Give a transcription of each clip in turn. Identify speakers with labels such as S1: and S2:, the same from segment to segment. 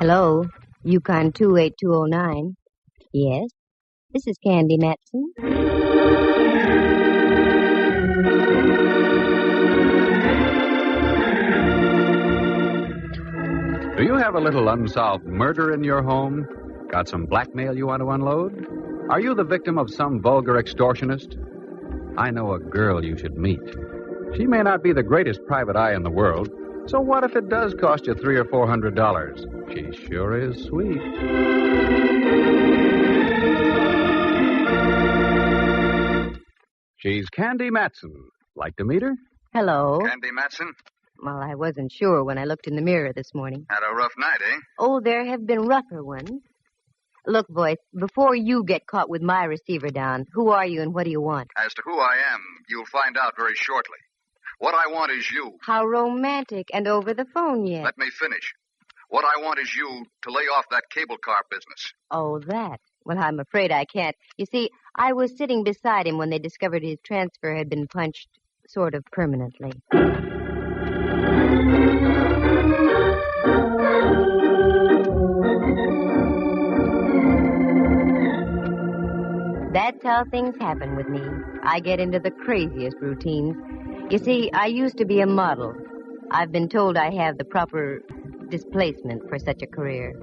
S1: Hello, Yukon 28209. Yes, this is Candy Matson.
S2: Do you have a little unsolved murder in your home? Got some blackmail you want to unload? Are you the victim of some vulgar extortionist? I know a girl you should meet. She may not be the greatest private eye in the world, so what if it does cost you $300 or $400? She sure is sweet. She's Candy Matson. Like to meet her?
S1: Hello.
S3: Candy Matson?
S1: Well, I wasn't sure when I looked in the mirror this morning.
S3: Had a rough night, eh?
S1: Oh, there have been rougher ones. Look, voice, before you get caught with my receiver down, who are you and what do you want?
S3: As to who I am, you'll find out very shortly. What I want is you.
S1: How romantic, and over the phone yet.
S3: Let me finish. What I want is you to lay off that cable car business.
S1: Oh, that. Well, I'm afraid I can't. You see, I was sitting beside him when they discovered his transfer had been punched sort of permanently. That's how things happen with me. I get into the craziest routines. You see, I used to be a model. I've been told I have the proper displacement for such a career.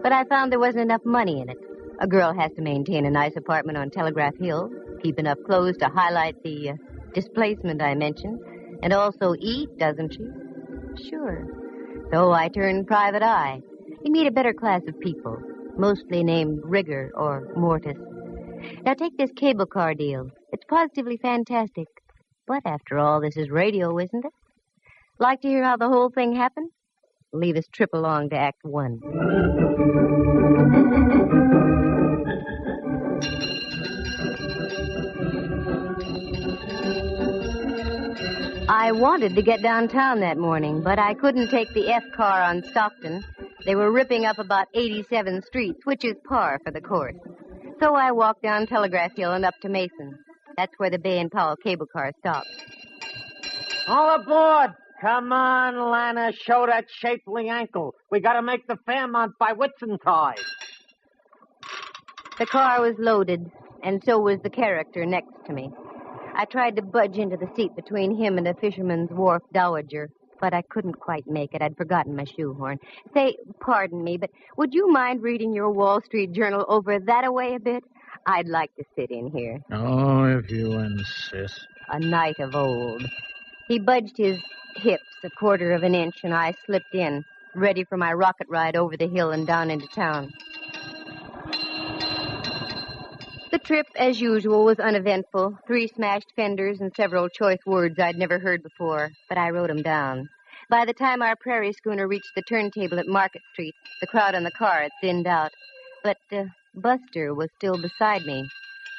S1: But I found there wasn't enough money in it. A girl has to maintain a nice apartment on Telegraph Hill, keep enough clothes to highlight the displacement I mentioned, and also eat, doesn't she? Sure. So I turned private eye. You meet a better class of people, mostly named Rigger or Mortis. Now take this cable car deal. It's positively fantastic. But after all, this is radio, isn't it? Like to hear how the whole thing happened? Leave us trip along to Act 1. I wanted to get downtown that morning, but I couldn't take the F car on Stockton. They were ripping up about 87 streets, which is par for the course. So I walked down Telegraph Hill and up to Mason. That's where the Bay and Powell cable car stopped.
S4: All aboard! Come on, Lana, show that shapely ankle. We gotta make the Fairmont by Whitsuntide.
S1: The car was loaded, and so was the character next to me. I tried to budge into the seat between him and a fisherman's wharf dowager, but I couldn't quite make it. I'd forgotten my shoehorn. Say, pardon me, but would you mind reading your Wall Street Journal over that-a-way a bit? I'd like to sit in here.
S5: Oh, if you insist.
S1: A knight of old. He budged his hips a quarter of an inch, and I slipped in, ready for my rocket ride over the hill and down into town. The trip, as usual, was uneventful. 3 smashed fenders and several choice words I'd never heard before, but I wrote them down. By the time our prairie schooner reached the turntable at Market Street, the crowd on the car had thinned out. But Buster was still beside me,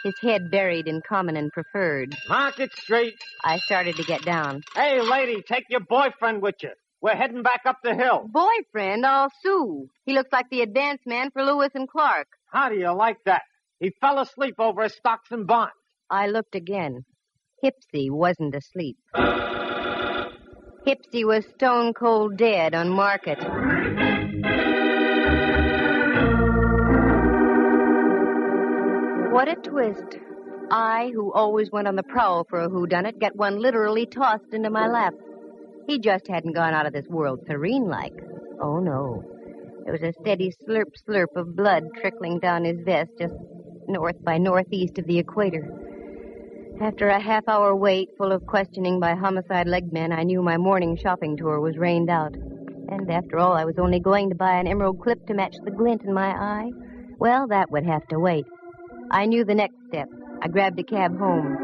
S1: his head buried in common and preferred.
S4: Market Street.
S1: I started to get down.
S4: Hey, lady, take your boyfriend with you. We're heading back up the hill.
S1: Boyfriend? I'll sue. He looks like the advance man for Lewis and Clark.
S4: How do you like that? He fell asleep over his stocks and bonds.
S1: I looked again. Hipsy wasn't asleep. Hipsy was stone cold dead on Market. What a twist. I, who always went on the prowl for a whodunit, get one literally tossed into my lap. He just hadn't gone out of this world serene-like. Oh, no. There was a steady slurp of blood trickling down his vest just north by northeast of the equator. After a half-hour wait full of questioning by homicide legmen, I knew my morning shopping tour was rained out. And after all, I was only going to buy an emerald clip to match the glint in my eye. Well, that would have to wait. I knew the next step. I grabbed a cab home.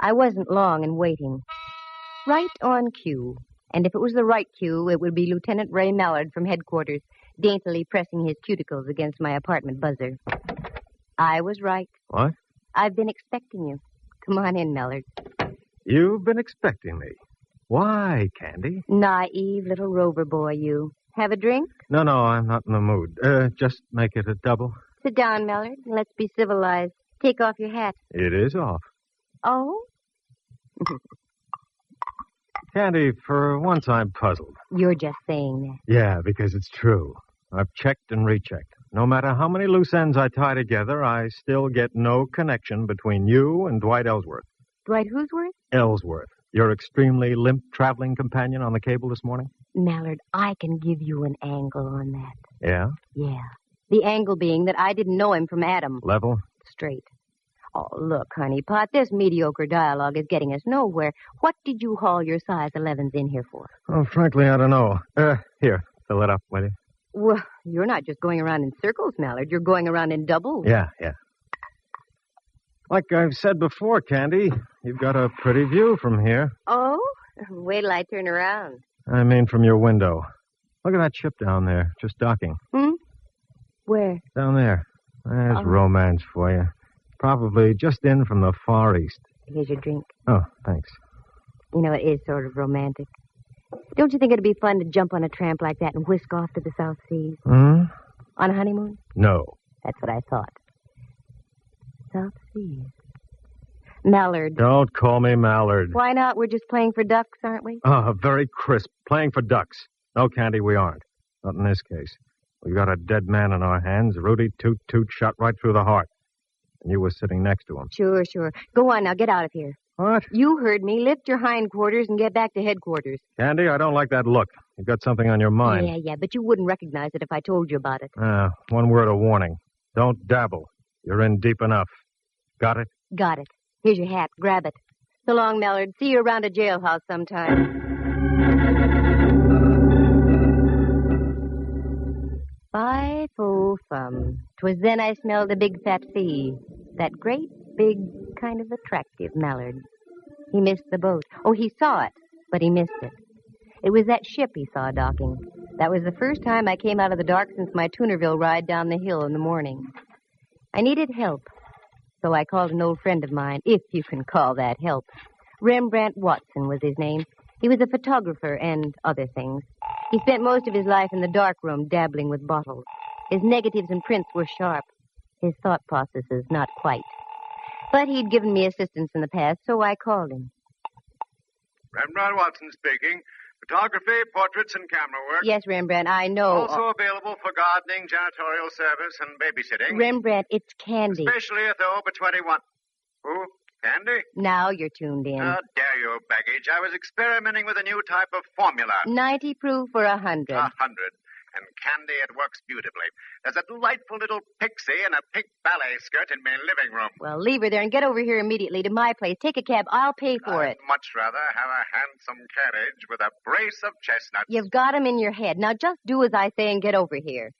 S1: I wasn't long in waiting. Right on cue. And if it was the right cue, it would be Lieutenant Ray Mallard from headquarters, daintily pressing his cuticles against my apartment buzzer. I was right.
S5: What?
S1: I've been expecting you. Come on in, Mallard.
S5: You've been expecting me. Why, Candy?
S1: Naive little rover boy, you. Have a drink?
S5: No, I'm not in the mood. Just make it a double.
S1: Sit down, Mallard, and let's be civilized. Take off your hat.
S5: It is off.
S1: Oh?
S5: Candy, for once I'm puzzled.
S1: You're just saying that.
S5: Yeah, because it's true. I've checked and rechecked. No matter how many loose ends I tie together, I still get no connection between you and Dwight Ellsworth.
S1: Dwight Who'sworth?
S5: Ellsworth, your extremely limp traveling companion on the cable this morning?
S1: Mallard, I can give you an angle on that.
S5: Yeah?
S1: Yeah. The angle being that I didn't know him from Adam.
S5: Level?
S1: Straight. Oh, look, honeypot, this mediocre dialogue is getting us nowhere. What did you haul your size 11s in here for?
S5: Oh, frankly, I don't know. Here, fill it up, will you?
S1: Well, you're not just going around in circles, Mallard. You're going around in doubles.
S5: Yeah. Like I've said before, Candy, you've got a pretty view from here.
S1: Oh? Wait till I turn around.
S5: I mean from your window. Look at that ship down there, just docking.
S1: Where?
S5: Down there. There's romance for you. Probably just in from the Far East.
S1: Here's your drink.
S5: Oh, thanks.
S1: You know, it is sort of romantic. Don't you think it'd be fun to jump on a tramp like that and whisk off to the South Seas?
S5: Hmm?
S1: On a honeymoon?
S5: No.
S1: That's what I thought. South Seas. Mallard.
S5: Don't call me Mallard.
S1: Why not? We're just playing for ducks, aren't we?
S5: Oh, very crisp. Playing for ducks. No, Candy, we aren't. Not in this case. We've got a dead man in our hands. Rudy Toot Toot shot right through the heart. And you were sitting next to him.
S1: Sure. Go on now. Get out of here.
S5: What?
S1: You heard me. Lift your hindquarters and get back to headquarters.
S5: Candy, I don't like that look. You've got something on your mind.
S1: Yeah, but you wouldn't recognize it if I told you about it.
S5: One word of warning. Don't dabble. You're in deep enough. Got it?
S1: Got it. Here's your hat. Grab it. So long, Mallard. See you around a jailhouse sometime. Fie-fo-fum. 'Twas then I smelled a big fat fee. That great, big, kind of attractive Mallard. He missed the boat. Oh, he saw it, but he missed it. It was that ship he saw docking. That was the first time I came out of the dark since my Tunerville ride down the hill in the morning. I needed help, so I called an old friend of mine, if you can call that help. Rembrandt Watson was his name. He was a photographer and other things. He spent most of his life in the darkroom dabbling with bottles. His negatives and prints were sharp. His thought processes, not quite. But he'd given me assistance in the past, so I called him.
S3: Rembrandt Watson speaking. Photography, portraits, and camera work.
S1: Yes, Rembrandt, I know.
S3: Also available for gardening, janitorial service, and babysitting.
S1: Rembrandt, it's Candy.
S3: Especially if they're over 21. Who? Candy?
S1: Now you're tuned in.
S3: How dare you, baggage. I was experimenting with a new type of formula.
S1: 90 proof for 100.
S3: 100. And Candy, it works beautifully. There's a delightful little pixie in a pink ballet skirt in my living room.
S1: Well, leave her there and get over here immediately to my place. Take a cab. I'll pay for it.
S3: I'd much rather have a handsome carriage with a brace of chestnuts.
S1: You've got 'em in your head. Now just do as I say and get over here.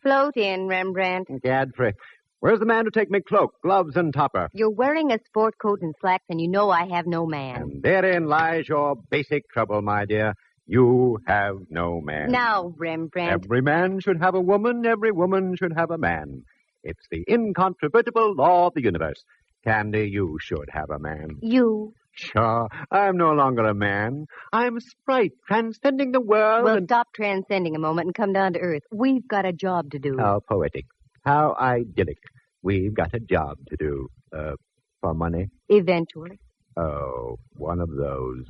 S1: Float in, Rembrandt.
S2: Godfrey, where's the man to take me cloak, gloves, and topper?
S1: You're wearing a sport coat and slacks, and you know I have no man.
S2: And therein lies your basic trouble, my dear. You have no man.
S1: Now, Rembrandt.
S2: Every man should have a woman. Every woman should have a man. It's the incontrovertible law of the universe. Candy, you should have a man.
S1: You?
S2: Sure. I'm no longer a man. I'm a sprite transcending the world.
S1: Well, stop transcending a moment and come down to earth. We've got a job to do.
S2: How poetic. How idyllic. We've got a job to do. For money?
S1: Eventually.
S2: Oh, one of those.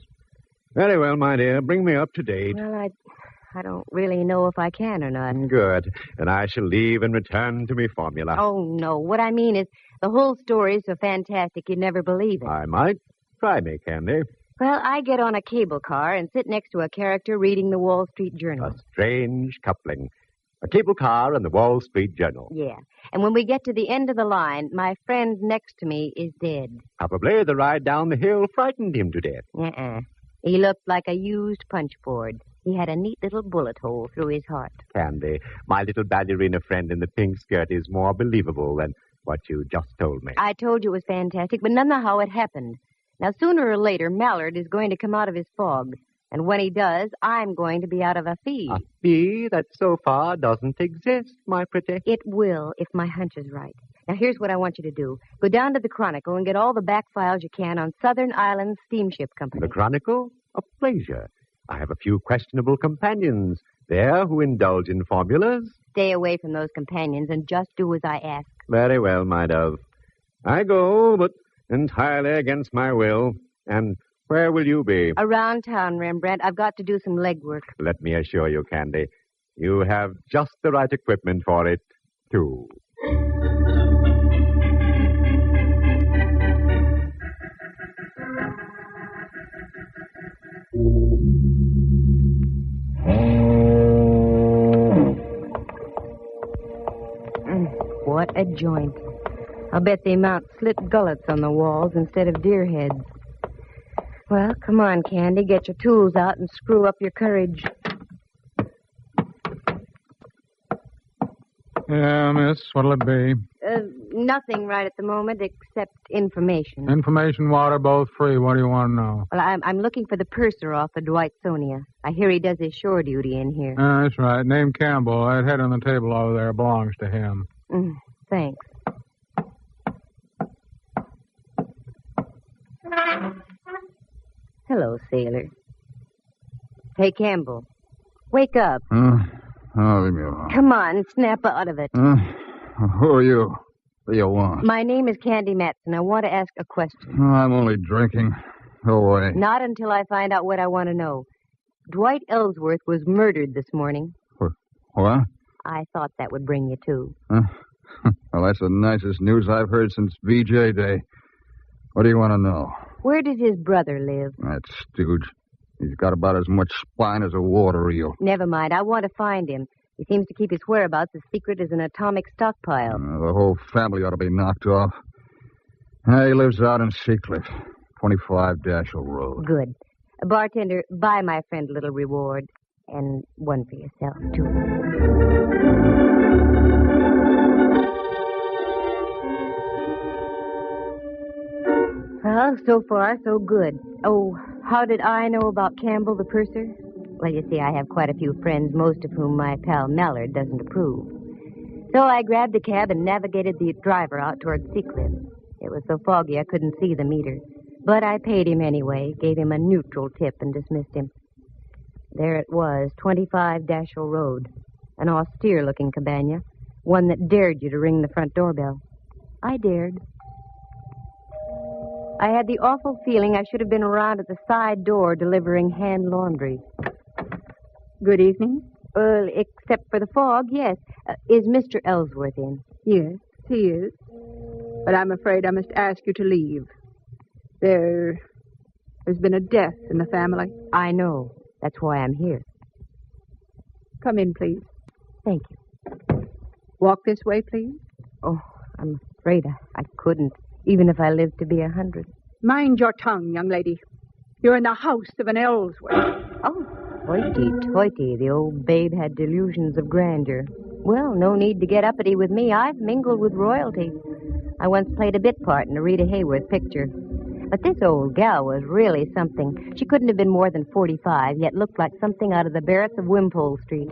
S2: Very well, my dear. Bring me up to date.
S1: Well, I don't really know if I can or not.
S2: Good. Then I shall leave and return to me formula.
S1: Oh, no. What I mean is, the whole story is so fantastic you'd never believe it.
S2: I might. Try me, Candy.
S1: Well, I get on a cable car and sit next to a character reading the Wall Street Journal.
S2: A strange coupling. A cable car and the Wall Street Journal.
S1: Yeah. And when we get to the end of the line, my friend next to me is dead.
S2: Probably the ride down the hill frightened him to death.
S1: Uh-uh. He looked like a used punch board. He had a neat little bullet hole through his heart.
S2: Candy, my little ballerina friend in the pink skirt is more believable than what you just told me.
S1: I told you it was fantastic, but none know how it happened. Now, sooner or later, Mallard is going to come out of his fog. And when he does, I'm going to be out of a fee.
S2: A fee that so far doesn't exist, my pretty.
S1: It will, if my hunch is right. Now, here's what I want you to do. Go down to the Chronicle and get all the back files you can on Southern Islands Steamship Company.
S2: The Chronicle? A pleasure. I have a few questionable companions.
S6: there who indulge in formulas.
S1: Stay away from those companions and just do as I ask.
S6: Very well, my dove. I go, but entirely against my will. And where will you be?
S1: Around town, Rembrandt. I've got to do some legwork.
S6: Let me assure you, Candy, you have just the right equipment for it, too.
S1: What a joint. I'll bet they mount slit gullets on the walls instead of deer heads. Well, come on, Candy. Get your tools out and screw up your courage.
S7: Yeah, miss, what'll it be?
S1: Nothing right at the moment except information.
S7: Information, water, both free. What do you want to know?
S1: Well, I'm looking for the purser off the Dwight-Sonia. I hear he does his shore duty in here.
S7: That's right. Name Campbell. That head on the table over there belongs to him.
S1: Thanks. Hello, sailor. Hey, Campbell. Wake up.
S8: Leave me alone.
S1: Come on, snap out of it.
S8: Who are you? What do you want?
S1: My name is Candy Matson. I want to ask a question.
S8: I'm only drinking. Go away.
S1: Not until I find out what I want to know. Dwight Ellsworth was murdered this morning.
S8: What?
S1: I thought that would bring you to.
S8: Well, that's the nicest news I've heard since VJ Day. What do you want to know?
S1: Where did his brother live?
S8: That stooge. He's got about as much spine as a water eel.
S1: Never mind. I want to find him. He seems to keep his whereabouts as secret as an atomic stockpile.
S8: The whole family ought to be knocked off. He lives out in Seacliff, 25 Dashel Road.
S1: Good. Bartender, buy my friend a little reward. And one for yourself, too. Well, so far, so good. Oh, how did I know about Campbell, the purser? Well, you see, I have quite a few friends, most of whom my pal Mallard doesn't approve. So I grabbed a cab and navigated the driver out toward Seacliff. It was so foggy I couldn't see the meter. But I paid him anyway, gave him a neutral tip, and dismissed him. There it was, 25 Dashel Road. An austere-looking cabana, one that dared you to ring the front doorbell. I dared. I had the awful feeling I should have been around at the side door delivering hand laundry.
S9: Good evening.
S1: Except for the fog, yes. Is Mr. Ellsworth in?
S9: Yes, he is. But I'm afraid I must ask you to leave. There's been a death in the family.
S1: I know. That's why I'm here.
S9: Come in, please.
S1: Thank you.
S9: Walk this way, please.
S1: Oh, I'm afraid I couldn't, even if I lived to be 100.
S9: Mind your tongue, young lady. You're in the house of an Ellsworth.
S1: Oh, hoity-toity. The old babe had delusions of grandeur. Well, no need to get uppity with me. I've mingled with royalty. I once played a bit part in a Rita Hayworth picture. But this old gal was really something. She couldn't have been more than 45, yet looked like something out of the Barretts of Wimpole Street.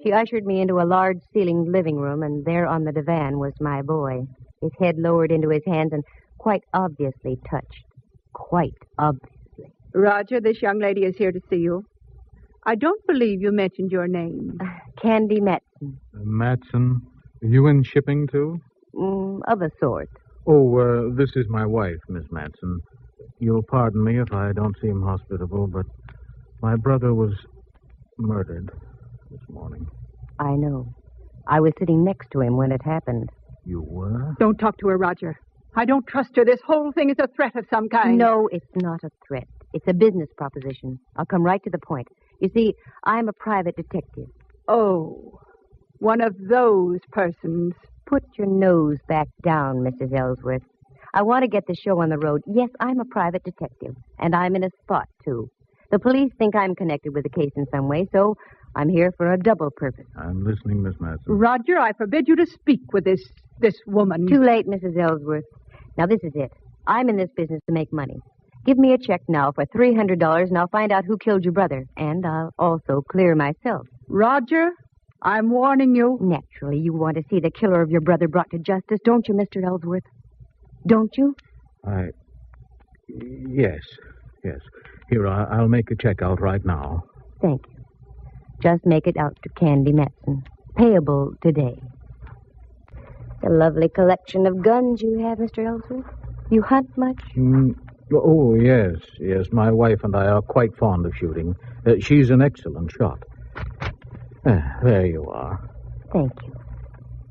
S1: She ushered me into a large-ceilinged living room, and there on the divan was my boy, his head lowered into his hands and quite obviously touched. Quite obviously.
S9: Roger, this young lady is here to see you. I don't believe you mentioned your name.
S1: Candy Matson.
S7: Matson? You in shipping, too?
S1: Of a sort.
S7: Oh, this is my wife, Miss Matson. You'll pardon me if I don't seem hospitable, but my brother was murdered this morning.
S1: I know. I was sitting next to him when it happened.
S7: You were?
S9: Don't talk to her, Roger. I don't trust her. This whole thing is a threat of some kind.
S1: No, it's not a threat. It's a business proposition. I'll come right to the point. You see, I'm a private detective.
S9: Oh, one of those persons.
S1: Put your nose back down, Mrs. Ellsworth. I want to get the show on the road. Yes, I'm a private detective, and I'm in a spot, too. The police think I'm connected with the case in some way, so I'm here for a double purpose.
S7: I'm listening, Miss Matson.
S9: Roger, I forbid you to speak with this woman.
S1: Too late, Mrs. Ellsworth. Now, this is it. I'm in this business to make money. Give me a check now for $300, and I'll find out who killed your brother. And I'll also clear myself.
S9: Roger, I'm warning you.
S1: Naturally, you want to see the killer of your brother brought to justice, don't you, Mr. Ellsworth? Don't you?
S7: Yes. Here, I'll make a check out right now.
S1: Thank you. Just make it out to Candy Matson. Payable today. A lovely collection of guns you have, Mr. Ellsworth. You hunt much?
S7: Oh, yes. Yes, my wife and I are quite fond of shooting. She's an excellent shot. There you are.
S1: Thank you.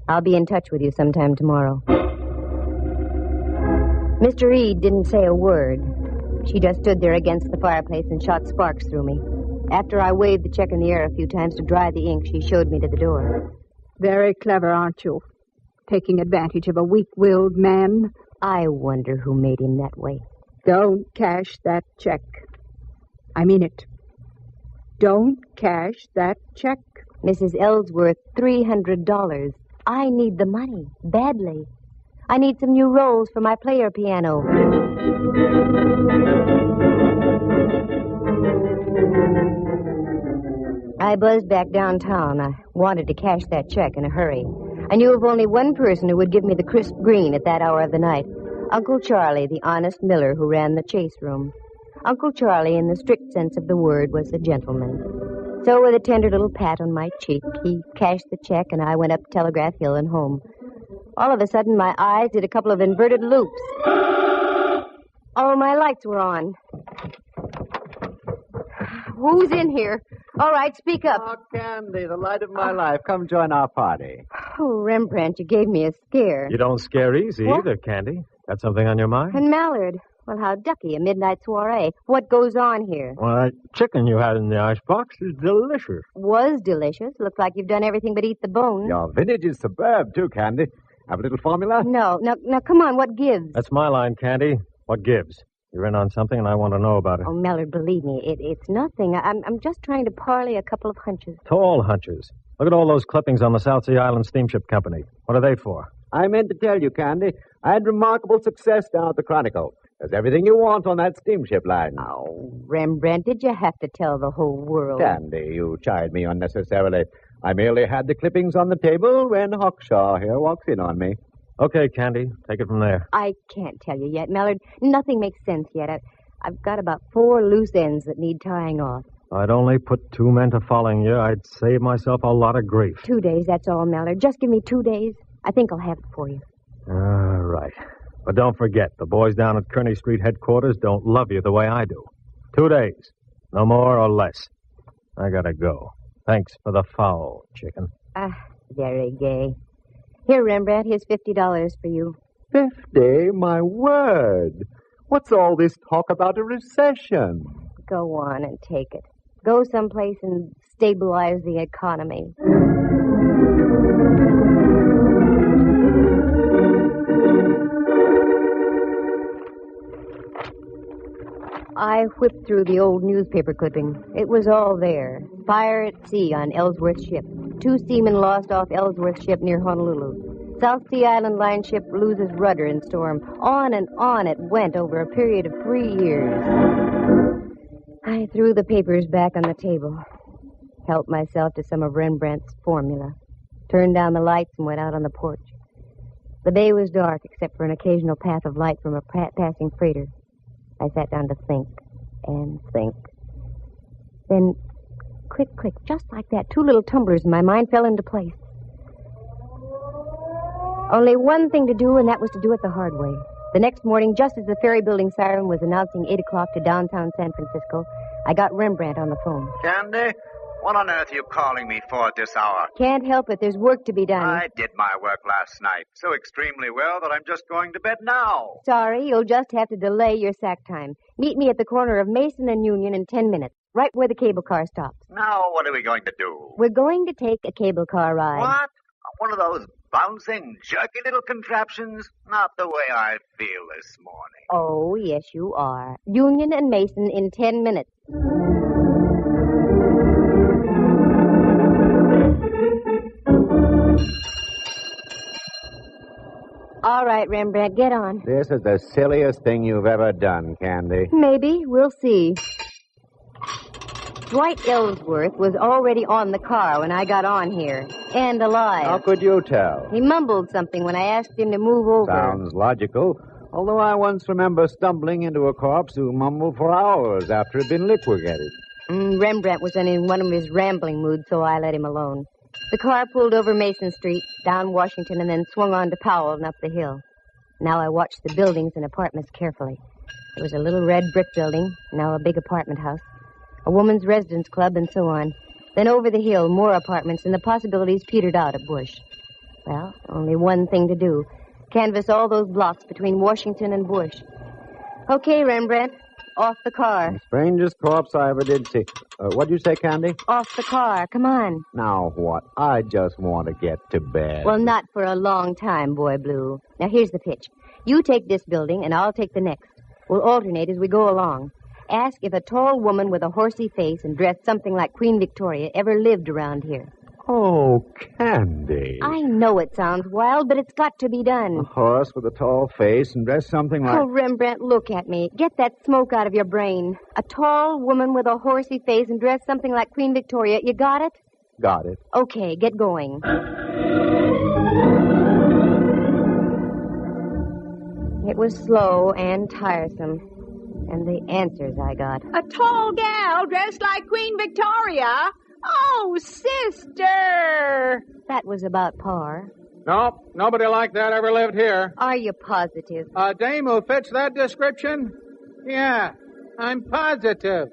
S1: I'll be in touch with you sometime tomorrow. Mr. Reed didn't say a word. She just stood there against the fireplace and shot sparks through me. After I waved the check in the air a few times to dry the ink, she showed me to the door.
S9: Very clever, aren't you? Taking advantage of a weak-willed man.
S1: I wonder who made him that way.
S9: Don't cash that check. I mean it. Don't cash that check.
S1: Mrs. Ellsworth, $300. I need the money, badly. I need some new rolls for my player piano. I buzzed back downtown. I wanted to cash that check in a hurry. I knew of only one person who would give me the crisp green at that hour of the night. Uncle Charlie, the honest miller who ran the chase room. Uncle Charlie, in the strict sense of the word, was a gentleman. So with a tender little pat on my cheek, he cashed the check, and I went up Telegraph Hill and home. All of a sudden, my eyes did a couple of inverted loops. Oh, my lights were on. Who's in here? All right, speak up.
S10: Oh, Candy, the light of my life. Come join our party.
S1: Oh, Rembrandt, you gave me a scare.
S5: You don't scare easy either, Candy. Got something on your mind?
S1: And Mallard. Well, how ducky, a midnight soiree. What goes on here?
S5: Well, that chicken you had in the icebox is delicious.
S1: Was delicious. Looks like you've done everything but eat the bone.
S10: Your vintage is superb, too, Candy. Have a little formula?
S1: No. Now, come on, what gives?
S5: That's my line, Candy. What gives? You're in on something, and I want to know about it.
S1: Oh, Mallard, believe me, it's nothing. I'm just trying to parlay a couple of hunches.
S5: Tall hunches. Look at all those clippings on the South Sea Island Steamship Company. What are they for?
S10: I meant to tell you, Candy, I had remarkable success down at the Chronicle. There's everything you want on that steamship line.
S1: Oh, Rembrandt, did you have to tell the whole world?
S10: Candy, you chide me unnecessarily. I merely had the clippings on the table when Hawkshaw here walks in on me.
S5: Okay, Candy, take it from there.
S1: I can't tell you yet, Mallard. Nothing makes sense yet. I've got about 4 loose ends that need tying off.
S5: If I'd only put 2 men to following you, I'd save myself a lot of grief.
S1: 2 days, that's all, Mallard. Just give me 2 days. I think I'll have it for you.
S5: All right. But don't forget, the boys down at Kearney Street headquarters don't love you the way I do. 2 days. No more or less. I gotta go. Thanks for the fowl, chicken.
S1: Very gay. Here, Rembrandt, here's $50 for you.
S10: 50? My word. What's all this talk about a recession?
S1: Go on and take it. Go someplace and stabilize the economy. I whipped through the old newspaper clipping. It was all there. Fire at sea on Ellsworth ship. 2 seamen lost off Ellsworth ship near Honolulu. South Sea Island line ship loses rudder in storm. On and on it went over a period of 3 years. I threw the papers back on the table. Helped myself to some of Rembrandt's formula. Turned down the lights and went out on the porch. The bay was dark except for an occasional path of light from a passing freighter. I sat down to think and think. Then, click, just like that, 2 little tumblers and my mind fell into place. Only one thing to do, and that was to do it the hard way. The next morning, just as the ferry building siren was announcing 8 o'clock to downtown San Francisco, I got Rembrandt on the phone.
S3: Candy, what on earth are you calling me for at this hour?
S1: Can't help it. There's work to be done.
S3: I did my work last night so extremely well that I'm just going to bed now.
S1: Sorry, you'll just have to delay your sack time. Meet me at the corner of Mason and Union in 10 minutes, right where the cable car stops.
S3: Now, what are we going to do?
S1: We're going to take a cable car ride.
S3: What? One of those bouncing, jerky little contraptions? Not the way I feel this morning.
S1: Oh, yes, you are. Union and Mason in 10 minutes. All right, Rembrandt, get on.
S10: This is the silliest thing you've ever done, Candy.
S1: Maybe. We'll see. Dwight Ellsworth was already on the car when I got on here. And alive.
S10: How could you tell?
S1: He mumbled something when I asked him to move over.
S10: Sounds logical. Although I once remember stumbling into a corpse who mumbled for hours after it had been liquidated.
S1: Rembrandt was in one of his rambling moods, so I let him alone. The car pulled over Mason Street, down Washington, and then swung on to Powell and up the hill. Now I watched the buildings and apartments carefully. There was a little red brick building, now a big apartment house, a woman's residence club, and so on. Then over the hill, more apartments, and the possibilities petered out at Bush. Well, only one thing to do. Canvass all those blocks between Washington and Bush. Okay, Rembrandt. Off the car.
S10: Strangest corpse I ever did see. What'd you say, Candy?
S1: Off the car. Come on.
S10: Now what? I just want to get to bed.
S1: Well, not for a long time, Boy Blue. Now, here's the pitch. You take this building, and I'll take the next. We'll alternate as we go along. Ask if a tall woman with a horsey face and dressed something like Queen Victoria ever lived around here.
S10: Oh, Candy.
S1: I know it sounds wild, but it's got to be done.
S10: A horse with a tall face and dressed something like...
S1: Oh, Rembrandt, look at me. Get that smoke out of your brain. A tall woman with a horsey face and dressed something like Queen Victoria. You got it?
S10: Got it.
S1: Okay, get going. It was slow and tiresome. And the answers I got.
S9: A tall gal dressed like Queen Victoria? Oh, sister!
S1: That was about par.
S7: Nope, nobody like that ever lived here.
S1: Are you positive?
S7: A dame who fits that description? Yeah, I'm positive.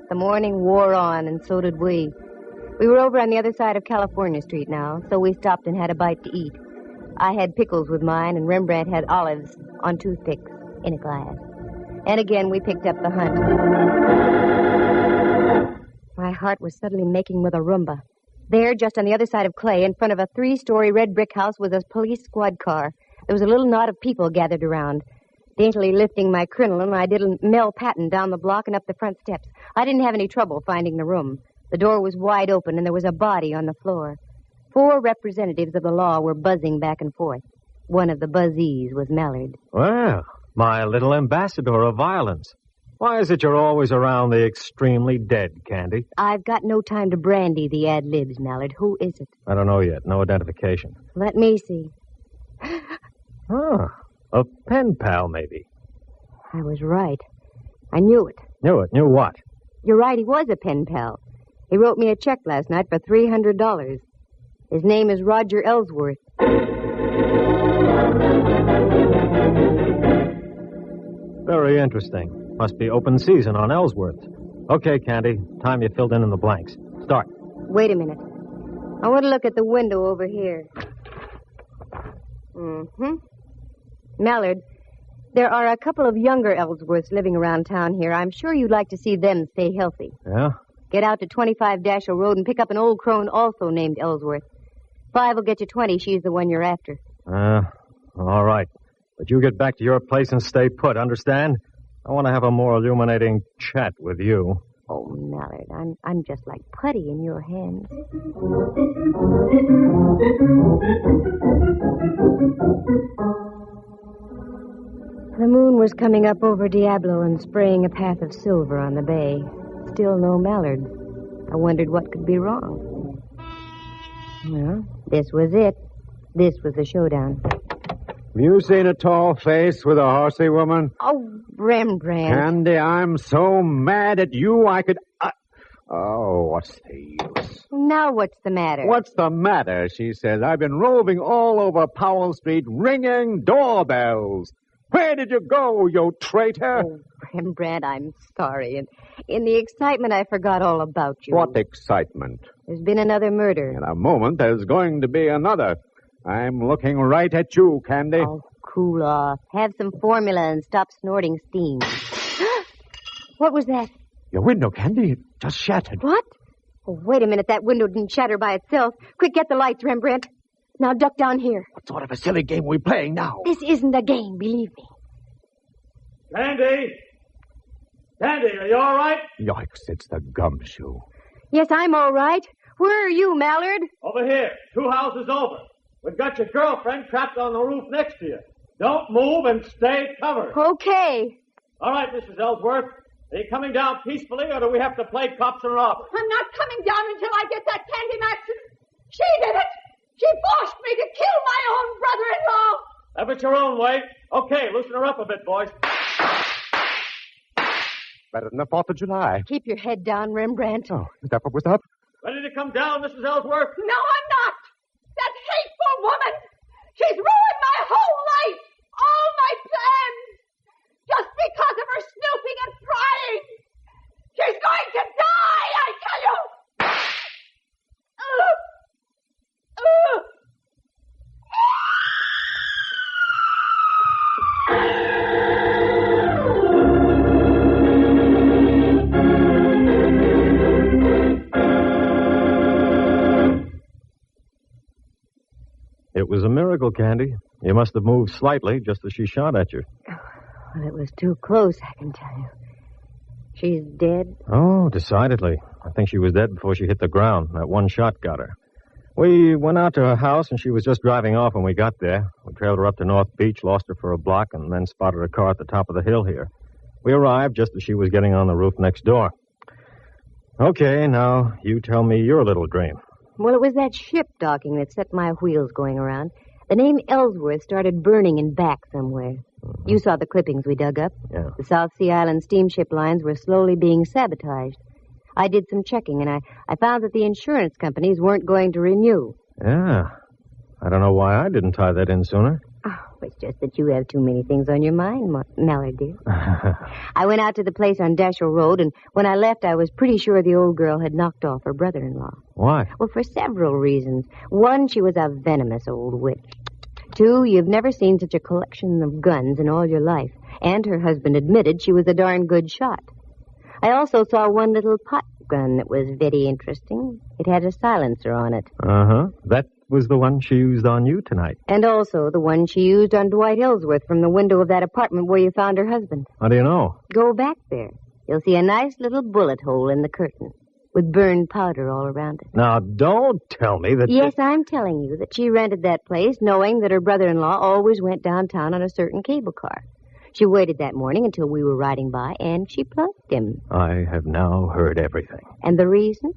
S1: The morning wore on, and so did we. We were over on the other side of California Street now, so we stopped and had a bite to eat. I had pickles with mine, and Rembrandt had olives on toothpicks in a glass. And again, we picked up the hunt. My heart was suddenly making with a Roomba. There, just on the other side of Clay, in front of a 3-story red brick house, was a police squad car. There was a little knot of people gathered around. Daintily lifting my crinoline, I did a Mel Patton down the block and up the front steps. I didn't have any trouble finding the room. The door was wide open, and there was a body on the floor. 4 representatives of the law were buzzing back and forth. One of the buzzees was Mallard.
S5: Well, my little ambassador of violence. Why is it you're always around the extremely dead, Candy?
S1: I've got no time to brandy the ad-libs, Mallard. Who is it?
S5: I don't know yet. No identification.
S1: Let me see.
S5: A pen pal, maybe.
S1: I was right. I knew it.
S5: Knew it? Knew what?
S1: You're right, he was a pen pal. He wrote me a check last night for $300. His name is Roger Ellsworth.
S5: Very interesting. Must be open season on Ellsworth. Okay, Candy. Time you filled in the blanks. Start.
S1: Wait a minute. I want to look at the window over here. Mallard, there are a couple of younger Ellsworths living around town here. I'm sure you'd like to see them stay healthy.
S5: Yeah?
S1: Get out to 25 Dashiell Road and pick up an old crone also named Ellsworth. 5 will get you 20. She's the one you're after.
S5: All right. But you get back to your place and stay put, understand? I want to have a more illuminating chat with you.
S1: Oh, Mallard, I'm just like putty in your hands. The moon was coming up over Diablo and spraying a path of silver on the bay. Still no Mallard. I wondered what could be wrong. Well, this was it. This was the showdown.
S10: Have you seen a tall face with a horsey woman?
S1: Oh, Rembrandt.
S10: Candy, I'm so mad at you I could... Oh, what's the use?
S1: Now what's the matter?
S10: What's the matter, she says. I've been roving all over Powell Street ringing doorbells. Where did you go, you traitor?
S1: Oh, Rembrandt, I'm sorry. And in the excitement, I forgot all about you.
S10: What excitement?
S1: There's been another murder.
S10: In a moment, there's going to be another. I'm looking right at you, Candy.
S1: Oh, cool off. Have some formula and stop snorting steam. What was that?
S10: Your window, Candy. It just shattered.
S1: What? Oh, wait a minute. That window didn't shatter by itself. Quick, get the lights, Rembrandt. Now duck down here.
S10: What sort of a silly game are we playing now?
S1: This isn't a game, believe me.
S7: Candy! Candy, are you all right?
S10: Yikes, it's the gumshoe.
S1: Yes, I'm all right. Where are you, Mallard?
S7: Over here, 2 houses over. We've got your girlfriend trapped on the roof next to you. Don't move and stay covered.
S1: Okay.
S7: All right, Mrs. Ellsworth. Are you coming down peacefully, or do we have to play cops and robbers?
S9: I'm not coming down until I get that Candy Matson. She did it. She forced me to kill my own brother-in-law.
S7: Have it your own way. Okay, loosen her up a bit, boys.
S10: better than the 4th of July.
S1: Keep your head down, Rembrandt.
S10: Oh, is that what was up?
S4: Ready to come down, Mrs. Ellsworth?
S9: No, I'm not. That hateful woman. She's ruined my whole life. All my plans. Just because of her snooping and prying. She's going to die, I tell you.
S5: It was a miracle, Candy. You must have moved slightly just as she shot at you.
S1: Well, it was too close, I can tell you. She's dead?
S5: Oh, decidedly. I think she was dead before she hit the ground. That one shot got her. We went out to her house, and she was just driving off when we got there. We trailed her up to North Beach, lost her for a block, and then spotted her car at the top of the hill here. We arrived just as she was getting on the roof next door. Okay, now you tell me your little dream.
S1: Well, it was that ship docking that set my wheels going around. The name Ellsworth started burning in back somewhere. Mm-hmm. You saw the clippings we dug up.
S5: Yeah.
S1: The South Sea Island steamship lines were slowly being sabotaged. I did some checking, and I found that the insurance companies weren't going to renew.
S5: Yeah. I don't know why I didn't tie that in sooner.
S1: Oh, it's just that you have too many things on your mind, Mallard, dear. I went out to the place on Dashiell Road, and when I left, I was pretty sure the old girl had knocked off her brother-in-law.
S5: Why?
S1: Well, for several reasons. One, she was a venomous old witch. Two, you've never seen such a collection of guns in all your life. And her husband admitted she was a darn good shot. I also saw one little pot gun that was very interesting. It had a silencer on it.
S5: Uh-huh. That was the one she used on you tonight.
S1: And also the one she used on Dwight Ellsworth from the window of that apartment where you found her husband.
S5: How do you know?
S1: Go back there. You'll see a nice little bullet hole in the curtain with burned powder all around it.
S5: Now, don't tell me that...
S1: Yes, I'm telling you that she rented that place knowing that her brother-in-law always went downtown on a certain cable car. She waited that morning until we were riding by, and she plunked him.
S5: I have now heard everything.
S1: And the reason?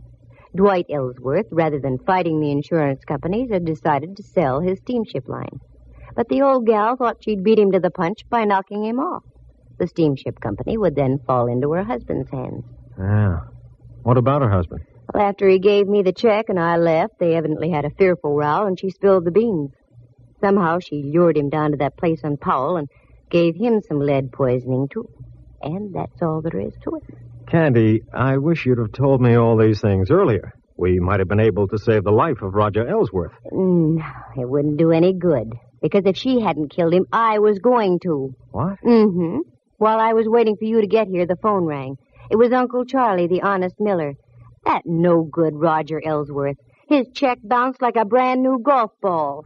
S1: Dwight Ellsworth, rather than fighting the insurance companies, had decided to sell his steamship line. But the old gal thought she'd beat him to the punch by knocking him off. The steamship company would then fall into her husband's hands.
S5: Yeah. What about her husband?
S1: Well, after he gave me the check and I left, they evidently had a fearful row, and she spilled the beans. Somehow she lured him down to that place on Powell and gave him some lead poisoning, too. And that's all there is to it.
S5: Candy, I wish you'd have told me all these things earlier. We might have been able to save the life of Roger Ellsworth.
S1: It wouldn't do any good. Because if she hadn't killed him, I was going to.
S5: What?
S1: Mm-hmm. While I was waiting for you to get here, the phone rang. It was Uncle Charlie, the honest miller. That no-good Roger Ellsworth. His check bounced like a brand-new golf ball.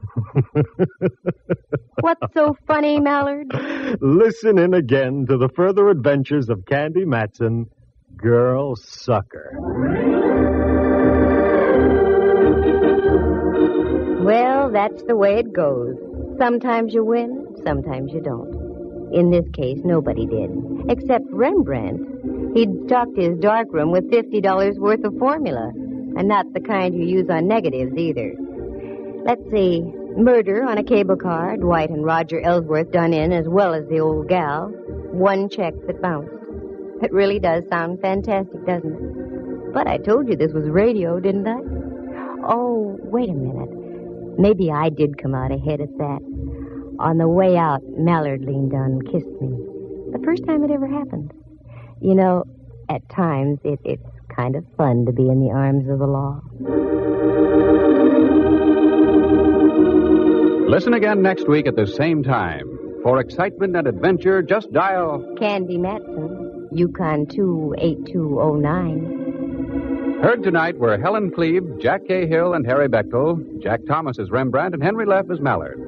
S1: What's so funny, Mallard?
S5: Listen in again to the further adventures of Candy Matson, Girl Sucker.
S1: Well, that's the way it goes. Sometimes you win, sometimes you don't. In this case, nobody did, except Rembrandt. He'd stocked his darkroom with $50 worth of formula, and not the kind you use on negatives either. Let's see, murder on a cable car, Dwight and Roger Ellsworth done in as well as the old gal, one check that bounced. It really does sound fantastic, doesn't it? But I told you this was radio, didn't I? Oh, wait a minute. Maybe I did come out ahead at that. On the way out, Mallard leaned down and kissed me. The first time it ever happened. You know, at times, it's kind of fun to be in the arms of the law.
S2: Listen again next week at the same time. For excitement and adventure, just dial...
S1: Candy Matson, Yukon 28209.
S2: Heard tonight were Helen Cleve, Jack Cahill, and Harry Bechtel, Jack Thomas as Rembrandt, and Henry Leff as Mallard.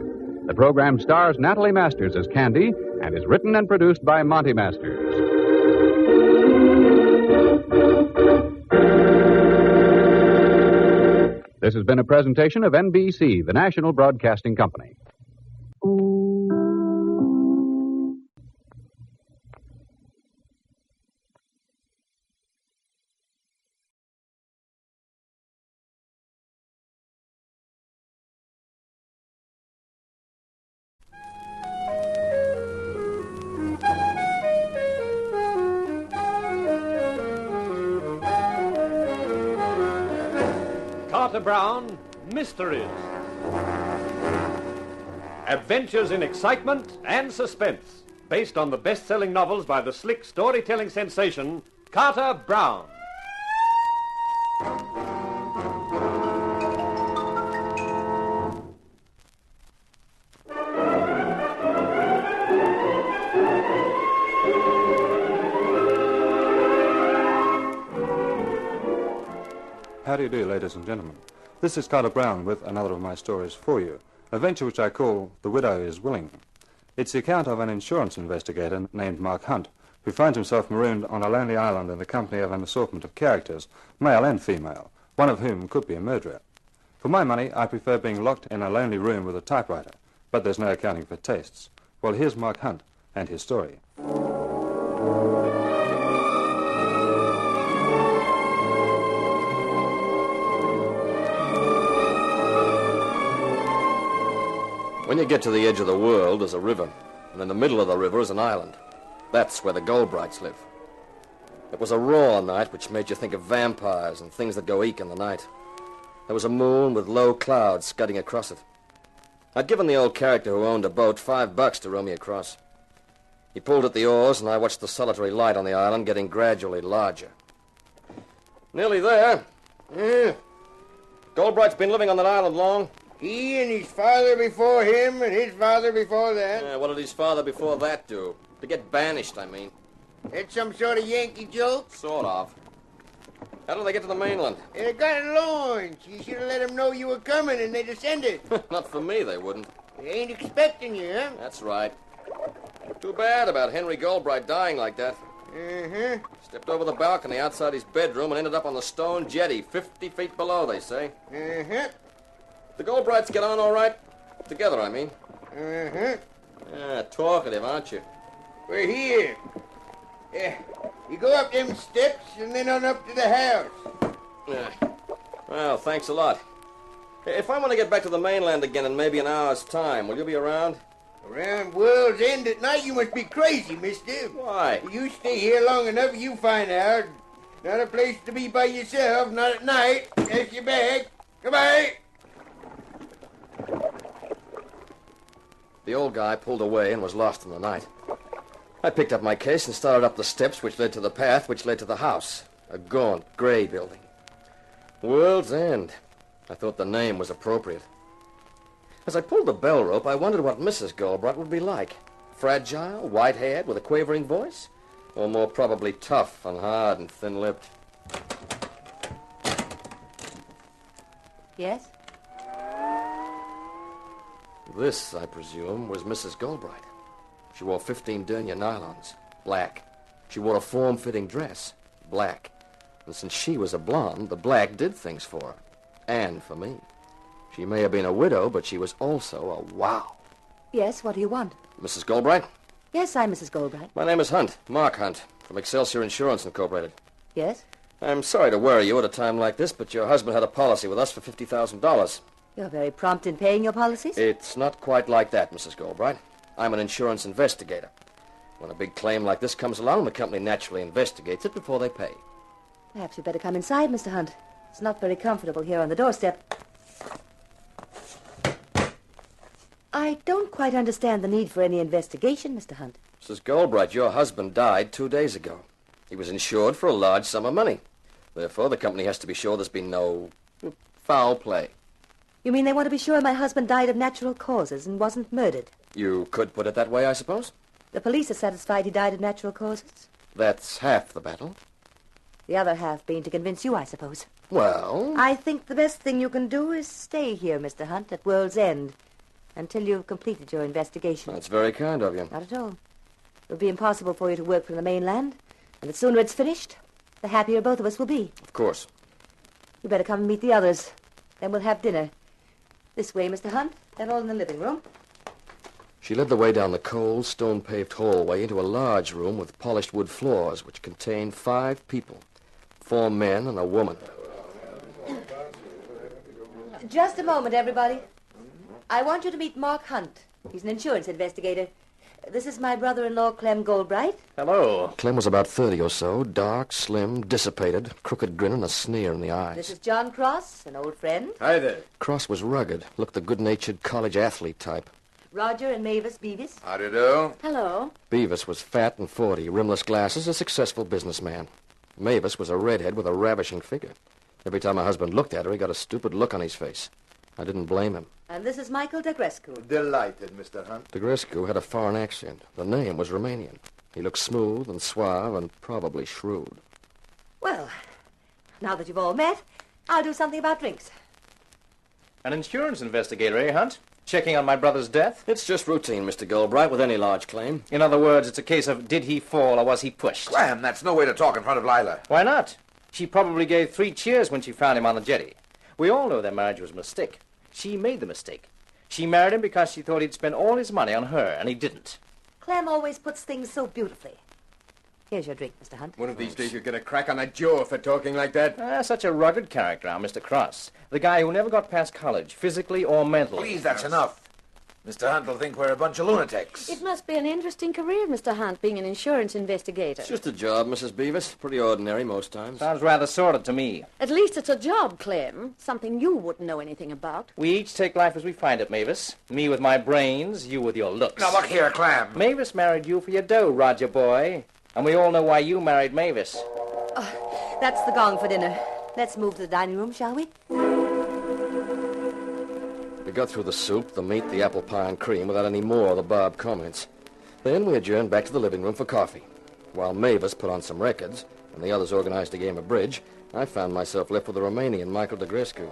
S2: The program stars Natalie Masters as Candy and is written and produced by Monty Masters. This has been a presentation of NBC, the National Broadcasting Company.
S11: Carter Brown, Mysteries. Adventures in excitement and suspense, based on the best-selling novels by the slick storytelling sensation, Carter Brown.
S12: How do you do, ladies and gentlemen? This is Carter Brown with another of my stories for you, a venture which I call The Widow is Willing. It's the account of an insurance investigator named Mark Hunt, who finds himself marooned on a lonely island in the company of an assortment of characters, male and female, one of whom could be a murderer. For my money, I prefer being locked in a lonely room with a typewriter, but there's no accounting for tastes. Well, here's Mark Hunt and his story.
S13: When you get to the edge of the world, there's a river, and in the middle of the river is an island. That's where the Goldbrights live. It was a raw night which made you think of vampires and things that go eek in the night. There was a moon with low clouds scudding across it. I'd given the old character who owned a boat $5 to row me across. He pulled at the oars, and I watched the solitary light on the island getting gradually larger. Nearly there. Yeah. Goldbright's been living on that island long.
S14: He and his father before him and his father before that.
S13: Yeah, what did his father before that do? To get banished, I mean.
S14: That's some sort of Yankee joke?
S13: Sort of. How did they get to the mainland?
S14: They got a launch. You should have let them know you were coming and they descended.
S13: Not for me, they wouldn't.
S14: They ain't expecting you, huh?
S13: That's right. Too bad about Henry Goldbright dying like that.
S14: Uh-huh.
S13: Stepped over the balcony outside his bedroom and ended up on the stone jetty, 50 feet below, they say.
S14: Uh-huh.
S13: The Goldbrights get on all right? Together, I mean.
S14: Uh-huh.
S13: Yeah, talkative, aren't you?
S14: We're here. Yeah. You go up them steps and then on up to the house.
S13: Yeah. Well, thanks a lot. If I want to get back to the mainland again in maybe an hour's time, will you be around?
S14: Around World's End at night? You must be crazy, mister.
S13: Why?
S14: You stay here long enough, you find out. Not a place to be by yourself, not at night. That's your bag. Goodbye.
S13: The old guy pulled away and was lost in the night. I picked up my case and started up the steps which led to the path which led to the house. A gaunt, gray building. World's End. I thought the name was appropriate. As I pulled the bell rope, I wondered what Mrs. Goldbright would be like. Fragile, white-haired, with a quavering voice? Or more probably tough and hard and thin-lipped?
S1: Yes?
S13: This, I presume, was Mrs. Goldbright. She wore 15 Dernia nylons, black. She wore a form-fitting dress, black. And since she was a blonde, the black did things for her. And for me. She may have been a widow, but she was also a wow.
S1: Yes, what do you want?
S13: Mrs. Goldbright?
S1: Yes, I'm Mrs. Goldbright.
S13: My name is Hunt, Mark Hunt, from Excelsior Insurance Incorporated.
S1: Yes?
S13: I'm sorry to worry you at a time like this, but your husband had a policy with us for $50,000.
S1: You're very prompt in paying your policies?
S13: It's not quite like that, Mrs. Goldbright. I'm an insurance investigator. When a big claim like this comes along, the company naturally investigates it before they pay.
S1: Perhaps you'd better come inside, Mr. Hunt. It's not very comfortable here on the doorstep. I don't quite understand the need for any investigation, Mr. Hunt.
S13: Mrs. Goldbright, your husband died 2 days ago. He was insured for a large sum of money. Therefore, the company has to be sure there's been no foul play.
S1: You mean they want to be sure my husband died of natural causes and wasn't murdered?
S13: You could put it that way, I suppose.
S1: The police are satisfied he died of natural causes?
S13: That's half the battle.
S1: The other half being to convince you, I suppose.
S13: Well...
S1: I think the best thing you can do is stay here, Mr. Hunt, at World's End, until you've completed your investigation.
S13: That's very kind of you.
S1: Not at all. It'll be impossible for you to work from the mainland, and the sooner it's finished, the happier both of us will be.
S13: Of course.
S1: You better come and meet the others. Then we'll have dinner. This way, Mr. Hunt. They're all in the living room.
S13: She led the way down the cold, stone-paved hallway into a large room with polished wood floors, which contained 5 people. 4 men and a woman.
S1: Just a moment, everybody. I want you to meet Mark Hunt. He's an insurance investigator.
S15: This is my brother-in-law, Clem Goldbright.
S13: Hello. Clem was about 30 or so, dark, slim, dissipated, crooked grin and a sneer in the eyes.
S15: This is John Cross, an old friend.
S13: Hi there. Cross was rugged, looked the good-natured college athlete type.
S15: Roger and Mavis Beavis.
S16: How do you do?
S15: Hello.
S13: Beavis was fat and 40, rimless glasses, a successful businessman. Mavis was a redhead with a ravishing figure. Every time my husband looked at her, he got a stupid look on his face. I didn't blame him.
S15: And this is Michael Degrescu.
S16: Delighted, Mr. Hunt.
S13: Degrescu had a foreign accent. The name was Romanian. He looked smooth and suave and probably shrewd.
S15: Well, now that you've all met, I'll do something about drinks.
S17: An insurance investigator, eh, Hunt? Checking on my brother's death?
S13: It's just routine, Mr. Goldbright, with any large claim.
S17: In other words, it's a case of did he fall or was he pushed?
S16: Clem, that's no way to talk in front of Lila.
S17: Why not? She probably gave 3 cheers when she found him on the jetty. We all know their marriage was a mistake. She made the mistake. She married him because she thought he'd spend all his money on her, and he didn't.
S15: Clem always puts things so beautifully. Here's your drink, Mr. Hunt.
S16: One of these days you'll get a crack on that jaw for talking like that.
S17: Such a rugged character, our Mr. Cross. The guy who never got past college, physically or mentally.
S16: Please, that's enough. Mr. Hunt will think we're a bunch of lunatics.
S18: It must be an interesting career, Mr. Hunt, being an insurance investigator.
S13: It's just a job, Mrs. Beavis. Pretty ordinary most times.
S17: Sounds rather sordid to me.
S18: At least it's a job, Clem. Something you wouldn't know anything about.
S17: We each take life as we find it, Mavis. Me with my brains, you with your looks.
S16: Now, look here, Clem.
S17: Mavis married you for your dough, Roger boy. And we all know why you married Mavis.
S15: That's the gong for dinner. Let's move to the dining room, shall we?
S13: We got through the soup, the meat, the apple pie and cream without any more of the Bob comments. Then we adjourned back to the living room for coffee. While Mavis put on some records and the others organized a game of bridge, I found myself left with the Romanian Michael Degrescu.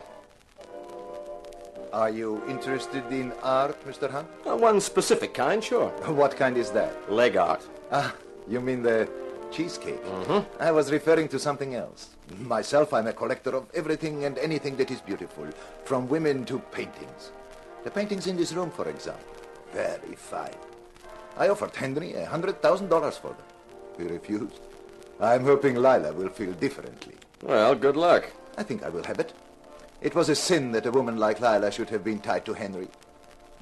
S16: Are you interested in art, Mr. Hunt?
S13: One specific kind, sure.
S16: What kind is that?
S13: Leg art.
S16: Ah, you mean the cheesecake?
S13: Mm-hmm.
S16: I was referring to something else. Myself, I'm a collector of everything and anything that is beautiful, from women to paintings. The paintings in this room, for example, very fine. I offered Henry $100,000 for them. He refused. I'm hoping Lila will feel differently.
S13: Well, good luck.
S16: I think I will have it. It was a sin that a woman like Lila should have been tied to Henry.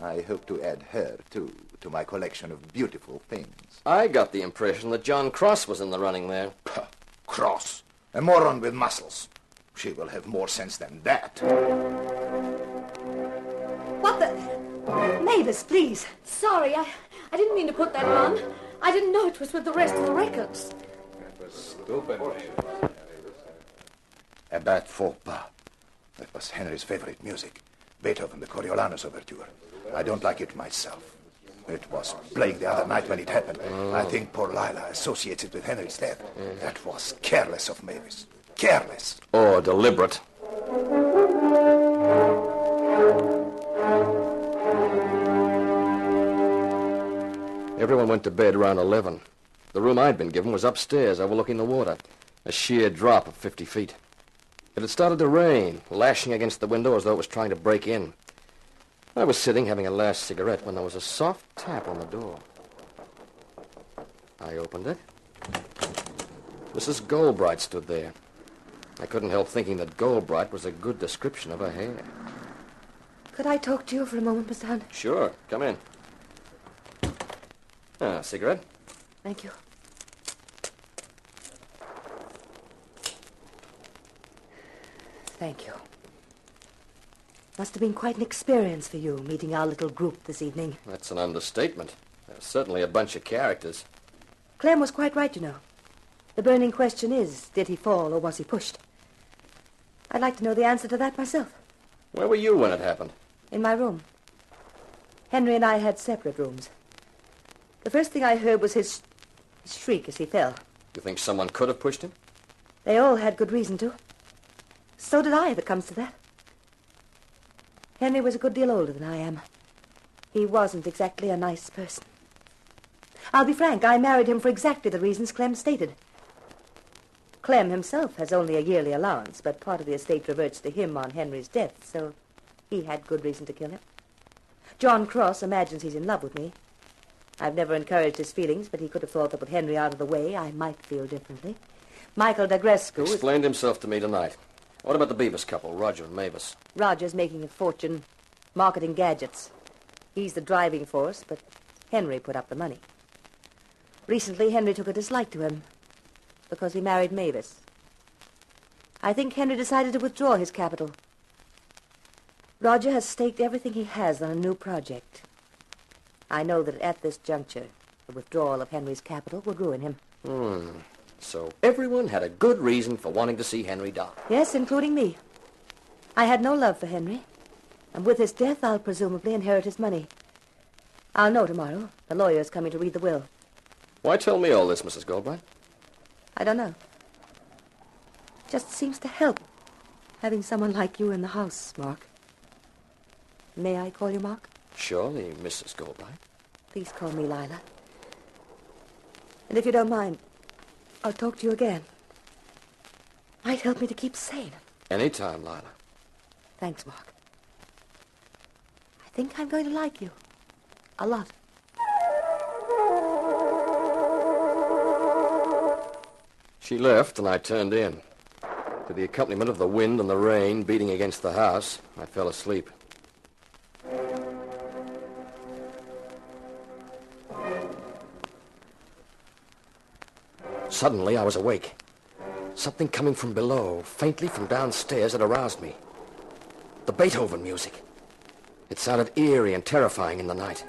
S16: I hope to add her, too, to my collection of beautiful things.
S13: I got the impression that John Cross was in the running there.
S16: Puh, Cross. A moron with muscles. She will have more sense than that.
S15: What the... Mavis, please.
S18: Sorry, I didn't mean to put that on. I didn't know it was with the rest of the records.
S16: That was stupid. A bad faux pas. That was Henry's favorite music. Beethoven, the Coriolanus Overture. I don't like it myself. It was playing the other night when it happened. I think poor Lila associates it with Henry's death. That was careless of Mavis. Careless.
S13: Or deliberate. Everyone went to bed around 11. The room I'd been given was upstairs, overlooking the water. A sheer drop of 50 feet. It had started to rain, lashing against the window as though it was trying to break in. I was sitting having a last cigarette when there was a soft tap on the door. I opened it. Mrs. Goldbright stood there. I couldn't help thinking that Goldbright was a good description of her hair.
S15: Could I talk to you for a moment, Mr. Hunt?
S13: Sure. Come in. Cigarette?
S15: Thank you. Thank you. Must have been quite an experience for you, meeting our little group this evening.
S13: That's an understatement. There's certainly a bunch of characters.
S15: Clem was quite right, you know. The burning question is, did he fall or was he pushed? I'd like to know the answer to that myself.
S13: Where were you when it happened?
S15: In my room. Henry and I had separate rooms. The first thing I heard was his shriek as he fell.
S13: You think someone could have pushed him?
S15: They all had good reason to. So did I, if it comes to that. Henry was a good deal older than I am. He wasn't exactly a nice person. I'll be frank, I married him for exactly the reasons Clem stated. Clem himself has only a yearly allowance, but part of the estate reverts to him on Henry's death, so he had good reason to kill him. John Cross imagines he's in love with me. I've never encouraged his feelings, but he could have thought that with Henry out of the way, I might feel differently. Michael Degrescu
S13: explained himself to me tonight. What about the Beavis couple, Roger and Mavis?
S15: Roger's making a fortune marketing gadgets. He's the driving force, but Henry put up the money. Recently, Henry took a dislike to him because he married Mavis. I think Henry decided to withdraw his capital. Roger has staked everything he has on a new project. I know that at this juncture, the withdrawal of Henry's capital would ruin him.
S13: So everyone had a good reason for wanting to see Henry die.
S15: Yes, including me. I had no love for Henry, and with his death, I'll presumably inherit his money. I'll know tomorrow. The lawyer's coming to read the will.
S13: Why tell me all this, Mrs. Goldbright?
S15: I don't know. Just seems to help, having someone like you in the house, Mark. May I call you Mark?
S13: Surely, Mrs. Goldbright.
S15: Please call me Lila. And if you don't mind, I'll talk to you again. Might help me to keep sane.
S13: Anytime, Lila.
S15: Thanks, Mark. I think I'm going to like you. A lot.
S13: She left, and I turned in. To the accompaniment of the wind and the rain beating against the house, I fell asleep. Suddenly, I was awake. Something coming from below, faintly from downstairs, had aroused me. The Beethoven music. It sounded eerie and terrifying in the night.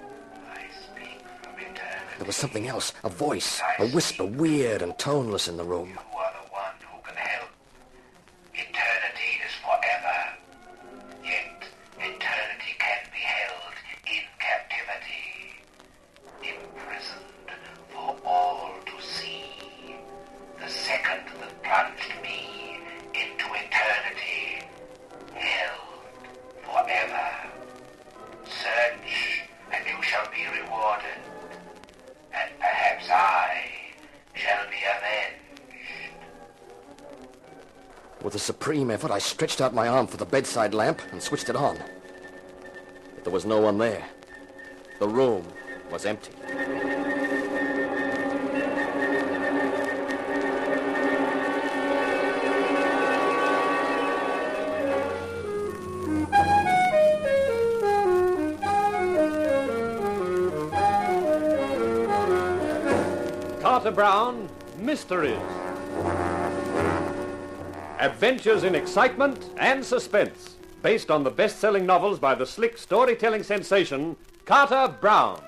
S13: There was something else, a voice, a whisper, weird and toneless in the room.
S19: Eternity is forever, yet eternity can be held in captivity, imprisoned for all to see. The second that plunged me into eternity, held forever. Search, and you shall be rewarded, and perhaps I shall be avenged.
S13: With a supreme effort, I stretched out my arm for the bedside lamp and switched it on. But there was no one there. The room was empty.
S11: Carter Brown, Mysteries. Adventures in excitement and suspense, based on the best-selling novels by the slick storytelling sensation, Carter Brown.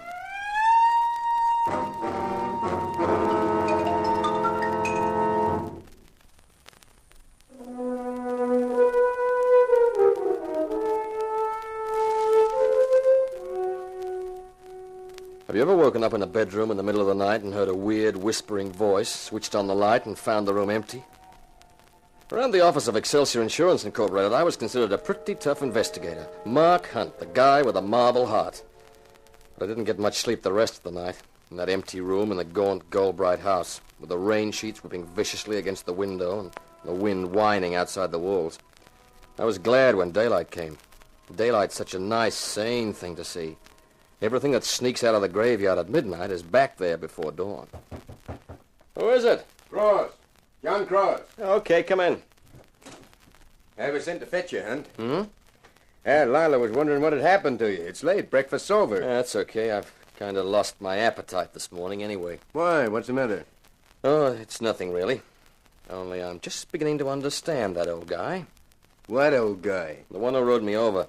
S13: Have you ever woken up in a bedroom in the middle of the night and heard a weird, whispering voice, switched on the light, and found the room empty? Around the office of Excelsior Insurance Incorporated, I was considered a pretty tough investigator. Mark Hunt, the guy with a marble heart. But I didn't get much sleep the rest of the night, in that empty room in the gaunt Goldbright house, with the rain sheets whipping viciously against the window and the wind whining outside the walls. I was glad when daylight came. Daylight's such a nice, sane thing to see. Everything that sneaks out of the graveyard at midnight is back there before dawn. Who is it?
S14: Cross. John Cross.
S13: Okay, come in.
S14: I was sent to fetch you, Hunt.
S13: Hmm?
S14: Lila was wondering what had happened to you. It's late. Breakfast's over.
S13: That's okay. I've kind of lost my appetite this morning anyway.
S14: Why? What's the matter?
S13: Oh, it's nothing really. Only I'm just beginning to understand that old guy.
S14: What old guy?
S13: The one who rode me over.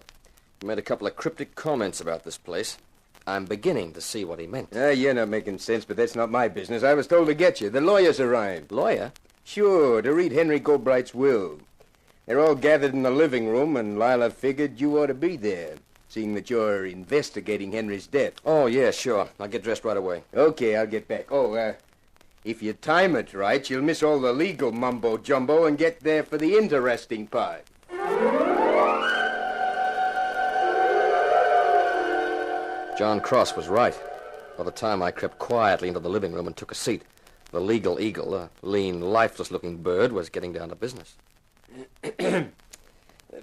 S13: He made a couple of cryptic comments about this place. I'm beginning to see what he meant.
S14: You're not making sense, but that's not my business. I was told to get you. The lawyer's arrived.
S13: Lawyer?
S14: Sure, to read Henry Goldbright's will. They're all gathered in the living room, and Lila figured you ought to be there, seeing that you're investigating Henry's death.
S13: Oh, yeah, sure. I'll get dressed right away.
S14: Okay, I'll get back. If you time it right, you'll miss all the legal mumbo-jumbo and get there for the interesting part.
S13: John Cross was right. By the time I crept quietly into the living room and took a seat, the legal eagle, a lean, lifeless-looking bird, was getting down to business.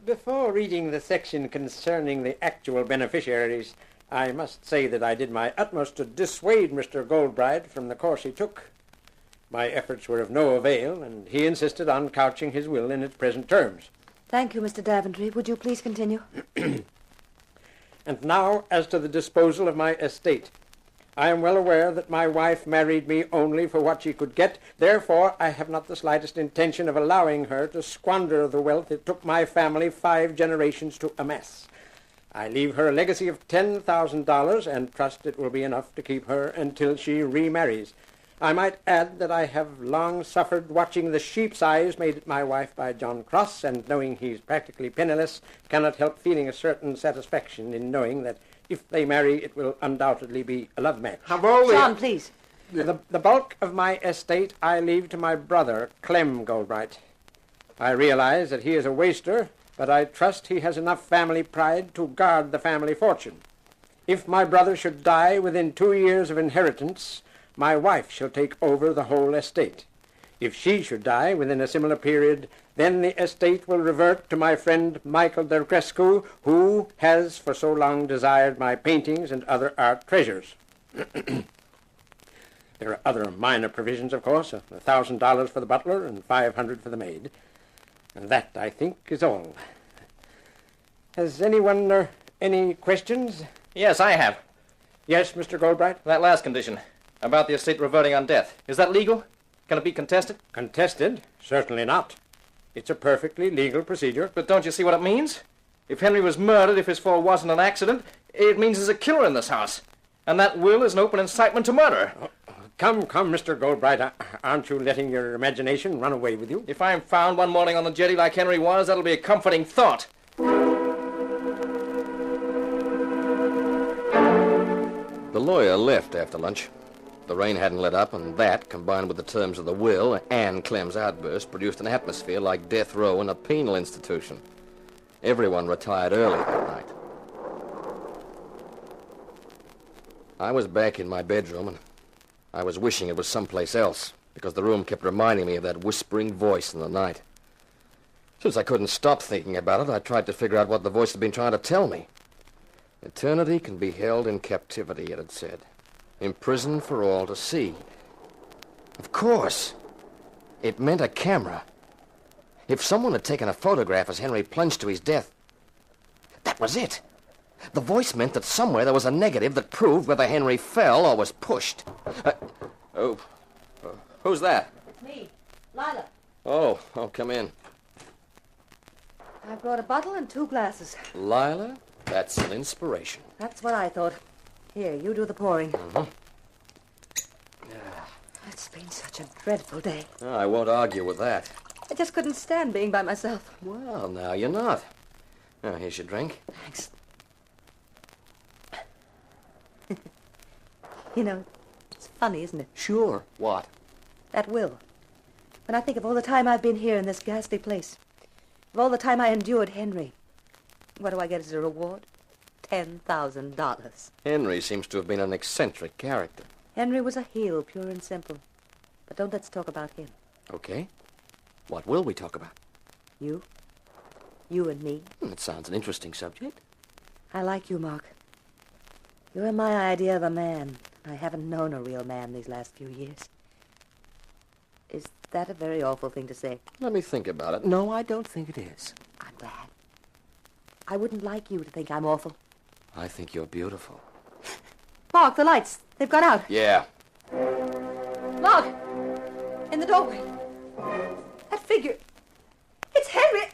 S20: Before reading the section concerning the actual beneficiaries, I must say that I did my utmost to dissuade Mr. Goldbright from the course he took. My efforts were of no avail, and he insisted on couching his will in its present terms.
S15: Thank you, Mr. Daventry. Would you please continue?
S20: And now, as to the disposal of my estate. I am well aware that my wife married me only for what she could get. Therefore, I have not the slightest intention of allowing her to squander the wealth it took my family 5 generations to amass. I leave her a legacy of $10,000 and trust it will be enough to keep her until she remarries. I might add that I have long suffered watching the sheep's eyes made at my wife by John Cross, and knowing he's practically penniless, cannot help feeling a certain satisfaction in knowing that if they marry, it will undoubtedly be a love match.
S15: John, please.
S20: The bulk of my estate I leave to my brother, Clem Goldbright. I realize that he is a waster, but I trust he has enough family pride to guard the family fortune. If my brother should die within 2 years of inheritance, my wife shall take over the whole estate. If she should die within a similar period, then the estate will revert to my friend Michael Dergrescu, who has for so long desired my paintings and other art treasures. There are other minor provisions, of course, $1,000 for the butler and $500 for the maid. And that, I think, is all. Has anyone any questions?
S17: Yes, I have.
S20: Yes, Mr. Goldbright?
S17: That last condition, about the estate reverting on death. Is that legal? Can it be contested?
S20: Contested? Certainly not. It's a perfectly legal procedure.
S17: But don't you see what it means? If Henry was murdered, if his fall wasn't an accident, it means there's a killer in this house. And that will is an open incitement to murder.
S20: Come, Mr. Goldbright. Aren't you letting your imagination run away with you?
S17: If I'm found one morning on the jetty like Henry was, that'll be a comforting thought.
S13: The lawyer left after lunch. The rain hadn't let up, and that, combined with the terms of the will and Clem's outburst, produced an atmosphere like death row in a penal institution. Everyone retired early that night. I was back in my bedroom, and I was wishing it was someplace else, because the room kept reminding me of that whispering voice in the night. Since I couldn't stop thinking about it, I tried to figure out what the voice had been trying to tell me. Eternity can be held in captivity, it had said. Imprisoned for all to see. Of course. It meant a camera. If someone had taken a photograph as Henry plunged to his death, that was it. The voice meant that somewhere there was a negative that proved whether Henry fell or was pushed. Who's that?
S15: It's me, Lila.
S13: Oh, come in.
S15: I brought a bottle and 2 glasses.
S13: Lila, that's an inspiration.
S15: That's what I thought. Here, you do the pouring.
S13: Mm-hmm.
S15: It's been such a dreadful day.
S13: Oh, I won't argue with that.
S15: I just couldn't stand being by myself.
S13: Well, now you're not. Oh, here's your drink.
S15: Thanks. You know, it's funny, isn't it?
S13: Sure. What?
S15: That will. When I think of all the time I've been here in this ghastly place, of all the time I endured Henry, what do I get as a reward? $10,000.
S13: Henry seems to have been an eccentric character.
S15: Henry was a heel, pure and simple. But don't let's talk about him.
S13: Okay. What will we talk about?
S15: You. You and me.
S13: It sounds an interesting subject.
S15: I like you, Mark. You're my idea of a man. I haven't known a real man these last few years. Is that a very awful thing to say?
S13: Let me think about it. No, I don't think it is.
S15: I'm glad. I wouldn't like you to think I'm awful.
S13: I think you're beautiful.
S15: Mark, the lights. They've gone out.
S13: Yeah.
S15: Mark! In the doorway. That figure. It's Henry!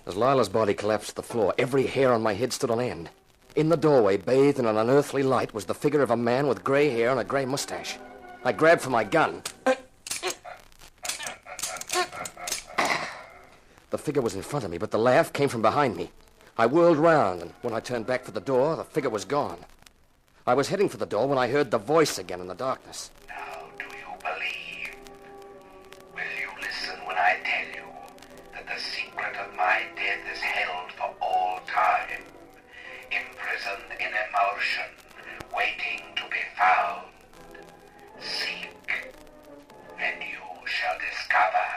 S13: As Lila's body collapsed to the floor, every hair on my head stood on end. In the doorway, bathed in an unearthly light, was the figure of a man with gray hair and a gray mustache. I grabbed for my gun. The figure was in front of me, but the laugh came from behind me. I whirled round, and when I turned back for the door, the figure was gone. I was heading for the door when I heard the voice again in the darkness.
S19: Now, do you believe? Will you listen when I tell you that the secret of my death is held for all time, imprisoned in emotion, waiting to be found? Seek, and you shall discover.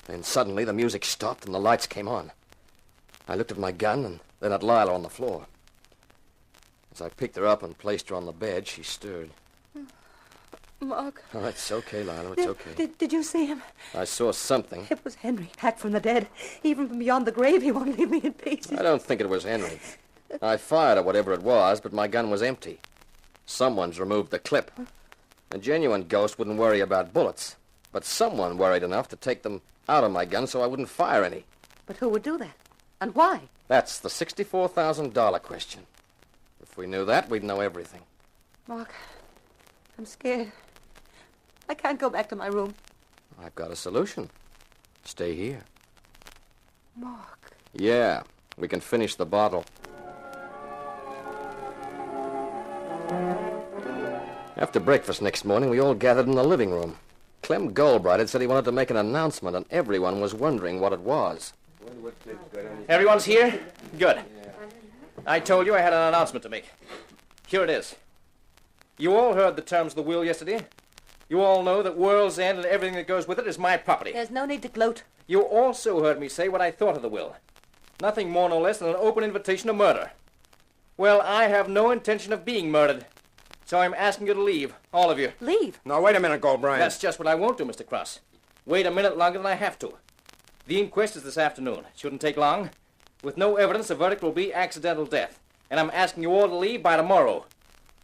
S13: Then suddenly the music stopped and the lights came on. I looked at my gun and then at Lila on the floor. As I picked her up and placed her on the bed, she stirred.
S15: Mark.
S13: Oh, it's okay, Lila, it's okay.
S15: Did you see him?
S13: I saw something.
S15: It was Henry, back from the dead. Even from beyond the grave, he won't leave me in peace.
S13: I don't think it was Henry. I fired at whatever it was, but my gun was empty. Someone's removed the clip. A genuine ghost wouldn't worry about bullets, but someone worried enough to take them out of my gun so I wouldn't fire any.
S15: But who would do that? And why?
S13: That's the $64,000 question. If we knew that, we'd know everything.
S15: Mark, I'm scared. I can't go back to my room.
S13: I've got a solution. Stay here.
S15: Mark.
S13: Yeah, we can finish the bottle. After breakfast next morning, we all gathered in the living room. Clem Goldbright had said he wanted to make an announcement, and everyone was wondering what it was.
S17: Everyone's here? Good. I told you I had an announcement to make. Here it is. You all heard the terms of the will yesterday. You all know that World's End and everything that goes with it is my property.
S15: There's no need to gloat.
S17: You also heard me say what I thought of the will. Nothing more nor less than an open invitation to murder. Well, I have no intention of being murdered. So I'm asking you to leave, all of you.
S15: Leave?
S10: Now, wait a minute, Goldbright.
S17: That's just what I won't do, Mr. Cross. Wait a minute longer than I have to. The inquest is this afternoon. It shouldn't take long. With no evidence, the verdict will be accidental death. And I'm asking you all to leave by tomorrow.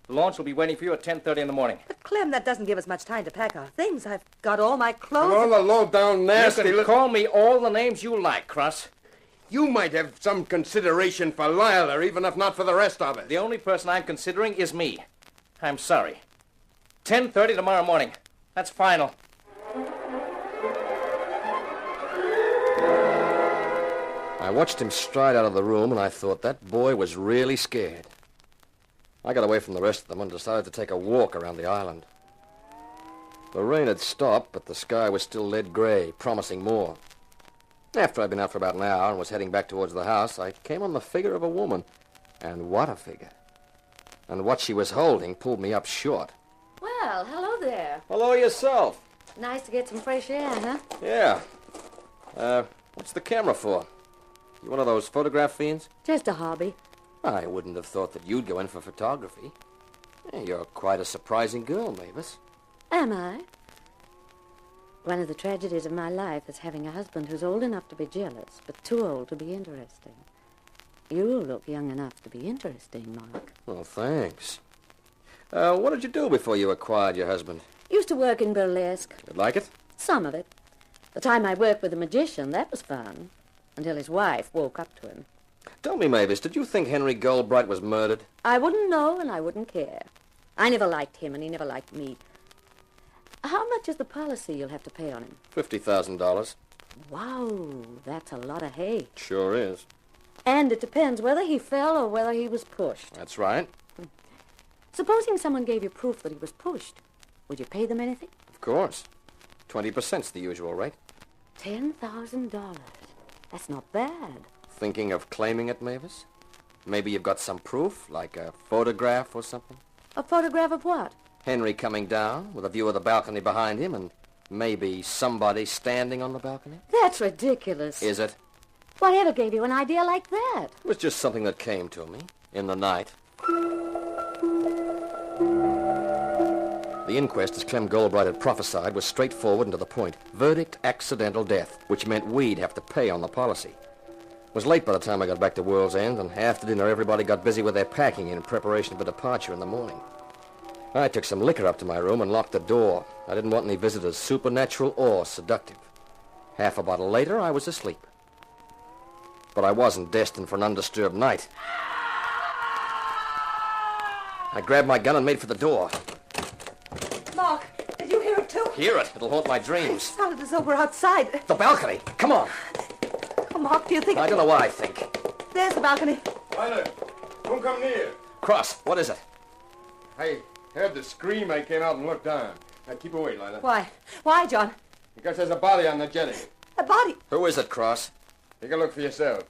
S17: The launch will be waiting for you at 10:30 in the morning.
S15: But, Clem, that doesn't give us much time to pack our things. I've got all my clothes.
S10: All the low-down nasty...
S17: You can call me all the names you like, Cross.
S10: You might have some consideration for Lila, even if not for the rest of it.
S17: The only person I'm considering is me. I'm sorry. 10:30 tomorrow morning. That's final.
S13: I watched him stride out of the room, and I thought that boy was really scared. I got away from the rest of them and decided to take a walk around the island. The rain had stopped, but the sky was still lead gray, promising more. After I'd been out for about an hour and was heading back towards the house, I came on the figure of a woman. And what a figure. And what she was holding pulled me up short.
S21: Well, hello there.
S13: Hello yourself.
S21: Nice to get some fresh air, huh?
S13: Yeah. What's the camera for? You one of those photograph fiends?
S21: Just a hobby.
S13: I wouldn't have thought that you'd go in for photography. You're quite a surprising girl, Mavis.
S21: Am I? One of the tragedies of my life is having a husband who's old enough to be jealous, but too old to be interesting. You look young enough to be interesting, Mark.
S13: Well, thanks. What did you do before you acquired your husband?
S21: Used to work in burlesque.
S13: You like it?
S21: Some of it. The time I worked with a magician, that was fun. Until his wife woke up to him.
S13: Tell me, Mavis, did you think Henry Goldbright was murdered?
S21: I wouldn't know and I wouldn't care. I never liked him and he never liked me. How much is the policy you'll have to pay on him?
S13: $50,000.
S21: Wow, that's a lot of hay.
S13: Sure is.
S21: And it depends whether he fell or whether he was pushed.
S13: That's right.
S21: Supposing someone gave you proof that he was pushed, would you pay them anything?
S13: Of course. 20%'s the usual rate.
S21: $10,000. That's not bad.
S13: Thinking of claiming it, Mavis? Maybe you've got some proof, like a photograph or something?
S21: A photograph of what?
S13: Henry coming down with a view of the balcony behind him and maybe somebody standing on the balcony?
S21: That's ridiculous.
S13: Is it?
S21: Whatever gave you an idea like that?
S13: It was just something that came to me in the night. The inquest, as Clem Goldbright had prophesied, was straightforward and to the point. Verdict, accidental death, which meant we'd have to pay on the policy. It was late by the time I got back to World's End, and after dinner everybody got busy with their packing in preparation for departure in the morning. I took some liquor up to my room and locked the door. I didn't want any visitors, supernatural or seductive. Half a bottle later, I was asleep. But I wasn't destined for an undisturbed night. I grabbed my gun and made for the door.
S15: Mark, did you hear it too?
S13: Hear it. It'll haunt my
S15: It
S13: dreams.
S15: sounded as though we're outside.
S13: The balcony. Come on.
S15: Oh, Mark, do you think...
S13: I don't know what I think.
S15: There's the balcony.
S10: Lila, don't come near.
S13: Cross, what is it?
S10: I heard the scream. I came out and looked down. Now, keep away, Lila.
S15: Why? Why, John?
S10: Because there's a body on the jetty.
S15: A body?
S13: Who is it, Cross?
S10: Take a look for yourself.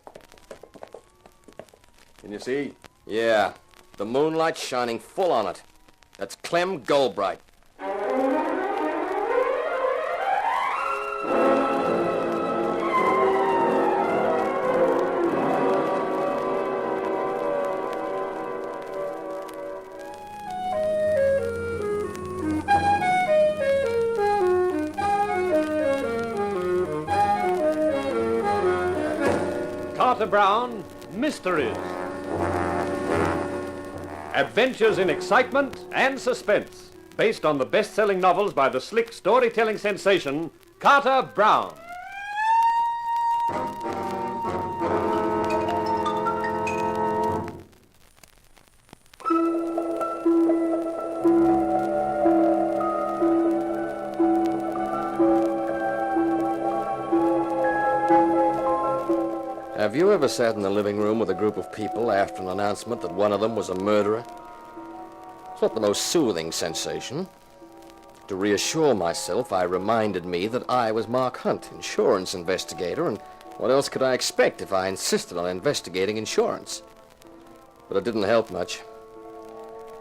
S10: Can you see?
S13: Yeah. The moonlight's shining full on it. That's Clem Goldbright.
S11: Carter Brown, Mysteries. Adventures in excitement and suspense, based on the best-selling novels by the slick storytelling sensation, Carter Brown.
S13: Have you ever sat in the living room with a group of people after an announcement that one of them was a murderer? It's not the most soothing sensation. To reassure myself, I reminded me that I was Mark Hunt, insurance investigator, and what else could I expect if I insisted on investigating insurance? But it didn't help much.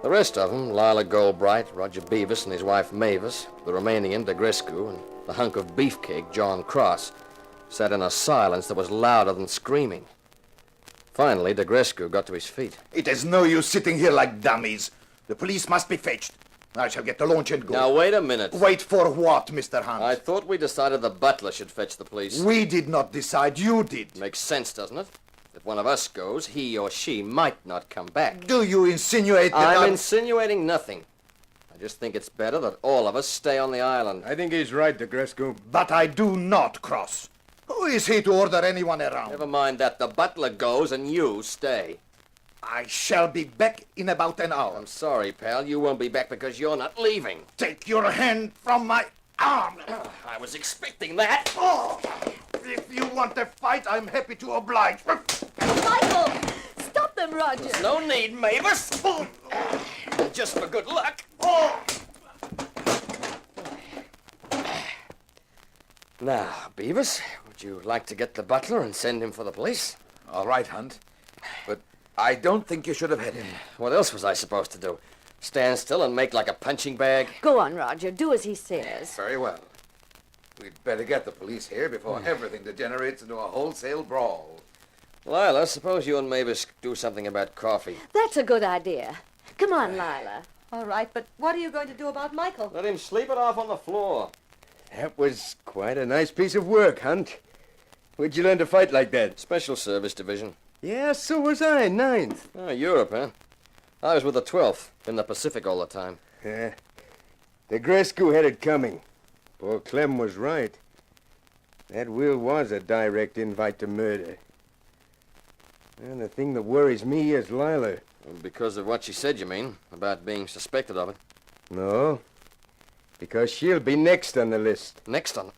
S13: The rest of them, Lila Goldbright, Roger Beavis and his wife Mavis, the Romanian Degrescu, and the hunk of beefcake, John Cross, sat in a silence that was louder than screaming. Finally, Degrescu got to his feet.
S16: It is no use sitting here like dummies. The police must be fetched. I shall get the launch and go.
S13: Now, wait a minute.
S16: Wait for what, Mr. Hunt?
S13: I thought we decided the butler should fetch the police.
S16: We did not decide. You did.
S13: Makes sense, doesn't it? If one of us goes, he or she might not come back.
S16: Do you insinuate that
S13: I'm insinuating nothing. I just think it's better that all of us stay on the island.
S16: I think he's right, Degrescu. But I do not cross. Who is he to order anyone around?
S13: Never mind that. The butler goes and you stay.
S16: I shall be back in about an hour.
S13: I'm sorry, pal. You won't be back because you're not leaving.
S16: Take your hand from my arm.
S13: I was expecting that.
S16: Oh, if you want a fight, I'm happy to oblige.
S18: Michael! Stop them, Roger!
S13: There's no need, Mavis. Just for good luck. Now, Beavis, would you like to get the butler and send him for the police?
S16: All right, Hunt. But I don't think you should have hit him.
S13: What else was I supposed to do? Stand still and make like a punching bag?
S21: Go on, Roger. Do as he says.
S16: Very well. We'd better get the police here before everything degenerates into a wholesale brawl.
S13: Lila, suppose you and Mavis do something about coffee.
S21: That's a good idea. Come on, Lila.
S15: All right, but what are you going to do about Michael?
S13: Let him sleep it off on the floor.
S14: That was quite a nice piece of work, Hunt. Where'd you learn to fight like that?
S13: Special Service Division.
S14: Yeah, so was I, 9th.
S13: Oh, Europe, huh? I was with the 12th, in the Pacific all the time.
S14: Yeah. Degrescu had it coming. Poor Clem was right. That will was a direct invite to murder. And the thing that worries me is Lila.
S13: Because of what she said, you mean? About being suspected of it?
S14: No. Because she'll be next on the list.
S13: Next on?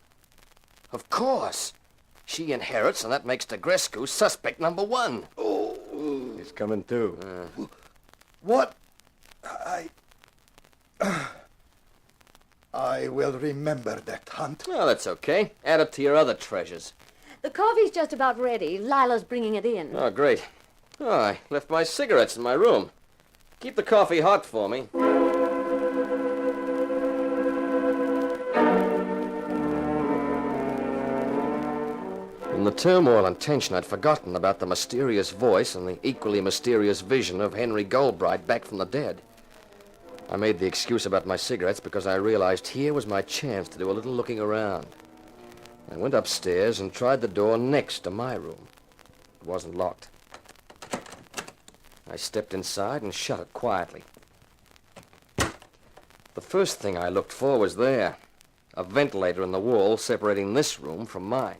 S13: Of course. She inherits, and that makes Degrescu suspect number 1.
S14: Oh. He's coming too.
S16: What? I will remember that, Hunt.
S13: Well, that's okay. Add it to your other treasures.
S21: The coffee's just about ready. Lila's bringing it in.
S13: Oh, great. Oh, I left my cigarettes in my room. Keep the coffee hot for me. In the turmoil and tension, I'd forgotten about the mysterious voice and the equally mysterious vision of Henry Goldbright back from the dead. I made the excuse about my cigarettes because I realized here was my chance to do a little looking around. I went upstairs and tried the door next to my room. It wasn't locked. I stepped inside and shut it quietly. The first thing I looked for was there, a ventilator in the wall separating this room from mine.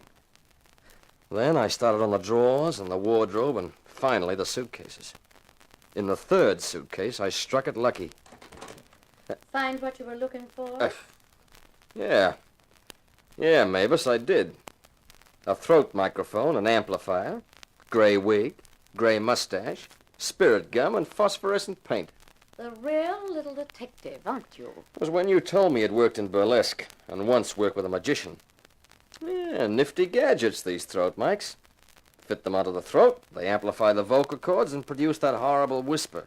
S13: Then I started on the drawers and the wardrobe and finally the suitcases. In the third suitcase, I struck it lucky.
S21: Find what you were looking for?
S13: Yeah, Mavis, I did. A throat microphone, an amplifier, gray wig, gray mustache, spirit gum, and phosphorescent paint.
S21: The real little detective, aren't you?
S13: It was when you told me you'd worked in burlesque and once worked with a magician. Yeah, nifty gadgets, these throat mics. Fit them onto the throat, they amplify the vocal cords and produce that horrible whisper.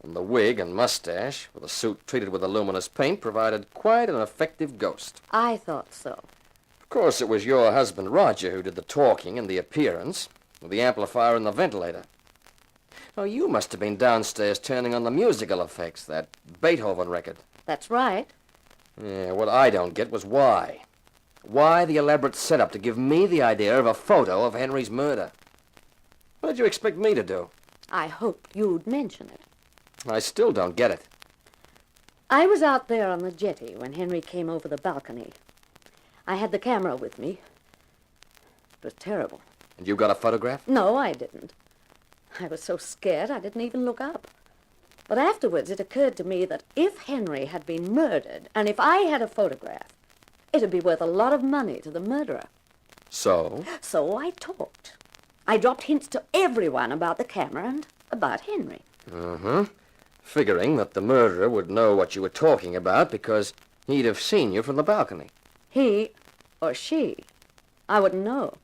S13: And the wig and mustache, with a suit treated with a luminous paint, provided quite an effective ghost.
S21: I thought so.
S13: Of course, it was your husband, Roger, who did the talking and the appearance, with the amplifier and the ventilator. Oh, you must have been downstairs turning on the musical effects, that Beethoven record.
S21: That's right.
S13: Yeah, what I don't get was why. Why the elaborate setup to give me the idea of a photo of Henry's murder? What did you expect me to do?
S21: I hoped you'd mention it.
S13: I still don't get it.
S21: I was out there on the jetty when Henry came over the balcony. I had the camera with me. It was terrible.
S13: And you got a photograph?
S21: No, I didn't. I was so scared I didn't even look up. But afterwards it occurred to me that if Henry had been murdered, and if I had a photograph, it'd be worth a lot of money to the murderer.
S13: So?
S21: So I talked. I dropped hints to everyone about the camera and about Henry.
S13: Figuring that the murderer would know what you were talking about because he'd have seen you from the balcony.
S21: He or she, I wouldn't know.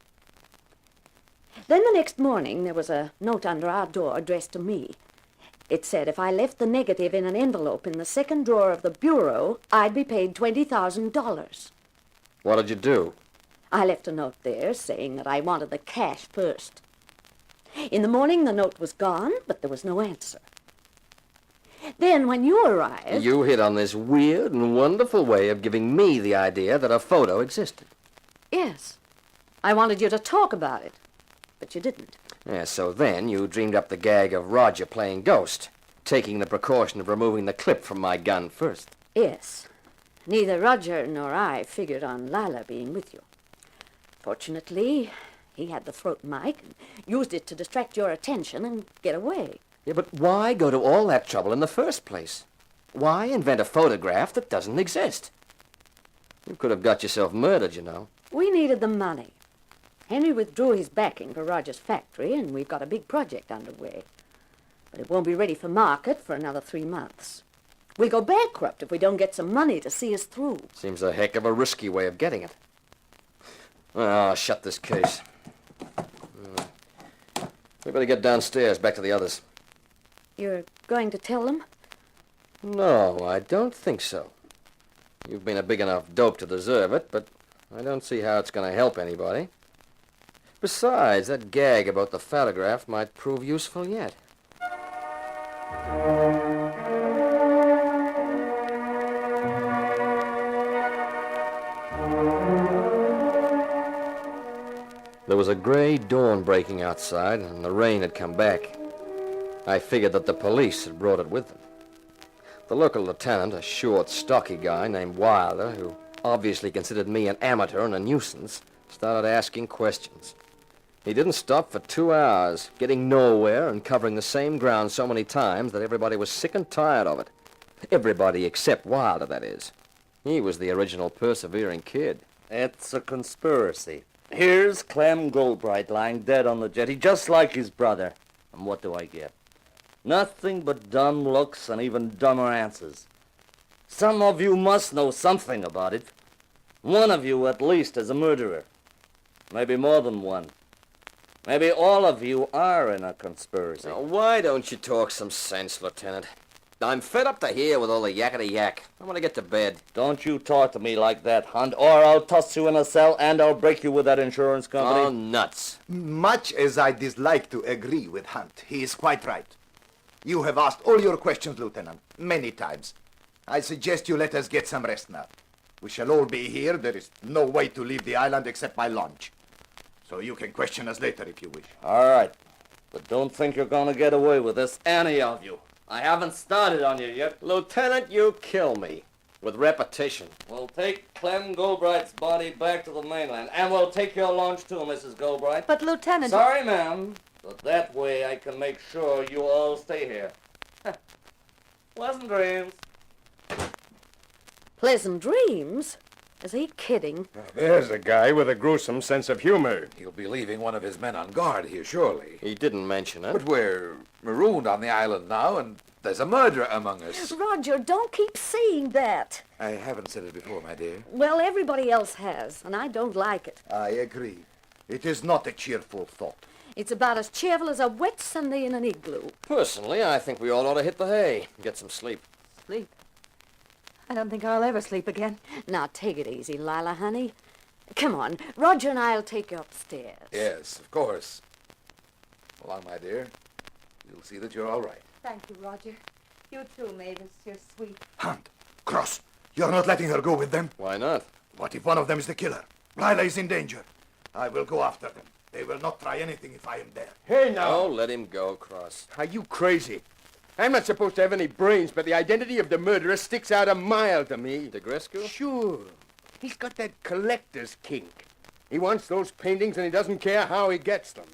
S21: Then the next morning there was a note under our door addressed to me. It said if I left the negative in an envelope in the second drawer of the bureau, I'd be paid $20,000.
S13: What did you do?
S21: I left a note there saying that I wanted the cash first. In the morning, the note was gone, but there was no answer. Then, when you arrived...
S13: You hit on this weird and wonderful way of giving me the idea that a photo existed.
S21: Yes. I wanted you to talk about it, but you didn't.
S13: Yeah, so then you dreamed up the gag of Roger playing ghost, taking the precaution of removing the clip from my gun first.
S21: Yes. Neither Roger nor I figured on Lila being with you. Fortunately, he had the throat mic and used it to distract your attention and get away.
S13: Yeah, but why go to all that trouble in the first place? Why invent a photograph that doesn't exist? You could have got yourself murdered, you know.
S21: We needed the money. Henry withdrew his backing for Roger's factory, and we've got a big project underway. But it won't be ready for market for another 3 months. We'll go bankrupt if we don't get some money to see us through.
S13: Seems a heck of a risky way of getting it. Well, I'll shut this case. We better get downstairs, back to the others.
S21: You're going to tell them?
S13: No, I don't think so. You've been a big enough dope to deserve it, but I don't see how it's going to help anybody. Besides, that gag about the photograph might prove useful yet. There was a gray dawn breaking outside, and the rain had come back. I figured that the police had brought it with them. The local lieutenant, a short, stocky guy named Wilder, who obviously considered me an amateur and a nuisance, started asking questions. He didn't stop for 2 hours, getting nowhere and covering the same ground so many times that everybody was sick and tired of it. Everybody except Wilder, that is. He was the original persevering kid.
S6: It's a conspiracy. Here's Clem Goldbright lying dead on the jetty, just like his brother. And what do I get? Nothing but dumb looks and even dumber answers. Some of you must know something about it. One of you, at least, is a murderer. Maybe more than one. Maybe all of you are in a conspiracy.
S13: Now, why don't you talk some sense, Lieutenant? I'm fed up to here with all the yakety-yak. I want to get to bed.
S6: Don't you talk to me like that, Hunt, or I'll toss you in a cell and I'll break you with that insurance company.
S13: Oh, nuts.
S16: Much as I dislike to agree with Hunt, he is quite right. You have asked all your questions, Lieutenant, many times. I suggest you let us get some rest now. We shall all be here. There is no way to leave the island except by launch. So you can question us later if you wish.
S6: All right. But don't think you're going to get away with this, any of you. I haven't started on you yet.
S13: Lieutenant, you kill me. With repetition.
S6: We'll take Clem Goldbright's body back to the mainland, and we'll take your launch too, Mrs. Goldbright.
S15: But, Lieutenant...
S6: Sorry, ma'am, but that way I can make sure you all stay here. Pleasant dreams.
S21: Pleasant dreams? Is he kidding?
S14: Now, there's a guy with a gruesome sense of humor.
S22: He'll be leaving one of his men on guard here, surely.
S13: He didn't mention it.
S22: But we're marooned on the island now, and there's a murderer among us.
S21: Roger, don't keep saying that.
S22: I haven't said it before, my dear.
S21: Well, everybody else has, and I don't like it.
S16: I agree. It is not a cheerful thought.
S21: It's about as cheerful as a wet Sunday in an igloo.
S13: Personally, I think we all ought to hit the hay and get some sleep.
S15: Sleep? I don't think I'll ever sleep again.
S21: Now, take it easy, Lila, honey. Come on. Roger and I'll take you upstairs.
S22: Yes, of course. Along, my dear. You'll see that you're all right.
S15: Thank you, Roger. You too, Mavis. You're sweet.
S16: Hunt, Cross, you're not letting her go with them?
S13: Why not?
S16: What if one of them is the killer? Lila is in danger. I will go after them. They will not try anything if I am there.
S14: Hey, now.
S13: Oh, let him go, Cross.
S14: Are you crazy? I'm not supposed to have any brains, but the identity of the murderer sticks out a mile to me.
S13: DeGrescu?
S14: Sure. He's got that collector's kink. He wants those paintings, and he doesn't care how he gets them.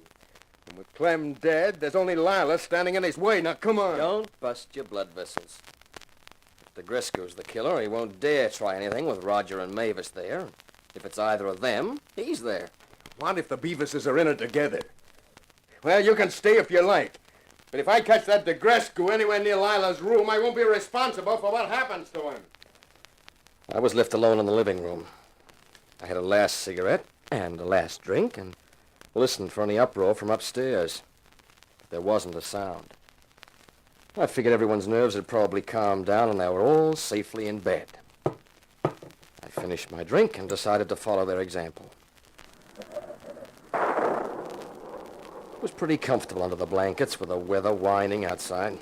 S14: And with Clem dead, there's only Lila standing in his way. Now, come on.
S13: Don't bust your blood vessels. If DeGrescu's the killer, he won't dare try anything with Roger and Mavis there. If it's either of them, he's there.
S14: What if the Beaverses are in it together? Well, you can stay if you like. But if I catch that DeGrescu anywhere near Lila's room, I won't be responsible for what happens to him.
S13: I was left alone in the living room. I had a last cigarette and a last drink and listened for any uproar from upstairs. But there wasn't a sound. I figured everyone's nerves had probably calmed down and they were all safely in bed. I finished my drink and decided to follow their example. It was pretty comfortable under the blankets with the weather whining outside.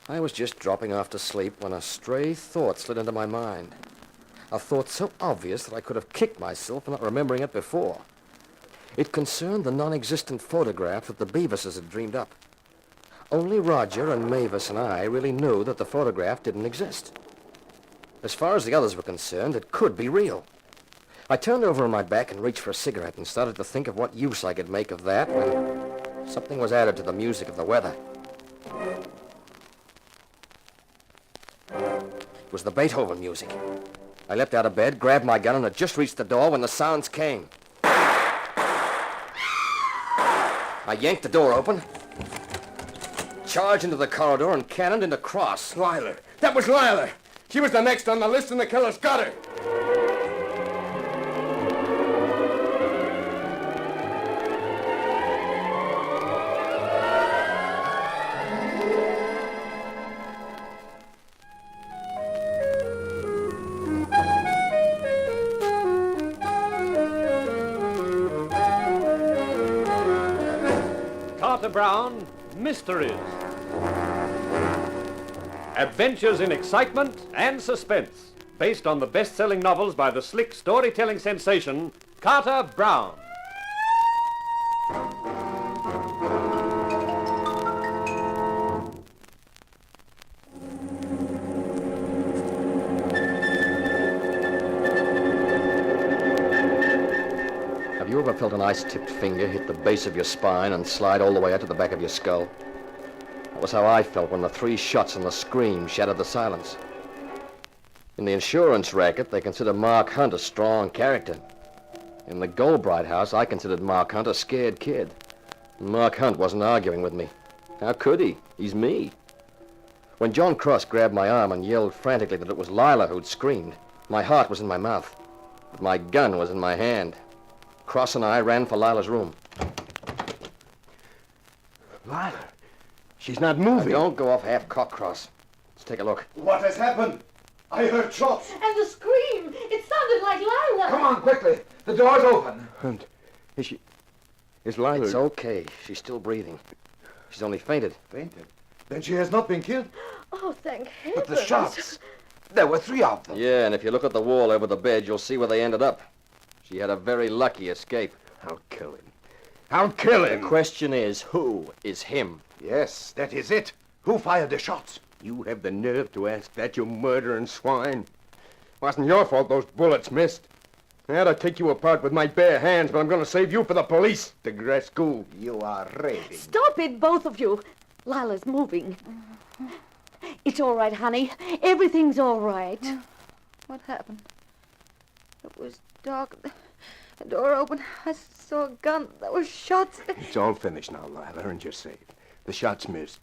S13: I was just dropping off to sleep when a stray thought slid into my mind. A thought so obvious that I could have kicked myself for not remembering it before. It concerned the non-existent photograph that the Beaverses had dreamed up. Only Roger and Mavis and I really knew that the photograph didn't exist. As far as the others were concerned, it could be real. I turned over on my back and reached for a cigarette and started to think of what use I could make of that when something was added to the music of the weather. It was the Beethoven music. I leapt out of bed, grabbed my gun, and had just reached the door when the sounds came. I yanked the door open, charged into the corridor, and cannoned into Cross.
S14: Lila. That was Lila. She was the next on the list, and the killers got her.
S11: Carter Brown, Mysteries. Adventures in excitement and suspense, based on the best-selling novels by the slick storytelling sensation, Carter Brown.
S13: Have you ever felt an ice-tipped finger hit the base of your spine and slide all the way out to the back of your skull? That was how I felt when the 3 shots and the scream shattered the silence. In the insurance racket, they consider Mark Hunt a strong character. In the Goldbright house, I considered Mark Hunt a scared kid. Mark Hunt wasn't arguing with me. How could he? He's me. When John Cross grabbed my arm and yelled frantically that it was Lila who'd screamed, my heart was in my mouth, but my gun was in my hand. Cross and I ran for Lila's room.
S14: Lila? She's not moving.
S13: Now, don't go off half-cocked, Cross. Let's take a look.
S16: What has happened? I heard shots.
S9: And the scream. It sounded like Lila.
S16: Come on, quickly. The door's open.
S14: Hunt, is Lila...
S13: It's okay. She's still breathing. She's only fainted.
S16: Fainted? Then she has not been killed?
S9: Oh, thank heaven.
S16: But the shots. There were 3 of them.
S13: Yeah, and if you look at the wall over the bed, you'll see where they ended up. She had a very lucky escape.
S14: I'll kill him. I'll kill him.
S13: The question is, who is him?
S16: Yes, that is it. Who fired the shots?
S14: You have the nerve to ask that, you murdering swine. Wasn't your fault those bullets missed. I ought to take you apart with my bare hands, but I'm going to save you for the police, DeGrescu.
S16: You are raving.
S9: Stop it, both of you. Lila's moving. It's all right, honey. Everything's all right.
S3: What happened? It was dark. The door opened. I saw a gun. There were shots.
S14: It's all finished now, Lila, and you're safe. The shots missed.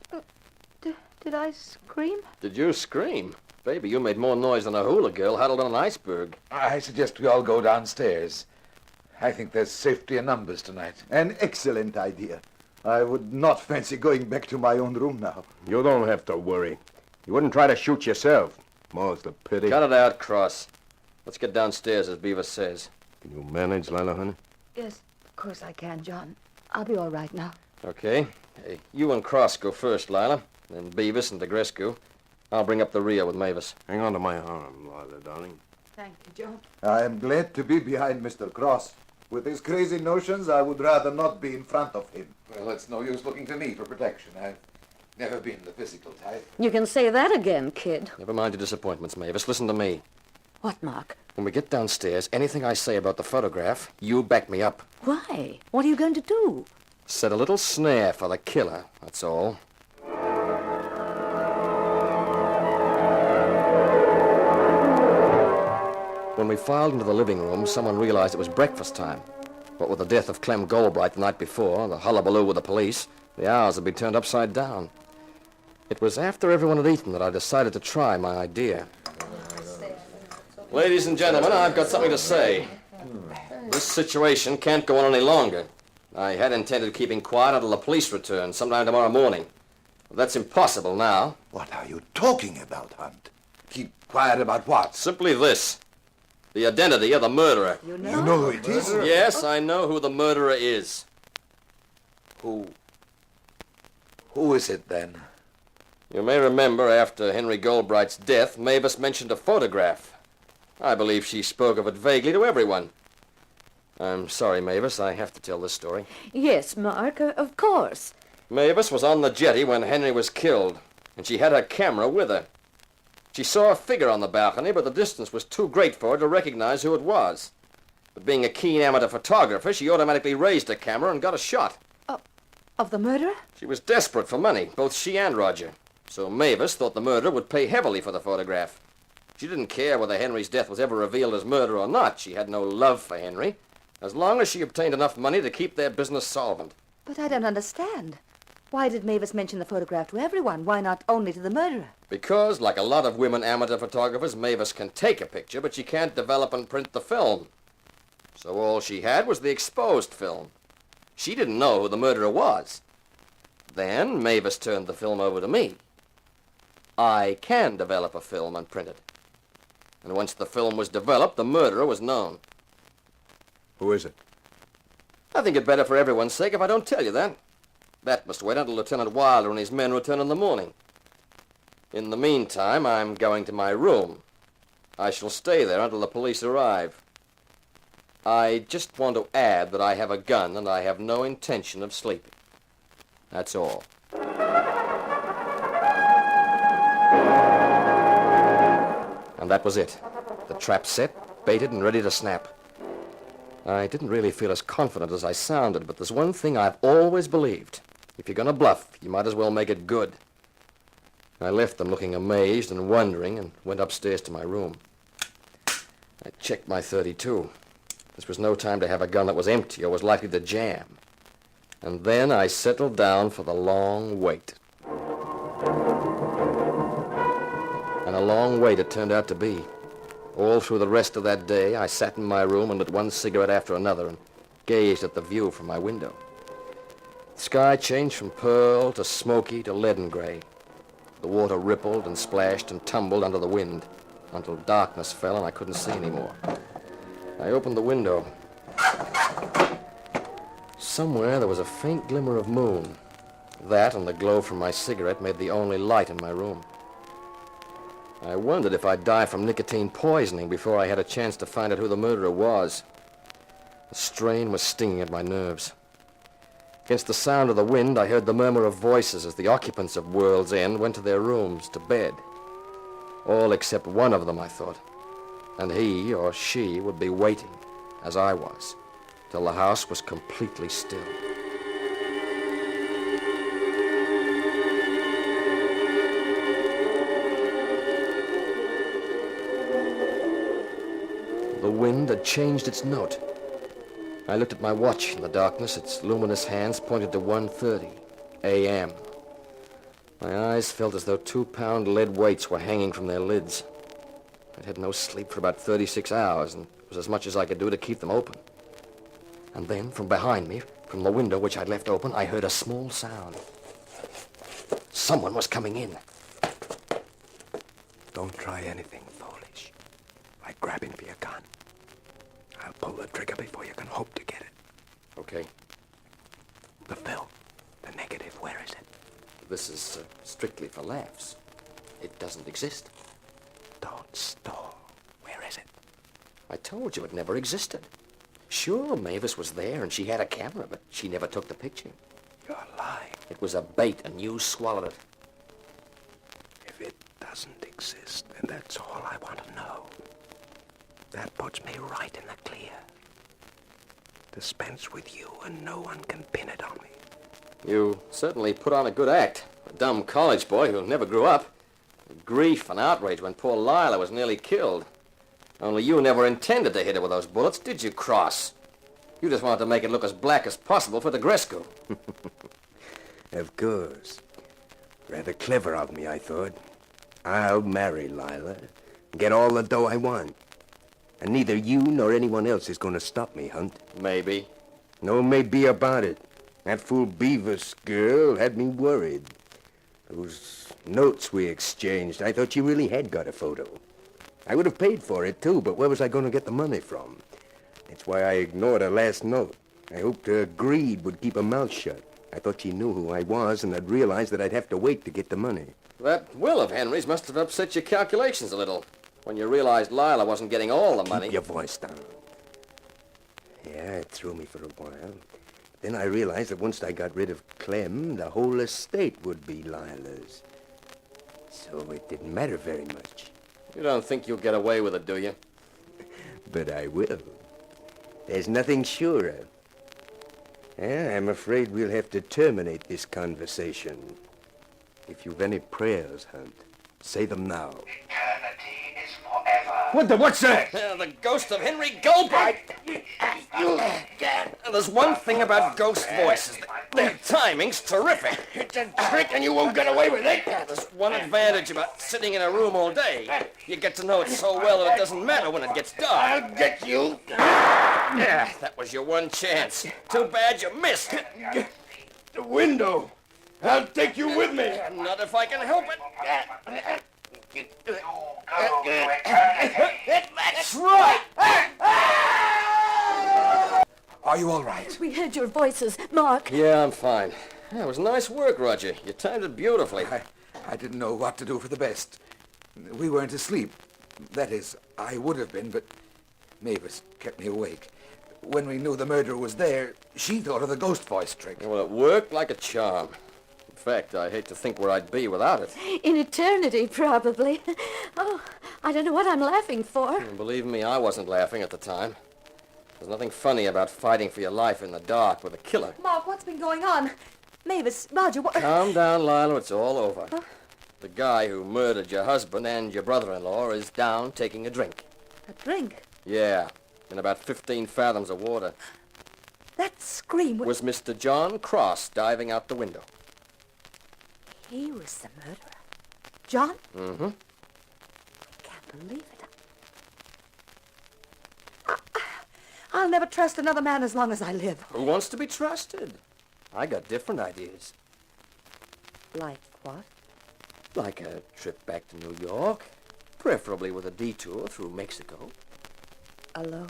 S3: Did I scream?
S13: Did you scream? Baby, you made more noise than a hula girl huddled on an iceberg.
S16: I suggest we all go downstairs. I think there's safety in numbers tonight. An excellent idea. I would not fancy going back to my own room now.
S14: You don't have to worry. You wouldn't try to shoot yourself. More's the pity.
S13: Cut it out, Cross. Let's get downstairs, as Beaver says.
S14: Can you manage, Lila, honey?
S3: Yes, of course I can, John. I'll be all right now.
S13: Okay. Hey, you and Cross go first, Lila. Then Beavis and DeGrescu. I'll bring up the rear with Mavis.
S14: Hang on to my arm, Lila, darling.
S3: Thank you, John.
S16: I am glad to be behind Mr. Cross. With his crazy notions, I would rather not be in front of him. Well, it's no use looking to me for protection. I've Never been the physical type.
S21: You can say that again, kid.
S13: Never mind your disappointments, Mavis. Listen to me.
S21: What, Mark?
S13: When we get downstairs, anything I say about the photograph, you back me up.
S21: Why? What are you going to do?
S13: Set a little snare for the killer, that's all. When we filed into the living room, someone realized it was breakfast time. What with the death of Clem Goldbright the night before, the hullabaloo with the police, the hours had been turned upside down. It was after everyone had eaten that I decided to try my idea. Ladies and gentlemen, I've got something to say. This situation can't go on any longer. I had intended keeping quiet until the police return sometime tomorrow morning. But that's impossible now.
S16: What are you talking about, Hunt? Keep quiet about what?
S13: Simply this. The identity of the murderer.
S16: You know who it is?
S13: Yes, I know who the murderer is.
S16: Who is it, then?
S13: You may remember after Henry Goldbright's death, Mavis mentioned a photograph. I believe she spoke of it vaguely to everyone. I'm sorry, Mavis, I have to tell this story.
S21: Yes, Mark, of course.
S13: Mavis was on the jetty when Henry was killed, and she had her camera with her. She saw a figure on the balcony, but the distance was too great for her to recognize who it was. But being a keen amateur photographer, she automatically raised her camera and got a shot.
S15: Of the murderer?
S13: She was desperate for money, both she and Roger. So Mavis thought the murderer would pay heavily for the photograph. She didn't care whether Henry's death was ever revealed as murder or not. She had no love for Henry, as long as she obtained enough money to keep their business solvent.
S15: But I don't understand. Why did Mavis mention the photograph to everyone? Why not only to the murderer?
S13: Because, like a lot of women amateur photographers, Mavis can take a picture, but she can't develop and print the film. So all she had was the exposed film. She didn't know who the murderer was. Then Mavis turned the film over to me. I can develop a film and print it. And once the film was developed, the murderer was known.
S16: Who is it?
S13: I think it better for everyone's sake if I don't tell you that. That must wait until Lieutenant Wilder and his men return in the morning. In the meantime, I'm going to my room. I shall stay there until the police arrive. I just want to add that I have a gun and I have no intention of sleeping. That's all. And that was it. The trap set, baited, and ready to snap. I didn't really feel as confident as I sounded, but there's one thing I've always believed. If you're going to bluff, you might as well make it good. I left them looking amazed and wondering and went upstairs to my room. I checked my .32. This was no time to have a gun that was empty or was likely to jam. And then I settled down for the long wait. And a long wait it turned out to be. All through the rest of that day, I sat in my room and lit one cigarette after another and gazed at the view from my window. The sky changed from pearl to smoky to leaden gray. The water rippled and splashed and tumbled under the wind until darkness fell and I couldn't see anymore. I opened the window. Somewhere there was a faint glimmer of moon. That and the glow from my cigarette made the only light in my room. I wondered if I'd die from nicotine poisoning before I had a chance to find out who the murderer was. The strain was stinging at my nerves. Against the sound of the wind, I heard the murmur of voices as the occupants of World's End went to their rooms, to bed. All except one of them, I thought. And he or she would be waiting, as I was, till the house was completely still. The wind had changed its note. I looked at my watch in the darkness. Its luminous hands pointed to 1:30 a.m. My eyes felt as though 2-pound lead weights were hanging from their lids. I'd had no sleep for about 36 hours, and it was as much as I could do to keep them open. And then, from behind me, from the window which I'd left open, I heard a small sound. Someone was coming in.
S14: Don't try anything foolish, like grabbing for your gun. I'll pull the trigger before you can hope to get it.
S13: Okay.
S14: The film, the negative, where is it?
S13: This is strictly for laughs. It doesn't exist.
S14: Don't stall. Where is it?
S13: I told you it never existed. Sure, Mavis was there and she had a camera, but she never took the picture.
S14: You're lying.
S13: It was a bait, and you swallowed it.
S14: If it doesn't exist, then that's all I want to know. That puts me right in the clear. Dispense with you, and no one can pin it on me.
S13: You certainly put on a good act. A dumb college boy who never grew up. Grief and outrage when poor Lila was nearly killed. Only you never intended to hit her with those bullets, did you, Cross? You just wanted to make it look as black as possible for the Grisco.
S14: Of course. Rather clever of me, I thought. I'll marry Lila and get all the dough I want. And neither you nor anyone else is going to stop me, Hunt.
S13: Maybe.
S14: No maybe about it. That fool Beavis girl had me worried. Those notes we exchanged, I thought you really had got a photo. I would have paid for it, too, but where was I going to get the money from? That's why I ignored her last note. I hoped her greed would keep her mouth shut. I thought she knew who I was and had realized that I'd have to wait to get the money.
S13: That will of Henry's must have upset your calculations a little when you realized Lila wasn't getting all the money.
S14: Keep your voice down. Yeah, it threw me for a while. Then I realized that once I got rid of Clem, the whole estate would be Lila's. So it didn't matter very much.
S13: You don't think you'll get away with it, do you?
S14: But I will. There's nothing surer. Yeah, I'm afraid we'll have to terminate this conversation. If you've any prayers, Hunt, say them now.
S19: Eternity is forever.
S14: What's that?
S13: The ghost of Henry Goldbright. There's one thing about ghost voices. Their timing's terrific.
S14: It's a trick and you won't get away with it.
S13: There's one advantage about sitting in a room all day. You get to know it so well that it doesn't matter when it gets dark.
S14: I'll get you.
S13: Yeah, that was your one chance. Too bad you missed.
S14: The window. I'll take you with me.
S13: Not if I can help it. That's right.
S16: Are you all right?
S18: We heard your voices, Mark.
S13: Yeah, I'm fine. Yeah, it was nice work, Roger. You timed it beautifully.
S16: I didn't know what to do for the best. We weren't asleep. That is, I would have been, but Mavis kept me awake. When we knew the murderer was there, she thought of the ghost voice trick.
S13: Well, it worked like a charm. In fact, I hate to think where I'd be without it.
S18: In eternity, probably. Oh, I don't know what I'm laughing for.
S13: And believe me, I wasn't laughing at the time. There's nothing funny about fighting for your life in the dark with a killer.
S15: Mark, what's been going on? Mavis, Roger, what...
S13: Calm down, Lila. It's all over. Huh? The guy who murdered your husband and your brother-in-law is down taking a drink.
S15: A drink?
S13: Yeah, in about 15 fathoms of water.
S15: That scream
S13: was Mr. John Cross diving out the window.
S15: He was the murderer? John?
S13: Mm-hmm.
S15: I can't believe it. I'll never trust another man as long as I live.
S13: Who wants to be trusted? I got different ideas.
S15: Like what?
S13: Like a trip back to New York, preferably with a detour through Mexico.
S15: Alone?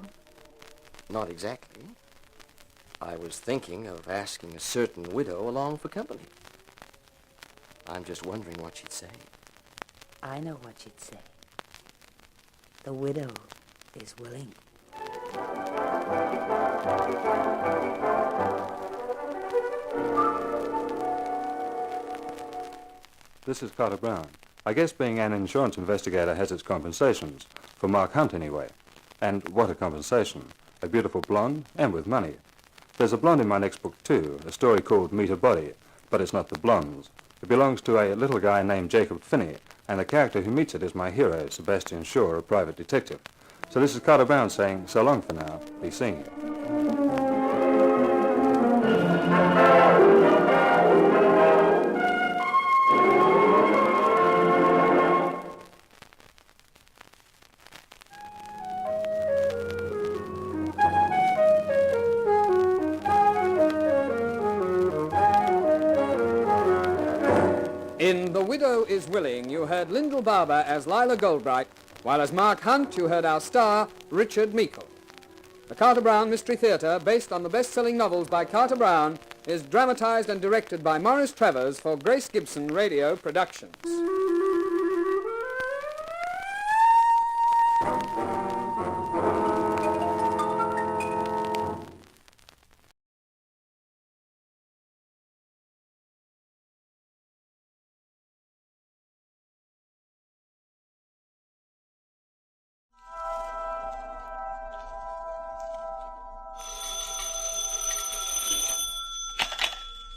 S13: Not exactly. I was thinking of asking a certain widow along for company. I'm just wondering what she'd say.
S15: I know what she'd say. The widow is willing.
S12: This is Carter Brown. I guess being an insurance investigator has its compensations. For Mark Hunt, anyway. And what a compensation. A beautiful blonde, and with money. There's a blonde in my next book, too, a story called Meet a Body, but it's not the blondes. It belongs to a little guy named Jacob Finney, and the character who meets it is my hero, Sebastian Shaw, a private detective. So this is Carter Brown saying, so long for now. Be seeing you.
S7: In The Widow is Willing, you heard Lyndall Barber as Lila Goldbright, while as Mark Hunt, you heard our star, Richard Meikle. The Carter Brown Mystery Theatre, based on the best-selling novels by Carter Brown, is dramatized and directed by Maurice Travers for Grace Gibson Radio Productions.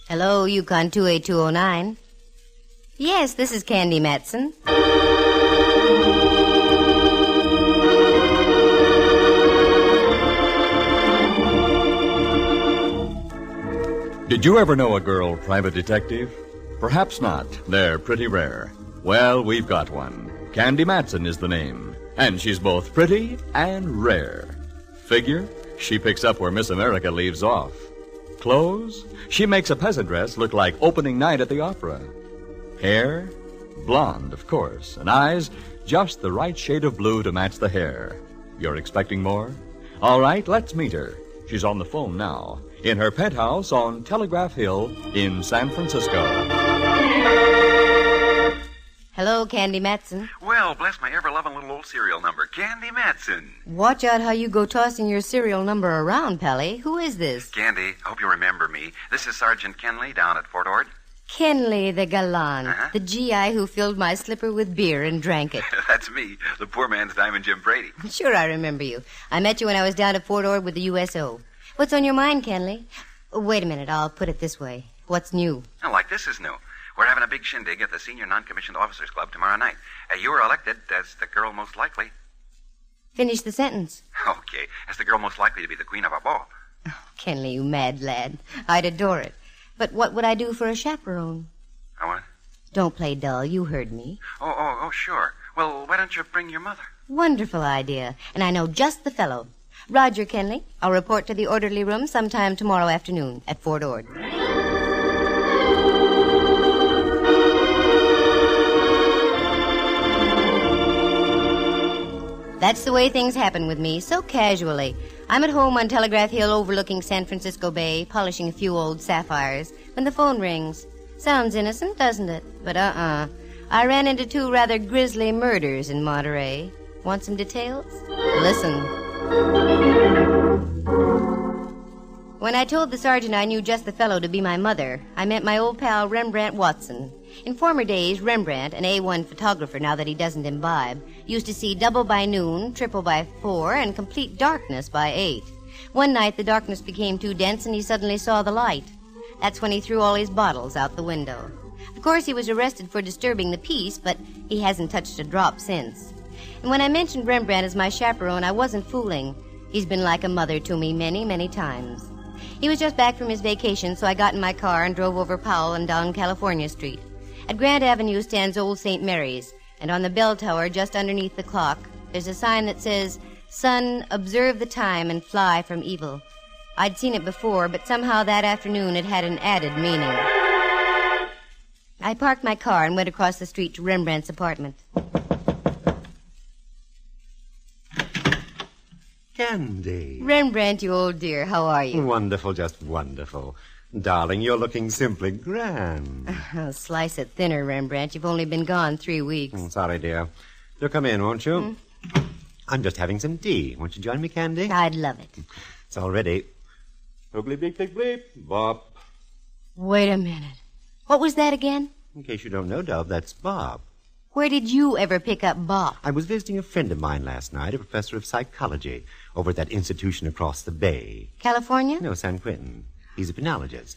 S1: Hello, Yukon 28209. Yes, this is Candy Matson.
S4: Did you ever know a girl private detective? Perhaps not. They're pretty rare. Well, we've got one. Candy Matson is the name. And she's both pretty and rare. Figure, she picks up where Miss America leaves off. Clothes, she makes a peasant dress look like opening night at the opera. Hair, blonde, of course. And eyes, just the right shade of blue to match the hair. You're expecting more? All right, let's meet her. She's on the phone now, in her penthouse on Telegraph Hill in San Francisco.
S1: Hello, Candy Matson.
S8: Well, bless my ever-loving little old serial number, Candy Matson.
S1: Watch out how you go tossing your serial number around, Pally. Who is this?
S8: Candy, I hope you remember me. This is Sergeant Kenley down at Fort Ord.
S1: Kenley the Galan, the GI who filled my slipper with beer and drank it.
S8: That's me, the poor man's Diamond Jim Brady.
S1: Sure, I remember you. I met you when I was down at Fort Ord with the USO. What's on your mind, Kenley? Wait a minute, I'll put it this way. What's new?
S8: Oh, like this is new. We're having a big shindig at the Senior Non-Commissioned Officers Club tomorrow night. You were elected as the girl most likely.
S1: Finish the sentence.
S8: Okay, as the girl most likely to be the queen of our ball.
S1: Oh, Kenley, you mad lad. I'd adore it. But what would I do for a chaperone?
S8: What?
S1: Don't play dull. You heard me.
S8: Oh, sure. Well, why don't you bring your mother?
S1: Wonderful idea. And I know just the fellow. Roger, Kenley. I'll report to the orderly room sometime tomorrow afternoon at Fort Ord. That's the way things happen with me, so casually. I'm at home on Telegraph Hill overlooking San Francisco Bay, polishing a few old sapphires, when the phone rings. Sounds innocent, doesn't it? But I ran into 2 rather grisly murders in Monterey. Want some details? Listen. When I told the sergeant I knew just the fellow to be my mother, I met my old pal Rembrandt Watson. In former days, Rembrandt, an A1 photographer now that he doesn't imbibe, used to see double by noon, triple by 4, and complete darkness by 8. One night the darkness became too dense and he suddenly saw the light. That's when he threw all his bottles out the window. Of course, he was arrested for disturbing the peace, but he hasn't touched a drop since. And when I mentioned Rembrandt as my chaperone, I wasn't fooling. He's been like a mother to me many, many times. He was just back from his vacation, so I got in my car and drove over Powell and down California Street. At Grant Avenue stands Old St. Mary's, and on the bell tower just underneath the clock, there's a sign that says, "Son, observe the time and fly from evil." I'd seen it before, but somehow that afternoon it had an added meaning. I parked my car and went across the street to Rembrandt's apartment.
S23: Candy.
S1: Rembrandt, you old dear, how are you?
S23: Wonderful, just wonderful. Darling, you're looking simply grand.
S1: Oh, slice it thinner, Rembrandt. You've only been gone 3 weeks.
S23: Sorry, dear. You'll come in, won't you? I'm just having some tea. Won't you join me, Candy?
S1: I'd love it.
S23: It's all ready. Oogly bleep, bleep, bleep. Bop.
S1: Wait a minute. What was that again?
S23: In case you don't know, Dove, that's Bob.
S1: Where did you ever pick up Bob?
S23: I was visiting a friend of mine last night, a professor of psychology, over at that institution across the bay.
S1: California?
S23: No, San Quentin. He's a penologist.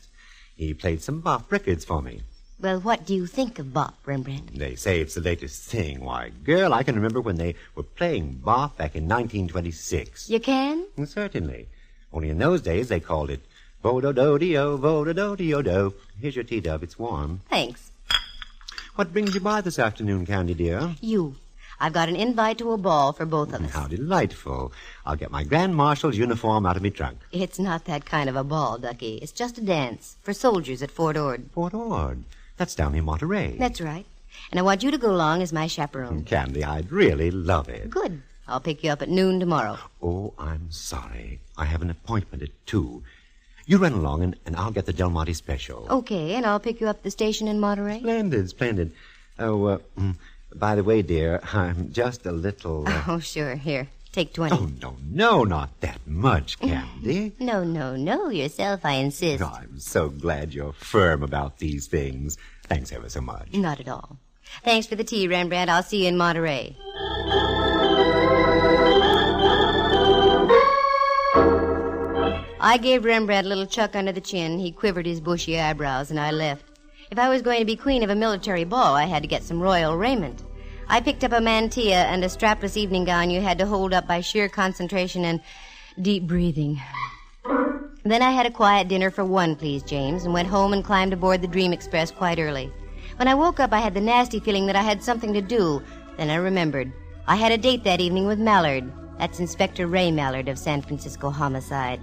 S23: He played some bop records for me.
S1: Well, what do you think of bop, Rembrandt?
S23: They say it's the latest thing. Why, girl, I can remember when they were playing bop back in 1926.
S1: You can?
S23: Certainly. Only in those days they called it Vo-do-do-de-o, Vo-do-do-de-o-do. Here's your tea, Dove. It's warm.
S1: Thanks.
S23: What brings you by this afternoon, Candy, dear?
S1: You. I've got an invite to a ball for both of us.
S23: How delightful. I'll get my Grand Marshal's uniform out of me trunk.
S1: It's not that kind of a ball, Ducky. It's just a dance for soldiers at Fort Ord.
S23: Fort Ord? That's down in Monterey.
S1: That's right. And I want you to go along as my chaperone.
S23: Candy, I'd really love it.
S1: Good. I'll pick you up at noon tomorrow.
S23: Oh, I'm sorry. I have an appointment at 2. You run along, and I'll get the Del Monte special.
S1: Okay, and I'll pick you up at the station in Monterey.
S23: Splendid, splendid. Oh, by the way, dear, I'm just a little...
S1: Oh, sure. Here, take 20.
S23: Oh, no, not that much, Candy.
S1: No. Yourself, I insist.
S23: Oh, I'm so glad you're firm about these things. Thanks ever so much.
S1: Not at all. Thanks for the tea, Rembrandt. I'll see you in Monterey. I gave Rembrandt a little chuck under the chin. He quivered his bushy eyebrows, and I left. If I was going to be queen of a military ball, I had to get some royal raiment. I picked up a mantilla and a strapless evening gown you had to hold up by sheer concentration and deep breathing. Then I had a quiet dinner for one, please, James, and went home and climbed aboard the Dream Express quite early. When I woke up, I had the nasty feeling that I had something to do. Then I remembered. I had a date that evening with Mallard. That's Inspector Ray Mallard of San Francisco Homicide.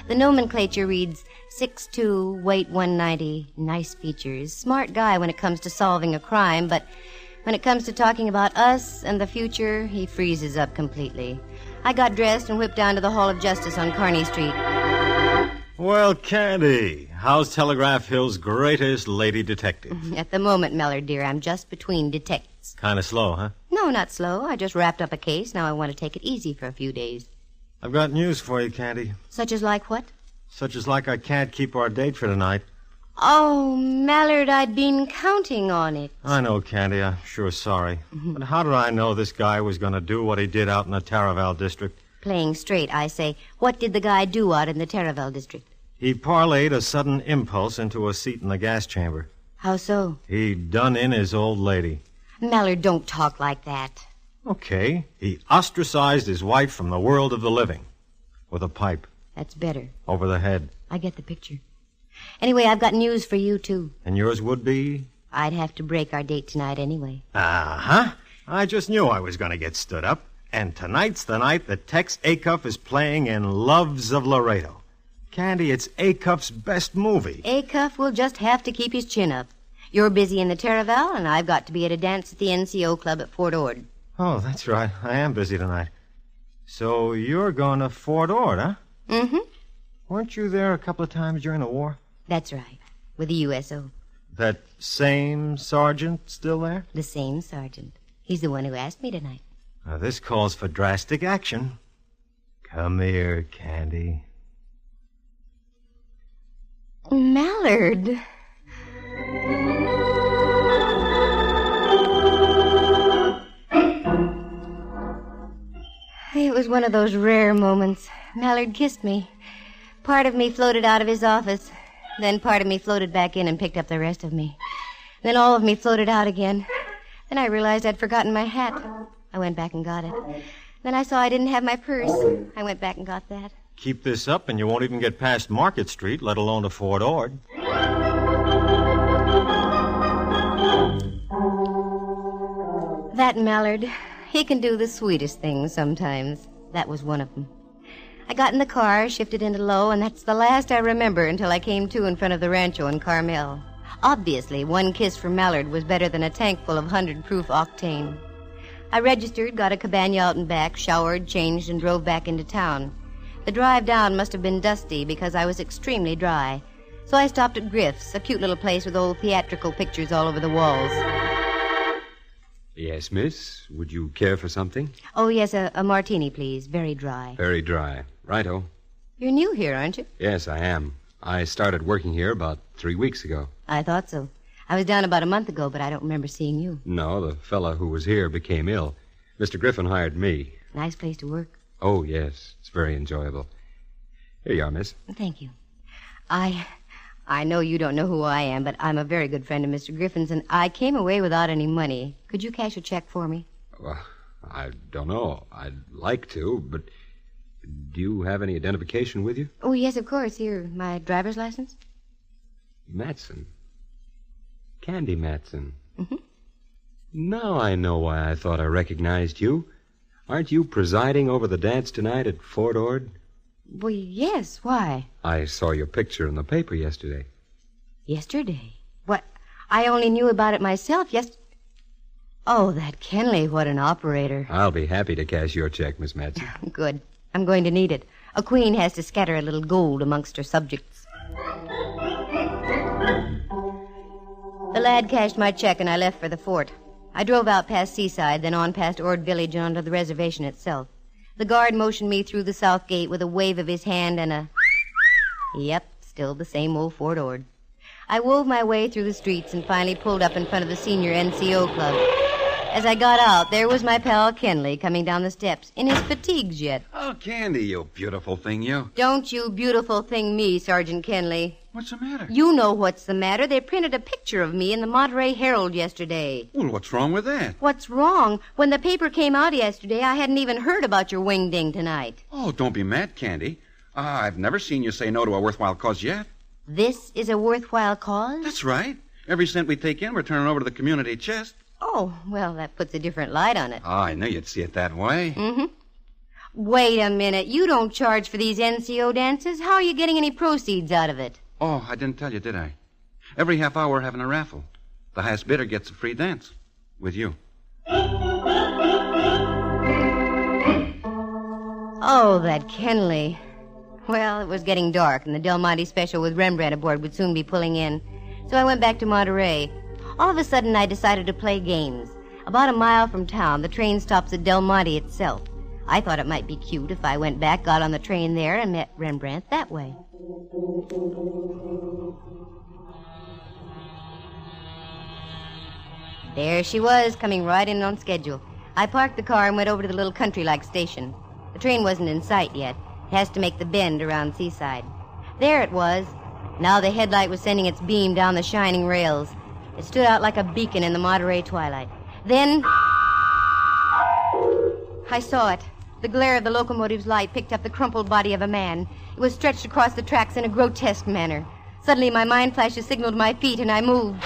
S1: The nomenclature reads 6'2", weight 190, nice features, smart guy when it comes to solving a crime, but when it comes to talking about us and the future, he freezes up completely. I got dressed and whipped down to the Hall of Justice on Kearny Street.
S11: Well, Candy, how's Telegraph Hill's greatest lady detective?
S1: At the moment, Mallard, dear, I'm just between detectives.
S11: Kind of slow, huh?
S1: No, not slow. I just wrapped up a case. Now I want to take it easy for a few days.
S11: I've got news for you, Candy.
S1: Such as like what?
S11: Such as like I can't keep our date for tonight.
S1: Oh, Mallard, I'd been counting on it.
S11: I know, Candy. I'm sure sorry. But how did I know this guy was going to do what he did out in the Taraval district?
S1: Playing straight, I say. What did the guy do out in the Taraval district?
S11: He parlayed a sudden impulse into a seat in the gas chamber.
S1: How so?
S11: He done in his old lady.
S1: Mallard, don't talk like that.
S11: Okay. He ostracized his wife from the world of the living. With a pipe.
S1: That's better.
S11: Over the head.
S1: I get the picture. Anyway, I've got news for you, too.
S11: And yours would be?
S1: I'd have to break our date tonight anyway.
S11: Uh-huh. I just knew I was going to get stood up. And tonight's the night that Tex Acuff is playing in Loves of Laredo. Candy, it's Acuff's best movie.
S1: Acuff will just have to keep his chin up. You're busy in the Taraval, and I've got to be at a dance at the NCO club at Fort Ord.
S11: Oh, that's right. I am busy tonight. So you're going to Fort Ord, huh?
S1: Mm-hmm.
S11: Weren't you there a couple of times during the war?
S1: That's right. With the USO.
S11: That same sergeant still there?
S1: The same sergeant. He's the one who asked me tonight.
S11: Now, this calls for drastic action. Come here, Candy.
S1: Mallard. It was one of those rare moments. Mallard kissed me. Part of me floated out of his office. Then part of me floated back in and picked up the rest of me. Then all of me floated out again. Then I realized I'd forgotten my hat. I went back and got it. Then I saw I didn't have my purse. I went back and got that.
S11: Keep this up and you won't even get past Market Street, let alone to Fort Ord.
S1: That Mallard, he can do the sweetest things sometimes. That was one of them. I got in the car, shifted into low, and that's the last I remember until I came to in front of the Rancho in Carmel. Obviously, one kiss from Mallard was better than a tank full of 100-proof octane. I registered, got a cabana out and back, showered, changed, and drove back into town. The drive down must have been dusty because I was extremely dry. So I stopped at Griff's, a cute little place with old theatrical pictures all over the walls.
S2: Yes, miss. Would you care for something?
S1: Oh, yes, a martini, please. Very dry.
S2: Very dry. Righto.
S1: You're new here, aren't you?
S2: Yes, I am. I started working here about 3 weeks ago.
S1: I thought so. I was down about a month ago, but I don't remember seeing you.
S2: No, the fella who was here became ill. Mr. Griffin hired me.
S1: Nice place to work.
S2: Oh, yes. It's very enjoyable. Here you are, miss.
S1: Thank you. I know you don't know who I am, but I'm a very good friend of Mr. Griffin's, and I came away without any money. Could you cash a check for me?
S2: Well, I don't know. I'd like to, but do you have any identification with you?
S1: Oh, yes, of course. Here, my driver's license.
S2: Matson. Candy Matson.
S1: Mm-hmm.
S2: Now I know why I thought I recognized you. Aren't you presiding over the dance tonight at Fort Ord?
S1: Well, yes. Why?
S2: I saw your picture in the paper yesterday.
S1: Yesterday? What? I only knew about it myself Oh, that Kenley, what an operator.
S2: I'll be happy to cash your check, Miss Matson.
S1: Good. I'm going to need it. A queen has to scatter a little gold amongst her subjects. The lad cashed my check and I left for the fort. I drove out past Seaside, then on past Ord Village and onto the reservation itself. The guard motioned me through the south gate with a wave of his hand and a... Yep, still the same old Fort Ord. I wove my way through the streets and finally pulled up in front of the senior NCO club. As I got out, there was my pal Kenley coming down the steps, in his fatigues yet.
S8: Oh, Candy, you beautiful thing, you.
S1: Don't you beautiful thing me, Sergeant Kenley.
S8: What's the matter?
S1: You know what's the matter. They printed a picture of me in the Monterey Herald yesterday.
S8: Well, what's wrong with that?
S1: What's wrong? When the paper came out yesterday, I hadn't even heard about your wing-ding tonight.
S8: Oh, don't be mad, Candy. I've never seen you say no to a worthwhile cause yet.
S1: This is a worthwhile cause?
S8: That's right. Every cent we take in, we're turning over to the community chest.
S1: Oh, well, that puts a different light on it.
S8: Oh, I knew you'd see it that way.
S1: Mm-hmm. Wait a minute. You don't charge for these NCO dances. How are you getting any proceeds out of it?
S8: Oh, I didn't tell you, did I? Every half hour we're having a raffle. The highest bidder gets a free dance. With you.
S1: Oh, that Kenley. Well, it was getting dark, and the Del Monte special with Rembrandt aboard would soon be pulling in. So I went back to Monterey. All of a sudden, I decided to play games. About a mile from town, the train stops at Del Monte itself. I thought it might be cute if I went back, got on the train there, and met Rembrandt that way. There she was, coming right in on schedule. I parked the car and went over to the little country-like station. The train wasn't in sight yet. It has to make the bend around Seaside. There it was. Now the headlight was sending its beam down the shining rails. It stood out like a beacon in the Monterey twilight. Then I saw it. The glare of the locomotive's light picked up the crumpled body of a man. It was stretched across the tracks in a grotesque manner. Suddenly my mind flashes signaled my feet and I moved.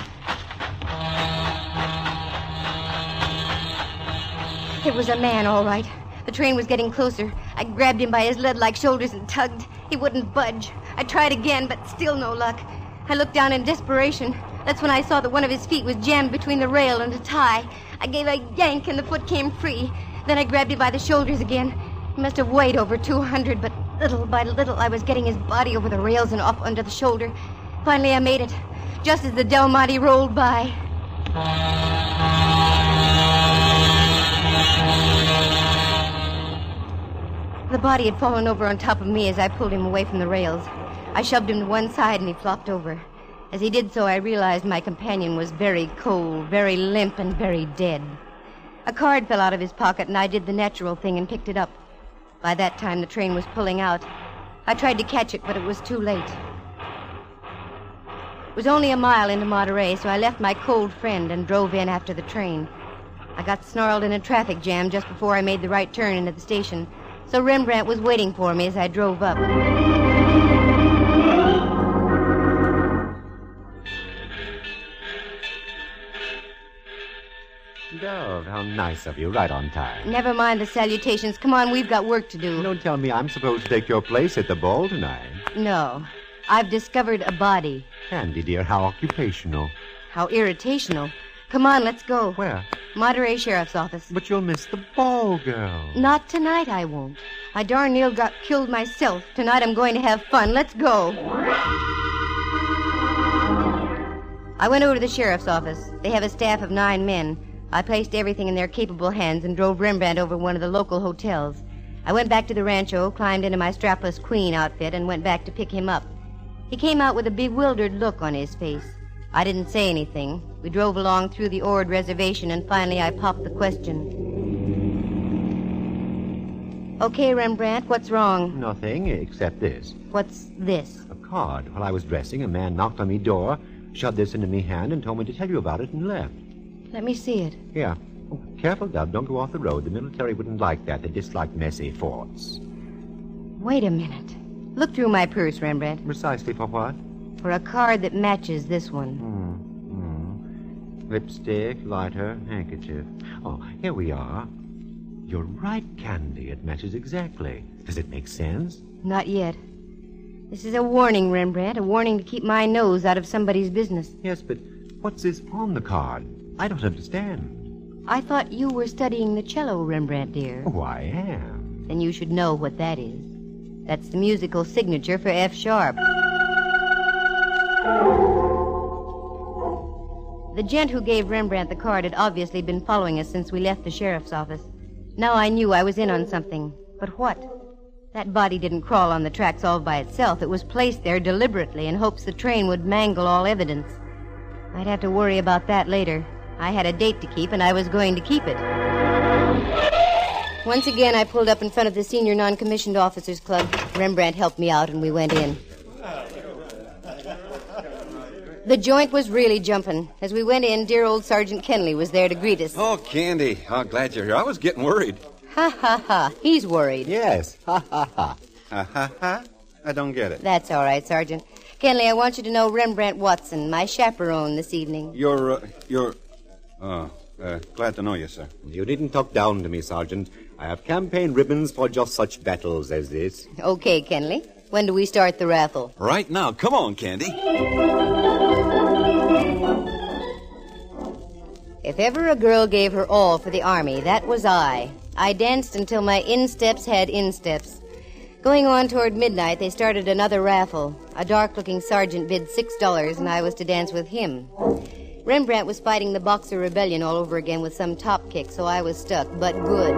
S1: It was a man, all right. The train was getting closer. I grabbed him by his lead-like shoulders and tugged. He wouldn't budge. I tried again, but still no luck. I looked down in desperation. That's when I saw that one of his feet was jammed between the rail and a tie. I gave a yank and the foot came free. Then I grabbed him by the shoulders again. He must have weighed over 200, but little by little I was getting his body over the rails and off under the shoulder. Finally I made it, just as the Del Monte rolled by. The body had fallen over on top of me as I pulled him away from the rails. I shoved him to one side and he flopped over. As he did so, I realized my companion was very cold, very limp, and very dead. A card fell out of his pocket, and I did the natural thing and picked it up. By that time, the train was pulling out. I tried to catch it, but it was too late. It was only a mile into Monterey, so I left my cold friend and drove in after the train. I got snarled in a traffic jam just before I made the right turn into the station, so Rembrandt was waiting for me as I drove up.
S23: Dove, how nice of you, right on time.
S1: Never mind the salutations. Come on, we've got work to do.
S23: Don't tell me I'm supposed to take your place at the ball tonight.
S1: No. I've discovered a body.
S23: Candy, dear, how occupational.
S1: How irritational. Come on, let's go.
S23: Where?
S1: Monterey Sheriff's Office.
S23: But you'll miss the ball, girl.
S1: Not tonight, I won't. I darn near got killed myself. Tonight I'm going to have fun. Let's go. I went over to the sheriff's office. They have a staff of 9 men. I placed everything in their capable hands and drove Rembrandt over to one of the local hotels. I went back to the rancho, climbed into my strapless queen outfit, and went back to pick him up. He came out with a bewildered look on his face. I didn't say anything. We drove along through the Ord reservation, and finally I popped the question. Okay, Rembrandt, what's wrong?
S23: Nothing except this.
S1: What's this?
S23: A card. While I was dressing, a man knocked on me door, shoved this into me hand, and told me to tell you about it, and left.
S1: Let me see it.
S23: Here. Oh, careful, Dove. Don't go off the road. The military wouldn't like that. They dislike messy forts.
S1: Wait a minute. Look through my purse, Rembrandt.
S23: Precisely for what?
S1: For a card that matches this one.
S23: Lipstick, lighter, handkerchief. Oh, here we are. You're right, Candy. It matches exactly. Does it make sense?
S1: Not yet. This is a warning, Rembrandt. A warning to keep my nose out of somebody's business.
S23: Yes, but what's this on the card? I don't understand.
S1: I thought you were studying the cello, Rembrandt, dear.
S23: Oh, I am.
S1: Then you should know what that is. That's the musical signature for F sharp. The gent who gave Rembrandt the card had obviously been following us since we left the sheriff's office. Now I knew I was in on something. But what? That body didn't crawl on the tracks all by itself. It was placed there deliberately in hopes the train would mangle all evidence. I'd have to worry about that later. I had a date to keep, and I was going to keep it. Once again, I pulled up in front of the Senior Non-Commissioned Officers Club. Rembrandt helped me out, and we went in. The joint was really jumping. As we went in, dear old Sergeant Kenley was there to greet us.
S5: Oh, Candy. Oh, glad you're here. I was getting worried.
S1: Ha, ha, ha. He's worried.
S23: Yes. Ha, ha, ha.
S5: Ha, ha, ha. I don't get it.
S1: That's all right, Sergeant. Kenley, I want you to know Rembrandt Watson, my chaperone this evening.
S5: You're... glad to know you, sir.
S23: You needn't talk down to me, Sergeant. I have campaign ribbons for just such battles as this.
S1: Okay, Kenley. When do we start the raffle?
S5: Right now. Come on, Candy.
S1: If ever a girl gave her all for the Army, that was I. I danced until my insteps had insteps. Going on toward midnight, they started another raffle. A dark-looking sergeant bid $6, and I was to dance with him. Rembrandt was fighting the Boxer Rebellion all over again with some top kick, so I was stuck, but good.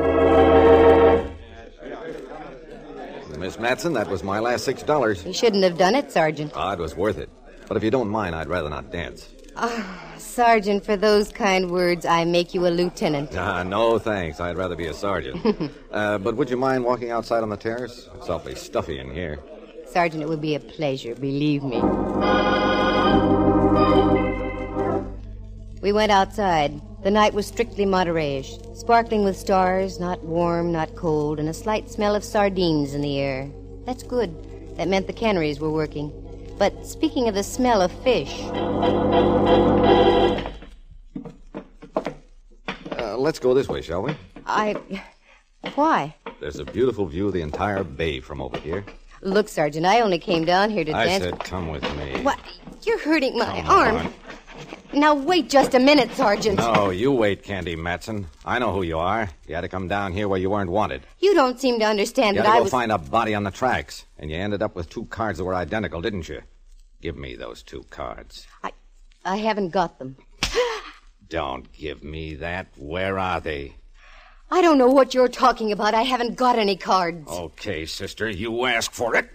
S17: Miss Matson, that was my last $6.
S1: You shouldn't have done it, Sergeant.
S17: Ah, it was worth it. But if you don't mind, I'd rather not dance.
S1: Sergeant, for those kind words, I make you a lieutenant.
S17: No, thanks. I'd rather be a sergeant. But would you mind walking outside on the terrace? It's awfully stuffy in here.
S1: Sergeant, it would be a pleasure, believe me. We went outside. The night was strictly Monterey-ish, sparkling with stars, not warm, not cold, and a slight smell of sardines in the air. That's good. That meant the canneries were working. But speaking of the smell of fish...
S17: Let's go this way, shall we?
S1: Why?
S17: There's a beautiful view of the entire bay from over here.
S1: Look, Sergeant, I only came down here to dance...
S17: I said come with me.
S1: What? You're hurting my arm. Now, wait just a minute, Sergeant.
S17: No, you wait, Candy Matson. I know who you are. You had to come down here where you weren't wanted.
S1: You don't seem to understand
S17: that
S1: I was...
S17: You had to go find a body on the tracks, and you ended up with 2 cards that were identical, didn't you? Give me those 2 cards.
S1: I haven't got them.
S17: Don't give me that. Where are they?
S1: I don't know what you're talking about. I haven't got any cards.
S17: Okay, sister, you asked for it.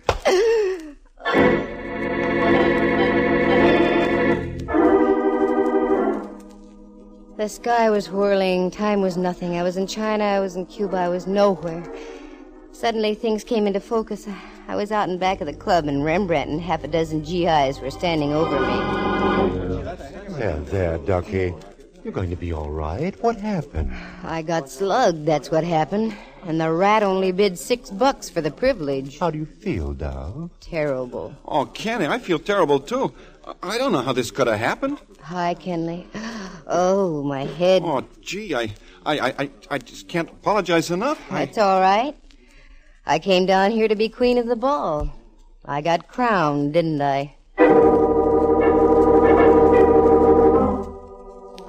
S1: The sky was whirling. Time was nothing. I was in China. I was in Cuba. I was nowhere. Suddenly, things came into focus. I was out in back of the club, and Rembrandt and half a dozen GIs were standing over me.
S23: There, Ducky. You're going to be all right. What happened?
S1: I got slugged, that's what happened. And the rat only bid $6 for the privilege.
S23: How do you feel, Dove?
S1: Terrible.
S5: Oh, Kenny, I feel terrible, too. I don't know how this could have happened.
S1: Hi, Kenley. Oh, my head.
S5: Oh, gee, I just can't apologize enough.
S1: That's all right. I came down here to be queen of the ball. I got crowned, didn't I?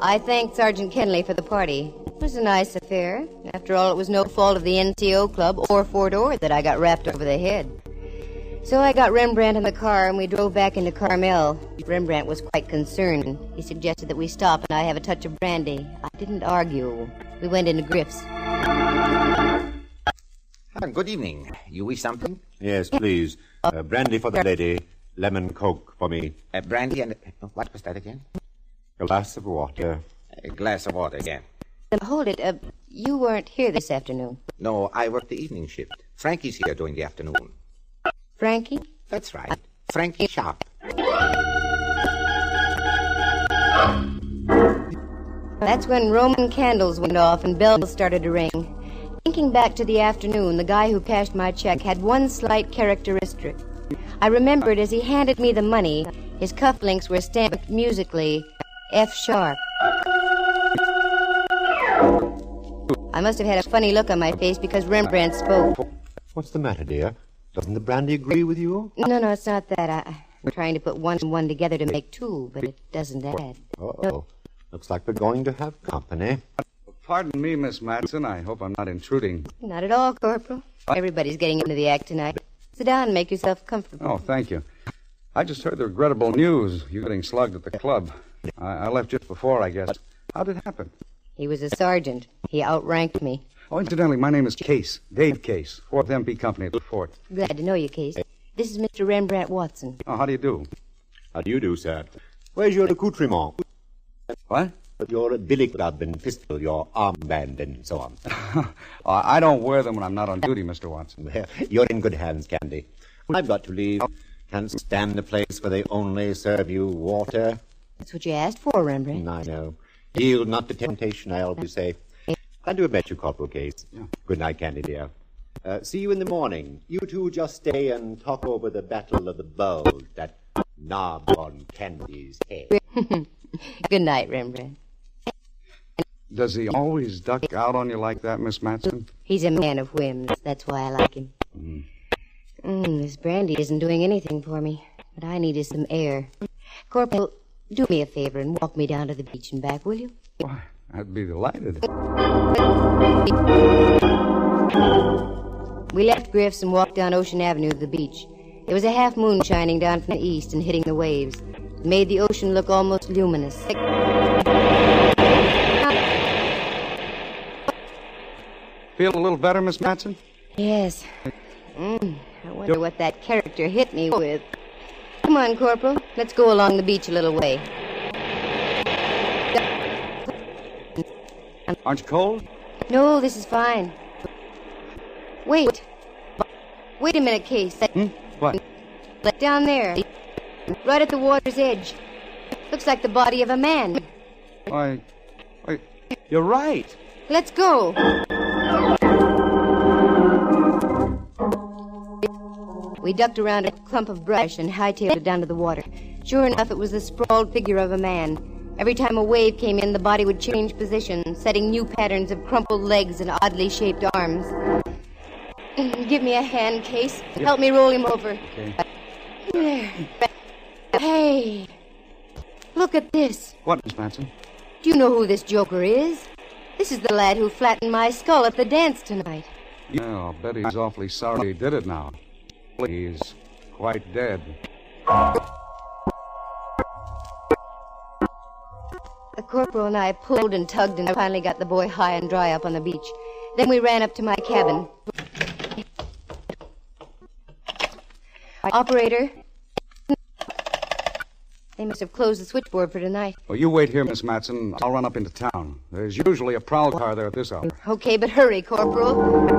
S1: I thanked Sergeant Kenley for the party. It was a nice affair. After all, it was no fault of the NCO club or Fort Ord that I got rapped over the head. So I got Rembrandt in the car, and we drove back into Carmel. Rembrandt was quite concerned. He suggested that we stop and I have a touch of brandy. I didn't argue. We went into Griff's.
S17: Good evening. You wish something?
S23: Yes, please. Brandy for the lady. Lemon Coke for me.
S17: Brandy and... what was that again?
S23: A glass of water.
S17: A glass of water again.
S1: Hold it. You weren't here this afternoon.
S17: No, I work the evening shift. Frankie's here during the afternoon.
S1: Frankie?
S17: That's right. Frankie Sharp.
S1: That's when Roman candles went off and bells started to ring. Thinking back to the afternoon, the guy who cashed my check had one slight characteristic. I remembered as he handed me the money, his cufflinks were stamped musically, F sharp. I must have had a funny look on my face because Rembrandt spoke.
S23: What's the matter, dear? Doesn't the brandy agree with you?
S1: No, it's not that. I'm trying to put 1 and 1 together to make 2, but it doesn't add.
S23: Uh-oh. Looks like we're going to have company.
S12: Pardon me, Miss Matson. I hope I'm not intruding.
S1: Not at all, Corporal. Everybody's getting into the act tonight. Sit down and make yourself comfortable.
S12: Oh, thank you. I just heard the regrettable news. You getting slugged at the club. I left just before, I guess. How did it happen?
S1: He was a sergeant. He outranked me.
S12: Oh, incidentally, my name is Case. Dave Case. 4th MP Company at the fort.
S1: Glad to know you, Case. This is Mr. Rembrandt Watson.
S12: Oh, how do you do?
S23: How do you do, sir? Where's your accoutrement?
S12: What?
S23: Your billy club and pistol, your armband, and so on.
S6: I don't wear them when I'm not on duty, Mr. Watson.
S23: Well, you're in good hands, Candy. I've got to leave. Can't stand a place where they only serve you water.
S1: That's what you asked for, Rembrandt.
S23: I know. Yield not to temptation, I always say. Glad to have met you, Corporal Case. Yeah. Good night, Candy, dear. See you in the morning. You two just stay and talk over the Battle of the Bulge, that knob on Candy's head.
S1: Good night, Rembrandt.
S6: Does he always duck out on you like that, Miss Matson?
S1: He's a man of whims. That's why I like him. This brandy isn't doing anything for me. What I need is some air. Corporal, do me a favor and walk me down to the beach and back, will you?
S6: Why, I'd be delighted.
S1: We left Griff's and walked down Ocean Avenue to the beach. There was a half moon shining down from the east and hitting the waves. It made the ocean look almost luminous.
S6: Feel a little better, Miss Matson?
S1: Yes. I wonder what that character hit me with. Come on, Corporal. Let's go along the beach a little way.
S6: Aren't you cold?
S1: No, this is fine. Wait. Wait a minute, Case.
S6: What?
S1: Down there. Right at the water's edge. Looks like the body of a man.
S6: Why, you're right.
S1: Let's go. We ducked around a clump of brush and hightailed it down to the water. Sure enough, it was the sprawled figure of a man. Every time a wave came in, the body would change position, setting new patterns of crumpled legs and oddly shaped arms. Give me a hand, Case. Help me roll him over.
S6: Okay.
S1: There. Hey, look at this.
S6: What, Miss Matson?
S1: Do you know who this joker is? This is the lad who flattened my skull at the dance tonight.
S6: Yeah, I'll bet he's awfully sorry he did it now. He's quite dead.
S1: The corporal and I pulled and tugged and finally got the boy high and dry up on the beach. Then we ran up to my cabin. Operator, they must have closed the switchboard for tonight.
S6: Well, you wait here, Miss Matson. I'll run up into town. There's usually a prowl car there at this hour.
S1: Okay, but hurry, Corporal.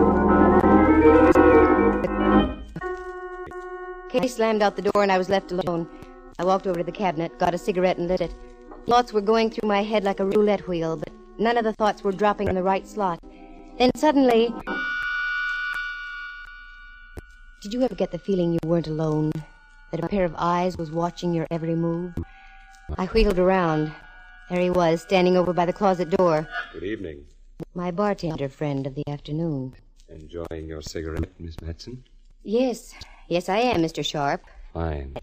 S1: Case slammed out the door and I was left alone. I walked over to the cabinet, got a cigarette and lit it. Thoughts were going through my head like a roulette wheel, but none of the thoughts were dropping in the right slot. Then suddenly... Did you ever get the feeling you weren't alone? That a pair of eyes was watching your every move? I wheeled around. There he was, standing over by the closet door.
S2: Good evening.
S1: My bartender friend of the afternoon.
S2: Enjoying your cigarette, Miss Matson?
S1: Yes. Yes, I am, Mr. Sharp.
S2: Fine.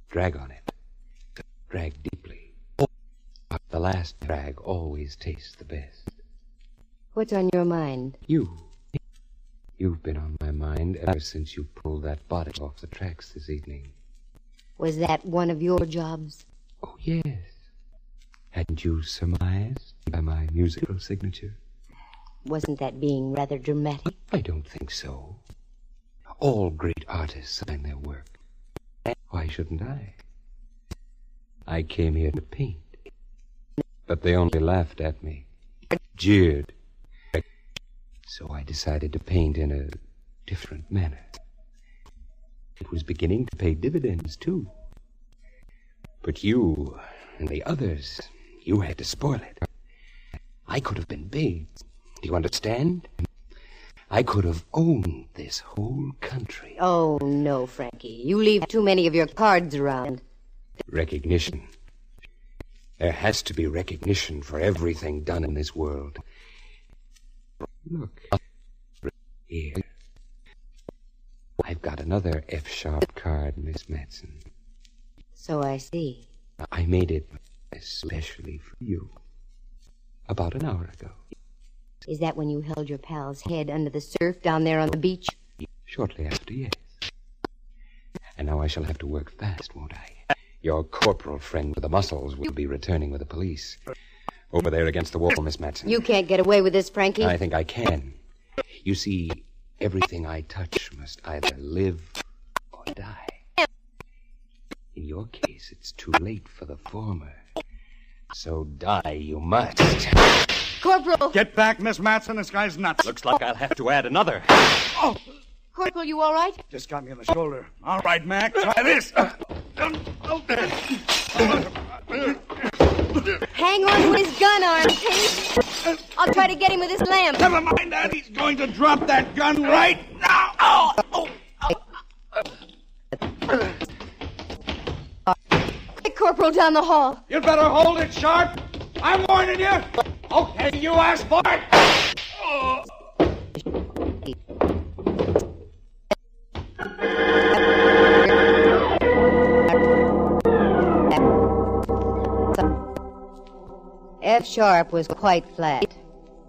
S2: Drag on it. Drag deeply. The last drag always tastes the best.
S1: What's on your mind?
S2: You've been on my mind ever since you pulled that body off the tracks this evening.
S1: Was that one of your jobs?
S2: Oh, yes. Hadn't you surmised by my musical signature?
S1: Wasn't that being rather dramatic?
S2: I don't think so. All great artists sign their work. Why shouldn't I? I came here to paint. But they only laughed at me, jeered. So I decided to paint in a different manner. It was beginning to pay dividends, too. But you and the others, you had to spoil it. I could have been big. Do you understand? I could have owned this whole country.
S1: Oh, no, Frankie. You leave too many of your cards around.
S2: Recognition. There has to be recognition for everything done in this world. Look. Here. I've got another F-sharp card, Miss Matson.
S1: So I see.
S2: I made it especially for you. About an hour ago.
S1: Is that when you held your pal's head under the surf down there on the beach?
S2: Shortly after, yes. And now I shall have to work fast, won't I? Your corporal friend with the muscles will be returning with the police. Over there against the wall, Miss Matson.
S1: You can't get away with this, Frankie.
S2: I think I can. You see, everything I touch must either live or die. In your case, it's too late for the former. So die you must.
S1: Corporal!
S10: Get back, Miss Matson. This guy's nuts.
S2: Looks like I'll have to add another.
S10: Oh,
S1: Corporal, you all right?
S10: just got me on the shoulder. All right, Mac, try this.
S1: Hang on to his gun arm, Case. I'll try to get him with this lamp.
S10: Never mind that. He's going to drop that gun right now. Oh!
S1: Quick, Corporal, down the hall.
S10: You'd better hold it sharp. I'm warning you. Okay, you asked for it. Oh.
S1: F. Sharp was quite flat,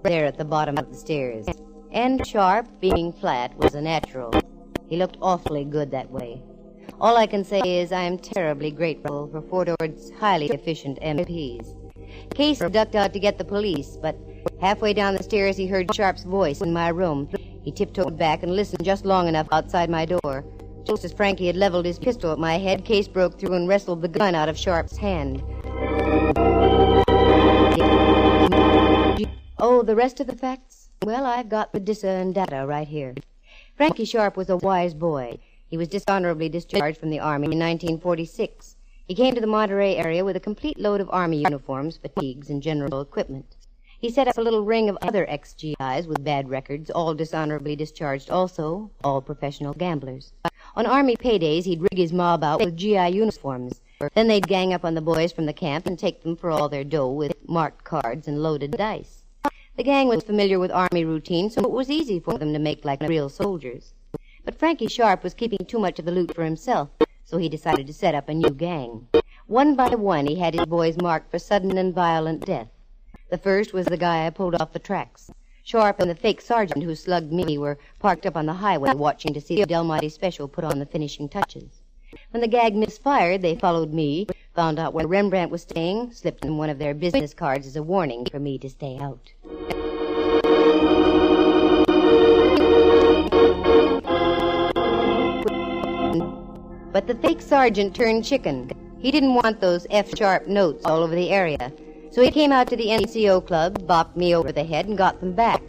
S1: there at the bottom of the stairs. N. Sharp, being flat, was a natural. He looked awfully good that way. All I can say is I am terribly grateful for Fordord's highly efficient MPs. Case ducked out to get the police, but halfway down the stairs he heard Sharp's voice in my room. He tiptoed back and listened just long enough outside my door. Just as Frankie had leveled his pistol at my head, Case broke through and wrestled the gun out of Sharp's hand. Oh, the rest of the facts? Well, I've got the discern data right here. Frankie Sharp was a wise boy. He was dishonorably discharged from the Army in 1946. He came to the Monterey area with a complete load of Army uniforms, fatigues, and general equipment. He set up a little ring of other ex-GIs with bad records, all dishonorably discharged also, all professional gamblers. On Army paydays, he'd rig his mob out with GI uniforms. Then they'd gang up on the boys from the camp and take them for all their dough with marked cards and loaded dice. The gang was familiar with Army routine, so it was easy for them to make like real soldiers. But Frankie Sharp was keeping too much of the loot for himself, so he decided to set up a new gang. One by one, he had his boys marked for sudden and violent death. The first was the guy I pulled off the tracks. Sharp and the fake sergeant who slugged me were parked up on the highway watching to see the Del Monte special put on the finishing touches. When the gag misfired, they followed me, found out where Rembrandt was staying, slipped in one of their business cards as a warning for me to stay out. But the fake sergeant turned chicken. He didn't want those F. Sharp notes all over the area. So he came out to the NCO club, bopped me over the head, and got them back.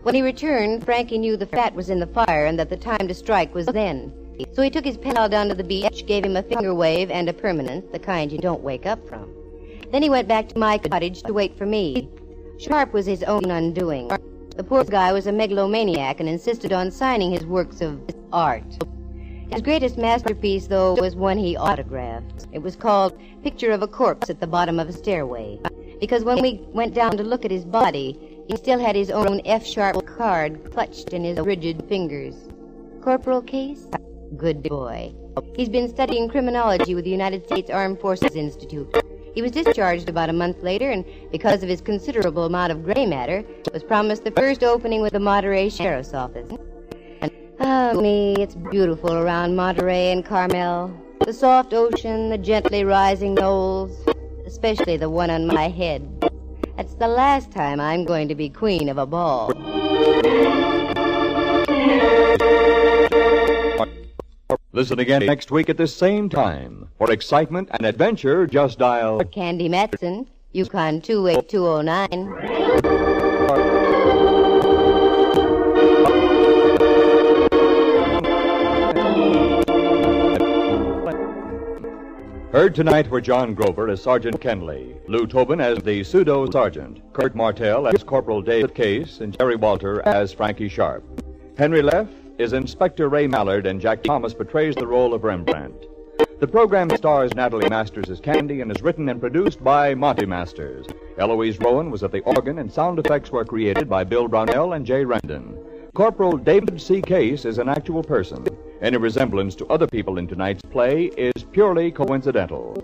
S1: When he returned, Frankie knew the fat was in the fire and that the time to strike was then. So he took his pal down to the beach, gave him a finger wave and a permanent, the kind you don't wake up from. Then he went back to my cottage to wait for me. Sharp was his own undoing. The poor guy was a megalomaniac and insisted on signing his works of art. His greatest masterpiece, though, was one he autographed. It was called Picture of a Corpse at the Bottom of a Stairway. Because when we went down to look at his body, he still had his own F-sharp card clutched in his rigid fingers. Corporal Case? Good boy. He's been studying criminology with the United States Armed Forces Institute. He was discharged about a month later, and because of his considerable amount of gray matter, was promised the first opening with the Monterey Sheriff's Office. Ah, me, it's beautiful around Monterey and Carmel. The soft ocean, the gently rising knolls, especially the one on my head. That's the last time I'm going to be queen of a ball.
S4: Listen again next week at this same time. For excitement and adventure, just dial...
S1: Candy Matson, Yukon 28209.
S4: Heard tonight were John Grover as Sergeant Kenley, Lou Tobin as the pseudo-sergeant, Kurt Martell as Corporal David Case, and Jerry Walter as Frankie Sharp. Henry Leff is Inspector Ray Mallard, and Jack Thomas portrays the role of Rembrandt. The program stars Natalie Masters as Candy and is written and produced by Monty Masters. Eloise Rowan was at the organ, and sound effects were created by Bill Brownell and Jay Rendon. Corporal David C. Case is an actual person. Any resemblance to other people in tonight's play is purely coincidental.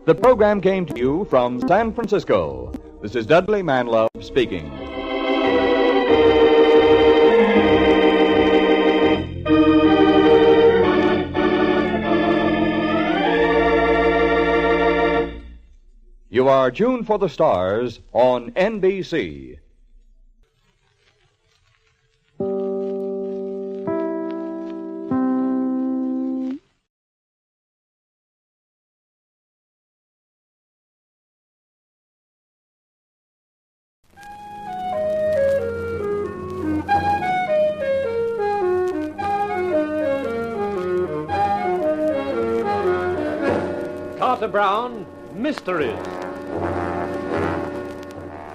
S4: The program came to you from San Francisco. This is Dudley Manlove speaking. You are tuned for the stars on NBC.
S9: Carter Brown, Mysteries.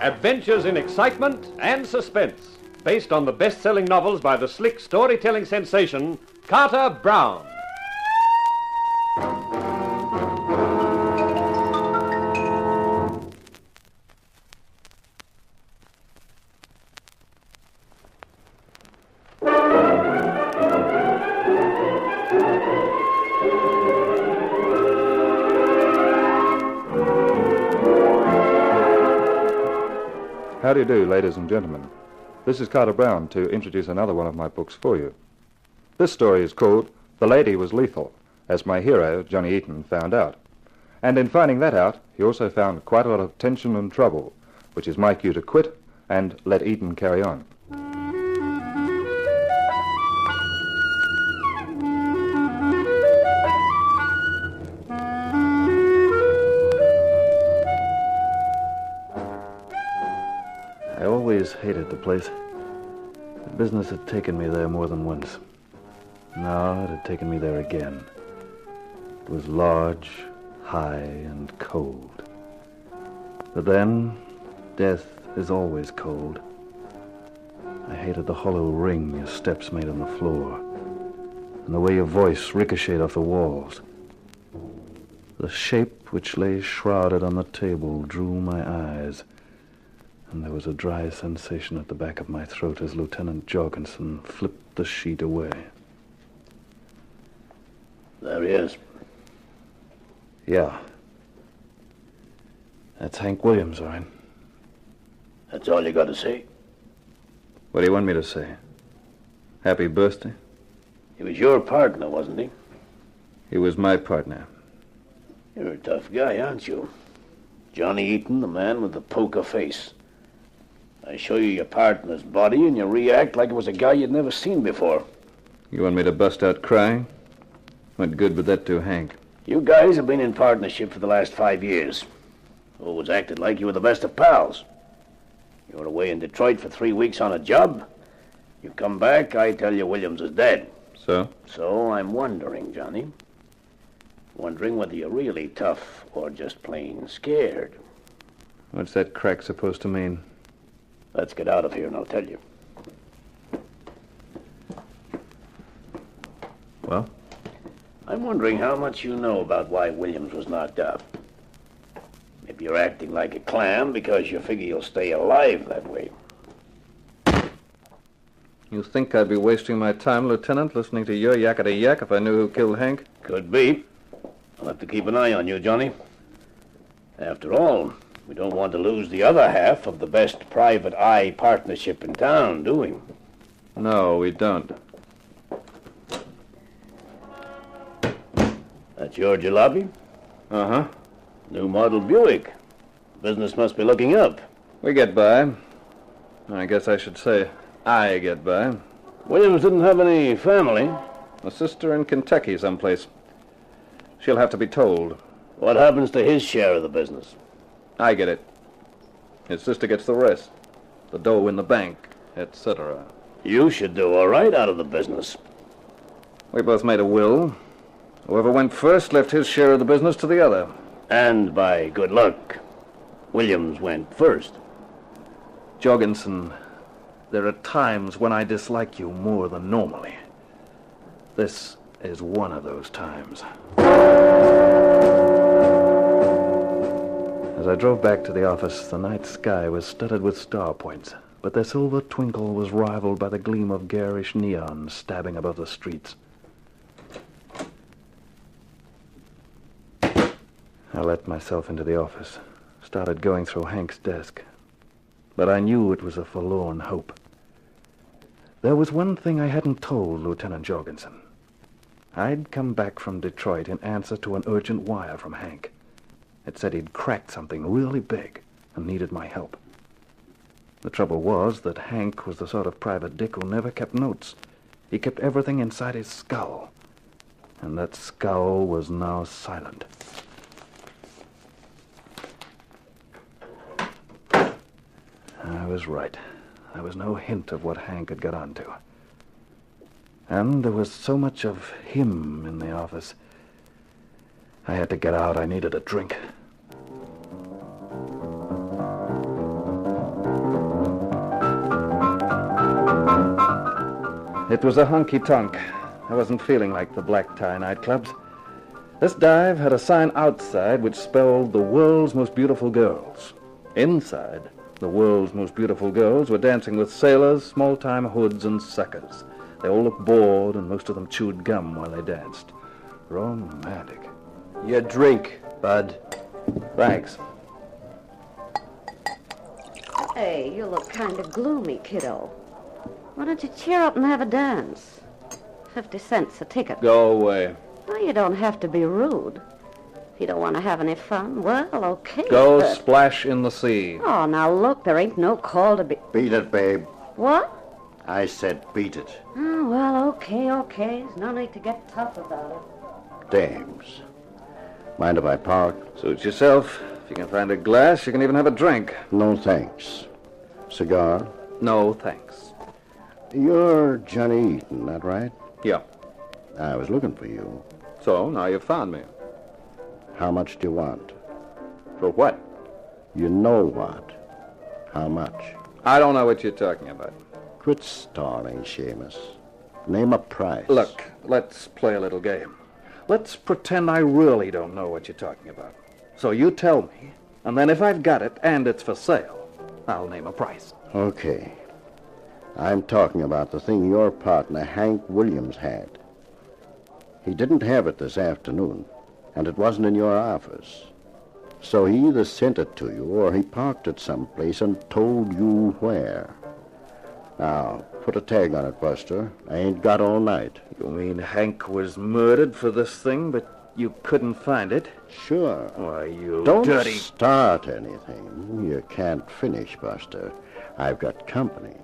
S9: Adventures in excitement and suspense, based on the best-selling novels by the slick storytelling sensation, Carter Brown.
S12: How do you do, ladies and gentlemen? This is Carter Brown to introduce another one of my books for you. This story is called The Lady Was Lethal, as my hero, Johnny Eaton, found out. And in finding that out, he also found quite a lot of tension and trouble, which is my cue to quit and let Eaton carry on.
S20: I always hated the place. The business had taken me there more than once. Now it had taken me there again. It was large, high, and cold. But then, death is always cold. I hated the hollow ring your steps made on the floor, and the way your voice ricocheted off the walls. The shape which lay shrouded on the table drew my eyes, and there was a dry sensation at the back of my throat as Lieutenant Jorgensen flipped the sheet away.
S22: There he is.
S20: Yeah. That's Hank Williams, all right.
S22: That's all you got to say?
S20: What do you want me to say? Happy birthday?
S22: He was your partner, wasn't he?
S20: He was my partner.
S22: You're a tough guy, aren't you? Johnny Eaton, the man with the poker face. I show you your partner's body and you react like it was a guy you'd never seen before.
S20: You want me to bust out crying? What good would that do Hank?
S22: You guys have been in partnership for the last 5 years. Always acted like you were the best of pals. You were away in Detroit for 3 weeks on a job. You come back, I tell you Williams is dead.
S20: So?
S22: So I'm wondering, Johnny. Wondering whether you're really tough or just plain scared.
S20: What's that crack supposed to mean?
S22: Let's get out of here and I'll tell you.
S20: Well?
S22: I'm wondering how much you know about why Williams was knocked out. Maybe you're acting like a clam because you figure you'll stay alive that way.
S20: You think I'd be wasting my time, Lieutenant, listening to your yakety-yak if I knew who killed Hank?
S22: Could be. I'll have to keep an eye on you, Johnny. After all, we don't want to lose the other half of the best private eye partnership in town, do we?
S20: No, we don't.
S22: That's your jalopy?
S20: Uh-huh.
S22: New model Buick. Business must be looking up.
S20: We get by. I guess I should say I get by.
S22: Williams didn't have any family.
S20: A sister in Kentucky someplace. She'll have to be told.
S22: What happens to his share of the business?
S20: I get it. His sister gets the rest. The dough in the bank, etc.
S22: You should do all right out of the business.
S20: We both made a will. Whoever went first left his share of the business to the other.
S22: And by good luck, Williams went first.
S20: Jorgensen, there are times when I dislike you more than normally. This is one of those times. As I drove back to the office, the night sky was studded with star points, but their silver twinkle was rivaled by the gleam of garish neon stabbing above the streets. I let myself into the office, started going through Hank's desk, but I knew it was a forlorn hope. There was one thing I hadn't told Lieutenant Jorgensen. I'd come back from Detroit in answer to an urgent wire from Hank. It said he'd cracked something really big and needed my help. The trouble was that Hank was the sort of private dick who never kept notes. He kept everything inside his skull, and that skull was now silent. I was right. There was no hint of what Hank had got onto. And there was so much of him in the office. I had to get out. I needed a drink. It was a honky-tonk. I wasn't feeling like the black tie nightclubs. This dive had a sign outside which spelled the world's most beautiful girls. Inside, the world's most beautiful girls were dancing with sailors, small-time hoods, and suckers. They all looked bored, and most of them chewed gum while they danced. Romantic.
S14: Your drink, bud.
S20: Thanks.
S3: Hey, you look kind of gloomy, kiddo. Why don't you cheer up and have a dance? 50 cents a ticket.
S20: Go away.
S3: Oh, you don't have to be rude. If you don't want to have any fun, well, okay.
S20: Go
S3: but...
S20: splash in the sea.
S3: Oh, now look, there ain't no call to be...
S23: Beat it, babe.
S3: What?
S23: I said beat it.
S3: Oh, well, okay. There's no need to get tough about it.
S23: Dames. Mind if I park?
S20: Suit yourself. If you can find a glass, you can even have a drink.
S23: No, thanks. Cigar?
S20: No, thanks.
S23: You're Johnny Eaton, that right?
S20: Yeah.
S23: I was looking for you.
S20: So, now you've found me.
S23: How much do you want?
S20: For what?
S23: You know what. How much?
S20: I don't know what you're talking about.
S23: Quit stalling, Seamus. Name a price.
S20: Look, let's play a little game. Let's pretend I really don't know what you're talking about. So you tell me, and then if I've got it and it's for sale, I'll name a price.
S23: Okay. I'm talking about the thing your partner, Hank Williams, had. He didn't have it this afternoon, and it wasn't in your office. So he either sent it to you or he parked it someplace and told you where. Now, put a tag on it, Buster. I ain't got all night.
S20: You mean Hank was murdered for this thing, but you couldn't find it?
S23: Sure.
S20: Why, you
S23: Don't
S20: dirty...
S23: start anything. You can't finish, Buster. I've got company.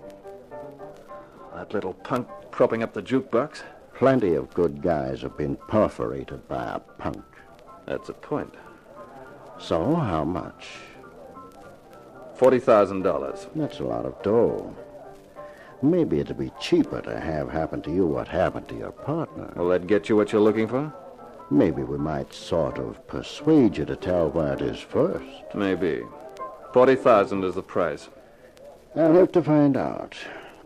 S20: That little punk propping up the jukebox?
S23: Plenty of good guys have been perforated by a punk.
S20: That's a point.
S23: So, how much?
S20: $40,000.
S23: That's a lot of dough. Maybe it'd be cheaper to have happen to you what happened to your partner.
S20: Will that get you what you're looking for?
S23: Maybe we might sort of persuade you to tell where it is first.
S20: Maybe. $40,000 is the price.
S23: I'll have to find out.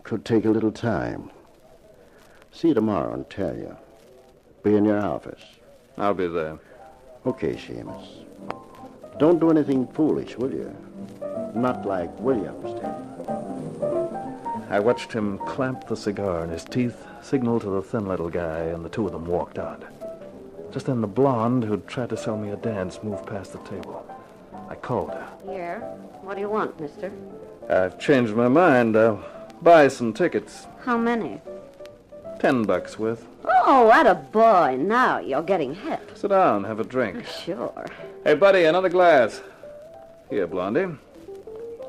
S23: Could take a little time. See you tomorrow and tell you. Be in your office.
S20: I'll be there.
S23: Okay, Seamus. Don't do anything foolish, will you? Not like Williams did.
S20: I watched him clamp the cigar in his teeth, signal to the thin little guy, and the two of them walked out. Just then the blonde who'd tried to sell me a dance moved past the table. I called her.
S3: Yeah? What do you want, mister?
S20: I've changed my mind. I'll buy some tickets.
S3: How many?
S20: $10 worth.
S3: Oh, atta boy. Now you're getting hip.
S20: Sit down, have a drink.
S3: Sure.
S20: Hey, buddy, another glass. Here, Blondie.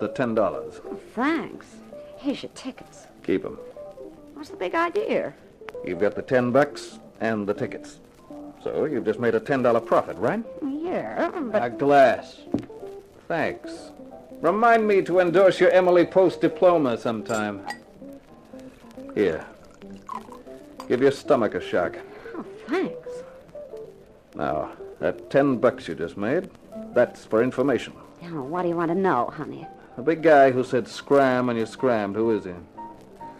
S20: The $10.
S3: Oh, thanks. Here's your tickets.
S20: Keep 'em.
S3: What's the big idea?
S20: You've got the $10 and the tickets. So you've just made a $10 profit, right?
S3: Yeah, but...
S20: A glass. Thanks. Remind me to endorse your Emily Post diploma sometime. Here. Give your stomach a shock.
S3: Oh, thanks.
S20: Now, that $10 you just made, that's for information.
S3: Oh, what do you want to know, honey?
S20: The big guy who said scram and you scrammed, who is he?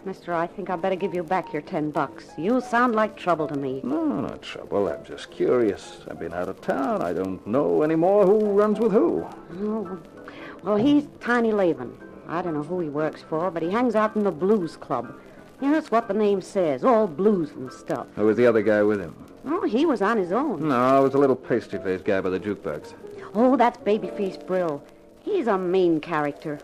S3: Mister, I think I'd better give you back your $10. You sound like trouble to me.
S20: No, not trouble. I'm just curious. I've been out of town. I don't know anymore who runs with who.
S3: Oh, well, he's Tiny Laban. I don't know who he works for, but he hangs out in the blues club. Yeah, that's what the name says, all blues and stuff.
S20: Who was the other guy with him?
S3: Oh, he was on his own.
S20: No, it was a little pasty-faced guy by the jukebox.
S3: Oh, that's Babyface Brill. He's a main character.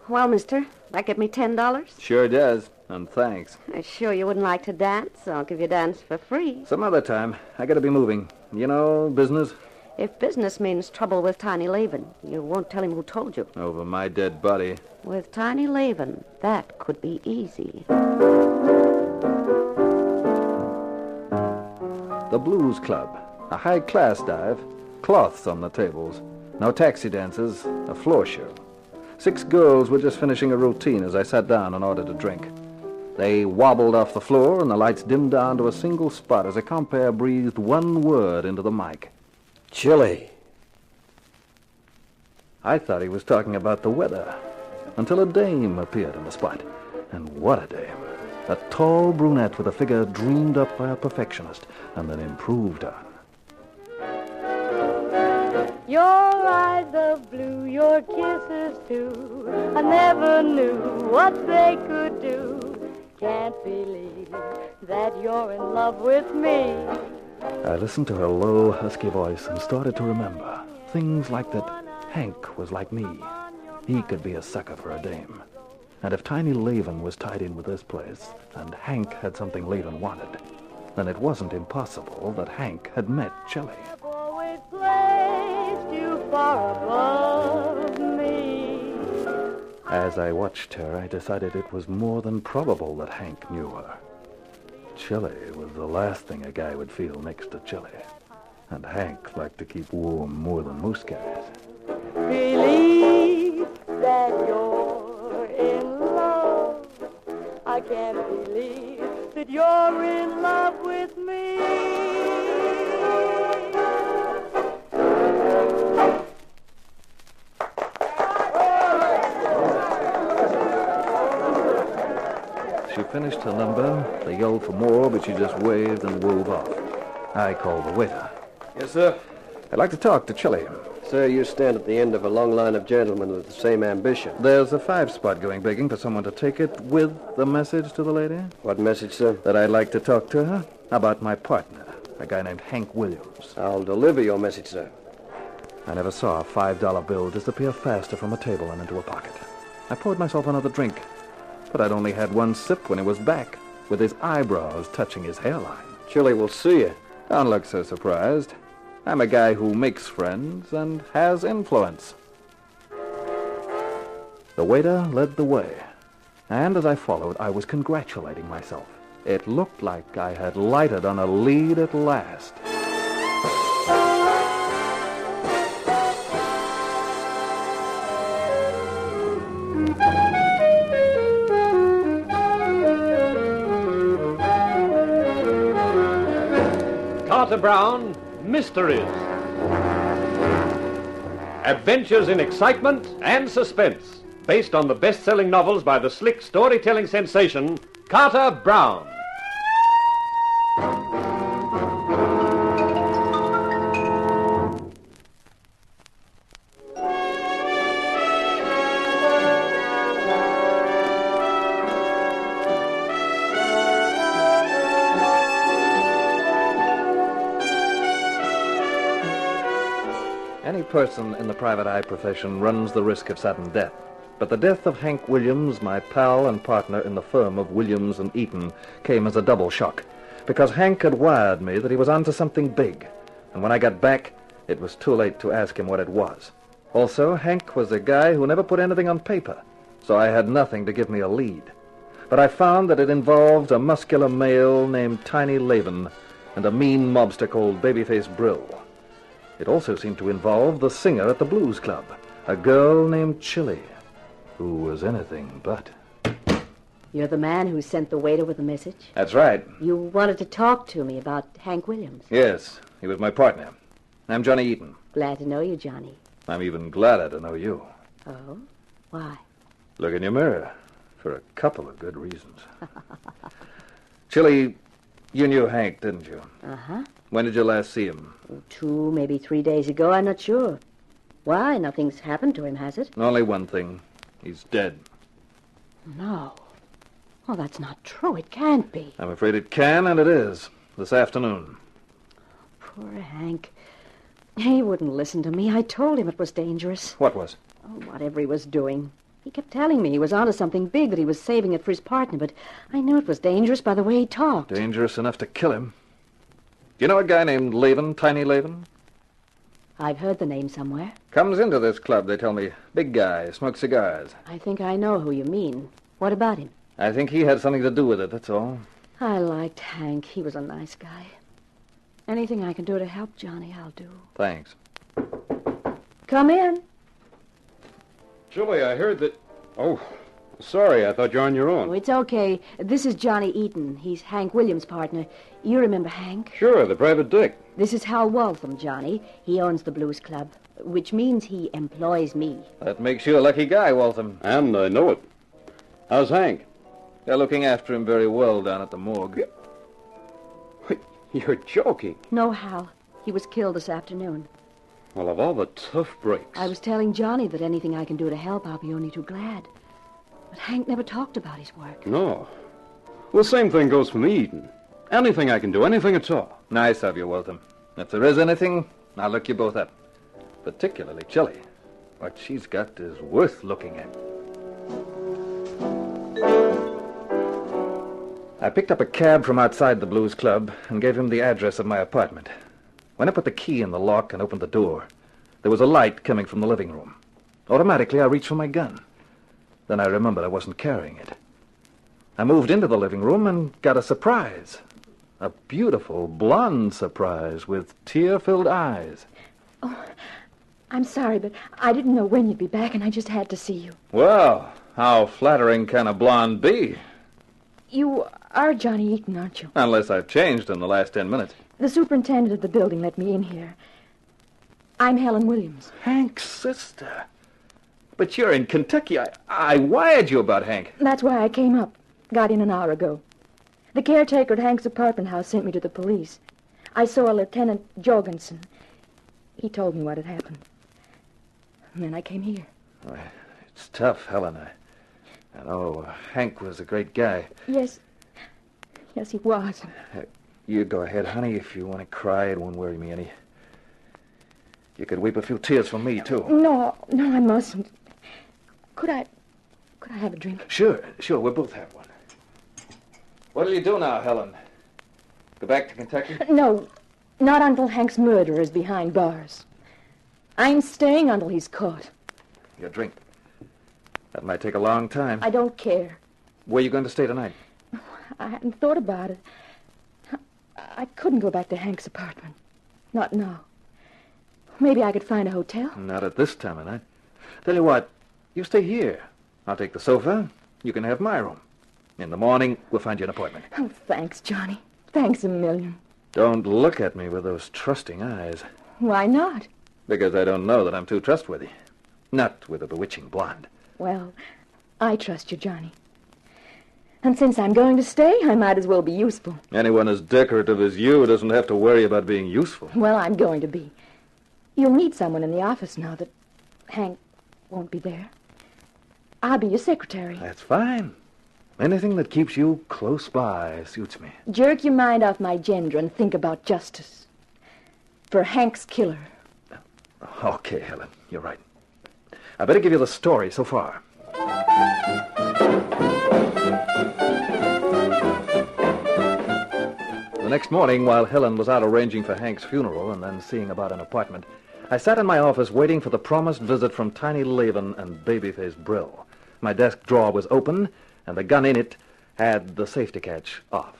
S3: Well, mister, that get me $10?
S20: Sure does, and thanks.
S3: Sure you wouldn't like to dance? I'll give you a dance for free.
S20: Some other time. I gotta be moving. You know, business?
S3: If business means trouble with Tiny Laban, you won't tell him who told you.
S20: Over my dead body.
S3: With Tiny Laban, that could be easy.
S20: The Blues Club. A high-class dive. Cloths on the tables. No taxi dances. A floor show. 6 girls were just finishing a routine as I sat down and ordered a drink. They wobbled off the floor and the lights dimmed down to a single spot as a compere breathed one word into the mic.
S16: Chilly.
S20: I thought he was talking about the weather, until a dame appeared in the spot. And what a dame. A tall brunette with a figure dreamed up by a perfectionist and then improved on.
S19: Your eyes of blue, your kisses too, I never knew what they could do. Can't believe that you're in love with me.
S20: I listened to her low, husky voice and started to remember things like that Hank was like me. He could be a sucker for a dame. And if Tiny Laven was tied in with this place, and Hank had something Laven wanted, then it wasn't impossible that Hank had met Chili.
S19: Always placed you far above me.
S20: As I watched her, I decided it was more than probable that Hank knew her. Chili was the last thing a guy would feel next to Chili. And Hank liked to keep warm more than most guys.
S19: Believe that you're in love. I can't believe that you're in love with me.
S20: She finished her number. They yelled for more, but she just waved and wove off. I called the waiter.
S16: Yes, sir?
S20: I'd like to talk to Chili.
S16: Sir, you stand at the end of a long line of gentlemen with the same ambition.
S20: There's a 5-spot going begging for someone to take it with the message to the lady.
S16: What message, sir?
S20: That I'd like to talk to her about my partner, a guy named Hank Williams.
S16: I'll deliver your message, sir.
S20: I never saw a $5 bill disappear faster from a table and into a pocket. I poured myself another drink, but I'd only had one sip when he was back, with his eyebrows touching his hairline.
S16: Chili will see you.
S20: Don't look so surprised. I'm a guy who makes friends and has influence. The waiter led the way, and as I followed, I was congratulating myself. It looked like I had lighted on a lead at last.
S9: Carter Brown, Mysteries. Adventures in excitement and suspense, based on the best-selling novels by the slick storytelling sensation, Carter Brown.
S20: Any person in the private eye profession runs the risk of sudden death. But the death of Hank Williams, my pal and partner in the firm of Williams and Eaton, came as a double shock. Because Hank had wired me that he was onto something big. And when I got back, it was too late to ask him what it was. Also, Hank was a guy who never put anything on paper, so I had nothing to give me a lead. But I found that it involved a muscular male named Tiny Laven and a mean mobster called Babyface Brill. It also seemed to involve the singer at the blues club, a girl named Chili, who was anything but.
S3: You're the man who sent the waiter with the message?
S20: That's right.
S3: You wanted to talk to me about Hank Williams.
S20: Yes, he was my partner. I'm Johnny Eaton.
S3: Glad to know you, Johnny.
S20: I'm even gladder to know you.
S3: Oh? Why?
S20: Look in your mirror, for a couple of good reasons. Chili, you knew Hank, didn't you?
S3: Uh-huh.
S20: When did you last see him?
S3: 2, maybe 3 days ago. I'm not sure. Why? Nothing's happened to him, has it?
S20: Only one thing. He's dead.
S3: No. Oh, that's not true. It can't be.
S20: I'm afraid it can, and it is. This afternoon.
S3: Poor Hank. He wouldn't listen to me. I told him it was dangerous.
S20: What was?
S3: Oh, whatever he was doing. He kept telling me he was onto something big, that he was saving it for his partner, but I knew it was dangerous by the way he talked.
S20: Dangerous enough to kill him. Do you know a guy named Laven, Tiny Laven?
S3: I've heard the name somewhere.
S20: Comes into this club, they tell me. Big guy, smokes cigars.
S3: I think I know who you mean. What about him?
S20: I think he had something to do with it, that's all.
S3: I liked Hank. He was a nice guy. Anything I can do to help Johnny, I'll do.
S20: Thanks.
S3: Come in.
S5: Julie, I heard that... Oh,
S6: Sorry, I thought you were on your
S13: Oh,
S6: own.
S13: it's okay. This is Johnny Eaton. He's Hank Williams' partner. You remember Hank?
S6: Sure, the private dick.
S13: This is Hal Waltham, Johnny. He owns the Blues Club, which means he employs me.
S18: That makes you a lucky guy, Waltham.
S6: And I know it. How's Hank?
S18: They're looking after him very well down at the morgue.
S6: You're joking.
S13: No, Hal. He was killed this afternoon.
S6: Well, of all the tough breaks.
S13: I was telling Johnny that anything I can do to help, I'll be only too glad. But Hank never talked about his work.
S6: No. Well, same thing goes for me, Eden. Anything I can do, anything at all.
S18: Nice of you, Waltham. If there is anything, I'll look you both up. Particularly Chilly. What she's got is worth looking at. I picked up a cab from outside the Blues Club and gave him the address of my apartment. When I put the key in the lock and opened the door, there was a light coming from the living room. Automatically, I reached for my gun. Then I remembered I wasn't carrying it. I moved into the living room and got a surprise. A beautiful, blonde surprise with tear-filled eyes.
S13: Oh, I'm sorry, but I didn't know when you'd be back, and I just had to see you.
S18: Well, how flattering can a blonde be?
S13: You are Johnny Eaton, aren't you?
S18: Unless I've changed in the last 10 minutes.
S13: The superintendent of the building let me in here. I'm Helen Williams.
S18: Hank's sister. But you're in Kentucky. I wired you about Hank.
S13: That's why I came up. Got in an hour ago. The caretaker at Hank's apartment house sent me to the police. I saw a Lieutenant Jorgensen. He told me what had happened. And then I came here.
S18: Well, it's tough, Helen. I know Hank was a great guy.
S13: Yes. Yes, he was.
S18: You go ahead, honey. If you want to cry, it won't worry me any. You could weep a few tears for me, too.
S13: No, I mustn't. Could I have a drink?
S18: Sure. We'll both have one. What'll you do now, Helen? Go back to Kentucky?
S13: No, not until Hank's murderer is behind bars. I'm staying until he's caught.
S18: Your drink. That might take a long time.
S13: I don't care.
S18: Where are you going to stay tonight?
S13: I hadn't thought about it. I couldn't go back to Hank's apartment. Not now. Maybe I could find a hotel.
S18: Not at this time of night. Tell you what, you stay here. I'll take the sofa. You can have my room. In the morning, we'll find you an appointment.
S13: Oh, thanks, Johnny. Thanks a million.
S18: Don't look at me with those trusting eyes.
S13: Why not?
S18: Because I don't know that I'm too trustworthy. Not with a bewitching blonde.
S13: Well, I trust you, Johnny. And since I'm going to stay, I might as well be useful.
S18: Anyone as decorative as you doesn't have to worry about being useful.
S13: Well, I'm going to be. You'll meet someone in the office now that Hank won't be there. I'll be your secretary.
S18: That's fine. Anything that keeps you close by suits me.
S13: Jerk your mind off my gender and think about justice. For Hank's killer.
S18: Okay, Helen, you're right. I better give you the story so far. The next morning, while Helen was out arranging for Hank's funeral and then seeing about an apartment, I sat in my office waiting for the promised visit from Tiny Laven and Babyface Brill. My desk drawer was open, and the gun in it had the safety catch off.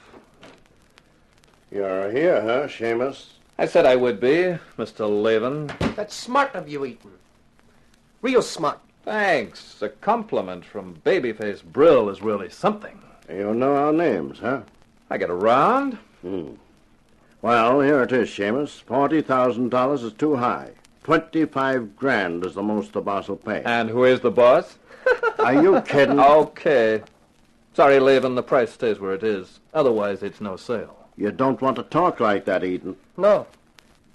S23: You're here, huh, Seamus?
S18: I said I would be, Mr. Laven.
S10: That's smart of you, Eaton. Real smart.
S18: Thanks. A compliment from Babyface Brill is really something.
S23: You know our names, huh?
S18: I get around.
S23: Well, here it is, Seamus. $40,000 is too high. 25 grand is the most the boss will pay.
S18: And who is the boss?
S23: Are you kidding?
S18: Okay. Sorry, Laven, the price stays where it is. Otherwise, it's no sale.
S23: You don't want to talk like that, Eden.
S10: No.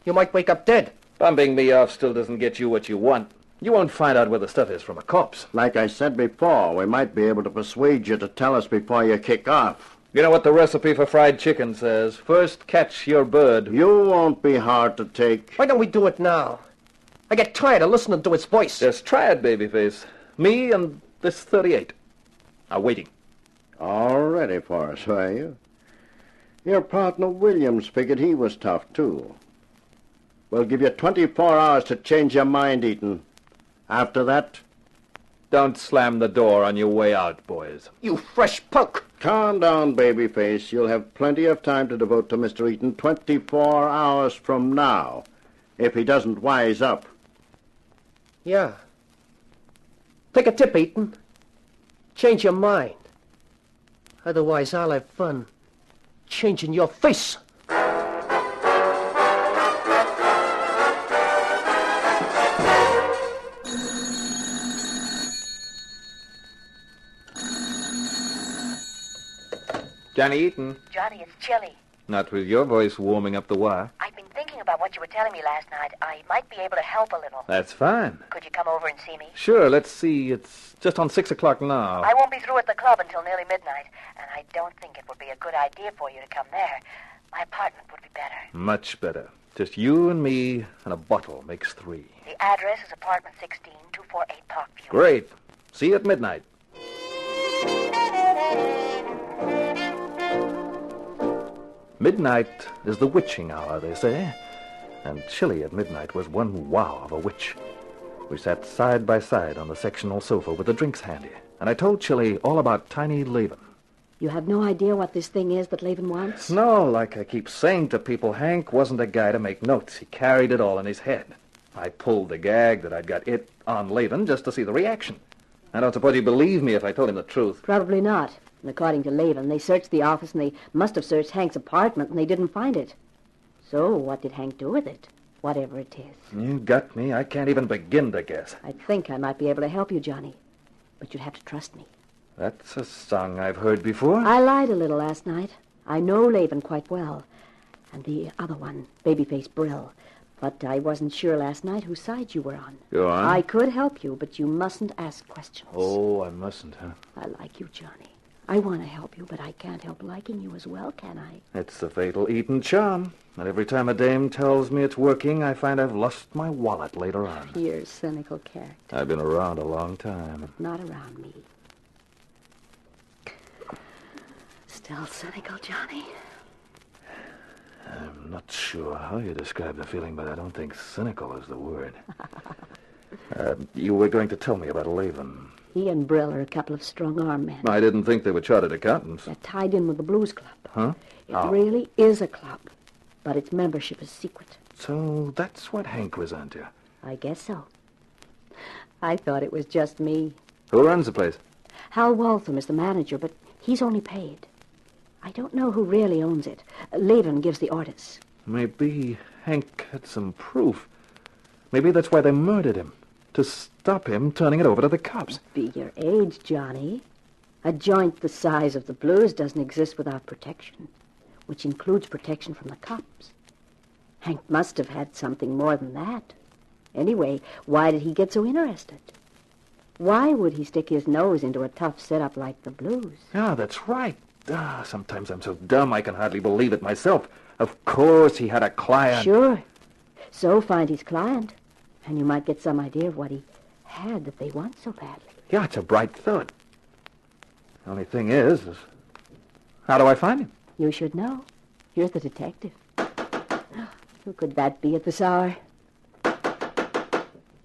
S10: You might wake up dead.
S18: Bumping me off still doesn't get you what you want. You won't find out where the stuff is from a corpse.
S23: Like I said before, we might be able to persuade you to tell us before you kick off.
S18: You know what the recipe for fried chicken says? First catch your bird.
S23: You won't be hard to take.
S10: Why don't we do it now? I get tired of listening to its voice.
S18: Just try it, Babyface. Me and this 38 are waiting.
S23: All ready for us, are you? Your partner Williams figured he was tough, too. We'll give you 24 hours to change your mind, Eaton. After that...
S18: Don't slam the door on your way out, boys.
S10: You fresh punk.
S23: Calm down, Babyface. You'll have plenty of time to devote to Mr. Eaton 24 hours from now, if he doesn't wise up.
S10: Yeah. Take a tip, Eaton.
S7: Change your mind. Otherwise, I'll have fun changing your face.
S18: Johnny Eaton.
S15: Johnny, it's chilly.
S18: Not with your voice warming up the wire.
S15: I've been thinking about what you were telling me last night. I might be able to help a little.
S18: That's fine.
S15: Could you come over and see me?
S18: Sure, let's see. It's just on 6 o'clock now.
S15: I won't be through at the club until nearly midnight, and I don't think it would be a good idea for you to come there. My apartment would be better.
S18: Much better. Just you and me and a bottle makes 3.
S15: The address is apartment 16, 248 Parkview.
S18: Great. See you at midnight. Midnight is the witching hour, they say. And Chili at midnight was one wow of a witch. We sat side by side on the sectional sofa with the drinks handy, and I told Chili all about Tiny Laven.
S3: You have no idea what this thing is that Laven wants?
S18: No, like I keep saying to people, Hank wasn't a guy to make notes. He carried it all in his head. I pulled the gag that I'd got it on Laven just to see the reaction. I don't suppose he'd believe me if I told him the truth.
S3: Probably not. And according to Laven, they searched the office and they must have searched Hank's apartment and they didn't find it. So what did Hank do with it? Whatever it is.
S18: You got me. I can't even begin to guess.
S3: I think I might be able to help you, Johnny. But you'd have to trust me.
S18: That's a song I've heard before.
S3: I lied a little last night. I know Laven quite well. And the other one, Babyface Brill. But I wasn't sure last night whose side you were on.
S18: Go on.
S3: I could help you, but you mustn't ask questions.
S18: Oh, I mustn't, huh?
S3: I like you, Johnny. I want to help you, but I can't help liking you as well, can I?
S18: It's the fatal Eaton charm. And every time a dame tells me it's working, I find I've lost my wallet later on.
S3: You're a cynical character.
S18: I've been around a long time.
S3: But not around me. Still cynical, Johnny?
S18: I'm not sure how you describe the feeling, but I don't think cynical is the word. You were going to tell me about Laven.
S3: He and Brill are a couple of strong-arm men.
S18: I didn't think they were chartered accountants.
S3: They're tied in with the Blues Club.
S18: Huh?
S3: It really is a club, but its membership is secret.
S18: So that's what Hank was onto.
S3: I guess so. I thought it was just me.
S18: Who runs the place?
S3: Hal Waltham is the manager, but he's only paid. I don't know who really owns it. Laven gives the orders.
S18: Maybe Hank had some proof. Maybe that's why they murdered him. To stop him turning it over to the cops.
S3: Be your age, Johnny. A joint the size of the Blues doesn't exist without protection, which includes protection from the cops. Hank must have had something more than that. Anyway, why did he get so interested? Why would he stick his nose into a tough setup like the Blues?
S18: Yeah, that's right. Sometimes I'm so dumb I can hardly believe it myself. Of course he had a client.
S3: Sure. So find his client, and you might get some idea of what he had that they want so badly.
S18: Yeah, it's a bright thought. The only thing is how do I find him?
S3: You should know. You're the detective. Who could that be at this hour?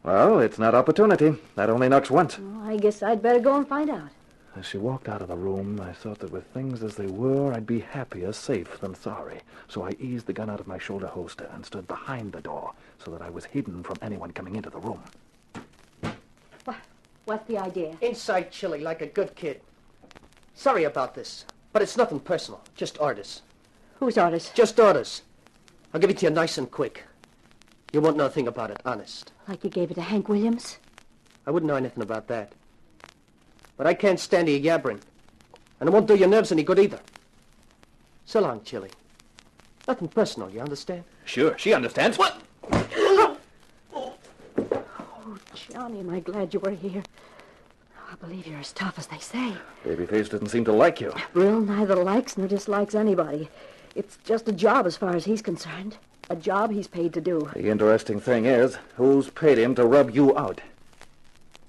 S18: Well, it's not opportunity. That only knocks once.
S3: Oh, I guess I'd better go and find out.
S18: As she walked out of the room, I thought that with things as they were, I'd be happier safe than sorry. So I eased the gun out of my shoulder holster and stood behind the door so that I was hidden from anyone coming into the room.
S3: What's the idea?
S7: Inside Chili like a good kid. Sorry about this, but it's nothing personal. Just orders.
S3: Whose orders?
S7: Just orders. I'll give it to you nice and quick. You won't know a thing about it, honest.
S3: Like you gave it to Hank Williams?
S7: I wouldn't know anything about that. But I can't stand your yabbering. And it won't do your nerves any good either. So long, Chili. Nothing personal, you understand?
S18: Sure, she understands.
S7: What?
S3: Oh, Johnny, am I glad you were here. I believe you're as tough as they say.
S18: Babyface didn't seem to like you.
S3: Brill neither likes nor dislikes anybody. It's just a job as far as he's concerned. A job he's paid to do.
S18: The interesting thing is, who's paid him to rub you out?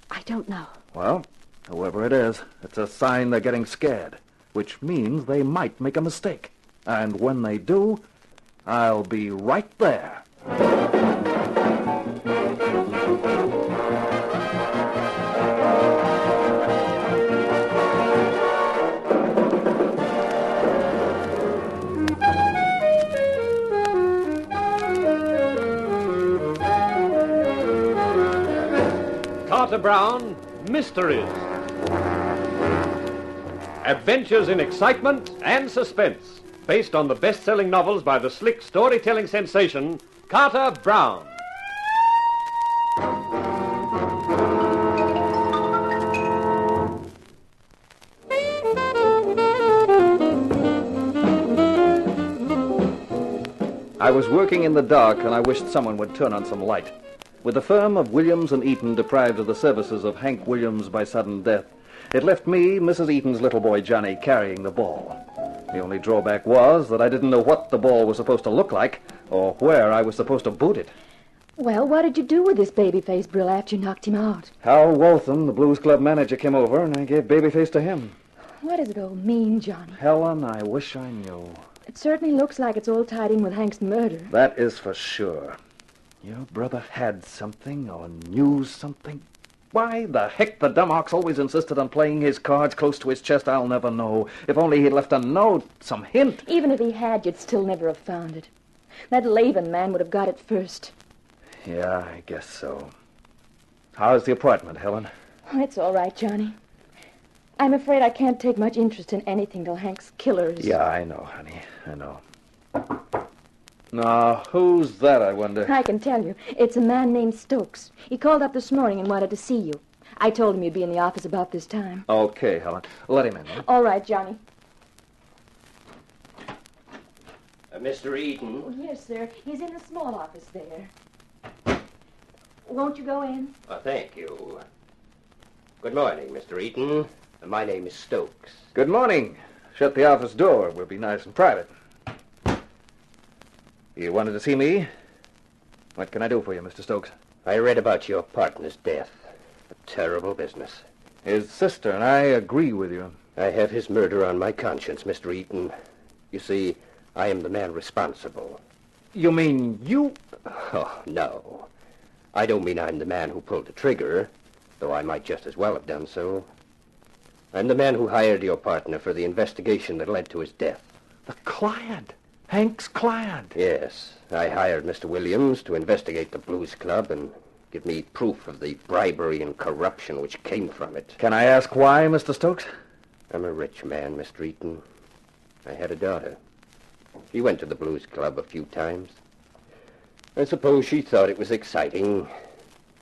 S3: I don't know.
S18: Well, whoever it is, it's a sign they're getting scared, which means they might make a mistake. And when they do, I'll be right there.
S9: Carter Brown, Mysteries. Adventures in excitement and suspense, based on the best-selling novels by the slick storytelling sensation, Carter Brown.
S18: I was working in the dark, and I wished someone would turn on some light. With the firm of Williams and Eaton deprived of the services of Hank Williams by sudden death, it left me, Mrs. Eaton's little boy Johnny, carrying the ball. The only drawback was that I didn't know what the ball was supposed to look like or where I was supposed to boot it.
S13: Well, what did you do with this Babyface Brill after you knocked him out?
S18: Hal Waltham, the Blues Club manager, came over, and I gave Babyface to him.
S13: What does it all mean, Johnny?
S18: Helen, I wish I knew.
S13: It certainly looks like it's all tied in with Hank's murder.
S18: That is for sure. Your brother had something or knew something. Why the heck the dumbox always insisted on playing his cards close to his chest, I'll never know. If only he'd left a note, some hint.
S13: Even if he had, you'd still never have found it. That Laban man would have got it first.
S18: Yeah, I guess so. How's the apartment, Helen?
S13: Oh, it's all right, Johnny. I'm afraid I can't take much interest in anything till Hank's killer is...
S18: Yeah, I know, honey. I know. Now, who's that, I wonder?
S13: I can tell you. It's a man named Stokes. He called up this morning and wanted to see you. I told him you'd be in the office about this time.
S18: Okay, Helen. Let him in. Huh?
S13: All right, Johnny.
S8: Mr. Eaton?
S13: Oh, yes, sir. He's in the small office there. Won't you go in?
S8: Thank you. Good morning, Mr. Eaton. My name is Stokes.
S18: Good morning. Shut the office door. We'll be nice and private. You wanted to see me? What can I do for you, Mr. Stokes?
S8: I read about your partner's death. A terrible business.
S18: His sister and I agree with you.
S8: I have his murder on my conscience, Mr. Eaton. You see, I am the man responsible.
S18: You mean you?
S8: Oh, no. I don't mean I'm the man who pulled the trigger, though I might just as well have done so. I'm the man who hired your partner for the investigation that led to his death.
S18: The client? Hank's client?
S8: Yes. I hired Mr. Williams to investigate the Blues Club and give me proof of the bribery and corruption which came from it.
S18: Can I ask why, Mr. Stokes?
S8: I'm a rich man, Mr. Eaton. I had a daughter. She went to the Blues Club a few times. I suppose she thought it was exciting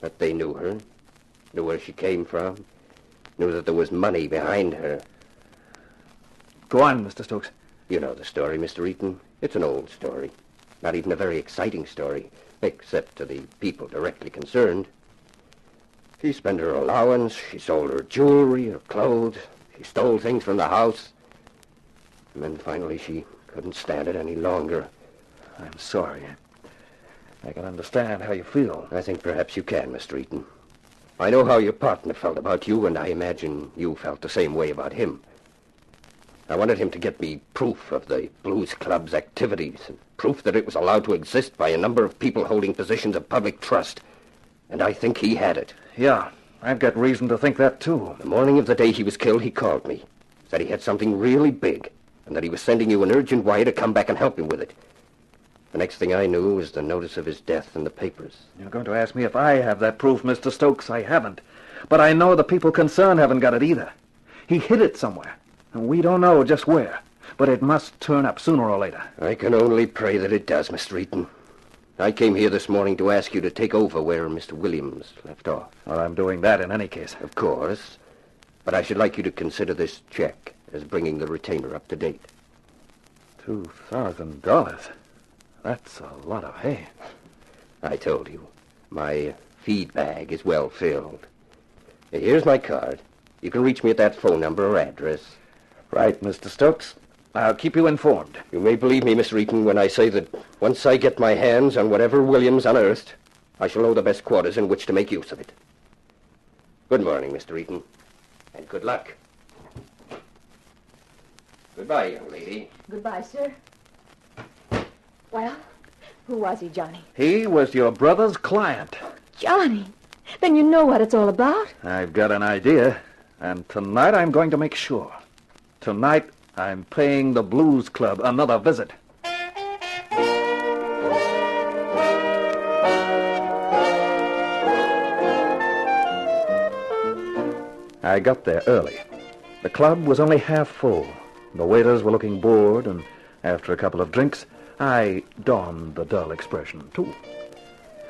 S8: that they knew her, knew where she came from, knew that there was money behind her.
S18: Go on, Mr. Stokes.
S8: You know the story, Mr. Eaton. It's an old story. Not even a very exciting story, except to the people directly concerned. She spent her allowance, she sold her jewelry, her clothes, she stole things from the house. And then finally she couldn't stand it any longer.
S18: I'm sorry. I can understand how you feel.
S8: I think perhaps you can, Mr. Eaton. I know how your partner felt about you, and I imagine you felt the same way about him. I wanted him to get me proof of the Blues Club's activities, and proof that it was allowed to exist by a number of people holding positions of public trust. And I think he had it.
S18: Yeah, I've got reason to think that, too.
S8: The morning of the day he was killed, he called me. Said he had something really big, and that he was sending you an urgent wire to come back and help him with it. The next thing I knew was the notice of his death in the papers.
S18: You're going to ask me if I have that proof, Mr. Stokes. I haven't. But I know the people concerned haven't got it either. He hid it somewhere, and we don't know just where. But it must turn up sooner or later.
S8: I can only pray that it does, Mr. Eaton. I came here this morning to ask you to take over where Mr. Williams left off.
S18: Well, I'm doing that in any case.
S8: Of course. But I should like you to consider this check as bringing the retainer up to date.
S18: $2,000? That's a lot of hay.
S8: I told you. My feed bag is well filled. Here's my card. You can reach me at that phone number or address.
S18: Right, Mr. Stokes. I'll keep you informed.
S8: You may believe me, Mr. Eaton, when I say that once I get my hands on whatever Williams unearthed, I shall know the best quarters in which to make use of it. Good morning, Mr. Eaton, and good luck. Goodbye, young lady.
S13: Goodbye, sir. Well, who was he, Johnny?
S18: He was your brother's client.
S13: Johnny? Then you know what it's all about?
S18: I've got an idea, and tonight I'm going to make sure. Tonight, I'm paying the Blues Club another visit. I got there early. The club was only half full. The waiters were looking bored, and after a couple of drinks, I donned the dull expression, too.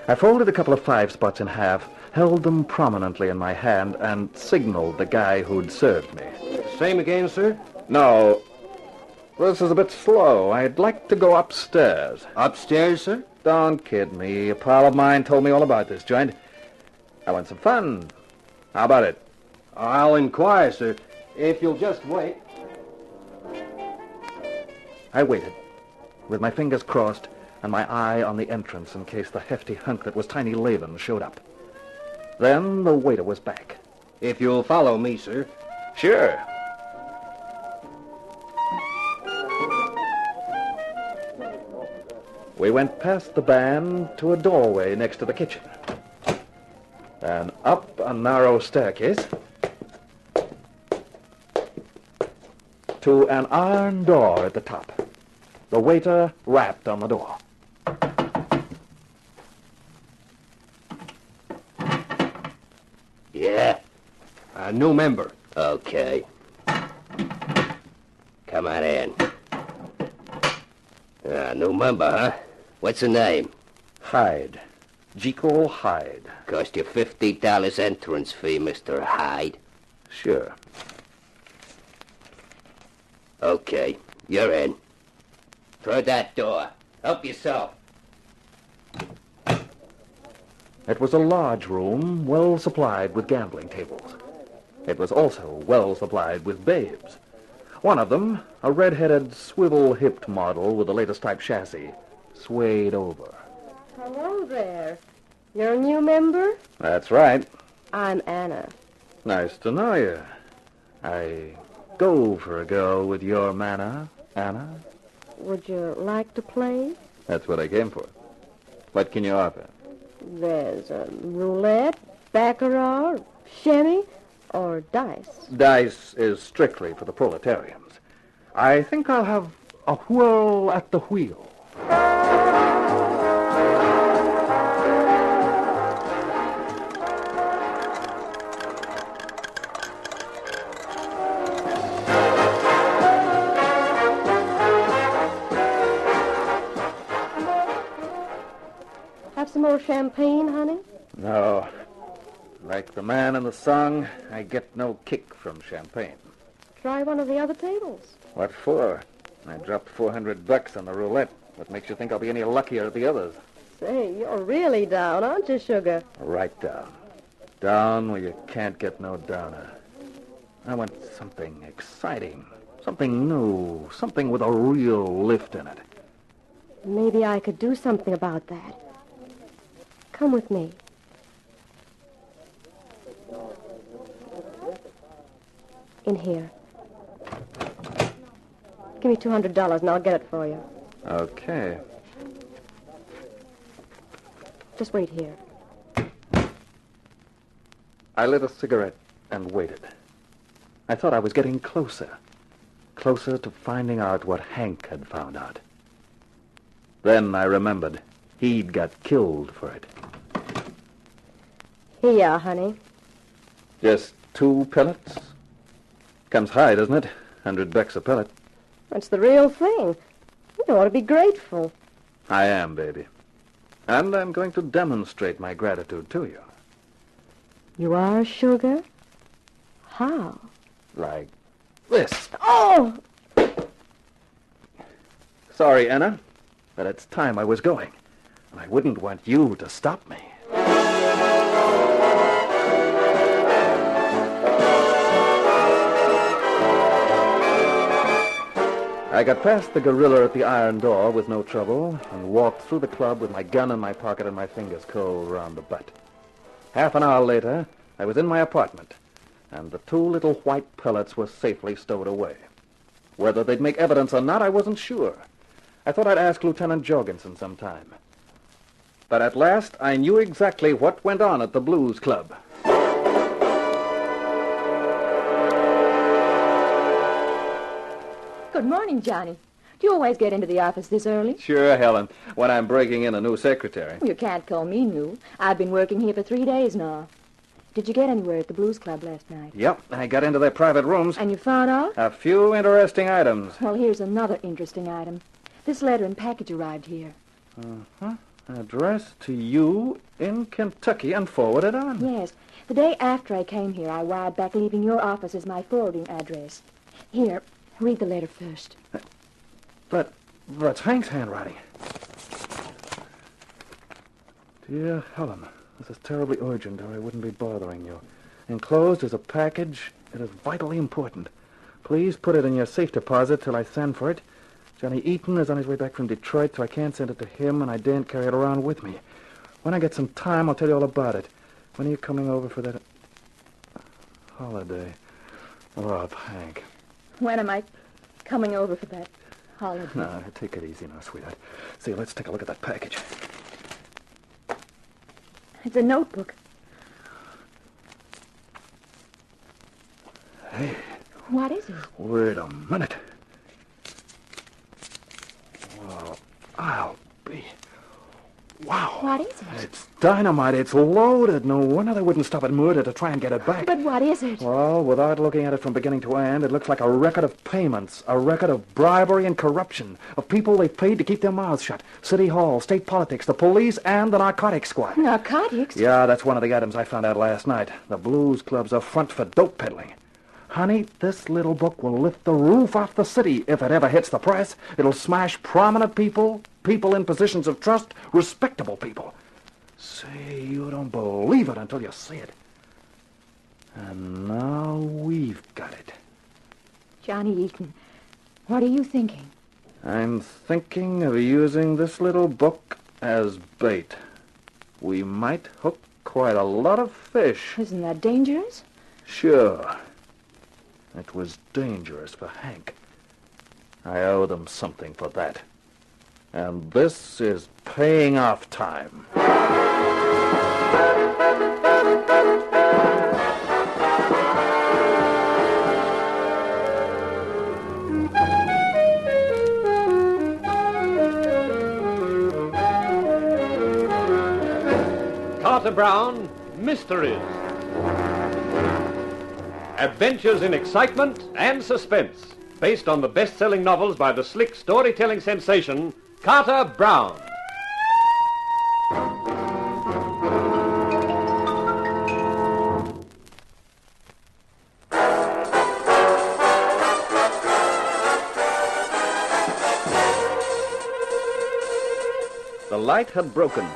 S18: I folded a couple of 5 spots in half, held them prominently in my hand, and signaled the guy who'd served me.
S7: Same again, sir?
S18: No. This is a bit slow. I'd like to go upstairs.
S7: Upstairs, sir?
S18: Don't kid me. A pal of mine told me all about this joint. I want some fun. How about it?
S7: I'll inquire, sir. If you'll just wait.
S18: I waited, with my fingers crossed and my eye on the entrance in case the hefty hunk that was Tiny Laban showed up. Then the waiter was back.
S7: If you'll follow me, sir.
S18: Sure. We went past the band to a doorway next to the kitchen. And up a narrow staircase to an iron door at the top. The waiter rapped on the door.
S8: Yeah?
S7: New member.
S8: Okay. Come on in. New member, huh? What's the name?
S18: Hyde. Jekyll Hyde.
S8: Cost you $50 entrance fee, Mr. Hyde.
S18: Sure.
S8: Okay, you're in. Through that door. Help yourself.
S18: It was a large room, well supplied with gambling tables. It was also well supplied with babes. One of them, a red-headed, swivel-hipped model with the latest type chassis, swayed over.
S11: Hello there. You're a new member?
S18: That's right.
S11: I'm Anna.
S18: Nice to know you. I go for a girl with your manner, Anna.
S11: Would you like to play?
S18: That's what I came for. What can you offer?
S11: There's roulette, baccarat, sherry, or dice.
S18: Dice is strictly for the proletarians. I think I'll have a whirl at the wheel.
S11: Have some more champagne, honey?
S18: No. Like the man in the song, I get no kick from champagne.
S11: Try one of the other tables.
S18: What for? I dropped $400 on the roulette. What makes you think I'll be any luckier at the others?
S11: Say, you're really down, aren't you, Sugar?
S18: Right down. Down where you can't get no downer. I want something exciting, something new, something with a real lift in it.
S11: Maybe I could do something about that. Come with me. In here. Give me $200 and I'll get it for you.
S18: Okay.
S11: Just wait here.
S18: I lit a cigarette and waited. I thought I was getting closer. Closer to finding out what Hank had found out. Then I remembered he'd got killed for it.
S11: Here you are, honey.
S18: Just 2 pellets? Comes high, doesn't it? $100 a pellet.
S11: That's the real thing. You ought to be grateful.
S18: I am, baby. And I'm going to demonstrate my gratitude to you.
S11: You are, Sugar? How?
S18: Like this.
S11: Oh!
S18: Sorry, Anna, but it's time I was going. And I wouldn't want you to stop me. I got past the gorilla at the iron door with no trouble and walked through the club with my gun in my pocket and my fingers curled around the butt. Half an hour later, I was in my apartment, and the 2 little white pellets were safely stowed away. Whether they'd make evidence or not, I wasn't sure. I thought I'd ask Lieutenant Jorgensen sometime. But at last, I knew exactly what went on at the Blues Club.
S13: Good morning, Johnny. Do you always get into the office this early?
S18: Sure, Helen, when I'm breaking in a new secretary.
S13: You can't call me new. I've been working here for 3 days now. Did you get anywhere at the Blues Club last night?
S18: Yep, I got into their private rooms.
S13: And you found out?
S18: A few interesting items.
S13: Well, here's another interesting item. This letter and package arrived here.
S18: Uh-huh. Addressed to you in Kentucky and forwarded on.
S13: Yes. The day after I came here, I wired back leaving your office as my forwarding address. Here, read the letter first.
S18: That's Hank's handwriting. Dear Helen, this is terribly urgent, or I wouldn't be bothering you. Enclosed is a package. It is vitally important. Please put it in your safe deposit till I send for it. Johnny Eaton is on his way back from Detroit, so I can't send it to him, and I daren't carry it around with me. When I get some time, I'll tell you all about it. When are you coming over for that holiday? Rob, Hank.
S13: When am I coming over for that holiday?
S18: No, take it easy now, sweetheart. See, let's take a look at that package.
S13: It's a notebook.
S18: Hey.
S13: What is it?
S18: Wait a minute. Well, I'll be... Wow.
S13: What is it?
S18: It's dynamite. It's loaded. No wonder they wouldn't stop at murder to try and get it back.
S13: But what is it?
S18: Well, without looking at it from beginning to end, it looks like a record of payments, a record of bribery and corruption, of people they've paid to keep their mouths shut. City Hall, state politics, the police, and the narcotics squad.
S13: Narcotics?
S18: Yeah, that's one of the items I found out last night. The Blues Club's a front for dope peddling. Honey, this little book will lift the roof off the city if it ever hits the press. It'll smash prominent people, people in positions of trust, respectable people. Say, you don't believe it until you see it. And now we've got it.
S13: Johnny Eaton, what are you thinking?
S18: I'm thinking of using this little book as bait. We might hook quite a lot of fish.
S13: Isn't that dangerous?
S18: Sure. It was dangerous for Hank. I owe them something for that. And this is paying off time.
S9: Carter Brown, Mysteries. Adventures in excitement and suspense, based on the best-selling novels by the slick storytelling sensation, Carter Brown.
S18: The light had broken.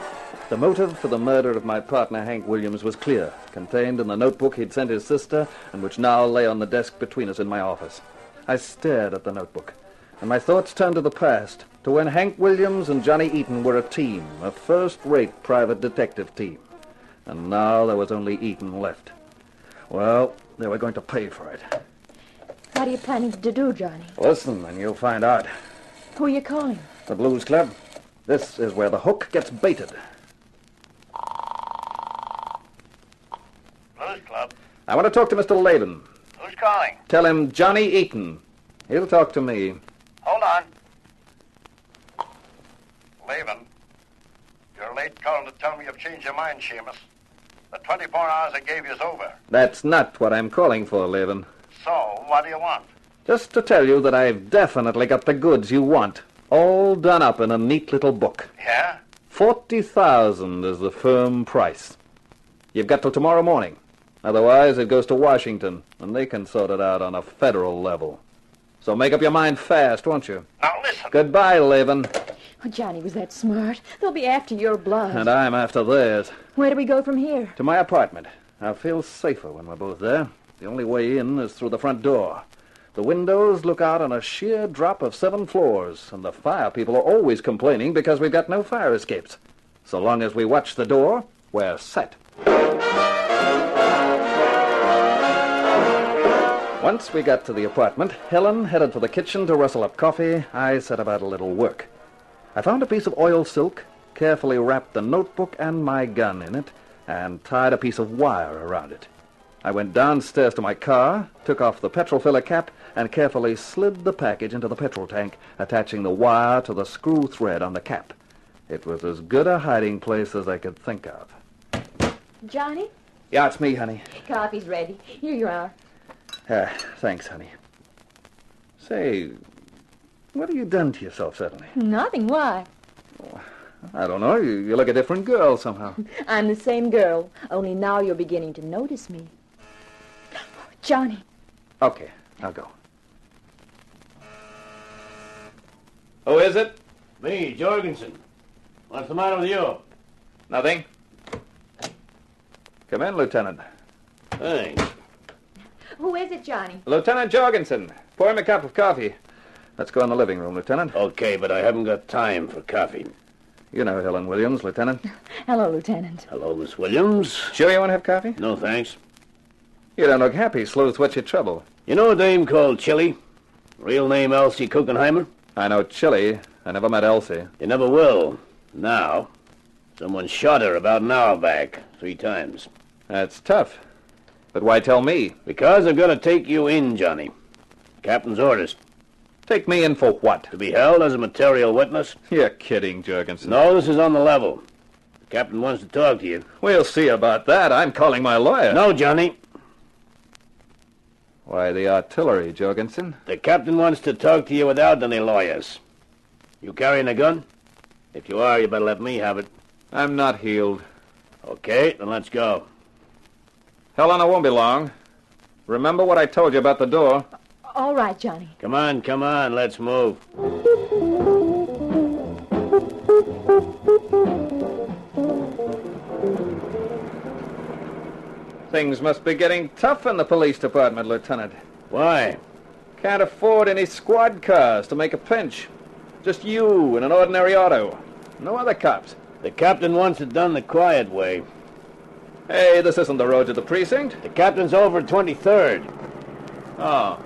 S18: The motive for the murder of my partner, Hank Williams, was clear, contained in the notebook he'd sent his sister, and which now lay on the desk between us in my office. I stared at the notebook, and my thoughts turned to the past, to when Hank Williams and Johnny Eaton were a team, a first-rate private detective team. And now there was only Eaton left. Well, they were going to pay for it.
S13: What are you planning to do, Johnny?
S18: Listen, and you'll find out.
S13: Who are you calling?
S18: The Blues Club. This is where the hook gets baited.
S22: Blues Club?
S18: I want to talk to Mr. Laban.
S22: Who's calling?
S18: Tell him Johnny Eaton. He'll talk to me.
S22: Hold on. Laban, you're late calling to tell me you've changed your mind, Seamus. The 24 hours I gave you is over.
S18: That's not what I'm calling for, Laban.
S22: So, what do you want?
S18: Just to tell you that I've definitely got the goods you want, all done up in a neat little book.
S22: Yeah?
S18: 40,000 is the firm price. You've got till tomorrow morning. Otherwise, it goes to Washington, and they can sort it out on a federal level. So make up your mind fast, won't you?
S22: Now listen.
S18: Goodbye, Laban.
S13: Oh, Johnny was that smart. They'll be after your blood.
S18: And I'm after theirs.
S13: Where do we go from here?
S18: To my apartment. I'll feel safer when we're both there. The only way in is through the front door. The windows look out on a sheer drop of 7 floors, and the fire people are always complaining because we've got no fire escapes. So long as we watch the door, we're set. Once we got to the apartment, Helen headed for the kitchen to rustle up coffee. I set about a little work. I found a piece of oil silk, carefully wrapped the notebook and my gun in it, and tied a piece of wire around it. I went downstairs to my car, took off the petrol filler cap, and carefully slid the package into the petrol tank, attaching the wire to the screw thread on the cap. It was as good a hiding place as I could think of.
S13: Johnny?
S18: Yeah, it's me, honey.
S13: Coffee's ready. Here you are.
S18: Thanks, honey. Say, what have you done to yourself suddenly?
S13: Nothing. Why?
S18: I don't know. You look a different girl somehow.
S13: I'm the same girl, only now you're beginning to notice me. Johnny.
S18: Okay, I'll go. Who is it?
S22: Me, Jorgensen. What's the matter with you?
S18: Nothing. Come in, Lieutenant.
S22: Thanks.
S13: Who is it, Johnny?
S18: Lieutenant Jorgensen. Pour him a cup of coffee. Let's go in the living room, Lieutenant.
S22: Okay, but I haven't got time for coffee.
S18: You know Helen Williams, Lieutenant.
S13: Hello, Lieutenant.
S22: Hello, Miss Williams.
S18: Sure you want to have coffee?
S22: No, thanks.
S18: You don't look happy, Sleuth. What's your trouble?
S22: You know a dame called Chili? Real name Elsie Kuchenheimer?
S18: I know Chili. I never met Elsie.
S22: You never will. Now. Someone shot her about an hour back, 3 times.
S18: That's tough. But why tell me?
S22: Because I've got to take you in, Johnny. Captain's orders.
S18: Take me in for what?
S22: To be held as a material witness.
S18: You're kidding, Jorgensen.
S22: No, this is on the level. The captain wants to talk to you.
S18: We'll see about that. I'm calling my lawyer.
S22: No, Johnny.
S18: Why, the artillery, Jorgensen.
S22: The captain wants to talk to you without any lawyers. You carrying a gun? If you are, you better let me have it.
S18: I'm not healed.
S22: Okay, then let's go.
S18: Helen, I won't be long. Remember what I told you about the door?
S13: All right, Johnny.
S22: Come on, let's move.
S18: Things must be getting tough in the police department, Lieutenant.
S22: Why?
S18: Can't afford any squad cars to make a pinch. Just you in an ordinary auto. No other cops.
S22: The captain wants it done the quiet way.
S18: Hey, this isn't the road to the precinct.
S22: The captain's over 23rd.
S18: Oh.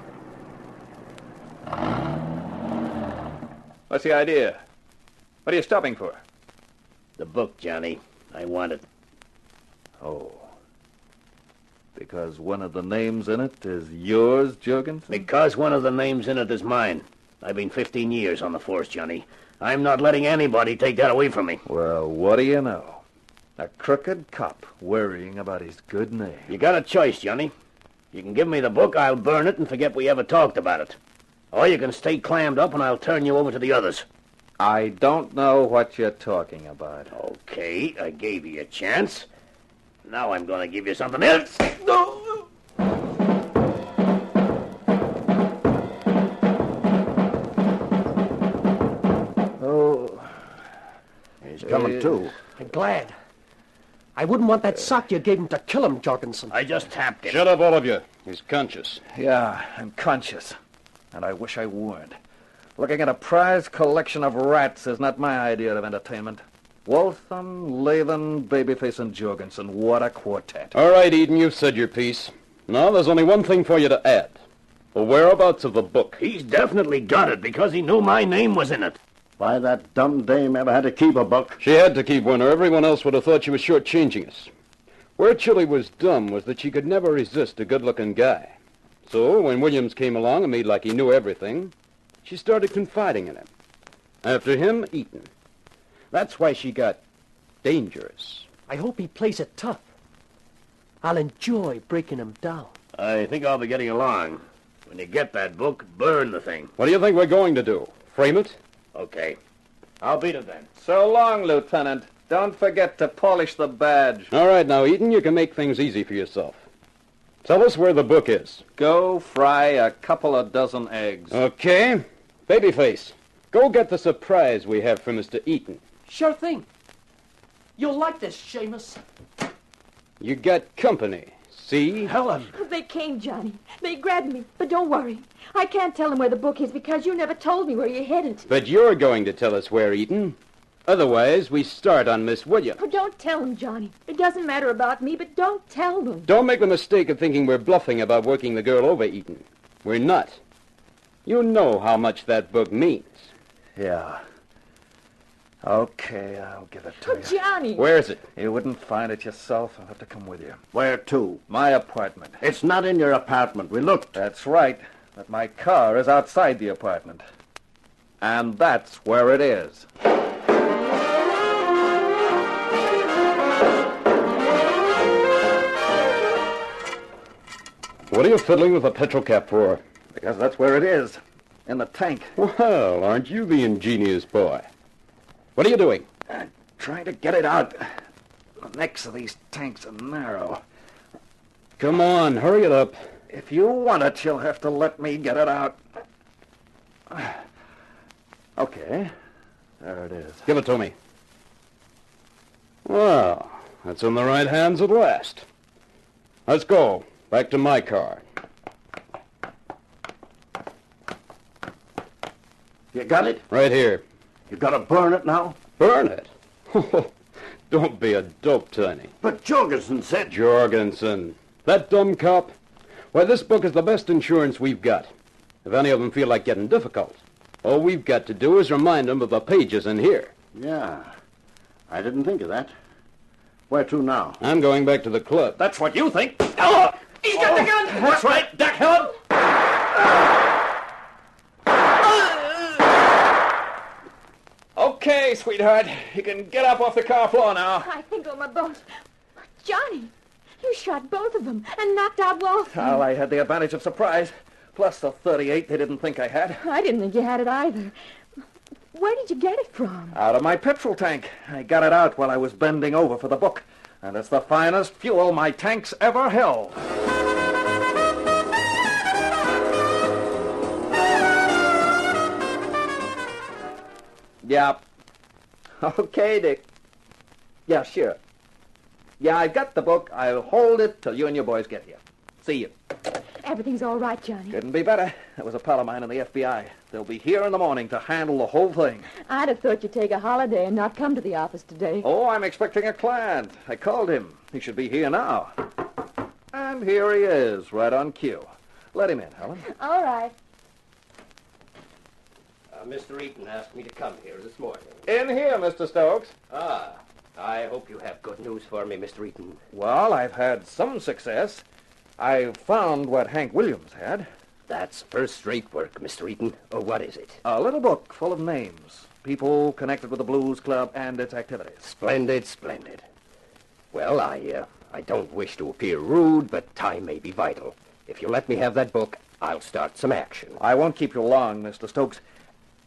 S18: What's the idea? What are you stopping for?
S22: The book, Johnny. I want it.
S18: Oh. Because one of the names in it is yours, Jorgensen?
S22: Because one of the names in it is mine. I've been 15 years on the force, Johnny. I'm not letting anybody take that away from me.
S18: Well, what do you know? A crooked cop worrying about his good name.
S22: You got a choice, Johnny. You can give me the book, I'll burn it and forget we ever talked about it. Or you can stay clammed up and I'll turn you over to the others.
S18: I don't know what you're talking about.
S22: Okay, I gave you a chance. Now I'm going to give you something else.
S7: Oh.
S22: He's coming too.
S7: I'm glad. I wouldn't want that sock you gave him to kill him, Jorgensen.
S22: I just tapped him.
S5: Shut up, all of you. He's conscious.
S18: Yeah, I'm conscious. And I wish I weren't. Looking at a prize collection of rats is not my idea of entertainment. Waltham, Latham, Babyface, and Jorgensen. What a quartet.
S5: All right, Eden, you've said your piece. Now, there's only one thing for you to add. The whereabouts of the book.
S22: He's definitely got it because he knew my name was in it.
S23: Why, that dumb dame ever had to keep a book?
S5: She had to keep one, or everyone else would have thought she was shortchanging us. Where Chili was dumb was that she could never resist a good-looking guy. So, when Williams came along and made like he knew everything, she started confiding in him. After him, Eaton. That's why she got dangerous.
S7: I hope he plays it tough. I'll enjoy breaking him down.
S22: I think I'll be getting along. When you get that book, burn the thing.
S5: What do you think we're going to do? Frame it?
S22: Okay. I'll beat it then.
S18: So long, Lieutenant. Don't forget to polish the badge.
S5: All right, now, Eden, you can make things easy for yourself. Tell us where the book is.
S18: Go fry a couple of dozen eggs.
S5: Okay. Babyface, go get the surprise we have for Mr. Eaton.
S7: Sure thing. You'll like this, Seamus.
S5: You got company. See?
S7: Helen.
S13: They came, Johnny. They grabbed me. But don't worry. I can't tell them where the book is because you never told me where you hid it.
S5: But you're going to tell us where, Eaton. Otherwise, we start on Miss Williams.
S13: Oh, don't tell them, Johnny. It doesn't matter about me, but don't tell them.
S5: Don't make the mistake of thinking we're bluffing about working the girl over, Eaton. We're not. You know how much that book means.
S18: Yeah. Okay, I'll give it to you.
S13: Johnny!
S5: Where is it?
S18: You wouldn't find it yourself. I'll have to come with you.
S23: Where to?
S18: My apartment.
S23: It's not in your apartment. We looked.
S18: That's right. But my car is outside the apartment. And that's where it is.
S5: What are you fiddling with a petrol cap for?
S18: Because that's where it is. In the tank.
S5: Well, aren't you the ingenious boy? What are you doing?
S18: Trying to get it out. The necks of these tanks are narrow.
S5: Come on, hurry it up.
S18: If you want it, you'll have to let me get it out. Okay. There it is.
S5: Give it to me. Well, that's in the right hands at last. Let's go. Back to my car.
S22: You got it?
S5: Right here.
S22: You gotta burn it now?
S5: Burn it? Don't be a dope, Tiny.
S22: But Jorgensen said...
S5: Jorgensen. That dumb cop? Why, this book is the best insurance we've got. If any of them feel like getting difficult, all we've got to do is remind them of the pages in here.
S22: Yeah. I didn't think of that. Where to now?
S5: I'm going back to the club.
S22: That's what you think. Oh! He's got the gun! That's right, duck him!
S18: Okay, sweetheart. You can get up off the car floor now.
S13: I think on my bones. Johnny, you shot both of them and knocked out Wolf.
S18: Well, I had the advantage of surprise. Plus the 38 they didn't think I had.
S13: I didn't think you had it either. Where did you get it from?
S18: Out of my petrol tank. I got it out while I was bending over for the book. And it's the finest fuel my tank's ever held. Yeah. Okay, Dick. Yeah, sure. Yeah, I got the book. I'll hold it till you and your boys get here. See you.
S13: Everything's all right, Johnny.
S18: Couldn't be better. That was a pal of mine in the FBI. They'll be here in the morning to handle the whole thing.
S13: I'd have thought you'd take a holiday and not come to the office today.
S18: Oh, I'm expecting a client. I called him. He should be here now. And here he is, right on cue. Let him in, Helen.
S13: All right.
S8: Mr. Eaton asked me to come here this morning.
S18: In here, Mr. Stokes.
S8: Ah, I hope you have good news for me, Mr. Eaton.
S18: Well, I've had some success. I've found what Hank Williams had.
S8: That's first-rate work, Mr. Eaton. Oh, what is it?
S18: A little book full of names. People connected with the Blues Club and its activities.
S8: Splendid, splendid. Well, I don't wish to appear rude, but time may be vital. If you let me have that book, I'll start some action.
S18: I won't keep you long, Mr. Stokes.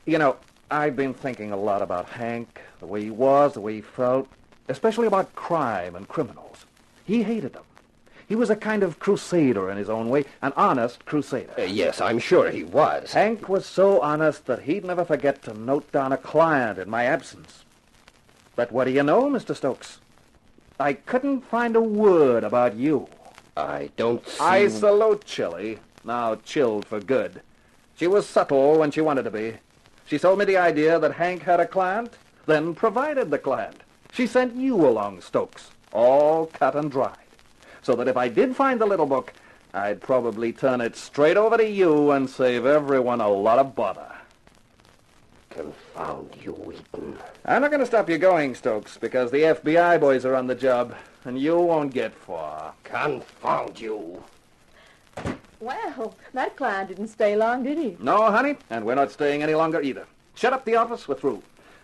S18: You know, I've been thinking a lot about Hank, the way he was, the way he felt, especially about crime and criminals. He hated them. He was a kind of crusader in his own way, an honest crusader.
S8: Yes, I'm sure he was.
S18: Hank was so honest that he'd never forget to note down a client in my absence. But what do you know, Mr. Stokes? I couldn't find a word about you.
S8: I don't see...
S18: I salute Chilly, now chilled for good. She was subtle when she wanted to be. She sold me the idea that Hank had a client, then provided the client. She sent you along, Stokes, all cut and dried. So that if I did find the little book, I'd probably turn it straight over to you and save everyone a lot of bother.
S8: Confound you, Eaton.
S18: I'm not going to stop you going, Stokes, because the FBI boys are on the job, and you won't get far.
S8: Confound you.
S13: Well, that client didn't stay long, did he?
S18: No, honey, and we're not staying any longer either. Shut up the office, we're through.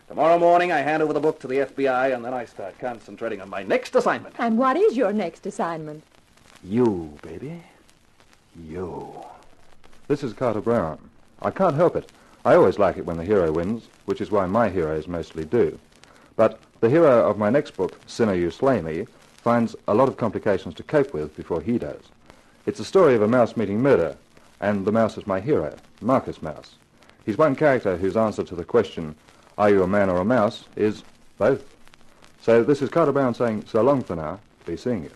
S18: Tomorrow morning I hand over the book to the FBI, and then I start concentrating on my next assignment.
S13: And what is your next assignment?
S12: You, baby. You. This is Carter Brown. I can't help it. I always like it when the hero wins, which is why my heroes mostly do. But the hero of my next book, Sinner You Slay Me, finds a lot of complications to cope with before he does. It's a story of a mouse meeting murder, and the mouse is my hero, Marcus Mouse. He's one character whose answer to the question, are you a man or a mouse, is both. So this is Carter Brown saying so long for now. Be seeing you.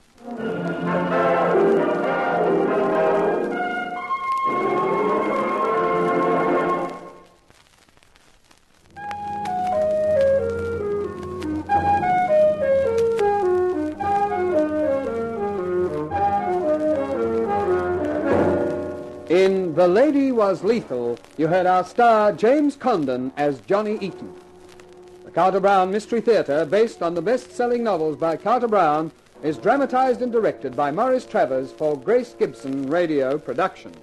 S2: In The Lady Was Lethal, you heard our star James Condon as Johnny Eaton. The Carter Brown Mystery Theater, based on the best-selling novels by Carter Brown, is dramatized and directed by Maurice Travers for Grace Gibson Radio Productions.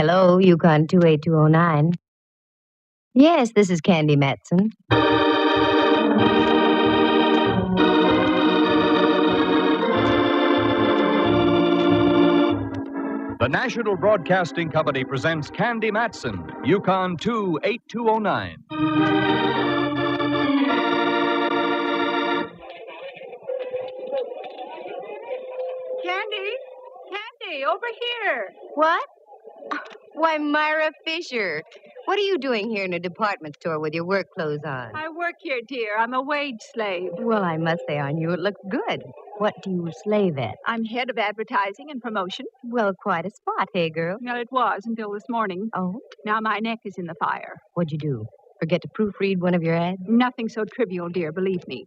S1: Hello, Yukon 28209. Yes, this is Candy Matson.
S4: The National Broadcasting Company presents Candy Matson, Yukon 28209.
S17: Candy, over here.
S1: What? Why, Myra Fisher. What are you doing here in a department store with your work clothes on?
S17: I work here, dear. I'm a wage slave.
S1: Well, I must say on you it looks good. What do you slave at?
S17: I'm head of advertising and promotion.
S1: Well, quite a spot, hey, girl?
S17: Well, it was until this morning.
S1: Oh?
S17: Now my neck is in the fire.
S1: What'd you do? Forget to proofread one of your ads?
S17: Nothing so trivial, dear, believe me.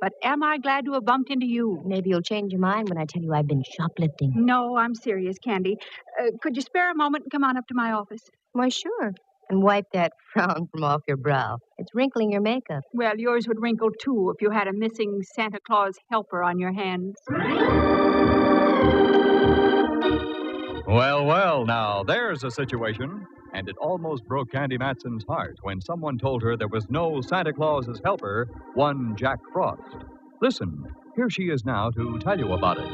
S17: But am I glad to have bumped into you?
S1: Maybe you'll change your mind when I tell you I've been shoplifting.
S17: No, I'm serious, Candy. Could you spare a moment and come on up to my office?
S1: Why, sure. And wipe that frown from off your brow. It's wrinkling your makeup.
S17: Well, yours would wrinkle, too, if you had a missing Santa Claus helper on your hands.
S4: Well, now, there's a situation. And it almost broke Candy Matson's heart when someone told her there was no Santa Claus's helper, one Jack Frost. Listen, here she is now to tell you about it.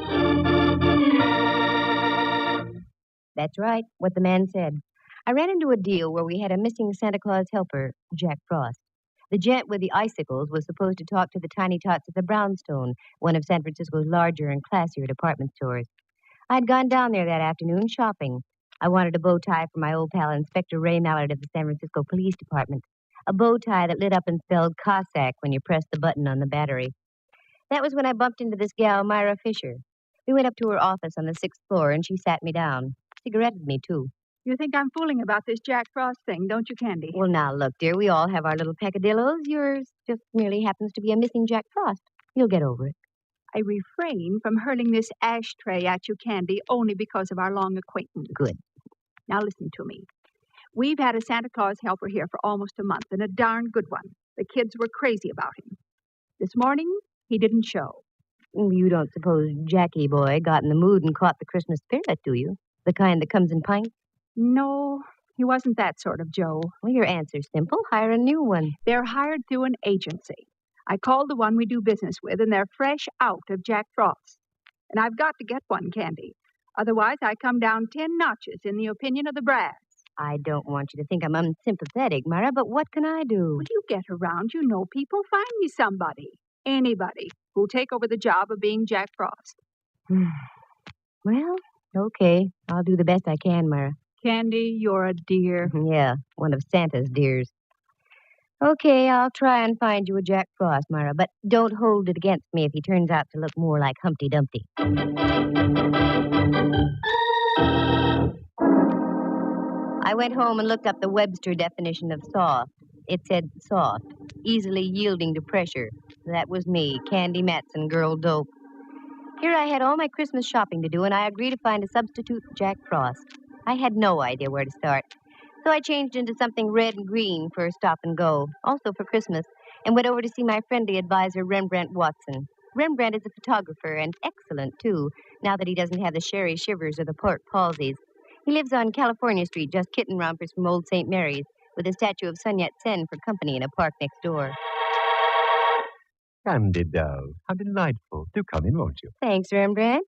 S1: That's right, what the man said. I ran into a deal where we had a missing Santa Claus helper, Jack Frost. The gent with the icicles was supposed to talk to the tiny tots at the Brownstone, one of San Francisco's larger and classier department stores. I'd gone down there that afternoon shopping. I wanted a bow tie for my old pal, Inspector Ray Mallard of the San Francisco Police Department. A bow tie that lit up and spelled Cossack when you pressed the button on the battery. That was when I bumped into this gal, Myra Fisher. We went up to her office on the 6th floor, and she sat me down. Cigaretted me, too.
S17: You think I'm fooling about this Jack Frost thing, don't you, Candy?
S1: Well, now, look, dear, we all have our little peccadillos. Yours just merely happens to be a missing Jack Frost. You'll get over it.
S17: I refrain from hurling this ashtray at you, Candy, only because of our long acquaintance.
S1: Good.
S17: Now listen to me. We've had a Santa Claus helper here for almost a month, and a darn good one. The kids were crazy about him. This morning, he didn't show.
S1: You don't suppose Jackie boy got in the mood and caught the Christmas spirit, do you? The kind that comes in pints?
S17: No, he wasn't that sort of Joe.
S1: Well, your answer's simple. Hire a new one.
S17: They're hired through an agency. I called the one we do business with, and they're fresh out of Jack Frost. And I've got to get one, Candy. Otherwise, I come down 10 notches in the opinion of the brass.
S1: I don't want you to think I'm unsympathetic, Myra, but what can I do?
S17: Well, you get around, you know people. Find me somebody, anybody, who'll take over the job of being Jack Frost.
S1: Well, okay. I'll do the best I can, Myra.
S17: Candy, you're a dear.
S1: Yeah, one of Santa's dears. Okay, I'll try and find you a Jack Frost, Myra, but don't hold it against me if he turns out to look more like Humpty Dumpty. I went home and looked up the Webster definition of soft. It said soft, easily yielding to pressure. That was me, Candy Matson, girl dope. Here I had all my Christmas shopping to do, and I agreed to find a substitute for Jack Frost. I had no idea where to start. So I changed into something red and green for a stop and go, also for Christmas, and went over to see my friendly advisor, Rembrandt Watson. Rembrandt is a photographer, and excellent, too, now that he doesn't have the sherry shivers or the pork palsies. He lives on California Street, just kitten rompers from Old St. Mary's, with a statue of Sun Yat-sen for company in a park next door.
S23: Candy doll, how delightful. Do come in, won't you?
S1: Thanks, Rembrandt.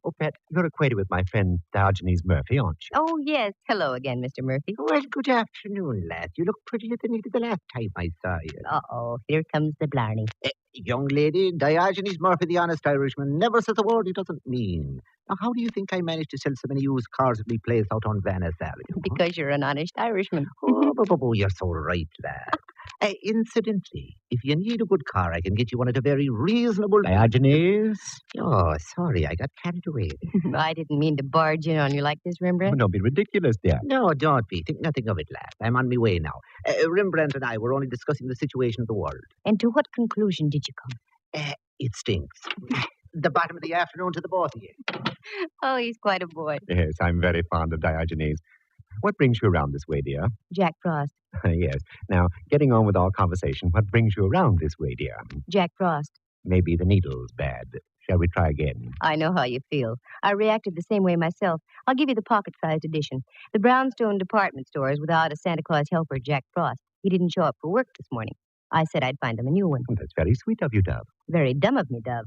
S23: Oh, Pet, you're acquainted with my friend Diogenes Murphy, aren't you?
S1: Oh, yes. Hello again, Mr. Murphy.
S23: Well, good afternoon, lad. You look prettier than you did the last time I saw you.
S1: Uh-oh, here comes the blarney.
S23: Young lady, Diogenes Murphy, the honest Irishman, never says a word he doesn't mean. Now, how do you think I managed to sell so many used cars at my place out on Venice Avenue?
S1: Because you're an honest Irishman.
S23: Oh, you're so right, lad. Incidentally, if you need a good car, I can get you one at a very reasonable... Diogenes? Oh, sorry, I got carried away.
S1: I didn't mean to barge in on you like this, Rembrandt.
S23: Oh, don't be ridiculous, dear. No, don't be. Think nothing of it, lad. I'm on my way now. Rembrandt and I were only discussing the situation of the world.
S1: And to what conclusion did you come?
S23: It stinks. The bottom of the afternoon to the both of you.
S1: Oh, he's quite a boy.
S23: Yes, I'm very fond of Diogenes. What brings you around this way, dear?
S1: Jack Frost.
S23: Yes. Now, getting on with our conversation, what brings you around this way, dear?
S1: Jack Frost.
S23: Maybe the needle's bad. Shall we try again?
S1: I know how you feel. I reacted the same way myself. I'll give you the pocket-sized edition. The brownstone department store is without a Santa Claus helper, Jack Frost. He didn't show up for work this morning. I said I'd find him a new one.
S23: Well, that's very sweet of you, Dove.
S1: Very dumb of me, Dove.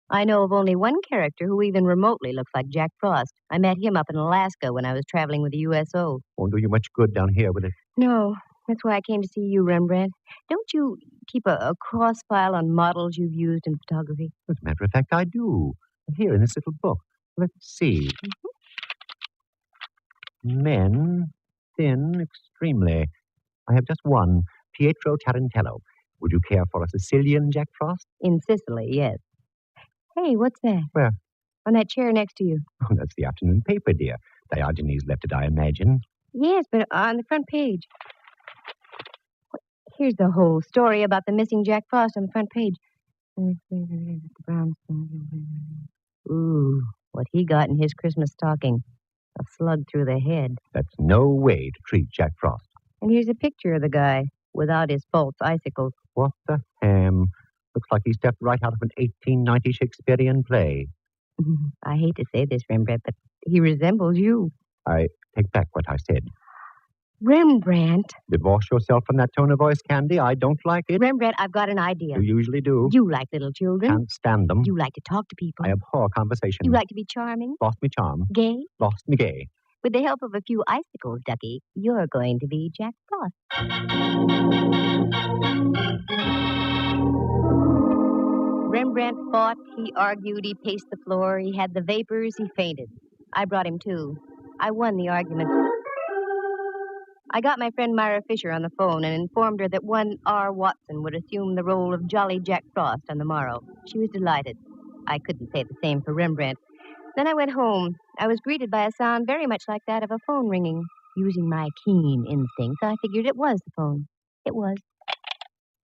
S1: I know of only one character who even remotely looks like Jack Frost. I met him up in Alaska when I was traveling with the USO.
S23: Won't do you much good down here, will it?
S1: No, that's why I came to see you, Rembrandt. Don't you keep a cross file on models you've used in photography?
S23: As a matter of fact, I do. Here in this little book. Let's see. Men, thin, extremely. I have just one, Pietro Tarantello. Would you care for a Sicilian Jack Frost?
S1: In Sicily, yes. Hey, what's that?
S23: Where?
S1: On that chair next to you.
S23: Oh, that's the afternoon paper, dear. Diogenes left it, I imagine.
S1: Yes, but on the front page. Here's the whole story about the missing Jack Frost on the front page. Ooh, what he got in his Christmas stocking. A slug through the head.
S23: That's no way to treat Jack Frost.
S1: And here's a picture of the guy without his false icicles.
S23: What the ham? Looks like he stepped right out of an 1890 Shakespearean play.
S1: I hate to say this, Rembrandt, but he resembles you.
S23: I take back what I said.
S1: Rembrandt.
S23: Divorce yourself from that tone of voice, Candy. I don't like it.
S1: Rembrandt, I've got an idea.
S23: You usually do.
S1: You like little children.
S23: Can't stand them.
S1: You like to talk to people.
S23: I abhor conversation.
S1: You like to be charming.
S23: Lost me charm.
S1: Gay.
S23: Lost me gay.
S1: With the help of a few icicles, Ducky, you're going to be Jack Frost. Rembrandt fought, he argued, he paced the floor, he had the vapors, he fainted. I brought him to. I won the argument. I got my friend Myra Fisher on the phone and informed her that one R. Watson would assume the role of Jolly Jack Frost on the morrow. She was delighted. I couldn't say the same for Rembrandt. Then I went home. I was greeted by a sound very much like that of a phone ringing. Using my keen instincts, I figured it was the phone. It was.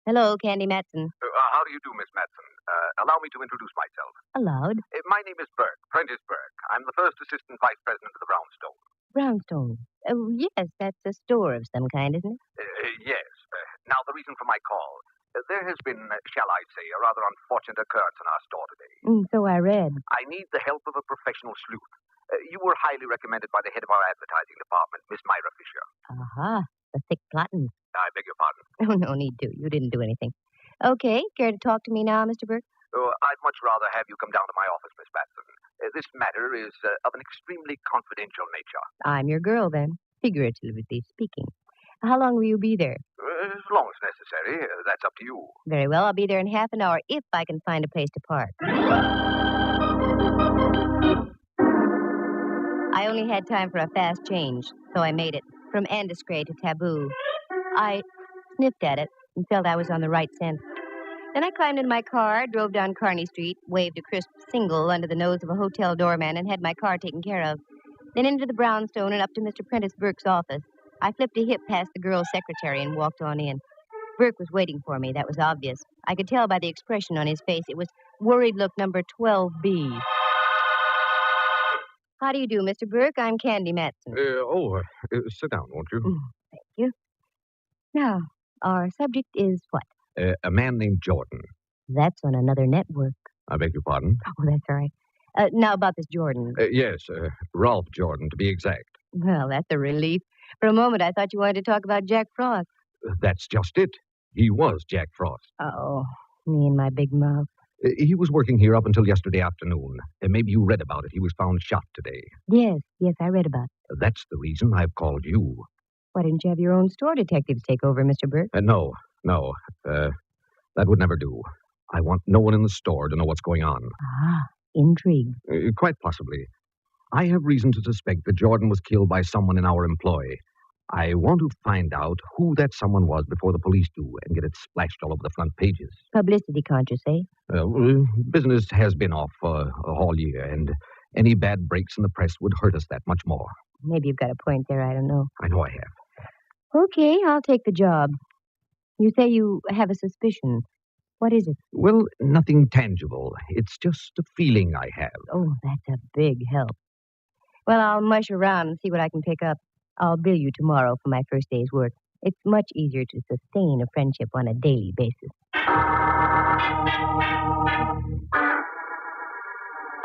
S1: Hello, Candy Matson.
S14: How do you do, Miss Matson? Allow me to introduce myself.
S1: Allowed.
S14: My name is Burke, Prentice Burke. I'm the first assistant vice president of the Brownstone.
S1: Brownstone. Oh, yes, that's a store of some kind, isn't it?
S14: Yes. Now, the reason for my call. There has been, shall I say, a rather unfortunate occurrence in our store today.
S1: So I read.
S14: I need the help of a professional sleuth. You were highly recommended by the head of our advertising department, Miss Myra Fisher.
S1: Aha, the thick cotton.
S14: I beg your pardon.
S1: Oh, no need to. You didn't do anything. Okay, care to talk to me now, Mr. Burke?
S14: I'd much rather have you come down to my office, Miss Matson. This matter is of an extremely confidential nature.
S1: I'm your girl, then, figuratively speaking. How long will you be there?
S14: As long as necessary. That's up to you.
S1: Very well, I'll be there in half an hour if I can find a place to park. I only had time for a fast change, so I made it from Andescray to Taboo. I sniffed at it and felt I was on the right scent. Then I climbed in my car, drove down Kearney Street, waved a crisp single under the nose of a hotel doorman, and had my car taken care of. Then into the brownstone and up to Mr. Prentice Burke's office. I flipped a hip past the girl's secretary and walked on in. Burke was waiting for me. That was obvious. I could tell by the expression on his face. It was worried look number 12B. How do you do, Mr. Burke? I'm Candy Matson.
S6: Sit down, won't you?
S1: Thank you. Now, our subject is what?
S6: A man named Jordan.
S1: That's on another network.
S6: I beg your pardon?
S1: Oh, that's all right. Now about this Jordan.
S6: Yes, Ralph Jordan, to be exact.
S1: Well, that's a relief. For a moment, I thought you wanted to talk about Jack Frost.
S6: That's just it. He was Jack Frost.
S1: Oh, me and my big mouth.
S6: He was working here up until yesterday afternoon. Maybe you read about it. He was found shot today.
S1: Yes, I read about it.
S6: That's the reason I've called you.
S1: Why didn't you have your own store detectives take over, Mr. Burke?
S6: No. That would never do. I want no one in the store to know what's going on.
S1: Intrigue.
S6: Quite possibly. I have reason to suspect that Jordan was killed by someone in our employ. I want to find out who that someone was before the police do and get it splashed all over the front pages.
S1: Publicity conscious, eh?
S6: Business has been off all year, and any bad breaks in the press would hurt us that much more.
S1: Maybe you've got a point there, I don't know.
S6: I know I have.
S1: Okay, I'll take the job. You say you have a suspicion. What is it?
S6: Well, nothing tangible. It's just a feeling I have.
S1: Oh, that's a big help. Well, I'll mush around and see what I can pick up. I'll bill you tomorrow for my first day's work. It's much easier to sustain a friendship on a daily basis.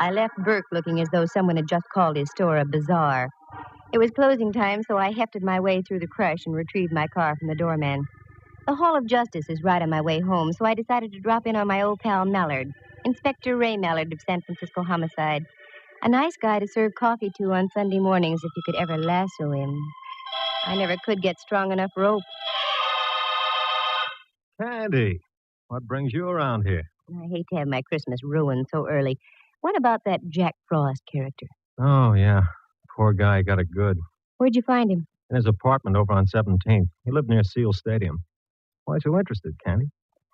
S1: I left Burke looking as though someone had just called his store a bazaar. It was closing time, so I hefted my way through the crush and retrieved my car from the doorman. The Hall of Justice is right on my way home, so I decided to drop in on my old pal Mallard, Inspector Ray Mallard of San Francisco Homicide. A nice guy to serve coffee to on Sunday mornings if you could ever lasso him. I never could get strong enough rope.
S16: Candy, what brings you around here?
S1: I hate to have my Christmas ruined so early. What about that Jack Frost character?
S16: Oh, yeah. Poor guy got it good.
S1: Where'd you find him?
S16: In his apartment over on 17th. He lived near Seal Stadium. Why so interested, Candy?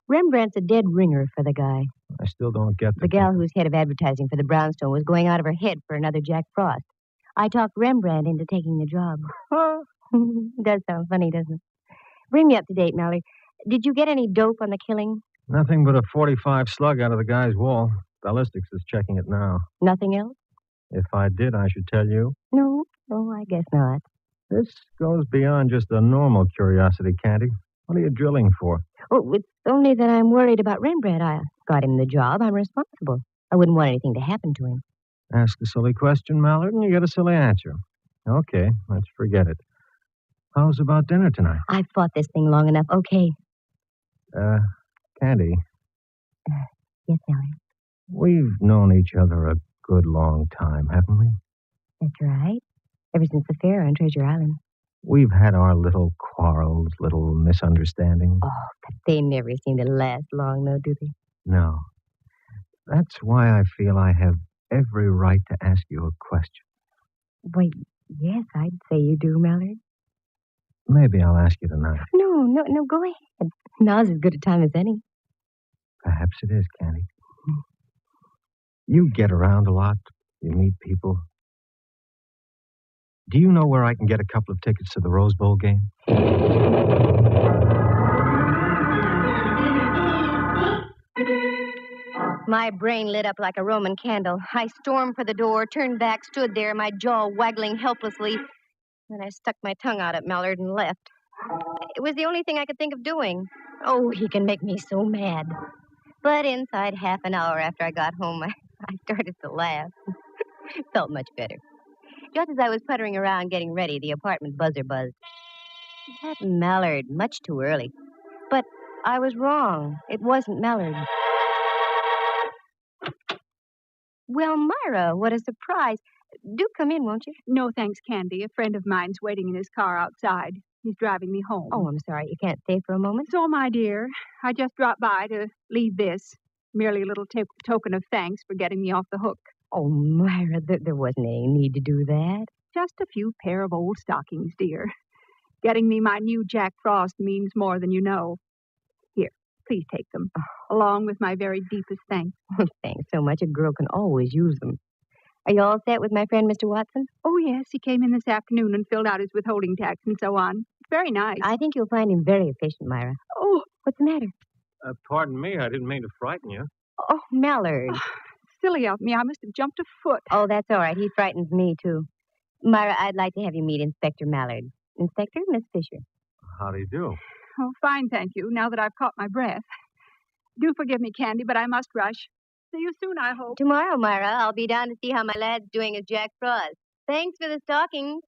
S1: Rembrandt's a dead ringer for the guy.
S16: I still don't get
S1: the gal who's head of advertising for the Brownstone was going out of her head for another Jack Frost. I talked Rembrandt into taking the job. Does sound funny, doesn't it? Bring me up to date, Mallard. Did you get any dope on the killing?
S16: Nothing but a .45 slug out of the guy's wall. Ballistics is checking it now.
S1: Nothing else?
S16: If I did, I should tell you.
S1: No, I guess not.
S16: This goes beyond just a normal curiosity, Candy. What are you drilling for?
S1: Oh, it's only that I'm worried about Rembrandt. I got him the job. I'm responsible. I wouldn't want anything to happen to him.
S16: Ask a silly question, Mallard, and you get a silly answer. Okay, let's forget it. How's about dinner tonight?
S1: I've fought this thing long enough. Okay.
S16: Candy.
S1: Yes, Mallard.
S16: We've known each other a good long time, haven't we?
S1: That's right. Ever since the fair on Treasure Island.
S16: We've had our little quarrels, little misunderstandings.
S1: Oh, but they never seem to last long, though, do they?
S16: No. That's why I feel I have every right to ask you a question.
S1: Wait, yes, I'd say you do, Mallard.
S16: Maybe I'll ask you tonight.
S1: No, go ahead. Now's as good a time as any.
S16: Perhaps it is, Candy. You get around a lot. You meet people. Do you know where I can get a couple of tickets to the Rose Bowl game?
S1: My brain lit up like a Roman candle. I stormed for the door, turned back, stood there, my jaw waggling helplessly. Then I stuck my tongue out at Mallard and left. It was the only thing I could think of doing. Oh, he can make me so mad. But inside half an hour after I got home, I started to laugh. Felt much better. Just as I was puttering around getting ready, the apartment buzzer buzzed. That Mallard, much too early. But I was wrong. It wasn't Mallard. Well, Myra, what a surprise. Do come in, won't you?
S17: No, thanks, Candy. A friend of mine's waiting in his car outside. He's driving me home.
S1: Oh, I'm sorry. You can't stay for a moment?
S17: So, my dear, I just dropped by to leave this. Merely a little token of thanks for getting me off the hook.
S1: Oh, Myra, there wasn't any need to do that.
S17: Just a few pair of old stockings, dear. Getting me my new Jack Frost means more than you know. Here, please take them, along with my very deepest thanks.
S1: Thanks so much. A girl can always use them. Are you all set with my friend, Mr. Watson?
S17: Oh, yes. He came in this afternoon and filled out his withholding tax and so on. Very nice.
S1: I think you'll find him very efficient, Myra.
S17: Oh,
S1: what's the matter?
S16: Pardon me. I didn't mean to frighten you.
S1: Oh, Mallard.
S17: Silly of me. I must have jumped a foot.
S1: Oh, that's all right. He frightens me, too. Myra, I'd like to have you meet Inspector Mallard. Inspector, Miss Fisher.
S16: How do you do?
S17: Oh, fine, thank you, now that I've caught my breath. Do forgive me, Candy, but I must rush. See you soon, I hope.
S1: Tomorrow, Myra, I'll be down to see how my lad's doing as Jack Frost. Thanks for the stockings.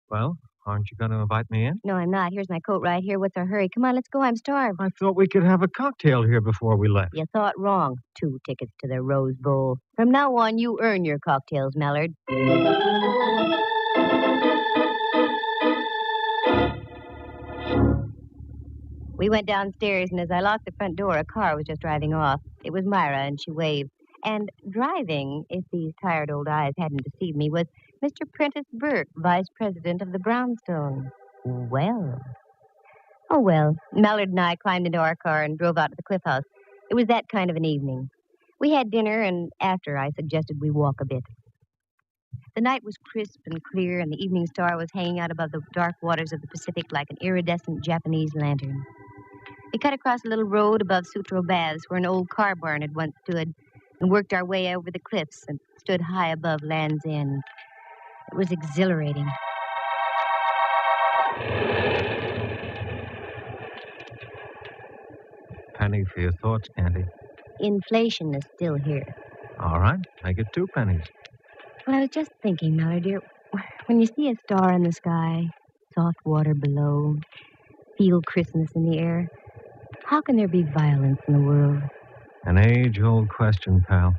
S16: Well, aren't you going to invite me in?
S1: No, I'm not. Here's my coat right here. What's our hurry? Come on, let's go. I'm starved.
S16: I thought we could have a cocktail here before we left.
S1: You thought wrong. 2 tickets to the Rose Bowl. From now on, you earn your cocktails, Mallard. We went downstairs, and as I locked the front door, a car was just driving off. It was Myra, and she waved. And driving, if these tired old eyes hadn't deceived me, was Mr. Prentice Burke, vice president of the Brownstone. Well. Oh, well. Mallard and I climbed into our car and drove out to the Cliff House. It was that kind of an evening. We had dinner, and after, I suggested we walk a bit. The night was crisp and clear, and the evening star was hanging out above the dark waters of the Pacific like an iridescent Japanese lantern. We cut across a little road above Sutro Baths, where an old car barn had once stood, and worked our way over the cliffs and stood high above Land's End. It was exhilarating.
S16: Penny for your thoughts, Candy.
S1: Inflation is still here.
S16: All right, make it 2 pennies.
S1: Well, I was just thinking, Mallard, dear, when you see a star in the sky, soft water below, feel Christmas in the air, how can there be violence in the world?
S16: An age-old question, pal.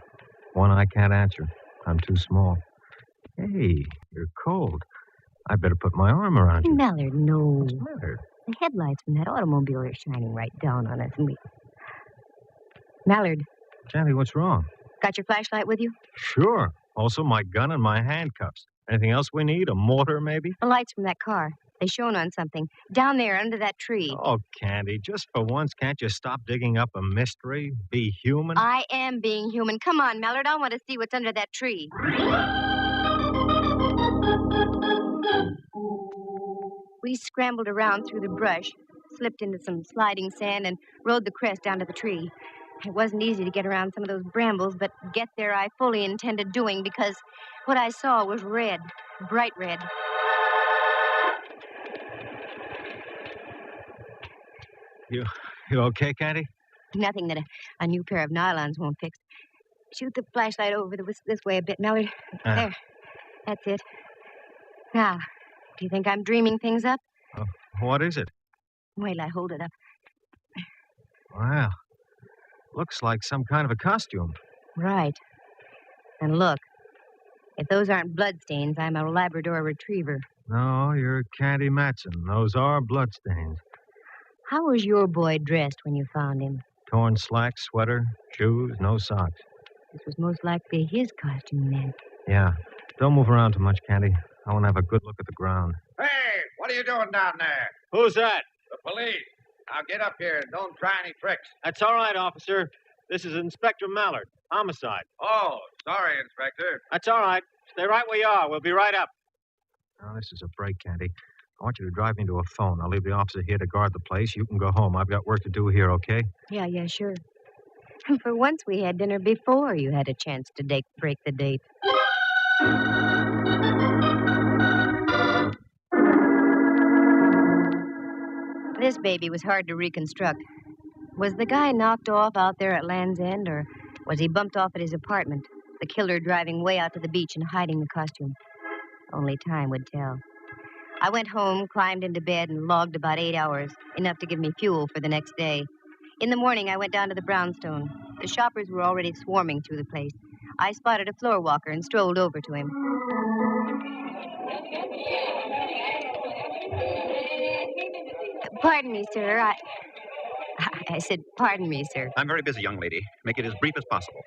S16: One I can't answer. I'm too small. Hey, you're cold. I better put my arm around you.
S1: Mallard, no.
S16: What's the matter?
S1: The headlights from that automobile are shining right down on us, and we... Mallard,
S16: Candy, what's wrong?
S1: got your flashlight with you?
S16: Sure. Also my gun and my handcuffs. Anything else we need? A mortar, maybe?
S1: The lights from that car. They shone on something. Down there, under that tree.
S16: Oh, Candy, just for once, can't you stop digging up a mystery? Be human?
S1: I am being human. Come on, Mallard. I want to see what's under that tree. We scrambled around through the brush, slipped into some sliding sand, and rode the crest down to the tree. It wasn't easy to get around some of those brambles, but get there I fully intended doing because what I saw was red, bright red.
S16: You okay, Candy?
S1: Nothing that a new pair of nylons won't fix. Shoot the flashlight over this way a bit, Mallard. There. That's it. Now, do you think I'm dreaming things up?
S16: What is it?
S1: Wait till I hold it up.
S16: Well, looks like some kind of a costume.
S1: Right. And look, if those aren't bloodstains, I'm a Labrador retriever.
S16: No, you're Candy Matson. Those are bloodstains.
S1: How was your boy dressed when you found him?
S16: Torn slacks, sweater, shoes, no socks.
S1: This was most likely his costume, then.
S16: Yeah. Don't move around too much, Candy. I want to have a good look at the ground.
S10: Hey, what are you doing down there?
S16: Who's that?
S10: The police. Now get up here and don't try any tricks.
S16: That's all right, officer. This is Inspector Mallard. Homicide.
S10: Oh, sorry, Inspector.
S16: That's all right. Stay right where you are. We'll be right up. Now, this is a break, Candy. I want you to drive me to a phone. I'll leave the officer here to guard the place. You can go home. I've got work to do here, okay?
S1: Yeah, sure. For once, we had dinner before you had a chance to break the date. This baby was hard to reconstruct. Was the guy knocked off out there at Land's End, or was he bumped off at his apartment? The killer driving way out to the beach and hiding the costume. Only time would tell. I went home, climbed into bed, and logged about 8 hours, enough to give me fuel for the next day. In the morning, I went down to the brownstone. The shoppers were already swarming through the place. I spotted a floor walker and strolled over to him. Pardon me, sir. I said, pardon me, sir.
S19: I'm very busy, young lady. Make it as brief as possible.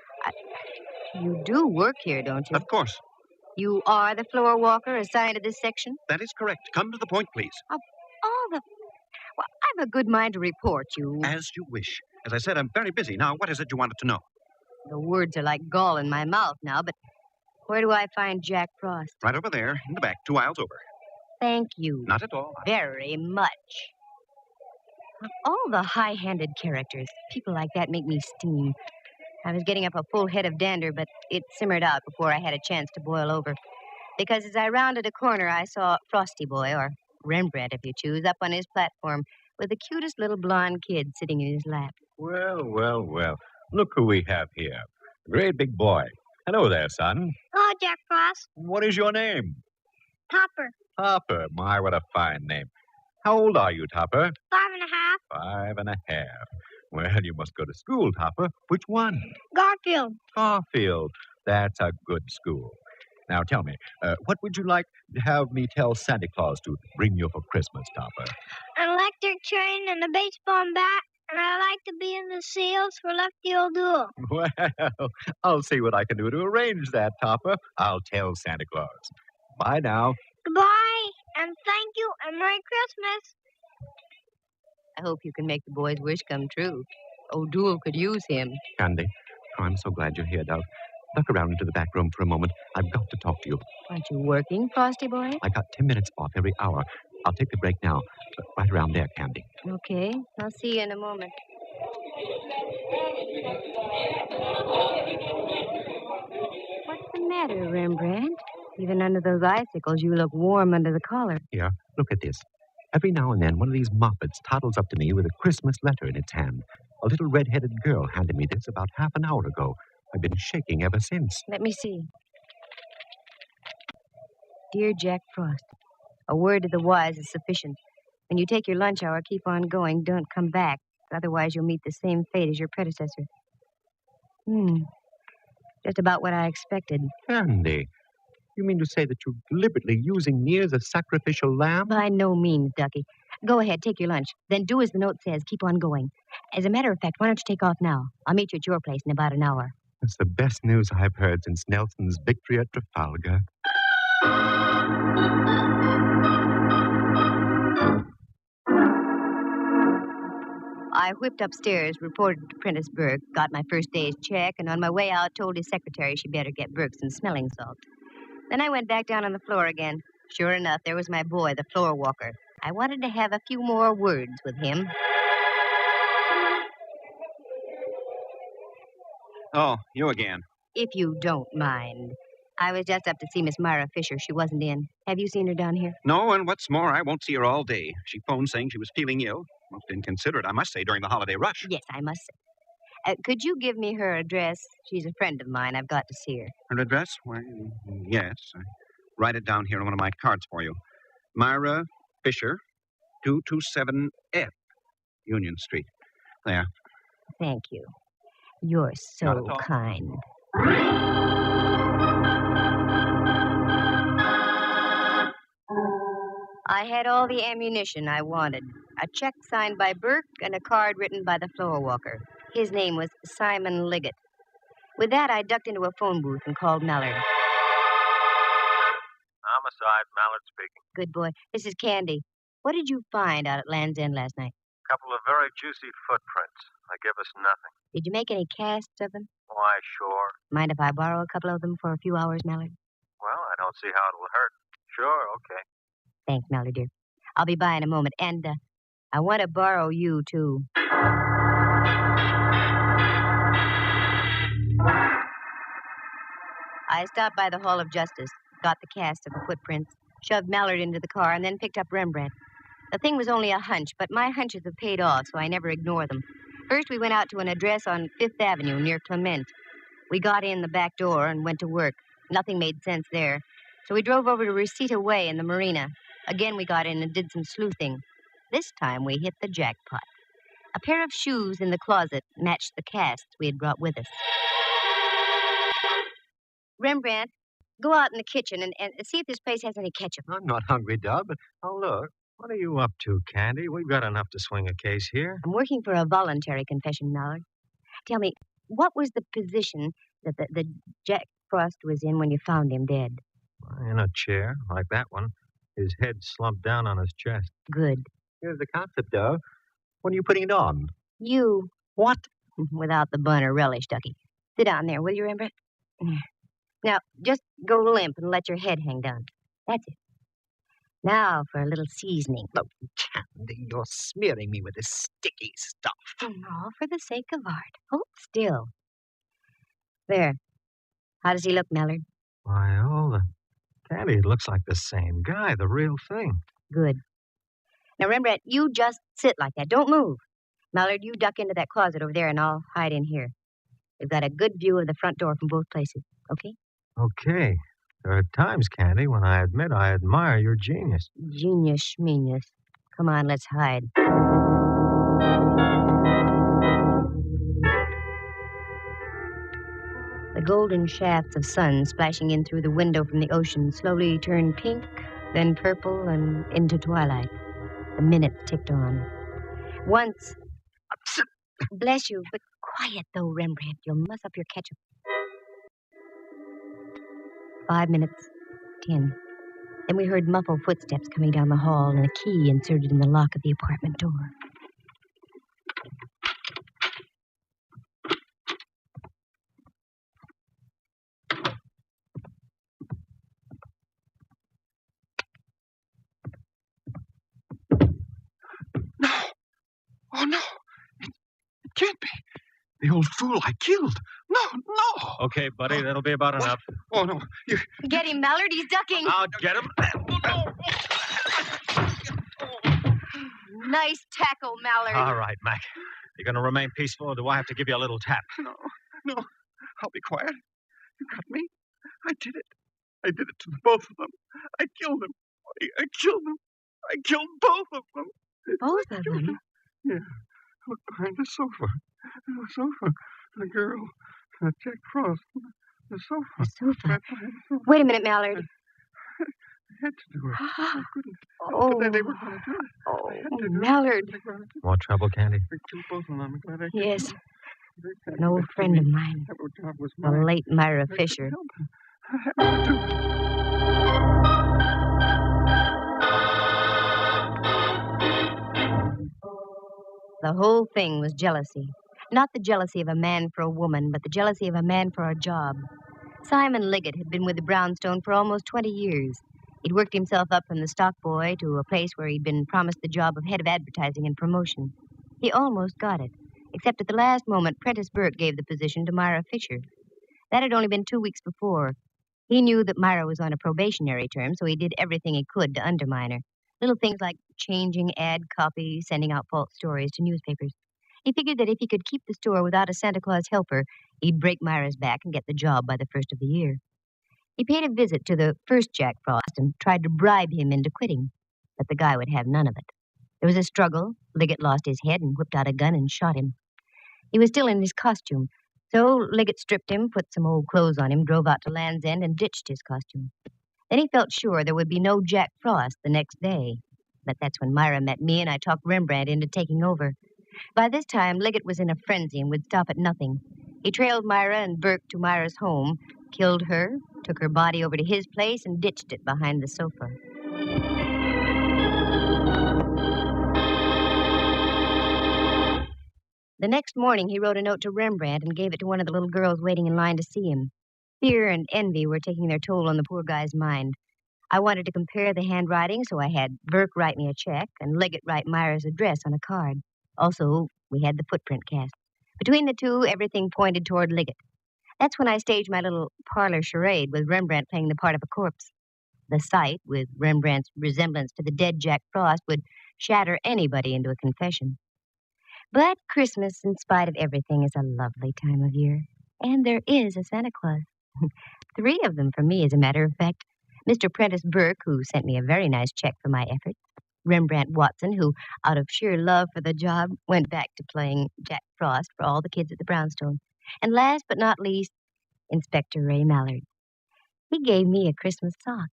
S1: You do work here, don't you?
S19: Of course.
S1: You are the floor walker assigned to this section?
S19: That is correct. Come to the point, please.
S1: Well, I've a good mind to report you.
S19: As you wish. As I said, I'm very busy. Now, what is it you wanted to know?
S1: The words are like gall in my mouth now, but where do I find Jack Frost?
S19: Right over there, in the back, 2 aisles over.
S1: Thank you.
S19: Not at all.
S1: Very much. Of all the high-handed characters, people like that make me steam. I was getting up a full head of dander, but it simmered out before I had a chance to boil over. Because as I rounded a corner, I saw Frosty Boy, or Rembrandt, if you choose, up on his platform with the cutest little blonde kid sitting in his lap.
S20: Well. Look who we have here. A great big boy. Hello there, son.
S21: Hello, Jack Frost.
S20: What is your name?
S21: Topper.
S20: Topper. My, what a fine name. How old are you, Topper?
S21: 5.5.
S20: 5.5. Well, you must go to school, Topper. Which one?
S21: Garfield.
S20: Garfield. That's a good school. Now, tell me, what would you like to have me tell Santa Claus to bring you for Christmas, Topper?
S21: An electric train and a baseball bat, and I like to be in the seals for Lefty O'Doul.
S20: Well, I'll see what I can do to arrange that, Topper. I'll tell Santa Claus. Bye now.
S21: Goodbye, and thank you, and Merry Christmas.
S1: I hope you can make the boy's wish come true. O'Doul could use him.
S20: Candy, I'm so glad you're here, Dove. Duck around into the back room for a moment. I've got to talk to you.
S1: Aren't you working, Frosty Boy?
S20: I got 10 minutes off every hour. I'll take the break now. Right around there, Candy.
S1: Okay. I'll see you in a moment. What's the matter, Rembrandt? Even under those icicles, you look warm under the collar.
S20: Here, look at this. Every now and then, one of these moppets toddles up to me with a Christmas letter in its hand. A little red-headed girl handed me this about half an hour ago. I've been shaking ever since.
S1: Let me see. Dear Jack Frost, a word to the wise is sufficient. When you take your lunch hour, keep on going. Don't come back. Otherwise, you'll meet the same fate as your predecessor. Just about what I expected.
S20: Candy, you mean to say that you're deliberately using me as a sacrificial lamb?
S1: By no means, Ducky. Go ahead, take your lunch. Then do as the note says. Keep on going. As a matter of fact, why don't you take off now? I'll meet you at your place in about an hour.
S20: It's the best news I've heard since Nelson's victory at Trafalgar.
S1: I whipped upstairs, reported to Prentice Burke, got my first day's check, and on my way out told his secretary she'd better get Burke some smelling salt. Then I went back down on the floor again. Sure enough, there was my boy, the floor walker. I wanted to have a few more words with him.
S19: Oh, you again.
S1: If you don't mind. I was just up to see Miss Myra Fisher. She wasn't in. Have you seen her down here?
S19: No, and what's more, I won't see her all day. She phoned saying she was feeling ill. Most inconsiderate, I must say, during the holiday rush.
S1: Yes, I must say. Could you give me her address? She's a friend of mine. I've got to see her.
S19: Her address? Why, yes. I write it down here on one of my cards for you. Myra Fisher, 227F, Union Street. There.
S1: Thank you. You're so kind. I had all the ammunition I wanted. A check signed by Burke and a card written by the floor walker. His name was Simon Liggett. With that, I ducked into a phone booth and called Mallard.
S3: Homicide, Mallard speaking.
S1: Good boy. This is Candy. What did you find out at Land's End last night?
S3: A couple of very juicy footprints. They give us nothing.
S1: Did you make any casts of them?
S3: Why, sure.
S1: Mind if I borrow a couple of them for a few hours, Mallard?
S3: Well, I don't see how it will hurt. Sure, okay.
S1: Thanks, Mallard, dear. I'll be by in a moment. And I want to borrow you, too. I stopped by the Hall of Justice, got the cast of the footprints, shoved Mallard into the car, and then picked up Rembrandt. The thing was only a hunch, but my hunches have paid off, so I never ignore them. First, we went out to an address on 5th Avenue near Clement. We got in the back door and went to work. Nothing made sense there. So we drove over to Reseda Way in the marina. Again, we got in and did some sleuthing. This time, we hit the jackpot. A pair of shoes in the closet matched the casts we had brought with us. Rembrandt, go out in the kitchen and see if this place has any ketchup.
S16: I'm not hungry, Dub, but look. What are you up to, Candy? We've got enough to swing a case here.
S1: I'm working for a voluntary confession, Mallard. Tell me, what was the position that the Jack Frost was in when you found him dead?
S16: In a chair, like that one. His head slumped down on his chest.
S1: Good.
S20: Here's the concept, Dove. When are you putting it on?
S1: You.
S20: What?
S1: Without the bun or relish, Ducky. Sit down there, will you, Rembrandt? Now, just go limp and let your head hang down. That's it. Now for a little seasoning.
S20: Oh, Candy, you're smearing me with this sticky stuff.
S1: All for the sake of art. Hold still. There. How does he look, Mallard?
S16: Why, Candy, it looks like the same guy, the real thing.
S1: Good. Now, Rembrandt, you just sit like that. Don't move. Mallard, you duck into that closet over there, and I'll hide in here. We've got a good view of the front door from both places. Okay?
S16: Okay. There are times, Candy, when I admit I admire your genius.
S1: Genius, schmenius. Come on, let's hide. The golden shafts of sun splashing in through the window from the ocean slowly turned pink, then purple, and into twilight. The minutes ticked on. Once... Bless you, but quiet, though, Rembrandt. You'll muss up your ketchup. 5 minutes, 10. Then we heard muffled footsteps coming down the hall and a key inserted in the lock of the apartment door.
S19: No! Oh, no! It can't be. The old fool I killed. No!
S16: Okay, buddy, that'll be about enough.
S19: Oh, no. You...
S1: Get him, Mallard. He's ducking.
S16: I'll get him.
S19: Oh, no.
S1: Nice tackle, Mallard.
S16: All right, Mac. You're going to remain peaceful, or do I have to give you a little tap?
S19: No.
S9: I'll be quiet. You got me. I did it. I did it to the both of them. I killed them. I killed them. I killed both of them.
S1: Both of them?
S9: Yeah. Look behind the sofa. The sofa. The girl. Jack Frost. The sofa.
S1: The sofa.
S9: Right behind the sofa.
S1: Wait a minute, Mallard.
S9: I had to do it. I couldn't.
S1: Oh.
S9: But they were going to do it.
S1: Oh, Mallard.
S16: More trouble, Candy?
S9: I killed both of them. I'm glad I did.
S1: Yes. An old friend of mine. The late Myra Fisher. The whole thing was jealousy. Not the jealousy of a man for a woman, but the jealousy of a man for a job. Simon Liggett had been with the Brownstone for almost 20 years. He'd worked himself up from the stock boy to a place where he'd been promised the job of head of advertising and promotion. He almost got it, except at the last moment, Prentice Burke gave the position to Myra Fisher. That had only been 2 weeks before. He knew that Myra was on a probationary term, so he did everything he could to undermine her. Little things like changing ad copy, sending out false stories to newspapers. He figured that if he could keep the store without a Santa Claus helper, he'd break Myra's back and get the job by the first of the year. He paid a visit to the first Jack Frost and tried to bribe him into quitting, but the guy would have none of it. There was a struggle. Liggett lost his head and whipped out a gun and shot him. He was still in his costume, so Liggett stripped him, put some old clothes on him, drove out to Land's End, and ditched his costume. Then he felt sure there would be no Jack Frost the next day. But that's when Myra met me, and I talked Rembrandt into taking over. By this time, Liggett was in a frenzy and would stop at nothing. He trailed Myra and Burke to Myra's home, killed her, took her body over to his place, and ditched it behind the sofa. The next morning, he wrote a note to Rembrandt and gave it to one of the little girls waiting in line to see him. Fear and envy were taking their toll on the poor guy's mind. I wanted to compare the handwriting, so I had Burke write me a check and Liggett write Myra's address on a card. Also, we had the footprint cast. Between the two, everything pointed toward Liggett. That's when I staged my little parlor charade with Rembrandt playing the part of a corpse. The sight, with Rembrandt's resemblance to the dead Jack Frost, would shatter anybody into a confession. But Christmas, in spite of everything, is a lovely time of year. And there is a Santa Claus. 3 of them for me, as a matter of fact. Mr. Prentice Burke, who sent me a very nice check for my efforts. Rembrandt Watson, who, out of sheer love for the job, went back to playing Jack Frost for all the kids at the Brownstone. And last but not least, Inspector Ray Mallard. He gave me a Christmas sock,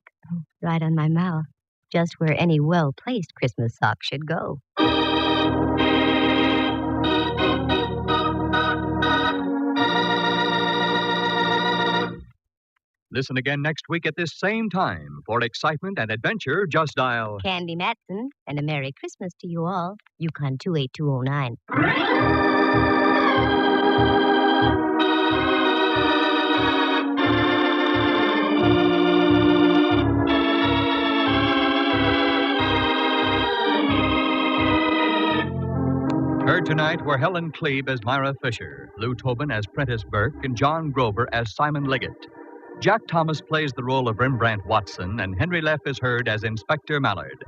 S1: right on my mouth, just where any well-placed Christmas sock should go.
S20: Listen again next week at this same time. For excitement and adventure, just dial
S1: Candy Matson, and a Merry Christmas to you all. Yukon 28209.
S20: Heard tonight were Helen Klebe as Myra Fisher, Lou Tobin as Prentice Burke, and John Grover as Simon Liggett. Jack Thomas plays the role of Rembrandt Watson, and Henry Leff is heard as Inspector Mallard.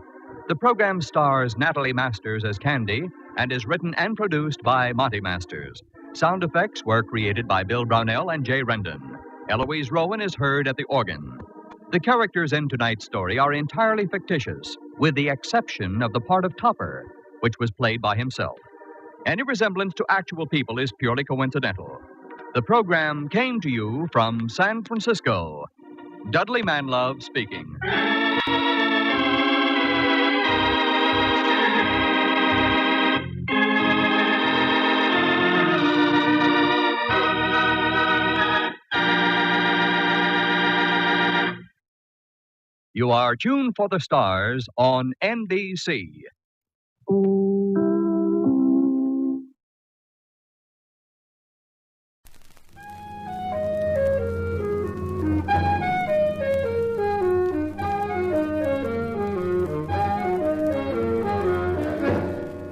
S20: The program stars Natalie Masters as Candy and is written and produced by Monty Masters. Sound effects were created by Bill Brownell and Jay Rendon. Eloise Rowan is heard at the organ. The characters in tonight's story are entirely fictitious, with the exception of the part of Topper, which was played by himself. Any resemblance to actual people is purely coincidental. The program came to you from San Francisco. Dudley Manlove speaking. You are tuned for the stars on NBC.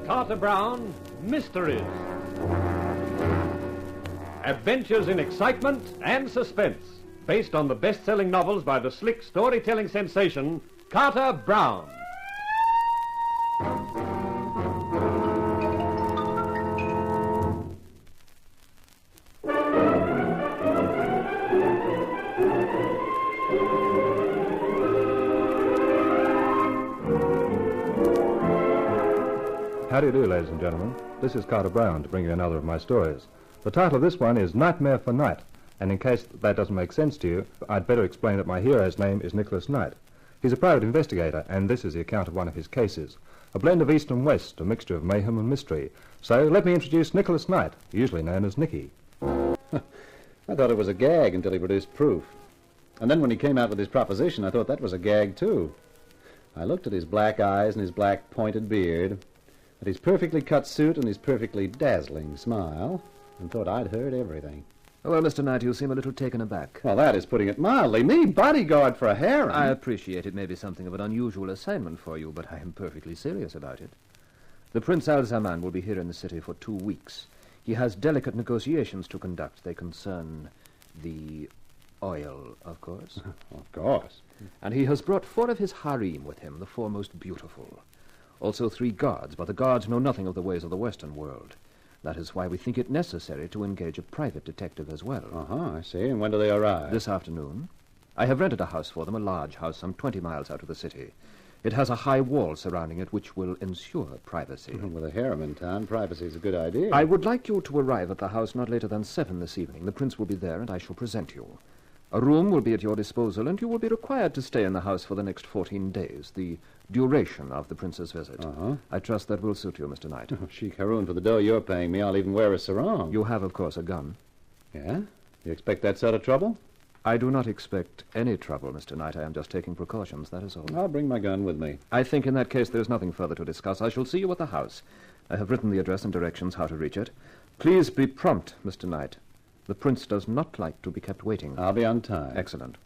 S11: Carter Brown, Mysteries. Adventures in excitement and suspense, based on the best-selling novels by the slick storytelling sensation, Carter Brown.
S12: How do you do, ladies and gentlemen? This is Carter Brown to bring you another of my stories. The title of this one is Nightmare for Night, and in case that doesn't make sense to you, I'd better explain that my hero's name is Nicholas Knight. He's a private investigator, and this is the account of one of his cases. A blend of East and West, a mixture of mayhem and mystery. So let me introduce Nicholas Knight, usually known as Nicky.
S5: I thought it was a gag until he produced proof. And then when he came out with his proposition, I thought that was a gag, too. I looked at his black eyes and his black pointed beard, at his perfectly cut suit and his perfectly dazzling smile, and thought I'd heard everything.
S6: Well, Mr. Knight, you seem a little taken aback.
S5: Well, that is putting it mildly. Me, bodyguard for a harem.
S6: I appreciate it may be something of an unusual assignment for you, but I am perfectly serious about it. The Prince Al-Zaman will be here in the city for 2 weeks. He has delicate negotiations to conduct. They concern the oil, of course.
S5: Of course.
S6: And he has brought 4 of his harem with him, the 4 most beautiful. Also 3 guards, but the guards know nothing of the ways of the Western world. That is why we think it necessary to engage a private detective as well.
S5: I see. And when do they arrive?
S6: This afternoon. I have rented a house for them, a large house some 20 miles out of the city. It has a high wall surrounding it, which will ensure privacy.
S5: With a harem in town, privacy is a good idea.
S6: I would like you to arrive at the house not later than 7 this evening. The prince will be there, and I shall present you. A room will be at your disposal, and you will be required to stay in the house for the next 14 days, the duration of the prince's visit. I trust that will suit you, Mr. Knight.
S5: Sheik Haroun, for the dough you're paying me, I'll even wear a sarong.
S6: You have, of course, a gun.
S5: Yeah? You expect that sort of trouble?
S6: I do not expect any trouble, Mr. Knight. I am just taking precautions, that is all.
S5: I'll bring my gun with me.
S6: I think in that case there's nothing further to discuss. I shall see you at the house. I have written the address and directions how to reach it. Please be prompt, Mr. Knight. The prince does not like to be kept waiting.
S5: I'll be on time.
S6: Excellent.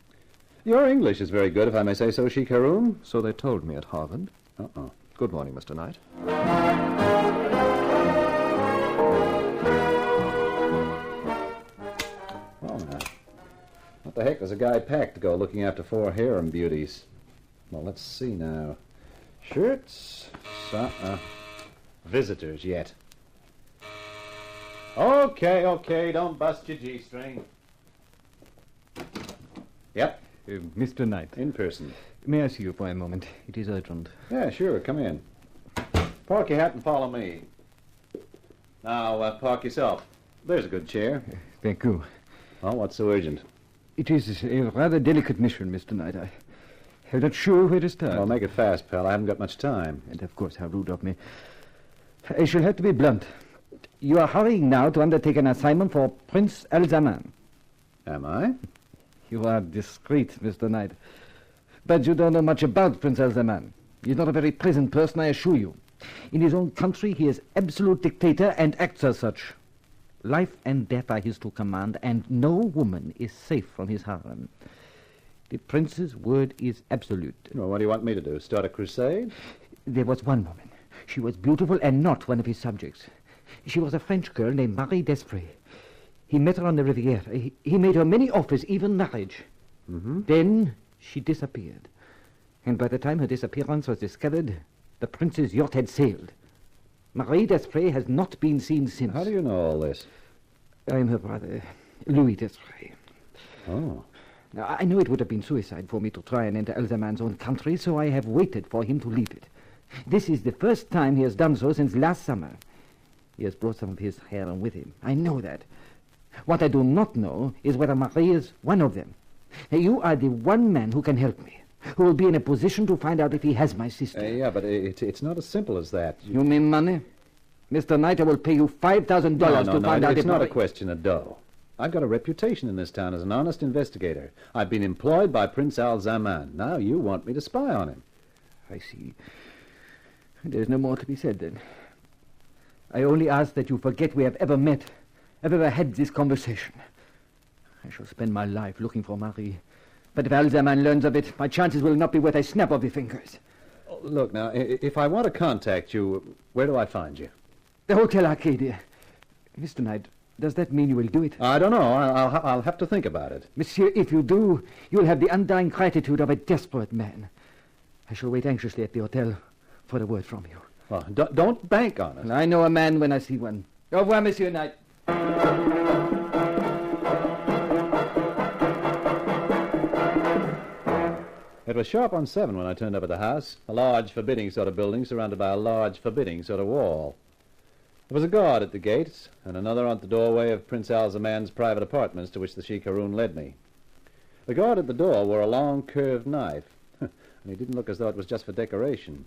S5: Your English is very good, if I may say so, Sheik Haroun.
S6: So they told me at Harvard. Good morning, Mr. Knight.
S5: Oh, now. What the heck does a guy pack to go looking after 4 harem beauties? Well, let's see now. Shirts. Visitors yet. Okay, don't bust your G-string. Yep.
S7: Mr. Knight.
S5: In person.
S7: May I see you for a moment? It is urgent.
S5: Yeah, sure. Come in. Park your hat and follow me. Now, park yourself. There's a good chair.
S7: Thank you.
S5: Oh, what's so urgent?
S7: It is a rather delicate mission, Mr. Knight. I'm not sure where to start.
S5: Well, make it fast, pal. I haven't got much time.
S7: And, of course, how rude of me. I shall have to be blunt. You are hurrying now to undertake an assignment for Prince Al-Zaman.
S5: Am I?
S7: You are discreet, Mr. Knight. But you don't know much about Prince Al-Zaman. He's not a very pleasant person, I assure you. In his own country, he is absolute dictator and acts as such. Life and death are his to command, and no woman is safe from his harem. The prince's word is absolute.
S5: Well, what do you want me to do? Start a crusade?
S7: There was one woman. She was beautiful and not one of his subjects. She was a French girl named Marie Desprez. He met her on the Riviera. He made her many offers, even marriage. Then she disappeared. And by the time her disappearance was discovered, the prince's yacht had sailed. Marie Desprez has not been seen since.
S5: How do you know all this?
S7: I am her brother, Louis Desprez.
S5: Oh.
S7: Now, I know it would have been suicide for me to try and enter Al-Zaman's own country, so I have waited for him to leave it. This is the first time he has done so since last summer. He has brought some of his harem with him. I know that. What I do not know is whether Marie is one of them. You are the one man who can help me, who will be in a position to find out if he has my sister.
S5: Yeah, but it's not as simple as that.
S7: You mean money? Mr. Knight, I will pay you $5,000 to find out if...
S5: It's not a question of dough. I've got a reputation in this town as an honest investigator. I've been employed by Prince Al-Zaman. Now you want me to spy on him.
S7: I see. There's no more to be said, then. I only ask that you forget we have ever met, ever had this conversation. I shall spend my life looking for Marie. But if Al-Zaman learns of it, my chances will not be worth a snap of the fingers.
S5: Oh, look, now, if I want to contact you, where do I find you?
S7: The Hotel Arcadia. Mr. Knight, does that mean you will do it?
S5: I don't know. I'll have to think about it.
S7: Monsieur, if you do, you will have the undying gratitude of a desperate man. I shall wait anxiously at the hotel for a word from you.
S5: Well, don't bank on it.
S7: I know a man when I see one. Au revoir, Monsieur Knight.
S5: It was sharp on 7 when I turned up at the house, a large, forbidding sort of building surrounded by a large, forbidding sort of wall. There was a guard at the gates, and another at the doorway of Prince Al-Zaman's private apartments to which the Sheikh Haroun led me. The guard at the door wore a long, curved knife, and he didn't look as though it was just for decoration.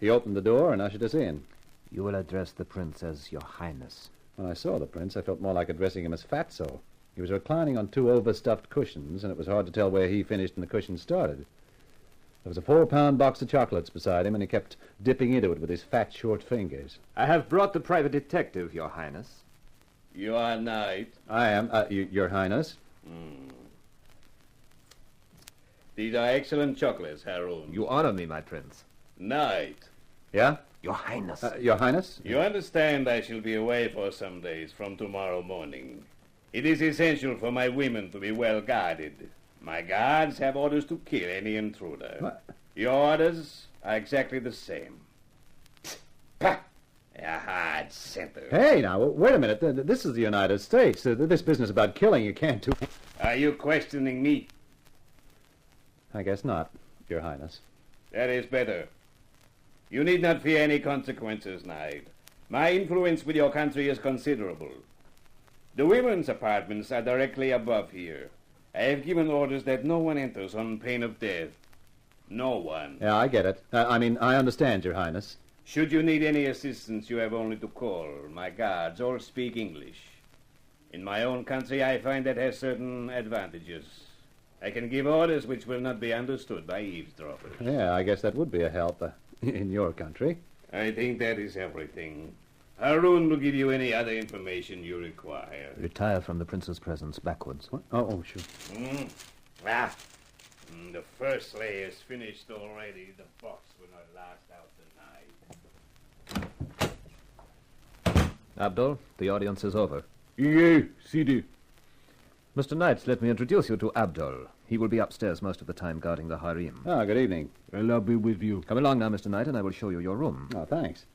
S5: He opened the door and ushered us in.
S6: You will address the prince as Your Highness.
S5: When I saw the prince, I felt more like addressing him as Fatso. He was reclining on 2 overstuffed cushions, and it was hard to tell where he finished and the cushions started. There was a 4-pound box of chocolates beside him, and he kept dipping into it with his fat, short fingers.
S6: I have brought the private detective, Your Highness.
S8: You are knight?
S5: I am, Your Highness.
S8: These are excellent chocolates, Haroun.
S6: You honor me, my prince.
S8: Knight.
S5: Yeah?
S6: Your Highness.
S5: Your Highness?
S8: You understand I shall be away for some days from tomorrow morning. It is essential for my women to be well guarded. My guards have orders to kill any intruder.
S5: What?
S8: Your orders are exactly the same. Pah! A hard center.
S5: Hey, now, wait a minute. This is the United States. This business about killing you can't do...
S8: Are you questioning me?
S5: I guess not, Your Highness.
S8: That is better. You need not fear any consequences, Knight. My influence with your country is considerable. The women's apartments are directly above here. I have given orders that no one enters on pain of death. No one.
S5: Yeah, I get it. I understand, Your Highness.
S8: Should you need any assistance, you have only to call. My guards all speak English. In my own country, I find that has certain advantages. I can give orders which will not be understood by eavesdroppers.
S5: Yeah, I guess that would be a help in your country.
S8: I think that is everything. Haroun will give you any other information you require.
S6: Retire from the prince's presence backwards.
S5: What? Oh, sure.
S8: The first layer is finished already. The box will not last out the night.
S6: Abdul, the audience is over.
S10: Yeah, Sidi.
S6: Mr. Knight, let me introduce you to Abdul. He will be upstairs most of the time guarding the harem.
S5: Good evening.
S10: Well, I'll be with you.
S6: Come along now, Mr. Knight, and I will show you your room.
S5: Oh, thanks.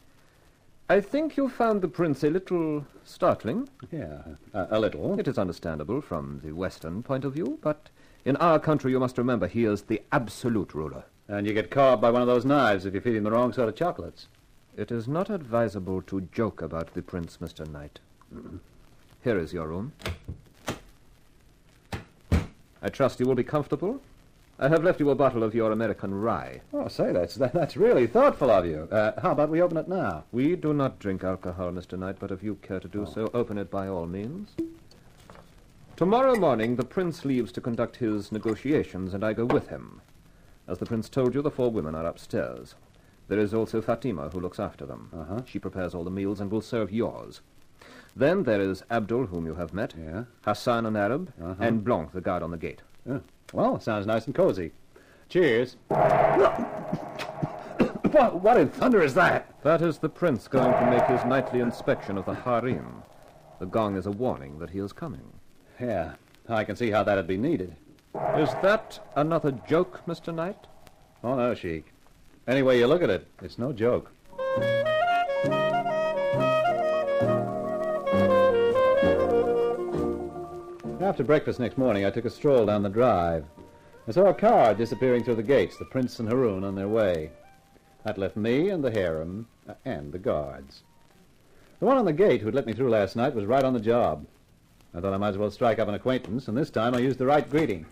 S6: I think you found the prince a little startling.
S5: Yeah, a little.
S6: It is understandable from the Western point of view, but in our country you must remember he is the absolute ruler.
S5: And you get carved by one of those knives if you feed him the wrong sort of chocolates.
S6: It is not advisable to joke about the prince, Mr. Knight. Here is your room. I trust you will be comfortable. I have left you a bottle of your American rye.
S5: Oh, say, that's really thoughtful of you. How about we open it now?
S6: We do not drink alcohol, Mr. Knight, but if you care to do so, open it by all means. Tomorrow morning, the prince leaves to conduct his negotiations, and I go with him. As the prince told you, the 4 women are upstairs. There is also Fatima, who looks after them. She prepares all the meals and will serve yours. Then there is Abdul, whom you have met, Hassan, an Arab, and Blanc, the guard on the gate.
S5: Well, it sounds nice and cozy. Cheers. What in thunder is that?
S6: That is the prince going to make his nightly inspection of the harem. The gong is a warning that he is coming.
S5: Yeah, I can see how that'd be needed.
S6: Is that another joke, Mr. Knight?
S5: Oh, no, Sheik. Any way you look at it, it's no joke. After breakfast next morning, I took a stroll down the drive. I saw a car disappearing through the gates, the prince and Haroun on their way. That left me and the harem and the guards. The one on the gate who'd let me through last night was right on the job. I thought I might as well strike up an acquaintance, and this time I used the right greeting.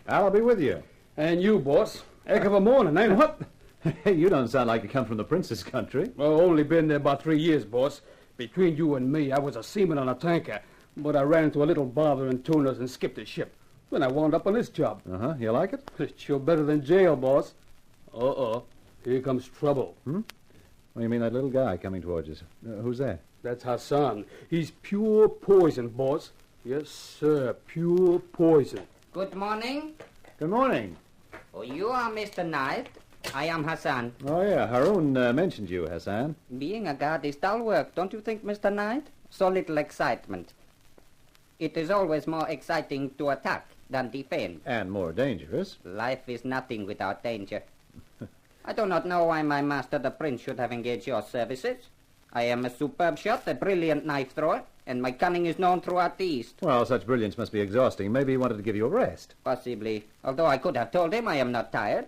S5: I'll be with you.
S10: And you, boss. Heck of a morning, ain't it?
S5: What? Hey, you don't sound like you come from the prince's country.
S10: Well, only been there about 3 years, boss. Between you and me, I was a seaman on a tanker, but I ran into a little bother in tunas and skipped the ship. Then I wound up on this job.
S5: You like it?
S10: It's sure better than jail, boss. Here comes trouble.
S5: What do you mean, that little guy coming towards us? Who's that?
S10: That's Hassan. He's pure poison, boss. Yes, sir, pure poison.
S15: Good morning.
S5: Good morning.
S15: Oh, you are Mr. Knight. I am Hassan.
S5: Oh, yeah, Haroun mentioned you, Hassan.
S15: Being a guard is dull work, don't you think, Mr. Knight? So little excitement. It is always more exciting to attack than defend.
S5: And more dangerous.
S15: Life is nothing without danger. I do not know why my master, the prince, should have engaged your services. I am a superb shot, a brilliant knife thrower, and my cunning is known throughout the East.
S5: Well, such brilliance must be exhausting. Maybe he wanted to give you a rest.
S15: Possibly, although I could have told him I am not tired.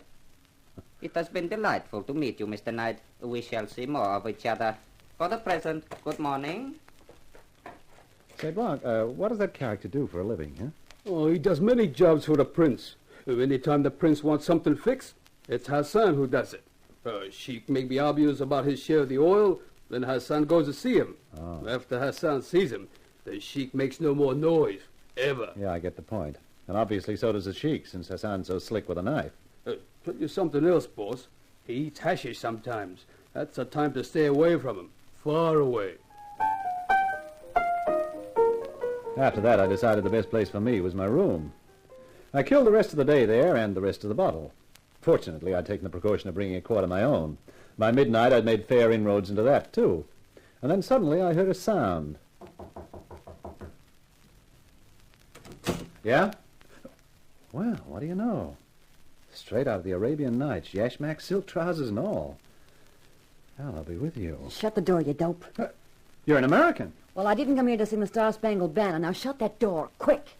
S15: It has been delightful to meet you, Mr. Knight. We shall see more of each other. For the present, good morning.
S5: Say, Blanc, what does that character do for a living, huh?
S10: Oh, he does many jobs for the prince. Anytime the prince wants something fixed, it's Hassan who does it. Sheik may be obvious about his share of the oil, then Hassan goes to see him.
S5: Oh.
S10: After Hassan sees him, the sheik makes no more noise, ever.
S5: Yeah, I get the point. And obviously so does the sheik, since Hassan's so slick with a knife.
S10: Tell you something else, boss. He eats hashish sometimes. That's a time to stay away from him. Far away.
S5: After that, I decided the best place for me was my room. I killed the rest of the day there and the rest of the bottle. Fortunately, I'd taken the precaution of bringing a quart of my own. By midnight, I'd made fair inroads into that, too. And then suddenly I heard a sound. Yeah? Well, what do you know? Straight out of the Arabian Nights, yashmak, silk trousers and all. Well, I'll be with you.
S13: Shut the door, you dope.
S5: You're an American.
S13: Well, I didn't come here to sing the Star-Spangled Banner. Now shut that door, quick.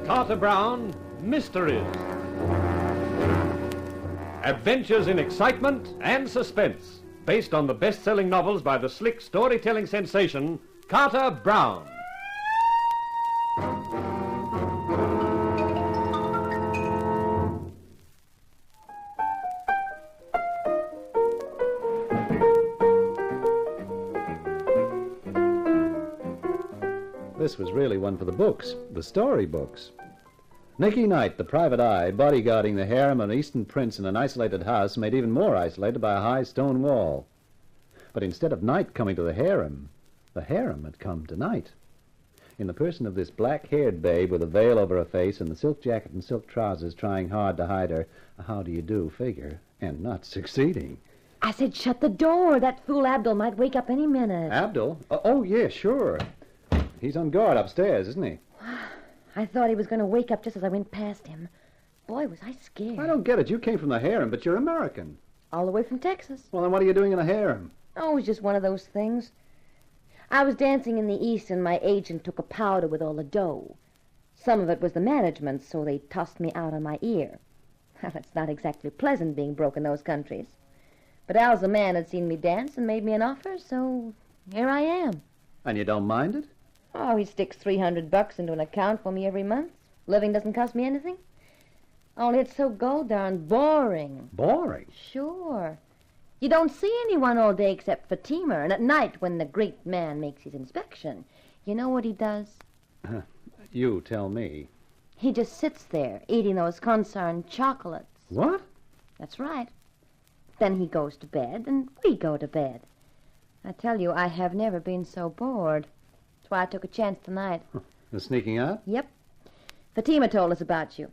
S11: Carter Brown, Mysteries. Adventures in excitement and suspense, based on the best-selling novels by the slick storytelling sensation, Carter Brown.
S5: This was really one for the books, the story books. Nicky Knight, the private eye, bodyguarding the harem of an Eastern prince in an isolated house made even more isolated by a high stone wall. But instead of Knight coming to the harem had come to Knight. In the person of this black-haired babe with a veil over her face and the silk jacket and silk trousers trying hard to hide her how-do-you-do figure, and not succeeding.
S13: I said shut the door. That fool Abdul might wake up any minute.
S5: Abdul? Oh, yeah, sure. He's on guard upstairs, isn't he?
S13: I thought he was going to wake up just as I went past him. Boy, was I scared.
S5: I don't get it. You came from the harem, but you're American.
S13: All the way from Texas.
S5: Well, then what are you doing in a harem?
S13: Oh, it was just one of those things. I was dancing in the East, and my agent took a powder with all the dough. Some of it was the management, so they tossed me out on my ear. Well, it's not exactly pleasant being broke in those countries. But Al's a man had seen me dance and made me an offer, so here I am.
S5: And you don't mind it?
S13: Oh, he sticks $300 into an account for me every month. Living doesn't cost me anything. Only it's so darn boring.
S5: Boring?
S13: Sure. You don't see anyone all day except Fatima, and at night when the great man makes his inspection, you know what he does?
S5: You tell me.
S13: He just sits there eating those concerned chocolates.
S5: What?
S13: That's right. Then he goes to bed, and we go to bed. I tell you, I have never been so bored. That's why I took a chance tonight.
S5: The sneaking out?
S13: Yep. Fatima told us about you.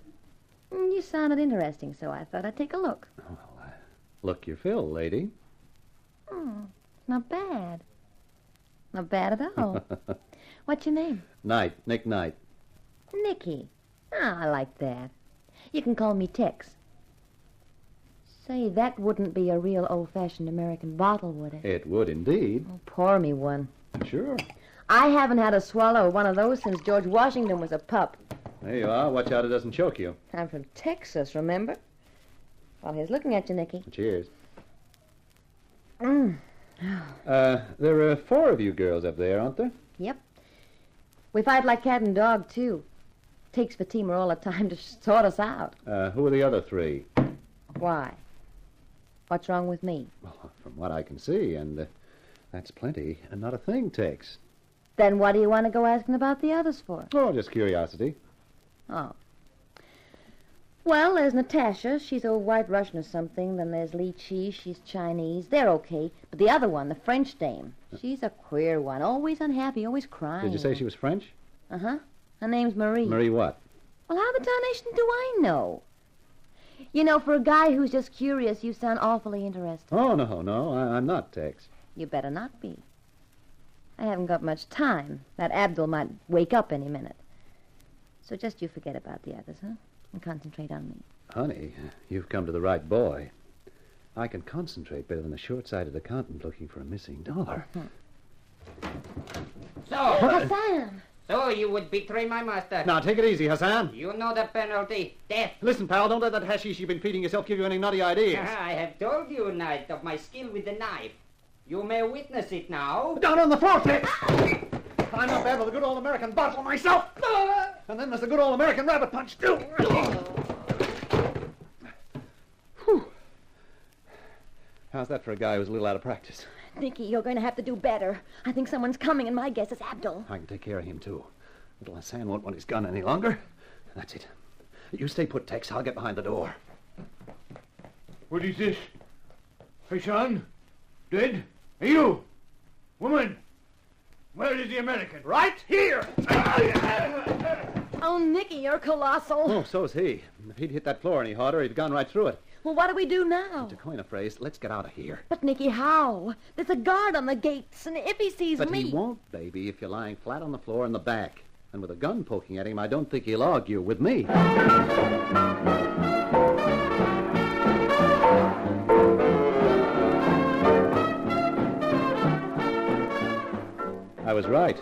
S13: You sounded interesting, so I thought I'd take a look.
S5: Look your fill, lady.
S13: Not bad. Not bad at all. What's your name?
S5: Knight, Nick Knight.
S13: Nicky. Ah, I like that. You can call me Tex. Say, that wouldn't be a real old-fashioned American bottle, would it?
S5: It would indeed.
S13: Oh, pour me one.
S5: Sure.
S13: I haven't had a swallow of one of those since George Washington was a pup.
S5: There you are. Watch out it doesn't choke you.
S13: I'm from Texas, remember? Well, here's looking at you, Nicky.
S5: Cheers. There are 4 of you girls up there, aren't there?
S13: Yep. We fight like cat and dog, too. Takes Fatima all the time to sort us out.
S5: Who are the other 3?
S13: Why? What's wrong with me?
S5: Well, from what I can see, and that's plenty, and not a thing, Tex.
S13: Then what do you want to go asking about the others for?
S5: Oh, just curiosity.
S13: Oh. Well, there's Natasha. She's old White Russian or something. Then there's Li Chi. She's Chinese. They're okay. But the other one, the French dame, she's a queer one. Always unhappy, always crying.
S5: Did you say she was French?
S13: Uh-huh. Her name's Marie.
S5: Marie what?
S13: Well, how the tarnation do I know? You know, for a guy who's just curious, you sound awfully interested.
S5: Oh, no, I'm not, Tex.
S13: You better not be. I haven't got much time. That Abdul might wake up any minute. So just you forget about the others, huh? And concentrate on me.
S5: Honey, you've come to the right boy. I can concentrate better than a short-sighted accountant looking for a missing dollar.
S15: So,
S13: Hassan!
S15: So you would betray my master?
S5: Now, take it easy, Hassan.
S15: You know the penalty. Death.
S5: Listen, pal, don't let that hashish you've been feeding yourself give you any nutty ideas.
S15: I have told you, Knight, of my skill with the knife. You may witness it now.
S5: Down on the floor, Fitz! I'm not bad with a good old American bottle myself. And then there's the good old American rabbit punch, too. Whew. How's that for a guy who's a little out of practice?
S13: Nicky, you're going to have to do better. I think someone's coming, and my guess is Abdul.
S5: I can take care of him, too. Little Hassan won't want his gun any longer. That's it. You stay put, Tex. I'll get behind the door.
S2: What is this? Hassan? Dead? Hey, you! Woman! Where is the American?
S5: Right here!
S13: Oh, Nicky, you're colossal.
S5: Oh, so's he. If he'd hit that floor any harder, he'd gone right through it.
S13: Well, what do we do now?
S5: To coin a phrase, let's get out of here.
S13: But, Nicky, how? There's a guard on the gates, and if he sees
S5: But
S13: me...
S5: he won't, baby, if you're lying flat on the floor in the back. And with a gun poking at him, I don't think he'll argue with me. I was right.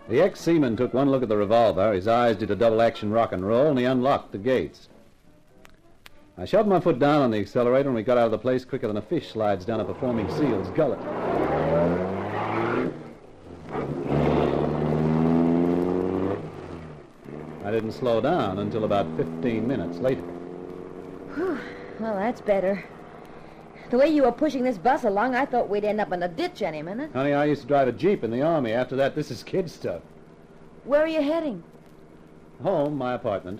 S5: The ex-seaman took one look at the revolver, his eyes did a double-action rock and roll, and he unlocked the gates. I shoved my foot down on the accelerator, and we got out of the place quicker than a fish slides down a performing seal's gullet. I didn't slow down until about 15 minutes later.
S13: Whew. Well, that's better. The way you were pushing this bus along, I thought we'd end up in a ditch any minute.
S5: Honey, I used to drive a Jeep in the Army. After that, this is kid stuff.
S13: Where are you heading?
S5: Home, my apartment.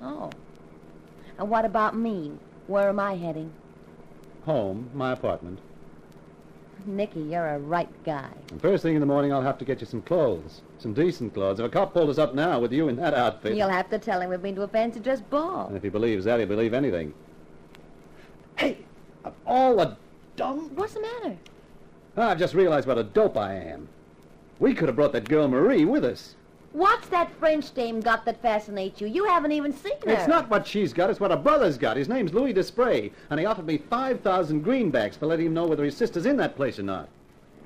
S13: Oh. And what about me? Where am I heading?
S5: Home, my apartment.
S13: Nicky, you're a right guy.
S5: And first thing in the morning, I'll have to get you some clothes. Some decent clothes. If a cop pulled us up now with you in that outfit...
S13: You'll have to tell him we've been to a fancy dress ball.
S5: And if he believes that, he'll believe anything. Hey, of all the dumb...
S13: What's the matter?
S5: I've just realized what a dope I am. We could have brought that girl Marie with us.
S13: What's that French dame got that fascinates you? You haven't even seen her.
S5: It's not what she's got, it's what her brother's got. His name's Louis Desprez, and he offered me 5,000 greenbacks for letting him know whether his sister's in that place or not.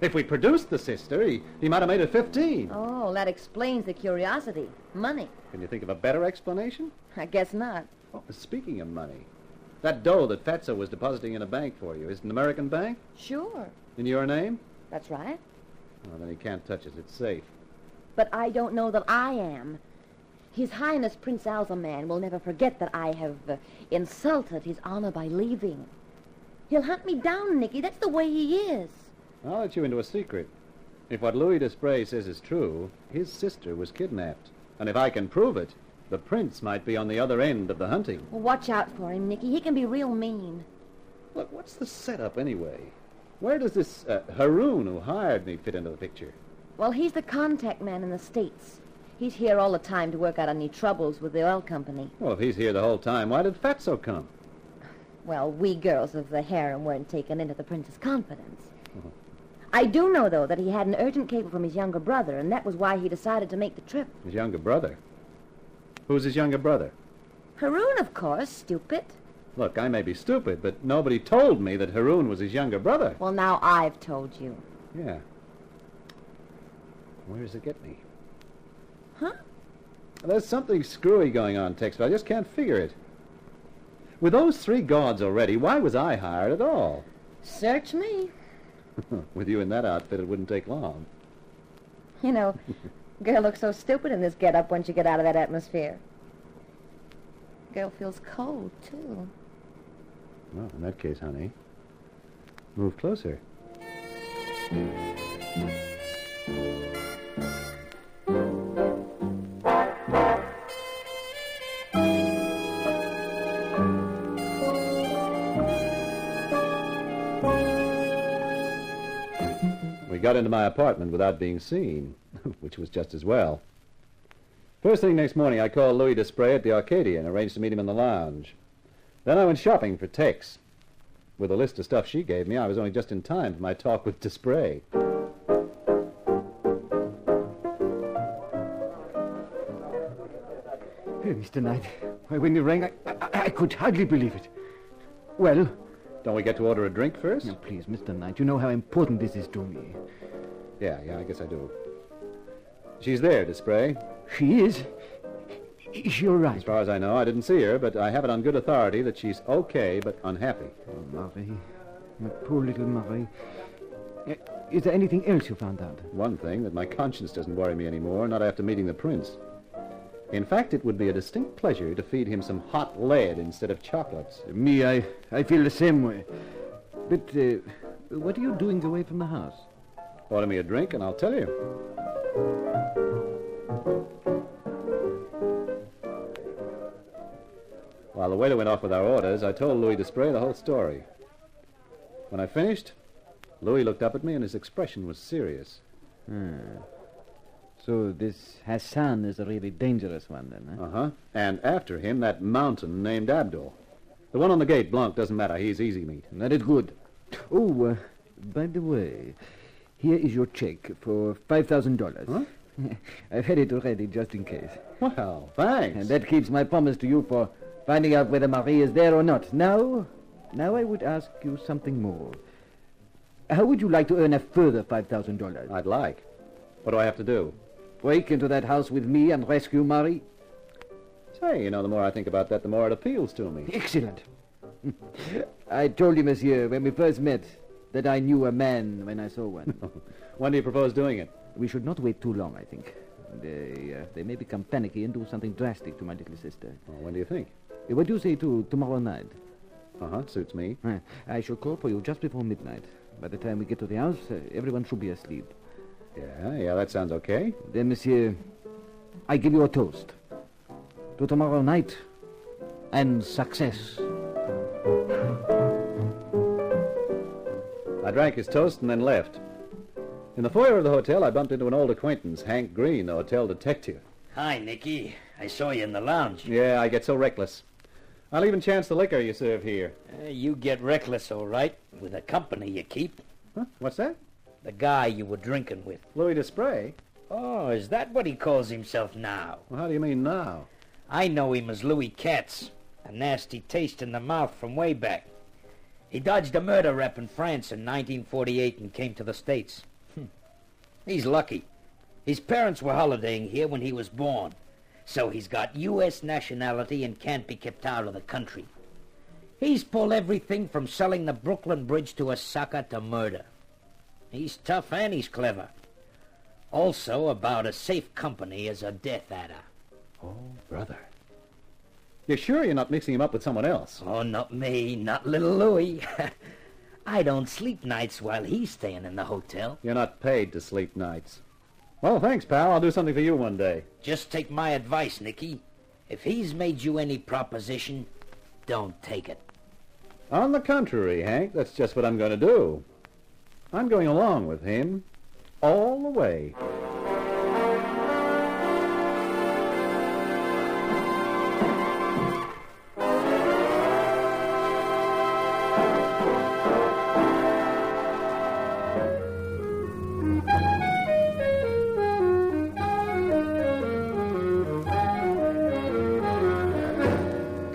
S5: If we produced the sister, he might have made it 15.
S13: Oh, that explains the curiosity. Money.
S5: Can you think of a better explanation?
S13: I guess not.
S5: Oh, speaking of money, that dough that Fatso was depositing in a bank for you, is it an American bank?
S13: Sure.
S5: In your name?
S13: That's right.
S5: Well, then he can't touch it. It's safe.
S13: But I don't know that I am. His Highness Prince Alzaman will never forget that I have insulted his honor by leaving. He'll hunt me down, Nicky. That's the way he is.
S5: I'll let you into a secret. If what Louis Desprez says is true, his sister was kidnapped. And if I can prove it, the prince might be on the other end of the hunting.
S13: Well, watch out for him, Nicky. He can be real mean.
S5: Look, what's the setup anyway? Where does this Haroon who hired me fit into the picture?
S13: Well, he's the contact man in the States. He's here all the time to work out any troubles with the oil company.
S5: Well, if he's here the whole time, why did Fatso come?
S13: Well, we girls of the harem weren't taken into the prince's confidence. I do know, though, that he had an urgent cable from his younger brother, and that was why he decided to make the trip.
S5: His younger brother? Who's his younger brother?
S13: Haroon, of course, stupid.
S5: Look, I may be stupid, but nobody told me that Haroon was his younger brother.
S13: Well, now I've told you.
S5: Yeah. Where does it get me?
S13: Huh?
S5: There's something screwy going on, Tex, but I just can't figure it. With those 3 guards already, why was I hired at all?
S13: Search me.
S5: With you in that outfit, it wouldn't take long.
S13: You know, girl looks so stupid in this get-up once you get out of that atmosphere. Girl feels cold, too.
S5: Well, in that case, honey, move closer. We got into my apartment without being seen, which was just as well. First thing next morning, I called Louis Desprez at the Arcadia and arranged to meet him in the lounge. Then I went shopping for Tex. With a list of stuff she gave me, I was only just in time for my talk with Desprez.
S7: Mr. Knight, when you rang, I could hardly believe it. Well?
S5: Don't we get to order a drink first?
S7: Now, please, Mr. Knight, you know how important this is to me.
S5: Yeah, I guess I do. She's there, Desprez.
S7: She is? Is she all right?
S5: As far as I know, I didn't see her, but I have it on good authority that she's okay, but unhappy.
S7: Oh, Marie. My poor little Marie. Is there anything else you found out?
S5: One thing, that my conscience doesn't worry me anymore, not after meeting the prince. In fact, it would be a distinct pleasure to feed him some hot lead instead of chocolates.
S7: Me, I feel the same way. But what are you doing away from the house?
S5: Order me a drink and I'll tell you. While the waiter went off with our orders, I told Louis Desprez the whole story. When I finished, Louis looked up at me and his expression was serious.
S7: So this Hassan is a really dangerous one, then, huh?
S5: Uh-huh. And after him, that mountain named Abdul. The one on the gate, Blanc, doesn't matter. He's easy meat.
S7: That is good. Oh, by the way, here is your check for $5,000.
S5: Huh?
S7: I've had it already, just in case.
S5: Well, thanks.
S7: And that keeps my promise to you for finding out whether Marie is there or not. Now I would ask you something more. How would you like to earn a further $5,000?
S5: I'd like. What do I have to do?
S7: Break into that house with me and rescue Marie.
S5: Say, the more I think about that, the more it appeals to me.
S7: Excellent. I told you, monsieur, when we first met, that I knew a man when I saw one.
S5: When do you propose doing it?
S7: We should not wait too long, I think. They may become panicky and do something drastic to my little sister.
S5: Well, when do you think?
S7: What do you say to tomorrow night?
S5: Suits me.
S7: I shall call for you just before midnight. By the time we get to the house, everyone should be asleep.
S5: Yeah, that sounds okay.
S7: Then, monsieur, I give you a toast. To tomorrow night, and success.
S5: I drank his toast and then left. In the foyer of the hotel, I bumped into an old acquaintance, Hank Green, the hotel detective.
S4: Hi, Nicky. I saw you in the lounge.
S5: Yeah, I get so reckless. I'll even chance the liquor you serve here.
S4: You get reckless, all right, with the company you keep.
S5: Huh? What's that?
S4: The guy you were drinking with.
S5: Louis Desprez?
S4: Oh, is that what he calls himself now?
S5: Well, how do you mean now?
S4: I know him as Louis Katz. A nasty taste in the mouth from way back. He dodged a murder rep in France in 1948 and came to the States. He's lucky. His parents were holidaying here when he was born. So he's got U.S. nationality and can't be kept out of the country. He's pulled everything from selling the Brooklyn Bridge to a sucker to murder. He's tough and he's clever. Also about as safe company as a Death Adder.
S5: Oh, brother. You're sure you're not mixing him up with someone else?
S4: Oh, not me, not little Louis. I don't sleep nights while he's staying in the hotel.
S5: You're not paid to sleep nights. Well, thanks, pal. I'll do something for you one day.
S4: Just take my advice, Nicky. If he's made you any proposition, don't take it.
S5: On the contrary, Hank, that's just what I'm going to do. I'm going along with him all the way.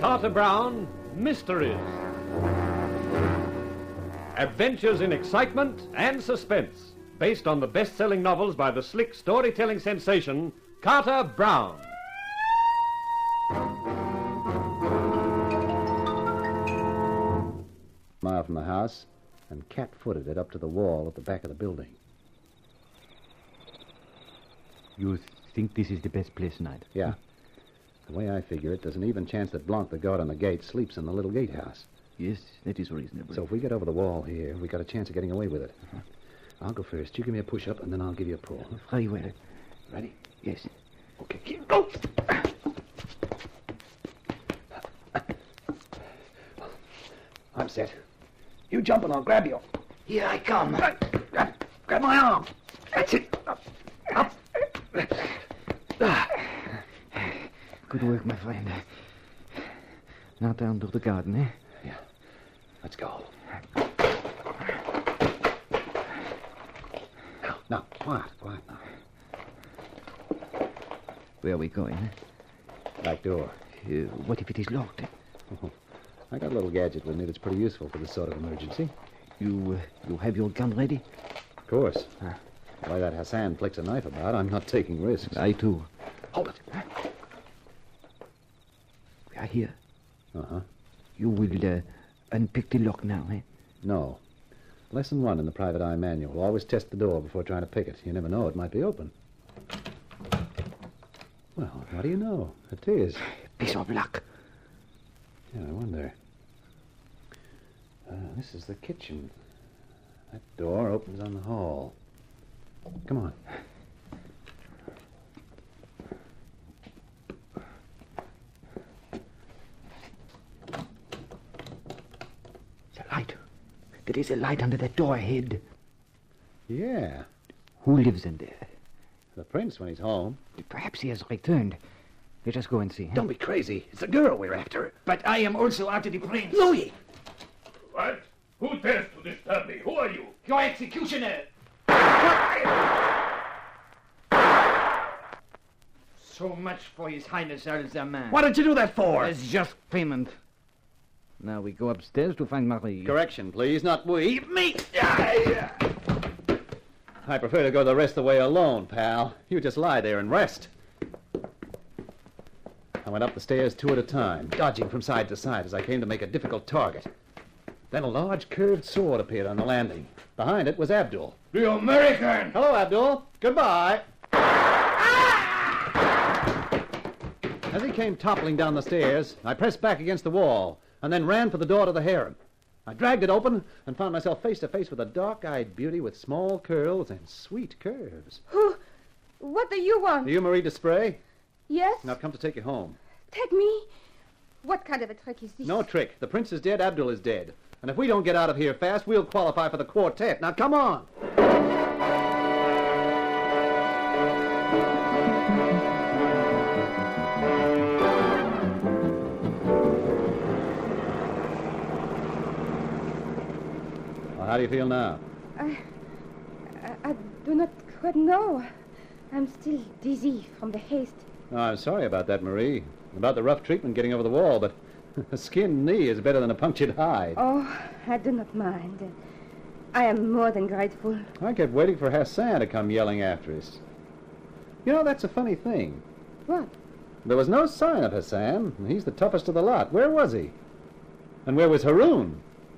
S11: Carter Brown, Mysteries. Adventures in excitement and suspense, based on the best-selling novels by the slick storytelling sensation, Carter Brown.
S5: Mile from the house, and cat-footed it up to the wall at the back of the building.
S7: You think this is the best place, Knight?
S5: Yeah. The way I figure it, there's an even chance that Blanc, the guard on the gate, sleeps in the little gatehouse.
S7: Yes, that is reasonable.
S5: So if we get over the wall here, we got a chance of getting away with it. I'll go first. You give me a push-up, and then I'll give you a pull.
S7: Very well.
S5: Ready?
S7: Yes.
S5: Okay, go! I'm set. You jump and I'll grab you.
S4: Here I come.
S5: Grab my arm. That's it. Up.
S7: Good work, my friend. Now down to the garden, eh?
S5: Yeah. Let's go. Now, quiet now.
S7: Where are we going?
S5: Back door.
S7: What if it is locked?
S5: Oh, I got a little gadget with me that's pretty useful for this sort of emergency.
S7: You have your gun ready?
S5: Of course. Why that Hassan flicks a knife about, I'm not taking risks.
S7: I, too. Hold it. We are here.
S5: Uh-huh.
S7: You will unpick the lock now, eh?
S5: No. Lesson 1 in the private eye manual. Always test the door before trying to pick it. You never know, it might be open. Well, how do you know? It is.
S7: Piece of luck.
S5: Yeah, I wonder. This is the kitchen. That door opens on the hall. Come on.
S7: The light. There is a light under that door ahead.
S5: Yeah.
S7: Who lives in there?
S5: The prince when he's home.
S7: Perhaps he has returned. Let us go and see. Huh?
S4: Don't be crazy. It's a girl we're after. But I am also after the prince.
S7: Louis!
S2: What? Who dares to disturb me? Who are you?
S4: Your executioner. So much for His Highness Al-Zaman.
S7: What did you do that for? It's just payment. Now we go upstairs to find Marie.
S5: Correction, please, not we.
S4: Me!
S5: I prefer to go the rest of the way alone, pal. You just lie there and rest. I went up the stairs 2 at a time, dodging from side to side as I came to make a difficult target. Then a large curved sword appeared on the landing. Behind it was Abdul.
S2: The American!
S5: Hello, Abdul. Goodbye. As he came toppling down the stairs, I pressed back against the wall and then ran for the door to the harem. I dragged it open and found myself face to face with a dark-eyed beauty with small curls and sweet curves.
S18: Who? What do you want?
S5: Are you Marie Desprez?
S18: Yes?
S5: Now I've come to take you home.
S18: Take me? What kind of a trick is this?
S5: No trick. The prince is dead, Abdul is dead. And if we don't get out of here fast, we'll qualify for the quartet. Now come on. Well, how do you feel now?
S18: I do not quite know. I'm still dizzy from the haste.
S5: Oh, I'm sorry about that, Marie. About the rough treatment getting over the wall, but a skinned knee is better than a punctured hide.
S18: Oh, I do not mind. I am more than grateful.
S5: I kept waiting for Hassan to come yelling after us. You know, that's a funny thing.
S18: What?
S5: There was no sign of Hassan, and he's the toughest of the lot. Where was he? And where was Haroun?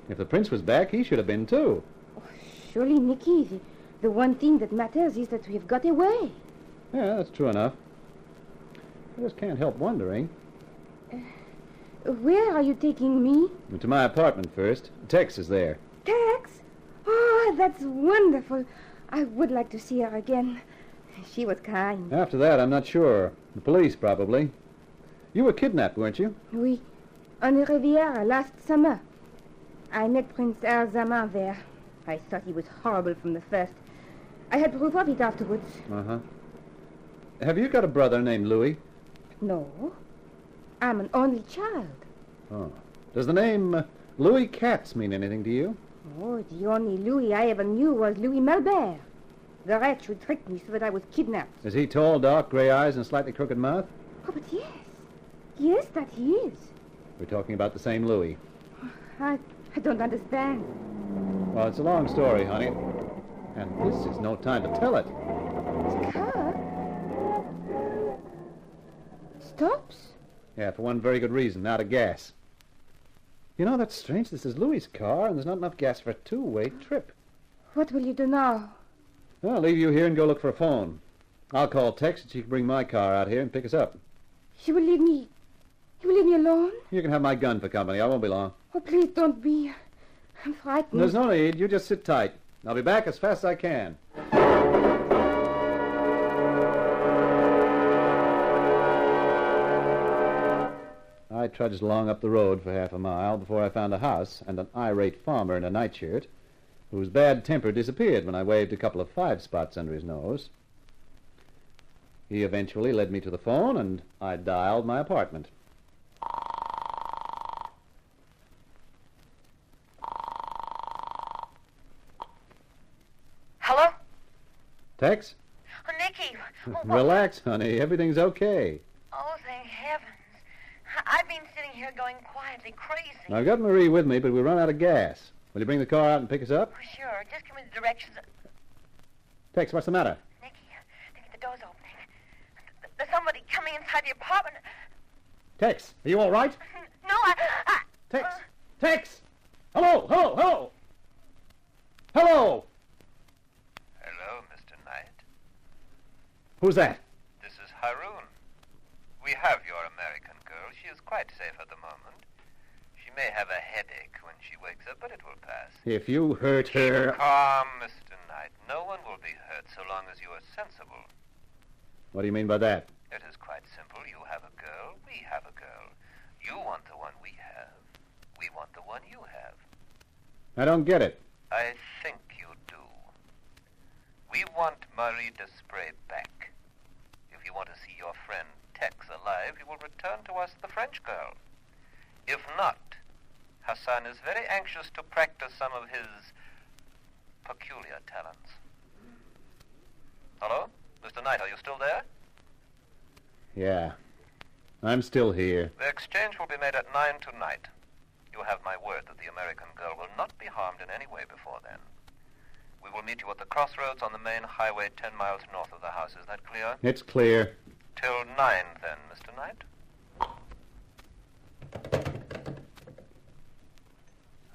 S5: If the prince was back, he should have been, too.
S18: Oh, surely, Nicky, the one thing that matters is that we have got away.
S5: Yeah, that's true enough. I just can't help wondering.
S18: Where are you taking me?
S5: To my apartment first. Tex is there.
S18: Tex? Oh, that's wonderful. I would like to see her again. She was kind.
S5: After that, I'm not sure. The police, probably. You were kidnapped, weren't you?
S18: Oui. On the Riviera last summer. I met Prince Al-Zaman there. I thought he was horrible from the first. I had proof of it afterwards.
S5: Uh-huh. Have you got a brother named Louis?
S18: No. I'm an only child.
S5: Oh. Does the name Louis Katz mean anything to you?
S18: Oh, the only Louis I ever knew was Louis Melbert. The wretch who tricked me so that I was kidnapped.
S5: Is he tall, dark, gray eyes, and slightly crooked mouth?
S18: Oh, but yes. Yes, that he is.
S5: We're talking about the same Louis.
S18: I don't understand.
S5: Well, it's a long story, honey. And this is no time to tell it.
S18: Car? Stops?
S5: Yeah, for one very good reason, out of gas. You know, that's strange. This is Louis's car, and there's not enough gas for a two-way trip.
S18: What will you do now?
S5: Well, I'll leave you here and go look for a phone. I'll call Tex, and she can bring my car out here and pick us up.
S18: You will leave me... You will leave me alone?
S5: You can have my gun for company. I won't be long.
S18: Oh, please don't be. I'm frightened.
S5: There's no need. You just sit tight. I'll be back as fast as I can. I trudged along up the road for half a mile before I found a house and an irate farmer in a nightshirt whose bad temper disappeared when I waved a couple of 5 spots under his nose. He eventually led me to the phone, and I dialed my apartment.
S22: Hello?
S5: Tex?
S22: Oh, Nicky.
S5: Relax, honey. Everything's okay.
S22: Oh, thank heaven.
S14: wildly crazy.
S5: I've got Marie with me, but we run out of gas. Will you bring the car out and pick us up?
S14: Oh, sure. Just give me the directions.
S5: Tex, what's the matter?
S14: Nicky, the door's opening. There's somebody coming inside the apartment.
S5: Tex, are you all right?
S14: No,
S5: Tex! Tex! Hello! Hello! Hello! Hello!
S3: Hello, Mr. Knight.
S5: Who's that?
S3: This is Haroun. We have your American girl. She is quite safe at the moment. She may have a headache when she wakes up, but it will pass.
S5: If you hurt her...
S3: Calm, Mr. Knight. No one will be hurt so long as you are sensible.
S5: What do you mean by that?
S3: It is quite simple. You have a girl, we have a girl. You want the one we have. We want the one you have.
S5: I don't get it.
S3: I think you do. We want Marie Desprez back. If you want to see your friend Tex alive, you will return to us the French girl. If not, Hassan is very anxious to practice some of his peculiar talents. Hello? Mr. Knight, are you still there?
S5: Yeah. I'm still here.
S3: The exchange will be made at 9 tonight. You have my word that the American girl will not be harmed in any way before then. We will meet you at the crossroads on the main highway 10 miles north of the house. Is that clear?
S5: It's clear.
S3: Till 9, then, Mr. Knight.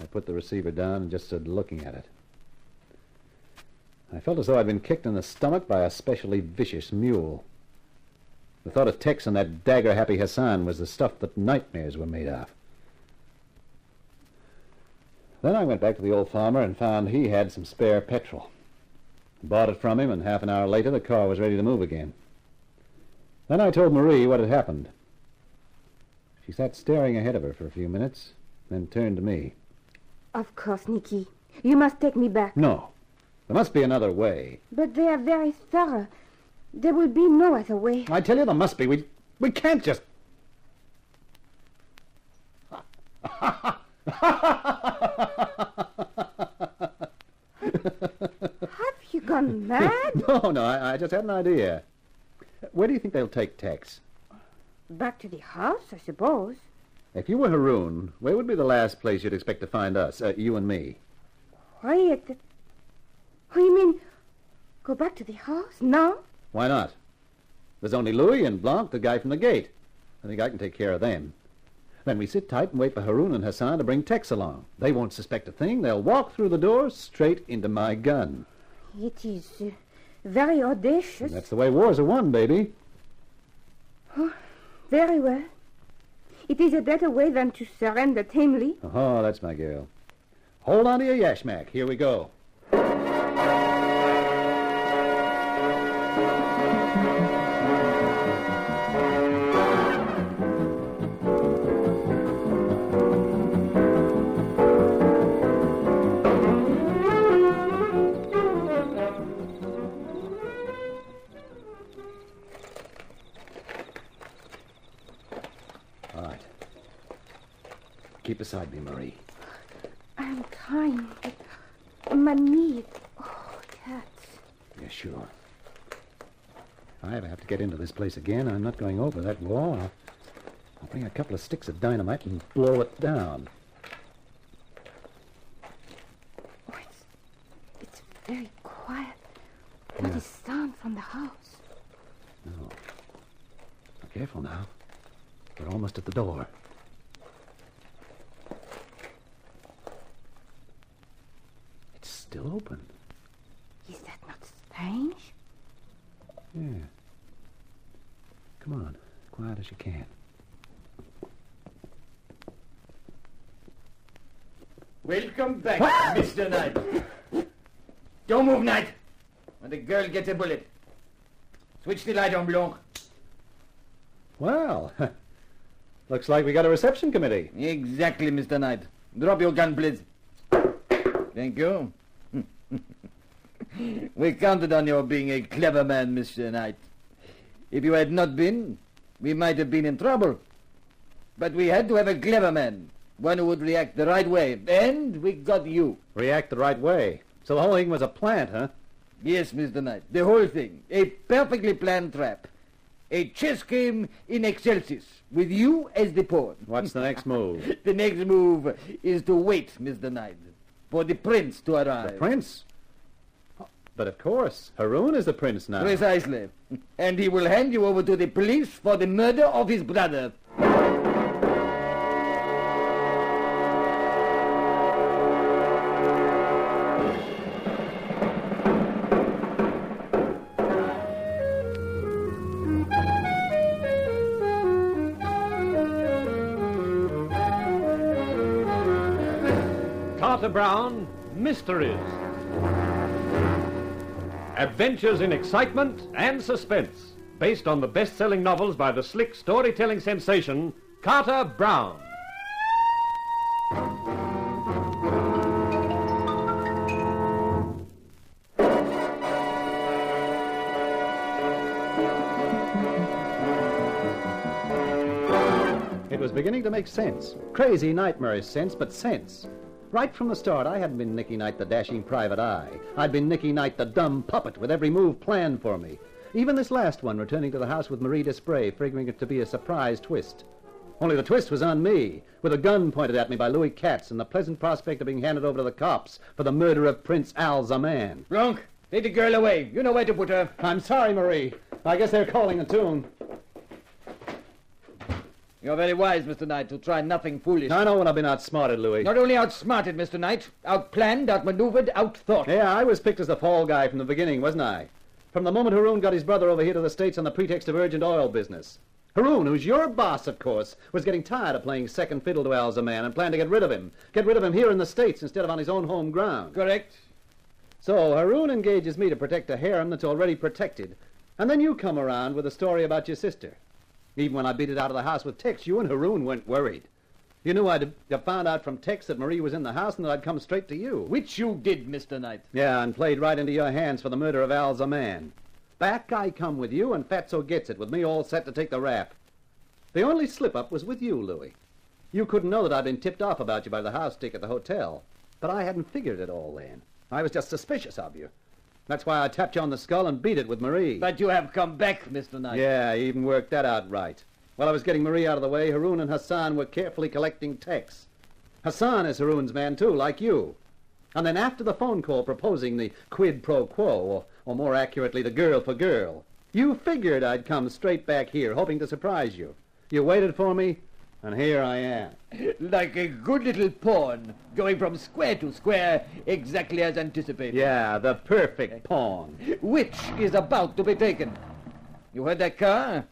S5: I put the receiver down and just stood looking at it. I felt as though I'd been kicked in the stomach by a specially vicious mule. The thought of Tex and that dagger-happy Hassan was the stuff that nightmares were made of. Then I went back to the old farmer and found he had some spare petrol. Bought it from him, and half an hour later the car was ready to move again. Then I told Marie what had happened. She sat staring ahead of her for a few minutes, then turned to me.
S18: Of course, Nicky. You must take me back.
S5: No. There must be another way.
S18: But they are very thorough. There will be no other way.
S5: I tell you there must be. We can't just...
S18: Have you gone mad?
S5: No, I just had an idea. Where do you think they'll take Tex?
S18: Back to the house, I suppose.
S5: If you were Haroun, where would be the last place you'd expect to find us, you and me?
S18: Why, what do you mean? Go back to the house? No?
S5: Why not? There's only Louis and Blanc, the guy from the gate. I think I can take care of them. Then we sit tight and wait for Haroun and Hassan to bring Tex along. They won't suspect a thing. They'll walk through the door straight into my gun.
S18: It is very audacious.
S5: And that's the way wars are won, baby.
S18: Oh, very well. It is a better way than to surrender tamely.
S5: Oh, that's my girl. Hold on to your yashmak. Here we go. Keep beside me, Marie.
S18: I'm trying, but my knee... Oh, cats.
S5: Yeah, sure. If I ever have to get into this place again, I'm not going over that wall. I'll bring a couple of sticks of dynamite and blow it down.
S18: Oh, it's very quiet. Not a sound from the house.
S5: No. Now, careful now. We're almost at the door. Still open.
S18: Is that not strange?
S5: Yeah. Come on, quiet as you can.
S4: Welcome back, Mr. Knight. Don't move, Knight. When the girl gets a bullet. Switch the light on, Blanc.
S5: Well, looks like we got a reception committee.
S4: Exactly, Mr. Knight. Drop your gun, please. Thank you. We counted on your being a clever man, Mr. Knight. If you had not been, we might have been in trouble. But we had to have a clever man, one who would react the right way, and we got you.
S5: React the right way? So the whole thing was a plant, huh?
S4: Yes, Mr. Knight, the whole thing. A perfectly planned trap. A chess game in excelsis.
S7: with you as the pawn.
S5: What's the next move?
S7: The next move is to wait, Mr. Knight, for the prince to arrive.
S5: The prince? But of course, Haroun is the prince now.
S7: Precisely. And he will hand you over to the police for the murder of his brother.
S11: Carter Brown, Mysteries. Adventures in excitement and suspense, based on the best-selling novels by the slick storytelling sensation, Carter Brown.
S5: It was beginning to make sense. Crazy, nightmarish sense, but sense. Right from the start, I hadn't been Nicky Knight, the dashing private eye. I'd been Nicky Knight, the dumb puppet, with every move planned for me. Even this last one, returning to the house with Marie Desprez, figuring it to be a surprise twist. Only the twist was on me, with a gun pointed at me by Louis Katz, and the pleasant prospect of being handed over to the cops for the murder of Prince Al Zaman.
S7: Bronk, take the girl away. You know where to put her.
S5: I'm sorry, Marie. I guess they're calling a tune.
S7: You're very wise, Mr. Knight, to try nothing foolish.
S5: I know when I've been outsmarted, Louis.
S7: Not only outsmarted, Mr. Knight, outplanned, outmaneuvered, outthought.
S5: Yeah, I was picked as the fall guy from the beginning, wasn't I? From the moment Haroun got his brother over here to the States on the pretext of urgent oil business. Haroun, who's your boss, of course, was getting tired of playing second fiddle to Al Zaman and planned to get rid of him. Get rid of him here in the States instead of on his own home ground.
S7: Correct.
S5: So Haroun engages me to protect a harem that's already protected. And then you come around with a story about your sister. Even when I beat it out of the house with Tex, you and Haroun weren't worried. You knew I'd have found out from Tex that Marie was in the house and that I'd come straight to you.
S7: Which you did, Mr. Knight.
S5: Yeah, and played right into your hands for the murder of Al Zaman. Back I come with you, and Fatso gets it, with me all set to take the rap. The only slip-up was with you, Louis. You couldn't know that I'd been tipped off about you by the house stick at the hotel. But I hadn't figured it all then. I was just suspicious of you. That's why I tapped you on the skull and beat it with Marie.
S7: But you have come back, Mr. Knight.
S5: Yeah, I even worked that out right. While I was getting Marie out of the way, Haroun and Hassan were carefully collecting Tex. Hassan is Haroun's man, too, like you. And then after the phone call proposing the quid pro quo, or more accurately, the girl for girl, you figured I'd come straight back here, hoping to surprise you. You waited for me, and here I am.
S7: Like a good little pawn, going from square to square, exactly as anticipated.
S5: Yeah, the perfect pawn.
S7: Which is about to be taken. You heard that car?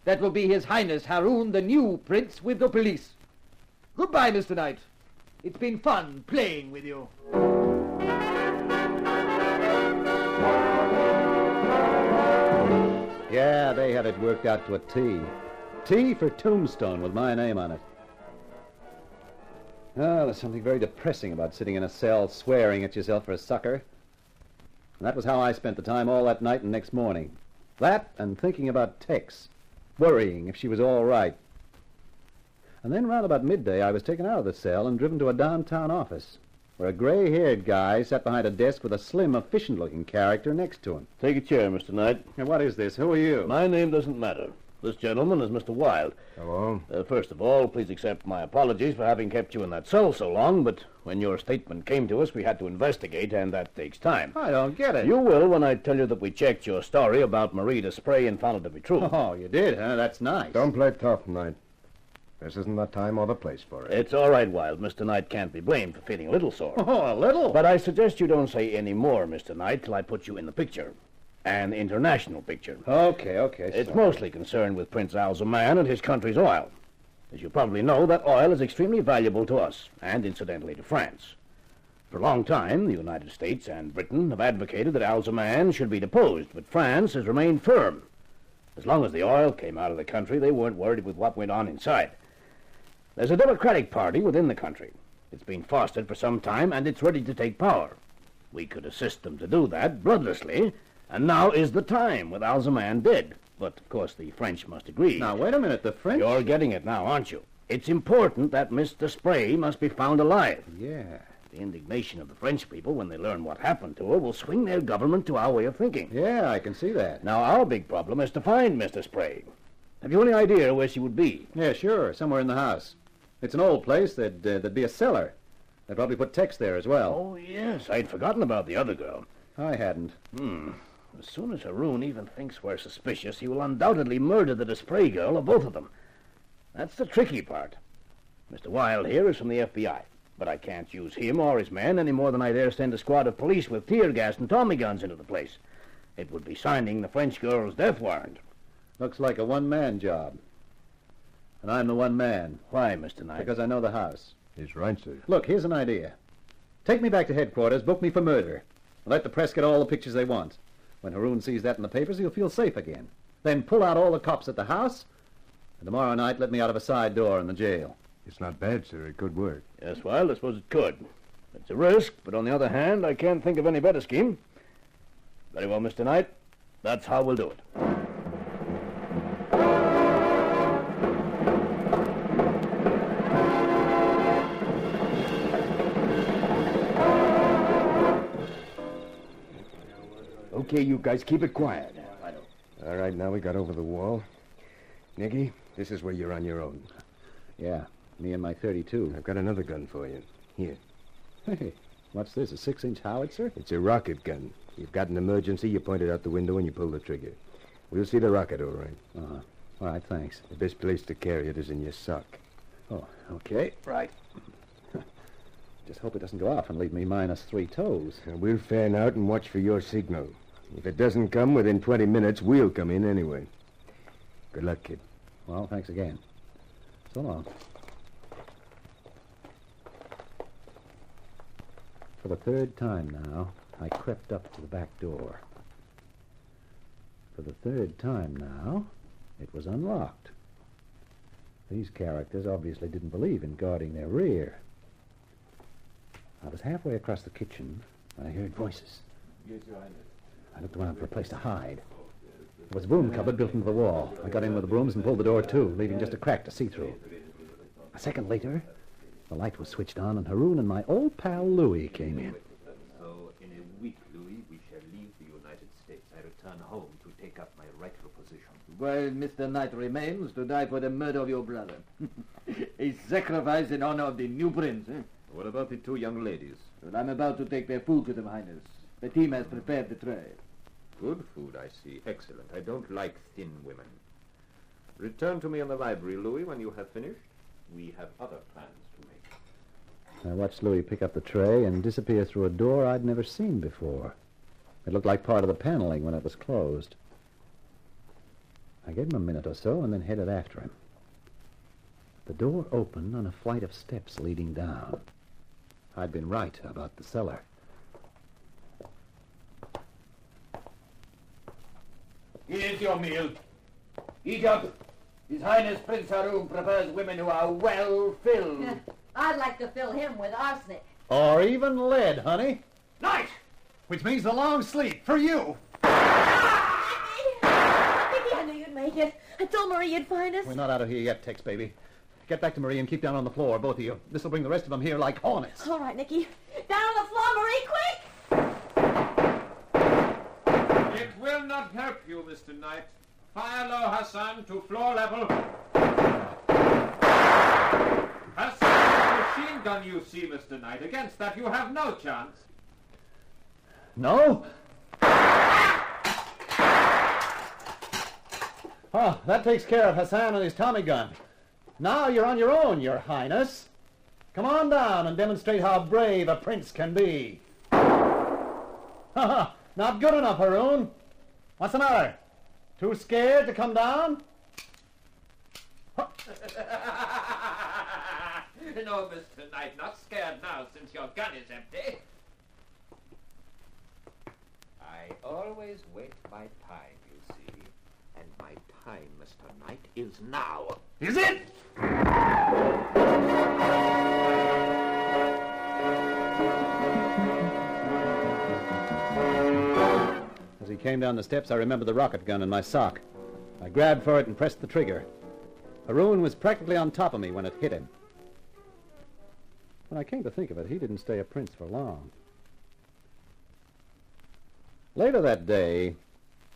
S7: That will be His Highness Haroun, the new prince, with the police. Goodbye, Mr. Knight. It's been fun playing with you.
S5: Yeah, they had it worked out to a T. T for Tombstone with my name on it. Oh, there's something very depressing about sitting in a cell swearing at yourself for a sucker. And that was how I spent the time all that night and next morning. That and thinking about Tex. Worrying if she was all right. And then round about midday, I was taken out of the cell and driven to a downtown office, where a gray-haired guy sat behind a desk with a slim, efficient-looking character next to him.
S17: Take a chair, Mr. Knight.
S5: And what is this? Who are you?
S17: My name doesn't matter. This gentleman is Mr. Wilde.
S5: Hello.
S17: First of all, please accept my apologies for having kept you in that cell so long, but when your statement came to us, we had to investigate, and that takes time.
S5: I don't get it.
S17: You will when I tell you that we checked your story about Marie Desprez and found it to be true.
S5: Oh, you did, huh? That's nice.
S22: Don't play tough, Knight. This isn't the time or the place for it.
S17: It's all right, Wilde. Mr. Knight can't be blamed for feeling a little sore.
S5: Oh, a little?
S17: But I suggest you don't say any more, Mr. Knight, till I put you in the picture. An international picture.
S5: Okay.
S17: It's mostly concerned with Prince Al Zaman and his country's oil. As you probably know, that oil is extremely valuable to us, and incidentally to France. For a long time, the United States and Britain have advocated that Al Zaman should be deposed, but France has remained firm. As long as the oil came out of the country, they weren't worried with what went on inside. There's a Democratic Party within the country. It's been fostered for some time, and it's ready to take power. We could assist them to do that bloodlessly, and now is the time, with Al Zaman dead. But, of course, the French must agree.
S5: Now, wait a minute, the French...
S17: You're getting it now, aren't you? It's important that Miss Desprez must be found alive.
S5: Yeah.
S17: The indignation of the French people when they learn what happened to her will swing their government to our way of thinking.
S5: Yeah, I can see that.
S17: Now, our big problem is to find Miss Desprez. Have you any idea where she would be?
S5: Yeah, sure. Somewhere in the house. It's an old place. There'd be a cellar. They'd probably put Tex there as well.
S17: Oh, yes. I'd forgotten about the other girl.
S5: I hadn't.
S17: As soon as Haroun even thinks we're suspicious, he will undoubtedly murder the Desprez girl or both of them. That's the tricky part. Mr. Wilde here is from the FBI, but I can't use him or his men any more than I dare send a squad of police with tear gas and Tommy guns into the place. It would be signing the French girl's death warrant.
S5: Looks like a one-man job. And I'm the one man.
S17: Why, Mr. Knight?
S5: Because I know the house.
S22: He's right, sir.
S5: Look, here's an idea. Take me back to headquarters, book me for murder. Let the press get all the pictures they want. When Haroun sees that in the papers, he'll feel safe again. Then pull out all the cops at the house, and tomorrow night let me out of a side door in the jail.
S22: It's not bad, sir. It could work.
S17: Yes, well, I suppose it could. It's a risk, but on the other hand, I can't think of any better scheme. Very well, Mr. Knight. That's how we'll do it.
S22: Okay, you guys, keep it quiet. All right, now we got over the wall. Nicky, this is where you're on your own.
S5: Yeah, me and my .32.
S22: I've got another gun for you. Here.
S5: Hey, what's this, a 6-inch howitzer?
S22: It's a rocket gun. You've got an emergency, you point it out the window and you pull the trigger. We'll see the rocket, all right.
S5: Uh-huh. All right, thanks.
S22: The best place to carry it is in your sock.
S5: Oh, okay, right. Just hope it doesn't go off and leave me minus 3 toes.
S22: We'll fan out and watch for your signal. If it doesn't come within 20 minutes, we'll come in anyway. Good luck, kid.
S5: Well, thanks again. So long. For the 3rd time now, I crept up to the back door. For the 3rd time now, it was unlocked. These characters obviously didn't believe in guarding their rear. I was halfway across the kitchen when I heard voices.
S22: Yes, Your Highness.
S5: I looked around for a place to hide. There was a broom cupboard built into the wall. I got in with the brooms and pulled the door to, leaving just a crack to see through. A second later, the light was switched on, and Haroun and my old pal Louis came in.
S11: So, in a week, Louis, we shall leave the United States. I return home to take up my rightful position.
S7: While Mr. Knight remains to die for the murder of your brother. A sacrifice in honor of the new prince, eh?
S11: What about the 2 young ladies?
S7: Well, I'm about to take their food to them, Highness. The team has prepared the tray.
S11: Good food, I see. Excellent. I don't like thin women. Return to me in the library, Louis, when you have finished. We have other plans to make.
S5: I watched Louis pick up the tray and disappear through a door I'd never seen before. It looked like part of the paneling when it was closed. I gave him a minute or so and then headed after him. The door opened on a flight of steps leading down. I'd been right about the cellar.
S7: Here's your meal. Eat up. His Highness Prince Haroun prefers women who are well filled.
S14: I'd like to fill him with arsenic.
S5: Or even lead, honey.
S7: Night!
S5: Which means a long sleep for you.
S14: Nicky, I knew you'd make it. I told Marie you'd find us.
S5: We're not out of here yet, Tex, baby. Get back to Marie and keep down on the floor, both of you. This'll bring the rest of them here like hornets.
S14: All right, Nicky. Down on the floor, Marie, quick!
S11: It will not help you, Mr. Knight. Fire low, Hassan, to floor level. Hassan, the machine gun you see, Mr. Knight. Against that, you have no chance.
S5: No? Oh, that takes care of Hassan and his Tommy gun. Now you're on your own, Your Highness. Come on down and demonstrate how brave a prince can be. Ha! Not good enough, Haroun. What's the matter? Too scared to come down?
S11: No, Mr. Knight, not scared now since your gun is empty. I always wait my time, you see. And my time, Mr. Knight, is now.
S5: Is it? As he came down the steps, I remembered the rocket gun in my sock. I grabbed for it and pressed the trigger. Haroun was practically on top of me when it hit him. When I came to think of it, he didn't stay a prince for long. Later that day,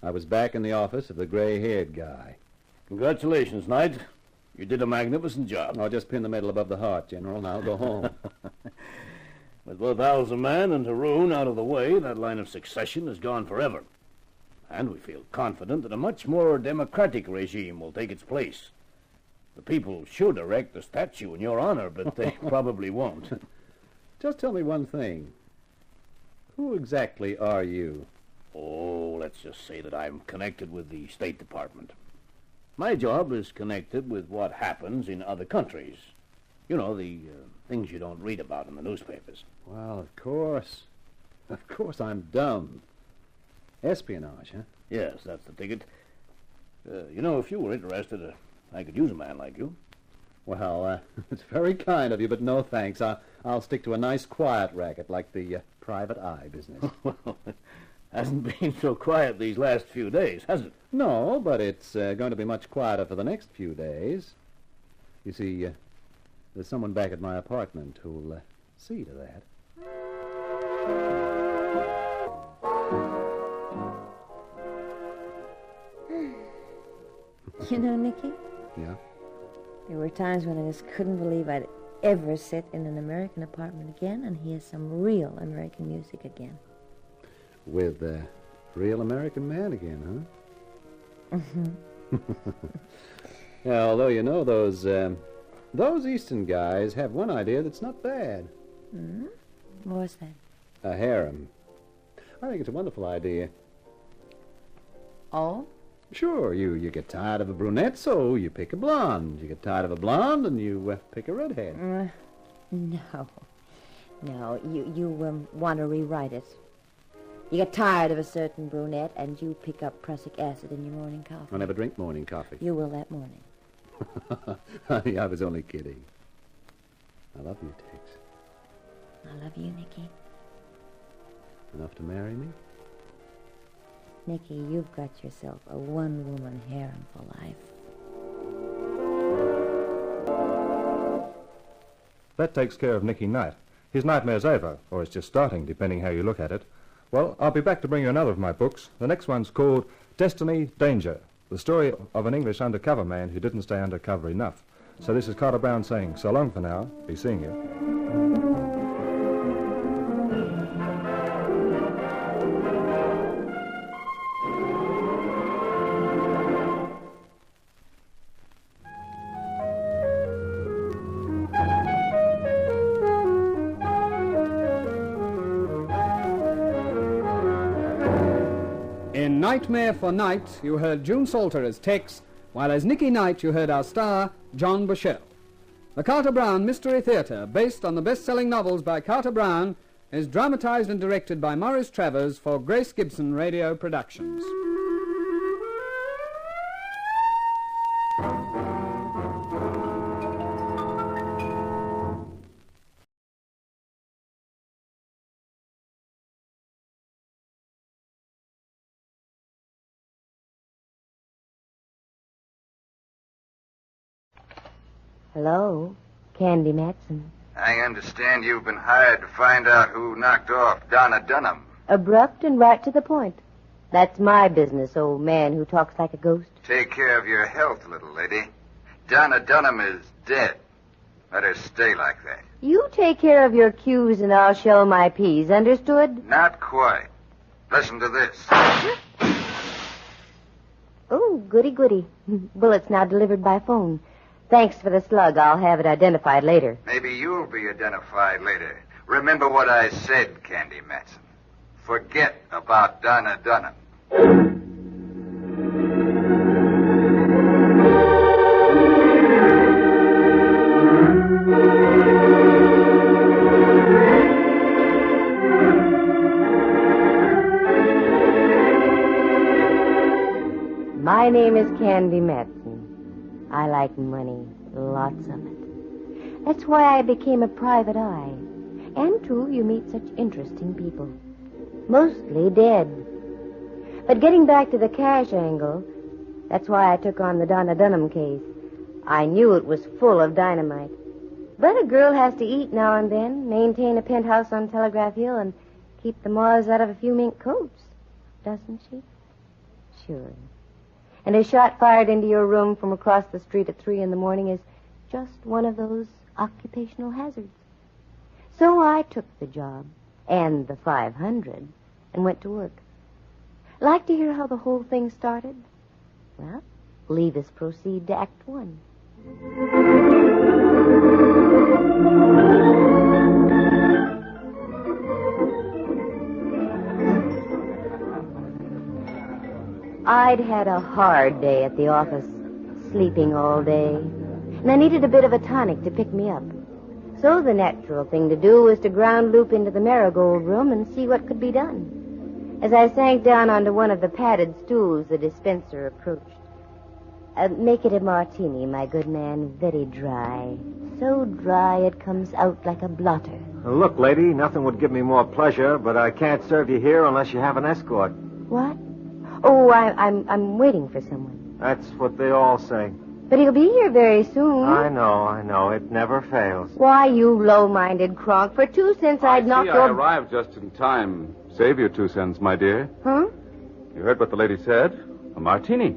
S5: I was back in the office of the gray-haired guy.
S17: Congratulations, Knight. You did a magnificent job.
S5: I'll just pin the medal above the heart, General, and I'll go home.
S17: With both Alzaman and Haroun out of the way, that line of succession is gone forever. And we feel confident that a much more democratic regime will take its place. The people should erect a statue in your honor, but they probably won't.
S5: Just tell me one thing. Who exactly are you?
S17: Oh, let's just say that I'm connected with the State Department. My job is connected with what happens in other countries. You know, the things you don't read about in the newspapers.
S5: Well, of course. Of course I'm dumb. Espionage, huh?
S17: Yes, that's the ticket. You know, if you were interested, I could use a man like you.
S5: Well, it's very kind of you, but no thanks. I'll stick to a nice quiet racket like the private eye business.
S17: Well, it hasn't been so quiet these last few days, has it?
S5: No, but it's going to be much quieter for the next few days. You see, there's someone back at my apartment who'll see to that.
S13: You know, Nicky?
S5: Yeah?
S13: There were times when I just couldn't believe I'd ever sit in an American apartment again and hear some real American music again.
S5: With a real American man again, huh?
S13: Mm-hmm.
S5: Yeah, although, you know, those Eastern guys have one idea that's not bad.
S13: Mm-hmm. What's that?
S5: A harem. I think it's a wonderful idea.
S13: Oh?
S5: Sure, you get tired of a brunette, so you pick a blonde. You get tired of a blonde, and you pick a redhead.
S13: No. No, you want to rewrite it. You get tired of a certain brunette, and you pick up prussic acid in your morning coffee.
S5: I never drink morning coffee.
S13: You will that morning.
S5: Honey, I was only kidding. I love you, Tex.
S13: I love you, Nicky.
S5: Enough to marry me?
S13: Nicky, you've got yourself a one-woman harem for life.
S12: That takes care of Nicky Knight. His nightmare's over, or it's just starting, depending how you look at it. Well, I'll be back to bring you another of my books. The next one's called Destiny, Danger, the story of an English undercover man who didn't stay undercover enough. So this is Carter Brown saying so long for now. Be seeing you.
S19: In Nightmare for Night, you heard June Salter as Tex, while as Nicky Knight you heard our star, John Bushell. The Carter Brown Mystery Theatre, based on the best-selling novels by Carter Brown, is dramatized and directed by Maurice Travers for Grace Gibson Radio Productions.
S13: Hello, Candy Matson.
S3: I understand you've been hired to find out who knocked off Donna Dunham.
S13: Abrupt and right to the point. That's my business, old man who talks like a ghost.
S3: Take care of your health, little lady. Donna Dunham is dead. Let her stay like that.
S13: You take care of your Q's and I'll shell my P's, understood?
S3: Not quite. Listen to this.
S13: Oh, goody, goody. Bullets now delivered by phone. Thanks for the slug. I'll have it identified later.
S3: Maybe you'll be identified later. Remember what I said, Candy Matson. Forget about Donna Dunham.
S13: My name is Candy Matson. I like money, lots of it. That's why I became a private eye. And, too, you meet such interesting people. Mostly dead. But getting back to the cash angle, that's why I took on the Donna Dunham case. I knew it was full of dynamite. But a girl has to eat now and then, maintain a penthouse on Telegraph Hill, and keep the moths out of a few mink coats, doesn't she? Sure.
S1: And a shot fired into your room from across the street at 3 in the morning is just one of those occupational hazards. So I took the job and the 500 and went to work. Like to hear how the whole thing started? Well, leave us proceed to Act 1. I'd had a hard day at the office, sleeping all day, and I needed a bit of a tonic to pick me up. So the natural thing to do was to ground loop into the marigold room and see what could be done. As I sank down onto one of the padded stools, the dispenser approached. Make it a martini, my good man, very dry. So dry it comes out like a blotter.
S16: Look, lady, nothing would give me more pleasure, but I can't serve you here unless you have an escort.
S1: What? Oh, I'm waiting for someone.
S16: That's what they all say.
S1: But he'll be here very soon.
S16: I know. It never fails.
S1: Why, you low-minded cronk. For 2 cents I'd knock your...
S21: I arrived just in time. Save your 2 cents, my dear.
S1: Huh?
S21: You heard what the lady said? A martini.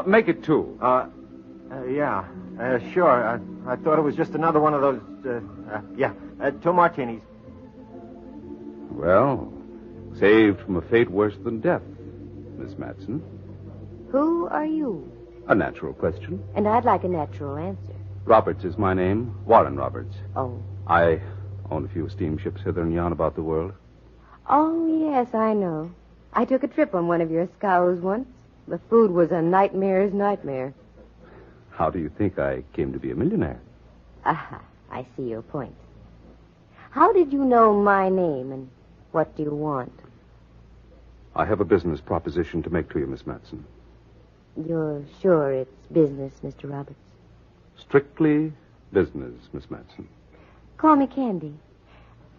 S21: Make it 2.
S16: Yeah. Sure. I thought it was just another one of those, 2 martinis.
S21: Well, saved from a fate worse than death, Miss Matson.
S1: Who are you?
S21: A natural question.
S1: And I'd like a natural answer.
S21: Roberts is my name. Warren Roberts.
S1: Oh.
S21: I own a few steamships hither and yon about the world.
S1: Oh, yes, I know. I took a trip on one of your scows once. The food was a nightmare's nightmare.
S21: How do you think I came to be a millionaire?
S1: Aha, I see your point. How did you know my name, and what do you want?
S21: I have a business proposition to make to you, Miss Matson.
S1: You're sure it's business, Mr. Roberts?
S21: Strictly business, Miss Matson.
S1: Call me Candy.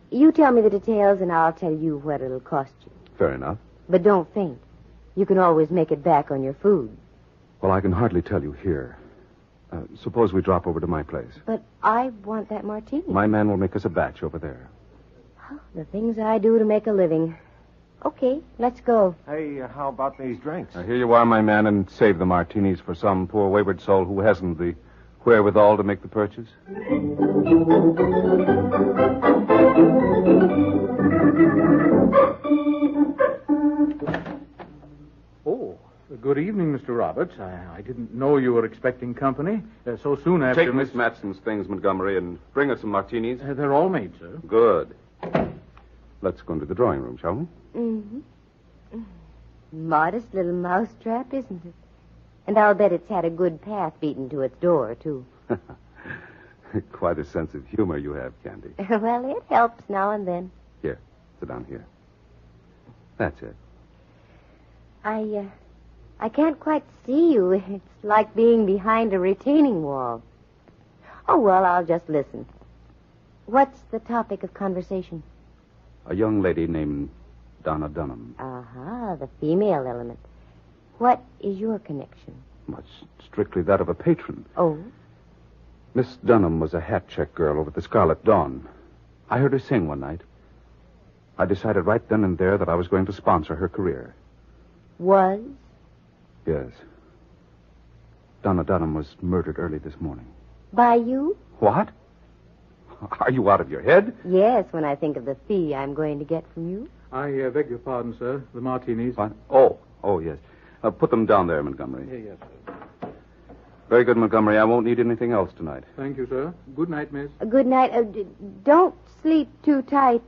S1: You tell me the details, and I'll tell you what it'll cost you.
S21: Fair enough.
S1: But don't faint. You can always make it back on your food.
S21: Well, I can hardly tell you here. Suppose we drop over to my place.
S1: But I want that martini.
S21: My man will make us a batch over there.
S1: Oh, the things I do to make a living. Okay, let's go.
S16: Hey, how about these drinks?
S21: Here you are, my man, and save the martinis for some poor wayward soul who hasn't the wherewithal to make the purchase.
S2: Oh, good evening, Mr. Roberts. I didn't know you were expecting company so soon after...
S21: Take Miss Matson's things, Montgomery, and bring us some martinis.
S2: They're all made, sir.
S21: Good. Let's go into the drawing room, shall we?
S1: Mm-hmm. Modest little mousetrap, isn't it? And I'll bet it's had a good path beaten to its door, too.
S21: Quite a sense of humor you have, Candy.
S1: Well, it helps now and then.
S21: Here, sit down here. That's it.
S1: I can't quite see you. It's like being behind a retaining wall. Oh, well, I'll just listen. What's the topic of conversation?
S21: A young lady named Donna Dunham.
S1: The female element. What is your connection?
S21: Much strictly that of a patron.
S1: Oh?
S21: Miss Dunham was a hat-check girl over at the Scarlet Dawn. I heard her sing one night. I decided right then and there that I was going to sponsor her career.
S1: Was?
S21: Yes. Donna Dunham was murdered early this morning.
S1: By you?
S21: What? Are you out of your head?
S1: Yes, when I think of the fee I'm going to get from you.
S2: I beg your pardon, sir. The martinis.
S21: What? Oh, yes. Put them down there, Montgomery.
S2: Yes, sir.
S21: Very good, Montgomery. I won't need anything else tonight.
S2: Thank you, sir. Good night, miss.
S1: Good night. Don't sleep too tight.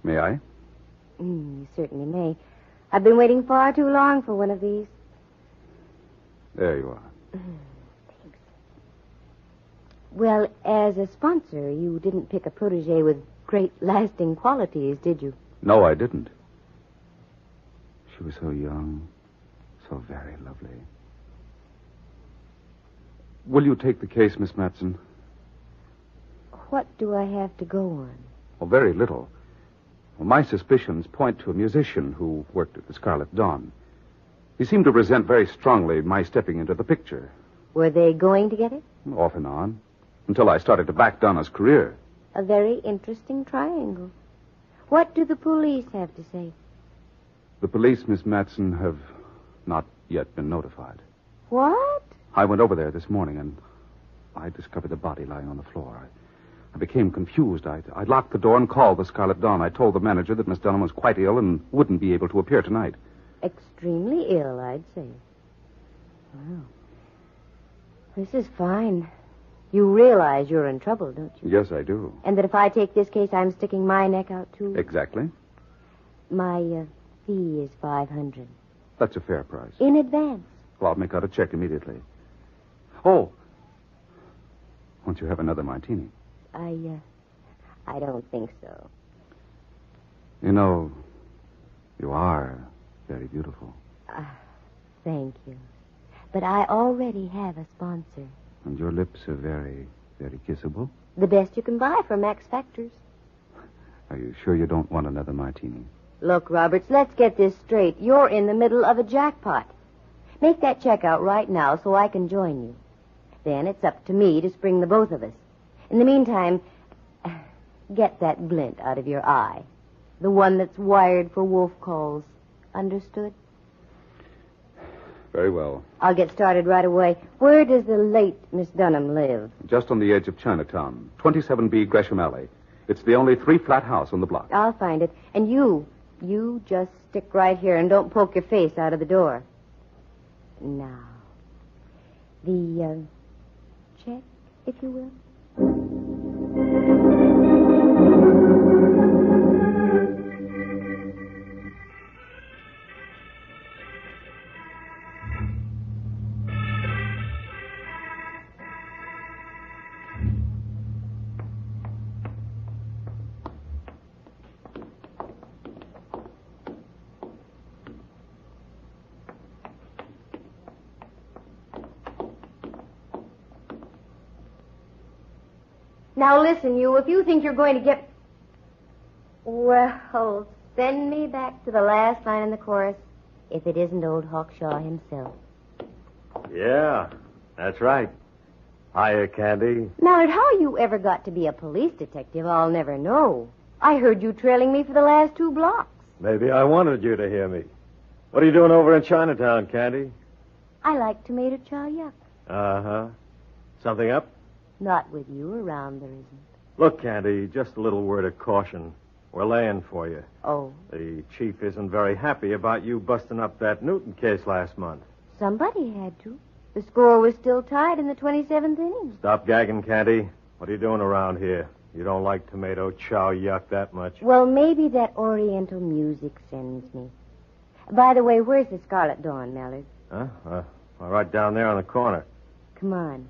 S21: May I?
S1: You certainly may. I've been waiting far too long for one of these.
S21: There you are.
S1: Thanks. Well, as a sponsor, you didn't pick a protege with great lasting qualities, did you?
S21: No, I didn't. She was so young, so very lovely. Will you take the case, Miss Matson?
S1: What do I have to go on?
S21: Oh, very little. Well, my suspicions point to a musician who worked at the Scarlet Dawn. He seemed to resent very strongly my stepping into the picture.
S1: Were they going to get it?
S21: Off and on. Until I started to back Donna's career.
S1: A very interesting triangle. What do the police have to say?
S21: The police, Miss Matson, have not yet been notified.
S13: What?
S21: I went over there this morning, and I discovered the body lying on the floor. I became confused. I locked the door and called the Scarlet Dawn. I told the manager that Miss Dunham was quite ill and wouldn't be able to appear tonight.
S13: Extremely ill, I'd say. Well, this is fine. You realize you're in trouble, don't you?
S21: Yes, I do.
S13: And that if I take this case, I'm sticking my neck out, too?
S21: Exactly.
S13: My fee is $500.
S21: That's a fair price.
S13: In advance.
S21: Well, I'll make out a check immediately. Oh. Won't you have another martini?
S13: I don't think so.
S21: You know, you are very beautiful.
S13: Thank you. But I already have a sponsor.
S21: And your lips are very, very kissable.
S13: The best you can buy from Max Factors.
S21: Are you sure you don't want another martini?
S13: Look, Roberts, let's get this straight. You're in the middle of a jackpot. Make that check out right now so I can join you. Then it's up to me to spring the both of us. In the meantime, get that glint out of your eye. The one that's wired for wolf calls. Understood?
S21: Very well.
S13: I'll get started right away. Where does the late Miss Dunham live?
S21: Just on the edge of Chinatown. 27B Gresham Alley. It's the only 3-flat house on the block.
S13: I'll find it. And you just stick right here and don't poke your face out of the door. Now, the check, if you will. Now listen, you, if you think you're going to get... Well, send me back to the last line in the chorus, if it isn't old Hawkshaw himself.
S16: Yeah, that's right. Hiya, Candy.
S13: Mallard, how you ever got to be a police detective, I'll never know. I heard you trailing me for the last 2 blocks.
S16: Maybe I wanted you to hear me. What are you doing over in Chinatown, Candy?
S13: I like tomato chow yuck.
S16: Uh-huh. Something up?
S13: Not with you around, there isn't.
S16: Look, Candy, just a little word of caution. We're laying for you.
S13: Oh.
S16: The chief isn't very happy about you busting up that Newton case last month.
S13: Somebody had to. The score was still tied in the 27th inning.
S16: Stop gagging, Candy. What are you doing around here? You don't like tomato chow yuck that much.
S13: Well, maybe that Oriental music sends me. By the way, where's the Scarlet Dawn, Mallard?
S16: Huh? Right down there on the corner.
S13: Come on.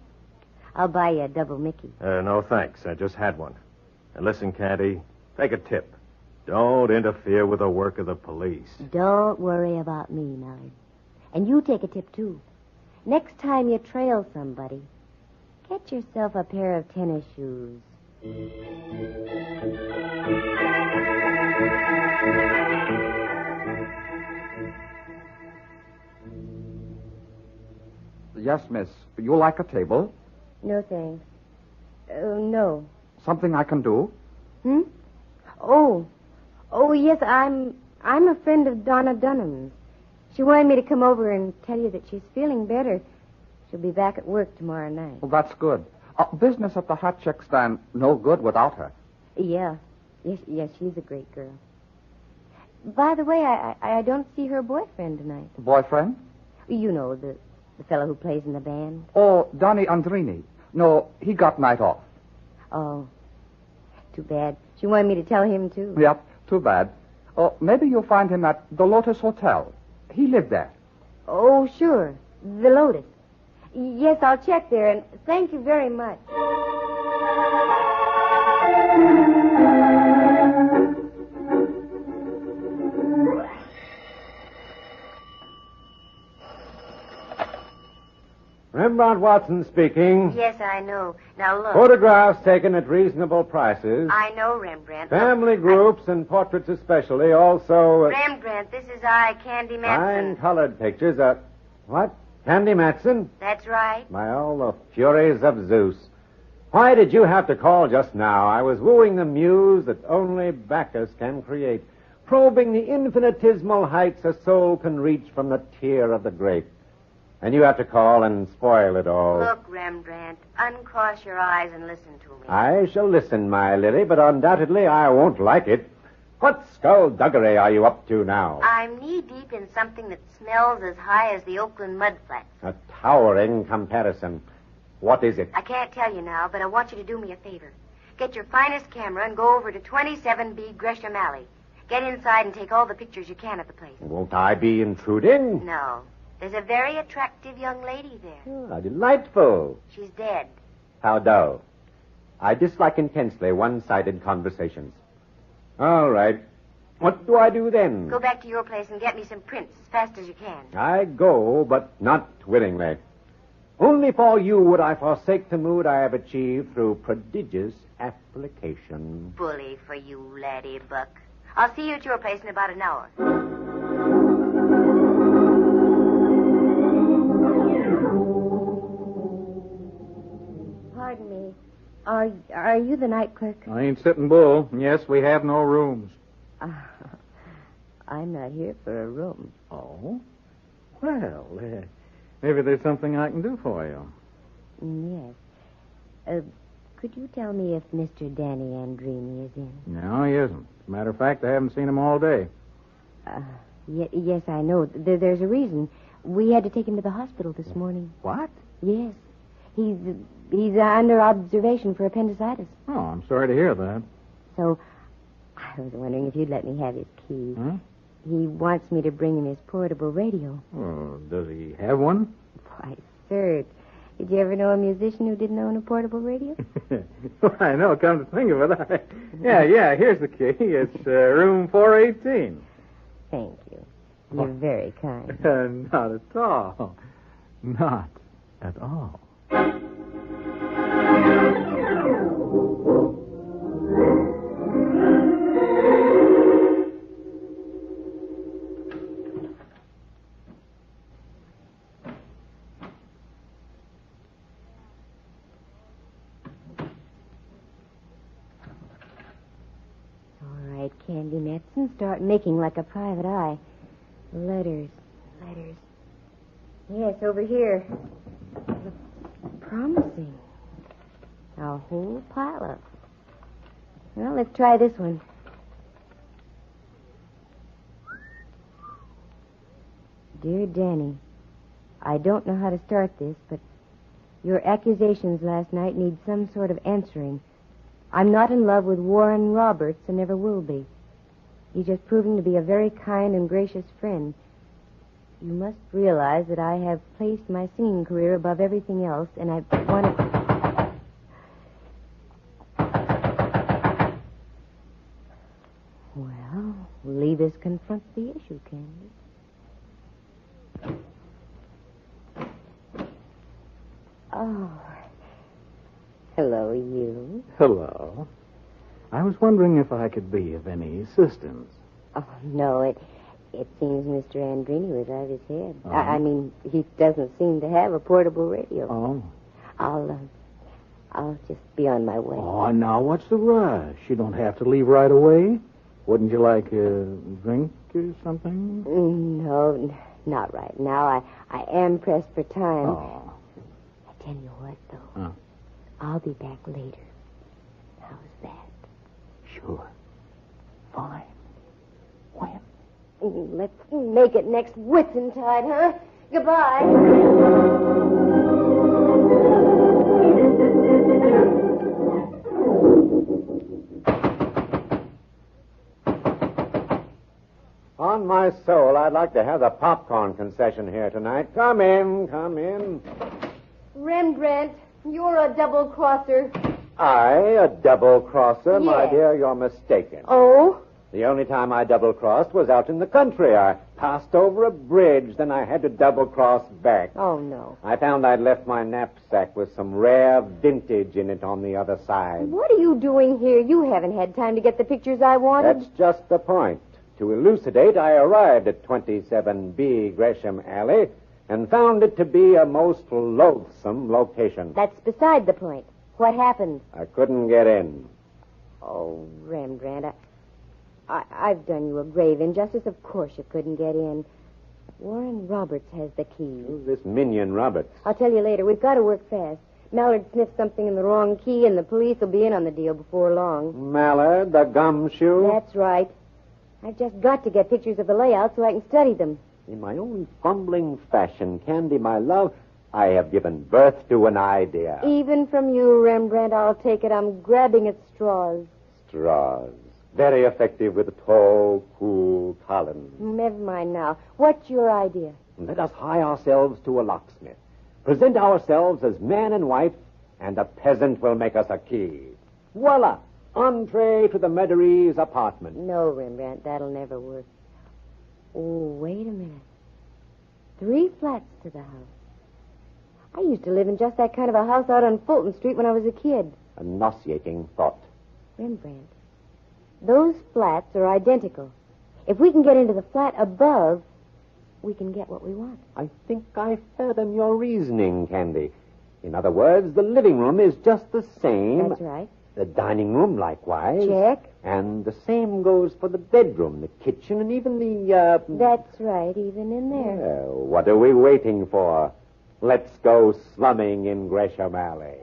S13: I'll buy you a double Mickey.
S16: No, thanks. I just had one. And listen, Candy, take a tip. Don't interfere with the work of the police.
S13: Don't worry about me, Mallard. And you take a tip, too. Next time you trail somebody, get yourself a pair of tennis shoes.
S9: Yes, miss. You like a table?
S13: No, thanks. No.
S9: Something I can do?
S13: Hmm? Oh, yes, I'm a friend of Donna Dunham's. She wanted me to come over and tell you that she's feeling better. She'll be back at work tomorrow night.
S9: Well, that's good. Business at the hot chick stand no good without her.
S13: Yeah. Yes, she's a great girl. By the way, I don't see her boyfriend tonight.
S9: Boyfriend?
S13: You know, the fellow who plays in the band.
S9: Oh, Donnie Andrini. No, he got night off.
S13: Oh, too bad. She wanted me to tell him, too.
S9: Yep, too bad. Oh, maybe you'll find him at the Lotus Hotel. He lived there.
S13: Oh, sure. The Lotus. Yes, I'll check there, and thank you very much.
S16: Rembrandt Watson speaking.
S13: Yes, I know. Now, look.
S16: Photographs taken at reasonable prices.
S13: I know, Rembrandt.
S16: Family groups and portraits especially. Also...
S13: Rembrandt, this is I, Candy Matson.
S16: Fine colored pictures. What? Candy Matson?
S13: That's right.
S16: By all the furies of Zeus. Why did you have to call just now? I was wooing the muse that only Bacchus can create. probing the infinitesimal heights a soul can reach from the tear of the grape. And you have to call and spoil it all.
S1: Look, Rembrandt, uncross your eyes and listen to me.
S16: I shall listen, my Lily, but undoubtedly I won't like it. What skullduggery are you up to now?
S1: I'm knee-deep in something that smells as high as the Oakland mudflats.
S16: A towering comparison. What is it?
S1: I can't tell you now, but I want you to do me a favor. Get your finest camera and go over to 27B Gresham Alley. Get inside and take all the pictures you can of the place.
S16: Won't I be intruding?
S1: No. There's a very attractive young lady there.
S16: Ah, delightful.
S1: She's dead.
S16: How dull. I dislike intensely one-sided conversations. All right. What do I do then?
S1: Go back to your place and get me some prints as fast as you can.
S16: I go, but not willingly. Only for you would I forsake the mood I have achieved through prodigious application.
S1: Bully for you, laddie buck. I'll see you at your place in about an hour.
S18: Pardon me. Are you the night clerk?
S2: I ain't sitting bull. Yes, we have no rooms.
S18: I'm not here for a room.
S2: Oh? Well, maybe there's something I can do for you.
S18: Yes. Could you tell me if Mr. Danny Andrini is in?
S2: No, he isn't. As a matter of fact, I haven't seen him all day.
S18: Yes, I know. There's a reason. We had to take him to the hospital this morning.
S2: What?
S18: Yes. He's under observation for appendicitis.
S2: Oh, I'm sorry to hear that.
S18: So, I was wondering if you'd let me have his key.
S2: Huh?
S18: He wants me to bring him his portable radio.
S2: Oh, does he have one?
S18: Why, sir, did you ever know a musician who didn't own a portable radio?
S2: Well, I know, come to think of it. Yeah, here's the key. It's room 418.
S18: Thank you. You're very kind.
S2: Not at all. Not at all.
S18: Candy Matson, start making like a private eye. Letters. Yes, over here. Promising. A whole pile of. Well, let's try this one. Dear Danny, I don't know how to start this, but your accusations last night need some sort of answering. I'm not in love with Warren Roberts and never will be. He's just proving to be a very kind and gracious friend. You must realize that I have placed my singing career above everything else, and I want to... Well, leave us confront the issue, Candy. Oh. Hello, you.
S2: Hello. I was wondering if I could be of any assistance.
S18: Oh, no, it seems Mr. Andrini was out of his head.
S2: Oh.
S18: I mean, he doesn't seem to have a portable radio.
S2: Oh.
S18: I'll just be on my way.
S2: Oh, now what's the rush? You don't have to leave right away. Wouldn't you like a drink or something?
S18: No, not right now. I am pressed for time.
S2: Oh.
S18: I tell you what, though.
S2: Huh?
S18: I'll be back later. How's that?
S2: Sure. Fine. When?
S18: Let's make it next Whitsuntide, huh? Goodbye.
S16: On my soul, I'd like to have the popcorn concession here tonight. Come in.
S18: Rembrandt, you're a double-crosser.
S16: A double-crosser?
S18: Yes.
S16: My dear, you're mistaken.
S18: Oh?
S16: The only time I double-crossed was out in the country. I passed over a bridge, then I had to double-cross back.
S18: Oh, no.
S16: I found I'd left my knapsack with some rare vintage in it on the other side.
S18: What are you doing here? You haven't had time to get the pictures I wanted.
S16: That's just the point. To elucidate, I arrived at 27B Gresham Alley and found it to be a most loathsome location.
S18: That's beside the point. What happened?
S16: I couldn't get in.
S18: Oh, Rembrandt, I've done you a grave injustice. Of course you couldn't get in. Warren Roberts has the key.
S16: Who's this minion Roberts?
S18: I'll tell you later. We've got to work fast. Mallard sniffed something in the wrong key, and the police will be in on the deal before long.
S16: Mallard, the gumshoe?
S18: That's right. I've just got to get pictures of the layout so I can study them.
S16: In my own fumbling fashion, Candy, my love, I have given birth to an idea.
S18: Even from you, Rembrandt, I'll take it. I'm grabbing at straws.
S16: Straws. Very effective with tall, cool Collins.
S18: Never mind now. What's your idea?
S16: Let us hie ourselves to a locksmith. Present ourselves as man and wife, and a peasant will make us a key. Voila! Entree to the Meadery's apartment.
S18: No, Rembrandt, that'll never work. Oh, wait a minute. 3 flats to the house. I used to live in just that kind of a house out on Fulton Street when I was a kid.
S16: A nauseating thought.
S18: Rembrandt, those flats are identical. If we can get into the flat above, we can get what we want.
S16: I think I fathom your reasoning, Candy. In other words, the living room is just the same.
S18: That's right.
S16: The dining room, likewise.
S18: Check.
S16: And the same goes for the bedroom, the kitchen, and even the,
S18: That's right, even in there.
S16: Well, what are we waiting for? Let's go slumming in Gresham Alley.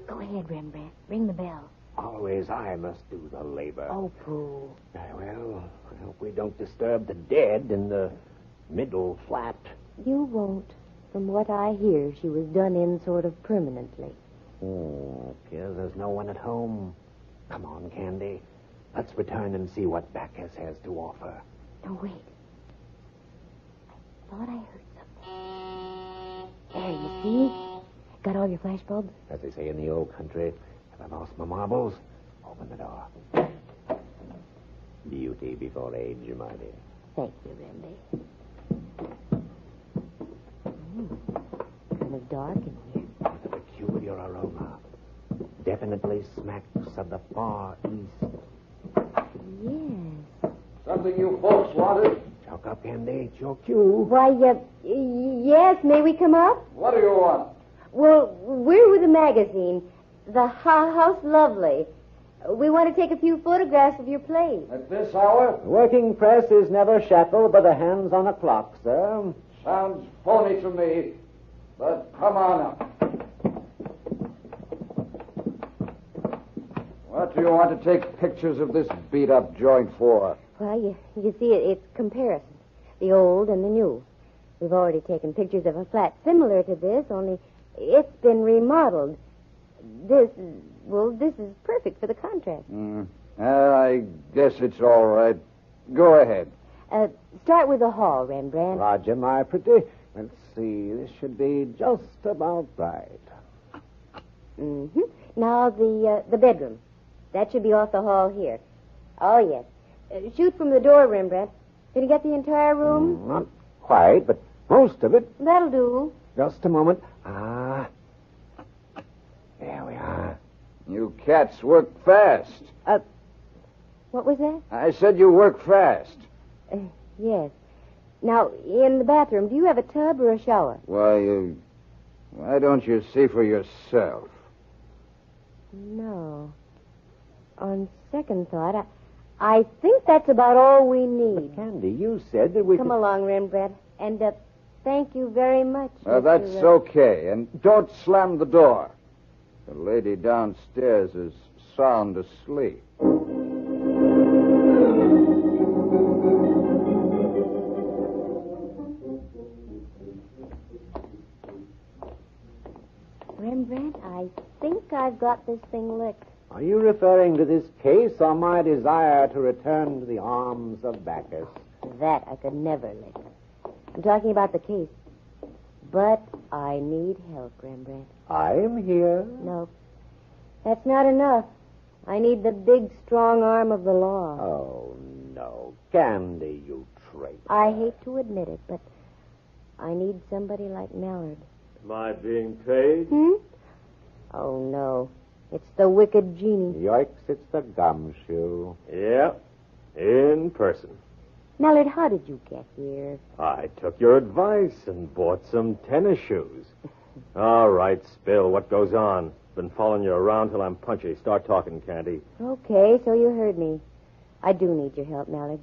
S18: Go ahead, Rembrandt. Ring the bell.
S16: Always I must do the labor.
S18: Oh, pooh.
S16: Well, I hope we don't disturb the dead in the middle flat.
S18: You won't. From what I hear, she was done in sort of permanently.
S16: Oh, appears there's no one at home. Come on, Candy. Let's return and see what Bacchus has to offer.
S18: No, wait. I thought I heard something. There, you see? Got all your flash bulbs?
S16: As they say in the old country, have I lost my marbles? Open the door. Beauty before age, my dear.
S18: Thank you, Remby. Kind of dark in here.
S16: With a peculiar aroma. Definitely smacks of the far east.
S18: Yes.
S22: Something you folks wanted?
S16: Choke up, Candy. It's your cue.
S18: Why, yes, may we come up?
S22: What do you want?
S18: Well, we're with a magazine, The House Lovely. We want to take a few photographs of your place.
S22: At this hour?
S16: The working press is never shackled by the hands on a clock, sir.
S22: Sounds phony to me, but come on up. What do you want to take pictures of this beat-up joint for?
S18: Well, you see, it's comparison. The old and the new. We've already taken pictures of a flat similar to this, only it's been remodeled. This is perfect for the contrast.
S22: I guess it's all right. Go ahead.
S18: Start with the hall, Rembrandt.
S16: Roger, my pretty. Let's see. This should be just about right.
S18: Mm-hmm. Now the bedroom. That should be off the hall here. Oh, yes. Shoot from the door, Rembrandt. Did you get the entire room?
S16: Not quite, but most of it.
S18: That'll do.
S16: Just a moment. Ah. There we are.
S22: You cats work fast.
S18: What was that?
S22: I said you work fast.
S18: Yes. Now, in the bathroom, do you have a tub or a shower?
S22: Why don't you see for yourself?
S18: No. On second thought, I think that's about all we need.
S16: But Candy, you said that we
S18: Come along, Rembrandt. And thank you very much.
S22: That's okay. And don't slam the door. The lady downstairs is sound asleep.
S18: Rembrandt, I think I've got this thing licked.
S16: Are you referring to this case or my desire to return to the arms of Bacchus?
S18: That I could never lick. I'm talking about the case. But I need help, Rembrandt.
S16: I'm here.
S18: No. That's not enough. I need the big, strong arm of the law.
S16: Oh, no. Candy, you traitor.
S18: I hate to admit it, but I need somebody like Mallard.
S8: Am I being paid?
S18: Oh, no. It's the wicked genie.
S16: Yoicks, it's the gumshoe.
S8: Yep. In person.
S18: Mallard, how did you get here?
S8: I took your advice and bought some tennis shoes. All right, spill. What goes on? Been following you around till I'm punchy. Start talking, Candy.
S18: Okay, so you heard me. I do need your help, Mallard.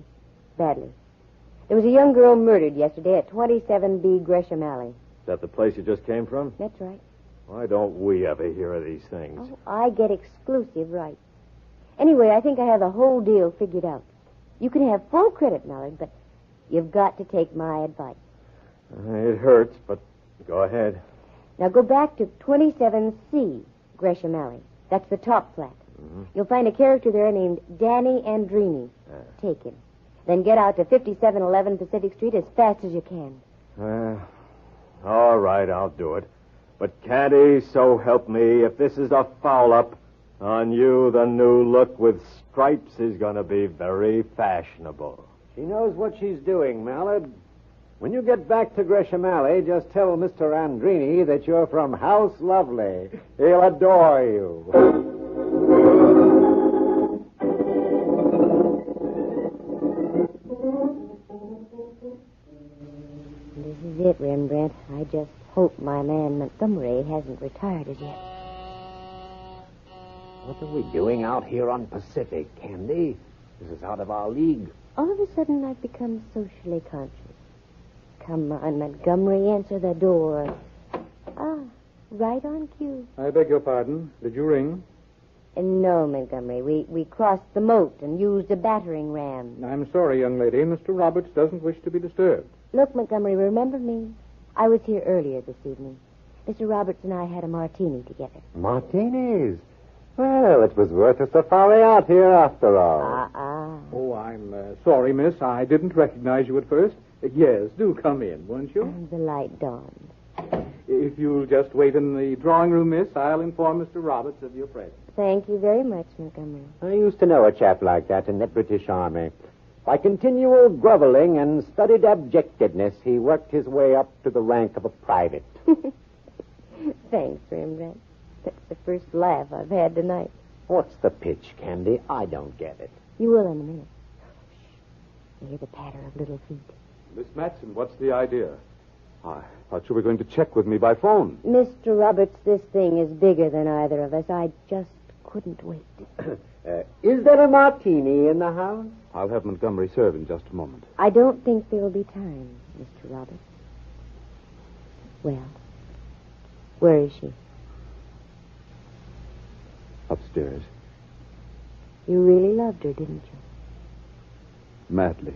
S18: Badly. There was a young girl murdered yesterday at 27B Gresham Alley.
S8: Is that the place you just came from?
S18: That's right.
S8: Why don't we ever hear of these things?
S18: Oh, I get exclusive rights. Anyway, I think I have the whole deal figured out. You can have full credit, Mallard, but you've got to take my advice.
S8: It hurts, but go ahead.
S18: Now go back to 27C Gresham Alley. That's the top flat.
S8: Mm-hmm.
S18: You'll find a character there named Danny Andrini. Take him. Then get out to 5711 Pacific Street as fast as you can.
S8: All right, I'll do it. But Candy, so help me, if this is a foul-up, on you the new look with stripes is going to be very fashionable.
S16: She knows what she's doing, Mallard. When you get back to Gresham Alley, just tell Mr. Andrini that you're from House Lovely. He'll adore you.
S18: This is it, Rembrandt. I just hope my man Montgomery hasn't retired as yet.
S16: What are we doing out here on Pacific, Candy? This is out of our league.
S18: All of a sudden, I've become socially conscious. Come on, Montgomery, answer the door. Ah, right on cue.
S2: I beg your pardon. Did you ring?
S18: No, Montgomery. We crossed the moat and used a battering ram.
S2: I'm sorry, young lady. Mr. Roberts doesn't wish to be disturbed.
S18: Look, Montgomery, remember me? I was here earlier this evening. Mr. Roberts and I had a martini together.
S16: Martinis? Well, it was worth a safari out here after all.
S2: Oh, I'm sorry, miss. I didn't recognize you at first. Yes, do come in, won't you?
S18: The light dawned.
S2: If you'll just wait in the drawing room, miss, I'll inform Mr. Roberts of your presence.
S18: Thank you very much, Montgomery.
S16: I used to know a chap like that in the British Army. By continual groveling and studied abjectedness, he worked his way up to the rank of a private.
S18: Thanks, Rembrandt. That's the first laugh I've had tonight.
S16: What's the pitch, Candy? I don't get it.
S18: You will in a minute. You hear the patter of little feet.
S21: Miss Matson, what's the idea? I thought you were going to check with me by phone.
S18: Mr. Roberts, this thing is bigger than either of us. I just couldn't wait.
S16: Is there a martini in the house?
S21: I'll have Montgomery serve in just a moment.
S18: I don't think there'll be time, Mr. Roberts. Well, where is she?
S21: Upstairs.
S18: You really loved her, didn't you?
S21: Madly.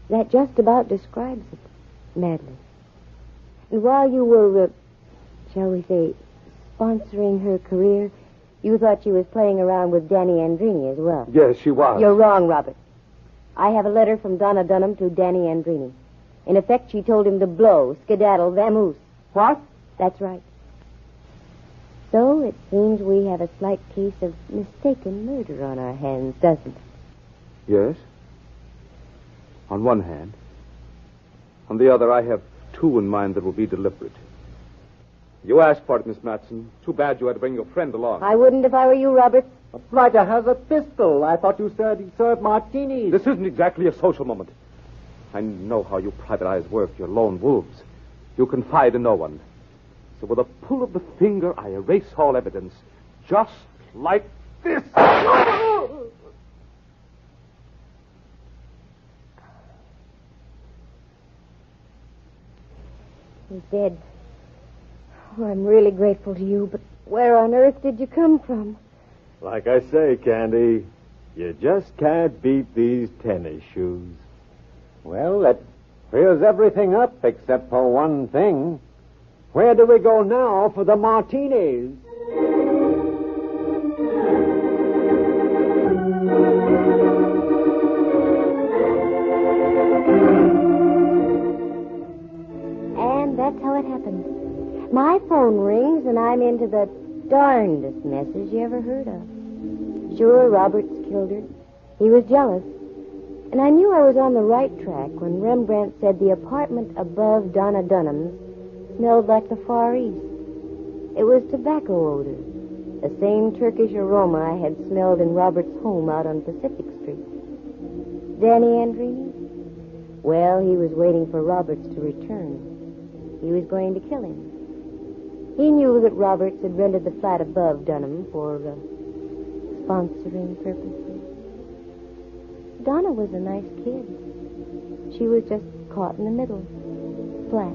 S18: That just about describes it. Madly. And while you were, shall we say, sponsoring her career, you thought she was playing around with Danny Andrini as well.
S21: Yes, she was.
S18: You're wrong, Robert. I have a letter from Donna Dunham to Danny Andrini. In effect, she told him to blow, skedaddle, vamoose.
S16: What?
S18: That's right. So it seems we have a slight case of mistaken murder on our hands, doesn't it?
S21: Yes. On one hand. On the other, I have two in mind that will be deliberate. You asked for it, Miss Matson. Too bad you had to bring your friend along.
S18: I wouldn't if I were you, Robert.
S16: A blighter has a pistol. I thought you said he served martinis.
S21: This isn't exactly a social moment. I know how you private eyes work. You're lone wolves. You confide in no one. So with a pull of the finger, I erase all evidence. Just like this.
S18: He's dead. Oh, I'm really grateful to you, but where on earth did you come from?
S8: Like I say, Candy, you just can't beat these tennis shoes.
S16: Well, that clears everything up except for one thing. Where do we go now for the martinis?
S18: And that's how it happens. My phone rings, and I'm into the darndest messes you ever heard of. Sure, Roberts killed her. He was jealous. And I knew I was on the right track when Rembrandt said the apartment above Donna Dunham's smelled like the Far East. It was tobacco odor, the same Turkish aroma I had smelled in Robert's home out on Pacific Street. Danny Andrini? Well, he was waiting for Roberts to return. He was going to kill him. He knew that Roberts had rented the flat above Dunham for sponsoring purposes. Donna was a nice kid. She was just caught in the middle. Flat.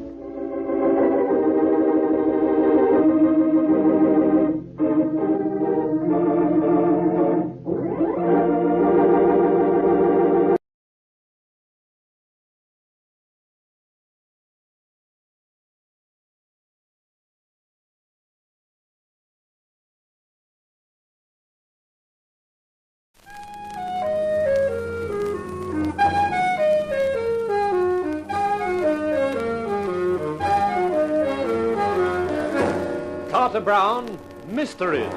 S6: Carter Brown, Mysteries.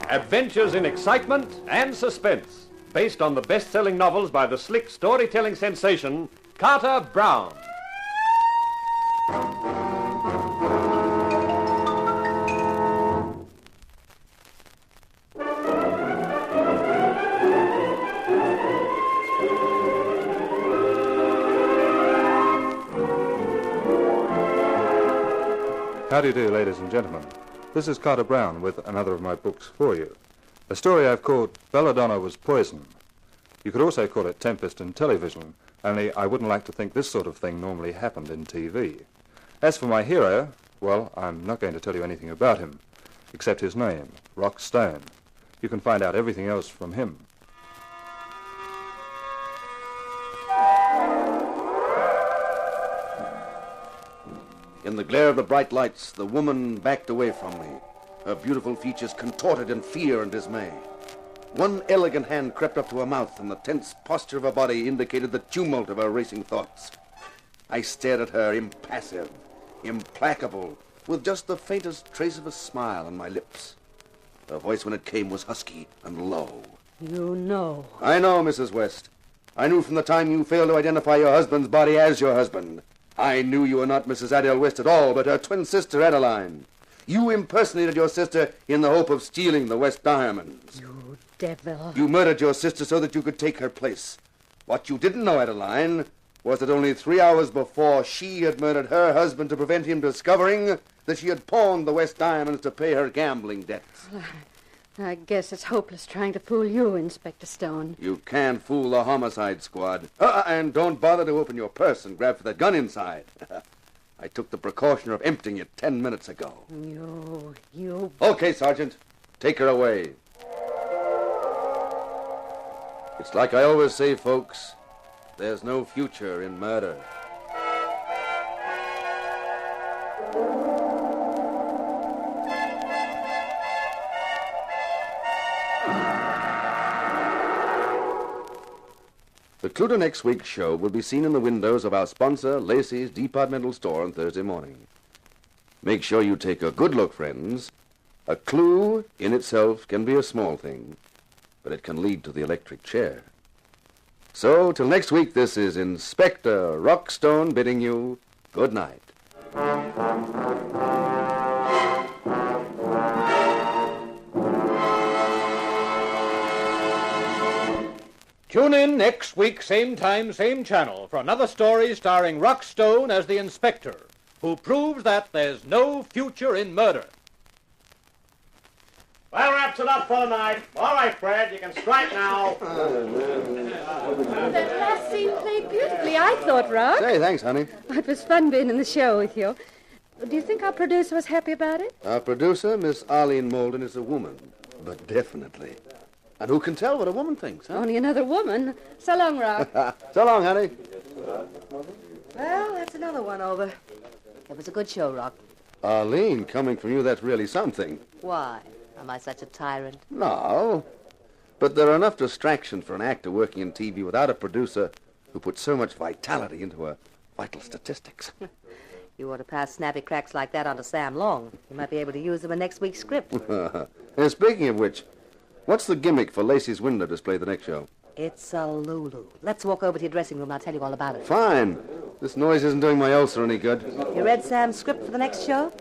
S6: Adventures in excitement and suspense, based on the best-selling novels by the slick storytelling sensation, Carter Brown.
S12: How do you do, ladies and gentlemen? This is Carter Brown with another of my books for you. A story I've called Belladonna Was Poison. You could also call it Tempest in Television, only I wouldn't like to think this sort of thing normally happened in TV. As for my hero, well, I'm not going to tell you anything about him, except his name, Rock Stone. You can find out everything else from him.
S22: In the glare of the bright lights, the woman backed away from me, her beautiful features contorted in fear and dismay. One elegant hand crept up to her mouth, and the tense posture of her body indicated the tumult of her racing thoughts. I stared at her, impassive, implacable, with just the faintest trace of a smile on my lips. Her voice, when it came, was husky and low.
S20: You know.
S22: I know, Mrs. West. I knew from the time you failed to identify your husband's body as your husband. I knew you were not Mrs. Adele West at all, but her twin sister, Adeline. You impersonated your sister in the hope of stealing the West diamonds.
S20: You devil.
S22: You murdered your sister so that you could take her place. What you didn't know, Adeline, was that only 3 hours before she had murdered her husband to prevent him discovering that she had pawned the West diamonds to pay her gambling debts.
S20: I guess it's hopeless trying to fool you, Inspector Stone.
S22: You can't fool the homicide squad. And don't bother to open your purse and grab for that gun inside. I took the precaution of emptying it 10 minutes ago.
S20: You...
S22: Okay, Sergeant. Take her away. It's like I always say, folks. There's no future in murder. The clue to next week's show will be seen in the windows of our sponsor, Lacey's Departmental Store, on Thursday morning. Make sure you take a good look, friends. A clue in itself can be a small thing, but it can lead to the electric chair. So, till next week, this is Inspector Rockstone bidding you good night.
S6: Tune in next week, same time, same channel, for another story starring Rock Stone as the inspector, who proves that there's no future in murder.
S23: Well, wraps it up for the night. All right, Fred, you can strike now.
S20: That last scene played beautifully, I thought, Rock.
S22: Say, thanks, honey.
S20: It was fun being in the show with you. Do you think our producer was happy about it?
S22: Our producer, Miss Arlene Molden, is a woman, but definitely. And who can tell what a woman thinks, huh?
S20: Only another woman. So long, Rock.
S22: So long, honey.
S20: Well, that's another one over. It was a good show, Rock.
S22: Arlene, coming from you, that's really something.
S20: Why? Am I such a tyrant?
S22: No. But there are enough distractions for an actor working in TV without a producer who puts so much vitality into her vital statistics.
S20: You ought to pass snappy cracks like that on to Sam Long. You might be able to use them in next week's script.
S22: And speaking of which, what's the gimmick for Lacey's window display the next show?
S20: It's a Lulu. Let's walk over to your dressing room. I'll tell you all about it.
S22: Fine. This noise isn't doing my ulcer any good.
S20: You read Sam's script for the next show?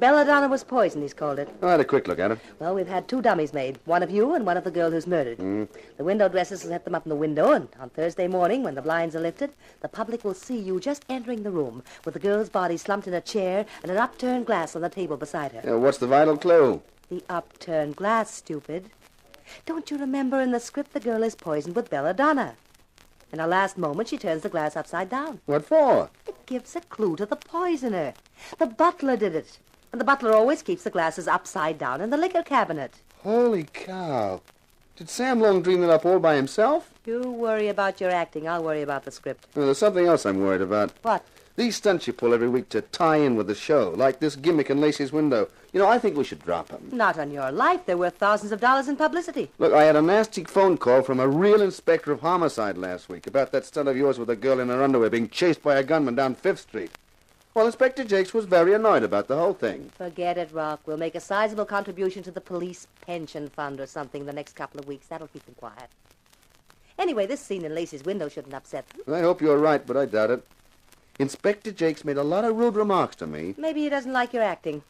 S20: Belladonna was poisoned, he's called it.
S22: I had a quick look at it.
S20: Well, we've had 2 dummies made. One of you and one of the girl who's murdered. The window dressers will set them up in the window, and on Thursday morning, when the blinds are lifted, the public will see you just entering the room with the girl's body slumped in a chair and an upturned glass on the table beside her.
S22: What's the vital clue?
S20: The upturned glass, stupid. Don't you remember in the script the girl is poisoned with belladonna? In her last moment, she turns the glass upside down.
S22: What for?
S20: It gives a clue to the poisoner. The butler did it. And the butler always keeps the glasses upside down in the liquor cabinet.
S22: Holy cow. Did Sam Long dream that up all by himself?
S20: You worry about your acting. I'll worry about the script.
S22: Well, there's something else I'm worried about.
S20: What?
S22: These stunts you pull every week to tie in with the show, like this gimmick in Lacey's window. You know, I think we should drop them.
S20: Not on your life. They're worth thousands of dollars in publicity.
S22: Look, I had a nasty phone call from a real inspector of homicide last week about that stunt of yours with a girl in her underwear being chased by a gunman down 5th Street. Well, Inspector Jakes was very annoyed about the whole thing.
S20: Forget it, Rock. We'll make a sizable contribution to the police pension fund or something the next couple of weeks. That'll keep them quiet. Anyway, this scene in Lacey's window shouldn't upset them.
S22: I hope you're right, but I doubt it. Inspector Jakes made a lot of rude remarks to me.
S20: Maybe he doesn't like your acting.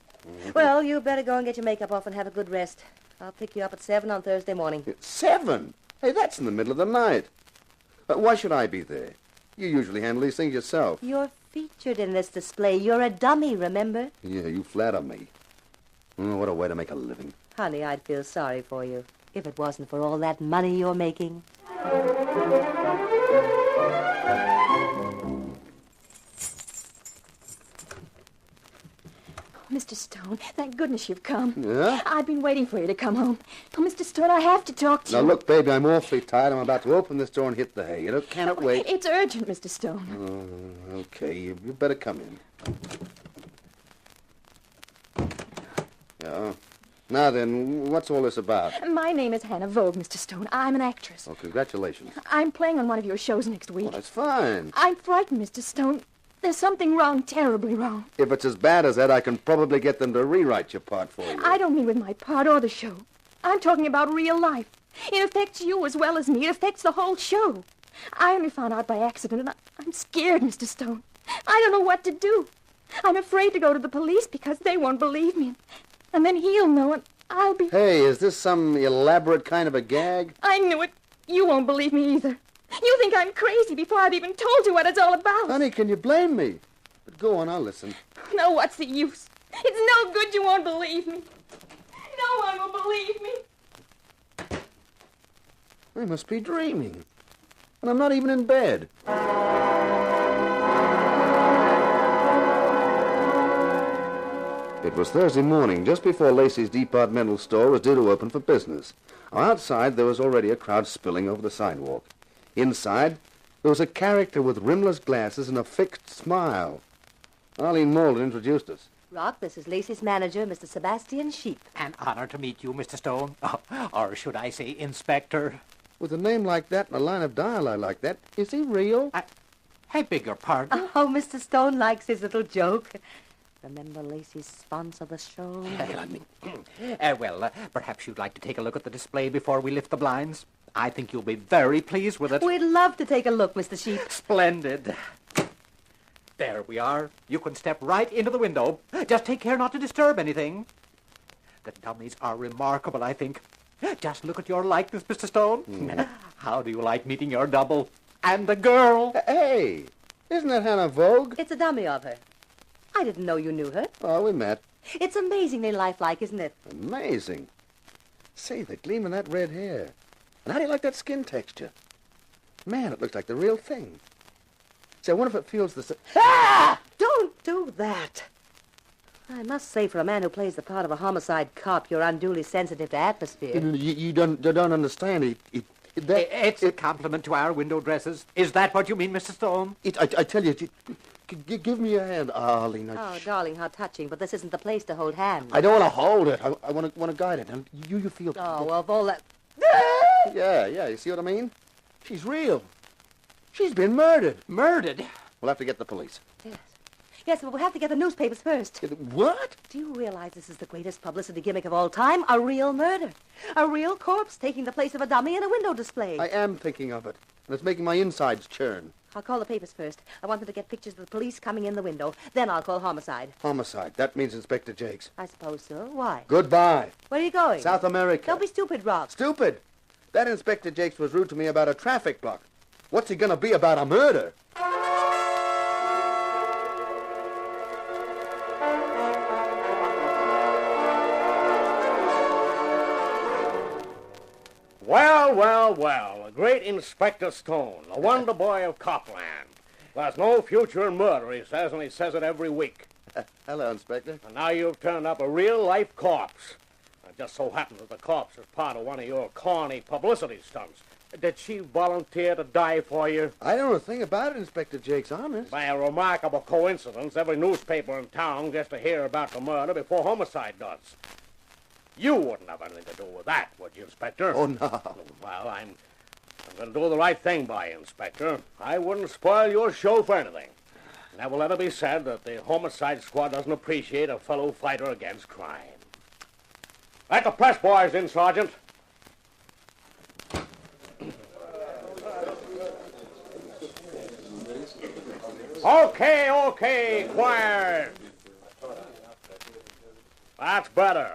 S20: Well, you better go and get your makeup off and have a good rest. I'll pick you up at 7 on Thursday morning.
S22: 7? Hey, that's in the middle of the night. Why should I be there? You usually handle these things yourself.
S20: You're featured in this display. You're a dummy, remember?
S22: Yeah, you flatter me. Oh, what a way to make a living.
S20: Honey, I'd feel sorry for you if it wasn't for all that money you're making.
S4: Mr. Stone, thank goodness you've come.
S22: Yeah?
S4: I've been waiting for you to come home. Oh, Mr. Stone, I have to talk to you.
S22: Now, look, baby, I'm awfully tired. I'm about to open this door and hit the hay. You know, cannot wait.
S4: It's urgent, Mr. Stone.
S22: Oh, okay. You better come in. Yeah. Now then, what's all this about?
S4: My name is Hannah Vogue, Mr. Stone. I'm an actress.
S22: Oh, congratulations.
S4: I'm playing on one of your shows next week.
S22: Well, that's fine.
S4: I'm frightened, Mr. Stone. There's something wrong, terribly wrong.
S22: If it's as bad as that, I can probably get them to rewrite your part for you.
S4: I don't mean with my part or the show. I'm talking about real life. It affects you as well as me. It affects the whole show. I only found out by accident, and I'm scared, Mr. Stone. I don't know what to do. I'm afraid to go to the police because they won't believe me. And then he'll know, and I'll be...
S22: Hey, is this some elaborate kind of a gag?
S4: I knew it. You won't believe me either. You think I'm crazy before I've even told you what it's all about.
S22: Honey, can you blame me? But go on, I'll listen.
S4: No, what's the use? It's no good you won't believe me. No one will believe me.
S22: I must be dreaming. And I'm not even in bed. It was Thursday morning, just before Lacey's departmental store was due to open for business. Outside, there was already a crowd spilling over the sidewalk. Inside, there was a character with rimless glasses and a fixed smile. Arlene Moulden introduced us.
S20: Rock, this is Lacey's manager, Mr. Sebastian Sheep.
S6: An honor to meet you, Mr. Stone. Or should I say Inspector?
S22: With a name like that and a line of dialogue like that, is he real?
S6: I beg your pardon?
S20: Oh, Mr. Stone likes his little joke. Remember Lacey's sponsor the show?
S6: Perhaps you'd like to take a look at the display before we lift the blinds. I think you'll be very pleased with it.
S20: We'd love to take a look, Mr. Sheep.
S6: Splendid. There we are. You can step right into the window. Just take care not to disturb anything. The dummies are remarkable, I think. Just look at your likeness, Mr. Stone. How do you like meeting your double? And the girl.
S22: Hey, isn't that Hannah Vogue?
S20: It's a dummy of her. I didn't know you knew her.
S22: Oh, we met.
S20: It's amazingly lifelike, isn't it?
S22: Amazing. Say, the gleam in that red hair. And how do you like that skin texture? Man, it looks like the real thing. Say, I wonder if it feels the same.
S20: Ah! Don't do that. I must say, for a man who plays the part of a homicide cop, you're unduly sensitive to atmosphere.
S22: You don't understand.
S6: It's a compliment to our window dressers. Is that what you mean, Mr. Stone?
S22: I tell you, give me your hand, Arlene.
S20: Oh, darling, how touching. But this isn't the place to hold hands.
S22: I don't want to hold it. I want to guide it. And you feel...
S20: Oh, well, of all that...
S22: Yeah, you see what I mean? She's real. She's been murdered.
S6: Murdered?
S22: We'll have to get the police.
S20: Yes, but we'll have to get the newspapers first.
S22: What?
S20: Do you realize this is the greatest publicity gimmick of all time? A real murder. A real corpse taking the place of a dummy in a window display.
S22: I am thinking of it. And it's making my insides churn.
S20: I'll call the papers first. I want them to get pictures of the police coming in the window. Then I'll call homicide.
S22: Homicide. That means Inspector Jakes.
S20: I suppose so. Why?
S22: Goodbye.
S20: Where are you going?
S22: South America.
S20: Don't be stupid, Rock.
S22: Stupid? That Inspector Jakes was rude to me about a traffic block. What's he gonna be about a murder?
S23: Well, well, well. The great Inspector Stone, the wonder boy of Copland. There's no future in murder, he says, and he says it every week.
S22: Hello, Inspector.
S23: And now you've turned up a real-life corpse. It just so happens that the corpse is part of one of your corny publicity stunts. Did she volunteer to die for you?
S22: I don't know a thing about it, Inspector Jakes, honest.
S23: By a remarkable coincidence, every newspaper in town gets to hear about the murder before homicide does. You wouldn't have anything to do with that, would you, Inspector?
S22: Oh, no.
S23: Well, I'm going to do the right thing by you, Inspector. I wouldn't spoil your show for anything. Never let it be said that the homicide squad doesn't appreciate a fellow fighter against crime. Let the press boys in, Sergeant. Okay, quiet. That's better.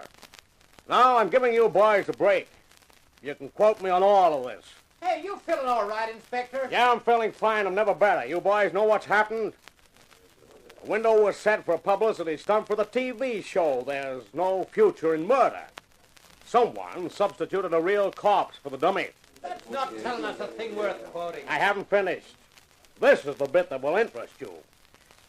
S23: Now I'm giving you boys a break. You can quote me on all of this.
S6: Hey, you feeling all right, Inspector?
S23: Yeah, I'm feeling fine. I'm never better. You boys know what's happened? The window was set for a publicity stunt for the TV show. There's no future in murder. Someone substituted a real corpse for the dummy.
S6: That's not telling us a thing worth quoting.
S23: I haven't finished. This is the bit that will interest you.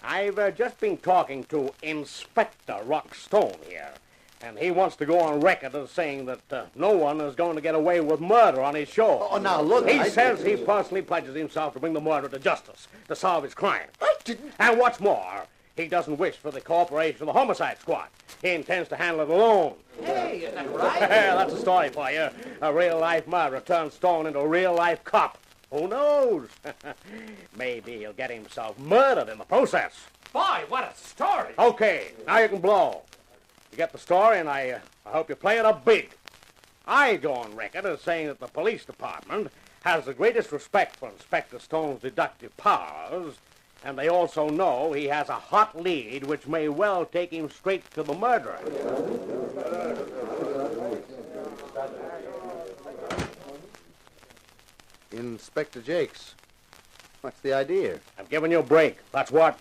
S23: I've just been talking to Inspector Rock Stone here, and he wants to go on record as saying that no one is going to get away with murder on his show.
S22: Oh, now, look,
S23: He says he personally pledges himself to bring the murderer to justice, to solve his crime.
S22: I didn't...
S23: And what's more, he doesn't wish for the cooperation of the homicide squad. He intends to handle it alone.
S6: Hey, is that right?
S23: That's a story for you. A real-life murderer turns Stone into a real-life cop. Who knows? Maybe he'll get himself murdered in the process.
S6: Boy, what a story.
S23: Okay, now you can blow. You get the story, and I hope you play it up big. I go on record as saying that the police department has the greatest respect for Inspector Stone's deductive powers, and they also know he has a hot lead which may well take him straight to the murderer.
S22: Inspector Jakes, what's the idea?
S23: I'm giving you a break. That's what.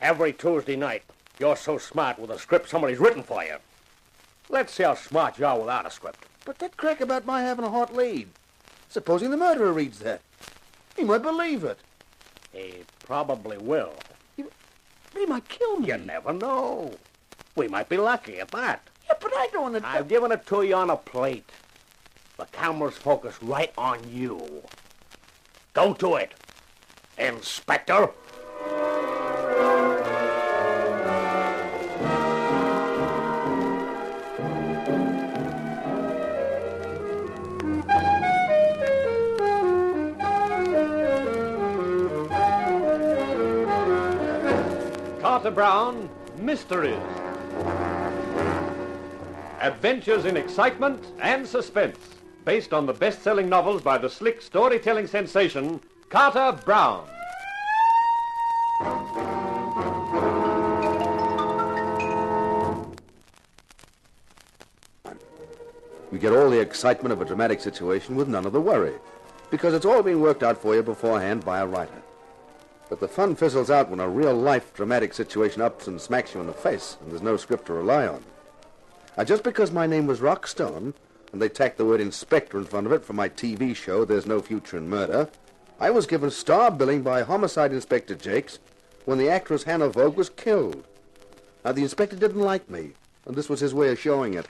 S23: Every Tuesday night, you're so smart with a script somebody's written for you. Let's see how smart you are without a script.
S22: But that crack about my having a hot lead. Supposing the murderer reads that. He might believe it.
S23: He probably will.
S22: But he might kill me.
S23: You never know. We might be lucky at that.
S22: Yeah, but I don't want to...
S23: I've given it to you on a plate. The camera's focused right on you. Go to it, Inspector.
S7: Carter Brown, Mysteries. Adventures in excitement and suspense, based on the best-selling novels by the slick storytelling sensation, Carter Brown.
S22: You get all the excitement of a dramatic situation with none of the worry, because it's all been worked out for you beforehand by a writer. But the fun fizzles out when a real-life dramatic situation ups and smacks you in the face, and there's no script to rely on. Just because my name was Rock Stone, and they tacked the word inspector in front of it for my TV show, There's No Future in Murder, I was given star billing by Homicide Inspector Jakes when the actress Hannah Vogue was killed. Now, the inspector didn't like me, and this was his way of showing it.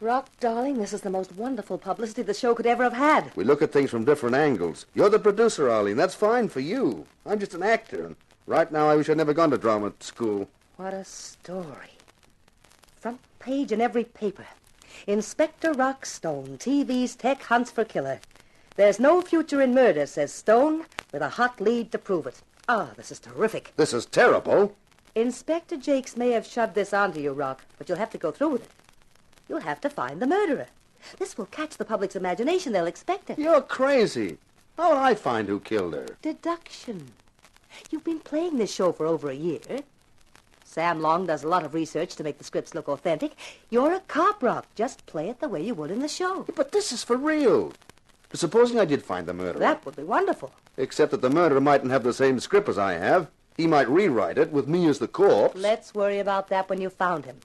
S20: Rock, darling, this is the most wonderful publicity the show could ever have had.
S22: We look at things from different angles. You're the producer, Arlene. That's fine for you. I'm just an actor, and right now I wish I'd never gone to drama school.
S20: What a story. Front page in every paper. Inspector Rock Stone, TV's tech hunts for killer. There's no future in murder, says Stone, with a hot lead to prove it. Ah, this is terrific.
S22: This is terrible.
S20: Inspector Jakes may have shoved this onto you, Rock, but you'll have to go through with it. You'll have to find the murderer. This will catch the public's imagination. They'll expect it.
S22: You're crazy. How would I find who killed her?
S20: Deduction. You've been playing this show for over a year. Sam Long does a lot of research to make the scripts look authentic. You're a cop, Rock. Just play it the way you would in the show.
S22: But this is for real. Supposing I did find the murderer.
S20: That would be wonderful.
S22: Except that the murderer mightn't have the same script as I have. He might rewrite it with me as the corpse.
S20: Let's worry about that when you found him.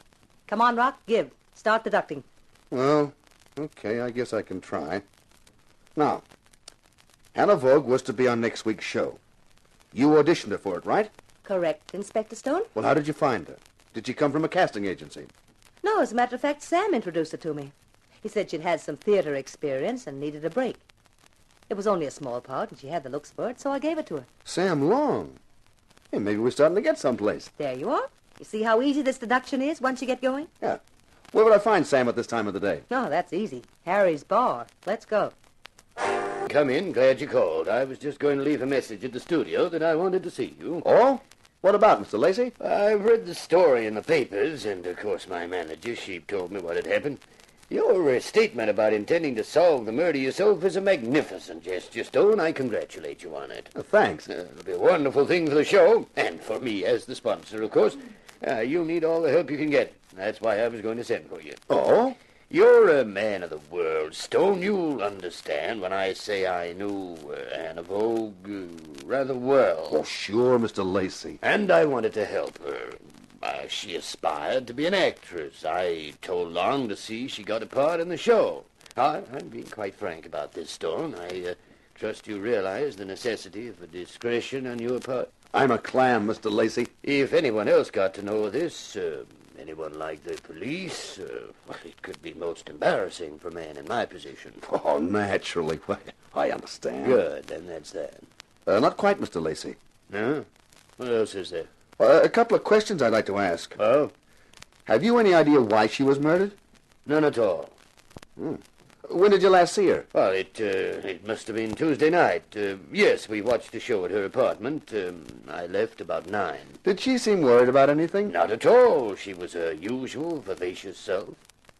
S20: Come on, Rock. Give. Start deducting.
S22: Well, okay, I guess I can try. Now, Hannah Vogue was to be on next week's show. You auditioned her for it, right?
S20: Correct, Inspector Stone?
S22: Well, how did you find her? Did she come from a casting agency?
S20: No, as a matter of fact, Sam introduced her to me. He said she'd had some theater experience and needed a break. It was only a small part, and she had the looks for it, so I gave it to her.
S22: Sam Long. Hey, maybe we're starting to get someplace.
S20: There you are. You see how easy this deduction is once you get going?
S22: Yeah. Where would I find Sam at this time of the day?
S20: No, that's easy. Harry's bar. Let's go.
S10: Come in. Glad you called. I was just going to leave a message at the studio that I wanted to see you.
S22: Oh? What about, Mr. Lacey?
S10: I've read the story in the papers, and, of course, my manager, she told me what had happened. Your statement about intending to solve the murder yourself is a magnificent gesture, Stone. I congratulate you on it.
S22: Thanks.
S10: It'll be a wonderful thing for the show, and for me as the sponsor, of course. You'll need all the help you can get. That's why I was going to send for you.
S22: Oh?
S10: You're a man of the world, Stone. You'll understand when I say I knew Hannah Vogue rather well.
S22: Oh, sure, Mr. Lacey.
S10: And I wanted to help her. She aspired to be an actress. I told Long to see she got a part in the show. I'm being quite frank about this, Stone. I trust you realize the necessity for discretion on your part.
S22: I'm a clam, Mr. Lacey.
S10: If anyone else got to know this, anyone like the police, well, it could be most embarrassing for a man in my position.
S22: Oh, naturally. I understand.
S10: Good, then that's that.
S22: Not quite, Mr. Lacey.
S10: No? What else is there?
S22: A couple of questions I'd like to ask.
S10: Oh?
S22: Have you any idea why she was murdered?
S10: None at all.
S22: When did you last see her?
S10: Well, it must have been Tuesday night. Yes, we watched the show at her apartment. I left about 9.
S22: Did she seem worried about anything?
S10: Not at all. She was her usual vivacious self.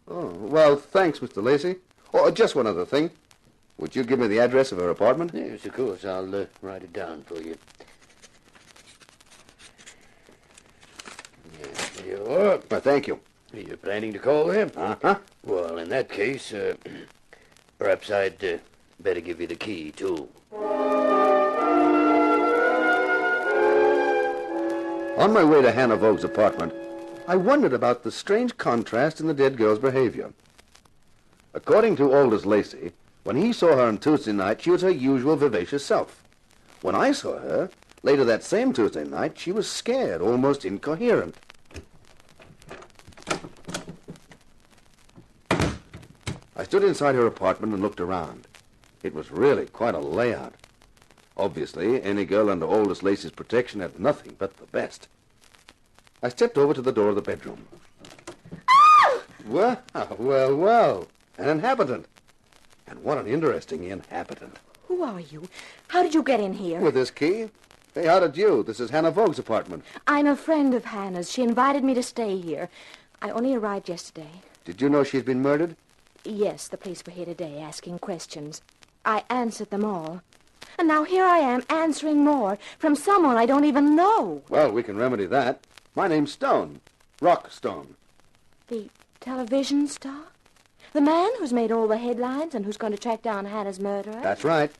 S22: Oh, well, thanks, Mr. Lacey. Oh, just one other thing. Would you give me the address of her apartment?
S10: Yes, of course. I'll write it down for you. Yes, here you are.
S22: Thank you.
S10: You're planning to call him?
S22: Uh-huh.
S10: Well, in that case, perhaps I'd better give you the key, too.
S22: On my way to Hannah Vogue's apartment, I wondered about the strange contrast in the dead girl's behavior. According to Aldous Lacey, when he saw her on Tuesday night, she was her usual vivacious self. When I saw her, later that same Tuesday night, she was scared, almost incoherent. I stood inside her apartment and looked around. It was really quite a layout. Obviously, any girl under Aldous Lacey's protection had nothing but the best. I stepped over to the door of the bedroom. Well, well. An inhabitant. And what an interesting inhabitant.
S4: Who are you? How did you get in here?
S22: With this key? Hey, how did you? This is Hannah Vogue's apartment.
S4: I'm a friend of Hannah's. She invited me to stay here. I only arrived yesterday.
S22: Did you know she'd been murdered?
S4: Yes, the police were here today asking questions. I answered them all. And now here I am answering more from someone I don't even know.
S22: Well, we can remedy that. My name's Stone. Rock Stone.
S4: The television star? The man who's made all the headlines and who's going to track down Hannah's murderer?
S22: That's right.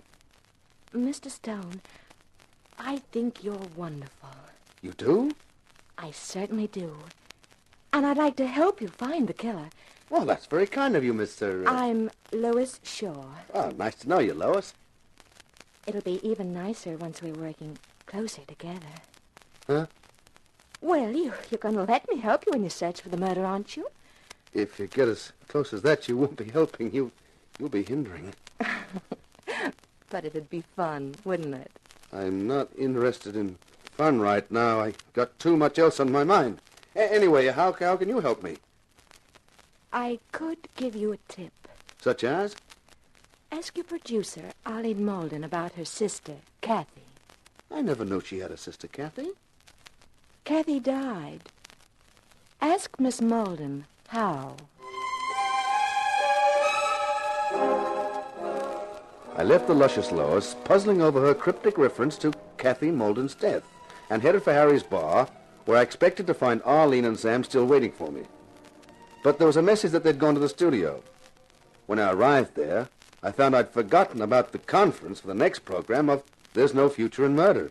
S4: Mr. Stone, I think you're wonderful.
S22: You do?
S4: I certainly do. And I'd like to help you find the killer.
S22: Well, that's very kind of you, Mr.
S4: I'm Lois Shaw.
S22: Oh, nice to know you, Lois.
S4: It'll be even nicer once we're working closer together.
S22: Huh?
S4: Well, you're going to let me help you in your search for the murder, aren't you?
S22: If you get as close as that, you won't be helping. You'll be hindering.
S20: But it'd be fun, wouldn't it?
S22: I'm not interested in fun right now. I got too much else on my mind. Anyway, how can you help me?
S4: I could give you a tip.
S22: Such as?
S4: Ask your producer, Arlene Malden, about her sister, Kathy.
S22: I never knew she had a sister, Kathy.
S4: Kathy died. Ask Miss Malden how.
S22: I left the luscious Lois puzzling over her cryptic reference to Kathy Molden's death and headed for Harry's bar, where I expected to find Arlene and Sam still waiting for me. But there was a message that they'd gone to the studio. When I arrived there, I found I'd forgotten about the conference for the next program of There's No Future in Murder.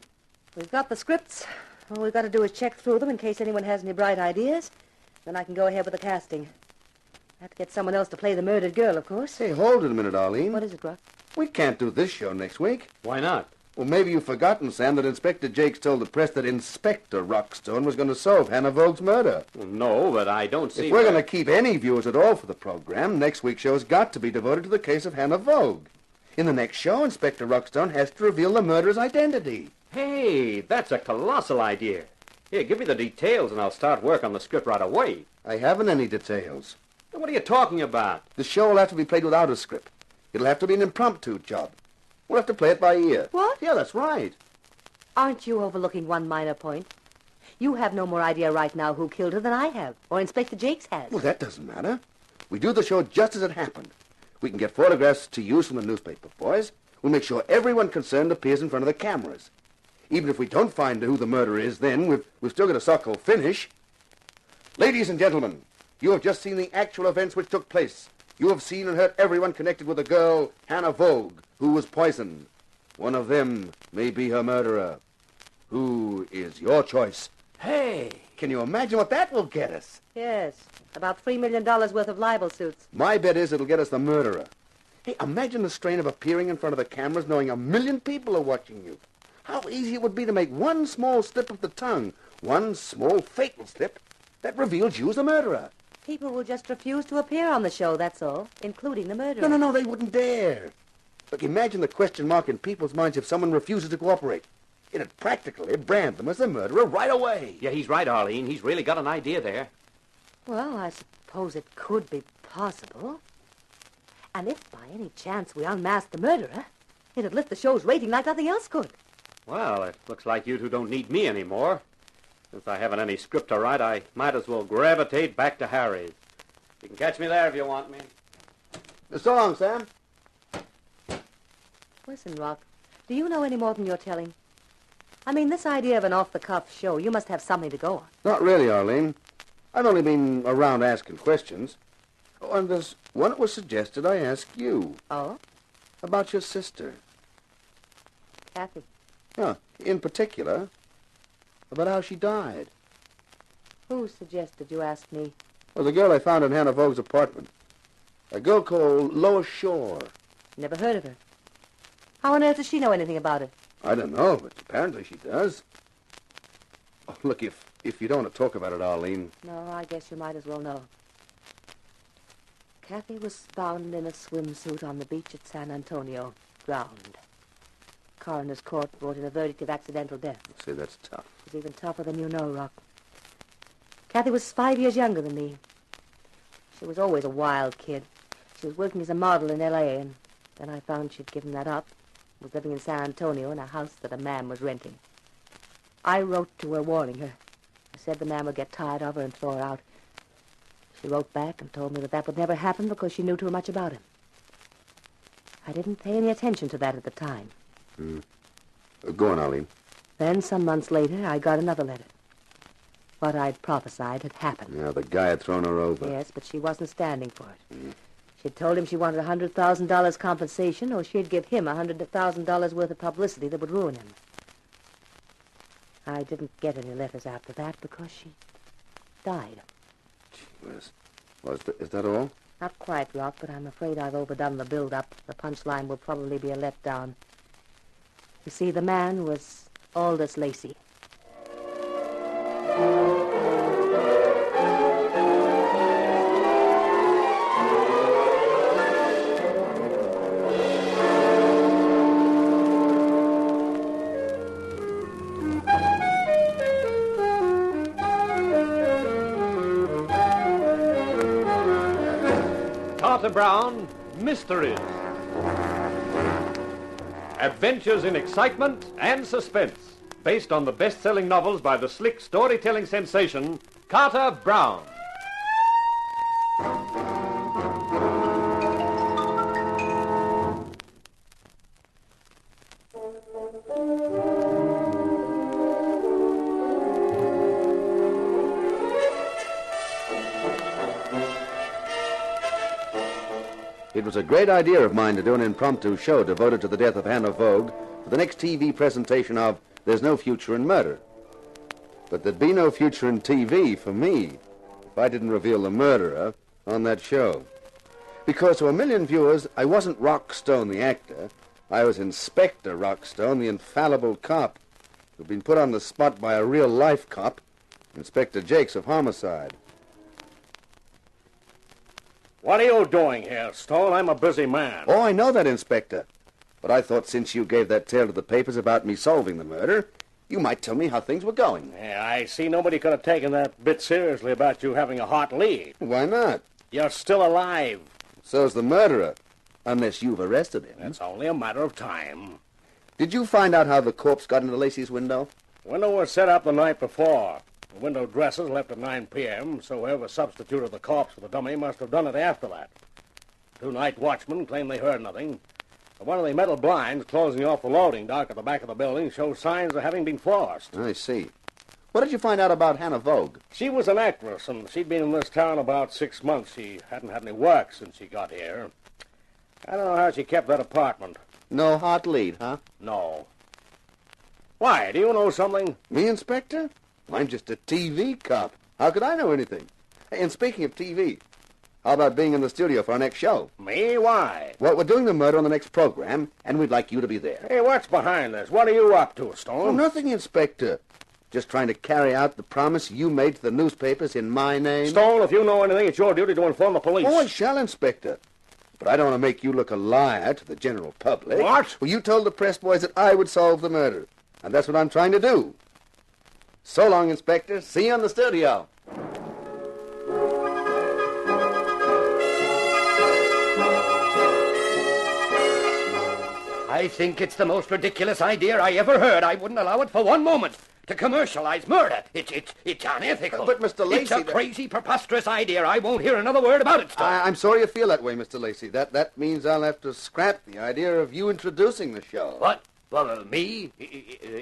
S20: We've got the scripts. All we've got to do is check through them in case anyone has any bright ideas. Then I can go ahead with the casting. I have to get someone else to play the murdered girl, of course.
S22: Hey, hold it a minute, Arlene.
S20: What is it, Rock?
S22: We can't do this show next week.
S7: Why not?
S22: Well, maybe you've forgotten, Sam, that Inspector Jakes told the press that Inspector Rockstone was going to solve Hannah Vogue's murder.
S7: Well, no, but I don't see...
S22: If we're going to keep any viewers at all for the program, next week's show's got to be devoted to the case of Hannah Vogue. In the next show, Inspector Rockstone has to reveal the murderer's identity.
S7: Hey, that's a colossal idea. Here, give me the details and I'll start work on the script right away.
S22: I haven't any details.
S7: What are you talking about?
S22: The show will have to be played without a script. It'll have to be an impromptu job. We'll have to play it by ear.
S20: What?
S22: Yeah, that's right.
S20: Aren't you overlooking one minor point? You have no more idea right now who killed her than I have, or Inspector Jakes has.
S22: Well, that doesn't matter. We do the show just as it happened. We can get photographs to use from the newspaper boys. We'll make sure everyone concerned appears in front of the cameras. Even if we don't find who the murderer is then, we've still got a so-called finish. Ladies and gentlemen, you have just seen the actual events which took place. You have seen and heard everyone connected with the girl, Hannah Vogue, who was poisoned. One of them may be her murderer. Who is your choice?
S7: Hey!
S22: Can you imagine what that will get us?
S20: Yes, about $3 million worth of libel suits.
S22: My bet is it'll get us the murderer. Hey, imagine the strain of appearing in front of the cameras knowing 1 million people are watching you. How easy it would be to make one small slip of the tongue, one small fatal slip, that reveals you as the murderer.
S20: People will just refuse to appear on the show, that's all, including the murderer.
S22: No, they wouldn't dare. Look, imagine the question mark in people's minds if someone refuses to cooperate. It'd practically brand them as the murderer right away.
S7: Yeah, he's right, Arlene. He's really got an idea there.
S20: Well, I suppose it could be possible. And if by any chance we unmasked the murderer, it'd lift the show's rating like nothing else could.
S7: Well, it looks like you two don't need me anymore. Since I haven't any script to write, I might as well gravitate back to Harry's. You can catch me there if you want me.
S22: So long, Sam.
S20: Listen, Rock, do you know any more than you're telling? I mean, this idea of an off-the-cuff show, you must have something to go on.
S22: Not really, Arlene. I've only been around asking questions. Oh, and there's one that was suggested I ask you.
S20: Oh?
S22: About your sister.
S20: Kathy.
S22: Yeah, in particular, about how she died.
S20: Who suggested you ask me?
S22: Well, the girl I found in Hannah Vogue's apartment. A girl called Lois Shore.
S20: Never heard of her. How on earth does she know anything about it?
S22: I don't know, but apparently she does. Oh, look, if you don't want to talk about it, Arlene.
S20: No, I guess you might as well know. Kathy was found in a swimsuit on the beach at San Antonio, drowned. Coroner's court brought in a verdict of accidental death.
S22: See, that's tough.
S20: It's even tougher than you know, Rock. Kathy was 5 years younger than me. She was always a wild kid. She was working as a model in L.A., and then I found she'd given that up, was living in San Antonio in a house that a man was renting. I wrote to her warning her. I said the man would get tired of her and throw her out. She wrote back and told me that would never happen because she knew too much about him. I didn't pay any attention to that at the time.
S22: Go on, Arlene.
S20: Then, some months later, I got another letter. What I'd prophesied had happened.
S22: Yeah, the guy had thrown her over.
S20: Yes, but she wasn't standing for it. She'd told him she wanted $100,000 compensation, or she'd give him $100,000 worth of publicity that would ruin him. I didn't get any letters after that because she died.
S22: Gee whiz. Well, is that all?
S20: Not quite, Rock, but I'm afraid I've overdone the build-up. The punchline will probably be a letdown. You see, the man was Aldous Lacey.
S7: Carter Brown, Mysteries. Adventures in excitement and suspense, based on the best-selling novels by the slick storytelling sensation, Carter Brown.
S22: It was a great idea of mine to do an impromptu show devoted to the death of Hannah Vogue for the next TV presentation of There's No Future in Murder. But there'd be no future in TV for me if I didn't reveal the murderer on that show. Because to a million viewers, I wasn't Rockstone the actor. I was Inspector Rockstone, the infallible cop, who'd been put on the spot by a real-life cop, Inspector Jakes of Homicide.
S23: What are you doing here, Stone? I'm a busy man.
S22: Oh, I know that, Inspector. But I thought since you gave that tale to the papers about me solving the murder, you might tell me how things were going.
S23: Yeah, I see nobody could have taken that bit seriously about you having a hot lead.
S22: Why not?
S23: You're still alive.
S22: So's the murderer, unless you've arrested him.
S23: It's only a matter of time.
S22: Did you find out how the corpse got into Lacey's window?
S23: Window was set up the night before. The window dressers left at 9 p.m., so whoever substituted the corpse for the dummy must have done it after that. 2 night watchmen claim they heard nothing. But one of the metal blinds closing off the loading dock at the back of the building shows signs of having been forced.
S22: I see. What did you find out about Hannah Vogue?
S23: She was an actress, and she'd been in this town about 6 months. She hadn't had any work since she got here. I don't know how she kept that apartment.
S22: No hot lead, huh?
S23: No. Why, do you know something?
S22: Me, Inspector? I'm just a TV cop. How could I know anything? Hey, and speaking of TV, how about being in the studio for our next show?
S23: Me? Why?
S22: Well, we're doing the murder on the next program, and we'd like you to be there.
S23: Hey, what's behind this? What are you up to, Stone?
S22: Oh, nothing, Inspector. Just trying to carry out the promise you made to the newspapers in my name.
S23: Stone, if you know anything, it's your duty to inform the police.
S22: Oh, I shall, Inspector. But I don't want to make you look a liar to the general public.
S23: What?
S22: Well, you told the press boys that I would solve the murder, and that's what I'm trying to do. So long, Inspector. See you in the studio.
S17: I think it's the most ridiculous idea I ever heard. I wouldn't allow it for one moment. To commercialize murder. It's unethical.
S22: But, Mr. Lacey...
S17: It's a crazy, preposterous idea. I won't hear another word about it, Stone.
S22: I'm sorry you feel that way, Mr. Lacey. That means I'll have to scrap the idea of you introducing the show.
S17: What? Well, me?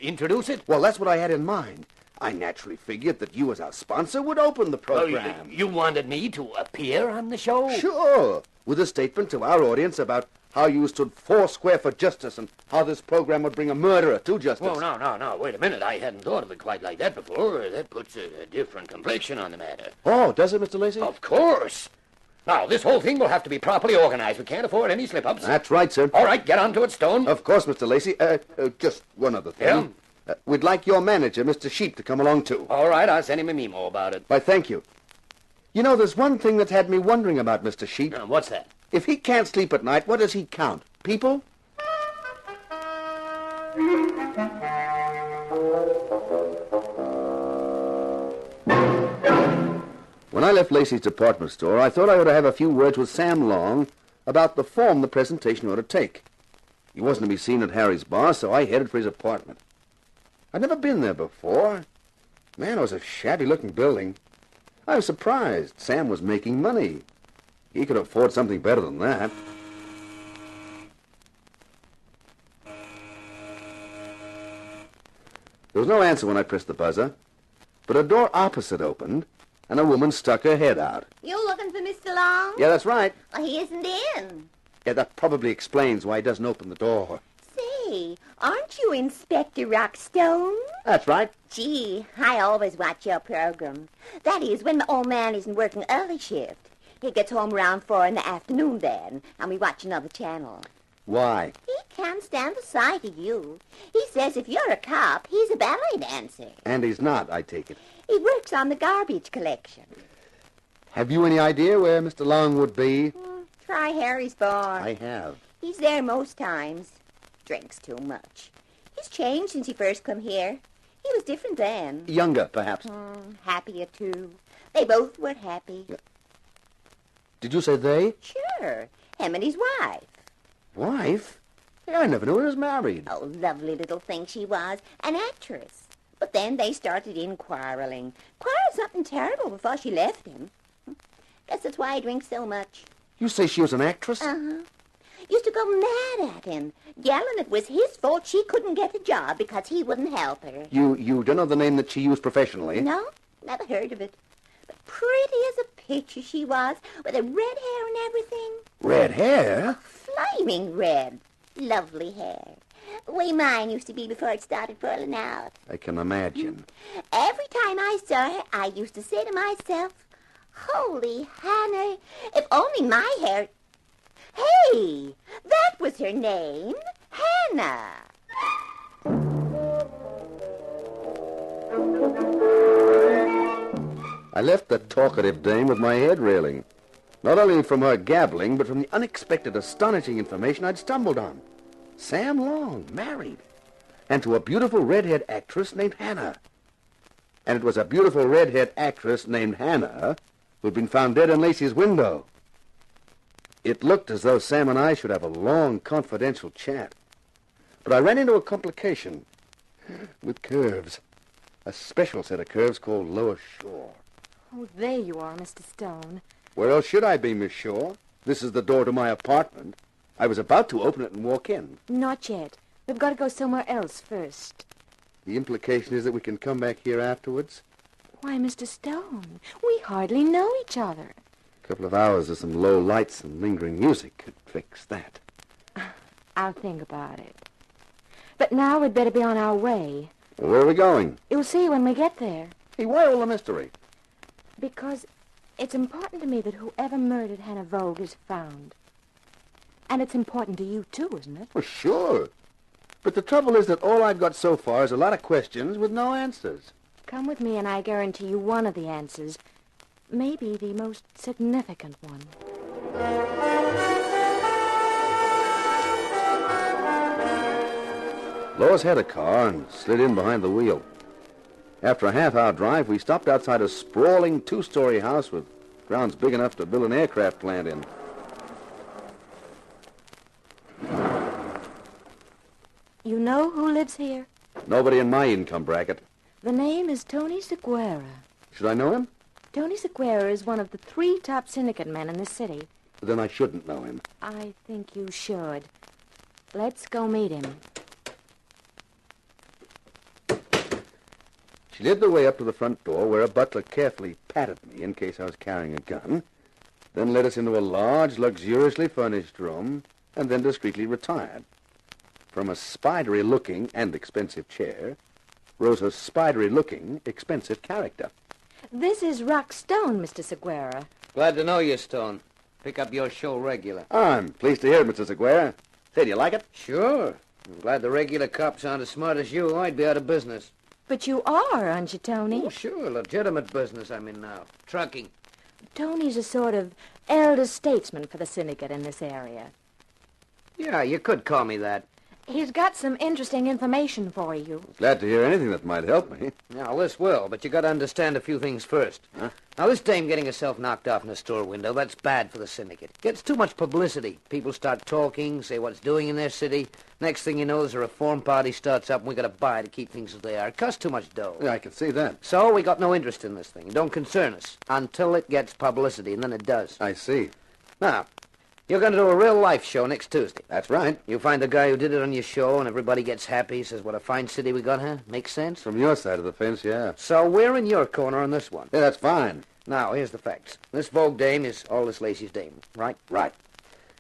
S17: Introduce it?
S22: Well, that's what I had in mind. I naturally figured that you as our sponsor would open the program.
S17: You wanted me to appear on the show?
S22: Sure. With a statement to our audience about how you stood foursquare for justice and how this program would bring a murderer to justice.
S17: Oh, no. Wait a minute. I hadn't thought of it quite like that before. That puts a different complexion on the matter.
S22: Oh, does it, Mr. Lacey?
S17: Of course. Now, this whole thing will have to be properly organized. We can't afford any slip-ups.
S22: That's right, sir.
S17: All right, get on to it, Stone.
S22: Of course, Mr. Lacey. Just one other thing.
S17: Yeah?
S22: We'd like your manager, Mr. Sheep, to come along, too.
S17: All right, I'll send him a memo about it.
S22: Why, thank you. You know, there's one thing that's had me wondering about Mr. Sheep.
S17: What's that?
S22: If he can't sleep at night, what does he count? People? When I left Lacey's department store, I thought I ought to have a few words with Sam Long about the form the presentation ought to take. He wasn't to be seen at Harry's bar, so I headed for his apartment. I'd never been there before. Man, it was a shabby-looking building. I was surprised. Sam was making money. He could afford something better than that. There was no answer when I pressed the buzzer, but a door opposite opened, and a woman stuck her head out.
S11: You looking for Mr. Long?
S22: Yeah, that's right.
S11: Well, he isn't in.
S22: Yeah, that probably explains why he doesn't open the door.
S11: Say, aren't you Inspector Rockstone?
S22: That's right.
S11: Gee, I always watch your program. That is, when my old man isn't working early shift. He gets home around 4 in the afternoon then, and we watch another channel.
S22: Why?
S11: He can't stand the sight of you. He says if you're a cop, he's a ballet dancer.
S22: And he's not, I take it.
S11: He works on the garbage collection.
S22: Have you any idea where Mr. Long would be?
S11: Try Harry's bar.
S22: I have.
S11: He's there most times. Drinks too much. He's changed since he first come here. He was different then.
S22: Younger, perhaps.
S11: Happier, too. They both were happy.
S22: Did you say they?
S11: Sure. Him and his wife.
S22: Wife? Yeah, I never knew he was married.
S11: Oh, lovely little thing she was. An actress. But then they started in quarreling. Quarreled something terrible before she left him. Guess that's why he drinks so much.
S22: You say she was an actress?
S11: Uh-huh. Used to go mad at him, yelling it was his fault she couldn't get a job because he wouldn't help her.
S22: You don't know the name that she used professionally?
S11: No, never heard of it. But pretty as a picture she was, with her red hair and everything.
S10: Red hair?
S11: Flaming red. Lovely hair. Way mine used to be before it started falling out.
S22: I can imagine.
S11: Every time I saw her, I used to say to myself, Holy Hannah, if only my hair... Hey, that was her name, Hannah.
S22: I left the talkative dame with my head reeling. Not only from her gabbling, but from the unexpected, astonishing information I'd stumbled on. Sam Long, married. And to a beautiful redhead actress named Hannah. And it was a beautiful redhead actress named Hannah who'd been found dead in Lacey's window. It looked as though Sam and I should have a long, confidential chat. But I ran into a complication with curves. A special set of curves called Lower Shore.
S4: Oh, there you are, Mr. Stone.
S22: Where else should I be, Miss Shore? This is the door to my apartment. I was about to open it and walk in.
S4: Not yet. We've got to go somewhere else first.
S22: The implication is that we can come back here afterwards?
S4: Why, Mr. Stone, we hardly know each other.
S22: A couple of hours of some low lights and lingering music could fix that.
S4: I'll think about it. But now we'd better be on our way.
S22: Well, where are we going?
S4: You'll see when we get there.
S22: Hey, why all the mystery?
S4: Because it's important to me that whoever murdered Hannah Vogue is found. And it's important to you, too, isn't it?
S22: Well, sure. But the trouble is that all I've got so far is a lot of questions with no answers.
S4: Come with me and I guarantee you one of the answers. Maybe the most significant one.
S22: Lois had a car and slid in behind the wheel. After a half-hour drive, we stopped outside a sprawling two-story house with grounds big enough to build an aircraft plant in.
S4: You know who lives here?
S22: Nobody in my income bracket.
S4: The name is Tony Seguera.
S22: Should I know him?
S4: Tony Seguera is one of the 3 top syndicate men in the city.
S22: Then I shouldn't know him.
S4: I think you should. Let's go meet him.
S22: She led the way up to the front door, where a butler carefully patted me in case I was carrying a gun, then led us into a large, luxuriously furnished room, and then discreetly retired. From a spidery-looking and expensive chair rose a spidery-looking, expensive character.
S4: This is Rock Stone, Mr. Seguera.
S5: Glad to know you, Stone. Pick up your show regular.
S22: I'm pleased to hear it, Mr. Seguera. Say, do you like it?
S5: Sure. I'm glad the regular cops aren't as smart as you. I'd be out of business.
S4: But you are, aren't you, Tony?
S5: Oh, sure. Legitimate business I'm in now. Trucking.
S4: Tony's a sort of elder statesman for the syndicate in this area.
S5: Yeah, you could call me that.
S4: He's got some interesting information for you.
S22: Glad to hear anything that might help me.
S5: Now, this will, but you got to understand a few things first.
S22: Huh?
S5: Now, this dame getting herself knocked off in a store window, that's bad for the syndicate. Gets too much publicity. People start talking, say what it's doing in their city. Next thing you know, there's a reform party starts up, and we got to buy to keep things as they are. It costs too much dough.
S22: Yeah, I can see that.
S5: So we got no interest in this thing. It don't concern us until it gets publicity, and then it does.
S22: I see.
S5: Now, you're going to do a real-life show next Tuesday.
S22: That's right.
S5: You find the guy who did it on your show, and everybody gets happy, says, what a fine city we got, huh? Makes sense?
S22: From your side of the fence, yeah.
S5: So we're in your corner on this one.
S22: Yeah, that's fine.
S5: Now, here's the facts. This Vogue dame is Aldous Lacey's dame, right?
S22: Right.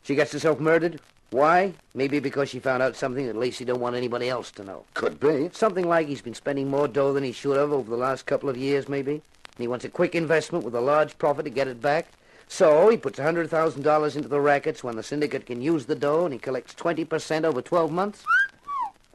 S5: She gets herself murdered. Why? Maybe because she found out something that Lacey don't want anybody else to know.
S22: Could be.
S5: Something like he's been spending more dough than he should have over the last couple of years, maybe. And he wants a quick investment with a large profit to get it back. So he puts $100,000 into the rackets when the syndicate can use the dough, and he collects 20% over 12 months.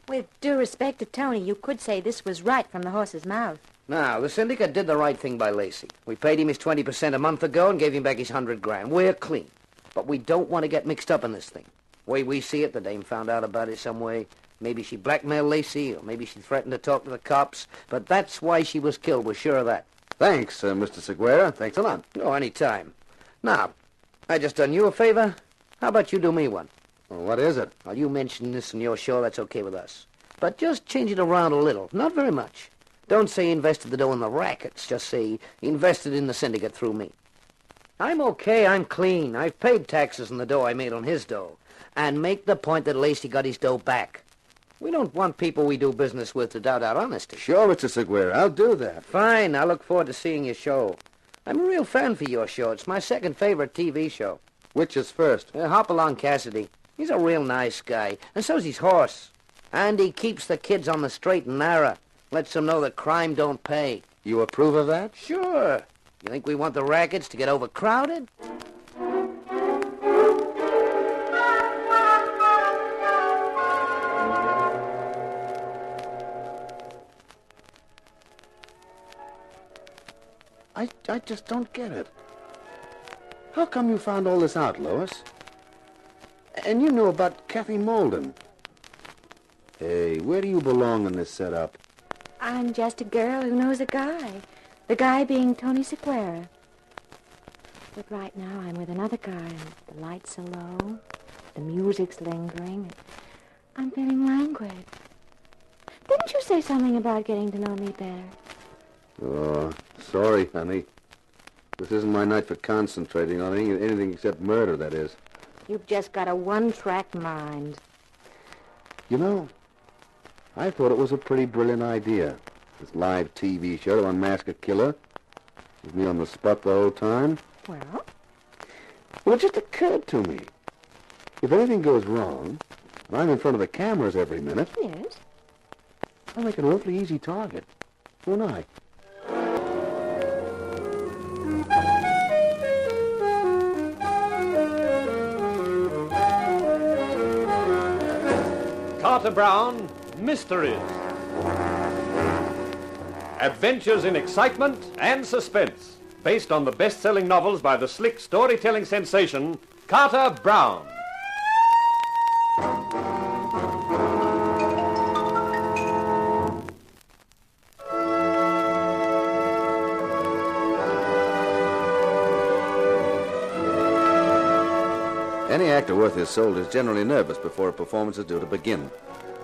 S4: With due respect to Tony, you could say this was right from the horse's mouth.
S5: Now, the syndicate did the right thing by Lacey. We paid him his 20% a month ago and gave him back his $100,000. We're clean. But we don't want to get mixed up in this thing. Way we see it, the dame found out about it some way. Maybe she blackmailed Lacey, or maybe she threatened to talk to the cops. But that's why she was killed. We're sure of that.
S22: Thanks, Mr. Seguera. Thanks a lot.
S5: Oh, any time. Now, I just done you a favor. How about you do me one?
S22: Well, what is it?
S5: Well, you mention this in your show, that's okay with us. But just change it around a little. Not very much. Don't say he invested the dough in the rackets. Just say he invested in the syndicate through me. I'm okay. I'm clean. I've paid taxes on the dough I made on his dough. And make the point that Lacey got his dough back. We don't want people we do business with to doubt our honesty.
S22: Sure, Mr. Seguera. I'll do that.
S5: Fine. I look forward to seeing your show. I'm a real fan for your show. It's my second favorite TV show.
S22: Which is first?
S5: Hop along, Cassidy. He's a real nice guy, and so's his horse. And he keeps the kids on the straight and narrow. Lets them know that crime don't pay.
S22: You approve of that?
S5: Sure. You think we want the rackets to get overcrowded?
S22: I just don't get it. How come you found all this out, Lois? And you knew about Kathy Molden. Hey, where do you belong in this setup?
S18: I'm just a girl who knows a guy. The guy being Tony Sequeira. But right now I'm with another guy, and the lights are low, the music's lingering. I'm feeling languid. Didn't you say something about getting to know me better?
S22: Oh, sorry, honey. This isn't my night for concentrating on anything except murder, that is.
S18: You've just got a one-track mind.
S22: You know, I thought it was a pretty brilliant idea. This live TV show to unmask a killer. With me on the spot the whole time.
S18: Well?
S22: Well, it just occurred to me. If anything goes wrong, and I'm in front of the cameras every minute...
S18: Yes?
S22: I'll make an awfully easy target, won't I?
S7: Carter Brown, Mysteries. Adventures in excitement and suspense, based on the best-selling novels by the slick storytelling sensation, Carter Brown.
S22: Any actor worth his salt is generally nervous before a performance is due to begin.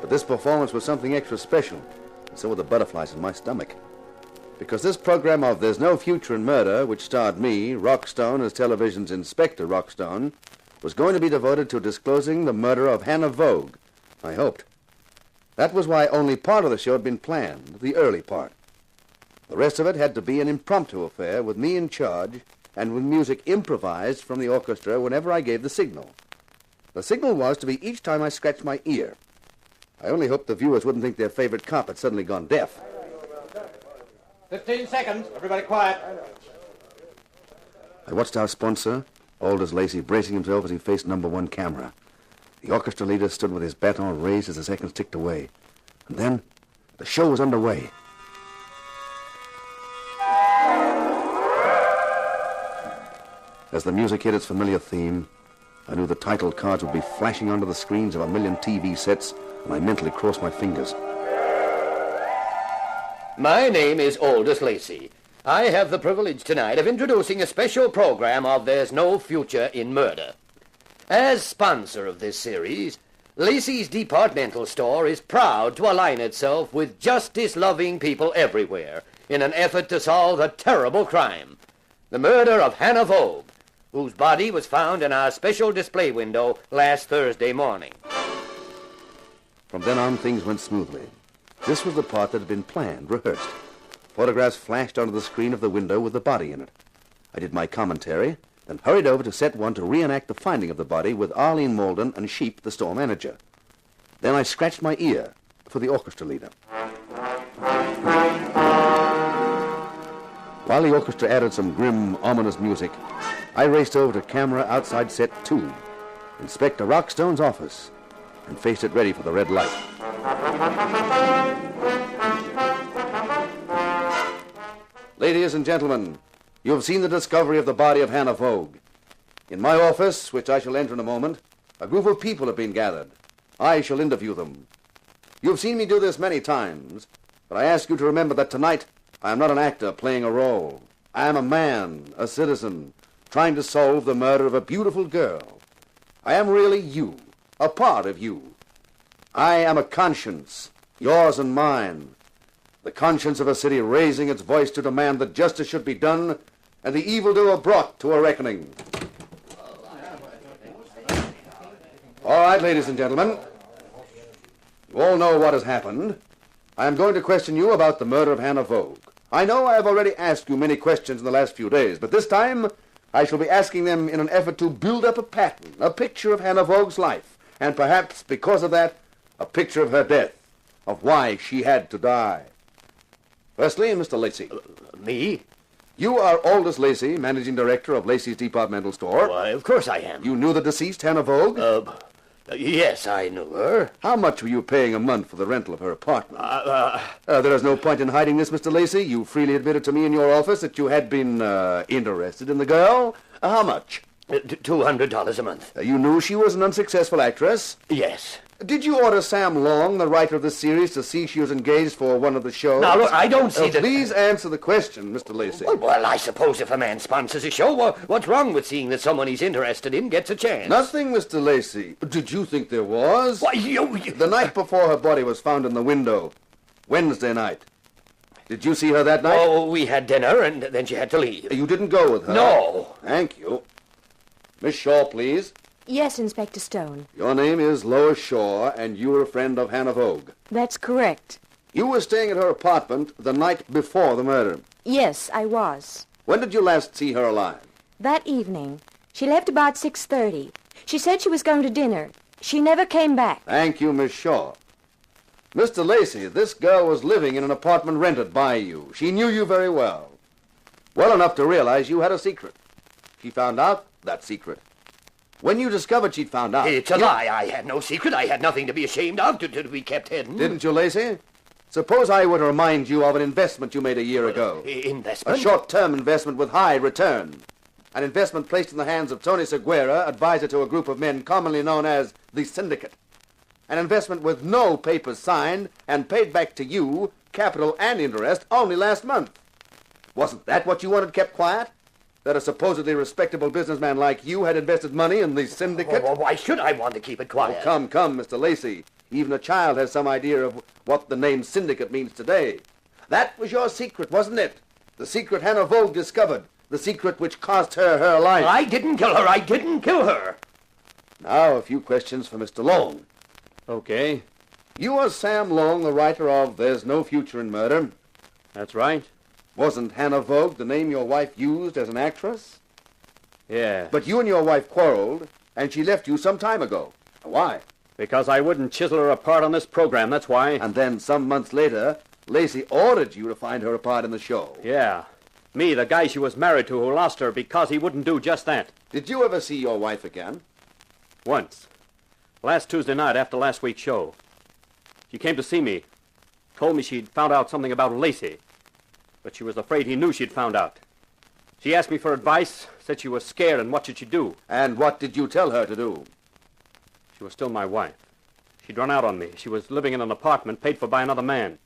S22: But this performance was something extra special, and so were the butterflies in my stomach. Because this program of There's No Future in Murder, which starred me, Rockstone, as television's Inspector Rockstone, was going to be devoted to disclosing the murder of Hannah Vogue, I hoped. That was why only part of the show had been planned, the early part. The rest of it had to be an impromptu affair with me in charge and with music improvised from the orchestra whenever I gave the signal. The signal was to be each time I scratched my ear. I only hoped the viewers wouldn't think their favorite cop had suddenly gone deaf.
S6: 15 seconds. Everybody quiet.
S22: I watched our sponsor, Aldous Lacey, bracing himself as he faced number one camera. The orchestra leader stood with his baton raised as the seconds ticked away. And then, the show was underway. As the music hit its familiar theme, I knew the title cards would be flashing onto the screens of a million TV sets, and I mentally crossed my fingers.
S10: My name is Aldous Lacey. I have the privilege tonight of introducing a special program of There's No Future in Murder. As sponsor of this series, Lacey's departmental store is proud to align itself with justice-loving people everywhere in an effort to solve a terrible crime, the murder of Hannah Vogue, whose body was found in our special display window last Thursday morning.
S22: From then on, things went smoothly. This was the part that had been planned, rehearsed. Photographs flashed onto the screen of the window with the body in it. I did my commentary, then hurried over to set one to reenact the finding of the body with Arlene Molden and Sheep, the store manager. Then I scratched my ear for the orchestra leader. While the orchestra added some grim, ominous music, I raced over to camera outside set 2, Inspector Rockstone's office, and faced it ready for the red light. Ladies and gentlemen, you have seen the discovery of the body of Hannah Vogue. In my office, which I shall enter in a moment, a group of people have been gathered. I shall interview them. You've seen me do this many times, but I ask you to remember that tonight I am not an actor playing a role. I am a man, a citizen, trying to solve the murder of a beautiful girl. I am really you, a part of you. I am a conscience, yours and mine. The conscience of a city raising its voice to demand that justice should be done and the evildoer brought to a reckoning. All right, ladies and gentlemen. You all know what has happened. I am going to question you about the murder of Hannah Vogue. I know I have already asked you many questions in the last few days, but this time I shall be asking them in an effort to build up a pattern, a picture of Hannah Vogue's life, and perhaps, because of that, a picture of her death, of why she had to die. Firstly, Mr. Lacey.
S17: Me?
S22: You are Aldous Lacey, managing director of Lacey's Departmental Store.
S17: Why, of course I am.
S22: You knew the deceased, Hannah Vogue?
S17: Yes, I knew her.
S22: How much were you paying a month for the rental of her apartment? There is no point in hiding this, Mr. Lacey. You freely admitted to me in your office that you had been interested in the girl. How much?
S17: $200 a month.
S22: You knew she was an unsuccessful actress?
S17: Yes.
S22: Did you order Sam Long, the writer of the series, to see she was engaged for one of the shows?
S17: Now, look, I don't see that...
S22: Please answer the question, Mr. Lacey.
S17: Well, I suppose if a man sponsors a show, what's wrong with seeing that someone he's interested in gets a chance?
S22: Nothing, Mr. Lacey. Did you think there was?
S17: Why, you...
S22: The night before her body was found in the window, Wednesday night. Did you see her that night?
S17: Oh, we had dinner, and then she had to leave.
S22: You didn't go with her?
S17: No.
S22: Thank you. Miss Shaw, please.
S4: Yes, Inspector Stone.
S22: Your name is Lois Shaw, and you were a friend of Hannah Vogue.
S4: That's correct.
S22: You were staying at her apartment the night before the murder.
S4: Yes, I was.
S22: When did you last see her alive?
S4: That evening. She left about 6:30. She said she was going to dinner. She never came back.
S22: Thank you, Miss Shaw. Mr. Lacey, this girl was living in an apartment rented by you. She knew you very well. Well enough to realize you had a secret. She found out that secret. When you discovered she'd found out...
S17: It's a lie. I had no secret. I had nothing to be ashamed of, to be kept hidden.
S22: Didn't you, Lacey? Suppose I were to remind you of an investment you made a year ago.
S17: Investment?
S22: A short-term investment with high return. An investment placed in the hands of Tony Seguera, advisor to a group of men commonly known as the Syndicate. An investment with no papers signed and paid back to you, capital and interest, only last month. Wasn't that what you wanted kept quiet? That a supposedly respectable businessman like you had invested money in the Syndicate?
S17: Well, why should I want to keep it quiet?
S22: Oh, come, Mr. Lacey. Even a child has some idea of what the name Syndicate means today. That was your secret, wasn't it? The secret Hannah Vogue discovered. The secret which cost her her life.
S17: I didn't kill her. I didn't kill her.
S22: Now, a few questions for Mr. Long.
S7: Okay.
S22: You are Sam Long, the writer of There's No Future in Murder.
S7: That's right.
S22: Wasn't Hannah Vogue the name your wife used as an actress?
S7: Yeah.
S22: But you and your wife quarreled, and she left you some time ago. Why?
S7: Because I wouldn't chisel her apart on this program, that's why.
S22: And then, some months later, Lacey ordered you to find her a part in the show.
S7: Yeah. Me, the guy she was married to who lost her because he wouldn't do just that.
S22: Did you ever see your wife again?
S7: Once. Last Tuesday night after last week's show. She came to see me. Told me she'd found out something about Lacey. But she was afraid he knew she'd found out. She asked me for advice, said she was scared, and what should she do?
S22: And what did you tell her to do?
S7: She was still my wife. She'd run out on me. She was living in an apartment paid for by another man.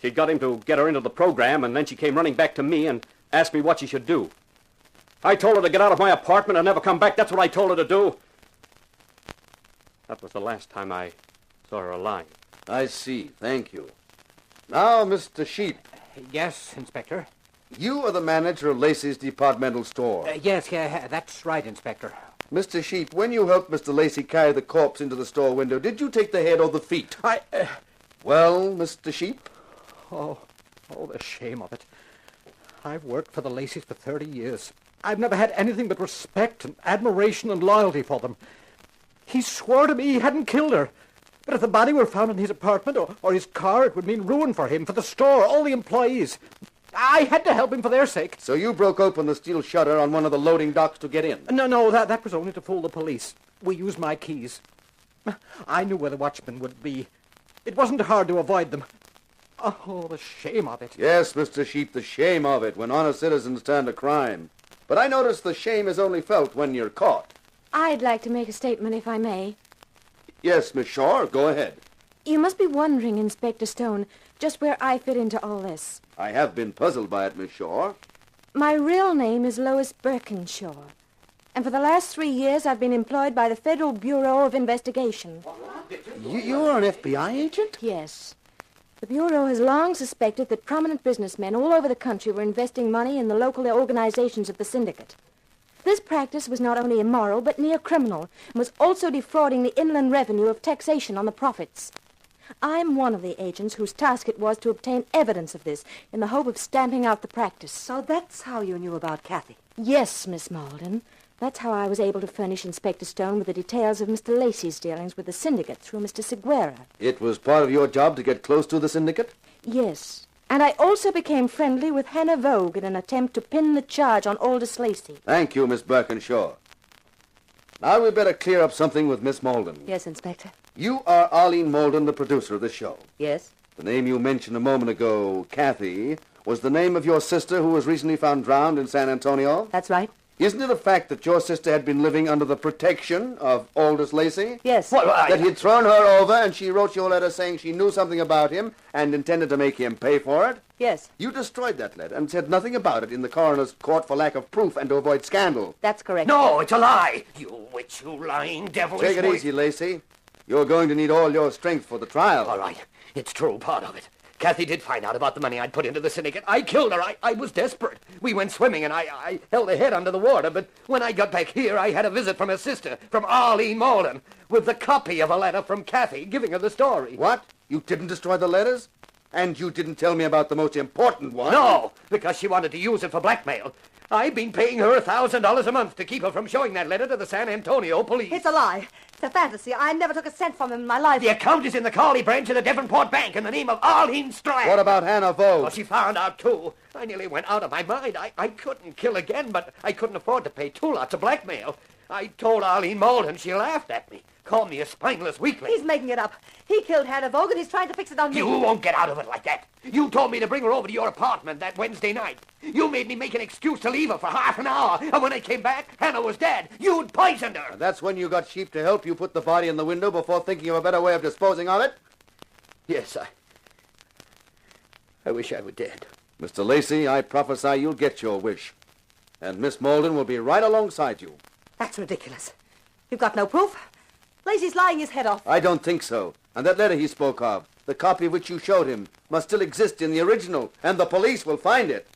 S7: She'd got him to get her into the program, and then she came running back to me and asked me what she should do. I told her to get out of my apartment and never come back. That's what I told her to do. That was the last time I saw her alive.
S22: I see. Thank you. Now, Mr. Sheep.
S6: Yes, Inspector.
S22: You are the manager of Lacey's departmental store.
S6: Yes, that's right, Inspector.
S22: Mr. Sheep, when you helped Mr. Lacey carry the corpse into the store window, did you take the head or the feet? Well, Mr. Sheep?
S6: Oh, the shame of it. I've worked for the Lacys for 30 years. I've never had anything but respect and admiration and loyalty for them. He swore to me he hadn't killed her. But if the body were found in his apartment or his car, it would mean ruin for him, for the store, all the employees. I had to help him for their sake.
S22: So you broke open the steel shutter on one of the loading docks to get in?
S6: No, that was only to fool the police. We used my keys. I knew where the watchmen would be. It wasn't hard to avoid them. Oh, the shame of it.
S22: Yes, Mr. Sheep, the shame of it when honest citizens turn to crime. But I notice the shame is only felt when you're caught.
S4: I'd like to make a statement, if I may.
S22: Yes, Miss Shaw, go ahead.
S4: You must be wondering, Inspector Stone, just where I fit into all this.
S22: I have been puzzled by it, Miss Shaw.
S4: My real name is Lois Birkinshaw. And for the last 3 years, I've been employed by the Federal Bureau of Investigation.
S22: You're an FBI agent?
S4: Yes. The Bureau has long suspected that prominent businessmen all over the country were investing money in the local organizations of the syndicate. This practice was not only immoral, but near criminal, and was also defrauding the inland revenue of taxation on the profits. I'm one of the agents whose task it was to obtain evidence of this, in the hope of stamping out the practice.
S20: So that's how you knew about Kathy.
S4: Yes, Miss Malden. That's how I was able to furnish Inspector Stone with the details of Mr. Lacey's dealings with the syndicate through Mr. Seguera.
S22: It was part of your job to get close to the syndicate?
S4: Yes. And I also became friendly with Hannah Vogue in an attempt to pin the charge on Aldous Lacey.
S22: Thank you, Miss Birkinshaw. Now we'd better clear up something with Miss Malden.
S20: Yes, Inspector.
S22: You are Arlene Malden, the producer of the show.
S20: Yes.
S22: The name you mentioned a moment ago, Kathy, was the name of your sister who was recently found drowned in San Antonio?
S20: That's right.
S22: Isn't it a fact that your sister had been living under the protection of Aldous Lacey?
S20: Yes.
S22: That he'd thrown her over and she wrote you a letter saying she knew something about him and intended to make him pay for it?
S20: Yes.
S22: You destroyed that letter and said nothing about it in the coroner's court for lack of proof and to avoid scandal.
S20: That's correct.
S17: No, it's a lie. You witch, you lying devil.
S22: Take it easy, Lacey. You're going to need all your strength for the trial.
S17: All right. It's true, part of it. Kathy did find out about the money I'd put into the syndicate. I killed her. I was desperate. We went swimming, and I held her head under the water. But when I got back here, I had a visit from her sister, from Arlene Malden, with the copy of a letter from Kathy giving her the story.
S22: What? You didn't destroy the letters? And you didn't tell me about the most important one?
S17: No, because she wanted to use it for blackmail. I've been paying her $1,000 a month to keep her from showing that letter to the San Antonio police.
S20: It's a lie. It's a fantasy. I never took a cent from him in my life.
S17: The account is in the Carley branch of the Devonport Bank in the name of Arlene Strand.
S22: What about Hannah Vogue?
S17: Well, she found out, too. I nearly went out of my mind. I couldn't kill again, but I couldn't afford to pay 2 lots of blackmail. I told Arlene Malden. She laughed at me. Called me a spineless weakling.
S20: He's making it up. He killed Hannah Vogue, and he's trying to fix it on me.
S17: You won't get out of it like that. You told me to bring her over to your apartment that Wednesday night. You made me make an excuse to leave her for half an hour. And when I came back, Hannah was dead. You'd poisoned her.
S22: And that's when you got Sheep to help you put the body in the window before thinking of a better way of disposing of it?
S17: Yes, I wish I were dead.
S22: Mr. Lacey, I prophesy you'll get your wish. And Miss Malden will be right alongside you.
S20: That's ridiculous. You've got no proof. Lacey's lying his head off.
S22: I don't think so. And that letter he spoke of, the copy which you showed him, must still exist in the original, and the police will find it.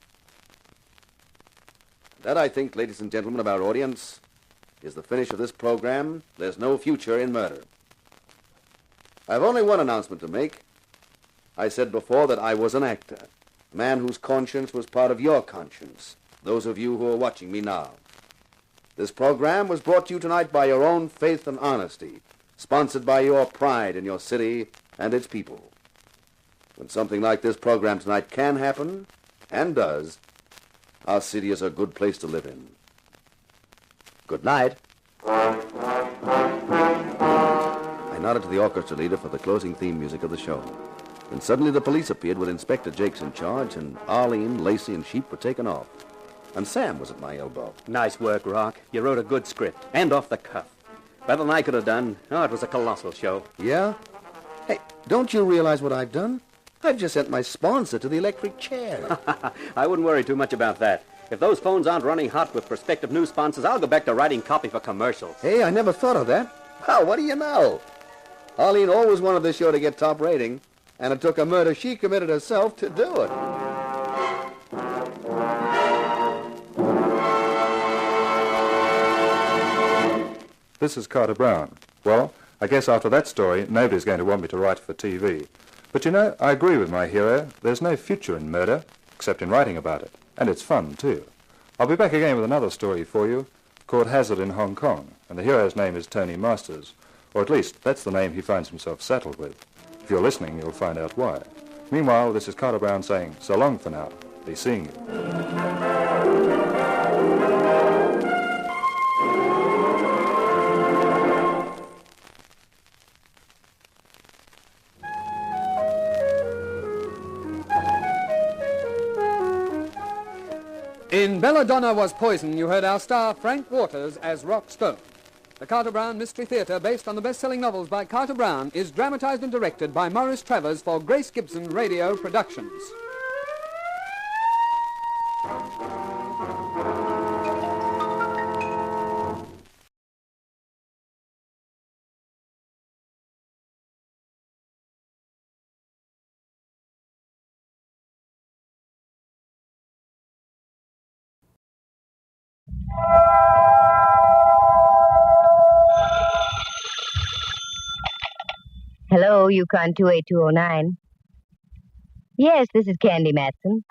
S22: That, I think, ladies and gentlemen of our audience, is the finish of this program. There's no future in murder. I have only one announcement to make. I said before that I was an actor, a man whose conscience was part of your conscience, those of you who are watching me now. This program was brought to you tonight by your own faith and honesty, sponsored by your pride in your city and its people. When something like this program tonight can happen, and does, our city is a good place to live in. Good night. I nodded to the orchestra leader for the closing theme music of the show. Then suddenly the police appeared with Inspector Jakes in charge, and Arlene, Lacey, and Sheep were taken off. And Sam was at my elbow.
S7: Nice work, Rock. You wrote a good script, and off the cuff. Better than I could have done. Oh, it was a colossal show.
S22: Yeah? Hey, don't you realize what I've done? I've just sent my sponsor to the electric chair.
S7: I wouldn't worry too much about that. If those phones aren't running hot with prospective new sponsors, I'll go back to writing copy for commercials.
S22: Hey, I never thought of that. Well, what do you know? Arlene always wanted this show to get top rating, and it took a murder she committed herself to do it.
S12: This is Carter Brown. Well, I guess after that story, nobody's going to want me to write for TV. But you know, I agree with my hero. There's no future in murder, except in writing about it. And it's fun, too. I'll be back again with another story for you, called Hazard in Hong Kong, and the hero's name is Tony Masters. Or at least, that's the name he finds himself settled with. If you're listening, you'll find out why. Meanwhile, this is Carter Brown saying so long for now. Be seeing you.
S14: In Belladonna Was Poison, you heard our star Frank Waters as Rock Stone. The Carter Brown Mystery Theatre, based on the best-selling novels by Carter Brown, is dramatized and directed by Maurice Travers for Grace Gibson Radio Productions.
S1: Hello, Yukon 28209. Yes, this is Candy Matson.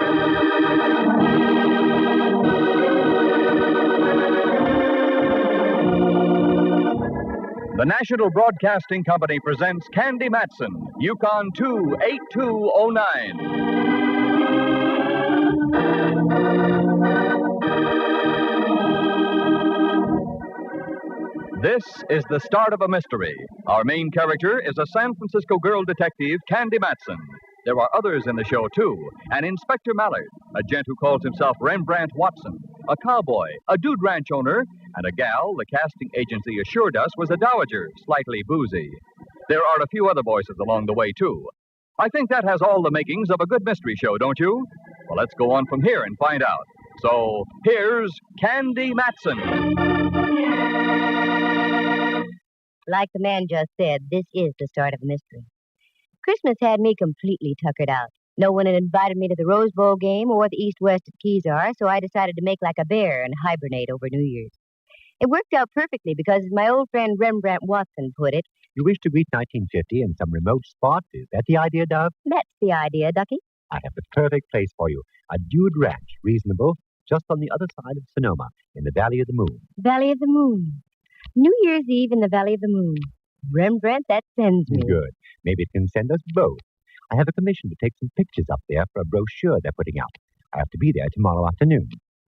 S3: The National Broadcasting Company presents Candy Matson, Yukon 28209. This is the start of a mystery. Our main character is a San Francisco girl detective, Candy Matson. There are others in the show, too. An Inspector Mallard, a gent who calls himself Rembrandt Watson, a cowboy, a dude ranch owner, and a gal the casting agency assured us was a dowager, slightly boozy. There are a few other voices along the way, too. I think that has all the makings of a good mystery show, don't you? Well, let's go on from here and find out. So, here's Candy Matson.
S1: Like the man just said, this is the start of a mystery. Christmas had me completely tuckered out. No one had invited me to the Rose Bowl game or the East-West at Kezar, so I decided to make like a bear and hibernate over New Year's. It worked out perfectly because, as my old friend Rembrandt Watson put it,
S15: you wish to greet 1950 in some remote spot? Is that the idea, Dove?
S1: That's the idea, Ducky.
S15: I have the perfect place for you. A dude ranch, reasonable, just on the other side of Sonoma, in the Valley of the Moon.
S1: Valley of the Moon. New Year's Eve in the Valley of the Moon. Rembrandt, that sends me.
S15: Good. Maybe it can send us both. I have a commission to take some pictures up there for a brochure they're putting out. I have to be there tomorrow afternoon.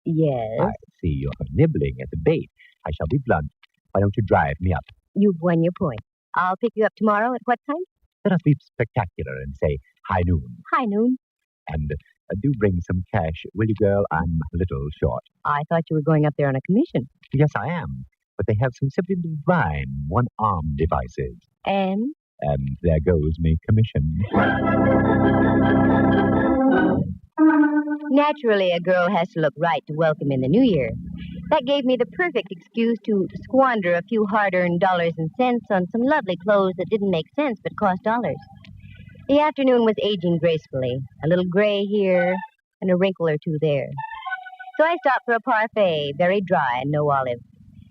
S1: Yes?
S15: I see you're nibbling at the bait. I shall be blunt. Why don't you drive me up?
S1: You've won your point. I'll pick you up tomorrow at what time?
S15: Let us be spectacular and say high noon.
S1: High noon.
S15: And do bring some cash, will you, girl? I'm a little short.
S1: I thought you were going up there on a commission.
S15: Yes, I am. But they have some simply divine one-arm devices.
S1: And
S15: there goes me commission.
S1: Naturally, a girl has to look right to welcome in the new year. That gave me the perfect excuse to squander a few hard-earned dollars and cents on some lovely clothes that didn't make sense but cost dollars. The afternoon was aging gracefully, a little gray here and a wrinkle or two there. So I stopped for a parfait, very dry and no olive.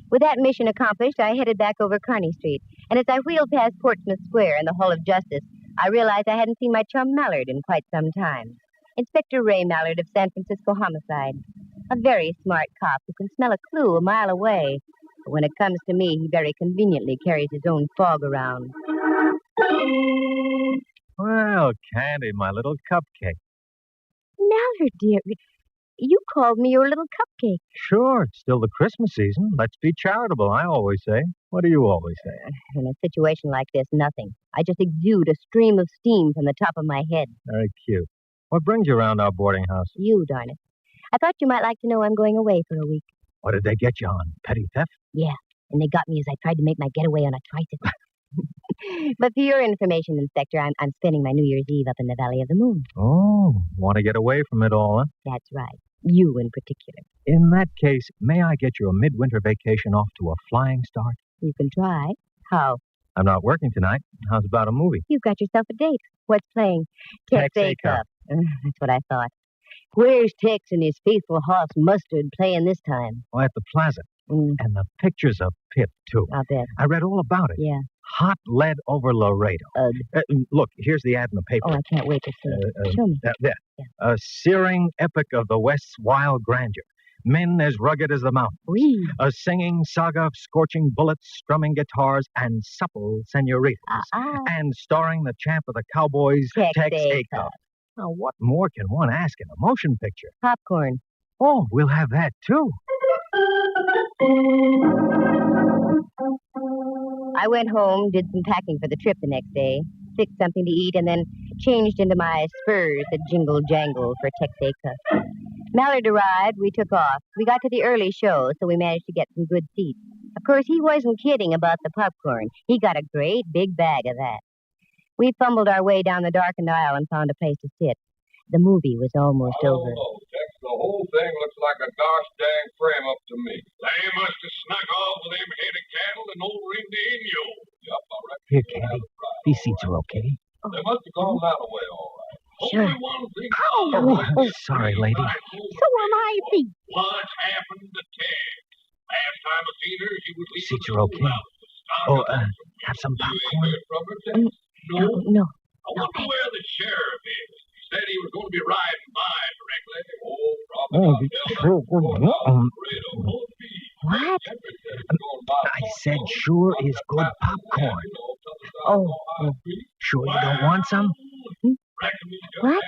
S1: With that mission accomplished, I headed back over Kearny Street, and as I wheeled past Portsmouth Square and the Hall of Justice, I realized I hadn't seen my chum Mallard in quite some time. Inspector Ray Mallard of San Francisco Homicide. A very smart cop who can smell a clue a mile away. But when it comes to me, he very conveniently carries his own fog around.
S19: Well, Candy, my little cupcake.
S1: Mallard, dear, you called me your little cupcake.
S19: Sure, it's still the Christmas season. Let's be charitable, I always say. What do you always say?
S1: In a situation like this, nothing. I just exude a stream of steam from the top of my head.
S19: Very cute. What brings you around our boarding house?
S1: You, darn it. I thought you might like to know I'm going away for a week.
S19: What did they get you on? Petty theft?
S1: Yeah, and they got me as I tried to make my getaway on a tricycle. But for your information, Inspector, I'm spending my New Year's Eve up in the Valley of the Moon.
S19: Oh, want to get away from it all, huh?
S1: That's right. You in particular.
S19: In that case, may I get you a midwinter vacation off to a flying start?
S1: You can try. How?
S19: I'm not working tonight. How's about a movie?
S1: You've got yourself a date. What's playing? Tex A Cup. That's what I thought. Where's Tex and his faithful horse Mustard playing this time?
S19: Oh, at the Plaza. And the pictures of Pip, too.
S1: I'll bet.
S19: I read all about it.
S1: Yeah.
S19: Hot lead over Laredo. Look, here's the ad in the paper.
S1: Oh, I can't wait to see it. Show me.
S19: There.
S1: Yeah.
S19: A searing epic of the West's wild grandeur. Men as rugged as the mountains.
S1: Oui.
S19: A singing saga of scorching bullets, strumming guitars, and supple senoritas. And starring the champ of the Cowboys, Tex A Cup. Now, what more can one ask in a motion picture?
S1: Popcorn.
S19: Oh, we'll have that, too.
S1: I went home, did some packing for the trip the next day, fixed something to eat, and then changed into my spurs that jingle-jangle for Tex A Cup. Mallard arrived, we took off. We got to the early show, so we managed to get some good seats. Of course, he wasn't kidding about the popcorn. He got a great big bag of that. We fumbled our way down the darkened aisle and found a place to sit. The movie was almost over.
S24: Oh, Tex, the whole thing looks like a gosh dang frame up to me. They must have snuck off with them head of cattle and over into Inyo. Yep, I reckon.
S15: Here, Candy. These seats are okay.
S24: They must have gone that way, all right.
S15: Sure.
S24: Only one thing.
S15: Sorry, lady.
S24: So am I, Pete. What's happened to Tex? Last time I seen her, she was leaving.
S15: Seats are okay. Oh, have some popcorn?
S1: No.
S24: I wonder where the sheriff is. He said he was going to be riding by directly. Oh, probably.
S1: What?
S19: I said sure is good popcorn. Oh, sure you don't want some?
S4: What?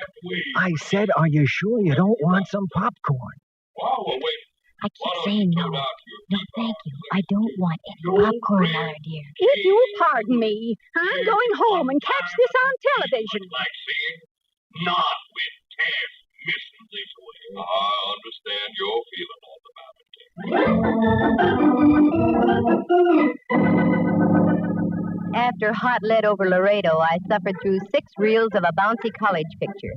S19: I said, are you sure you don't want some popcorn?
S4: I keep saying no. No, thank you. I don't want any popcorn, Laura, dear.
S2: If you'll pardon me, I'm going home and catch this on television.
S24: Not with Tess missing this way. I understand your feeling all about it.
S1: After hot lead over Laredo, I suffered through 6 reels of a bouncy college picture.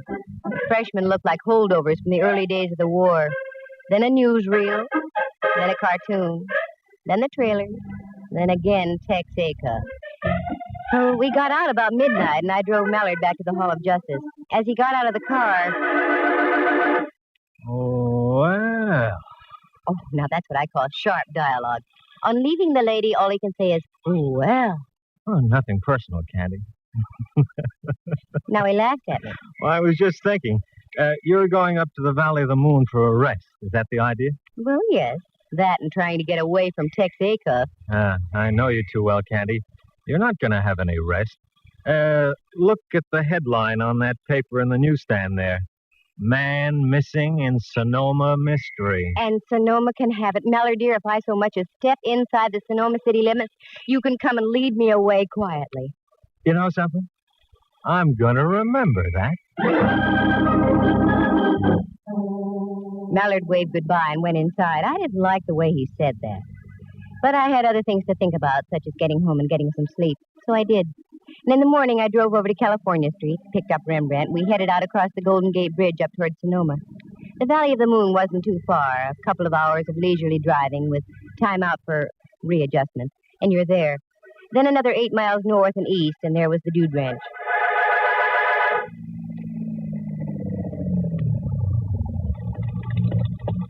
S1: Freshmen looked like holdovers from the early days of the war. Then a newsreel, then a cartoon, then the trailers, then again Texaco. So we got out about midnight, and I drove Mallard back to the Hall of Justice. As he got out of the car...
S19: Well.
S1: Oh, now that's what I call sharp dialogue. On leaving the lady, all he can say is, oh, well.
S19: Oh, nothing personal, Candy.
S1: Now he laughed at me.
S19: Well, I was just thinking. You're going up to the Valley of the Moon for a rest. Is that the idea?
S1: Well, yes. That and trying to get away from Texaco.
S19: I know you too well, Candy. You're not going to have any rest. Look at the headline on that paper in the newsstand there. Man missing in Sonoma mystery.
S1: And Sonoma can have it. Mallard, dear, if I so much as step inside the Sonoma city limits, you can come and lead me away quietly.
S19: You know something? I'm going to remember that.
S1: Mallard waved goodbye and went inside. I didn't like the way he said that. But I had other things to think about, such as getting home and getting some sleep. So I did. And in the morning, I drove over to California Street, picked up Rembrandt. We headed out across the Golden Gate Bridge up toward Sonoma. The Valley of the Moon wasn't too far, a couple of hours of leisurely driving with time out for readjustment. And you're there. Then another 8 miles north and east, and there was the Dude Ranch.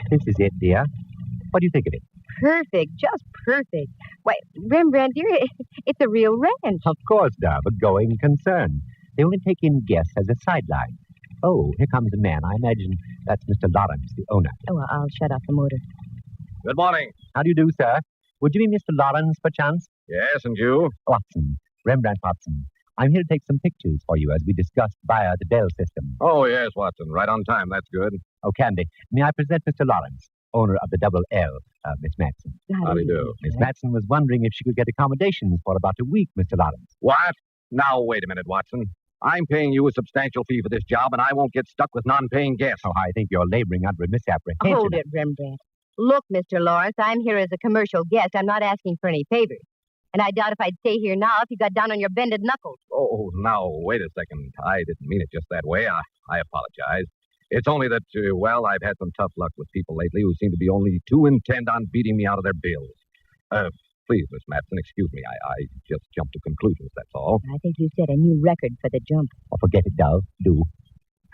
S15: This is it, dear. What do you think of it?
S1: Perfect, just perfect. Why, Rembrandt, dear, it's a real ranch.
S15: Of course, Dove, a going concern. They only take in guests as a sideline. Oh, here comes a man. I imagine that's Mr. Lawrence, the owner.
S1: Oh, well, I'll shut off the motor.
S3: Good morning.
S15: How do you do, sir? Would you be Mr. Lawrence, perchance?
S3: Yes, and you?
S15: Watson, Rembrandt Watson. I'm here to take some pictures for you as we discussed via the Dell system.
S3: Oh, yes, Watson. Right on time. That's good.
S15: Oh, Candy, may I present Mr. Lawrence, owner of the Double L, Miss Matson.
S3: How do you do?
S15: Miss Matson was wondering if she could get accommodations for about a week, Mr. Lawrence.
S3: What? Now, wait a minute, Watson. I'm paying you a substantial fee for this job, and I won't get stuck with non-paying guests.
S15: Oh, I think you're laboring under a misapprehension.
S1: Hold it, Rembrandt. Look, Mr. Lawrence, I'm here as a commercial guest. I'm not asking for any favors. And I doubt if I'd stay here now if you got down on your bended knuckles.
S3: Oh, now, wait a second. I didn't mean it just that way. I apologize. It's only that, well, I've had some tough luck with people lately who seem to be only too intent on beating me out of their bills. Please, Miss Matson, excuse me. I just jumped to conclusions, that's all.
S1: I think you set a new record for the jump.
S15: Oh, forget it, Dove. Do.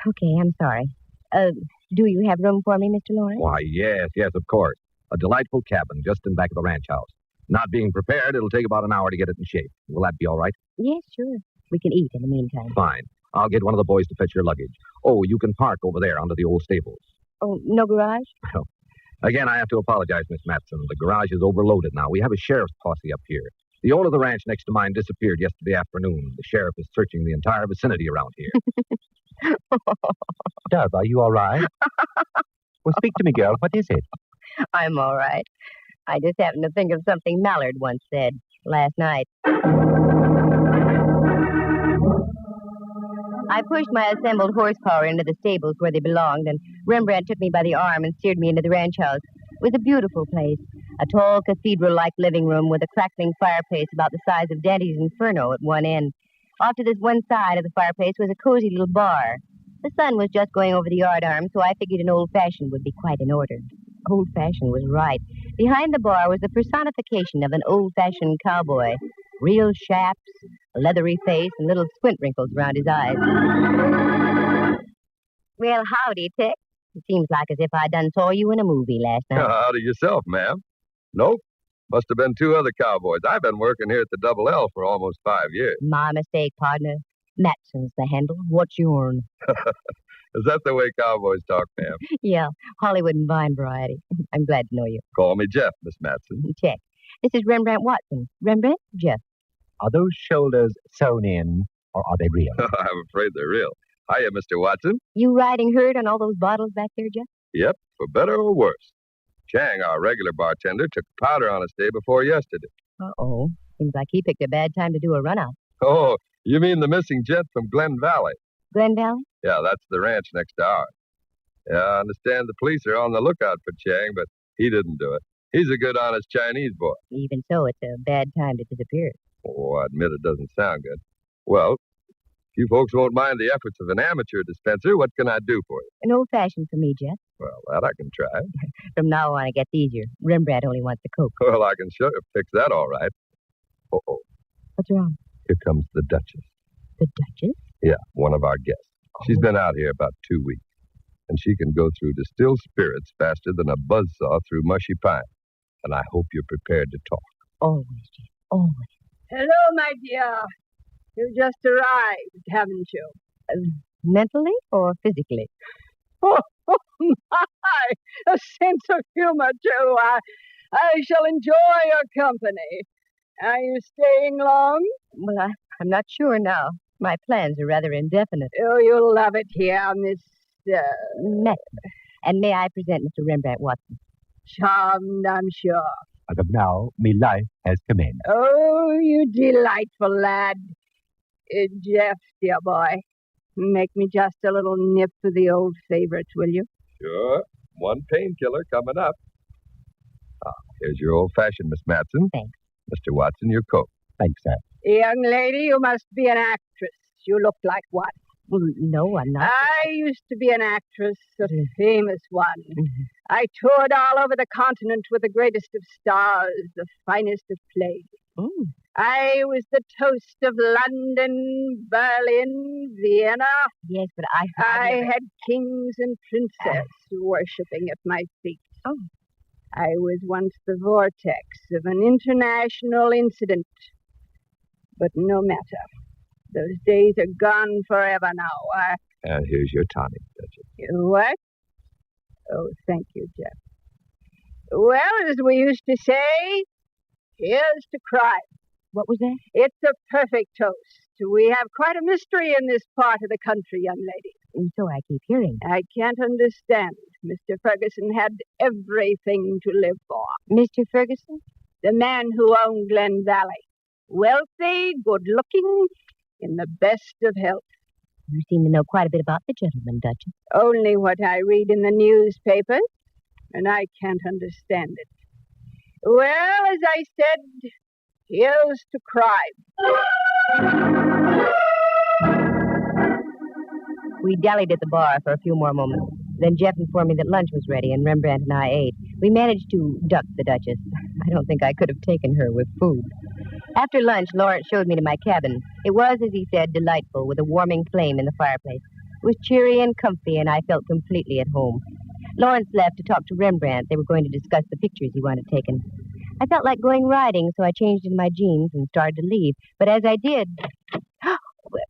S1: Okay, I'm sorry. Do you have room for me, Mr. Lawrence?
S3: Why, yes, of course. A delightful cabin just in back of the ranch house. Not being prepared, it'll take about an hour to get it in shape. Will that be all right?
S1: Yes, sure. We can eat in the meantime.
S3: Fine. I'll get one of the boys to fetch your luggage. Oh, you can park over there under the old stables.
S1: Oh, no garage?
S3: Well, again, I have to apologize, Miss Matson. The garage is overloaded now. We have a sheriff's posse up here. The owner of the ranch next to mine disappeared yesterday afternoon. The sheriff is searching the entire vicinity around here.
S15: Dove, are you all right? Well, speak to me, girl. What is it?
S1: I'm all right. I just happened to think of something Mallard once said last night. I pushed my assembled horsepower into the stables where they belonged, and Rembrandt took me by the arm and steered me into the ranch house. It was a beautiful place, a tall cathedral-like living room with a crackling fireplace about the size of Dante's Inferno at one end. Off to this one side of the fireplace was a cozy little bar. The sun was just going over the yardarm, so I figured an old-fashioned would be quite in order. Old-fashioned was right. Behind the bar was the personification of an old-fashioned cowboy. Real chaps, a leathery face, and little squint wrinkles around his eyes. Well, howdy, Tex. It seems like as if I done saw you in a movie last night.
S24: Howdy yourself, ma'am. Nope. Must have been 2 other cowboys. I've been working here at the Double L for almost 5 years.
S1: My mistake, partner. Matson's the handle. What's yourn?
S24: Is that the way cowboys talk, ma'am?
S1: Yeah, Hollywood and Vine variety. I'm glad to know you.
S24: Call me Jeff, Miss Matson.
S1: Check. This is Rembrandt Watson. Rembrandt? Jeff.
S15: Are those shoulders sewn in, or are they real?
S8: I'm afraid they're real. Hiya, Mr. Watson.
S1: You riding herd on all those bottles back there, Jeff?
S8: Yep, for better or worse. Chang, our regular bartender, took powder on us day before yesterday.
S1: Uh-oh. Seems like he picked a bad time to do a run-out.
S8: Oh, you mean the missing gent from Glen Valley?
S1: Glen Valley?
S8: Yeah, that's the ranch next to ours. Yeah, I understand the police are on the lookout for Chang, but he didn't do it. He's a good, honest Chinese boy.
S1: Even so, it's a bad time to disappear.
S8: Oh, I admit it doesn't sound good. Well, if you folks won't mind the efforts of an amateur dispenser, what can I do for you?
S1: An old-fashioned for me, Jeff.
S8: Well, that I can try.
S1: From now on, it gets easier. Rembrandt only wants the Coke.
S8: Well, I can sure fix that all right. Uh-oh.
S1: What's wrong?
S8: Here comes the Duchess.
S1: The Duchess?
S8: Yeah, one of our guests. She's been out here about 2 weeks, and she can go through distilled spirits faster than a buzzsaw through mushy pine. And I hope you're prepared to talk.
S1: Always, Jeff. Always.
S2: Hello, my dear. You just arrived, haven't you?
S1: Mentally or physically?
S2: Oh, my! A sense of humor, too. I shall enjoy your company. Are you staying long?
S1: Well, I'm not sure now. My plans are rather indefinite.
S2: Oh, you'll love it here, Miss...
S1: Matson. And may I present Mr. Rembrandt Watson?
S2: Charmed, I'm sure.
S15: As of now, me life has commenced.
S2: Oh, you delightful lad. Jeff, dear boy, make me just a little nip of the old favorite, will you?
S8: Sure. One painkiller coming up. Here's your old-fashioned, Miss Matson.
S1: Thanks.
S8: Mr. Watson, your coat.
S15: Thanks, sir.
S2: Young lady, you must be an actress. You look like one.
S1: Well, no, I'm not.
S2: I used to be an actress, a famous one. I toured all over the continent with the greatest of stars, the finest of plays. I was the toast of London, Berlin, Vienna.
S1: Yes, but
S2: I had kings and princesses worshipping at my feet.
S1: Oh.
S2: I was once the vortex of an international incident. But no matter. Those days are gone forever now.
S8: And here's your tonic, Duchess.
S2: What? Oh, thank you, Jeff. Well, as we used to say, here's to crime.
S1: What was that?
S2: It's a perfect toast. We have quite a mystery in this part of the country, young lady.
S1: And so I keep hearing.
S2: I can't understand. Mr. Ferguson had everything to live for.
S1: Mr. Ferguson?
S2: The man who owned Glen Valley. Wealthy, good-looking, in the best of health.
S1: You seem to know quite a bit about the gentleman, Duchess.
S2: Only what I read in the newspapers, and I can't understand it. Well, as I said, here's to crime.
S1: We dallied at the bar for a few more moments. Then Jeff informed me that lunch was ready, and Rembrandt and I ate. We managed to duck the Duchess. I don't think I could have taken her with food. After lunch, Lawrence showed me to my cabin. It was, as he said, delightful, with a warming flame in the fireplace. It was cheery and comfy, and I felt completely at home. Lawrence left to talk to Rembrandt. They were going to discuss the pictures he wanted taken. I felt like going riding, so I changed into my jeans and started to leave. But as I did...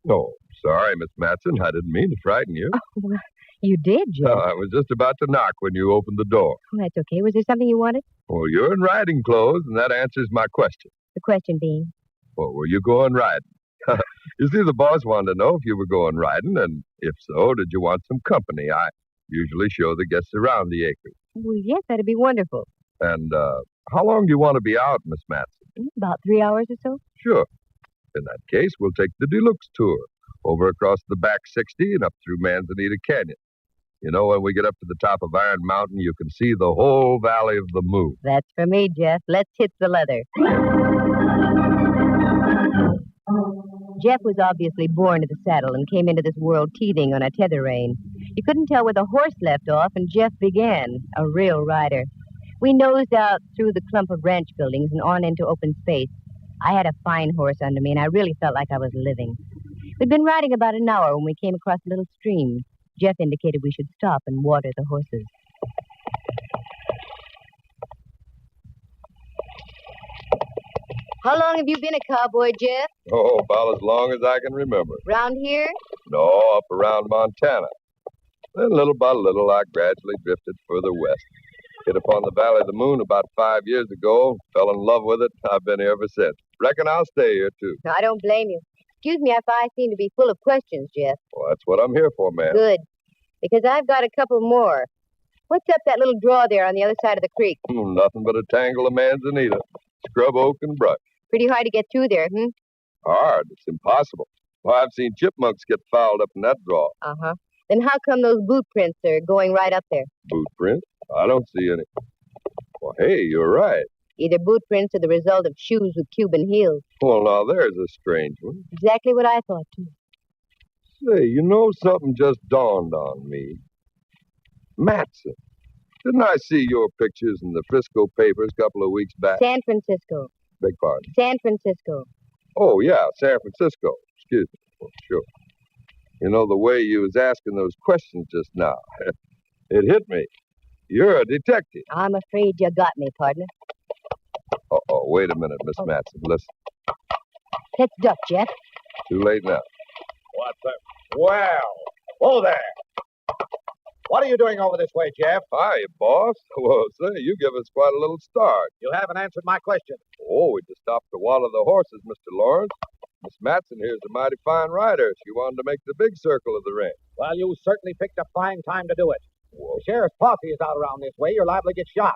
S8: Oh, sorry, Miss Matson. I didn't mean to frighten you.
S1: Oh, well, you did, Jeff.
S8: I was just about to knock when you opened the door.
S1: Oh, that's okay. Was there something you wanted?
S8: Well, you're in riding clothes, and that answers my question.
S1: The question being?
S8: Well, were you going riding? You see, the boss wanted to know if you were going riding, and if so, did you want some company? I usually show the guests around the acres.
S1: Well, yes, that'd be wonderful.
S8: And how long do you want to be out, Miss Matson?
S1: About 3 hours or so.
S8: Sure. In that case, we'll take the deluxe tour, over across the back 60 and up through Manzanita Canyon. You know, when we get up to the top of Iron Mountain, you can see the whole Valley of the Moon.
S1: That's for me, Jeff. Let's hit the leather. Jeff was obviously born to the saddle and came into this world teething on a tether rein. You couldn't tell where the horse left off, and Jeff began, a real rider. We nosed out through the clump of ranch buildings and on into open space. I had a fine horse under me, and I really felt like I was living. We'd been riding about an hour when we came across a little stream. Jeff indicated we should stop and water the horses. How long have you been a cowboy, Jeff?
S8: Oh, about as long as I can remember.
S1: Round here?
S8: No, up around Montana. Then little by little, I gradually drifted further west. Hit upon the Valley of the Moon about 5 years ago. Fell in love with it. I've been here ever since. Reckon I'll stay here, too.
S1: No, I don't blame you. Excuse me if I seem to be full of questions, Jeff.
S8: Well, that's what I'm here for, ma'am.
S1: Good. Because I've got a couple more. What's up that little draw there on the other side of the creek?
S8: Nothing but a tangle of manzanita. Scrub oak and brush.
S1: Pretty hard to get through there,
S8: Hard. It's impossible. Well, I've seen chipmunks get fouled up in that draw.
S1: Uh-huh. Then how come those boot prints are going right up there?
S8: Boot prints? I don't see any. Well, hey, you're right.
S1: Either boot prints or the result of shoes with Cuban heels.
S8: Well, now, there's a strange one.
S1: Exactly what I thought, too.
S8: Say, you know, something just dawned on me. Matson. Didn't I see your pictures in the Frisco papers a couple of weeks back?
S1: San Francisco.
S8: Beg pardon?
S1: San Francisco.
S8: Oh, yeah, San Francisco. Excuse me. Well, sure. You know, the way you was asking those questions just now, it hit me. You're a detective.
S1: I'm afraid you got me, partner.
S8: Uh-oh, wait a minute, Miss Matson. Listen.
S1: Let's duck, Jeff.
S8: Too late now.
S23: What's that? Well, whoa there. What are you doing over this way, Jeff?
S8: Hi, boss. Well, say, you give us quite a little start.
S23: You haven't answered my question.
S8: Oh, we just stopped to water the horses, Mr. Lawrence. Miss Matson here's a mighty fine rider. She wanted to make the big circle of the ranch.
S23: Well, you certainly picked a fine time to do it. The sheriff's posse is out around this way. You're liable to get shot.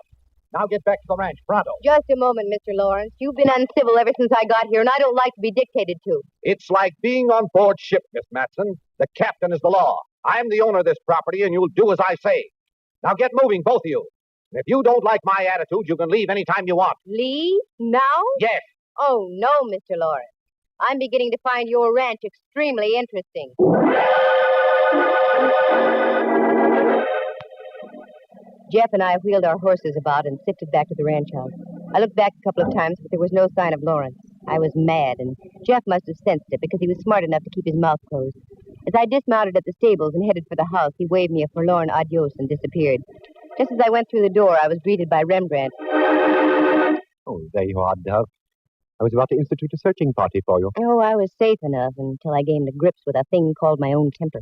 S23: Now get back to the ranch pronto.
S1: Just a moment, Mr. Lawrence. You've been uncivil ever since I got here, and I don't like to be dictated to.
S23: It's like being on board ship, Miss Matson. The captain is the law. I'm the owner of this property, and you'll do as I say. Now get moving, both of you. And if you don't like my attitude, you can leave any time you want.
S1: Leave? Now?
S23: Yes.
S1: Oh, no, Mr. Lawrence. I'm beginning to find your ranch extremely interesting. Jeff and I wheeled our horses about and sifted back to the ranch house. I looked back a couple of times, but there was no sign of Lawrence. I was mad, and Jeff must have sensed it because he was smart enough to keep his mouth closed. As I dismounted at the stables and headed for the house, he waved me a forlorn adios and disappeared. Just as I went through the door, I was greeted by Rembrandt.
S15: Oh, there you are, Dove. I was about to institute a searching party for you.
S1: Oh, I was safe enough until I came to grips with a thing called my own temper.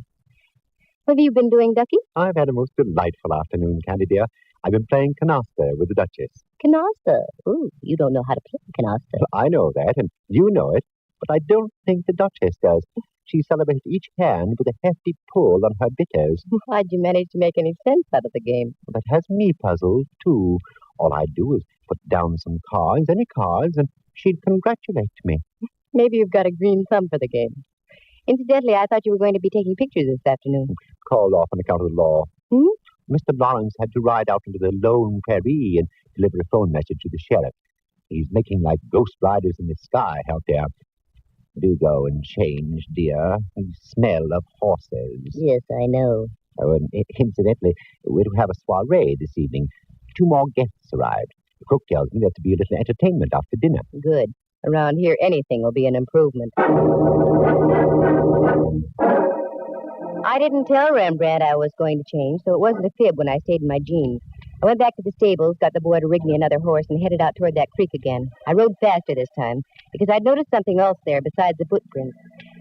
S1: What have you been doing, Ducky?
S15: I've had a most delightful afternoon, Candy dear. I've been playing canasta with the Duchess.
S1: Canasta? Ooh, you don't know how to play canasta.
S15: Well, I know that, and you know it, but I don't think the Duchess does. She celebrated each hand with a hefty pull on her bitters.
S1: How'd you manage to make any sense out of the game?
S15: That has me puzzled, too. All I do is put down some cards, any cards, and she'd congratulate me.
S1: Maybe you've got a green thumb for the game. Incidentally, I thought you were going to be taking pictures this afternoon.
S15: Called off on account of the law. Mr. Lawrence had to ride out into the lone prairie and deliver a phone message to the sheriff. He's making like ghost riders in the sky out there. Do go and change, dear. You smell of horses.
S1: Yes, I know.
S15: Oh, and incidentally, we'll have a soiree this evening. 2 more guests arrived. The cook tells me there's to be a little entertainment after dinner.
S1: Good. Around here, anything will be an improvement. I didn't tell Rembrandt I was going to change, so it wasn't a fib when I stayed in my jeans. I went back to the stables, got the boy to rig me another horse, and headed out toward that creek again. I rode faster this time, because I'd noticed something else there besides the footprints.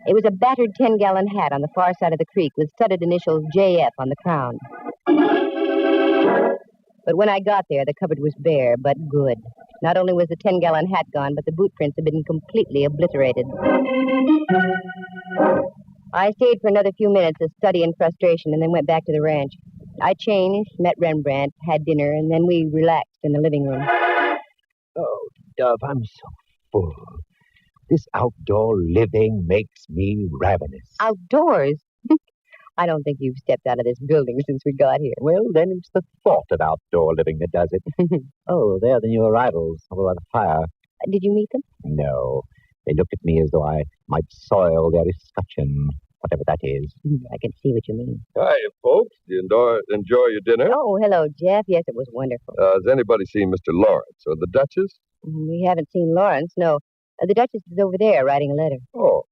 S1: It was a battered 10-gallon hat on the far side of the creek with studded initials JF on the crown. But when I got there, the cupboard was bare, but good. Not only was the 10-gallon hat gone, but the boot prints had been completely obliterated. I stayed for another few minutes of study and frustration and then went back to the ranch. I changed, met Rembrandt, had dinner, and then we relaxed in the living room.
S15: Oh, Dove, I'm so full. This outdoor living makes me ravenous.
S1: Outdoors? I don't think you've stepped out of this building since we got here.
S15: Well, then it's the thought of outdoor living that does it. Oh, there are the new arrivals over by the fire.
S1: Did you meet them?
S15: No. They looked at me as though I might soil their escutcheon, whatever that is.
S1: I can see what you mean.
S8: Hi, folks. Do you enjoy your dinner?
S1: Oh, hello, Jeff. Yes, it was wonderful.
S8: Has anybody seen Mr. Lawrence or the Duchess?
S1: We haven't seen Lawrence, no. The Duchess is over there writing a letter.
S8: Oh.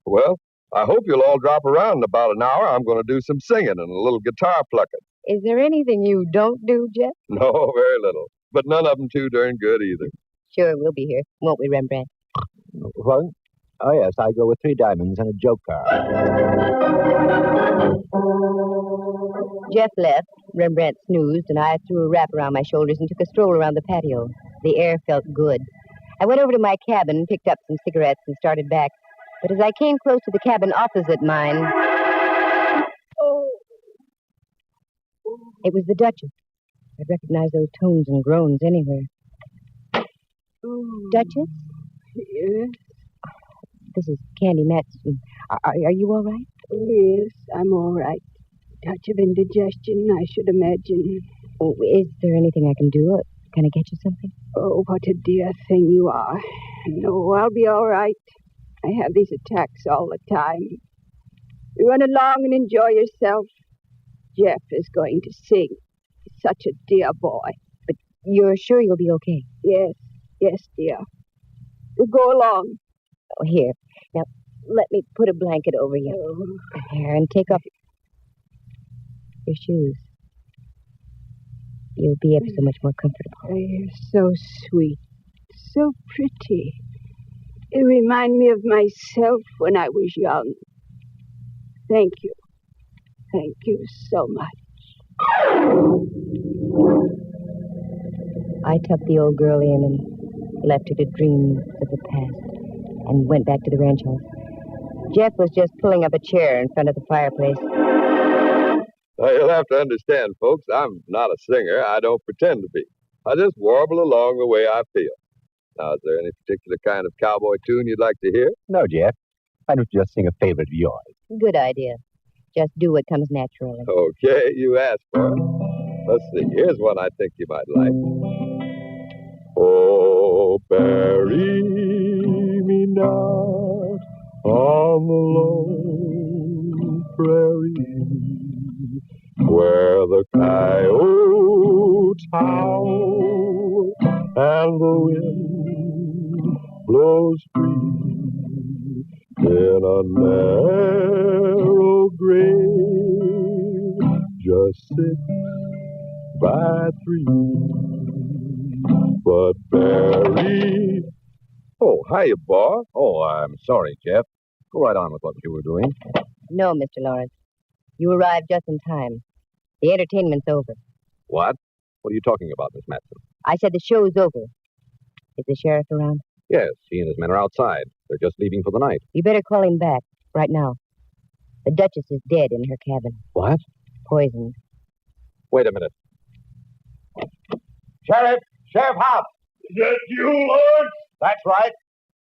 S8: Well, I hope you'll all drop around in about an hour. I'm going to do some singing and a little guitar plucking.
S1: Is there anything you don't do, Jeff?
S8: No, very little. But none of them too darn good either.
S1: Sure, we'll be here. Won't we, Rembrandt?
S15: What? Oh, yes, I go with 3 diamonds and a joker.
S1: Jeff left, Rembrandt snoozed, and I threw a wrap around my shoulders and took a stroll around the patio. The air felt good. I went over to my cabin, picked up some cigarettes, and started back. But as I came close to the cabin opposite mine... It was the Duchess. I'd recognize those tones and groans anywhere. Duchess?
S2: Yes?
S1: This is Candy Matson. Are you all right?
S2: Yes, I'm all right. Touch of indigestion, I should imagine.
S1: Oh, is there anything I can do? Can I get you something?
S2: Oh, what a dear thing you are. No, I'll be all right. I have these attacks all the time. You run along and enjoy yourself. Jeff is going to sing. He's such a dear boy.
S1: But you're sure you'll be okay?
S2: Yes, dear. We'll go along.
S1: Oh, here. Now, let me put a blanket over you. Here, and take off your shoes. You'll be ever so much more comfortable.
S2: Oh, you're so sweet. So pretty. You remind me of myself when I was young. Thank you. Thank you so much.
S1: I tucked the old girl in and left her to dream of the past and went back to the ranch house. Jeff was just pulling up a chair in front of the fireplace.
S8: Now, you'll have to understand, folks, I'm not a singer. I don't pretend to be. I just warble along the way I feel. Now, is there any particular kind of cowboy tune you'd like to hear?
S15: No, Jeff. Why don't you just sing a favorite of yours?
S1: Good idea. Just do what comes naturally.
S8: Okay, you asked for it. Let's see. Here's one I think you might like. Oh, bury me not on the lone prairie, where the coyotes howl and the wind blows free in a narrow grave, just 6x3. But Barry... Oh, hiya, boss.
S17: Oh, I'm sorry, Jeff. Go right on with what you were doing.
S1: No, Mr. Lawrence. You arrived just in time. The entertainment's over.
S17: What? What are you talking about, Miss Matson?
S1: I said the show's over. Is the sheriff around?
S17: Yes, he and his men are outside. They're just leaving for the night.
S1: You better call him back, right now. The Duchess is dead in her cabin.
S17: What?
S1: Poisoned.
S17: Wait a minute.
S9: Sheriff! Sheriff Hobbs!
S24: Is that you, Lawrence?
S9: That's right.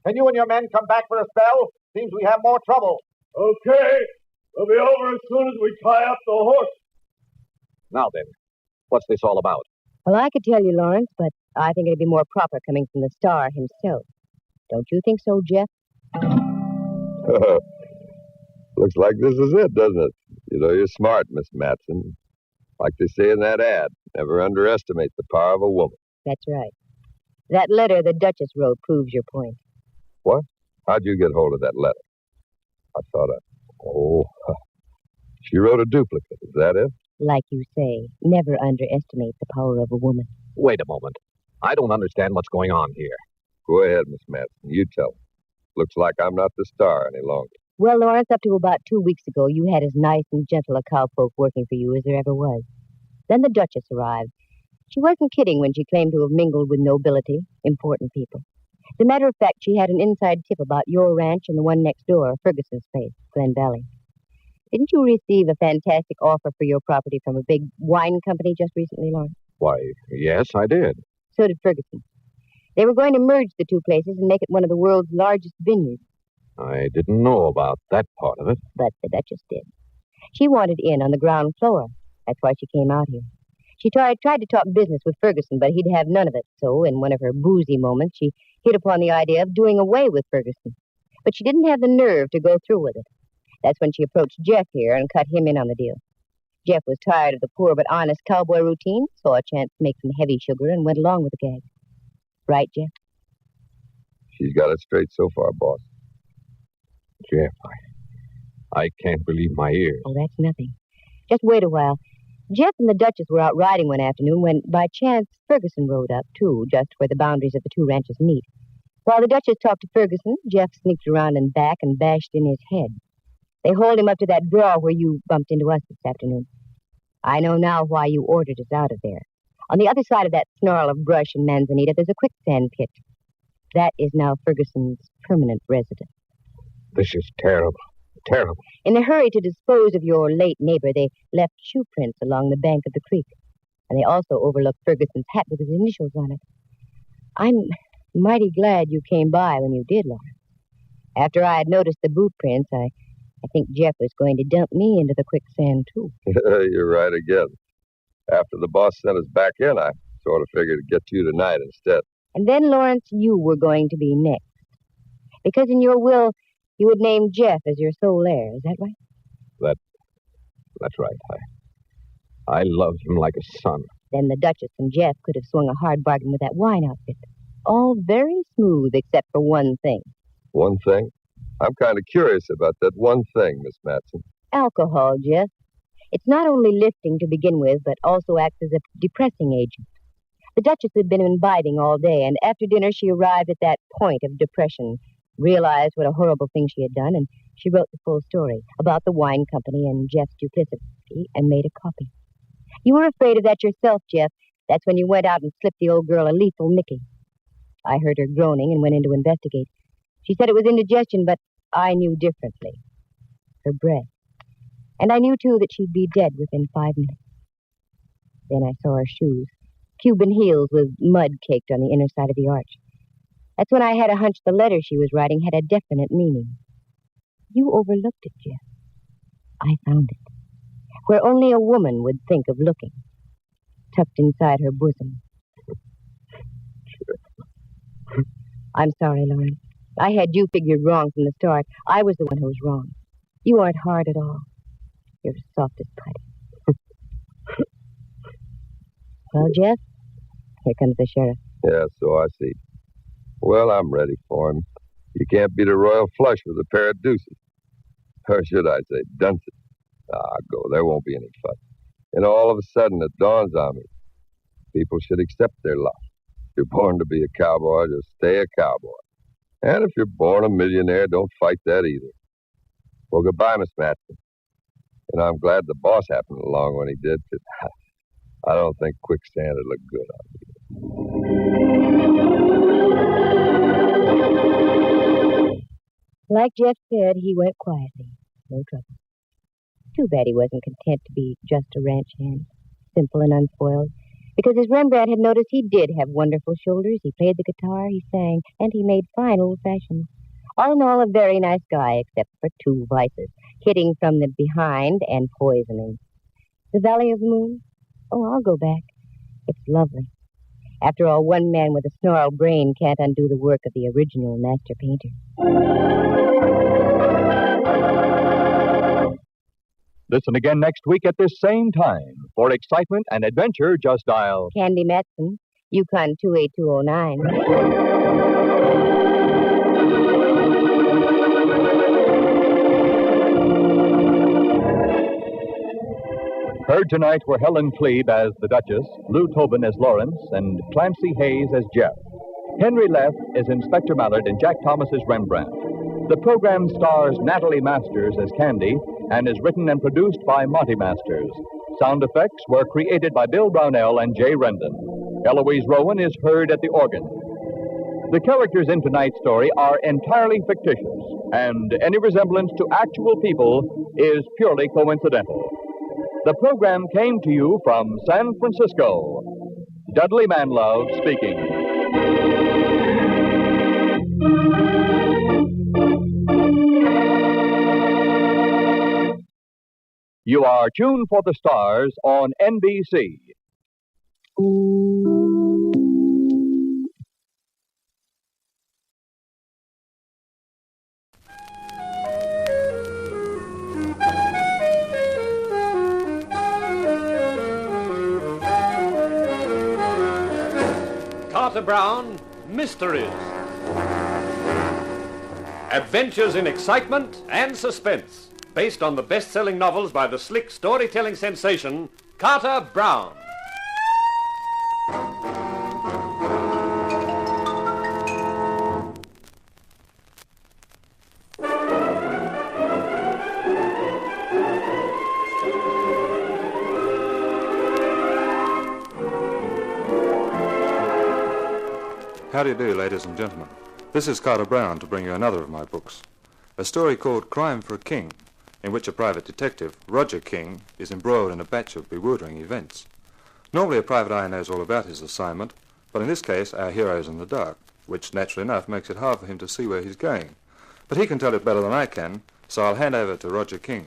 S9: Can you and your men come back for a spell? Seems we have more trouble.
S24: Okay. We'll be over as soon as we tie up the horse.
S17: Now then, what's this all about?
S1: Well, I could tell you, Lawrence, but I think it'd be more proper coming from the star himself. Don't you think so, Jeff?
S8: Looks like this is it, doesn't it? You know, you're smart, Miss Matson. Like they say in that ad, never underestimate the power of a woman.
S1: That's right. That letter the Duchess wrote proves your point.
S8: What? How'd you get hold of that letter? I thought she wrote a duplicate. Is that it?
S1: Like you say, never underestimate the power of a woman.
S17: Wait a moment. I don't understand what's going on here.
S8: Go ahead, Miss Matson. You tell me. Looks like I'm not the star any longer.
S1: Well, Lawrence, up to about 2 weeks ago, you had as nice and gentle a cowpoke working for you as there ever was. Then the Duchess arrived. She wasn't kidding when she claimed to have mingled with nobility, important people. As a matter of fact, she had an inside tip about your ranch and the one next door, Ferguson's place, Glen Valley. Didn't you receive a fantastic offer for your property from a big wine company just recently, Lawrence?
S17: Why, yes, I did.
S1: So did Ferguson. They were going to merge the two places and make it one of the world's largest vineyards.
S17: I didn't know about that part of it.
S1: But the Duchess did. She wanted in on the ground floor. That's why she came out here. She tried to talk business with Ferguson, but he'd have none of it. So, in one of her boozy moments, she hit upon the idea of doing away with Ferguson. But she didn't have the nerve to go through with it. That's when she approached Jeff here and cut him in on the deal. Jeff was tired of the poor but honest cowboy routine, saw a chance to make some heavy sugar, and went along with the gag. Right, Jeff?
S8: She's got it straight so far, boss.
S17: Jeff, I can't believe my ears.
S1: Oh, that's nothing. Just wait a while. Jeff and the Duchess were out riding one afternoon when, by chance, Ferguson rode up, too, just where the boundaries of the two ranches meet. While the Duchess talked to Ferguson, Jeff sneaked around and back and bashed in his head. They hauled him up to that draw where you bumped into us this afternoon. I know now why you ordered us out of there. On the other side of that snarl of brush in Manzanita, there's a quicksand pit. That is now Ferguson's permanent residence.
S8: This is terrible. Terrible.
S1: In a hurry to dispose of your late neighbor, they left shoe prints along the bank of the creek. And they also overlooked Ferguson's hat with his initials on it. I'm mighty glad you came by when you did, Lawrence. After I had noticed the boot prints, I think Jeff was going to dump me into the quicksand, too.
S8: You're right again. After the boss sent us back in, I sort of figured to get to you tonight instead.
S1: And then, Lawrence, you were going to be next. Because in your will, you had named Jeff as your sole heir. Is that right?
S8: That's right. I love him like a son.
S1: Then the Duchess and Jeff could have swung a hard bargain with that wine outfit. All very smooth, except for one thing.
S8: One thing? I'm kind of curious about that one thing, Miss Matson.
S1: Alcohol, Jeff. It's not only lifting to begin with, but also acts as a depressing agent. The Duchess had been imbibing all day, and after dinner she arrived at that point of depression, realized what a horrible thing she had done, and she wrote the full story about the wine company and Jeff's duplicity, and made a copy. You were afraid of that yourself, Jeff. That's when you went out and slipped the old girl a lethal Mickey. I heard her groaning and went in to investigate. She said it was indigestion, but I knew differently. Her breath. And I knew, too, that she'd be dead within 5 minutes. Then I saw her shoes, Cuban heels with mud caked on the inner side of the arch. That's when I had a hunch the letter she was writing had a definite meaning. You overlooked it, Jeff. I found it. Where only a woman would think of looking. Tucked inside her bosom. I'm sorry, Lawrence. I had you figured wrong from the start. I was the one who was wrong. You aren't hard at all. You're soft as putty. Well, Jeff, here comes the sheriff.
S8: Yeah, so I see. Well, I'm ready for him. You can't beat a royal flush with a pair of deuces. Or should I say, dunces. Go. There won't be any fuss. And all of a sudden, it dawns on me. People should accept their lot. If you're born to be a cowboy, just stay a cowboy. And if you're born a millionaire, don't fight that either. Well, goodbye, Miss Matson. And I'm glad the boss happened along when he did, because I don't think quicksand would look good on me.
S1: Like Jeff said, he went quietly. No trouble. Too bad he wasn't content to be just a ranch hand, simple and unspoiled. Because as Rembrandt had noticed, he did have wonderful shoulders. He played the guitar, he sang, and he made fine old fashions. All in all, a very nice guy, except for 2 vices, hitting from the behind and poisoning. The Valley of the Moon? Oh, I'll go back. It's lovely. After all, one man with a snarled brain can't undo the work of the original master painter.
S3: Listen again next week at this same time. For excitement and adventure, just dial
S1: Candy Matson, Yukon 28209.
S3: Heard tonight were Helen Klebe as the Duchess, Lou Tobin as Lawrence, and Clancy Hayes as Jeff. Henry Leff is Inspector Mallard and Jack Thomas as Rembrandt. The program stars Natalie Masters as Candy and is written and produced by Monty Masters. Sound effects were created by Bill Brownell and Jay Rendon. Eloise Rowan is heard at the organ. The characters in tonight's story are entirely fictitious, and any resemblance to actual people is purely coincidental. The program came to you from San Francisco. Dudley Manlove speaking. You are tuned for the stars on NBC.
S7: Carter Brown, Mysteries. Adventures in excitement and suspense. Based on the best-selling novels by the slick storytelling sensation, Carter Brown.
S12: How do you do, ladies and gentlemen? This is Carter Brown to bring you another of my books. A story called Crime for a King, in which a private detective, Roger King, is embroiled in a batch of bewildering events. Normally a private eye knows all about his assignment, but in this case our hero is in the dark, which naturally enough makes it hard for him to see where he's going. But he can tell it better than I can, so I'll hand over to Roger King.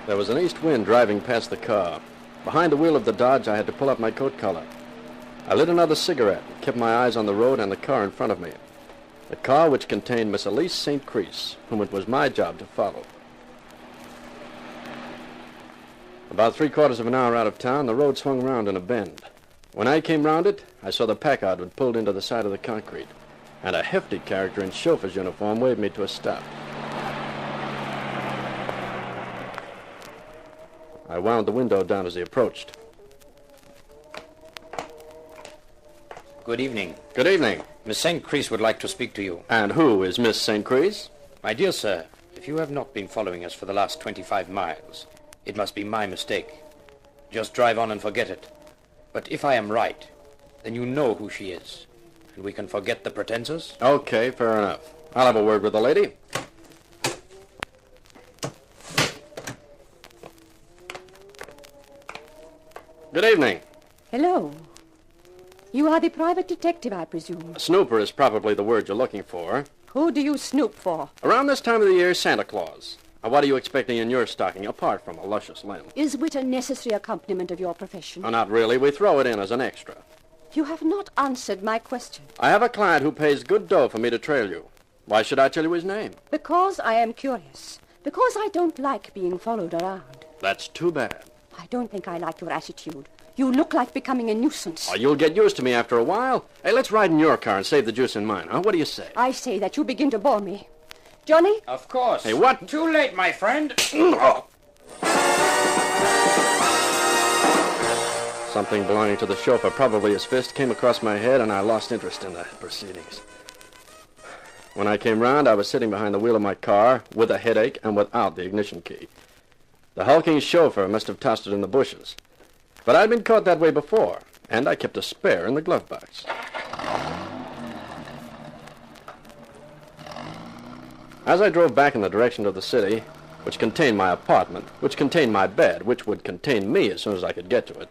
S7: There was an east wind driving past the car. Behind the wheel of the Dodge, I had to pull up my coat collar. I lit another cigarette and kept my eyes on the road and the car in front of me. The car which contained Miss Elise St. Chris, whom it was my job to follow. About 3/4 of an hour out of town, the road swung round in a bend. When I came round it, I saw the Packard had pulled into the side of the concrete, and a hefty character in chauffeur's uniform waved me to a stop. I wound the window down as he approached.
S11: Good evening.
S7: Good evening.
S11: Miss St. Chris would like to speak to you.
S7: And who is Miss St. Chris?
S11: My dear sir, if you have not been following us for the last 25 miles, it must be my mistake. Just drive on and forget it. But if I am right, then you know who she is, and we can forget the pretenses.
S7: Okay, fair enough. I'll have a word with the lady. Good evening.
S13: Hello. You are the private detective, I presume.
S7: Snooper is probably the word you're looking for.
S13: Who do you snoop for?
S7: Around this time of the year, Santa Claus. Now, what are you expecting in your stocking, apart from a luscious limb?
S13: Is wit a necessary accompaniment of your profession?
S7: Oh, not really. We throw it in as an extra.
S13: You have not answered my question.
S7: I have a client who pays good dough for me to trail you. Why should I tell you his name?
S13: Because I am curious. Because I don't like being followed around.
S7: That's too bad.
S13: I don't think I like your attitude. You look like becoming a nuisance.
S7: Oh, you'll get used to me after a while. Hey, let's ride in your car and save the juice in mine, huh? What do you say?
S13: I say that you begin to bore me. Johnny?
S11: Of course.
S7: Hey, what?
S11: Too late, my friend.
S7: Something belonging to the chauffeur, probably his fist, came across my head, and I lost interest in the proceedings. When I came round, I was sitting behind the wheel of my car, with a headache and without the ignition key. The hulking chauffeur must have tossed it in the bushes. But I'd been caught that way before, and I kept a spare in the glove box. As I drove back in the direction of the city, which contained my apartment, which contained my bed, which would contain me as soon as I could get to it,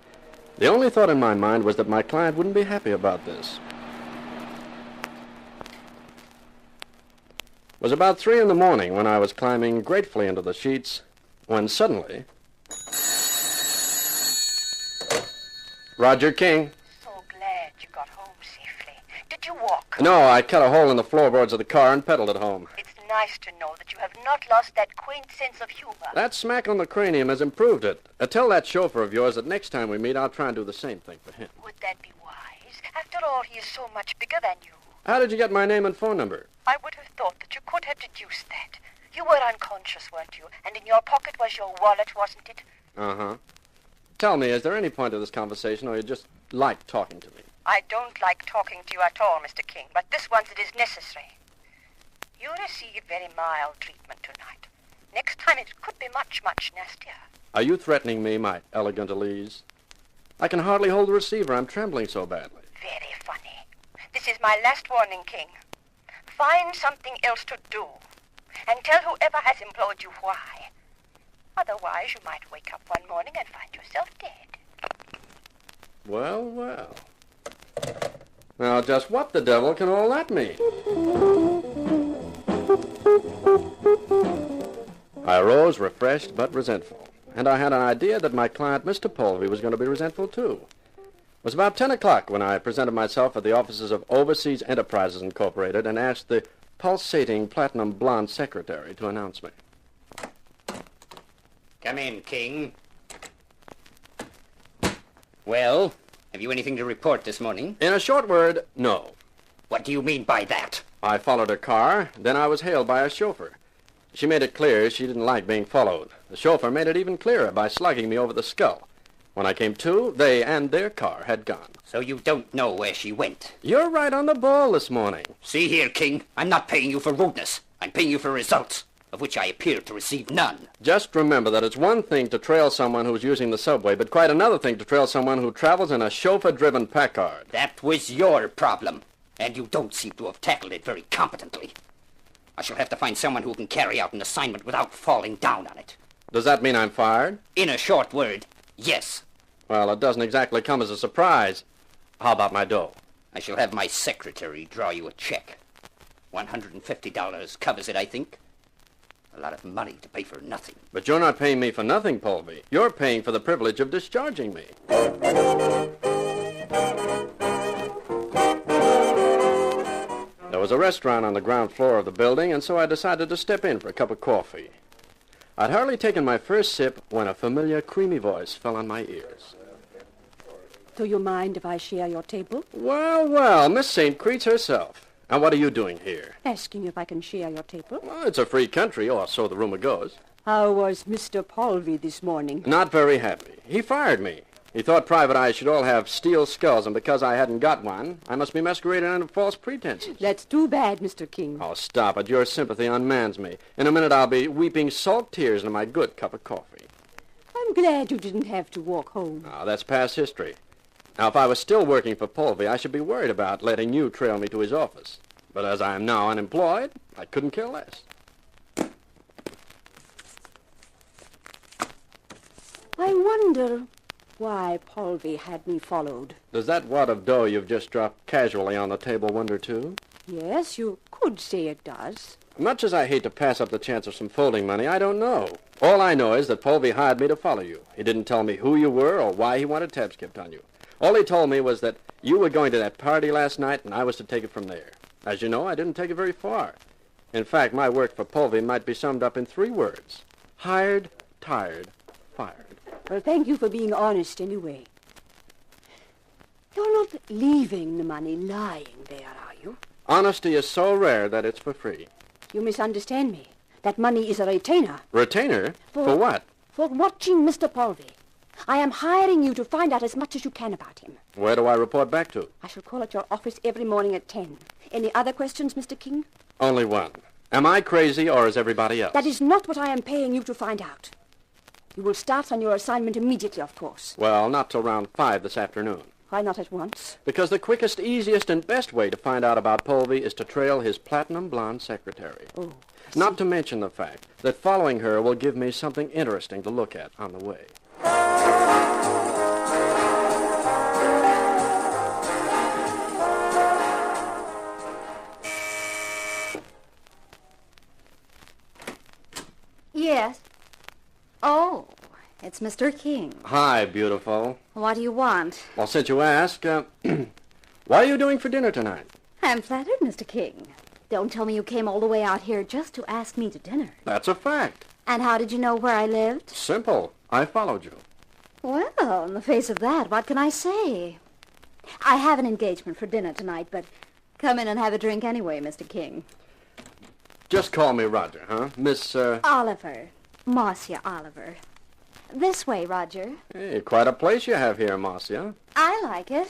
S7: the only thought in my mind was that my client wouldn't be happy about this. It was about 3 in the morning when I was climbing gratefully into the sheets, when suddenly... Roger King.
S16: So glad you got home safely. Did you walk?
S7: No, I cut a hole in the floorboards of the car and pedaled it home.
S16: It's nice to know that you have not lost that quaint sense of humor.
S7: That smack on the cranium has improved it. Tell that chauffeur of yours that next time we meet, I'll try and do the same thing for him.
S16: Would that be wise? After all, he is so much bigger than you.
S7: How did you get my name and phone number?
S16: I would have thought that you could have deduced that. You were unconscious, weren't you? And in your pocket was your wallet, wasn't it?
S7: Uh-huh. Tell me, is there any point to this conversation, or you just like talking to me?
S16: I don't like talking to you at all, Mr. King, but this once it is necessary. You received very mild treatment tonight. Next time it could be much, much nastier.
S7: Are you threatening me, my elegant Elise? I can hardly hold the receiver. I'm trembling so badly.
S16: Very funny. This is my last warning, King. Find something else to do, and tell whoever has employed you why. Otherwise, you might wake up one morning and find yourself dead.
S7: Well, well. Now, just what the devil can all that mean? I arose refreshed but resentful, and I had an idea that my client, Mr. Polvey, was going to be resentful, too. It was about 10 o'clock when I presented myself at the offices of Overseas Enterprises Incorporated and asked the pulsating platinum blonde secretary to announce me.
S11: Come in, King. Well, have you anything to report this morning?
S7: In a short word, no.
S11: What do you mean by that?
S7: I followed her car, then I was hailed by a chauffeur. She made it clear she didn't like being followed. The chauffeur made it even clearer by slugging me over the skull. When I came to, they and their car had gone.
S11: So you don't know where she went?
S7: You're right on the ball this morning.
S11: See here, King, I'm not paying you for rudeness. I'm paying you for results. of which I appear to receive none.
S7: Just remember that it's one thing to trail someone who's using the subway, but quite another thing to trail someone who travels in a chauffeur-driven Packard.
S11: That was your problem, and you don't seem to have tackled it very competently. I shall have to find someone who can carry out an assignment without falling down on it.
S7: Does that mean I'm fired?
S11: In a short word, yes.
S7: Well, it doesn't exactly come as a surprise. How about my dough?
S11: I shall have my secretary draw you a check. $150 covers it, I think. A lot of money to pay for nothing.
S7: But you're not paying me for nothing, Polvey. You're paying for the privilege of discharging me. There was a restaurant on the ground floor of the building, and so I decided to step in for a cup of coffee. I'd hardly taken my first sip when a familiar, creamy voice fell on my ears.
S13: Do you mind if I share your table?
S7: Well, well, Miss St. Creets herself. And what are you doing here?
S13: Asking if I can share your table.
S7: Well, it's a free country, or so the rumor goes.
S13: How was Mr. Polvey this morning?
S7: Not very happy. He fired me. He thought private eyes should all have steel skulls, and because I hadn't got one, I must be masquerading under false pretenses.
S13: That's too bad, Mr. King.
S7: Oh, stop it. Your sympathy unmans me. In a minute, I'll be weeping salt tears into my good cup of coffee.
S13: I'm glad you didn't have to walk home.
S7: Oh, that's past history. Now, if I was still working for Polvey, I should be worried about letting you trail me to his office. But as I am now unemployed, I couldn't care less.
S13: I wonder why Polvey had me followed.
S7: Does that wad of dough you've just dropped casually on the table wonder, too?
S13: Yes, you could say it does.
S7: Much as I hate to pass up the chance of some folding money, I don't know. All I know is that Polvey hired me to follow you. He didn't tell me who you were or why he wanted tabs kept on you. All he told me was that you were going to that party last night and I was to take it from there. As you know, I didn't take it very far. In fact, my work for Polvey might be summed up in 3 words. Hired, tired, fired.
S13: Well, thank you for being honest anyway. You're not leaving the money lying there, are you?
S7: Honesty is so rare that it's for free.
S13: You misunderstand me. That money is a retainer.
S7: Retainer? For what?
S13: For watching Mr. Polvey. I am hiring you to find out as much as you can about him.
S7: Where do I report back to?
S13: I shall call at your office every morning at 10. Any other questions, Mr. King?
S7: Only one. Am I crazy or is everybody else?
S13: That is not what I am paying you to find out. You will start on your assignment immediately, of course.
S7: Well, not till around 5 this afternoon.
S13: Why not at once?
S7: Because the quickest, easiest, and best way to find out about Polvey is to trail his platinum blonde secretary.
S13: Oh,
S7: not to mention the fact that following her will give me something interesting to look at on the way.
S5: Yes. Oh, it's Mr. King.
S7: Hi, beautiful.
S5: What do you want?
S7: Well, since you ask, what are you doing for dinner tonight?
S5: I'm flattered, Mr. King. Don't tell me you came all the way out here just to ask me to dinner.
S7: That's a fact.
S5: And how did you know where I lived?
S7: Simple. I followed you.
S5: Well, in the face of that, what can I say? I have an engagement for dinner tonight, but come in and have a drink anyway, Mr. King.
S7: Just call me Roger, huh? Miss,
S5: Oliver. Marcia Oliver. This way, Roger.
S7: Hey, quite a place you have here, Marcia.
S5: I like it.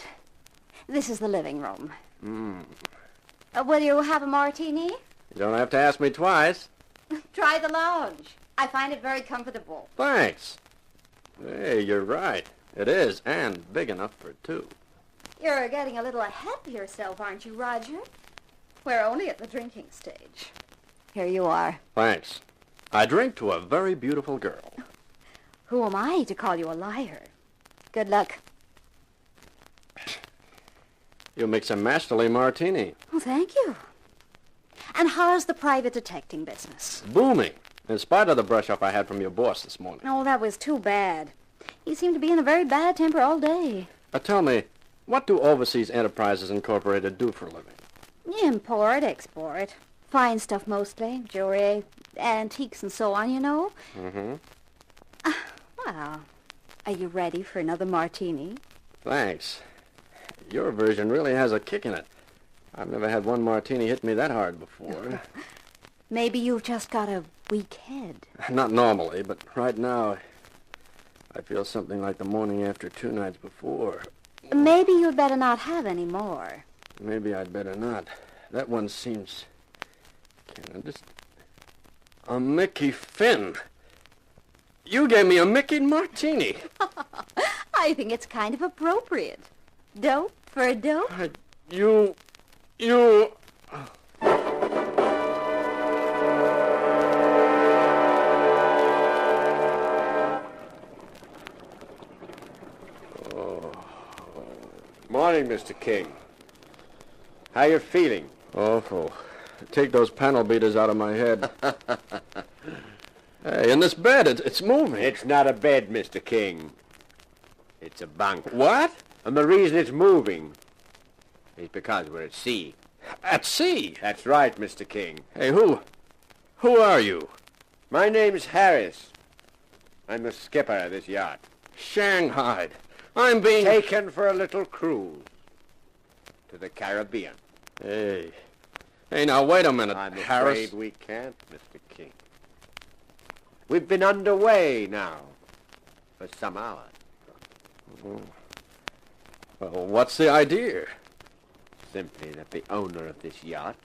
S5: This is the living room.
S7: Mm.
S5: Will you have a martini?
S7: You don't have to ask me twice.
S5: Try the lounge. I find it very comfortable.
S7: Thanks. Hey, you're right. It is, and big enough for 2.
S5: You're getting a little ahead of yourself, aren't you, Roger? We're only at the drinking stage. Here you are.
S7: Thanks. I drink to a very beautiful girl.
S5: Who am I to call you a liar? Good luck.
S7: You mix a masterly martini.
S5: Well, thank you. And how's the private detecting business?
S7: Booming. In spite of the brush-up I had from your boss this morning.
S5: Oh, that was too bad. He seemed to be in a very bad temper all day.
S7: Tell me, what do Overseas Enterprises Incorporated do for a living?
S5: Import, export. Fine stuff mostly. Jewelry, antiques and so on, you know.
S7: Mm-hmm.
S5: Well, are you ready for another martini?
S7: Thanks. Your version really has a kick in it. I've never had one martini hit me that hard before.
S5: Maybe you've just got a weak head.
S7: Not normally, but right now I feel something like the morning after 2 nights before.
S5: Maybe you'd better not have any more.
S7: Maybe I'd better not. That one seems... A Mickey Finn. You gave me a Mickey Martini.
S5: I think it's kind of appropriate. Dope for a dope?
S7: You...
S23: Morning, Mr. King. How you feeling?
S7: Awful. Take those panel beaters out of my head. Hey, in this bed, it's moving.
S23: It's not a bed, Mr. King. It's a bunk.
S7: What?
S23: And the reason it's moving is because we're at sea.
S7: At sea?
S23: That's right, Mr. King.
S7: Hey, who are you?
S23: My name's Harris. I'm the skipper of this yacht.
S7: Shanghai. I'm being...
S23: taken for a little cruise to the Caribbean.
S7: Hey, now wait a minute,
S23: I'm
S7: Harris.
S23: afraid we can't, Mr. King. We've been underway now for some hours.
S7: Well, what's the idea?
S23: Simply that the owner of this yacht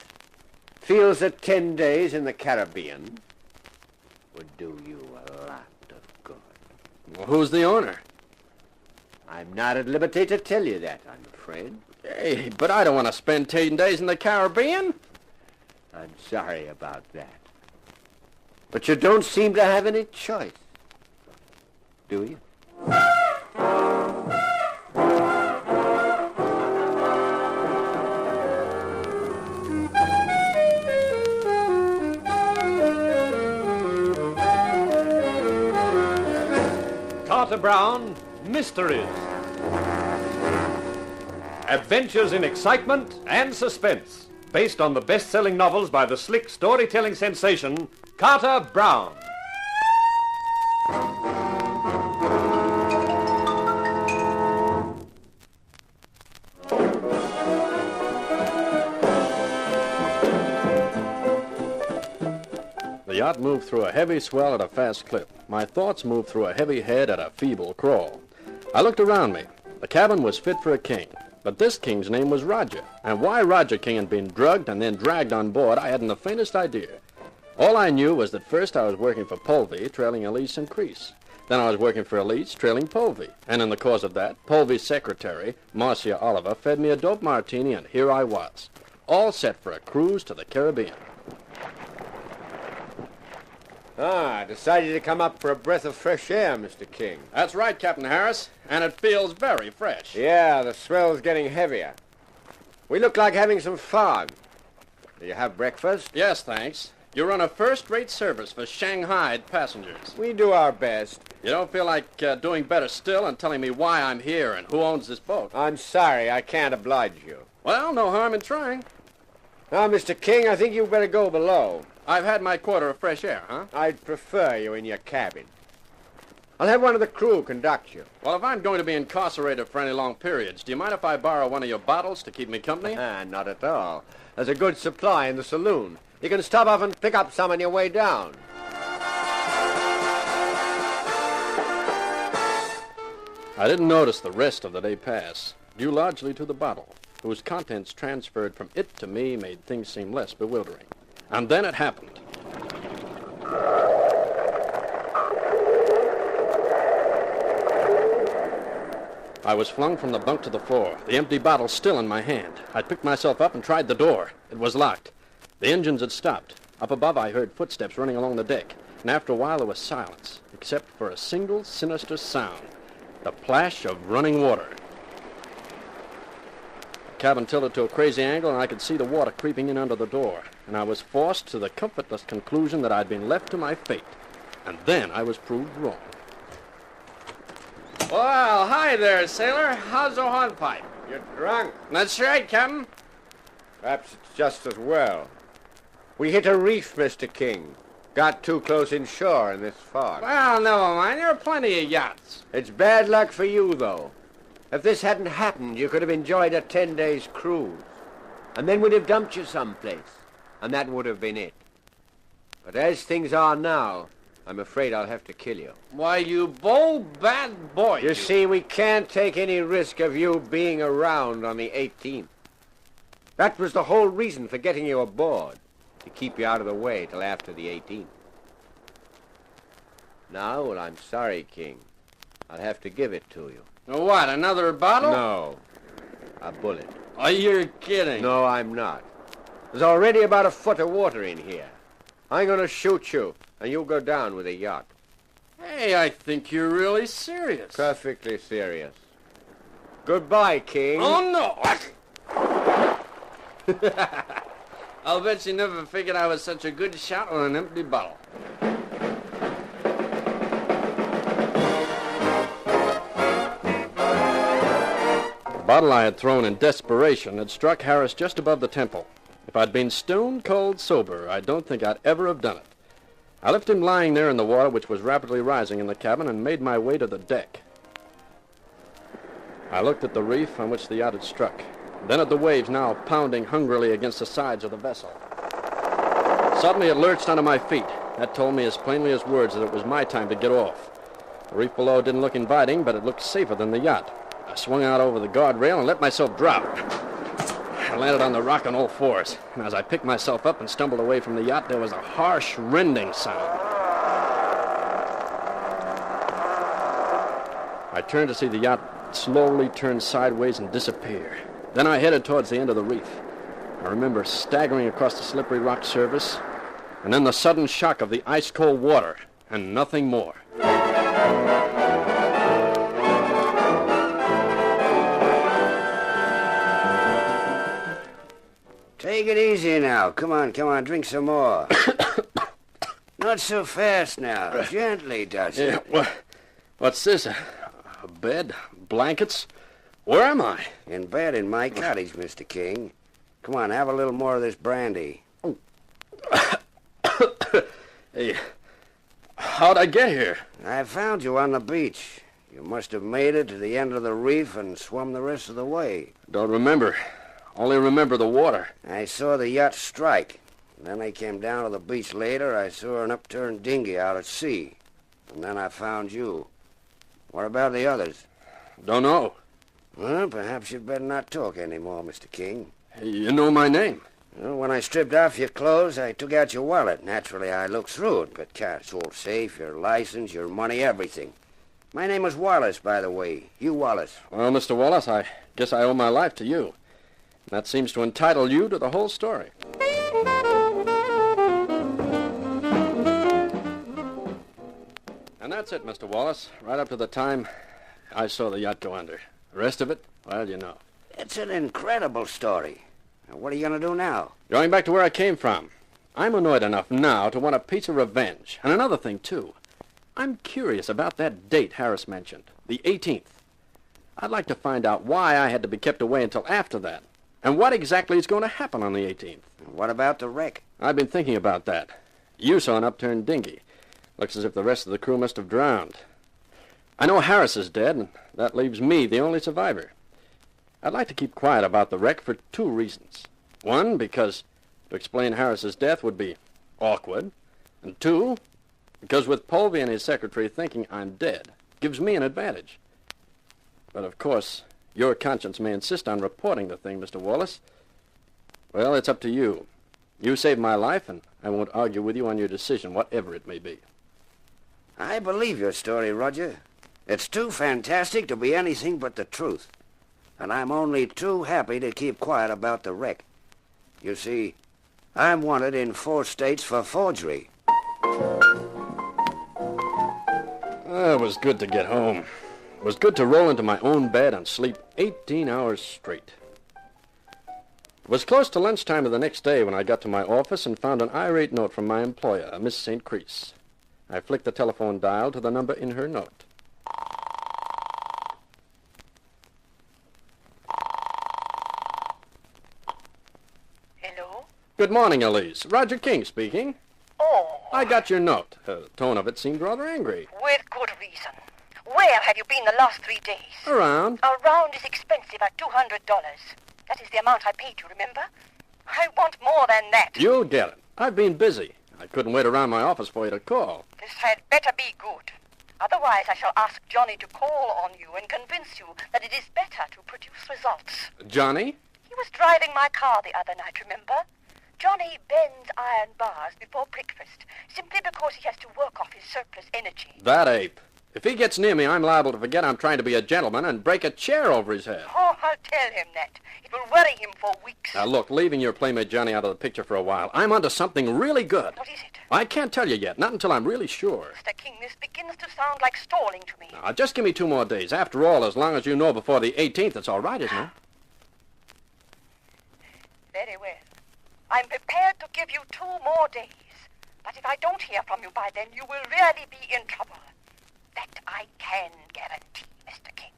S23: feels that 10 days in the Caribbean would do you a lot of good.
S7: Well, who's the owner?
S23: I'm not at liberty to tell you that, I'm afraid.
S7: Hey, but I don't want to spend 10 days in the Caribbean.
S23: I'm sorry about that. But you don't seem to have any choice, do you?
S6: Carter Brown, Mysteries. Adventures in excitement and suspense, based on the best-selling novels by the slick storytelling sensation, Carter Brown.
S7: The yacht moved through a heavy swell at a fast clip. My thoughts moved through a heavy head at a feeble crawl. I looked around me. The cabin was fit for a king, but this king's name was Roger. And why Roger King had been drugged and then dragged on board, I hadn't the faintest idea. All I knew was that first I was working for Polvey, trailing Elise and Crease. Then I was working for Elise, trailing Polvey. And in the course of that, Polvey's secretary, Marcia Oliver, fed me a dope martini, and here I was, all set for a cruise to the Caribbean.
S23: Decided to come up for a breath of fresh air, Mr. King.
S7: That's right, Captain Harris, and it feels very fresh.
S23: Yeah, the swell's getting heavier. We look like having some fun. Do you have breakfast?
S7: Yes, thanks. You run a first-rate service for Shanghai passengers.
S23: We do our best.
S7: You don't feel like doing better still and telling me why I'm here and who owns this boat?
S23: I'm sorry, I can't oblige you.
S7: Well, no harm in trying.
S23: Now, Mr. King, I think you'd better go below.
S7: I've had my quota of fresh air, huh?
S23: I'd prefer you in your cabin. I'll have one of the crew conduct you.
S7: Well, if I'm going to be incarcerated for any long periods, do you mind if I borrow one of your bottles to keep me company?
S23: Not at all. There's a good supply in the saloon. You can stop off and pick up some on your way down.
S7: I didn't notice the rest of the day pass, due largely to the bottle, whose contents transferred from it to me made things seem less bewildering. And then it happened. I was flung from the bunk to the floor, the empty bottle still in my hand. I picked myself up and tried the door. It was locked. The engines had stopped. Up above, I heard footsteps running along the deck, and after a while there was silence, except for a single sinister sound, the plash of running water. The cabin tilted to a crazy angle, and I could see the water creeping in under the door, and I was forced to the comfortless conclusion that I'd been left to my fate. And then I was proved wrong. Well, hi there, sailor. How's the hornpipe?
S23: You're drunk.
S7: That's right, Captain.
S23: Perhaps it's just as well. We hit a reef, Mr. King. Got too close inshore in this fog.
S7: Well, never mind. There are plenty of yachts.
S23: It's bad luck for you, though. If this hadn't happened, you could have enjoyed a 10-day cruise. And then we'd have dumped you someplace. And that would have been it. But as things are now, I'm afraid I'll have to kill you.
S7: Why, you bold, bad boy.
S23: You see, we can't take any risk of you being around on the 18th. That was the whole reason for getting you aboard, to keep you out of the way till after the 18th.
S10: No? Well, I'm sorry, King. I'll have to give it to you.
S11: What, another bottle?
S10: No. A bullet.
S11: Oh, you're kidding.
S10: No, I'm not. There's already about a foot of water in here. I'm going to shoot you, and you'll go down with the yacht.
S11: Hey, I think you're really serious.
S10: Perfectly serious. Goodbye, King.
S11: Oh, no. I'll bet you never figured I was such a good shot on an empty bottle. The bottle I had thrown in desperation had struck Harris just above the temple. If I'd been stone cold sober, I don't think I'd ever have done it. I left him lying there in the water, which was rapidly rising in the cabin, and made my way to the deck. I looked at the reef on which the yacht had struck, then at the waves now pounding hungrily against the sides of the vessel. Suddenly it lurched onto my feet. That told me as plainly as words that it was my time to get off. The reef below didn't look inviting, but it looked safer than the yacht. I swung out over the guardrail and let myself drop. I landed on the rock on all fours, and as I picked myself up and stumbled away from the yacht, there was a harsh, rending sound. I turned to see the yacht slowly turn sideways and disappear. Then I headed towards the end of the reef. I remember staggering across the slippery rock surface, and then the sudden shock of the ice-cold water, and nothing more.
S18: Take it easy now. Come on, drink some more. Not so fast now. Gently, Dusty.
S11: Yeah, what's this? A bed? Blankets? Where am I?
S18: In bed in my cottage, Mr. King. Come on, have a little more of this brandy.
S11: Hey, how'd I get here?
S18: I found you on the beach. You must have made it to the end of the reef and swum the rest of the way.
S11: Don't remember. Only remember the water.
S18: I saw the yacht strike. Then I came down to the beach later. I saw an upturned dinghy out at sea. And then I found you. What about the others?
S11: Don't know.
S18: Well, perhaps you'd better not talk anymore, Mr. King.
S11: You know my name.
S18: Well, when I stripped off your clothes, I took out your wallet. Naturally, I looked through it, but it's all safe, your license, your money, everything. My name is Wallace, by the way. Hugh Wallace.
S11: Well, Mr. Wallace, I guess I owe my life to you. That seems to entitle you to the whole story. And that's it, Mr. Wallace. Right up to the time I saw the yacht go under. The rest of it, well, you know.
S18: It's an incredible story. Now, what are you going to do now?
S11: Going back to where I came from. I'm annoyed enough now to want a piece of revenge. And another thing, too. I'm curious about that date Harris mentioned, the 18th. I'd like to find out why I had to be kept away until after that. And what exactly is going to happen on the 18th?
S18: What about the wreck?
S11: I've been thinking about that. You saw an upturned dinghy. Looks as if the rest of the crew must have drowned. I know Harris is dead, and that leaves me the only survivor. I'd like to keep quiet about the wreck for two reasons. One, because to explain Harris's death would be awkward. And two, because with Polvey and his secretary thinking I'm dead, gives me an advantage. But of course, your conscience may insist on reporting the thing, Mr. Wallace. Well, it's up to you. You saved my life, and I won't argue with you on your decision, whatever it may be.
S18: I believe your story, Roger. It's too fantastic to be anything but the truth. And I'm only too happy to keep quiet about the wreck. You see, I'm wanted in 4 states for forgery.
S11: It was good to get home. It was good to roll into my own bed and sleep 18 hours straight. It was close to lunchtime of the next day when I got to my office and found an irate note from my employer, Miss St. Crease. I flicked the telephone dial to the number in her note.
S16: Hello?
S11: Good morning, Elise. Roger King speaking.
S16: Oh.
S11: I got your note. The tone of it seemed rather angry.
S16: With good reason. Where have you been the last 3 days?
S11: Around.
S16: A round is expensive at $200. That is the amount I paid you, remember? I want more than that.
S11: You'll get it. I've been busy. I couldn't wait around my office for you to call.
S16: This had better be good. Otherwise, I shall ask Johnny to call on you and convince you that it is better to produce results.
S11: Johnny?
S16: He was driving my car the other night, remember? Johnny bends iron bars before breakfast, simply because he has to work off his surplus energy.
S7: That ape. If he gets near me, I'm liable to forget I'm trying to be a gentleman and break a chair over his head.
S16: Oh, I'll tell him that. It will worry him for weeks.
S7: Now, look, leaving your playmate Johnny out of the picture for a while, I'm onto something really good.
S16: What is it?
S7: I can't tell you yet, not until I'm really sure.
S16: Mr. King, this begins to sound like stalling to me.
S7: Now, just give me 2 more days. After all, as long as you know before the 18th, it's all right, isn't it?
S16: Very well. I'm prepared to give you 2 more days. But if I don't hear from you by then, you will really be in trouble. That I can guarantee, Mr. King.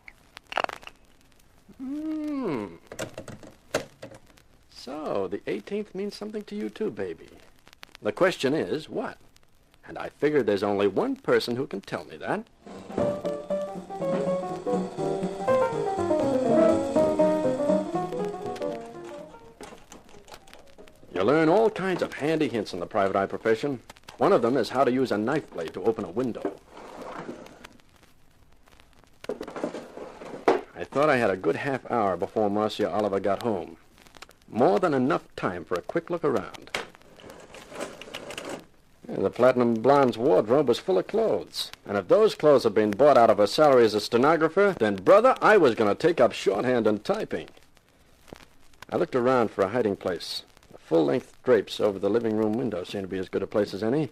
S7: So, the 18th means something to you too, baby. The question is, what? And I figure there's only one person who can tell me that. You learn all kinds of handy hints in the private eye profession. One of them is how to use a knife blade to open a window. I thought I had a good half hour before Marcia Oliver got home. More than enough time for a quick look around. The Platinum Blonde's wardrobe was full of clothes. And if those clothes had been bought out of her salary as a stenographer, then, brother, I was going to take up shorthand and typing. I looked around for a hiding place. The full-length drapes over the living room window seemed to be as good a place as any.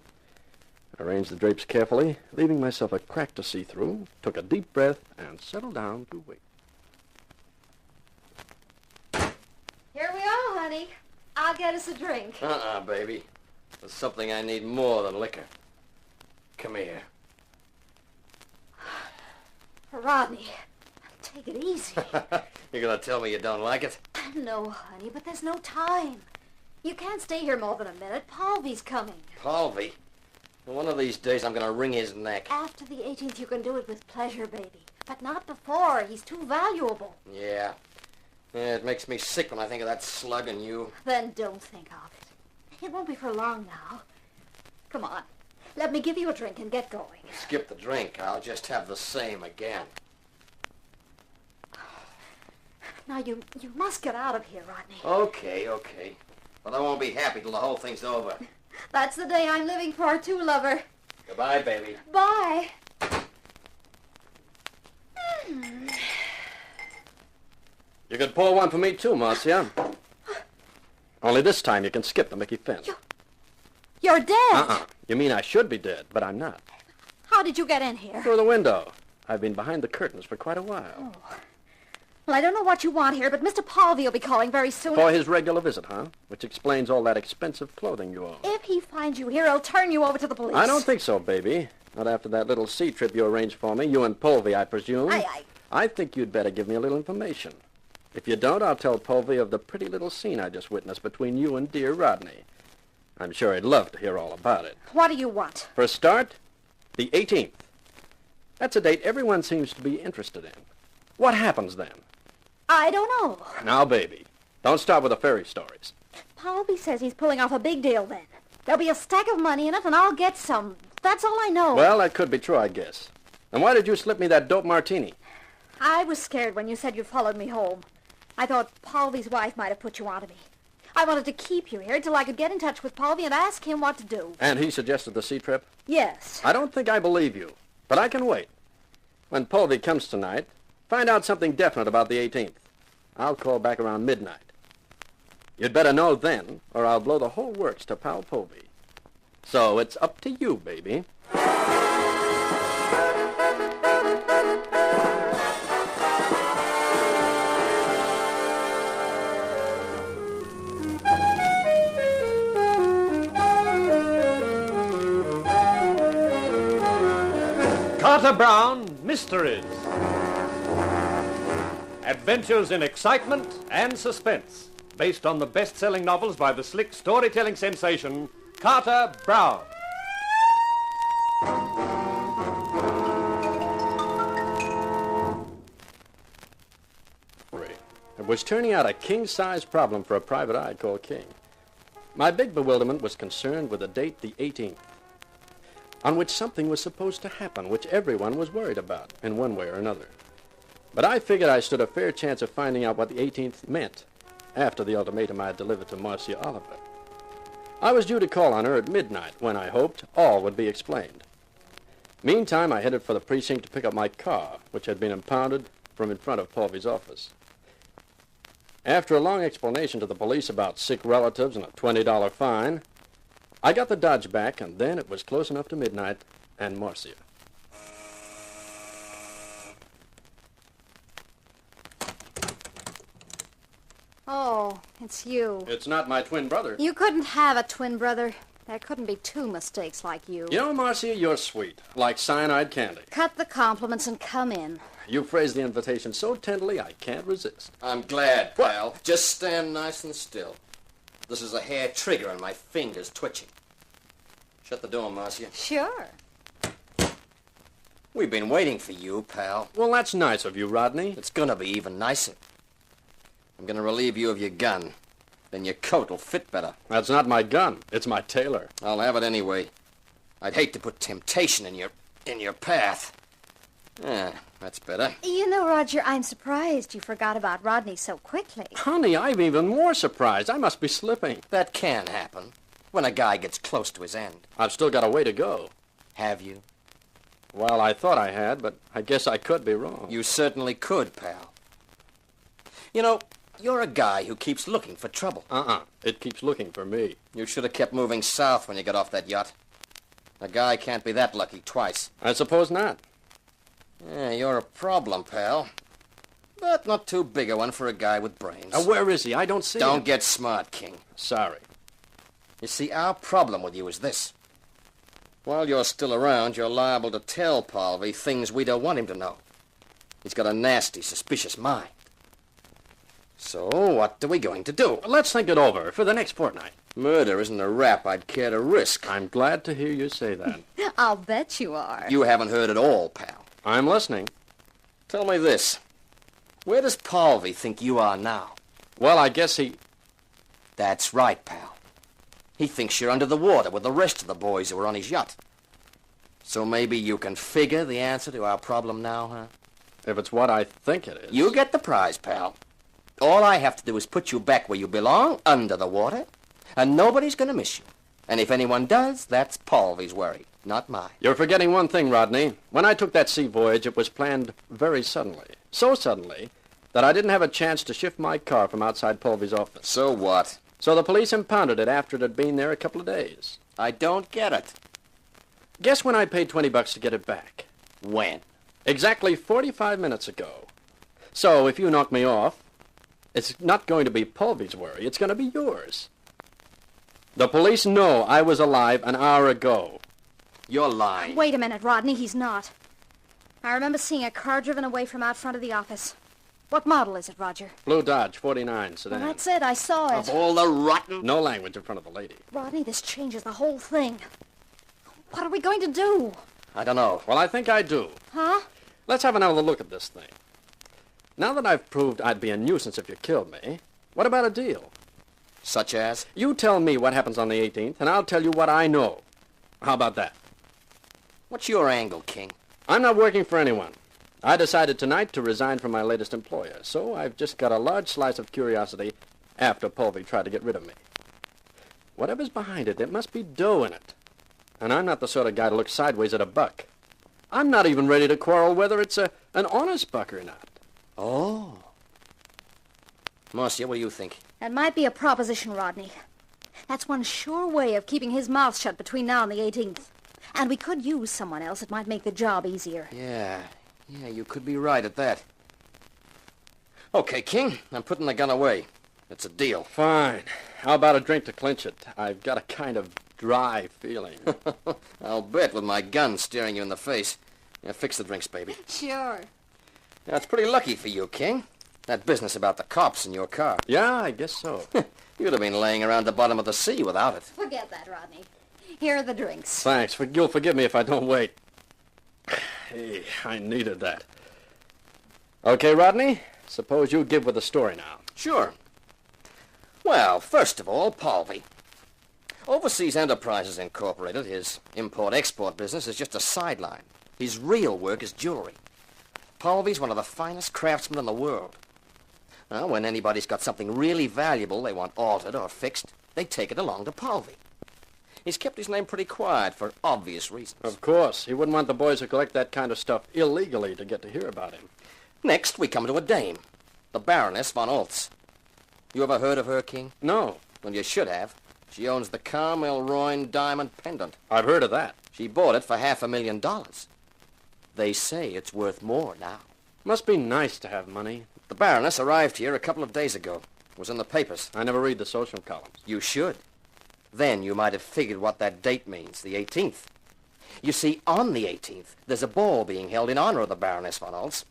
S7: I arranged the drapes carefully, leaving myself a crack to see through, took a deep breath, and settled down to wait.
S5: Here we are, honey. I'll get us a drink.
S10: Baby. There's something I need more than liquor. Come here.
S5: Rodney, take it easy.
S10: You're gonna tell me you don't like it?
S5: No, honey, but there's no time. You can't stay here more than a minute. Palvy's coming.
S10: Palvy? One of these days I'm gonna wring his neck.
S5: After the 18th, you can do it with pleasure, baby. But not before. He's too valuable.
S10: Yeah. Yeah, it makes me sick when I think of that slug and you.
S5: Then don't think of it. It won't be for long now. Come on. Let me give you a drink and get going.
S10: Skip the drink. I'll just have the same again.
S5: Now, you must get out of here, Rodney.
S10: Okay. But I won't be happy till the whole thing's over.
S5: That's the day I'm living for, too, lover.
S10: Goodbye, baby.
S5: Bye.
S7: You could pour one for me, too, Marcia. Only this time you can skip the Mickey Fence.
S5: You're dead.
S7: You mean I should be dead, but I'm not.
S5: How did you get in here?
S7: Through the window. I've been behind the curtains for quite a while.
S5: Oh. Well, I don't know what you want here, but Mr. Palvy will be calling very soon.
S7: For his regular visit, huh? Which explains all that expensive clothing you own.
S5: If he finds you here, he'll turn you over to the police.
S7: I don't think so, baby. Not after that little sea trip you arranged for me, you and Polvy, I presume. I think you'd better give me a little information. If you don't, I'll tell Polvy of the pretty little scene I just witnessed between you and dear Rodney. I'm sure he'd love to hear all about it.
S5: What do you want?
S7: For a start, the 18th. That's a date everyone seems to be interested in. What happens then?
S5: I don't know.
S7: Now, baby, don't start with the fairy stories.
S5: Palvy says he's pulling off a big deal then. There'll be a stack of money in it, and I'll get some. That's all I know.
S7: Well, that could be true, I guess. And why did you slip me that dope martini?
S5: I was scared when you said you followed me home. I thought Palvy's wife might have put you onto me. I wanted to keep you here till I could get in touch with Palvy and ask him what to do.
S7: And he suggested the sea trip?
S5: Yes.
S7: I don't think I believe you, but I can wait. When Polvy comes tonight, find out something definite about the 18th. I'll call back around midnight. You'd better know then, or I'll blow the whole works to Pal Polvy. So it's up to you, baby.
S6: Carter Brown Mysteries. Adventures in excitement and suspense, based on the best-selling novels by the slick storytelling sensation, Carter Brown.
S7: It was turning out a king-size problem for a private eye called King. My big bewilderment was concerned with the date, the 18th, on which something was supposed to happen, which everyone was worried about, in one way or another. But I figured I stood a fair chance of finding out what the 18th meant after the ultimatum I had delivered to Marcia Oliver. I was due to call on her at midnight, when I hoped all would be explained. Meantime, I headed for the precinct to pick up my car, which had been impounded from in front of Paulvy's office. After a long explanation to the police about sick relatives and a $20 fine, I got the Dodge back, and then it was close enough to midnight and Marcia.
S5: Oh, it's you.
S7: It's not my twin brother.
S5: You couldn't have a twin brother. There couldn't be two mistakes like you.
S7: You know, Marcia, you're sweet, like cyanide candy.
S5: Cut the compliments and come in.
S7: You phrased the invitation so tenderly, I can't resist.
S14: I'm glad, pal. Just stand nice and still. This is a hair trigger and my finger's twitching. Shut the door, Marcia.
S5: Sure.
S14: We've been waiting for you, pal.
S7: Well, that's nice of you, Rodney.
S14: It's gonna be even nicer. I'm gonna relieve you of your gun. Then your coat will fit better.
S7: That's not my gun. It's my tailor.
S14: I'll have it anyway. I'd hate to put temptation in your path. Yeah, that's better.
S5: You know, Roger, I'm surprised you forgot about Rodney so quickly.
S7: Honey, I'm even more surprised. I must be slipping.
S14: That can happen when a guy gets close to his end.
S7: I've still got a way to go.
S14: Have you?
S7: Well, I thought I had, but I guess I could be wrong.
S14: You certainly could, pal. You know, you're a guy who keeps looking for trouble.
S7: It keeps looking for me.
S14: You should have kept moving south when you got off that yacht. A guy can't be that lucky twice.
S7: I suppose not.
S14: Yeah, you're a problem, pal. But not too big a one for a guy with brains.
S7: Where is he? I don't see him.
S14: Don't get smart, King.
S7: Sorry.
S14: You see, our problem with you is this. While you're still around, you're liable to tell Paulvy things we don't want him to know. He's got a nasty, suspicious mind. So, what are we going to do?
S7: Let's think it over for the next fortnight.
S14: Murder isn't a rap I'd care to risk.
S7: I'm glad to hear you say that.
S5: I'll bet you are.
S14: You haven't heard it all, pal.
S7: I'm listening.
S14: Tell me this. Where does Paulvy think you are now?
S7: Well, I guess he...
S14: That's right, pal. He thinks you're under the water with the rest of the boys who were on his yacht. So maybe you can figure the answer to our problem now, huh?
S7: If it's what I think it is.
S14: You get the prize, pal. All I have to do is put you back where you belong, under the water, and nobody's going to miss you. And if anyone does, that's Paulvy's worry, not mine.
S7: You're forgetting one thing, Rodney. When I took that sea voyage, it was planned very suddenly. So suddenly that I didn't have a chance to shift my car from outside Paulvy's office.
S14: So what?
S7: So the police impounded it after it had been there a couple of days.
S14: I don't get it.
S7: Guess when I paid $20 to get it back?
S14: When?
S7: Exactly 45 minutes ago. So if you knock me off, it's not going to be Paulvy's worry. It's going to be yours. The police know I was alive an hour ago.
S14: You're lying.
S5: Wait a minute, Rodney. He's not. I remember seeing a car driven away from out front of the office. What model is it, Roger?
S7: Blue Dodge, 49 sedan.
S5: Well, that's it. I saw it.
S14: Of all the rotten...
S7: No language in front of the lady.
S5: Rodney, this changes the whole thing. What are we going to do?
S14: I don't know.
S7: Well, I think I do.
S5: Huh?
S7: Let's have another look at this thing. Now that I've proved I'd be a nuisance if you killed me, what about a deal?
S14: Such as?
S7: You tell me what happens on the 18th, and I'll tell you what I know. How about that?
S14: What's your angle, King?
S7: I'm not working for anyone. I decided tonight to resign from my latest employer, so I've just got a large slice of curiosity after Paulvy tried to get rid of me. Whatever's behind it, there must be dough in it. And I'm not the sort of guy to look sideways at a buck. I'm not even ready to quarrel whether it's an honest buck or not.
S14: Oh. Marcia, what do you think?
S5: That might be a proposition, Rodney. That's one sure way of keeping his mouth shut between now and the 18th. And we could use someone else. It might make the job easier.
S14: Yeah, you could be right at that. Okay, King, I'm putting the gun away. It's a deal.
S7: Fine. How about a drink to clinch it? I've got a kind of dry feeling.
S14: I'll bet with my gun staring you in the face. Yeah, fix the drinks, baby.
S5: Sure.
S14: Yeah, it's pretty lucky for you, King. That business about the cops in your car.
S7: Yeah, I guess so.
S14: You'd have been laying around the bottom of the sea without it.
S5: Forget that, Rodney. Here are the drinks.
S7: Thanks. You'll forgive me if I don't wait. Hey, I needed that. Okay, Rodney, suppose you give with the story now.
S14: Sure. Well, first of all, Paulvy. Overseas Enterprises Incorporated, his import-export business, is just a sideline. His real work is jewelry. Paulvy's one of the finest craftsmen in the world. Now, when anybody's got something really valuable they want altered or fixed, they take it along to Paulvy. He's kept his name pretty quiet for obvious reasons.
S7: Of course. He wouldn't want the boys who collect that kind of stuff illegally to get to hear about him.
S14: Next, we come to a dame, the Baroness von Oltz. You ever heard of her, King?
S7: No.
S14: Well, you should have. She owns the Carmel Royne diamond pendant.
S7: I've heard of that.
S14: She bought it for $500,000. They say it's worth more now.
S7: Must be nice to have money.
S14: The Baroness arrived here a couple of days ago. It was in the papers.
S7: I never read the social columns.
S14: You should. Then you might have figured what that date means, the 18th. You see, on the 18th, there's a ball being held in honor of the Baroness von Oltz.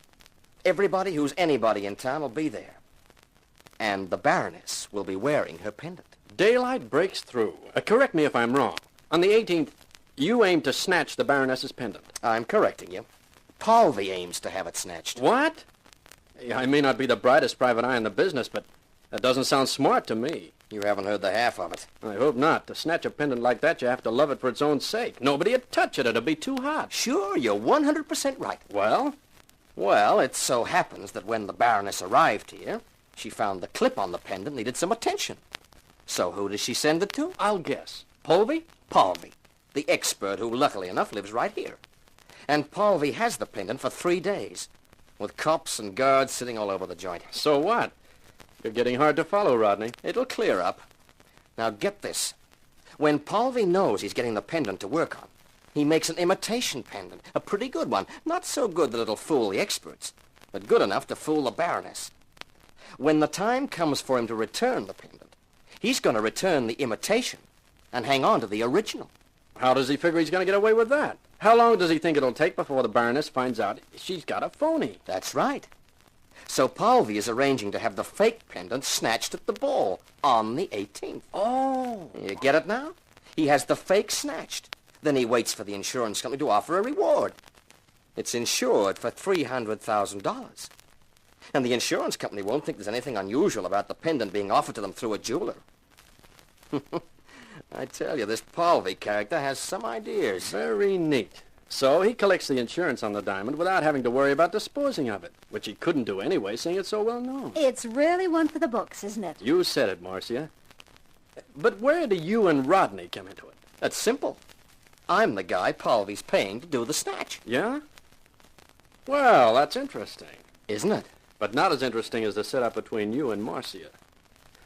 S14: Everybody who's anybody in town will be there. And the Baroness will be wearing her pendant.
S7: Daylight breaks through. Correct me if I'm wrong. On the 18th, you aim to snatch the Baroness's pendant.
S14: I'm correcting you. Palvy aims to have it snatched.
S7: What? I may not be the brightest private eye in the business, but that doesn't sound smart to me.
S14: You haven't heard the half of it.
S7: I hope not. To snatch a pendant like that, you have to love it for its own sake. Nobody'd touch it. It'd be too hot.
S14: Sure, you're 100% right.
S7: Well?
S14: Well, it so happens that when the Baroness arrived here, she found the clip on the pendant needed some attention. So who does she send it to?
S7: I'll guess. Palvy?
S14: Palvy, the expert who, luckily enough, lives right here. And Palvy has the pendant for 3 days, with cops and guards sitting all over the joint.
S7: So what? You're getting hard to follow, Rodney.
S14: It'll clear up. Now get this. When Palvy knows he's getting the pendant to work on, he makes an imitation pendant, a pretty good one. Not so good that it'll fool the experts, but good enough to fool the Baroness. When the time comes for him to return the pendant, he's going to return the imitation and hang on to the original.
S7: How does he figure he's going to get away with that? How long does he think it'll take before the Baroness finds out she's got a phony?
S14: That's right. So Palvy is arranging to have the fake pendant snatched at the ball on the 18th.
S7: Oh.
S14: You get it now? He has the fake snatched. Then he waits for the insurance company to offer a reward. It's insured for $300,000. And the insurance company won't think there's anything unusual about the pendant being offered to them through a jeweler. I tell you, this Palvy character has some ideas.
S7: Very neat. So he collects the insurance on the diamond without having to worry about disposing of it, which he couldn't do anyway, seeing it's so well known.
S5: It's really one for the books, isn't it?
S7: You said it, Marcia. But where do you and Rodney come into it?
S14: That's simple. I'm the guy Palvy's paying to do the snatch.
S7: Yeah? Well, that's interesting.
S14: Isn't it?
S7: But not as interesting as the setup between you and Marcia.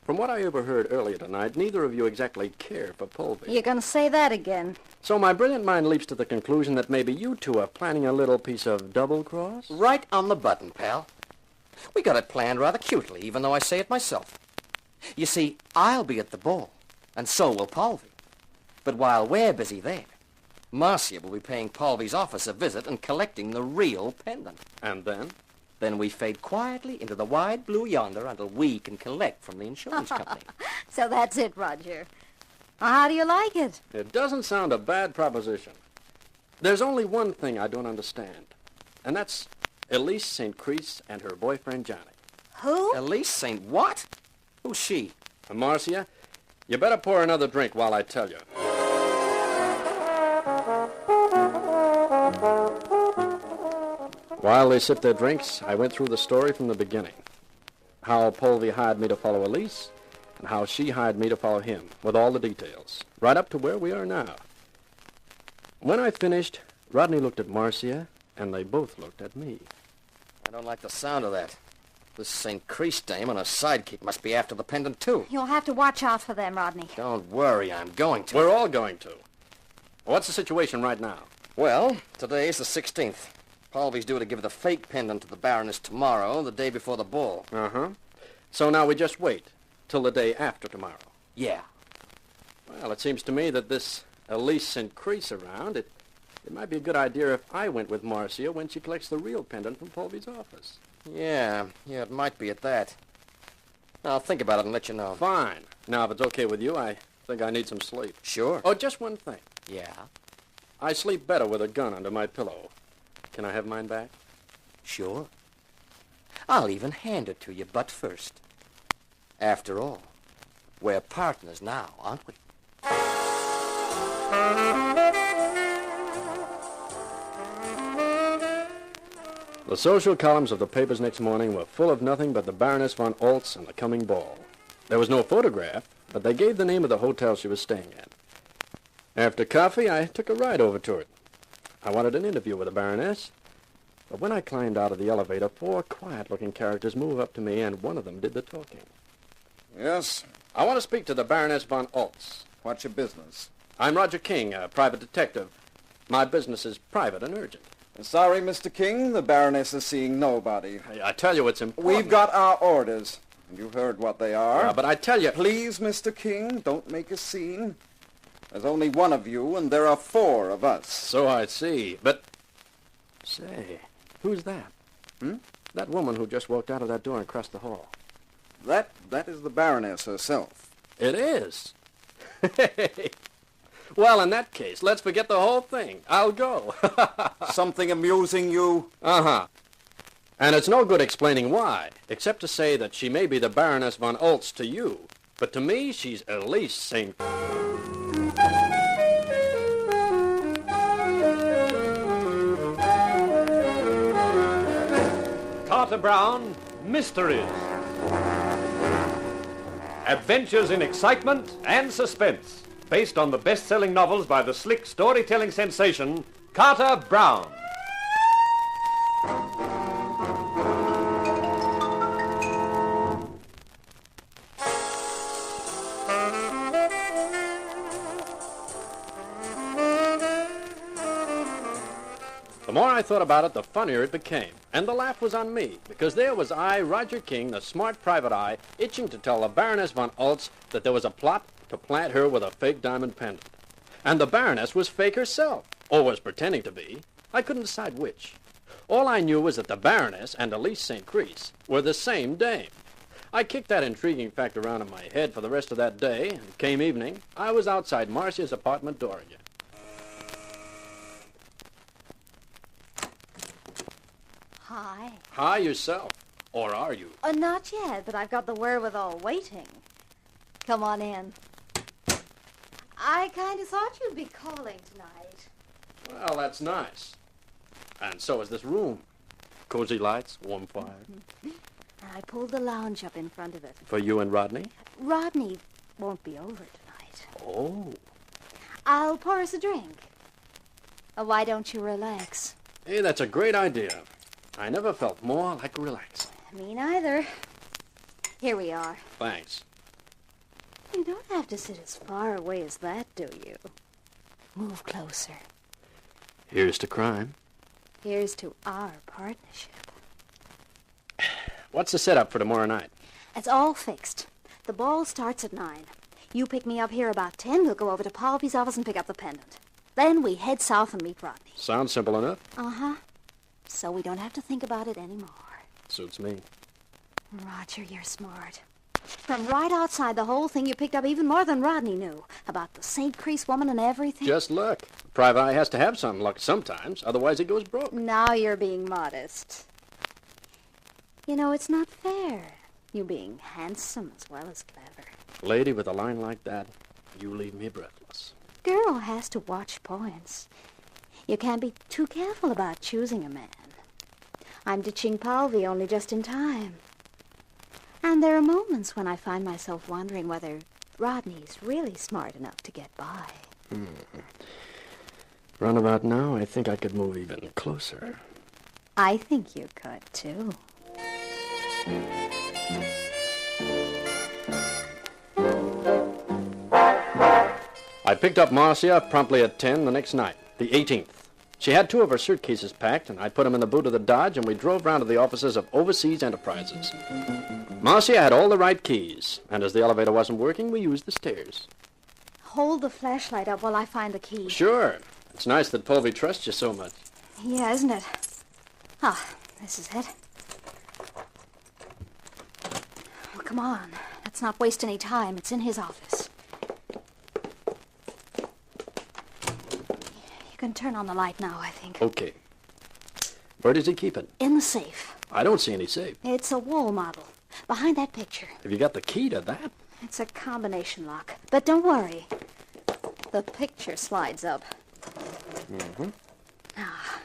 S7: From what I overheard earlier tonight, neither of you exactly care for Palvy.
S5: You're going to say that again.
S7: So my brilliant mind leaps to the conclusion that maybe you two are planning a little piece of double-cross?
S14: Right on the button, pal. We got it planned rather cutely, even though I say it myself. You see, I'll be at the ball, and so will Palvy. But while we're busy there, Marcia will be paying Palvy's office a visit and collecting the real pendant.
S7: And then?
S14: Then we fade quietly into the wide blue yonder until we can collect from the insurance company.
S5: So that's it, Roger. Well, how do you like it?
S7: It doesn't sound a bad proposition. There's only one thing I don't understand, and that's Elise St. Chris and her boyfriend, Johnny.
S5: Who?
S14: Elise St. What? Who's she?
S7: Marcia, you better pour another drink while I tell you. While they sipped their drinks, I went through the story from the beginning. How Palvy hired me to follow Elise, and how she hired me to follow him, with all the details, right up to where we are now. When I finished, Rodney looked at Marcia, and they both looked at me.
S14: I don't like the sound of that. This St. Chris dame and her sidekick must be after the pendant, too.
S5: You'll have to watch out for them, Rodney.
S14: Don't worry, I'm going to.
S7: We're all going to. What's the situation right now?
S14: Well, today's the 16th. Palvy's due to give the fake pendant to the Baroness tomorrow, the day before the ball.
S7: Uh-huh. So now we just wait till the day after tomorrow.
S14: Yeah.
S7: Well, it seems to me that this Elise St. Chris around, it might be a good idea if I went with Marcia when she collects the real pendant from Palvy's office.
S14: Yeah, it might be at that. I'll think about it and let you know.
S7: Fine. Now, if it's okay with you, I think I need some sleep.
S14: Sure.
S7: Oh, just one thing.
S14: Yeah?
S7: I sleep better with a gun under my pillow. Can I have mine back?
S14: Sure. I'll even hand it to you, but first. After all, we're partners now, aren't we?
S7: The social columns of the papers next morning were full of nothing but the Baroness von Oltz and the coming ball. There was no photograph, but they gave the name of the hotel she was staying at. After coffee, I took a ride over to it. I wanted an interview with the Baroness. But when I climbed out of the elevator, 4 quiet-looking characters moved up to me, and one of them did the talking.
S4: Yes?
S7: I want to speak to the Baroness von Oltz.
S4: What's your business?
S7: I'm Roger King, a private detective. My business is private and urgent.
S4: Sorry, Mr. King, the Baroness is seeing nobody.
S7: I tell you it's important.
S4: We've got our orders. You've heard what they are.
S7: But I tell you...
S4: Please, Mr. King, don't make a scene. There's only one of you, and there are 4 of us.
S7: So I see, but... Say, who's that? That woman who just walked out of that door and crossed the hall.
S4: That is the Baroness herself.
S7: It is? Well, in that case, let's forget the whole thing. I'll go.
S4: Something amusing you?
S7: Uh-huh. And it's no good explaining why, except to say that she may be the Baroness von Oltz to you, but to me, she's at least St.
S6: Carter Brown, Mysteries. Adventures in excitement and suspense, based on the best-selling novels by the slick storytelling sensation, Carter Brown.
S7: The more I thought about it, the funnier it became. And the laugh was on me, because there was I, Roger King, the smart private eye, itching to tell the Baroness von Oltz that there was a plot to plant her with a fake diamond pendant. And the Baroness was fake herself, or was pretending to be. I couldn't decide which. All I knew was that the Baroness and Elise St. Chris were the same dame. I kicked that intriguing fact around in my head for the rest of that day, and came evening, I was outside Marcia's apartment door again.
S5: Hi.
S7: Hi yourself. Or are you?
S5: Not yet, but I've got the wherewithal waiting. Come on in. I kind of thought you'd be calling tonight.
S7: Well, that's nice. And so is this room. Cozy lights, warm fire.
S5: I pulled the lounge up in front of it.
S7: For you and Rodney?
S5: Rodney won't be over tonight.
S7: Oh.
S5: I'll pour us a drink. Why don't you relax?
S7: Hey, that's a great idea. I never felt more like relaxing.
S5: Me neither. Here we are.
S7: Thanks.
S5: You don't have to sit as far away as that, do you? Move closer.
S7: Here's to crime.
S5: Here's to our partnership.
S7: What's the setup for tomorrow night?
S5: It's all fixed. The ball starts at 9. You pick me up here about 10. We'll go over to Polvy's office and pick up the pendant. Then we head south and meet Rodney.
S7: Sounds simple enough.
S5: Uh-huh. So we don't have to think about it anymore.
S7: Suits me.
S5: Roger, you're smart. From right outside the whole thing, you picked up even more than Rodney knew. About the St. Chris woman and everything.
S7: Just luck. Private eye has to have some luck sometimes, otherwise it goes broke.
S5: Now you're being modest. You know, it's not fair. You being handsome as well as clever.
S7: Lady, with a line like that, you leave me breathless.
S5: Girl has to watch points. You can't be too careful about choosing a man. I'm ditching Polvy only just in time. And there are moments when I find myself wondering whether Rodney's really smart enough to get by.
S7: Roundabout now, I think I could move even closer.
S5: I think you could, too.
S7: I picked up Marcia promptly at 10 the next night, the 18th. She had 2 of her suitcases packed, and I put them in the boot of the Dodge, and we drove round to the offices of Overseas Enterprises. Marcia had all the right keys, and as the elevator wasn't working, we used the stairs.
S5: Hold the flashlight up while I find the key.
S7: Sure. It's nice that Polvy trusts you so much.
S5: Yeah, isn't it? Ah, this is it. Well, come on. Let's not waste any time. It's in his office. You can turn on the light now, I think.
S7: Okay. Where does he keep it?
S5: In the safe.
S7: I don't see any safe.
S5: It's a wall model. Behind that picture.
S7: Have you got the key to that?
S5: It's a combination lock. But don't worry. The picture slides up.
S7: Mm-hmm.
S5: Ah.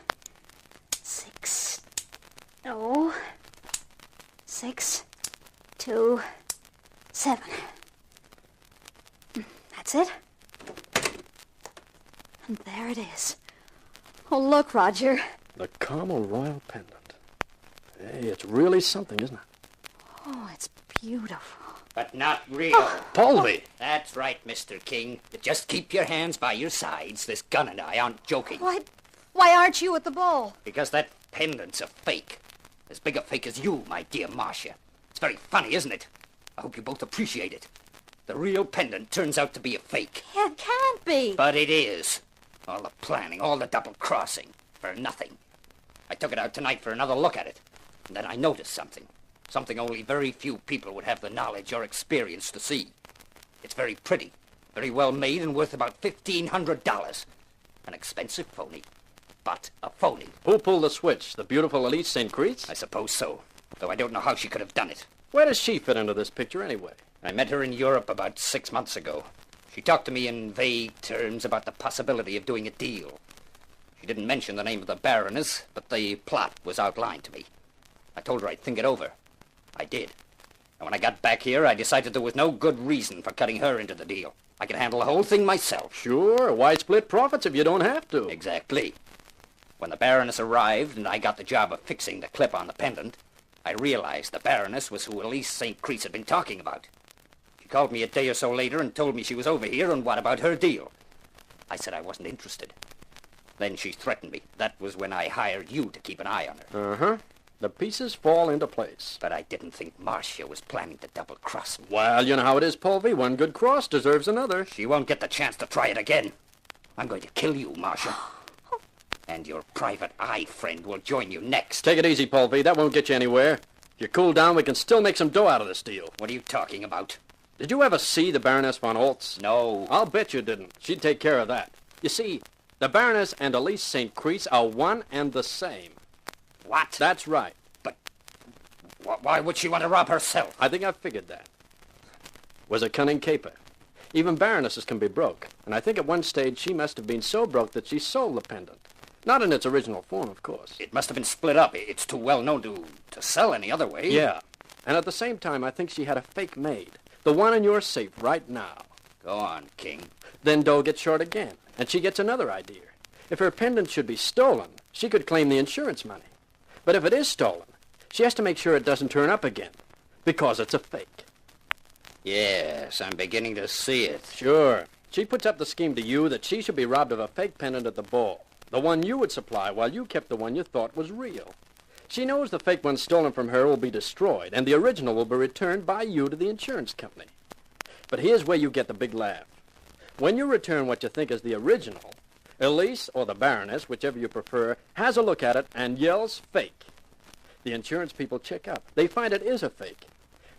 S5: 6. No. 6, 2, 7. That's it. There it is. Oh, look, Roger.
S7: The Carmel Royal pendant. Hey, it's really something, isn't it?
S5: Oh, it's beautiful.
S11: But not real.
S7: Polly!
S11: That's right, Mr. King. Just keep your hands by your sides. This gun and I aren't joking.
S5: Why aren't you at the ball?
S11: Because that pendant's a fake. As big a fake as you, my dear Marcia. It's very funny, isn't it? I hope you both appreciate it. The real pendant turns out to be a fake.
S5: It can't be.
S11: But it is. All the planning, all the double-crossing, for nothing. I took it out tonight for another look at it, and then I noticed something. Something only very few people would have the knowledge or experience to see. It's very pretty, very well made, and worth about $1,500. An expensive phony, but a phony.
S7: Who pulled the switch? The beautiful Elise St. Crete?
S11: I suppose so, though I don't know how she could have done it.
S7: Where does she fit into this picture anyway?
S11: I met her in Europe about 6 months ago. She talked to me in vague terms about the possibility of doing a deal. She didn't mention the name of the Baroness, but the plot was outlined to me. I told her I'd think it over. I did. And when I got back here, I decided there was no good reason for cutting her into the deal. I could handle the whole thing myself.
S7: Sure, why split profits if you don't have to?
S11: Exactly. When the Baroness arrived and I got the job of fixing the clip on the pendant, I realized the Baroness was who Elise St. Crete had been talking about. She called me a day or so later and told me she was over here and what about her deal. I said I wasn't interested. Then she threatened me. That was when I hired you to keep an eye on her.
S7: Uh-huh. The pieces fall into place.
S11: But I didn't think Marcia was planning to double-cross me.
S7: Well, you know how it is, Polvy. One good cross deserves another.
S11: She won't get the chance to try it again. I'm going to kill you, Marcia. And your private eye friend will join you next.
S7: Take it easy, Polvy. That won't get you anywhere. If you cool down, we can still make some dough out of this deal.
S11: What are you talking about?
S7: Did you ever see the Baroness von Holtz?
S11: No.
S7: I'll bet you didn't. She'd take care of that. You see, the Baroness and Elise St. Crete are one and the same.
S11: What?
S7: That's right.
S11: But why would she want to rob herself?
S7: I think I've figured that. Was a cunning caper. Even baronesses can be broke, and I think at one stage she must have been so broke that she sold the pendant. Not in its original form, of course.
S11: It must have been split up. It's too well known to sell any other way.
S7: Yeah. And at the same time, I think she had a fake made. The one in your safe right now.
S11: Go on, King.
S7: Then dough gets short again, and she gets another idea. If her pendant should be stolen, she could claim the insurance money. But if it is stolen, she has to make sure it doesn't turn up again, because it's a fake.
S11: Yes, I'm beginning to see it.
S7: Sure. She puts up the scheme to you that she should be robbed of a fake pendant at the ball. The one you would supply while you kept the one you thought was real. She knows the fake one stolen from her will be destroyed, and the original will be returned by you to the insurance company. But here's where you get the big laugh. When you return what you think is the original, Elise, or the Baroness, whichever you prefer, has a look at it and yells fake. The insurance people check up. They find it is a fake.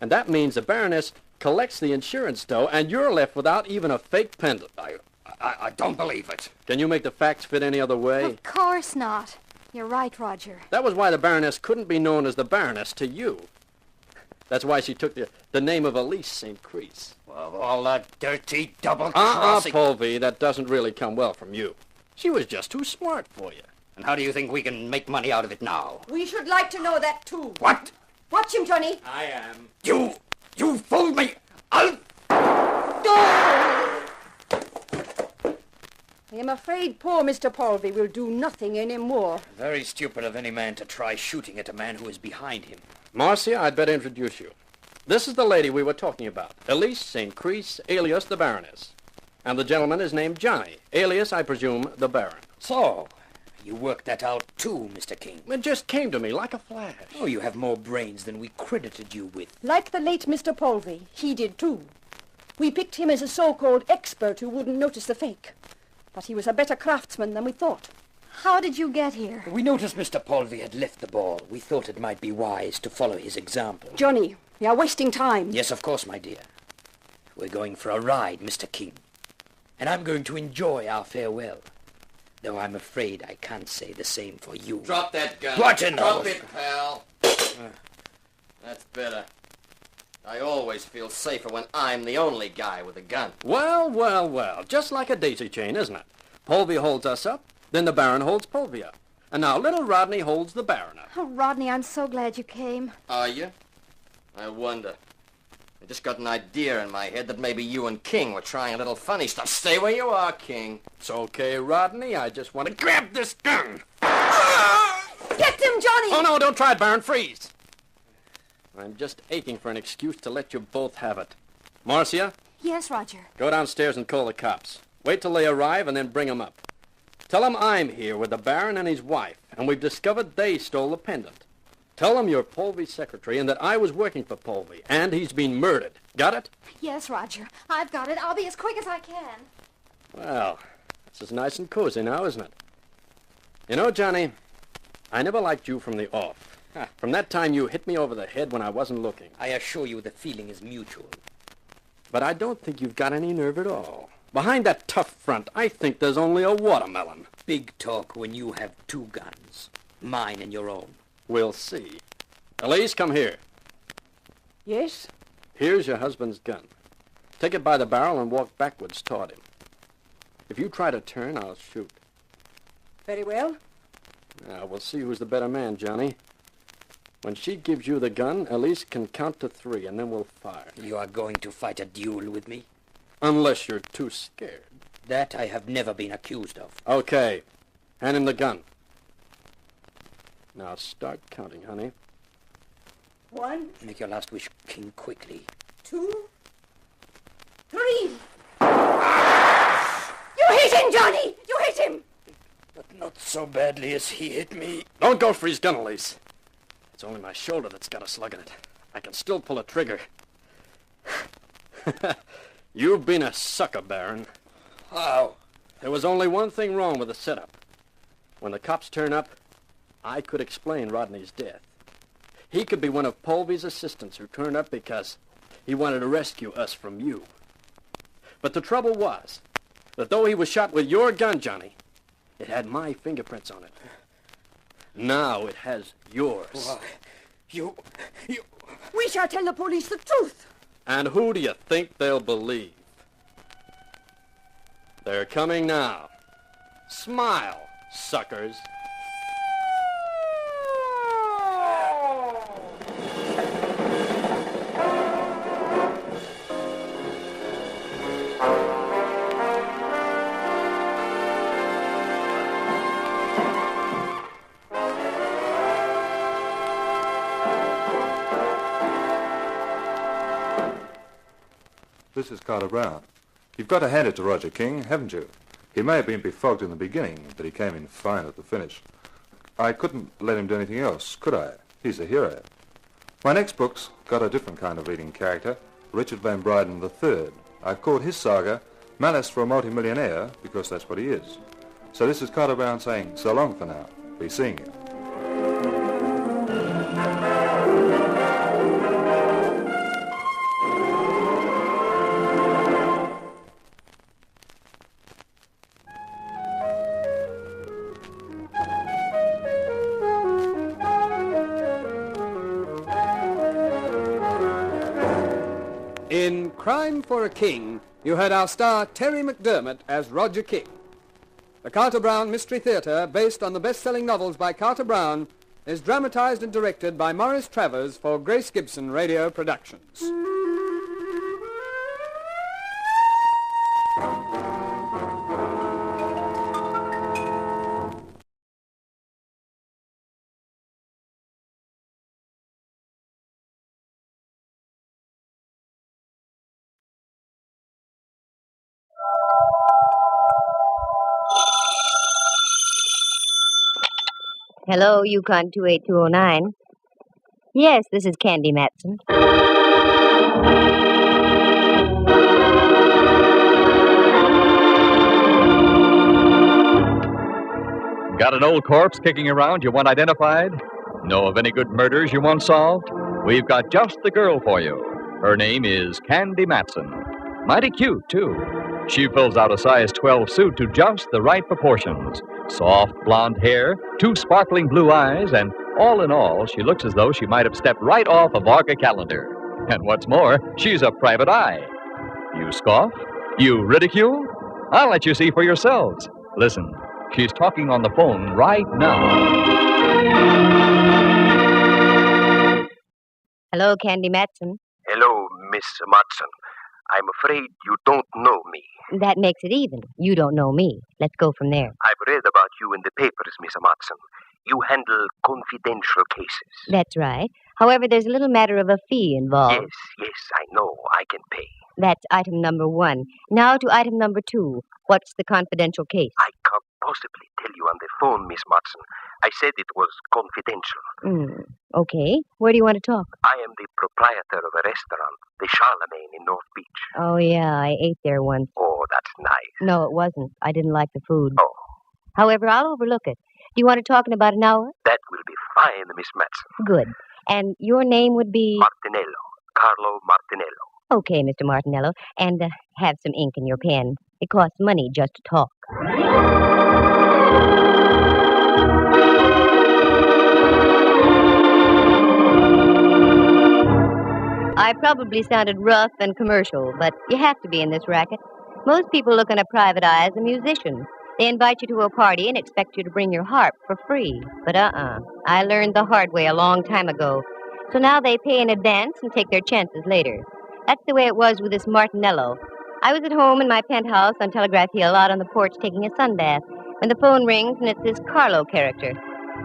S7: And that means the Baroness collects the insurance dough, and you're left without even a fake pendant.
S11: I don't believe it.
S7: Can you make the facts fit any other way?
S5: Of course not. You're right, Roger.
S7: That was why the Baroness couldn't be known as the Baroness to you. That's why she took the name of Elise St. Crete.
S11: Well, all that dirty double-crossing...
S7: Polvy, that doesn't really come well from you. She was just too smart for you.
S11: And how do you think we can make money out of it now?
S13: We should like to know that, too.
S11: What?
S13: Watch him, Johnny.
S11: I am. You fooled me. I'll...
S13: I am afraid poor Mr. Polvy will do nothing any more.
S11: Very stupid of any man to try shooting at a man who is behind him.
S7: Marcia, I'd better introduce you. This is the lady we were talking about, Elise St. Crete, alias the Baroness. And the gentleman is named Johnny, alias, I presume, the Baron.
S11: So, you worked that out too, Mr. King.
S7: It just came to me like a flash.
S11: Oh, you have more brains than we credited you with.
S13: Like the late Mr. Polvy, he did too. We picked him as a so-called expert who wouldn't notice the fake. But he was a better craftsman than we thought.
S5: How did you get here?
S11: We noticed Mr. Polvy had left the ball. We thought it might be wise to follow his example.
S13: Johnny, we are wasting time.
S11: Yes, of course, my dear. We're going for a ride, Mr. King. And I'm going to enjoy our farewell. Though I'm afraid I can't say the same for you.
S14: Drop that gun.
S11: Watch it,
S14: Drop it, pal. That's better. I always feel safer when I'm the only guy with a gun.
S7: Well, well, well. Just like a daisy chain, isn't it? Polvy holds us up, then the Baron holds Polvy up. And now little Rodney holds the Baron up.
S5: Oh, Rodney, I'm so glad you came.
S14: Are you? I wonder. I just got an idea in my head that maybe you and King were trying a little funny stuff. Stay where you are, King.
S7: It's okay, Rodney. I just want to grab this gun.
S13: Get him, Johnny!
S7: Oh, no, don't try it, Baron. Freeze. I'm just aching for an excuse to let you both have it. Marcia,
S5: Yes, Roger.
S7: go downstairs and call the cops. Wait till they arrive and then bring them up. Tell them I'm here with the Baron and his wife, and we've discovered they stole the pendant. Tell them you're Polvy's secretary and that I was working for Polvy, and he's been murdered. Got it?
S5: Yes, Roger. I've got it. I'll be as quick as I can.
S7: Well, this is nice and cozy now, isn't it? You know, Johnny, I never liked you from the off. From that time you hit me over the head when I wasn't looking.
S11: I assure you the feeling is mutual.
S7: But I don't think you've got any nerve at all. Behind that tough front, I think there's only a watermelon.
S11: Big talk when you have two guns. Mine and your own.
S7: We'll see. Elise, come here.
S13: Yes?
S7: Here's your husband's gun. Take it by the barrel and walk backwards toward him. If you try to turn, I'll shoot.
S13: Very well.
S7: Now, we'll see who's the better man, Johnny. When she gives you the gun, Elise can count to 3, and then we'll fire.
S11: You are going to fight a duel with me?
S7: Unless you're too scared.
S11: That I have never been accused of.
S7: Okay. Hand him the gun. Now start counting, honey.
S13: 1.
S11: Make your last wish, King, quickly.
S13: 2. 3. You hit him, Johnny! You hit him!
S11: But not so badly as he hit me.
S7: Don't go for his gun, Elise. It's only my shoulder that's got a slug in it. I can still pull a trigger. You've been a sucker, Baron.
S11: How?
S7: There was only one thing wrong with the setup. When the cops turn up, I could explain Rodney's death. He could be one of Polvy's assistants who turned up because he wanted to rescue us from you. But the trouble was that though he was shot with your gun, Johnny, it had my fingerprints on it. Now it has yours.
S11: Why, you...
S13: We shall tell the police the truth.
S7: And who do you think they'll believe? They're coming now. Smile, suckers.
S12: This is Carter Brown. You've got to hand it to Roger King, haven't you? He may have been befogged in the beginning, but he came in fine at the finish. I couldn't let him do anything else, could I? He's a hero. My next book's got a different kind of leading character, Richard Van Bryden III. I've called his saga Malice for a Multimillionaire because that's what he is. So this is Carter Brown saying so long for now. Be seeing you.
S19: In Crime for a King, you heard our star Terry McDermott as Roger King. The Carter Brown Mystery Theatre, based on the best-selling novels by Carter Brown, is dramatized and directed by Maurice Travers for Grace Gibson Radio Productions.
S1: Hello, Yukon 28209. Yes, this is Candy Matson.
S3: Got an old corpse kicking around you want identified? Know of any good murders you want solved? We've got just the girl for you. Her name is Candy Matson. Mighty cute, too. She fills out a size 12 suit to just the right proportions. Soft blonde hair, 2 sparkling blue eyes, and all in all, she looks as though she might have stepped right off a Varga calendar. And what's more, she's a private eye. You scoff? You ridicule? I'll let you see for yourselves. Listen, she's talking on the phone right now.
S1: Hello, Candy Matson.
S20: Hello,
S2: Miss Matson. I'm afraid you don't know me.
S1: That makes it even. You don't know me. Let's go from there.
S2: I've read about you in the papers, Miss Matson. You handle confidential cases.
S1: That's right. However, there's a little matter of a fee involved.
S2: Yes, I know. I can pay.
S1: That's item number 1. Now to item number 2. What's the confidential case?
S2: I can't possibly tell you on the phone, Miss Matson. I said it was confidential.
S1: Okay. Where do you want to talk?
S2: I am the proprietor of a restaurant, the Charlemagne in North Beach.
S1: Oh, yeah, I ate there once.
S2: Oh, that's nice.
S1: No, it wasn't. I didn't like the food.
S2: Oh.
S1: However, I'll overlook it. Do you want to talk in about an hour?
S2: That will be fine, Miss Matson.
S1: Good. And your name would be?
S2: Martinello. Carlo Martinello.
S1: Okay, Mr. Martinello. And have some ink in your pen. It costs money just to talk. I probably sounded rough and commercial, but you have to be in this racket. Most people look on a private eye as a musician. They invite you to a party and expect you to bring your harp for free. But I learned the hard way a long time ago. So now they pay in advance and take their chances later. That's the way it was with this Martinello. I was at home in my penthouse on Telegraph Hill out on the porch taking a sunbath when the phone rings and it's this Carlo character.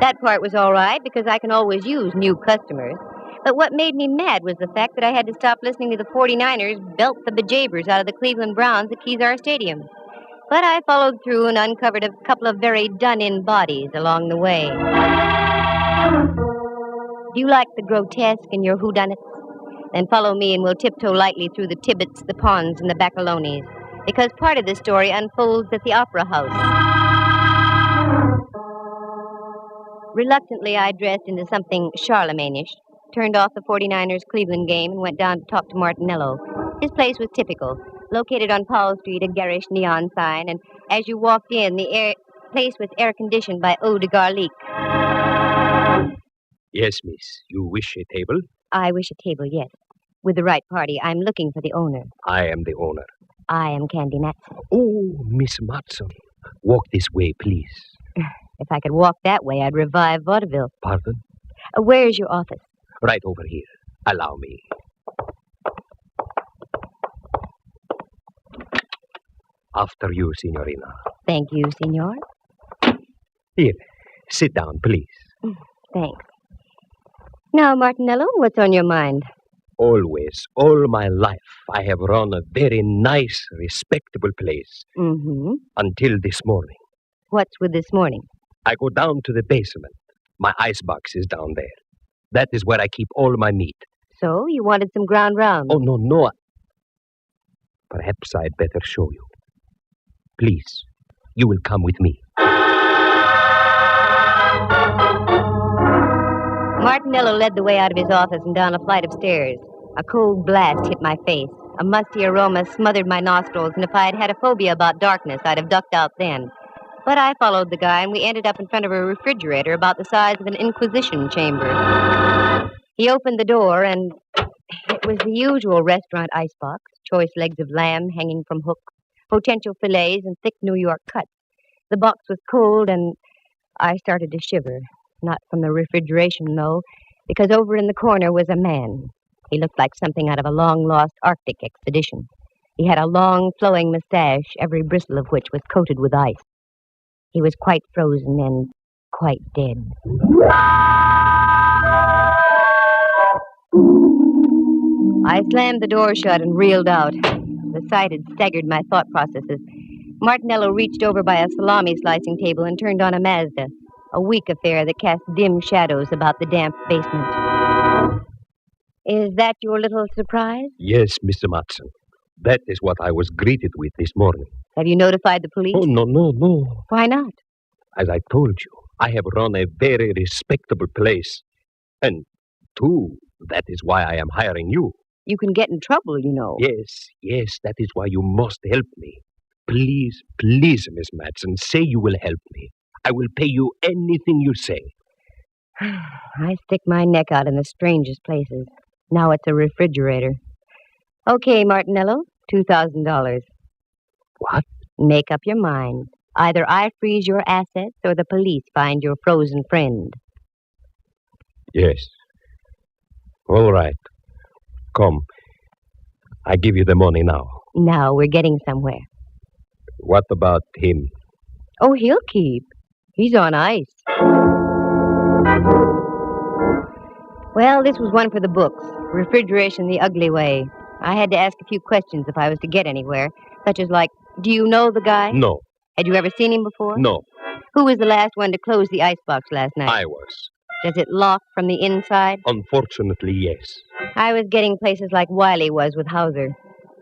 S1: That part was all right because I can always use new customers. But what made me mad was the fact that I had to stop listening to the 49ers belt the bejabers out of the Cleveland Browns at Kezar Stadium. But I followed through and uncovered a couple of very done-in bodies along the way. Do you like the grotesque in your whodunits? Then follow me and we'll tiptoe lightly through the Tibbets, the Ponds, and the Baccalones, because part of the story unfolds at the Opera House. Reluctantly, I dressed into something Charlemagne-ish, turned off the 49ers Cleveland game, and went down to talk to Martinello. His place was typical, located on Powell Street, a garish neon sign, and as you walked in, the place was air-conditioned by eau de garlic.
S20: Yes, miss. You wish a table?
S1: I wish a table, yes. With the right party. I'm looking for the owner.
S20: I am the owner.
S1: I am Candy Matson.
S20: Oh, Miss Matson. Walk this way, please.
S1: If I could walk that way, I'd revive vaudeville.
S20: Pardon?
S1: Where's your office?
S20: Right over here. Allow me. After you, Signorina.
S1: Thank you, Signor.
S20: Here, sit down, please.
S1: Thanks. Now, Martinello, what's on your mind?
S20: Always, all my life, I have run a very nice, respectable place.
S1: Mm-hmm.
S20: Until this morning.
S1: What's with this morning?
S20: I go down to the basement. My icebox is down there. That is where I keep all my meat.
S1: So, you wanted some ground round?
S20: Oh, no. Perhaps I'd better show you. Please, you will come with me.
S1: Martinello led the way out of his office and down a flight of stairs. A cold blast hit my face. A musty aroma smothered my nostrils, and if I had had a phobia about darkness, I'd have ducked out then. But I followed the guy, and we ended up in front of a refrigerator about the size of an inquisition chamber. He opened the door, and it was the usual restaurant icebox, choice legs of lamb hanging from hooks, potential fillets, and thick New York cuts. The box was cold, and I started to shiver. Not from the refrigeration, though, because over in the corner was a man. He looked like something out of a long-lost Arctic expedition. He had a long, flowing mustache, every bristle of which was coated with ice. He was quite frozen and quite dead. I slammed the door shut and reeled out. The sight had staggered my thought processes. Martinello reached over by a salami-slicing table and turned on a Mazda, a weak affair that cast dim shadows about the damp basement. Is that your little surprise?
S20: Yes, Mr. Matson. That is what I was greeted with this morning.
S1: Have you notified the police?
S20: Oh, no.
S1: Why not?
S20: As I told you, I have run a very respectable place. And, too, that is why I am hiring you.
S1: You can get in trouble, you know.
S20: Yes, that is why you must help me. Please, Miss Matson, say you will help me. I will pay you anything you say.
S1: I stick my neck out in the strangest places. Now it's a refrigerator. Okay, Martinello, $2,000.
S20: What?
S1: Make up your mind. Either I freeze your assets or the police find your frozen friend.
S20: Yes. All right. Come. I give you the money now.
S1: Now we're getting somewhere.
S20: What about him?
S1: Oh, he'll keep. He's on ice. Well, this was one for the books. Refrigeration the ugly way. I had to ask a few questions if I was to get anywhere, such as like, do you know the guy?
S20: No.
S1: Had you ever seen him before?
S20: No.
S1: Who was the last one to close the icebox last night?
S20: I was.
S1: Does it lock from the inside?
S20: Unfortunately, yes.
S1: I was getting places like Wiley was with Hauser.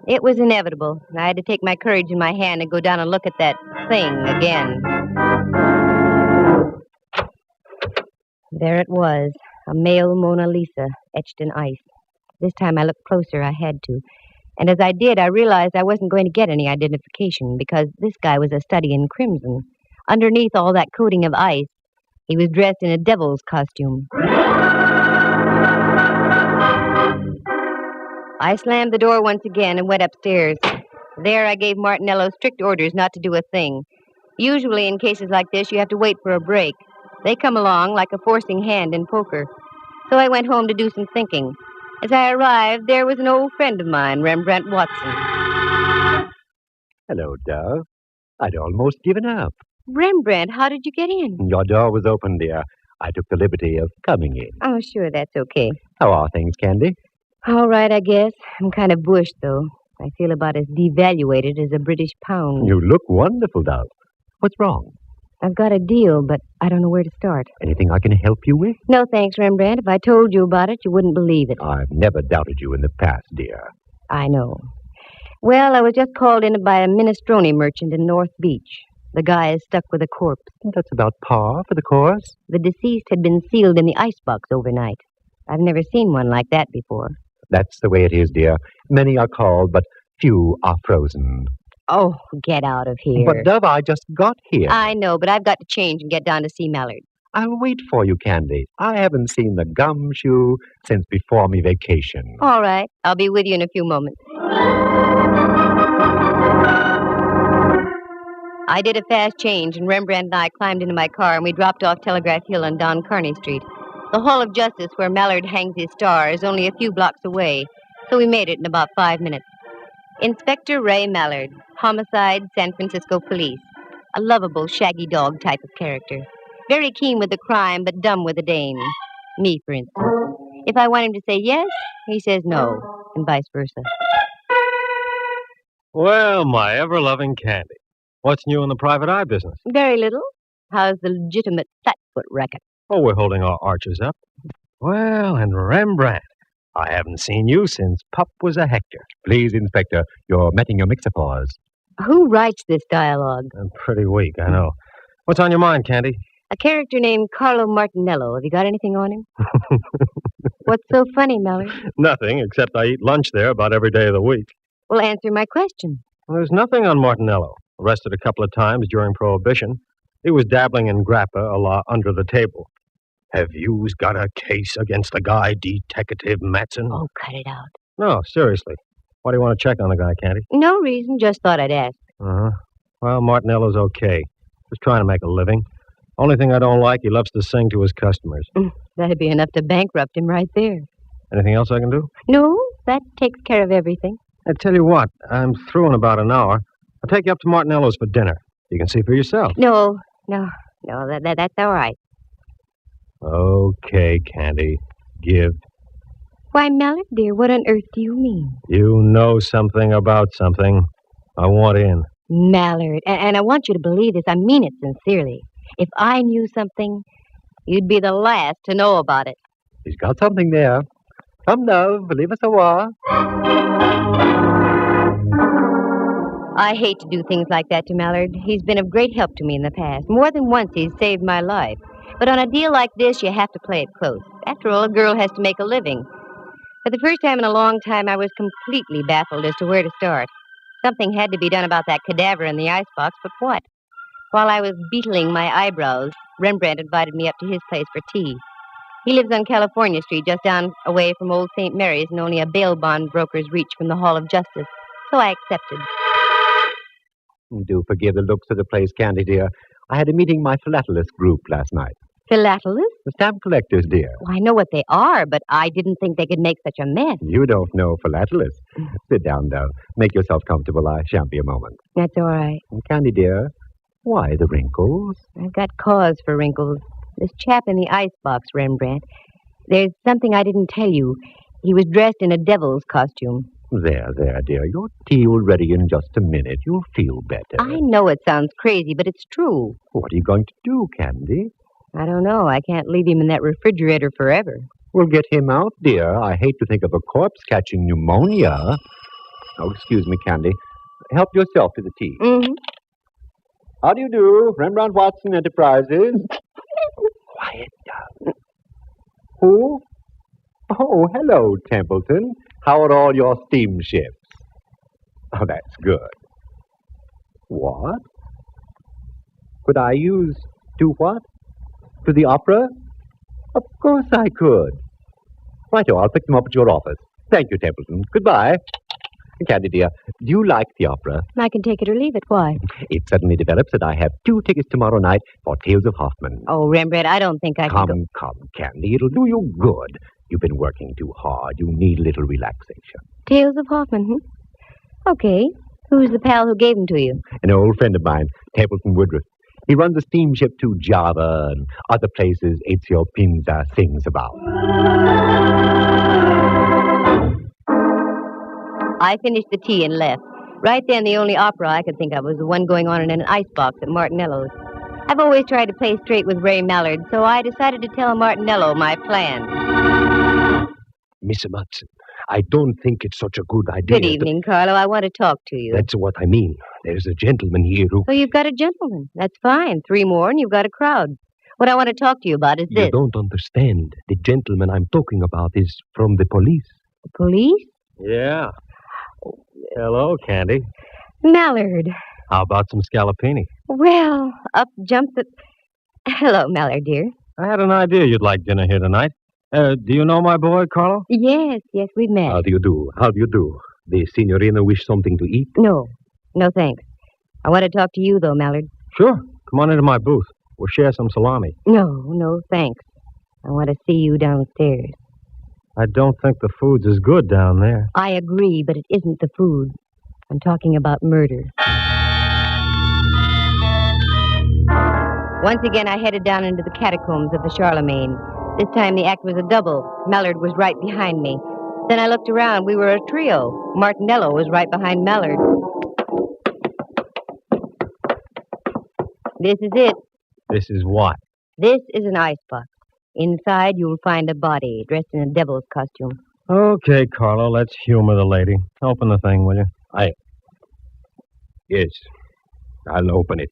S1: It was inevitable. I had to take my courage in my hand and go down and look at that thing again. There it was, a male Mona Lisa etched in ice. This time I looked closer, I had to. And as I did, I realized I wasn't going to get any identification because this guy was a study in crimson. Underneath all that coating of ice, he was dressed in a devil's costume. I slammed the door once again and went upstairs. There I gave Martinello strict orders not to do a thing. Usually in cases like this, you have to wait for a break. They come along like a forcing hand in poker. So I went home to do some thinking. As I arrived, there was an old friend of mine, Rembrandt Watson.
S9: Hello, Dove. I'd almost given up.
S1: Rembrandt, how did you get in?
S9: Your door was open, dear. I took the liberty of coming in.
S1: Oh, sure, that's okay.
S9: How are things, Candy?
S1: All right, I guess. I'm kind of bushed, though. I feel about as devaluated as a British pound.
S9: You look wonderful, Dove. What's wrong?
S1: I've got a deal, but I don't know where to start.
S9: Anything I can help you with?
S1: No, thanks, Rembrandt. If I told you about it, you wouldn't believe it.
S9: I've never doubted you in the past, dear.
S1: I know. Well, I was just called in by a minestrone merchant in North Beach. The guy is stuck with a corpse.
S9: That's about par for the course.
S1: The deceased had been sealed in the icebox overnight. I've never seen one like that before.
S9: That's the way it is, dear. Many are called, but few are frozen.
S1: Oh, get out of here.
S9: But, Dove, I just got here.
S1: I know, but I've got to change and get down to see Mallard.
S9: I'll wait for you, Candy. I haven't seen the gumshoe since before me vacation.
S1: All right. I'll be with you in a few moments. I did a fast change, and Rembrandt and I climbed into my car, and we dropped off Telegraph Hill on Don Kearney Street. The Hall of Justice, where Mallard hangs his star, is only a few blocks away, so we made it in about 5 minutes. Inspector Ray Mallard, Homicide, San Francisco Police. A lovable, shaggy dog type of character. Very keen with the crime, but dumb with the dame. Me, for instance. If I want him to say yes, he says no, and vice versa.
S6: Well, my ever-loving Candy. What's new in the private eye business?
S1: Very little. How's the legitimate flatfoot racket?
S6: Oh, we're holding our arches up. Well, and Rembrandt, I haven't seen you since Pup was a Hector.
S9: Please, Inspector, you're metting your mixaphors.
S1: Who writes this dialogue?
S6: I'm pretty weak, I know. What's on your mind, Candy?
S1: A character named Carlo Martinello. Have you got anything on him? What's so funny, Mallard?
S6: Nothing, except I eat lunch there about every day of the week.
S1: Well, answer my question.
S6: Well, there's nothing on Martinello. Arrested a couple of times during Prohibition. He was dabbling in grappa a la under the table. Have yous got a case against the guy, Detective Matson?
S1: Oh, cut it out.
S6: No, seriously. Why do you want to check on the guy, Candy?
S1: No reason, just thought I'd ask.
S6: Uh-huh. Well, Martinello's okay. Just trying to make a living. Only thing I don't like, he loves to sing to his customers.
S1: That'd be enough to bankrupt him right there.
S6: Anything else I can do?
S1: No, that takes care of everything.
S6: I tell you what, I'm through in about an hour. I'll take you up to Martinello's for dinner. You can see for yourself.
S1: No, that's all right.
S6: Okay, Candy. Give.
S1: Why, Mallard, dear, what on earth do you mean?
S6: You know something about something. I want in.
S1: Mallard, and I want you to believe this. I mean it sincerely. If I knew something, you'd be the last to know about it.
S9: He's got something there. Come now, believe us a while.
S1: I hate to do things like that to Mallard. He's been of great help to me in the past. More than once he's saved my life. But on a deal like this, you have to play it close. After all, a girl has to make a living. For the first time in a long time, I was completely baffled as to where to start. Something had to be done about that cadaver in the icebox, but what? While I was beetling my eyebrows, Rembrandt invited me up to his place for tea. He lives on California Street, just down away from Old St. Mary's, and only a bail bond broker's reach from the Hall of Justice. So I accepted.
S9: Do forgive the looks of the place, Candy, dear. I had a meeting my philatelist group last night.
S1: Philatelist?
S9: Stamp collectors, dear.
S1: Well, I know what they are, but I didn't think they could make such a mess.
S9: You don't know philatelists. Sit down, though. Make yourself comfortable. I shan't be a moment.
S1: That's all right.
S9: Candy, dear, why the wrinkles?
S1: I've got cause for wrinkles. This chap in the icebox, Rembrandt. There's something I didn't tell you. He was dressed in a devil's costume.
S9: There, dear. Your tea will ready in just a minute. You'll feel better.
S1: I know it sounds crazy, but it's true.
S9: What are you going to do, Candy?
S1: I don't know. I can't leave him in that refrigerator forever.
S9: We'll get him out, dear. I hate to think of a corpse catching pneumonia. Oh, excuse me, Candy. Help yourself to the tea.
S1: Mm-hmm.
S9: How do you do, Rembrandt Watson Enterprises? Quiet down. Who? Oh, hello, Templeton. How are all your steamships? Oh, that's good. What? Could I use to what? To the opera? Of course I could. Righto, I'll pick them up at your office. Thank you, Templeton. Goodbye. Candy, dear, do you like the opera?
S1: I can take it or leave it. Why?
S9: It suddenly develops that I have 2 tickets tomorrow night for Tales of Hoffman.
S1: Oh, Rembrandt, I don't think I can go.
S9: Come, Candy. It'll do you good. You've been working too hard. You need a little relaxation.
S1: Tales of Hoffman, Okay. Who's the pal who gave him to you?
S9: An old friend of mine, Templeton Woodruff. He runs a steamship to Java and other places Ezio Pinza sings about.
S1: I finished the tea and left. Right then, the only opera I could think of was the one going on in an icebox at Martinello's. I've always tried to play straight with Ray Mallard, so I decided to tell Martinello my plan.
S20: Miss Matson, I don't think it's such a good idea.
S1: Good evening, Carlo. I want to talk to you.
S20: That's what I mean. There's a gentleman here who...
S1: Oh, you've got a gentleman. That's fine. 3 more and you've got a crowd. What I want to talk to you about is this.
S20: You don't understand. The gentleman I'm talking about is from the police.
S1: The police?
S6: Yeah. Hello, Candy.
S1: Mallard.
S6: How about some scallopini?
S1: Well, up jumped the... Hello, Mallard, dear.
S6: I had an idea you'd like dinner here tonight. Do you know my boy, Carlo?
S1: Yes, we've met.
S20: How do you do? The signorina wish something to eat?
S1: No, thanks. I want to talk to you, though, Mallard.
S6: Sure. Come on into my booth. We'll share some salami.
S1: No, thanks. I want to see you downstairs.
S6: I don't think the food's as good down there.
S1: I agree, but it isn't the food. I'm talking about murder. Once again, I headed down into the catacombs of the Charlemagne. This time the act was a double. Mallard was right behind me. Then I looked around. We were a trio. Martinello was right behind Mallard. This is it.
S6: This is what?
S1: This is an icebox. Inside, you'll find a body dressed in a devil's costume.
S6: Okay, Carlo, let's humor the lady. Open the thing, will you?
S20: Yes, I'll open it.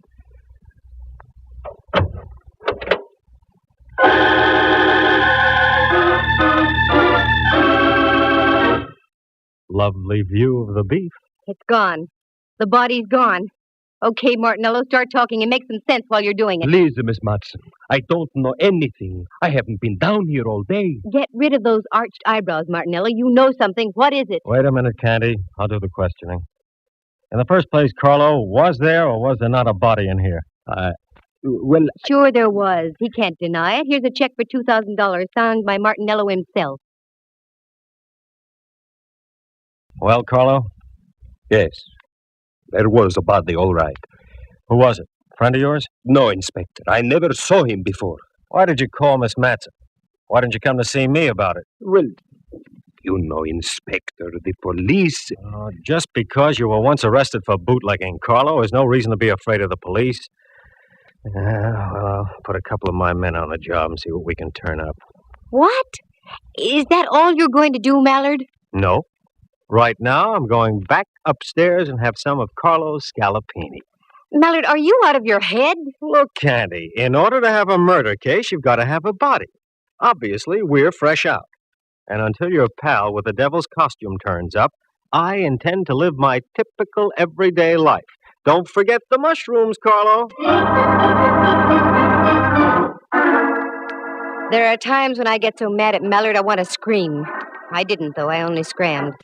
S6: Lovely view of the beef.
S1: It's gone. The body's gone. Okay, Martinello, start talking and make some sense while you're doing it.
S20: Please, Miss Matson, I don't know anything. I haven't been down here all day.
S1: Get rid of those arched eyebrows, Martinello. You know something. What is it?
S6: Wait a minute, Candy. I'll do the questioning. In the first place, Carlo, was there or was there not a body in here?
S20: Well...
S1: Sure there was. He can't deny it. Here's a check for $2,000 signed by Martinello himself.
S6: Well, Carlo?
S20: Yes. There was a body, all right.
S6: Who was it? Friend of yours?
S20: No, Inspector. I never saw him before.
S6: Why did you call Miss Matson? Why didn't you come to see me about it?
S20: Well, you know, Inspector, the police...
S6: Just because you were once arrested for bootlegging, Carlo, is no reason to be afraid of the police. Well, I'll put a couple of my men on the job and see what we can turn up.
S1: What? Is that all you're going to do, Mallard?
S6: No. Right now, I'm going back upstairs and have some of Carlo's scallopini.
S1: Mallard, are you out of your head?
S6: Look, Candy, in order to have a murder case, you've got to have a body. Obviously, we're fresh out. And until your pal with the devil's costume turns up, I intend to live my typical everyday life. Don't forget the mushrooms, Carlo.
S1: There are times when I get so mad at Mallard I want to scream. I didn't, though. I only scrammed.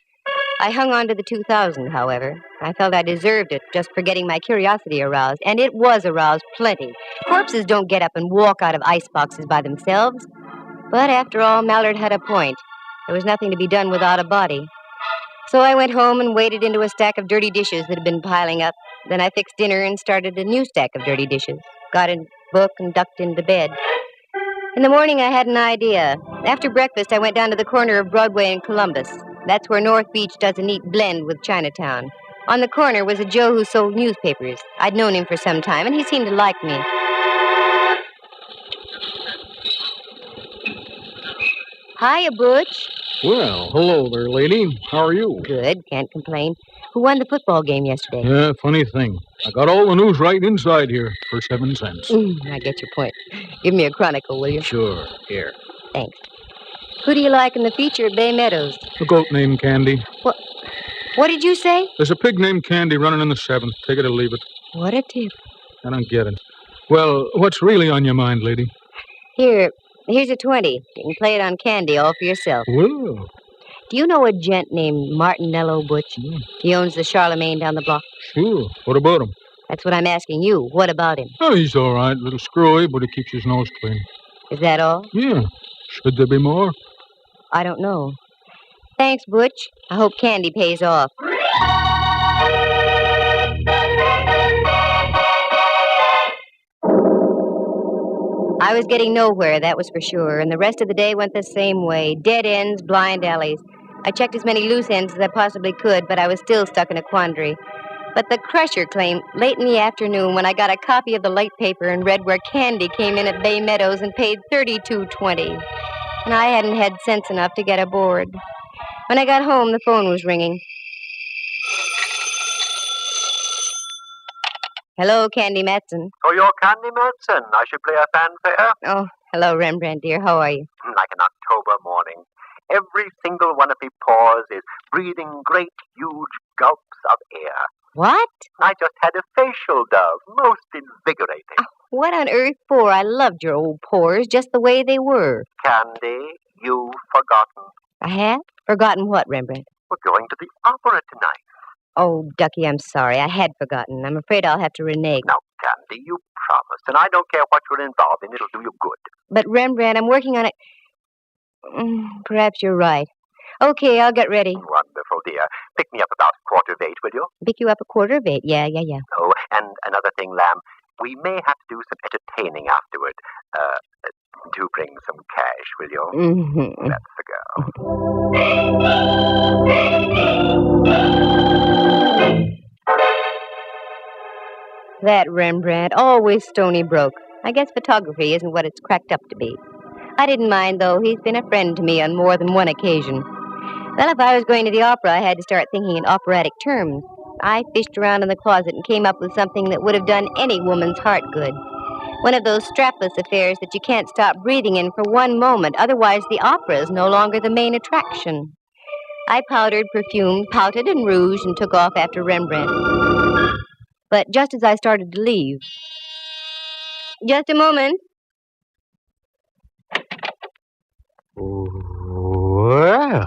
S1: I hung on to the 2,000, however. I felt I deserved it just for getting my curiosity aroused, and it was aroused plenty. Corpses don't get up and walk out of iceboxes by themselves. But after all, Mallard had a point. There was nothing to be done without a body. So I went home and waded into a stack of dirty dishes that had been piling up. Then I fixed dinner and started a new stack of dirty dishes. Got a book and ducked into bed. In the morning, I had an idea. After breakfast, I went down to the corner of Broadway and Columbus. That's where North Beach does a neat blend with Chinatown. On the corner was a Joe who sold newspapers. I'd known him for some time, and he seemed to like me. Hiya, Butch.
S15: Well, hello there, lady. How are you?
S1: Good, can't complain. Who won the football game yesterday?
S15: Yeah, funny thing. I got all the news right inside here for 7 cents.
S1: I get your point. Give me a chronicle, will you?
S15: Sure, here.
S1: Thanks. Who do you like in the feature at Bay Meadows?
S15: A goat named Candy.
S1: What did you say?
S15: There's a pig named Candy running in the 7th. Take it or leave it.
S1: What a tip.
S15: I don't get it. Well, what's really on your mind, lady?
S1: Here's a 20. You can play it on Candy all for yourself.
S15: Well.
S1: Do you know a gent named Martinello, Butch? He owns the Charlemagne down the block.
S15: Sure. What about him?
S1: That's what I'm asking you. What about him?
S15: Oh, he's all right. A little screwy, but he keeps his nose clean.
S1: Is that all?
S15: Yeah. Should there be more?
S1: I don't know. Thanks, Butch. I hope Candy pays off. I was getting nowhere, that was for sure, and the rest of the day went the same way. Dead ends, blind alleys. I checked as many loose ends as I possibly could, but I was still stuck in a quandary. But the Crusher claimed late in the afternoon when I got a copy of the late paper and read where Candy came in at Bay Meadows and paid $32.20. And I hadn't had sense enough to get aboard. When I got home, the phone was ringing. Hello, Candy Matson.
S2: Oh, you're Candy Matson. I should play a fanfare.
S1: Oh, hello, Rembrandt, dear. How are you?
S2: Like an October morning. Every single one of me pores is breathing great, huge gulps of air.
S1: What?
S2: I just had a facial dove. Most invigorating.
S1: Oh, what on earth for? I loved your old pores just the way they were.
S2: Candy, you've forgotten.
S1: I have? Forgotten what, Rembrandt?
S2: We're going to the opera tonight.
S1: Oh, Ducky, I'm sorry. I had forgotten. I'm afraid I'll have to renege.
S2: Now, Candy, you promised, and I don't care what you're involved in. It'll do you good.
S1: But, Rembrandt, I'm working on it. Perhaps you're right. Okay, I'll get ready.
S2: Wonderful, dear. Pick me up about 7:45, will you?
S1: Pick you up 7:15? Yeah.
S2: Oh, and another thing, Lamb. We may have to do some entertaining afterward. Do bring some cash, will you?
S1: Mm-hmm.
S2: That's the girl.
S1: That Rembrandt, always stony broke. I guess photography isn't what it's cracked up to be. I didn't mind, though. He's been a friend to me on more than one occasion. Well, if I was going to the opera, I had to start thinking in operatic terms. I fished around in the closet and came up with something that would have done any woman's heart good. One of those strapless affairs that you can't stop breathing in for one moment, otherwise the opera is no longer the main attraction. I powdered, perfumed, pouted, and rouged and took off after Rembrandt. But just as I started to leave... Just a moment.
S6: Well,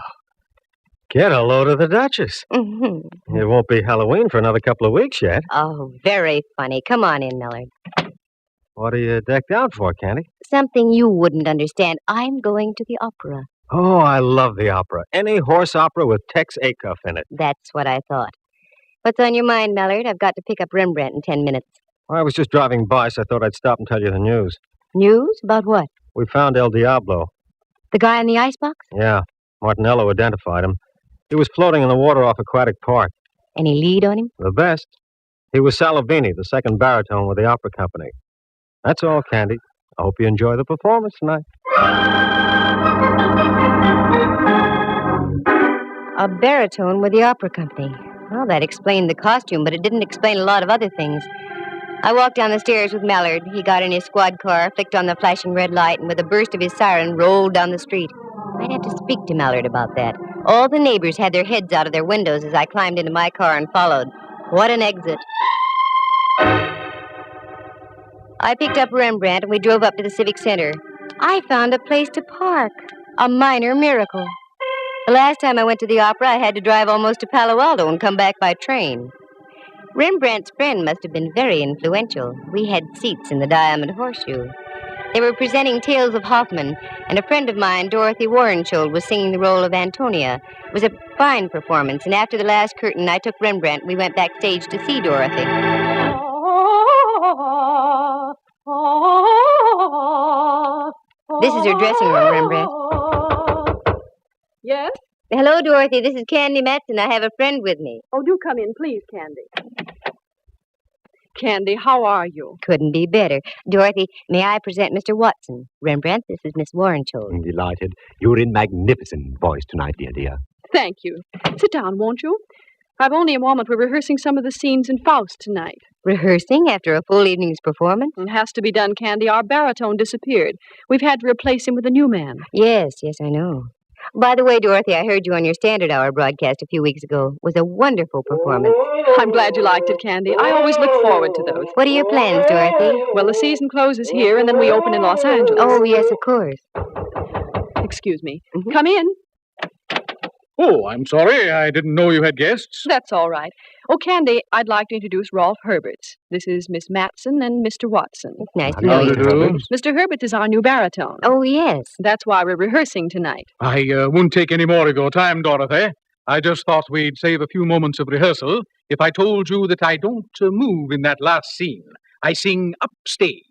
S6: get a load of the Duchess.
S1: Mm-hmm.
S6: It won't be Halloween for another couple of weeks yet.
S1: Oh, very funny. Come on in, Millard.
S6: What are you decked out for, Candy?
S1: Something you wouldn't understand. I'm going to the opera.
S6: Oh, I love the opera. Any horse opera with Tex Acuff in it.
S1: That's what I thought. What's on your mind, Millard? I've got to pick up Rembrandt in 10 minutes.
S6: Well, I was just driving by, so I thought I'd stop and tell you the news.
S1: News? About what?
S6: We found El Diablo.
S1: The guy in the icebox?
S6: Yeah. Martinello identified him. He was floating in the water off Aquatic Park.
S1: Any lead on him?
S6: The best. He was Salavini, the second baritone with the opera company. That's all, Candy. I hope you enjoy the performance tonight.
S1: A baritone with the opera company. Well, that explained the costume, but it didn't explain a lot of other things. I walked down the stairs with Mallard. He got in his squad car, flicked on the flashing red light, and with a burst of his siren, rolled down the street. I'd have to speak to Mallard about that. All the neighbors had their heads out of their windows as I climbed into my car and followed. What an exit. I picked up Rembrandt and we drove up to the Civic Center. I found a place to park. A minor miracle. The last time I went to the opera, I had to drive almost to Palo Alto and come back by train. Rembrandt's friend must have been very influential. We had seats in the Diamond Horseshoe. They were presenting Tales of Hoffmann, and a friend of mine, Dorothy Warrenshold, was singing the role of Antonia. It was a fine performance, and after the last curtain, I took Rembrandt. We went backstage to see Dorothy. This is her dressing room, Rembrandt.
S13: Yes?
S1: Hello, Dorothy. This is Candy Matson. I have a friend with me.
S13: Oh, do come in, please, Candy. Candy, how are you?
S1: Couldn't be better. Dorothy, may I present Mr. Watson? Rembrandt, this is Miss Warrenshold.
S6: I'm delighted. You're in magnificent voice tonight, dear.
S13: Thank you. Sit down, won't you? I've only a moment. We're rehearsing some of the scenes in Faust tonight.
S1: Rehearsing after a full evening's performance?
S13: It has to be done, Candy. Our baritone disappeared. We've had to replace him with a new man.
S1: Yes, I know. By the way, Dorothy, I heard you on your Standard Hour broadcast a few weeks ago. It was a wonderful performance.
S13: I'm glad you liked it, Candy. I always look forward to those.
S1: What are your plans, Dorothy?
S13: Well, the season closes here, and then we open in Los Angeles.
S1: Oh, yes, of course.
S13: Excuse me. Come in.
S15: Oh, I'm sorry. I didn't know you had guests.
S13: That's all right. Oh, Candy, I'd like to introduce Rolf Herberts. This is Miss Matson and Mr. Watson.
S1: Nice to know you.
S13: Mr. Herberts is our new baritone.
S1: Oh, yes.
S13: That's why we're rehearsing tonight.
S15: I won't take any more of your time, Dorothy. I just thought we'd save a few moments of rehearsal if I told you that I don't move in that last scene. I sing upstage.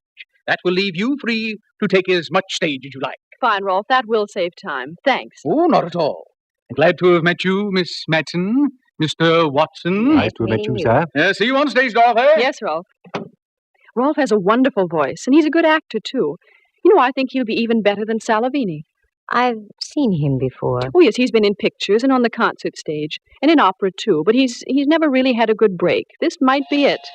S15: That will leave you free to take as much stage as you like.
S13: Fine, Rolf. That will save time. Thanks.
S15: Oh, not at all. Glad to have met you, Miss Matson, Mr. Watson.
S6: Nice to have met you, sir.
S15: See you on stage, Dorothy.
S13: Yes, Rolf. Rolf has a wonderful voice, and he's a good actor, too. You know, I think he'll be even better than Salavini.
S1: I've seen him before.
S13: Oh, yes, he's been in pictures and on the concert stage, and in opera, too, but he's never really had a good break. This might be it.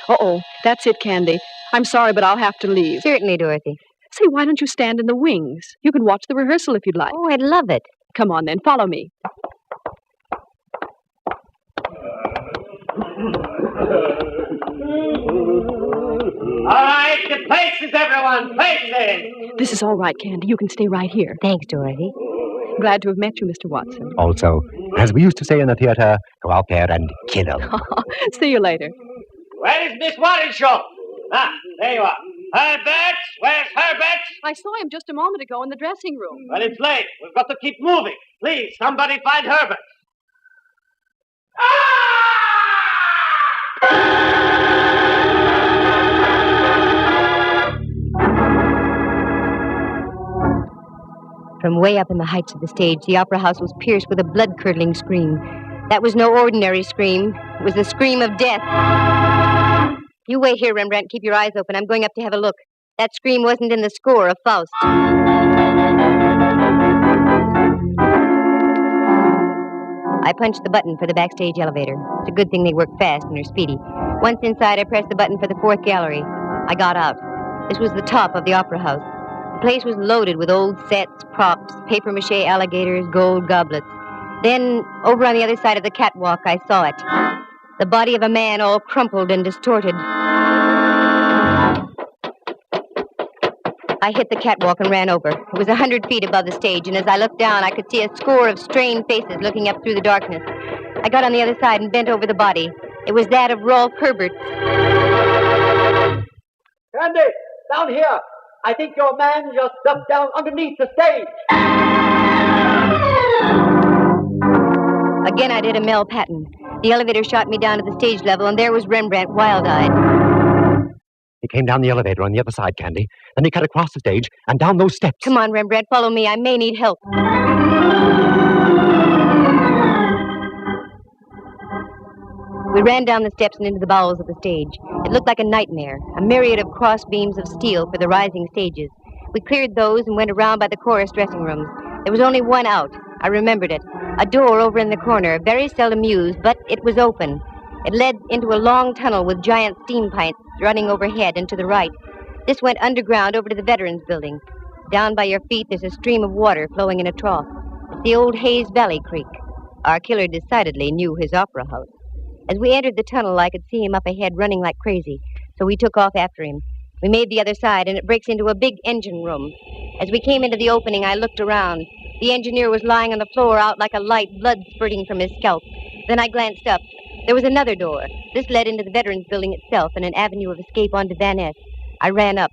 S13: Uh-oh, that's it, Candy. I'm sorry, but I'll have to leave.
S1: Certainly, Dorothy.
S13: Say, why don't you stand in the wings? You can watch the rehearsal if you'd like.
S1: Oh, I'd love it.
S13: Come on, then. Follow me.
S23: All right, the places, everyone. Places.
S13: This is all right, Candy. You can stay right here.
S1: Thanks, Dorothy.
S13: Glad to have met you, Mr. Watson.
S6: Also, as we used to say in the theater, go out there and kill 'em.
S13: See you later.
S23: Where is Miss Warrenshaw? Ah, there you are. Herberts? Where's Herberts?
S13: I saw him just a moment ago in the dressing room.
S23: Well, it's late. We've got to keep moving. Please, somebody find Herberts.
S1: From way up in the heights of the stage, the opera house was pierced with a blood-curdling scream. That was no ordinary scream. It was the scream of death. You wait here, Rembrandt. Keep your eyes open. I'm going up to have a look. That scream wasn't in the score of Faust. I punched the button for the backstage elevator. It's a good thing they work fast and are speedy. Once inside, I pressed the button for the fourth gallery. I got out. This was the top of the opera house. The place was loaded with old sets, props, papier-mâché alligators, gold goblets. Then, over on the other side of the catwalk, I saw it. The body of a man all crumpled and distorted. I hit the catwalk and ran over. It was 100 feet above the stage, and as I looked down, I could see a score of strained faces looking up through the darkness. I got on the other side and bent over the body. It was that of Rolf Herberts.
S17: Candy, down here. I think your man just dumped down underneath the stage.
S1: Again, I did a Mel Patton. The elevator shot me down to the stage level, and there was Rembrandt, wild-eyed.
S6: He came down the elevator on the other side, Candy. Then he cut across the stage and down those steps.
S1: Come on, Rembrandt, follow me. I may need help. We ran down the steps and into the bowels of the stage. It looked like a nightmare, a myriad of cross beams of steel for the rising stages. We cleared those and went around by the chorus dressing rooms. There was only one out. I remembered it. A door over in the corner, very seldom used, but it was open. It led into a long tunnel with giant steam pipes running overhead and to the right. This went underground over to the Veterans Building. Down by your feet, there's a stream of water flowing in a trough. It's the old Hayes Valley Creek. Our killer decidedly knew his opera house. As we entered the tunnel, I could see him up ahead running like crazy, so we took off after him. We made the other side, and it breaks into a big engine room. As we came into the opening, I looked around. The engineer was lying on the floor out like a light, blood spurting from his scalp. Then I glanced up. There was another door. This led into the Veterans Building itself and an avenue of escape onto Van Ness. I ran up.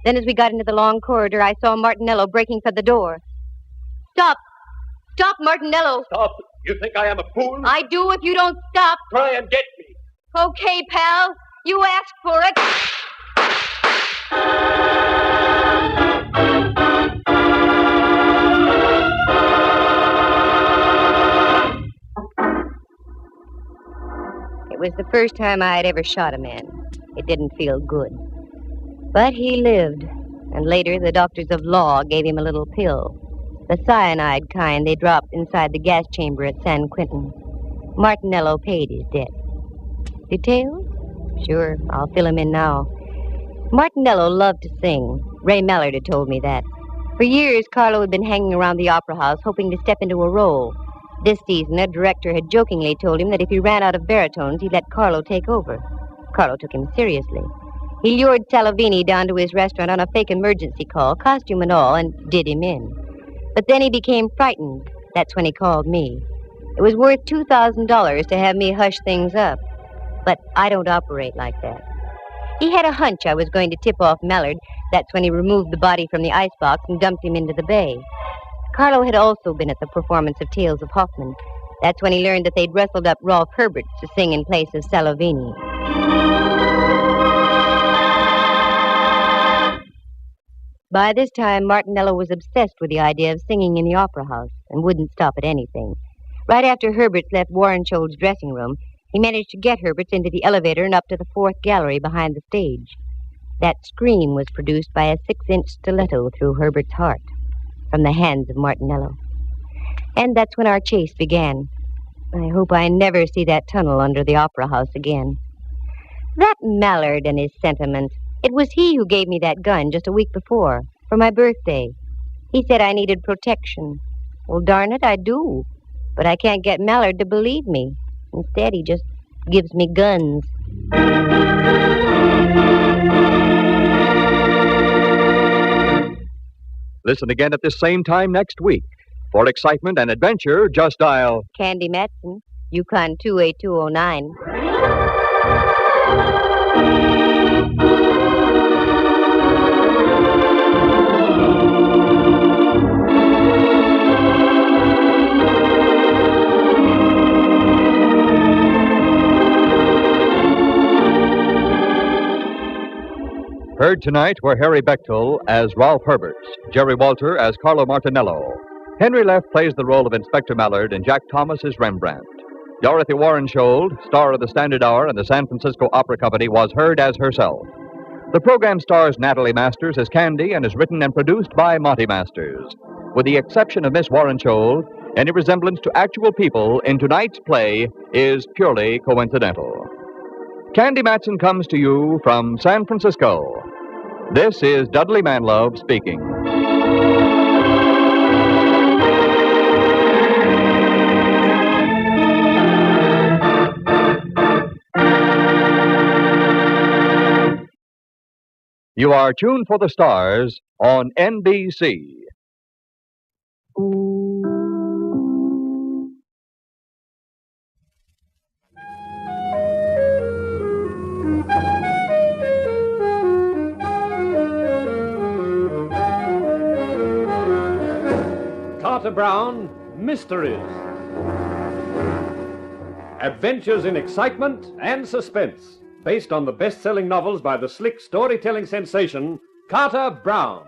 S1: Then as we got into the long corridor, I saw Martinello breaking for the door. Stop! Stop, Martinello!
S6: Stop! You think I am a fool?
S1: I do if you don't stop.
S6: Try and get me.
S1: Okay, pal. You asked for it. It was the first time I had ever shot a man. It didn't feel good. But he lived, and later the doctors of law gave him a little pill. The cyanide kind they dropped inside the gas chamber at San Quentin. Martinello paid his debt. Details? Sure, I'll fill him in now. Martinello loved to sing. Ray Mallard had told me that. For years, Carlo had been hanging around the opera house, hoping to step into a role. This season, a director had jokingly told him that if he ran out of baritones, he'd let Carlo take over. Carlo took him seriously. He lured Salavini down to his restaurant on a fake emergency call, costume and all, and did him in. But then he became frightened. That's when he called me. It was worth $2,000 to have me hush things up. But I don't operate like that. He had a hunch I was going to tip off Mallard. That's when he removed the body from the icebox and dumped him into the bay. Carlo had also been at the performance of Tales of Hoffman. That's when he learned that they'd wrestled up Rolf Herberts to sing in place of Salavini. By this time, Martinello was obsessed with the idea of singing in the opera house and wouldn't stop at anything. Right after Herberts left Warrenshold's dressing room, he managed to get Herberts into the elevator and up to the fourth gallery behind the stage. That scream was produced by a 6-inch stiletto through Herbert's heart from the hands of Martinello. And that's when our chase began. I hope I never see that tunnel under the opera house again. That Mallard and his sentiments. It was he who gave me that gun just a week before, for my birthday. He said I needed protection. Well, darn it, I do. But I can't get Mallard to believe me. Instead, he just gives me guns.
S3: Listen again at this same time next week. For excitement and adventure, just dial
S1: Candy Matson, Yukon 28209.
S3: Heard tonight were Harry Bechtel as Ralph Herberts, Jerry Walter as Carlo Martinello. Henry Leff plays the role of Inspector Mallard, and Jack Thomas is Rembrandt. Dorothy Warrenshold, star of the Standard Hour and the San Francisco Opera Company, was heard as herself. The program stars Natalie Masters as Candy and is written and produced by Monty Masters. With the exception of Miss Warrenshold, any resemblance to actual people in tonight's play is purely coincidental. Candy Matson comes to you from San Francisco. This is Dudley Manlove speaking. You are tuned for the stars on NBC.
S23: Carter Brown, Mysteries. Adventures in excitement and suspense, based on the best-selling novels by the slick storytelling sensation, Carter Brown.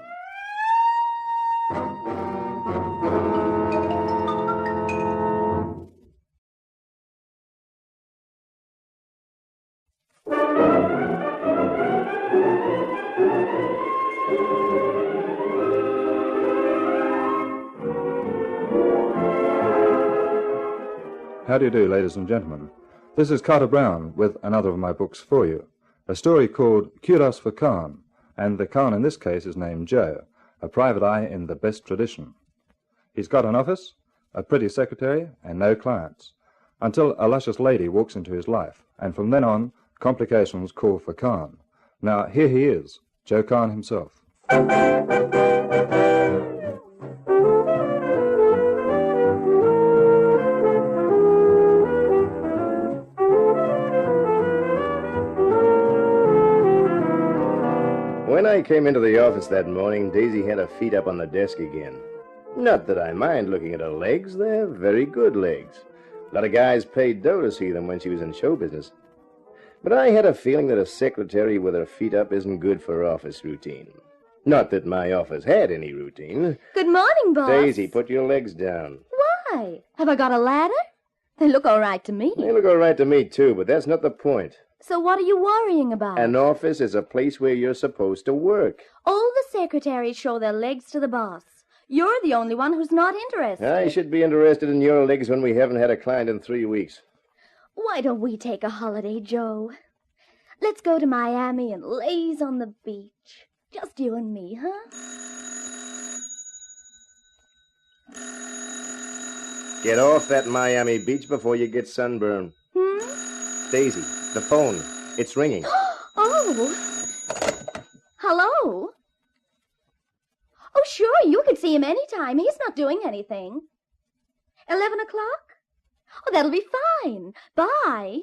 S12: How do you do, ladies and gentlemen? This is Carter Brown with another of my books for you, a story called Kudos for Khan, and the Khan in this case is named Joe, a private eye in the best tradition. He's got an office, a pretty secretary, and no clients, until a luscious lady walks into his life, and from then on, complications call for Khan. Now, here he is, Joe Khan himself.
S8: I came into the office that morning, Daisy had her feet up on the desk again. Not that I mind looking at her legs. They're very good legs. A lot of guys paid dough to see them when she was in show business. But I had a feeling that a secretary with her feet up isn't good for office routine. Not that my office had any routine.
S21: Good morning, boss.
S8: Daisy, put your legs down.
S21: Why? Have I got a ladder? They look all right to me.
S8: They look all right to me, too, but that's not the point.
S21: So what are you worrying about?
S8: An office is a place where you're supposed to work.
S21: All the secretaries show their legs to the boss. You're the only one who's not interested.
S8: I should be interested in your legs when we haven't had a client in 3 weeks.
S21: Why don't we take a holiday, Joe? Let's go to Miami and laze on the beach. Just you and me, huh?
S8: Get off that Miami beach before you get sunburned. Daisy, the phone. It's ringing.
S21: Oh. Hello? Oh, sure, you can see him anytime. He's not doing anything. 11 o'clock? Oh, that'll be fine. Bye.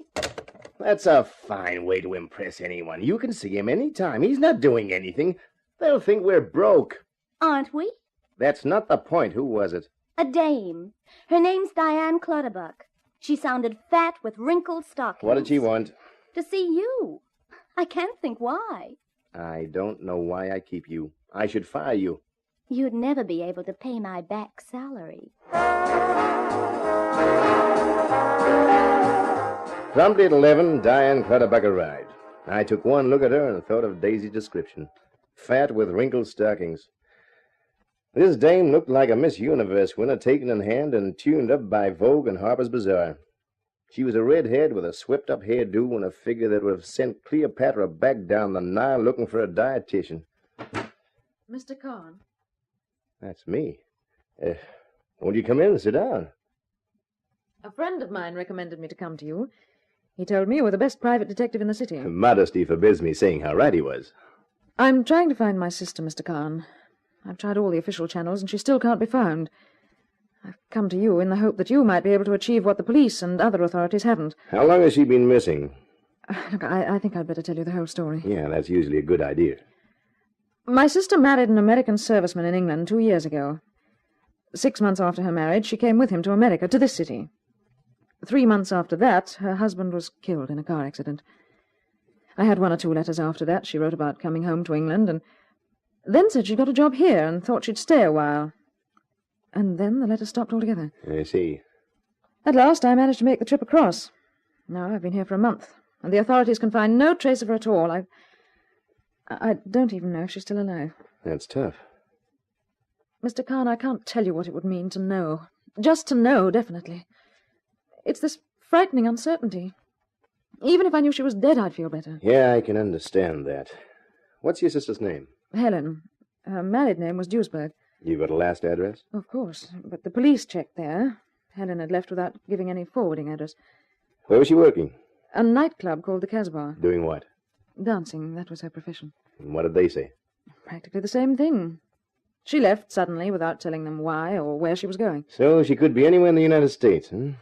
S8: That's a fine way to impress anyone. You can see him any time. He's not doing anything. They'll think we're broke.
S21: Aren't we?
S8: That's not the point. Who was it?
S21: A dame. Her name's Diane Clutterbuck. She sounded fat with wrinkled stockings.
S8: What did she want?
S21: To see you. I can't think why.
S8: I don't know why I keep you. I should fire you.
S21: You'd never be able to pay my back salary.
S8: Promptly at 11, Diane Clutterbuck arrived. I took one look at her and thought of Daisy's description. Fat with wrinkled stockings. This dame looked like a Miss Universe winner taken in hand and tuned up by Vogue and Harper's Bazaar. She was a redhead with a swept-up hairdo and a figure that would have sent Cleopatra back down the Nile looking for a dietitian.
S22: Mr. Kahn.
S8: That's me. Won't you come in and sit down?
S22: A friend of mine recommended me to come to you. He told me you were the best private detective in the city.
S8: Modesty forbids me saying how right he was.
S22: I'm trying to find my sister, Mr. Kahn. I've tried all the official channels, and she still can't be found. I've come to you in the hope that you might be able to achieve what the police and other authorities haven't.
S8: How long has she been missing?
S22: Look, I think I'd better tell you the whole story.
S8: Yeah, that's usually a good idea.
S22: My sister married an American serviceman in England 2 years ago. 6 months after her marriage, she came with him to America, to this city. 3 months after that, her husband was killed in a car accident. I had 1 or 2 letters after that. She wrote about coming home to England, and then said she'd got a job here and thought she'd stay a while. And then the letter stopped altogether.
S8: I see.
S22: At last, I managed to make the trip across. Now I've been here for a month, and the authorities can find no trace of her at all. I don't even know if she's still alive.
S8: That's tough.
S22: Mr. Kahn, I can't tell you what it would mean to know. Just to know, definitely. It's this frightening uncertainty. Even if I knew she was dead, I'd feel better.
S8: Yeah, I can understand that. What's your sister's name?
S22: Helen. Her married name was Duisberg.
S8: You got a last address?
S22: Of course, but the police checked there. Helen had left without giving any forwarding address.
S8: Where was she working?
S22: A nightclub called the Casbah.
S8: Doing what?
S22: Dancing, that was her profession.
S8: And what did they say?
S22: Practically the same thing. She left suddenly without telling them why or where she was going.
S8: So she could be anywhere in the United States, huh?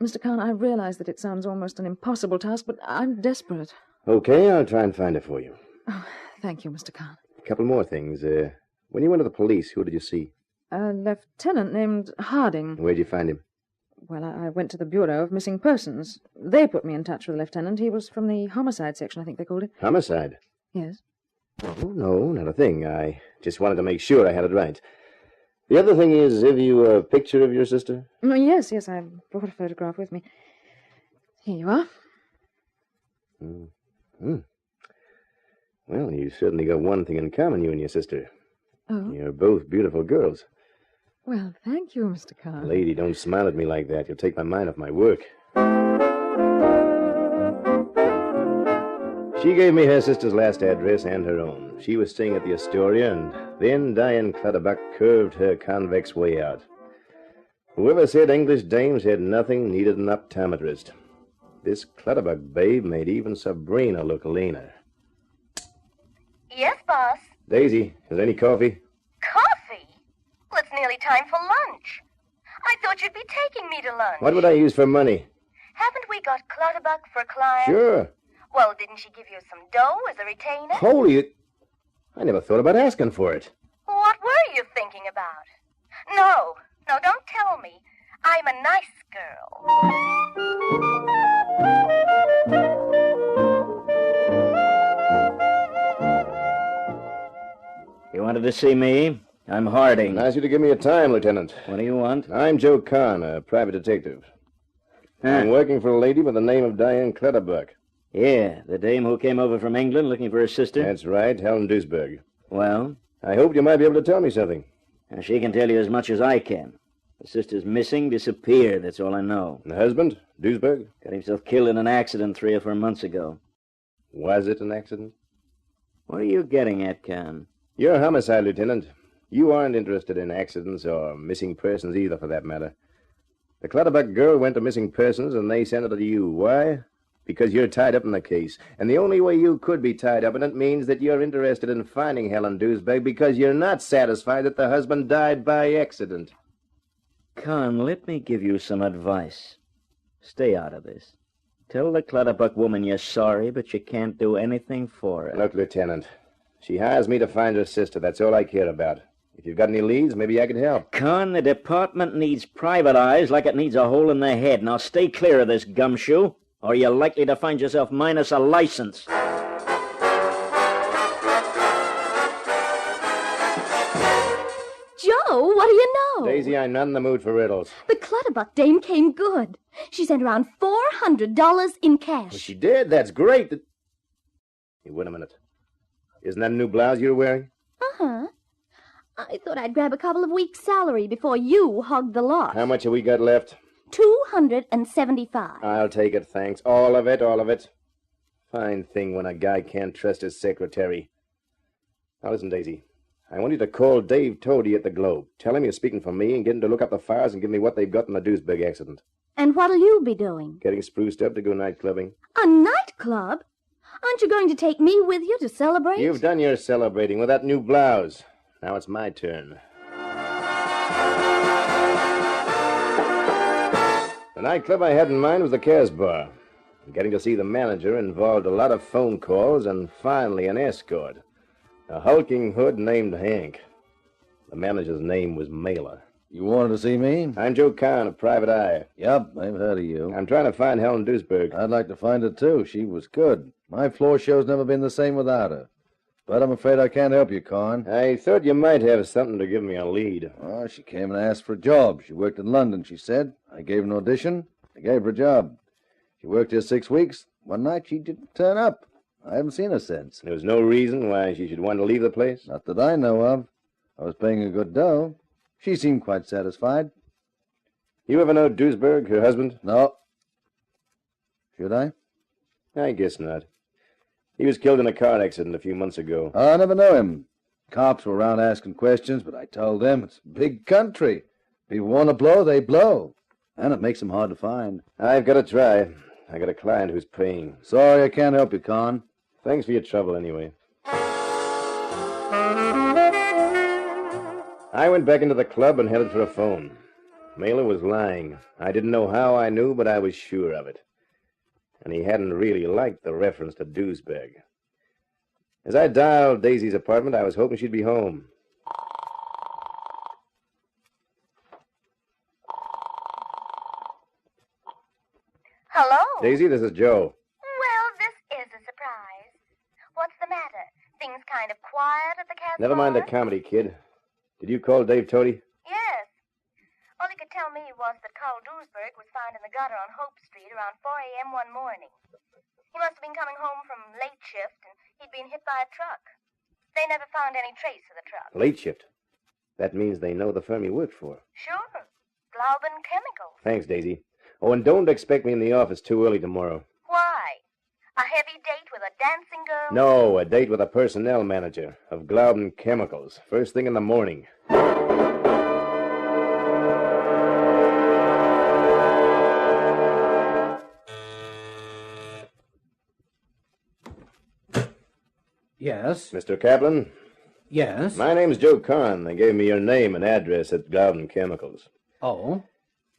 S22: Mr. Kahn, I realize that it sounds almost an impossible task, but I'm desperate.
S8: Okay, I'll try and find her for you.
S22: Oh, thank you, Mr. Kahn.
S8: A couple more things. When you went to the police, who did you see?
S22: A lieutenant named Harding.
S8: Where'd you find him?
S22: Well, I went to the Bureau of Missing Persons. They put me in touch with the lieutenant. He was from the homicide section, I think they called it.
S8: Homicide?
S22: Yes.
S8: Oh, no, not a thing. I just wanted to make sure I had it right. The other thing is, have you a picture of your sister?
S22: Oh, yes, I brought a photograph with me. Here you are.
S8: Well, you certainly got one thing in common, you and your sister.
S22: Oh?
S8: You're both beautiful girls.
S22: Well, thank you, Mr. Kahn.
S8: Lady, don't smile at me like that. You'll take my mind off my work. She gave me her sister's last address and her own. She was staying at the Astoria, and then Diane Clutterbuck curved her convex way out. Whoever said English dames had nothing needed an optometrist. This Clutterbuck babe made even Sabrina look leaner.
S16: Yes, boss.
S8: Daisy, is there any coffee?
S16: Coffee? Well, it's nearly time for lunch. I thought you'd be taking me to lunch.
S8: What would I use for money?
S16: Haven't we got Clutterbuck for a client?
S8: Sure.
S16: Well, didn't she give you some dough as a retainer?
S8: I never thought about asking for it.
S16: What were you thinking about? No, don't tell me. I'm a nice girl.
S4: You wanted to see me? I'm Harding.
S8: I ask you to give me a time, Lieutenant.
S4: What do you want?
S8: I'm Joe Kahn, a private detective. I'm working for a lady by the name of Diane Clutterbuck.
S4: Yeah, the dame who came over from England looking for her sister?
S8: That's right, Helen Duisberg.
S4: Well?
S8: I hoped you might be able to tell me something.
S4: Now, she can tell you as much as I can. The sister's missing, disappeared, that's all I know.
S8: And the husband, Duisberg?
S4: Got himself killed in an accident 3 or 4 months ago.
S8: Was it an accident?
S4: What are you getting at, Kahn?
S8: You're a homicide, Lieutenant. You aren't interested in accidents or missing persons either, for that matter. The Clutterbuck girl went to missing persons, and they sent her to you. Why? Because you're tied up in the case. And the only way you could be tied up in it means that you're interested in finding Helen Duisberg because you're not satisfied that the husband died by accident.
S4: Kahn, let me give you some advice. Stay out of this. Tell the Clutterbuck woman you're sorry, but you can't do anything for her.
S8: Look, Lieutenant, she hires me to find her sister. That's all I care about. If you've got any leads, maybe I could help.
S4: Kahn, the department needs private eyes like it needs a hole in the head. Now stay clear of this gumshoe, or you're likely to find yourself minus a license.
S21: Joe, what do you know?
S8: Daisy, I'm not in the mood for riddles.
S21: The Clutterbuck dame came good. She sent around $400 in cash.
S8: Well, she did? That's great. Hey, wait a minute. Isn't that a new blouse you're wearing?
S21: Uh-huh. I thought I'd grab a couple of weeks' salary before you hogged the lot.
S8: How much have we got left?
S21: $275.
S8: I'll take it, thanks. All of it, all of it. Fine thing when a guy can't trust his secretary. Now listen, Daisy. I want you to call Dave Toady at the Globe. Tell him you're speaking for me and get him to look up the files and give me what they've got in the Duisberg accident.
S21: And what'll you be doing?
S8: Getting spruced up to go night clubbing.
S21: A nightclub? Aren't you going to take me with you to celebrate?
S8: You've done your celebrating with that new blouse. Now it's my turn. The nightclub I had in mind was the Cares Bar. Getting to see the manager involved a lot of phone calls and finally an escort. A hulking hood named Hank. The manager's name was Mailer.
S10: You wanted to see me?
S8: I'm Joe Kahn, a private eye.
S10: Yep, I've heard of you.
S8: I'm trying to find Helen Duisberg.
S10: I'd like to find her, too. She was good. My floor show's never been the same without her. But I'm afraid I can't help you, Kahn.
S8: I thought you might have something to give me a lead.
S10: Oh, she came and asked for a job. She worked in London, she said. I gave her an audition. I gave her a job. She worked here 6 weeks. One night she didn't turn up. I haven't seen her since.
S8: There was no reason why she should want to leave the place?
S10: Not that I know of. I was paying her good dough. She seemed quite satisfied.
S8: You ever know Duisberg, her husband?
S10: No. Should I?
S8: I guess not. He was killed in a car accident a few months ago.
S10: I never know him. Cops were around asking questions, but I told them it's a big country. People want to blow, they blow. And it makes them hard to find.
S8: I've got to try. I got a client who's paying.
S10: Sorry I can't help you, Kahn.
S8: Thanks for your trouble, anyway. I went back into the club and headed for a phone. Mailer was lying. I didn't know how I knew, but I was sure of it. And he hadn't really liked the reference to Duisberg. As I dialed Daisy's apartment, I was hoping she'd be home.
S16: Hello?
S8: Daisy, this is Joe.
S16: Well, this is a surprise. What's the matter? Things kind of quiet at the Cares
S8: Never mind the
S16: Bar?
S8: comedy, kid. Did you call Dave Toady?
S16: Yes. All he could tell me was that Carl Duisberg was found in the gutter on Hope Street around 4 a.m. one morning. He must have been coming home from late shift, and he'd been hit by a truck. They never found any trace of the truck.
S8: Late shift. That means they know the firm he worked for.
S16: Sure. Glauben Chemicals.
S8: Thanks, Daisy. Oh, and don't expect me in the office too early tomorrow.
S16: Why? A heavy date with a dancing girl?
S8: No, a date with a personnel manager of Glauben Chemicals. First thing in the morning.
S18: Yes?
S8: Mr. Kaplan?
S18: Yes?
S8: My name's Joe Kahn. They gave me your name and address at Glauben Chemicals.
S18: Oh?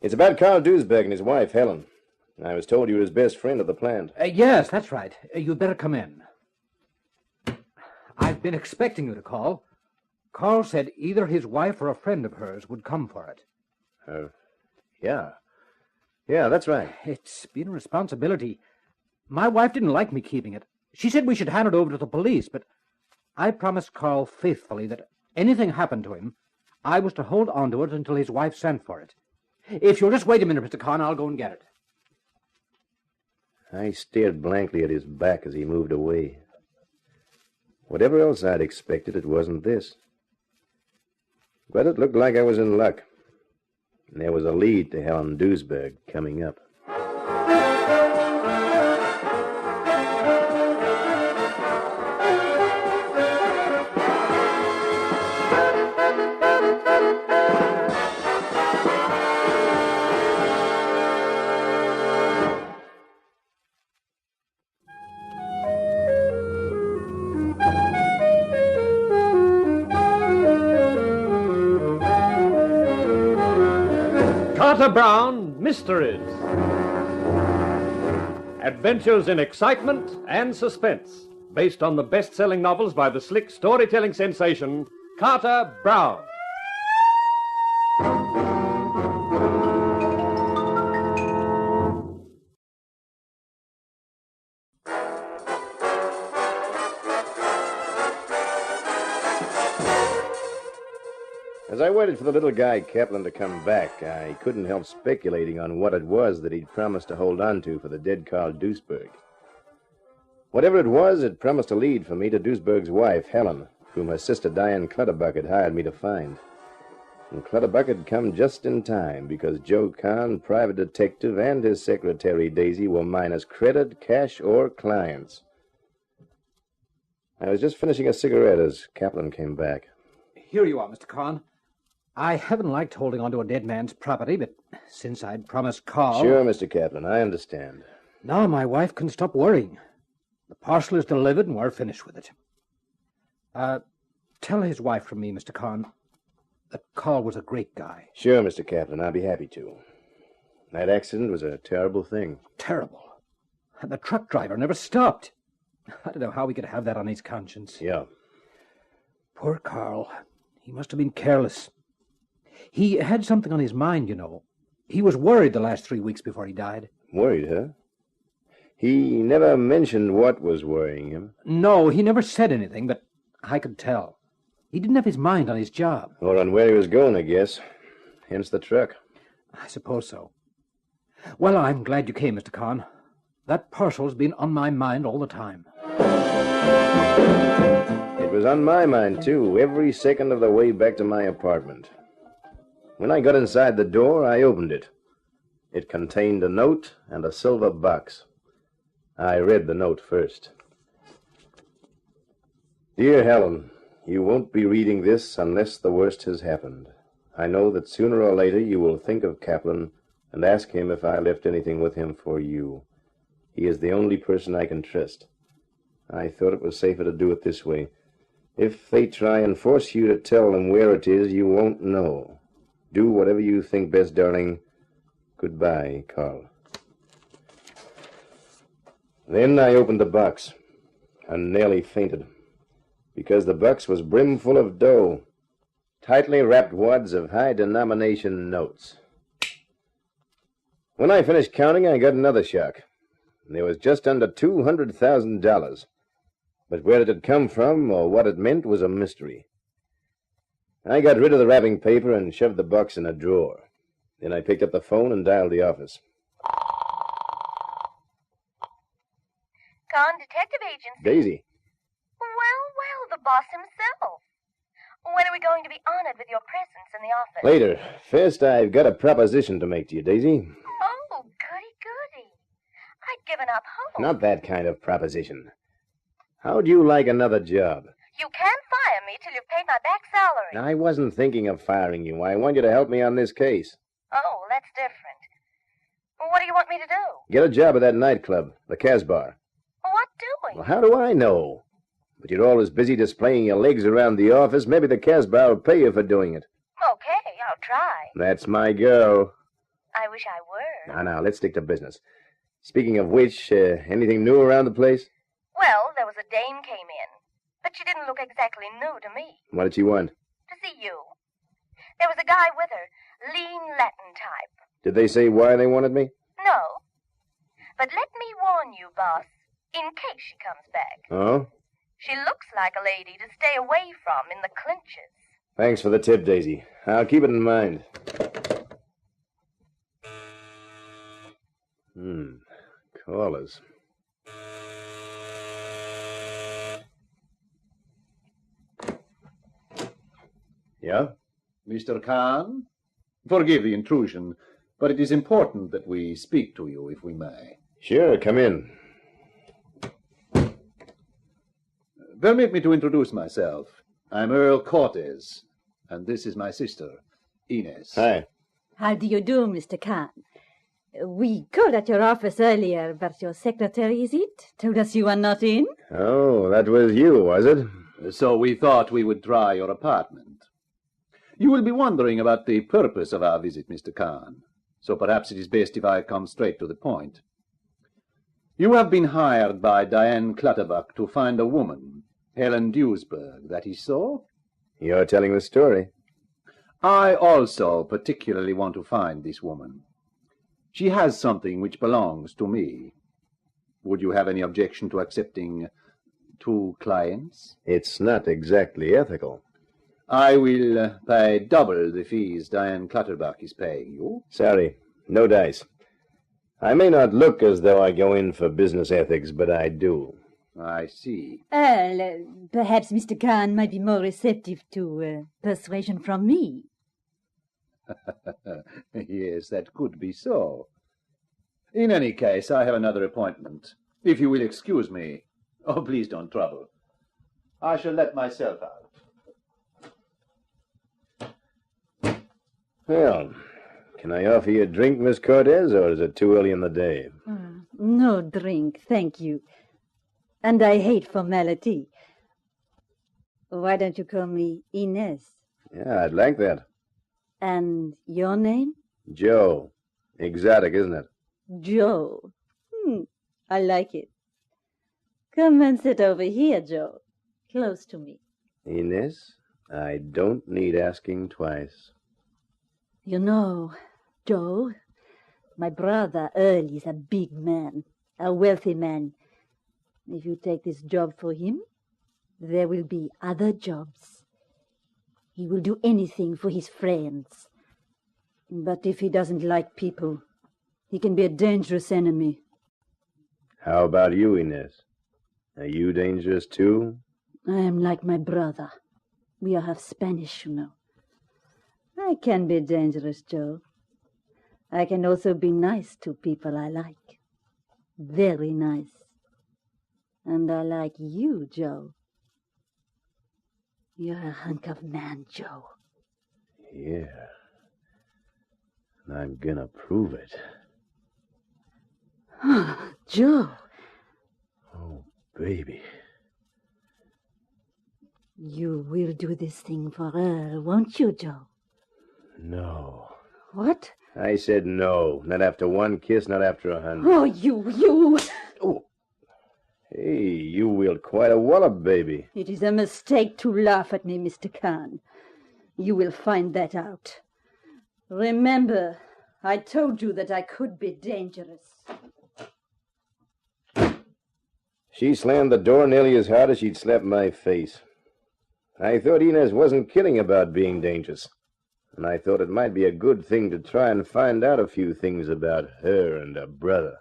S8: It's about Carl Duisberg and his wife, Helen. I was told you were his best friend at the plant.
S18: Yes, that's right. You'd better come in. I've been expecting you to call. Carl said either his wife or a friend of hers would come for it.
S8: Yeah. Yeah, that's right.
S18: It's been a responsibility. My wife didn't like me keeping it. She said we should hand it over to the police, but I promised Carl faithfully that anything happened to him, I was to hold on to it until his wife sent for it. If you'll just wait a minute, Mr. Kahn, I'll go and get it.
S8: I stared blankly at his back as he moved away. Whatever else I'd expected, it wasn't this. But it looked like I was in luck. And there was a lead to Helen Duisberg coming up.
S5: Carter Brown Mysteries. Adventures in excitement and suspense, based on the best-selling novels by the slick storytelling sensation, Carter Brown.
S8: As I waited for the little guy Kaplan to come back, I couldn't help speculating on what it was that he'd promised to hold on to for the dead Carl Duisberg. Whatever it was, it promised a lead for me to Duisberg's wife, Helen, whom her sister Diane Clutterbuck had hired me to find. And Clutterbuck had come just in time, because Joe Kahn, private detective, and his secretary, Daisy, were minus credit, cash, or clients. I was just finishing a cigarette as Kaplan came back.
S18: Here you are, Mr. Kahn. I haven't liked holding on to a dead man's property, but since I'd promised Carl...
S8: Sure, Mr. Kaplan, I understand.
S18: Now my wife can stop worrying. The parcel is delivered, and we're finished with it. Tell his wife from me, Mr. Kahn, that Carl was a great guy.
S8: Sure, Mr. Kaplan, I'll be happy to. That accident was a terrible thing.
S18: Terrible. And the truck driver never stopped. I don't know how he could have that on his conscience.
S8: Yeah.
S18: Poor Carl. He must have been careless. He had something on his mind, you know. He was worried the last 3 weeks before he died.
S8: Worried, huh? He never mentioned what was worrying him.
S18: No, he never said anything, but I could tell. He didn't have his mind on his job.
S8: Or on where he was going, I guess. Hence the truck.
S18: I suppose so. Well, I'm glad you came, Mr. Kahn. That parcel's been on my mind all the time.
S8: It was on my mind, too, every second of the way back to my apartment. When I got inside the door, I opened it. It contained a note and a silver box. I read the note first. Dear Helen, you won't be reading this unless the worst has happened. I know that sooner or later you will think of Kaplan and ask him if I left anything with him for you. He is the only person I can trust. I thought it was safer to do it this way. If they try and force you to tell them where it is, you won't know. Do whatever you think best, darling. Goodbye, Carl. Then I opened the box and nearly fainted, because the box was brimful of dough, tightly wrapped wads of high-denomination notes. When I finished counting, I got another shock. There was just under $200,000. But where it had come from or what it meant was a mystery. I got rid of the wrapping paper and shoved the box in a drawer. Then I picked up the phone and dialed the office.
S16: Kahn Detective Agency.
S8: Daisy.
S16: Well, the boss himself. When are we going to be honored with your presence in the office?
S8: Later. First, I've got a proposition to make to you, Daisy.
S16: Oh, goody. I'd given up hope.
S8: Not that kind of proposition. How'd you like another job?
S16: You can't fire me till you've paid my back salary.
S8: I wasn't thinking of firing you. I want you to help me on this case.
S16: Oh, that's different. What do you want me to do?
S8: Get a job at that nightclub, the Casbah.
S16: What doing?
S8: Well, how do I know? But you're always busy displaying your legs around the office. Maybe the Casbah will pay you for doing it.
S16: Okay, I'll try.
S8: That's my girl.
S16: I wish I were.
S8: Now, let's stick to business. Speaking of which, anything new around the place?
S16: Well, there was a dame came in. but she didn't look exactly new to me.
S8: What did she want?
S16: To see you. There was a guy with her, lean Latin type.
S8: Did they say why they wanted me?
S16: No. But let me warn you, boss, in case she comes back.
S8: Oh?
S16: She looks like a lady to stay away from in the clinches.
S8: Thanks for the tip, Daisy. I'll keep it in mind. Callers. Yeah?
S7: Mr. Kahn? Forgive the intrusion, but it is important that we speak to you, if we may.
S8: Sure, come in.
S7: Permit me to introduce myself. I'm Earl Cortez, and this is my sister, Inez.
S8: Hi.
S11: How do you do, Mr. Kahn? We called at your office earlier, but your secretary, is it, told us you were not in?
S8: Oh, that was you, was it?
S7: So we thought we would try your apartment. You will be wondering about the purpose of our visit, Mr. Kahn, so perhaps it is best if I come straight to the point. You have been hired by Diane Clutterbuck to find a woman, Helen Duesberg, that is so?
S8: You're telling the story.
S7: I also particularly want to find this woman. She has something which belongs to me. Would you have any objection to accepting 2 clients?
S8: It's not exactly ethical.
S7: I will pay double the fees Diane Clutterbuck is paying you.
S8: Sorry, no dice. I may not look as though I go in for business ethics, but I do.
S7: I see.
S11: Perhaps Mr. Kahn might be more receptive to persuasion from me.
S7: Yes, that could be so. In any case, I have another appointment. If you will excuse me. Oh, please don't trouble. I shall let myself out.
S8: Well, can I offer you a drink, Miss Cortez, or is it too early in the day?
S11: No drink, thank you. And I hate formality. Why don't you call me Inez?
S8: Yeah, I'd like that.
S11: And your name?
S8: Joe. Exotic, isn't it?
S11: Joe. I like it. Come and sit over here, Joe. Close to me.
S8: Inez, I don't need asking twice.
S11: You know, Joe, my brother Earl is a big man, a wealthy man. If you take this job for him, there will be other jobs. He will do anything for his friends. But if he doesn't like people, he can be a dangerous enemy.
S8: How about you, Inez? Are you dangerous, too?
S11: I am like my brother. We are half Spanish, you know. I can be dangerous, Joe. I can also be nice to people I like. Very nice. And I like you, Joe. You're a hunk of man, Joe.
S8: Yeah. And I'm gonna prove it.
S11: Joe.
S8: Oh, baby.
S11: You will do this thing for Earl, won't you, Joe?
S8: No.
S11: What?
S8: I said no. Not after one kiss, not after 100.
S11: Oh, you!
S8: Oh. Hey, you wield quite a wallop, baby.
S11: It is a mistake to laugh at me, Mr. Kahn. You will find that out. Remember, I told you that I could be dangerous.
S8: She slammed the door nearly as hard as she'd slapped my face. I thought Inez wasn't kidding about being dangerous. And I thought it might be a good thing to try and find out a few things about her and her brother.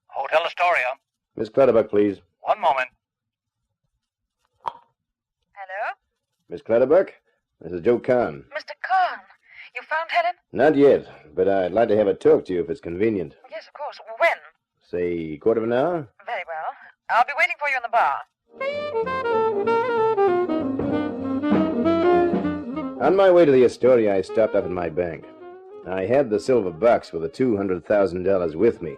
S14: Hotel Astoria.
S8: Miss Clutterbuck, please.
S14: One moment.
S16: Hello?
S8: Miss Clutterbuck, this is Joe Kahn.
S16: Mr. Kahn, you found Helen?
S8: Not yet, but I'd like to have a talk to you if it's convenient.
S16: Yes, of course. When?
S8: Say, quarter of an hour?
S16: Very well. I'll be waiting for you in the bar.
S8: On my way to the Astoria, I stopped up at my bank. I had the silver box with the $200,000 with me,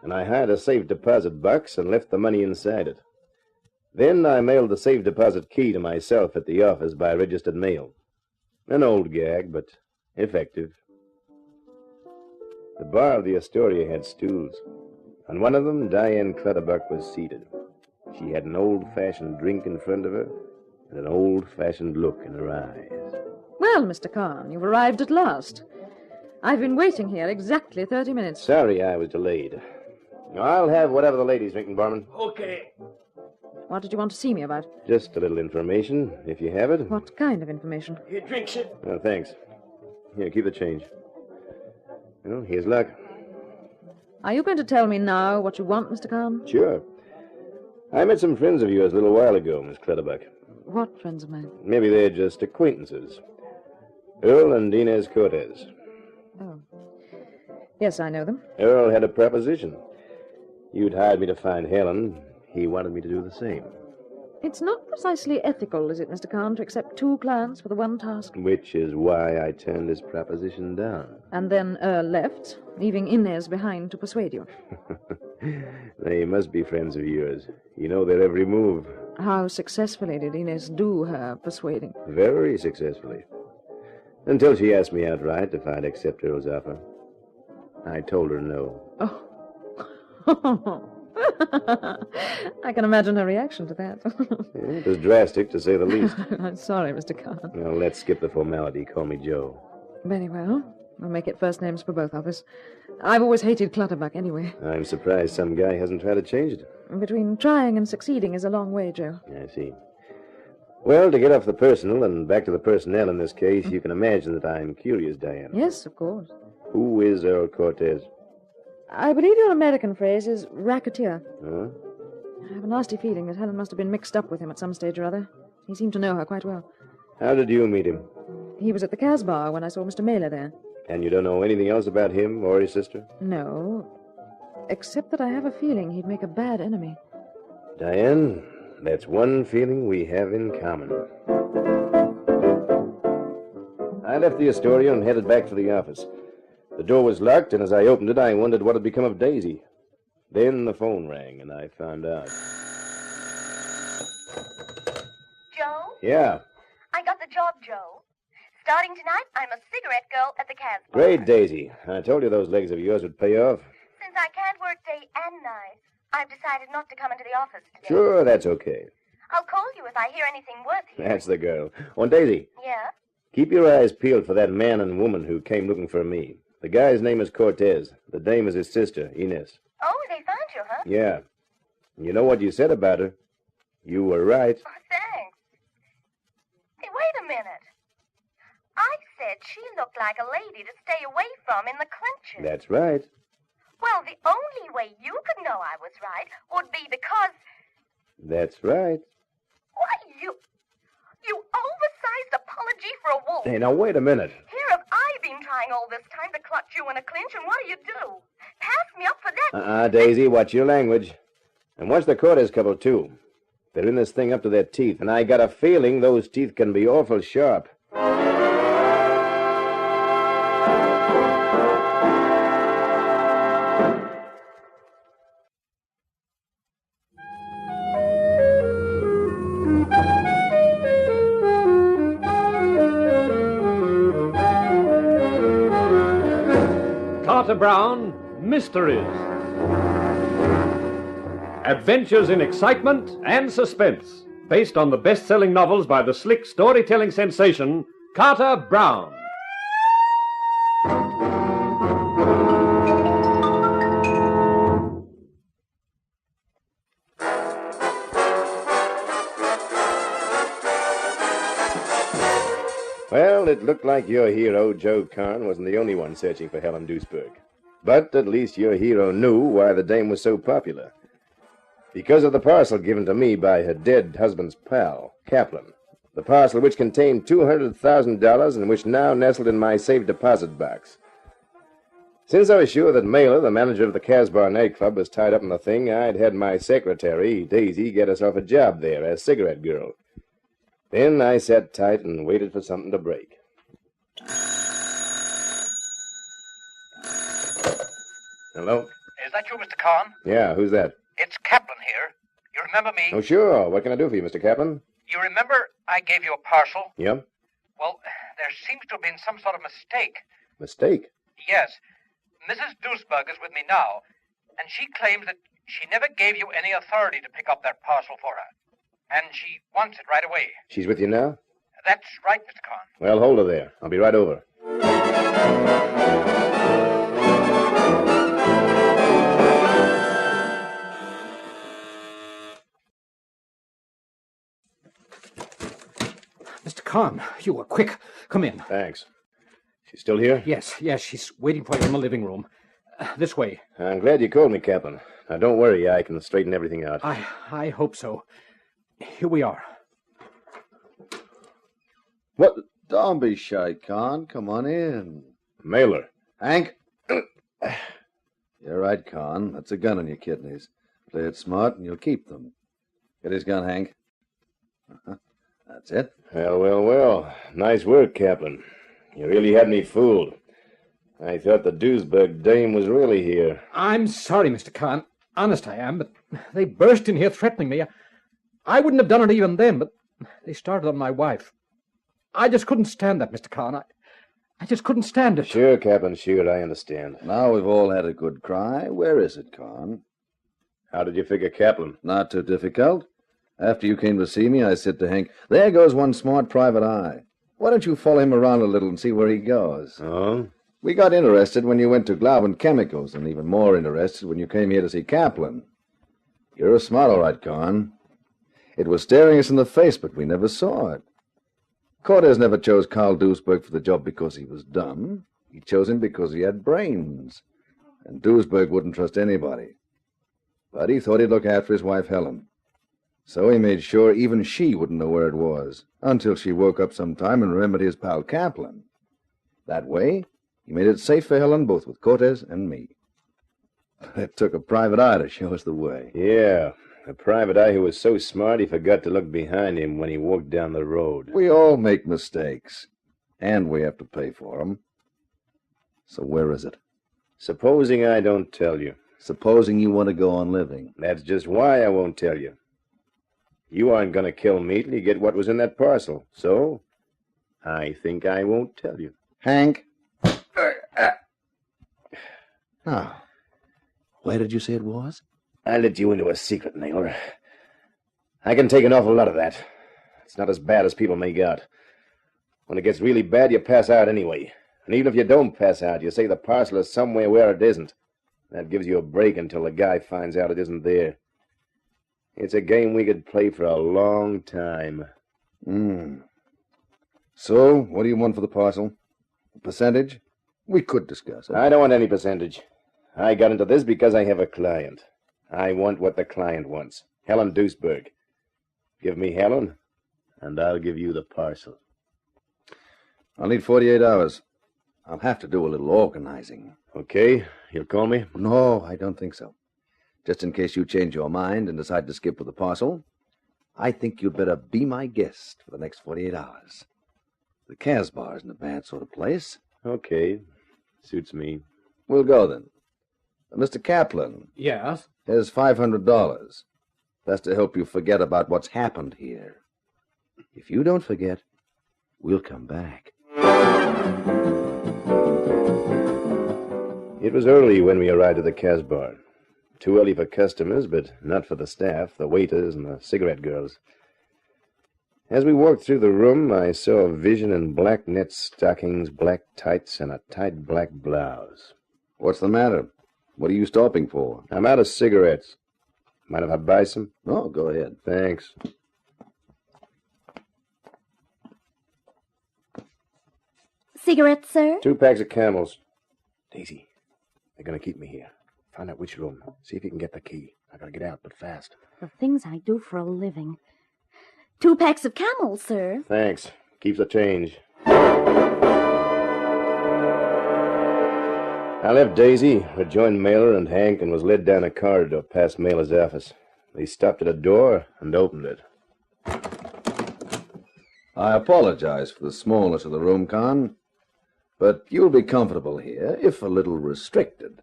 S8: and I hired a safe deposit box and left the money inside it. Then I mailed the safe deposit key to myself at the office by registered mail. An old gag, but effective. The bar of the Astoria had stools. On one of them, Diane Clutterbuck was seated. She had an old-fashioned drink in front of her and an old-fashioned look in her eyes.
S22: Well, Mr. Kahn, you've arrived at last. I've been waiting here exactly 30 minutes.
S8: Sorry I was delayed. I'll have whatever the lady's drinking, barman.
S23: Okay.
S22: What did you want to see me about?
S8: Just a little information, if you have it.
S22: What kind of information?
S23: He drinks it.
S8: Oh, thanks. Here, keep the change. Well, here's luck.
S22: Are you going to tell me now what you want, Mr. Kahn?
S8: Sure. I met some friends of yours a little while ago, Miss Clutterbuck.
S22: What friends of mine?
S8: Maybe they're just acquaintances. Earl and Inez Cortez.
S22: Oh. Yes, I know them.
S8: Earl had a proposition. You'd hired me to find Helen. He wanted me to do the same.
S22: It's not precisely ethical, is it, Mr. Kahn, to accept two clients for the one task?
S8: Which is why I turned his proposition down.
S22: And then Earl left, leaving Inez behind to persuade you.
S8: They must be friends of yours. You know their every move.
S22: How successfully did Inez do her persuading?
S8: Very successfully. Until she asked me outright if I'd accept Earl's offer. I told her no.
S22: Oh. I can imagine her reaction to that.
S8: It was drastic, to say the least.
S22: I'm sorry, Mr. Kahn.
S8: Well, let's skip the formality. Call me Joe.
S22: Very well. We'll make it first names for both of us. I've always hated Clutterbuck anyway.
S8: I'm surprised some guy hasn't tried to change it.
S22: Between trying and succeeding is a long way, Joe.
S8: I see. Well, to get off the personal and back to the personnel in this case, you can imagine that I'm curious, Diane.
S22: Yes, of course.
S8: Who is Earl Cortez?
S22: I believe your American phrase is racketeer.
S8: Huh?
S22: I have a nasty feeling that Helen must have been mixed up with him at some stage or other. He seemed to know her quite well.
S8: How did you meet him?
S22: He was at the Casbah when I saw Mr. Mailer there.
S8: And you don't know anything else about him or his sister?
S22: No, except that I have a feeling he'd make a bad enemy.
S8: Diane, that's one feeling we have in common. I left the Astoria and headed back for the office. The door was locked, and as I opened it, I wondered what had become of Daisy. Then the phone rang, and I found out.
S16: Joe?
S8: Yeah.
S16: I got the job, Joe. Starting tonight, I'm a cigarette girl at the Casbah.
S8: Great, Daisy. I told you those legs of yours would pay off.
S16: Since I can't work day and night, I've decided not to come into the office today.
S8: Sure, that's okay.
S16: I'll call you if I hear anything worth hearing.
S8: That's the girl. Oh, and Daisy,
S16: Yeah?
S8: keep your eyes peeled for that man and woman who came looking for me. The guy's name is Cortez. The dame is his sister, Inez.
S16: Oh, they found you, huh?
S8: Yeah. You know what you said about her? You were right.
S16: Oh, thanks. Hey, wait a minute. I said she looked like a lady to stay away from in the clinches.
S8: That's right.
S16: Well, the only way you could know I was right would be because...
S8: That's right.
S16: Why, you oversized apology for a wolf.
S8: Hey, now wait a minute.
S16: Here have I been trying all this time to clutch you in a clinch, and what do? Pass me up for that.
S8: Daisy, watch your language. And watch the Cortez couple, too. They're in this thing up to their teeth, and I got a feeling those teeth can be awful sharp.
S5: Carter Brown, Mysteries. Adventures in excitement and suspense, based on the best-selling novels by the slick storytelling sensation, Carter Brown.
S8: Well, it looked like your hero, Joe Karn, wasn't the only one searching for Helen Duisberg. But at least your hero knew why the dame was so popular. Because of the parcel given to me by her dead husband's pal, Kaplan. The parcel which contained $200,000 and which now nestled in my safe deposit box. Since I was sure that Mailer, the manager of the Casbah nightclub, was tied up in the thing, I'd had my secretary, Daisy, get herself a job there as cigarette girl. Then I sat tight and waited for something to break. Hello?
S14: Is that you, Mr. Kahn?
S8: Yeah, who's that?
S14: It's Kaplan here. You remember me?
S8: Oh, sure. What can I do for you, Mr. Kaplan?
S14: You remember I gave you a parcel?
S8: Yep.
S14: Well, there seems to have been some sort of mistake.
S8: Mistake?
S14: Yes. Mrs. Duisberg is with me now. and she claims that she never gave you any authority to pick up that parcel for her. And she wants it right away.
S8: She's with you now?
S14: That's right, Mr. Kahn.
S8: Well, hold her there. I'll be right over.
S18: Mr. Kahn, you were quick. Come in.
S8: Thanks. She's still here?
S18: Yes, she's waiting for you in the living room. This way.
S8: I'm glad you called me, Captain. Now, don't worry. I can straighten everything out.
S18: I hope so. Here we are.
S10: What? Don't be shy, Con. Come on in.
S8: Mailer.
S10: Hank? You're right, Con. That's a gun in your kidneys. Play it smart and you'll keep them. Get his gun, Hank. That's it.
S8: Well. Nice work, Captain. You really had me fooled. I thought the Duisburg dame was really here.
S18: I'm sorry, Mr. Kahn. Honest I am, but they burst in here threatening me. I wouldn't have done it even then, but they started on my wife. I just couldn't stand that, Mr. Kahn. I just couldn't stand it.
S8: Sure, Captain, sure, I understand.
S10: Now we've all had a good cry. Where is it, Con?
S8: How did you figure Kaplan?
S10: Not too difficult. After you came to see me, I said to Hank, there goes one smart private eye. Why don't you follow him around a little and see where he goes?
S8: Oh?
S10: We got interested when you went to Glauben Chemicals, and even more interested when you came here to see Kaplan. You're smart, all right, Con. It was staring us in the face, but we never saw it. Cortez never chose Carl Duisberg for the job because he was dumb. He chose him because he had brains. And Duisberg wouldn't trust anybody. But he thought he'd look after his wife, Helen. So he made sure even she wouldn't know where it was, until she woke up sometime and remembered his pal Kaplan. That way, he made it safe for Helen, both with Cortez and me. It took a private eye to show us the way.
S8: Yeah, a private eye who was so smart he forgot to look behind him when he walked down the road.
S10: We all make mistakes, and we have to pay for them. So where is it?
S8: Supposing I don't tell you.
S10: Supposing you want to go on living.
S8: That's just why I won't tell you. You aren't going to kill me till you get what was in that parcel. So, I think I won't tell you.
S10: Hank? Now, where did you say it was?
S8: I let you into a secret, Naylor. I can take an awful lot of that. It's not as bad as people make out. When it gets really bad, you pass out anyway. And even if you don't pass out, you say the parcel is somewhere where it isn't. That gives you a break until the guy finds out it isn't there. It's a game we could play for a long time.
S10: So, what do you want for the parcel? A percentage? We could discuss it.
S8: I don't want any percentage. I got into this because I have a client. I want what the client wants. Helen Duisberg. Give me Helen, and I'll give you the parcel.
S10: I'll need 48 hours. I'll have to do a little organizing.
S8: Okay. You'll call me?
S10: No, I don't think so. Just in case you change your mind and decide to skip with the parcel, I think you'd better be my guest for the next 48 hours. The Casbah isn't a bad sort of place.
S8: Okay. Suits me.
S10: We'll go, then. Mr. Kaplan.
S18: Yes?
S10: Here's $500. That's to help you forget about what's happened here. If you don't forget, we'll come back.
S8: It was early when we arrived at the Casbah. Too early for customers, but not for the staff, the waiters, and the cigarette girls. As we walked through the room, I saw a vision in black net stockings, black tights, and a tight black blouse.
S10: What's the matter? What are you stopping for?
S8: I'm out of cigarettes. Mind if I buy some?
S10: Oh, go ahead.
S8: Thanks.
S21: Cigarettes, sir?
S8: 2 packs of Camels. Daisy, they're going to keep me here. Find out which room. See if you can get the key. I got to get out, but fast.
S21: The things I do for a living. 2 packs of Camels, sir.
S8: Thanks. Keeps the change. I left Daisy, rejoined Mailer and Hank, and was led down a corridor past Mailer's office. They stopped at a door and opened it.
S10: I apologize for the smallness of the room, Con, but you'll be comfortable here, if a little restricted.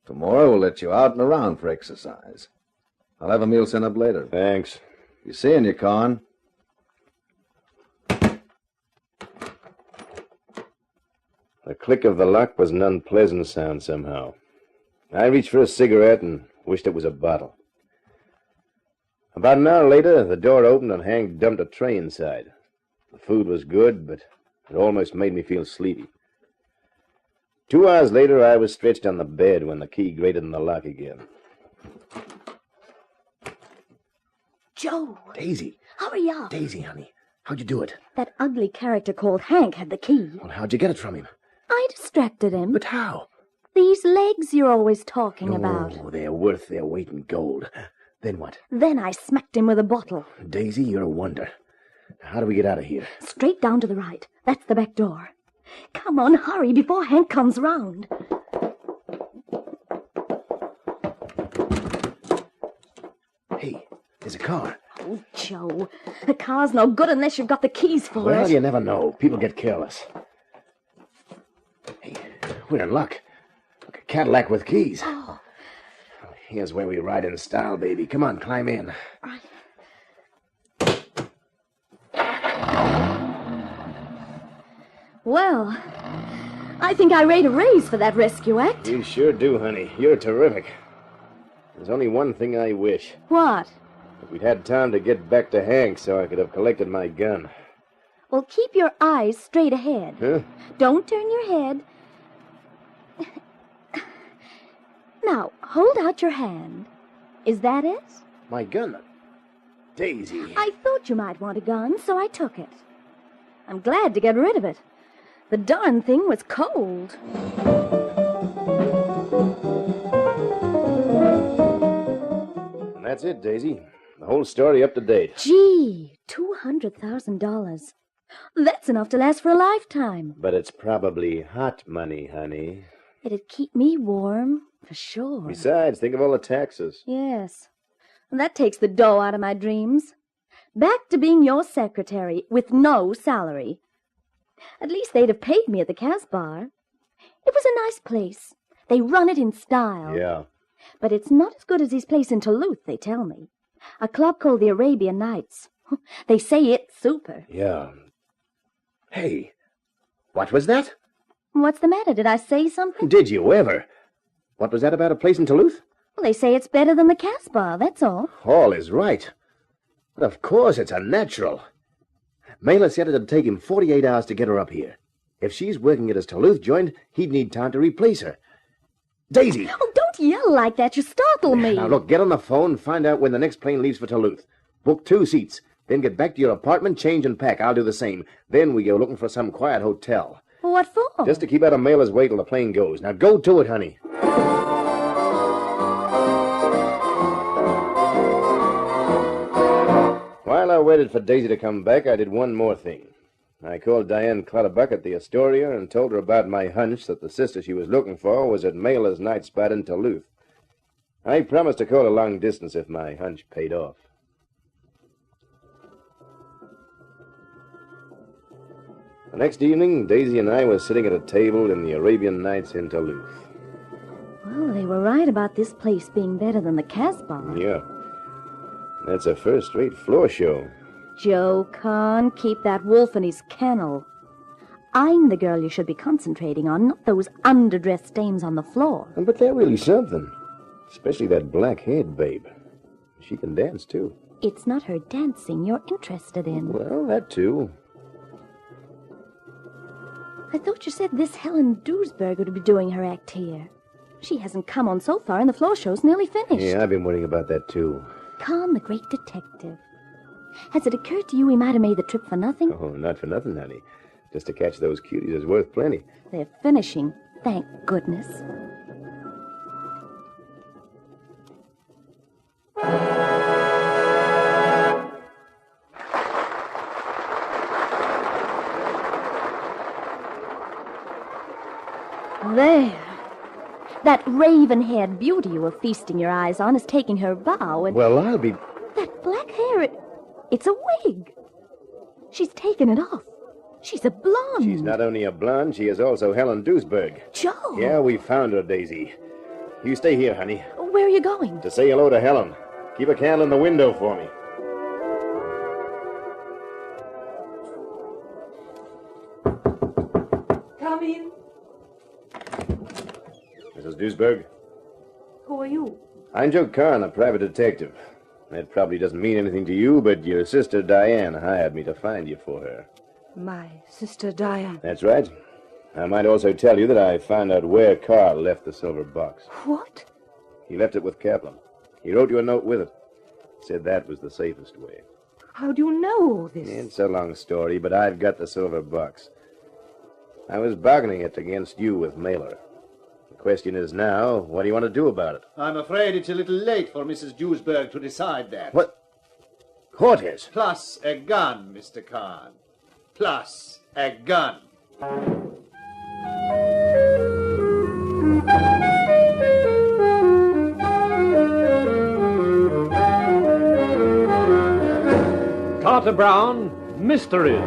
S10: Tomorrow we'll let you out and around for exercise. I'll have a meal sent up later.
S8: Thanks.
S10: Be seeing you, Con.
S8: The click of the lock was an unpleasant sound somehow. I reached for a cigarette and wished it was a bottle. About an hour later, the door opened and Hank dumped a tray inside. The food was good, but it almost made me feel sleepy. 2 hours later, I was stretched on the bed when the key grated in the lock again.
S21: Joe.
S8: Daisy.
S21: Hurry up.
S8: Daisy, honey. How'd you do it?
S21: That ugly character called Hank had the key.
S8: Well, how'd you get it from him?
S21: I distracted him.
S8: But how?
S21: These legs you're always talking about.
S8: Oh, they're worth their weight in gold. Then what?
S21: Then I smacked him with a bottle.
S8: Daisy, you're a wonder. How do we get out of here?
S21: Straight down to the right. That's the back door. Come on, hurry before Hank comes round.
S8: Hey, there's a car.
S21: Oh, Joe, the car's no good unless you've got the keys for it.
S8: Well, you never know. People get careless. Hey, we're in luck. Look, a Cadillac with keys.
S21: Oh.
S8: Here's where we ride in style, baby. Come on, climb in.
S21: Right. Well, I think I rate a raise for that rescue act.
S8: You sure do, honey. You're terrific. There's only one thing I wish.
S21: What?
S8: If we'd had time to get back to Hank so I could have collected my gun.
S21: Well, keep your eyes straight ahead.
S8: Huh?
S21: Don't turn your head. Now, hold out your hand. Is that it?
S8: My gun? Daisy.
S21: I thought you might want a gun, so I took it. I'm glad to get rid of it. The darn thing was cold.
S8: And that's it, Daisy. The whole story up to date.
S21: Gee, $200,000. That's enough to last for a lifetime.
S8: But it's probably hot money, honey.
S21: It'd keep me warm, for sure.
S8: Besides, think of all the taxes.
S21: Yes. That takes the dough out of my dreams. Back to being your secretary with no salary. At least they'd have paid me at the Casbah. It was a nice place. They run it in style.
S8: Yeah.
S21: But it's not as good as his place in Duluth, they tell me. A club called the Arabian Nights. They say it's super.
S8: Yeah. Hey, what was that?
S21: What's the matter? Did I say something?
S8: Did you ever? What was that about a place in Duluth?
S21: Well, they say it's better than the Casbah, that's all.
S8: All is right. But of course it's a natural. Mailer said it'd take him 48 hours to get her up here. If she's working at his Duluth joint, he'd need time to replace her. Daisy!
S21: Oh, don't yell like that. You startle me.
S8: Now, look, get on the phone and find out when the next plane leaves for Duluth. Book 2 seats. Then get back to your apartment, change and pack. I'll do the same. Then we go looking for some quiet hotel.
S21: What for?
S8: Just to keep out of Mailer's way till the plane goes. Now, go to it, honey. While I waited for Daisy to come back, I did one more thing. I called Diane Clutterbuck at the Astoria and told her about my hunch that the sister she was looking for was at Mailer's night spot in Duluth. I promised to call her long distance if my hunch paid off. The next evening, Daisy and I were sitting at a table in the Arabian Nights in Duluth.
S21: Well, they were right about this place being better than the Casbah.
S8: Yeah. That's a first-rate floor show.
S21: Joe Kahn, keep that wolf in his kennel. I'm the girl you should be concentrating on, not those underdressed stains on the floor.
S8: But they're really something. Especially that black-haired babe. She can dance, too.
S21: It's not her dancing you're interested in.
S8: Well, that, too.
S21: I thought you said this Helen Duesberg would be doing her act here. She hasn't come on so far, and the floor show's nearly finished.
S8: Yeah, I've been worrying about that, too.
S21: Kahn, the great detective. Has it occurred to you we might have made the trip for nothing?
S8: Oh, not for nothing, honey. Just to catch those cuties is worth plenty.
S21: They're finishing, thank goodness. There. That raven-haired beauty you were feasting your eyes on is taking her bow, and...
S8: Well, I'll be...
S21: That black hair, it's a wig. She's taken it off. She's a blonde.
S8: She's not only a blonde, she is also Helen Duesberg.
S21: Joe!
S8: Yeah, we found her, Daisy. You stay here, honey.
S21: Where are you going?
S8: To say hello to Helen. Keep a candle in the window for me.
S9: Come in.
S8: Mrs. Duesberg?
S11: Who are you?
S8: I'm Joe Kahn, a private detective. That probably doesn't mean anything to you, but your sister Diane hired me to find you for her.
S11: My sister Diane.
S8: That's right. I might also tell you that I found out where Carl left the silver box.
S11: What?
S8: He left it with Kaplan. He wrote you a note with it. Said that was the safest way.
S11: How do you know this?
S8: It's a long story, but I've got the silver box. I was bargaining it against you with Mailer. The question is now, what do you want to do about it?
S7: I'm afraid it's a little late for Mrs. Duesberg to decide that.
S8: What? Cortez?
S7: Plus a gun, Mr. Kahn. Plus a gun.
S5: Carter Brown, Mysteries.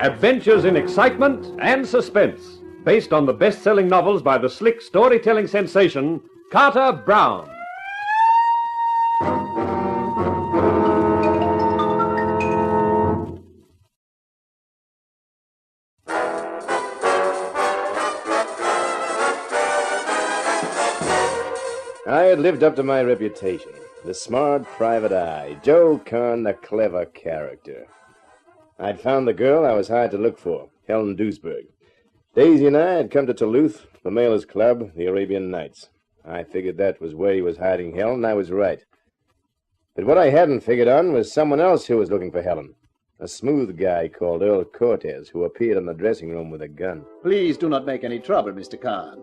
S5: Adventures in excitement and suspense, based on the best-selling novels by the slick storytelling sensation, Carter Brown.
S8: I had lived up to my reputation. The smart private eye, Joe Kahn, the clever character. I'd found the girl I was hired to look for, Helen Duesberg. Daisy and I had come to Toulouse, the Mailers Club, the Arabian Nights. I figured that was where he was hiding Helen, and I was right. But what I hadn't figured on was someone else who was looking for Helen. A smooth guy called Earl Cortez, who appeared in the dressing room with a gun.
S7: Please do not make any trouble, Mr. Kahn.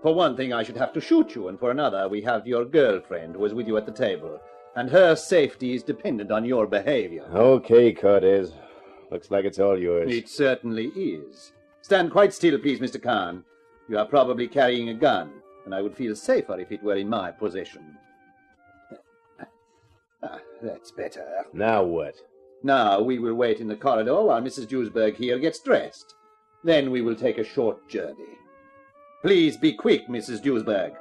S7: For one thing, I should have to shoot you, and for another, we have your girlfriend who was with you at the table, and her safety is dependent on your behavior.
S8: Okay, Cortez. Looks like it's all yours.
S7: It certainly is. Stand quite still, please, Mr. Kahn. You are probably carrying a gun, and I would feel safer if it were in my possession. That's better.
S8: Now what?
S7: Now we will wait in the corridor while Mrs. Duesberg here gets dressed. Then we will take a short journey. Please be quick, Mrs. Duesberg.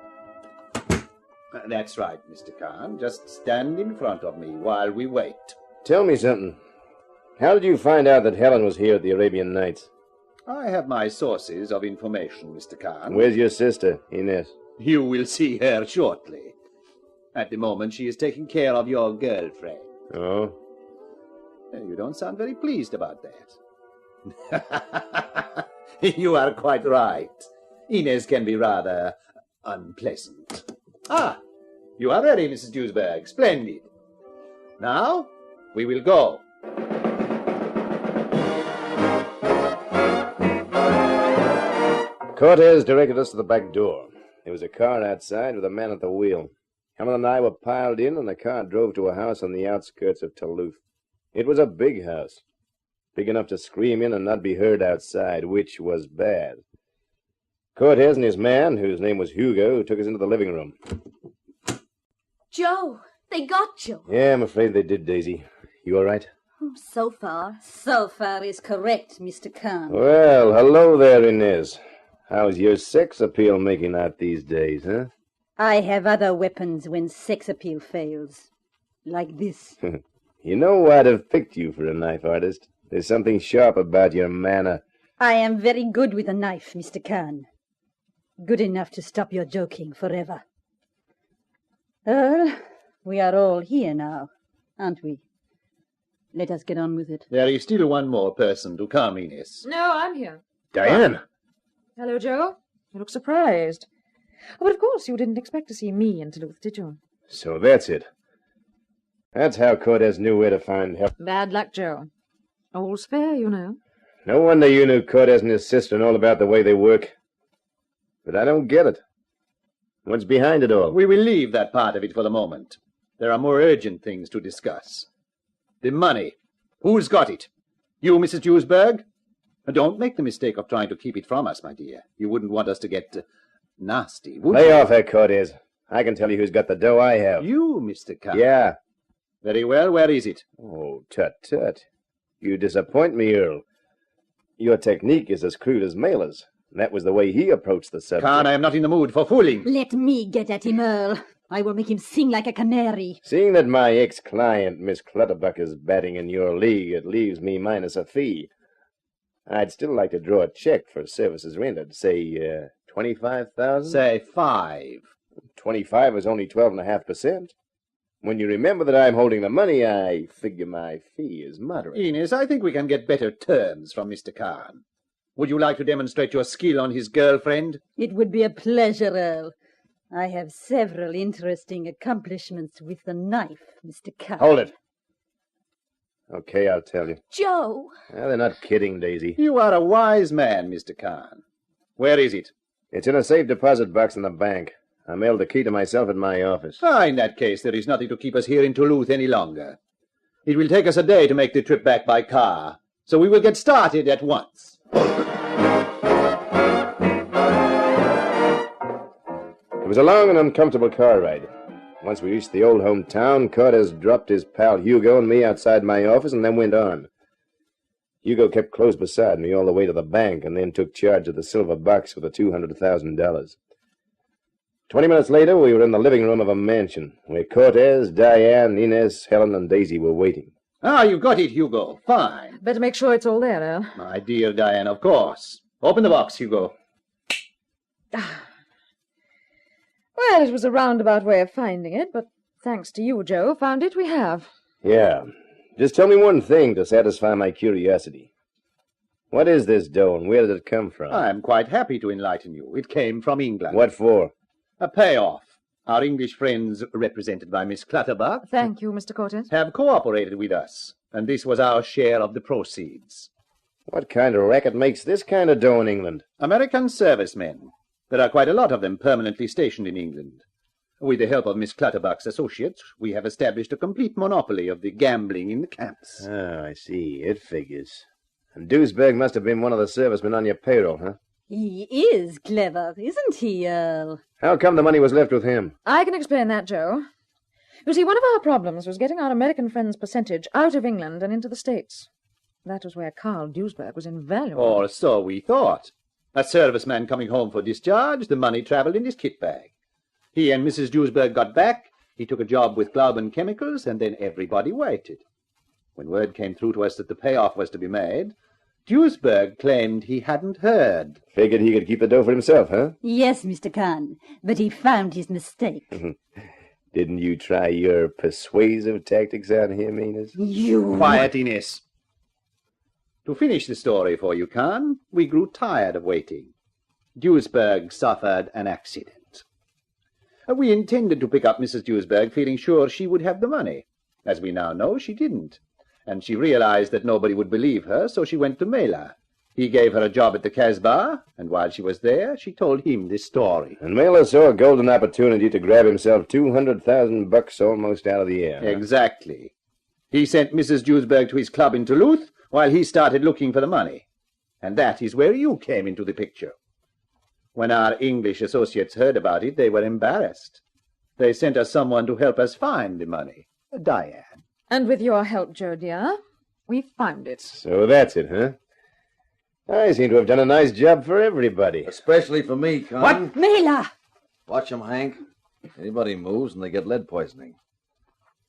S7: That's right, Mr. Kahn. Just stand in front of me while we wait.
S8: Tell me something. How did you find out that Helen was here at the Arabian Nights?
S7: I have my sources of information, Mr. Kahn.
S8: Where's your sister, Inez?
S7: You will see her shortly. At the moment, she is taking care of your girlfriend.
S8: Oh?
S7: You don't sound very pleased about that. You are quite right. Inez can be rather unpleasant. Ah, you are ready, Mrs. Duesberg. Splendid. Now, we will go.
S8: Cortez directed us to the back door. There was a car outside with a man at the wheel. Helen and I were piled in, and the car drove to a house on the outskirts of Toulouse. It was a big house, big enough to scream in and not be heard outside, which was bad. Cortez and his man, whose name was Hugo, took us into the living room.
S21: Joe, they got you.
S8: Yeah, I'm afraid they did, Daisy. You all right?
S21: So far.
S11: So far is correct, Mr. Kahn.
S8: Well, hello there, Inez. How's your sex appeal making out these days, huh?
S11: I have other weapons when sex appeal fails. Like this.
S8: You know I'd have picked you for a knife artist. There's something sharp about your manner.
S11: I am very good with a knife, Mr. Kahn. Good enough to stop your joking forever. Earl, we are all here now, aren't we? Let us get on with it.
S7: There is still one more person to come, Inez.
S22: No, I'm here.
S8: Diane!
S22: Hello, Joe. You look surprised. Oh, but of course you didn't expect to see me in Toulouse, did you?
S8: So that's it. That's how Cortez knew where to find help.
S22: Bad luck, Joe. All's fair, you know.
S8: No wonder you knew Cortez and his sister and all about the way they work. But I don't get it. What's behind it all?
S7: We will leave that part of it for the moment. There are more urgent things to discuss. The money. Who's got it? You, Mrs. Duesberg? Don't make the mistake of trying to keep it from us, my dear. You wouldn't want us to get nasty, would you?
S8: Lay off her, Cortez. I can tell you who's got the dough I have.
S7: You, Mr. Kahn?
S8: Yeah.
S7: Very well. Where is it?
S8: Oh, tut-tut. You disappoint me, Earl. Your technique is as crude as Mailer's. That was the way he approached the subject.
S7: Kahn, I am not in the mood for fooling.
S11: Let me get at him, Earl. I will make him sing like a canary.
S8: Seeing that my ex-client, Miss Clutterbuck, is batting in your league, it leaves me minus a fee. I'd still like to draw a check for services rendered, say, 25,000?
S7: Say 5.
S8: 25 is only 12.5%. When you remember that I'm holding the money, I figure my fee is moderate.
S7: Inez, I think we can get better terms from Mr. Khan. Would you like to demonstrate your skill on his girlfriend?
S11: It would be a pleasure, Earl. I have several interesting accomplishments with the knife, Mr. Khan.
S8: Hold it. Okay, I'll tell you.
S21: Joe!
S8: Well, they're not kidding, Daisy.
S7: You are a wise man, Mr. Khan. Where is it?
S8: It's in a safe deposit box in the bank. I mailed the key to myself at my office.
S7: In that case, there is nothing to keep us here in Toulouse any longer. It will take us a day to make the trip back by car, so we will get started at once.
S8: It was a long and uncomfortable car ride. Once we reached the old hometown, Cortez dropped his pal Hugo and me outside my office and then went on. Hugo kept close beside me all the way to the bank and then took charge of the silver box with the $200,000. 20 minutes later, we were in the living room of a mansion where Cortez, Diane, Inez, Helen, and Daisy were waiting.
S7: You got it, Hugo. Fine.
S22: Better make sure it's all there, Earl.
S7: My dear Diane, of course. Open the box, Hugo.
S22: Well, it was a roundabout way of finding it, but thanks to you, Joe, found it we have.
S8: Yeah. Just tell me one thing to satisfy my curiosity. What is this dough and where did it come from?
S7: I'm quite happy to enlighten you. It came from England.
S8: What for?
S7: A payoff. Our English friends, represented by Miss Clutterbuck,
S22: Thank you, Mr. Cortez.
S7: have cooperated with us, and this was our share of the proceeds.
S8: What kind of racket makes this kind of dough in England?
S7: American servicemen. There are quite a lot of them permanently stationed in England. With the help of Miss Clutterbuck's associates, we have established a complete monopoly of the gambling in the camps.
S8: Oh, I see. It figures. And Duisberg must have been one of the servicemen on your payroll, huh?
S11: He is clever, isn't he, Earl?
S8: How come the money was left with him?
S22: I can explain that, Joe. You see, one of our problems was getting our American friend's percentage out of England and into the States. That was where Carl Duisberg was invaluable.
S7: Or so we thought. A serviceman coming home for discharge, the money travelled in his kit bag. He and Mrs. Duisberg got back, he took a job with Glauben Chemicals, and then everybody waited. When word came through to us that the payoff was to be made, Duisberg claimed he hadn't heard.
S8: Figured he could keep the dough for himself, huh?
S11: Yes, Mr. Khan, but he found his mistake.
S8: Didn't you try your persuasive tactics on him, Inez?
S11: You...
S7: Quiet, Inez. To finish the story for you, Khan, we grew tired of waiting. Duisberg suffered an accident. We intended to pick up Mrs. Duisberg, feeling sure she would have the money. As we now know, she didn't. And she realized that nobody would believe her, so she went to Mela. He gave her a job at the Casbah, and while she was there, she told him this story.
S8: And Mela saw a golden opportunity to grab himself $200,000 almost out of the air. Huh?
S7: Exactly. He sent Mrs. Duisberg to his club in Toulouse, while he started looking for the money. And that is where you came into the picture. When our English associates heard about it, they were embarrassed. They sent us someone to help us find the money. Diane.
S22: And with your help, Joe, dear, we found it.
S8: So that's it, huh? I seem to have done a nice job for everybody.
S10: Especially for me, Con.
S11: What? Mela!
S10: Watch 'em, Hank. Anybody moves and they get lead poisoning.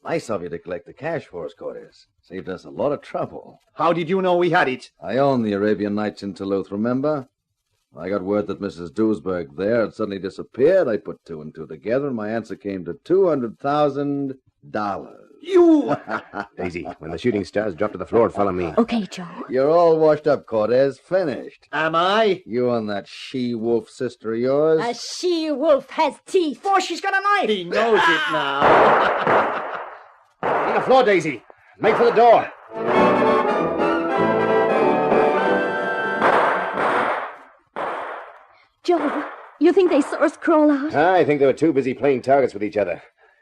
S10: Nice of you to collect the cash for us, Cortez. Saved us a lot of trouble.
S7: How did you know we had it?
S10: I own the Arabian Nights in Toulouse, remember? I got word that Mrs. Duisberg there had suddenly disappeared. I put two and two together, and my answer came to $200,000.
S7: You!
S8: Daisy, when the shooting stars drop to the floor, follow me.
S21: Okay, Joe.
S10: You're all washed up, Cortez. Finished.
S7: Am I?
S10: You and that she-wolf sister of yours.
S11: A she-wolf has teeth.
S17: Oh, she's got a knife.
S7: He knows it now.
S8: On the floor, Daisy. Make for the door.
S21: Joe, you think they saw us crawl out?
S8: I think they were too busy playing targets with each other.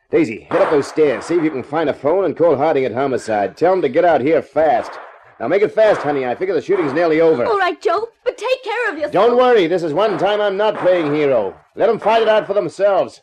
S8: Daisy, head up those stairs. See if you can find a phone and call Harding at Homicide. Tell him to get out here fast. Now make it fast, honey. I figure the shooting's nearly over.
S21: All right, Joe, but take care of yourself.
S8: Don't worry. This is one time I'm not playing hero. Let them fight it out for themselves.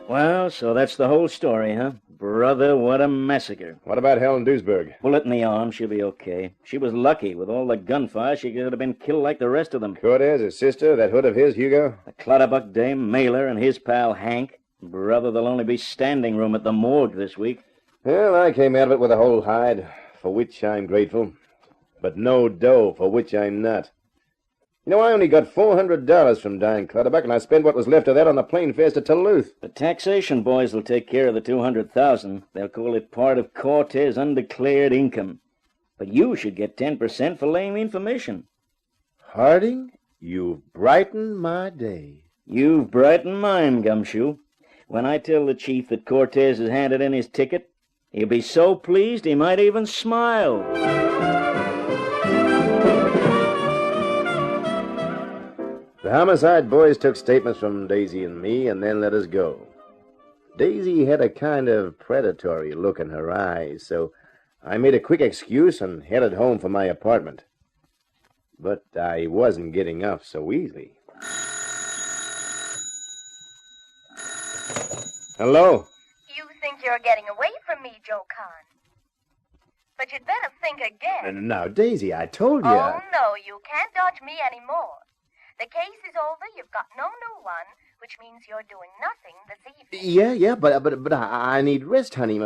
S4: Well, so that's the whole story, huh? Brother, what a massacre.
S8: What about Helen Duisberg?
S4: Bullet in the arm, she'll be okay. She was lucky. With all the gunfire, she could have been killed like the rest of them.
S8: Cortez, his sister, that hood of his, Hugo?
S4: The Clutterbuck dame, Mailer, and his pal Hank. Brother, there'll only be standing room at the morgue this week.
S8: Well, I came out of it with a whole hide, for which I'm grateful. But no dough, for which I'm not. You know, I only got $400 from Diane Clutterbuck, and I spent what was left of that on the plane fares to Duluth.
S4: The taxation boys will take care of the $200,000. They'll call it part of Cortez' undeclared income. But you should get 10% for laying the information.
S8: Harding, you've brightened my day.
S4: You've brightened mine, Gumshoe. When I tell the chief that Cortez has handed in his ticket, he'll be so pleased he might even smile.
S8: The homicide boys took statements from Daisy and me and then let us go. Daisy had a kind of predatory look in her eyes, so I made a quick excuse and headed home for my apartment. But I wasn't getting up so easily. Hello?
S16: You think you're getting away from me, Joe Kahn. But you'd better think again.
S8: Now, Daisy, I told you.
S16: Oh, no, you can't dodge me anymore. The case is over, you've got no new one, which means you're doing nothing this evening.
S8: Yeah, but I need rest, honey.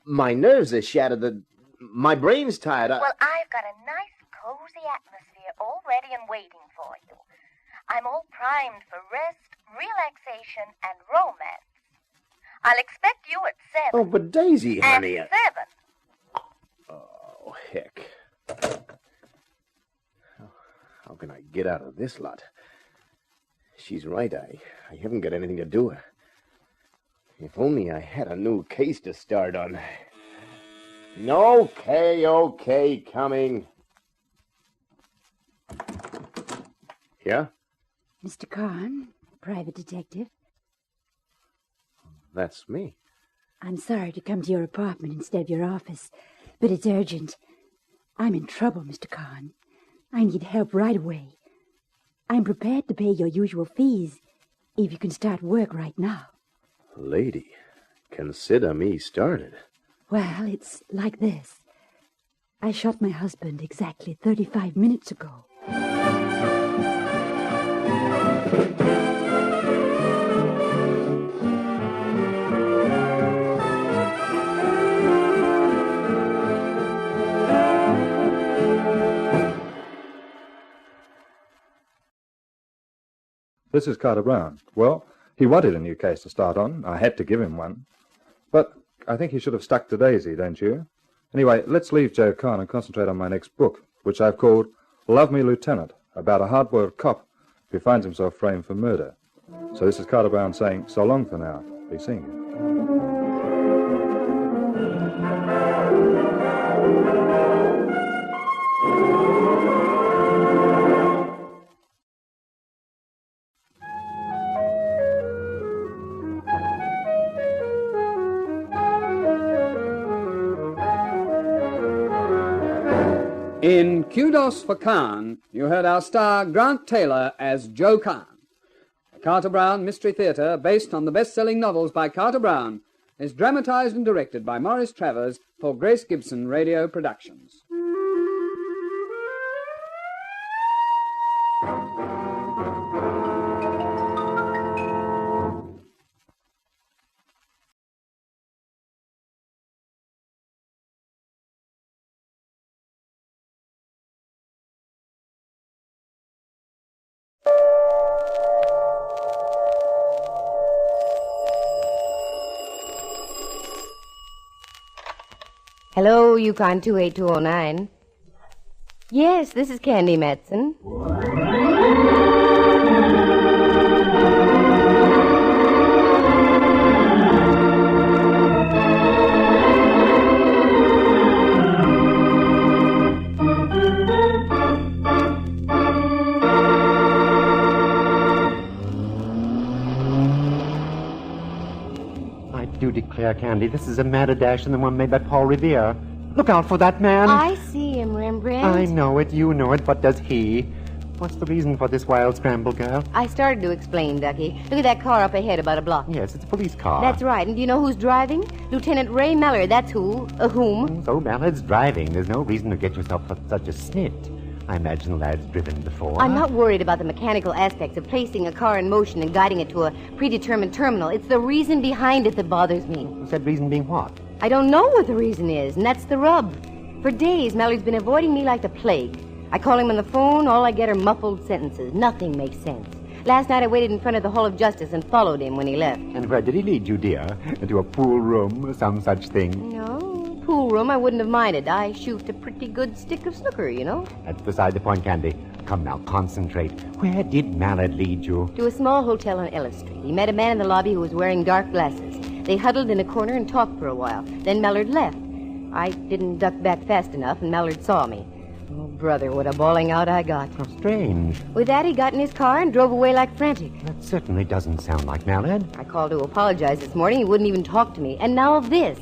S8: My nerves are shattered. My brain's tired.
S16: Well, I've got a nice, cozy atmosphere all ready and waiting for you. I'm all primed for rest, relaxation, and romance. I'll expect you at 7.
S8: Oh, but Daisy, honey.
S16: At 7.
S8: Oh, heck. How can I get out of this lot? She's right. I haven't got anything to do. If only I had a new case to start on. Okay, coming. Yeah?
S9: Mr. Kahn, private detective.
S8: That's me.
S9: I'm sorry to come to your apartment instead of your office, but it's urgent. I'm in trouble, Mr. Kahn. I need help right away. I'm prepared to pay your usual fees if you can start work right now.
S8: Lady, consider me started.
S9: Well, it's like this. I shot my husband exactly 35 minutes ago.
S12: This is Carter Brown. Well, he wanted a new case to start on. I had to give him one. But I think he should have stuck to Daisy, don't you? Anyway, let's leave Joe Kahn and concentrate on my next book, which I've called Love Me, Lieutenant, about a hard-boiled cop who finds himself framed for murder. So this is Carter Brown saying so long for now. Be seeing you.
S19: In Kudos for Kahn, you heard our star Grant Taylor as Joe Kahn. The Carter Brown Mystery Theatre, based on the best-selling novels by Carter Brown, is dramatized and directed by Maurice Travers for Grace Gibson Radio Productions.
S1: Hello, Yukon 28209. Yes, this is Candy Matson.
S20: I do declare, Candy, this is a madder dash than the one made by Paul Revere. Look out for that man.
S1: I see him, Rembrandt.
S20: I know it, you know it, but does he? What's the reason for this wild scramble, girl?
S1: I started to explain, Ducky. Look at that car up ahead about a block.
S20: Yes, it's a police car.
S1: That's right. And do you know who's driving? Lieutenant Ray Meller, that's who. Whom?
S20: So Mallard's driving. There's no reason to get yourself such a snit. I imagine the lad's driven before.
S1: I'm not worried about the mechanical aspects of placing a car in motion and guiding it to a predetermined terminal. It's the reason behind it that bothers me.
S20: What's that reason being what?
S1: I don't know what the reason is, and that's the rub. For days, Mallory's been avoiding me like the plague. I call him on the phone, all I get are muffled sentences. Nothing makes sense. Last night I waited in front of the Hall of Justice and followed him when he left.
S20: And where did he lead you, dear? Into a pool room or some such thing?
S1: No, pool room I wouldn't have minded. I shoot a pretty good stick of snooker, you know.
S20: That's beside the point, Candy. Come now, concentrate. Where did Mallard lead you?
S1: To a small hotel on Ellis Street. He met a man in the lobby who was wearing dark glasses. They huddled in a corner and talked for a while. Then Mallard left. I didn't duck back fast enough, and Mallard saw me. Oh, brother, what a bawling out I got.
S20: How strange.
S1: With that, he got in his car and drove away like frantic.
S20: That certainly doesn't sound like Mallard.
S1: I called to apologize this morning. He wouldn't even talk to me. And now this.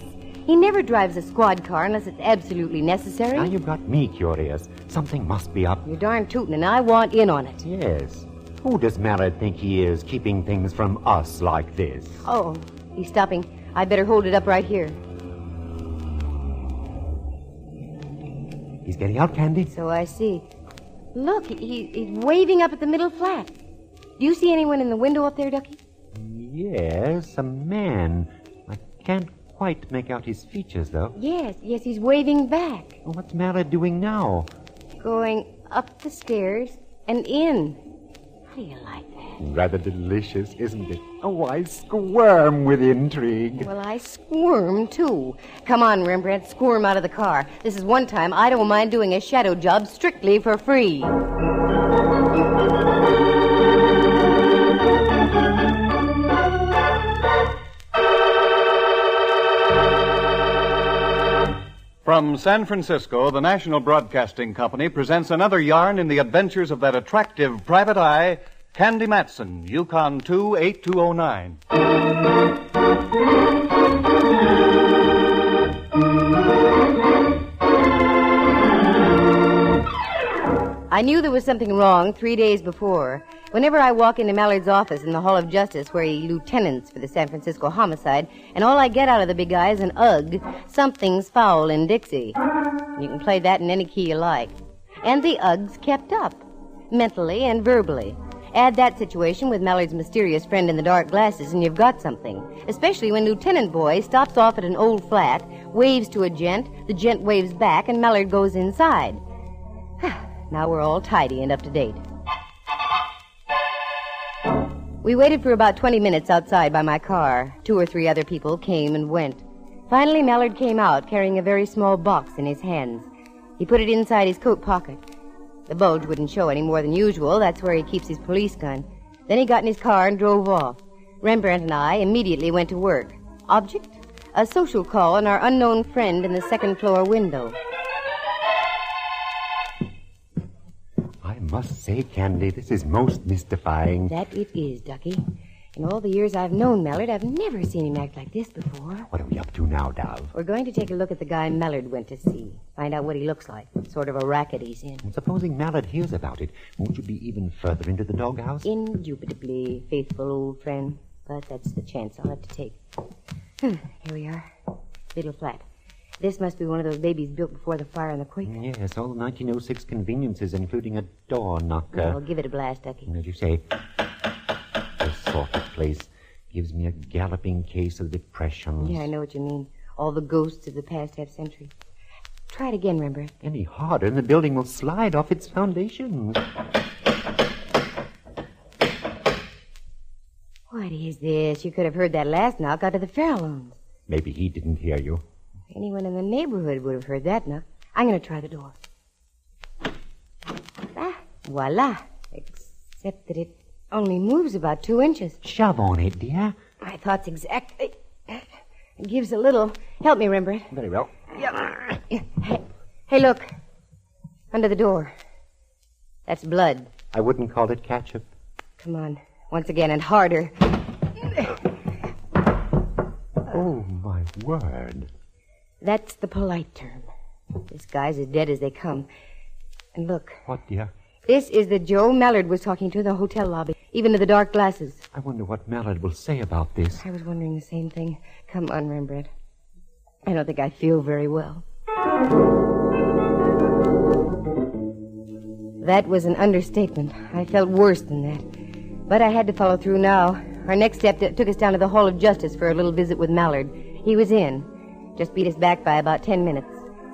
S1: He never drives a squad car unless it's absolutely necessary.
S20: Now you've got me curious. Something must be up.
S1: You're darn tootin', and I want in on it.
S20: Yes. Who does Mallard think he is, keeping things from us like this?
S1: Oh, he's stopping. I better hold it up right here.
S20: He's getting out, Candy.
S1: So I see. Look, he's waving up at the middle flat. Do you see anyone in the window up there, Ducky?
S20: Yes, a man. I can't quite make out his features, though.
S1: Yes, he's waving back.
S20: What's Mallard doing now?
S1: Going up the stairs and in. How do you like that?
S20: Rather delicious, isn't it? Oh, I squirm with intrigue.
S1: Well, I squirm, too. Come on, Rembrandt, squirm out of the car. This is one time I don't mind doing a shadow job strictly for free.
S5: From San Francisco, the National Broadcasting Company presents another yarn in the adventures of that attractive private eye, Candy Matson, Yukon 28209.
S1: I knew there was something wrong 3 days before. Whenever I walk into Mallard's office in the Hall of Justice, where he lieutenants for the San Francisco homicide, and all I get out of the big guy is an ugh, something's foul in Dixie. You can play that in any key you like. And the ughs kept up, mentally and verbally. Add that situation with Mallard's mysterious friend in the dark glasses, and you've got something. Especially when Lieutenant Boy stops off at an old flat, waves to a gent, the gent waves back, and Mallard goes inside. Now we're all tidy and up to date. We waited for about 20 minutes outside by my car. 2 or 3 other people came and went. Finally, Mallard came out, carrying a very small box in his hands. He put it inside his coat pocket. The bulge wouldn't show any more than usual. That's where he keeps his police gun. Then he got in his car and drove off. Rembrandt and I immediately went to work. Object? A social call on our unknown friend in the second-floor window.
S20: I must say, Candy, this is most mystifying.
S1: That it is, Ducky. In all the years I've known Mallard, I've never seen him act like this before.
S20: What are we up to now, Dove?
S1: We're going to take a look at the guy Mallard went to see. Find out what he looks like. What sort of a racket he's in.
S20: And supposing Mallard hears about it, won't you be even further into the doghouse?
S1: Indubitably, faithful old friend. But that's the chance I'll have to take. Here we are. Little flat. This must be one of those babies built before the fire and the quake.
S20: Yes, all 1906 conveniences, including a door knocker.
S1: Well, give it a blast, Ducky.
S20: As you say, this sort of place gives me a galloping case of depressions.
S1: Yeah, I know what you mean. All the ghosts of the past half-century. Try it again, Rembrandt.
S20: Any harder, and the building will slide off its foundations.
S1: What is this? You could have heard that last knock out of the Farallones.
S20: Maybe he didn't hear you.
S1: Anyone in the neighborhood would have heard that knock. I'm going to try the door. Voila. Except that it only moves about 2 inches.
S20: Shove on it, dear.
S1: My thoughts exactly. It gives a little. Help me, Rembrandt.
S20: Very well.
S1: Yeah. Hey, look. Under the door. That's blood.
S20: I wouldn't call it ketchup.
S1: Come on. Once again and harder.
S20: Oh, my word.
S1: That's the polite term. This guy's as dead as they come. And look.
S20: What, dear?
S1: This is the Joe Mallard was talking to in the hotel lobby, even to the dark glasses.
S20: I wonder what Mallard will say about this.
S1: I was wondering the same thing. Come on, Rembrandt. I don't think I feel very well. That was an understatement. I felt worse than that. But I had to follow through now. Our next step took us down to the Hall of Justice for a little visit with Mallard. He was in. Just beat us back by about 10 minutes.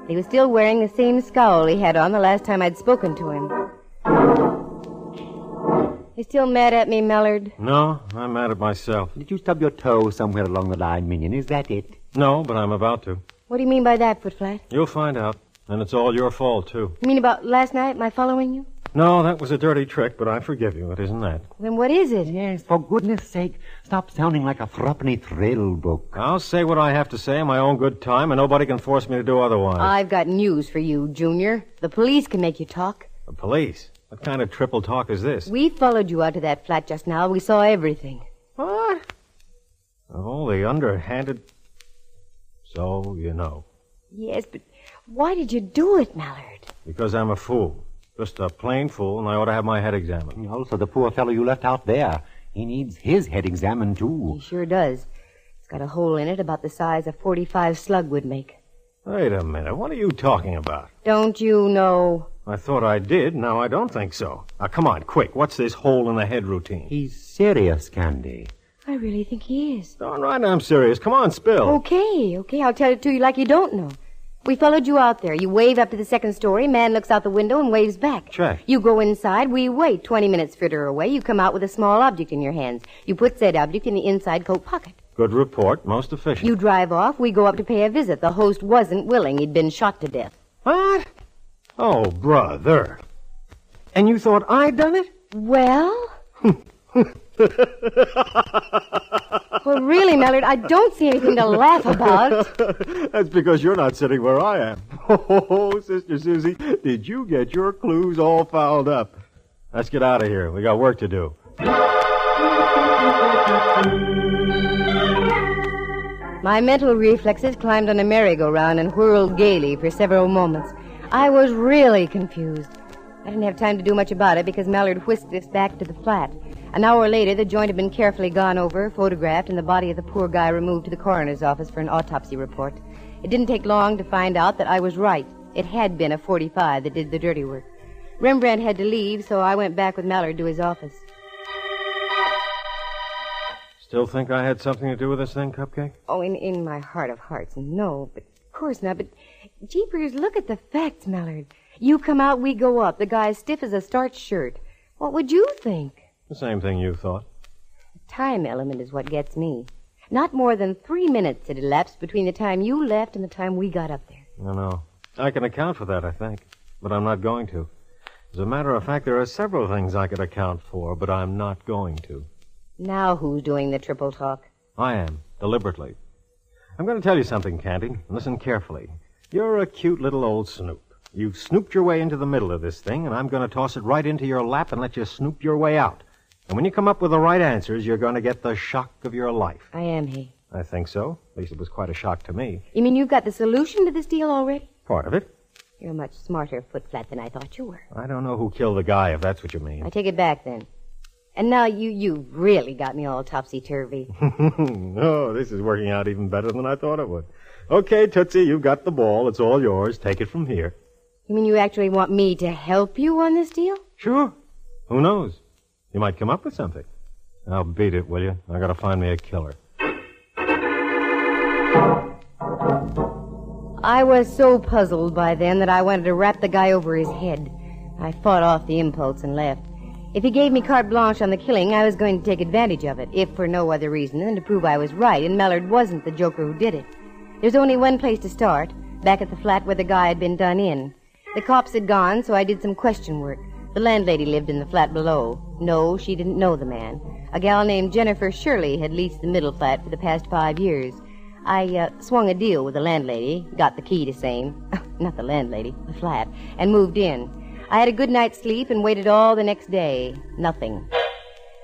S1: He was still wearing the same scowl he had on the last time I'd spoken to him. You still mad at me, Mallard?
S6: No, I'm mad at myself.
S20: Did you stub your toe somewhere along the line, Minion? Is that it?
S6: No, but I'm about to.
S1: What do you mean by that, Footflat?
S6: You'll find out. And it's all your fault, too.
S1: You mean about last night, my following you?
S6: No, that was a dirty trick, but I forgive you. It isn't that.
S1: Then what is it?
S20: Yes, for goodness sake, stop sounding like a threepenny thrill book.
S6: I'll say what I have to say in my own good time, and nobody can force me to do otherwise.
S1: I've got news for you, Junior. The police can make you talk.
S6: The police? What kind of triple talk is this?
S1: We followed you out to that flat just now. We saw everything.
S6: What? Oh, the underhanded... So, you know.
S1: Yes, but why did you do it, Mallard?
S6: Because I'm a fool. Just a plain fool, and I ought to have my head examined.
S20: Also, the poor fellow you left out there. He needs his head examined, too.
S1: He sure does. It's got a hole in it about the size a .45 slug would make.
S6: Wait a minute. What are you talking about?
S1: Don't you know?
S6: I thought I did. Now I don't think so. Now, come on, quick. What's this hole in the head routine?
S20: He's serious, Candy.
S1: I really think he is.
S6: Darn right I'm serious. Come on, spill.
S1: Okay. I'll tell it to you like you don't know. We followed you out there. You wave up to the second story. Man looks out the window and waves back.
S6: Check.
S1: You go inside. We wait 20 minutes further away. You come out with a small object in your hands. You put said object in the inside coat pocket.
S6: Good report. Most efficient.
S1: You drive off. We go up to pay a visit. The host wasn't willing. He'd been shot to death.
S6: What? Oh, brother. And you thought I'd done it?
S1: Well? Well, really, Mallard, I don't see anything to laugh about.
S6: That's because you're not sitting where I am. Oh, Sister Susie, did you get your clues all fouled up? Let's get out of here. We got work to do.
S1: My mental reflexes climbed on a merry-go-round and whirled gaily for several moments. I was really confused. I didn't have time to do much about it because Mallard whisked us back to the flat. An hour later, the joint had been carefully gone over, photographed, and the body of the poor guy removed to the coroner's office for an autopsy report. It didn't take long to find out that I was right. It had been a .45 that did the dirty work. Rembrandt had to leave, so I went back with Mallard to his office.
S6: Still think I had something to do with this thing, Cupcake?
S1: Oh, in my heart of hearts, no. But of course not. But, jeepers, look at the facts, Mallard. You come out, we go up. The guy's stiff as a starched shirt. What would you think?
S6: The same thing you thought.
S1: The time element is what gets me. Not more than 3 minutes had elapsed between the time you left and the time we got up there.
S6: I know. I can account for that, I think. But I'm not going to. As a matter of fact, there are several things I could account for, but I'm not going to.
S1: Now who's doing the triple talk?
S6: I am, deliberately. I'm going to tell you something, Candy. Listen carefully. You're a cute little old snoop. You've snooped your way into the middle of this thing, and I'm going to toss it right into your lap and let you snoop your way out. And when you come up with the right answers, you're going to get the shock of your life.
S1: I am he.
S6: I think so. At least it was quite a shock to me.
S1: You mean you've got the solution to this deal already?
S6: Part of it.
S1: You're a much smarter Footflat than I thought you were.
S6: I don't know who killed the guy, if that's what you mean.
S1: I take it back, then. And now you really got me all topsy-turvy.
S6: Oh, this is working out even better than I thought it would. Okay, Tootsie, you've got the ball. It's all yours. Take it from here.
S1: You mean you actually want me to help you on this deal?
S6: Sure. Who knows? You might come up with something. Now beat it, will you? I gotta find me a killer.
S1: I was so puzzled by then that I wanted to rap the guy over his head. I fought off the impulse and left. If he gave me carte blanche on the killing, I was going to take advantage of it, if for no other reason than to prove I was right and Mallard wasn't the joker who did it. There's only one place to start, back at the flat where the guy had been done in. The cops had gone, so I did some question work. The landlady lived in the flat below. No, she didn't know the man. A gal named Jennifer Shirley had leased the middle flat for the past 5 years. I swung a deal with the landlady, got the key to same, not the landlady, the flat, and moved in. I had a good night's sleep and waited all the next day. Nothing.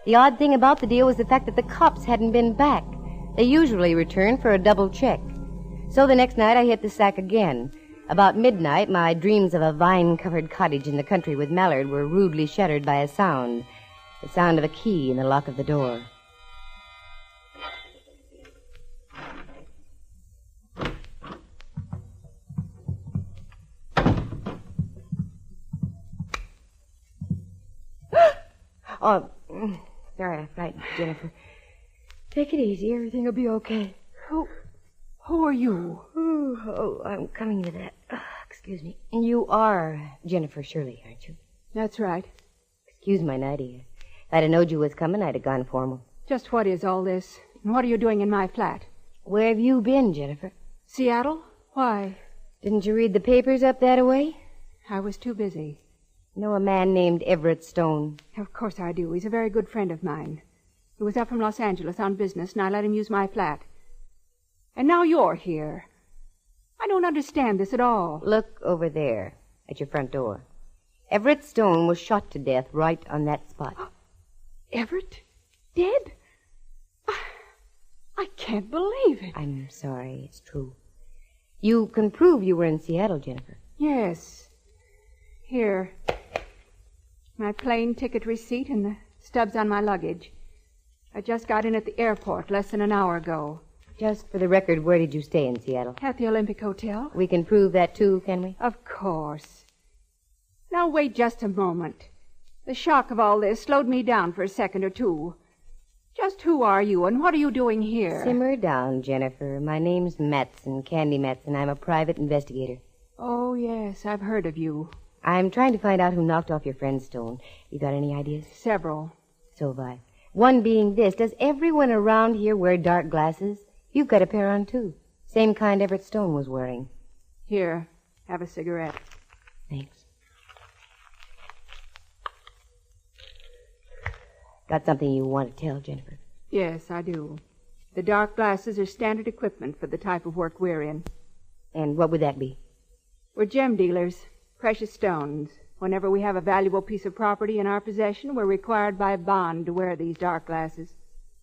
S1: The odd thing about the deal was the fact that the cops hadn't been back. They usually return for a double check. So the next night I hit the sack again. About midnight, my dreams of a vine-covered cottage in the country with Mallard were rudely shattered by a sound. The sound of a key in the lock of the door. Oh, sorry, I frightened Jennifer. Take it easy. Everything will be okay.
S2: Who are you?
S1: Oh, I'm coming to that. Excuse me. You are Jennifer Shirley, aren't you?
S2: That's right.
S1: Excuse my nightie. If I'd have known you was coming, I'd have gone formal.
S2: Just what is all this? And what are you doing in my flat?
S1: Where have you been, Jennifer?
S2: Seattle? Why?
S1: Didn't you read the papers up that way?
S2: I was too busy.
S1: Know a man named Everett Stone?
S2: Of course I do. He's a very good friend of mine. He was up from Los Angeles on business, and I let him use my flat. And now you're here. I don't understand this at all.
S1: Look over there at your front door. Everett Stone was shot to death right on that spot.
S2: Everett? Dead? I can't believe it.
S1: I'm sorry, it's true. You can prove you were in Seattle, Jennifer.
S2: Yes. Here. My plane ticket receipt and the stubs on my luggage. I just got in at the airport less than an hour ago.
S1: Just for the record, where did you stay in Seattle?
S2: At the Olympic Hotel.
S1: We can prove that, too, can we?
S2: Of course. Now, wait just a moment. The shock of all this slowed me down for a second or two. Just who are you, and what are you doing here?
S1: Simmer down, Jennifer. My name's Matson, Candy Matson. I'm a private investigator.
S2: Oh, yes, I've heard of you.
S1: I'm trying to find out who knocked off your friend Stone. You got any ideas?
S2: Several.
S1: So have I. One being this. Does everyone around here wear dark glasses? You've got a pair on, too. Same kind Everett Stone was wearing.
S2: Here, have a cigarette.
S1: Thanks. Got something you want to tell, Jennifer?
S2: Yes, I do. The dark glasses are standard equipment for the type of work we're in.
S1: And what would that be?
S2: We're gem dealers, precious stones. Whenever we have a valuable piece of property in our possession, we're required by bond to wear these dark glasses.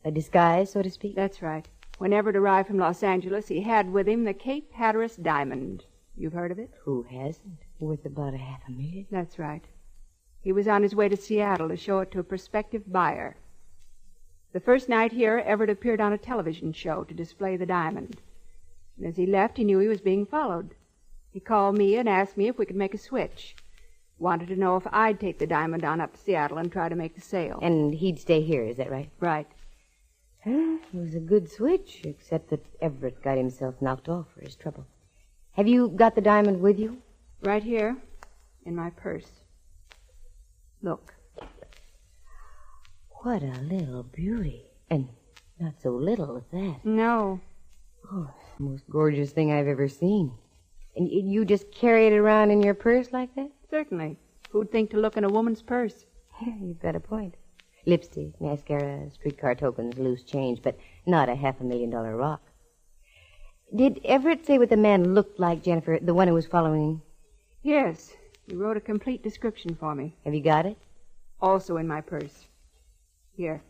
S1: A disguise, so to speak?
S2: That's right. When Everett arrived from Los Angeles, he had with him the Cape Hatteras diamond. You've heard of it?
S1: Who hasn't? Worth about $500,000.
S2: That's right. He was on his way to Seattle to show it to a prospective buyer. The first night here, Everett appeared on a television show to display the diamond. And as he left, he knew he was being followed. He called me and asked me if we could make a switch. Wanted to know if I'd take the diamond on up to Seattle and try to make the sale.
S1: And he'd stay here, is that right?
S2: Right.
S1: It was a good switch, except that Everett got himself knocked off for his trouble. Have you got the diamond with you?
S2: Right here, in my purse. Look.
S1: What a little beauty. And not so little at that.
S2: No.
S1: Oh, it's the most gorgeous thing I've ever seen. And you just carry it around in your purse like that?
S2: Certainly. Who'd think to look in a woman's purse?
S1: Yeah, you've got a point. Lipstick, mascara, streetcar tokens, loose change, but not a $500,000 rock. Did Everett say what the man looked like, Jennifer, the one who was following him?
S2: Yes. He wrote a complete description for me.
S1: Have you got it?
S2: Also in my purse. Here.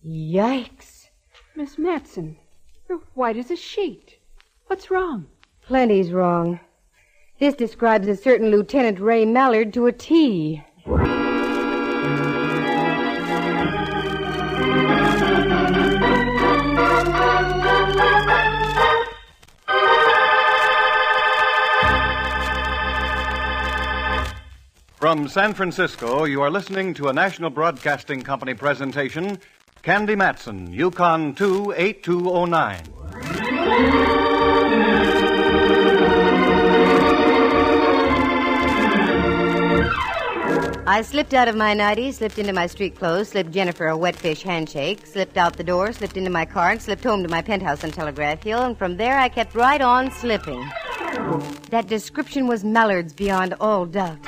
S1: Yikes.
S2: Miss Matson, you're white as a sheet. What's wrong?
S1: Plenty's wrong. This describes a certain Lieutenant Ray Mallard to a T.
S5: From San Francisco, you are listening to a National Broadcasting Company presentation, Candy Matson, Yukon 28209.
S1: I slipped out of my nightie, slipped into my street clothes, slipped Jennifer a wet fish handshake, slipped out the door, slipped into my car, and slipped home to my penthouse on Telegraph Hill, and from there I kept right on slipping. That description was Mallard's beyond all doubt.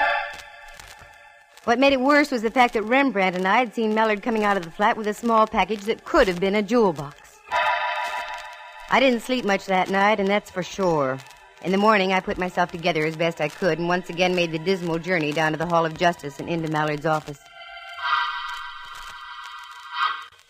S1: What made it worse was the fact that Rembrandt and I had seen Mallard coming out of the flat with a small package that could have been a jewel box. I didn't sleep much that night, and that's for sure. In the morning, I put myself together as best I could and once again made the dismal journey down to the Hall of Justice and into Mallard's office.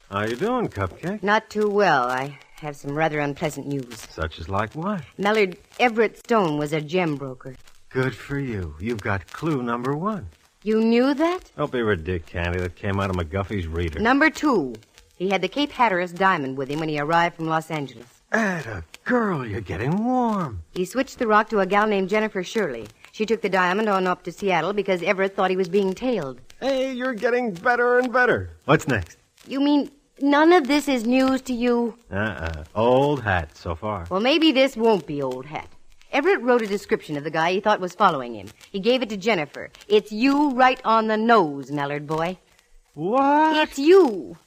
S6: How you doing, Cupcake?
S1: Not too well. I have some rather unpleasant news.
S6: Such as like what?
S1: Mallard Everett Stone was a gem broker.
S6: Good for you. You've got clue number one.
S1: You knew that?
S6: Don't be ridiculous, Candy. That came out of McGuffey's reader.
S1: Number two. He had the Cape Hatteras diamond with him when he arrived from Los Angeles.
S6: Atta girl, you're getting warm.
S1: He switched the rock to a gal named Jennifer Shirley. She took the diamond on up to Seattle because Everett thought he was being tailed.
S6: Hey, you're getting better and better. What's next?
S1: You mean none of this is news to you?
S6: Old hat so far.
S1: Well, maybe this won't be old hat. Everett wrote a description of the guy he thought was following him. He gave it to Jennifer. It's you right on the nose, Mallard boy.
S6: What?
S1: It's you,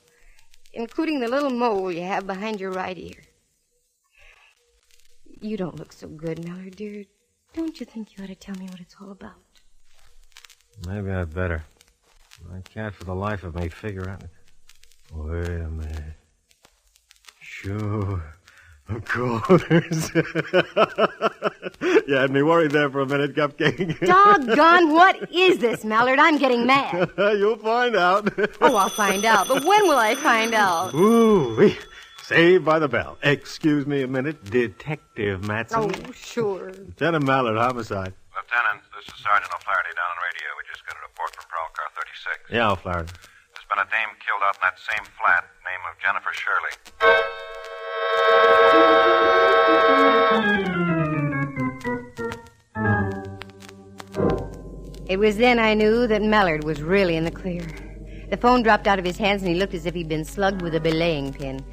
S1: including the little mole you have behind your right ear. You don't look so good, Mallard, dear. Don't you think you ought to tell me what it's all about?
S6: Maybe I'd better. I can't for the life of me figure out. Wait a minute. Sure. Of course. You had me worried there for a minute, Cupcake.
S1: Doggone, what is this, Mallard? I'm getting mad.
S6: You'll find out.
S1: Oh, I'll find out. But when will I find out?
S6: Ooh, Saved by the bell. Excuse me a minute, Detective Matson.
S1: Oh, sure.
S6: Lieutenant Mallard, homicide.
S3: Lieutenant, this is Sergeant O'Flaherty down on radio. We just got a report from Prowl Car 36.
S6: Yeah, O'Flaherty.
S3: There's been a dame killed out in that same flat, name of Jennifer Shirley.
S1: It was then I knew that Mallard was really in the clear. The phone dropped out of his hands and he looked as if he'd been slugged with a belaying pin.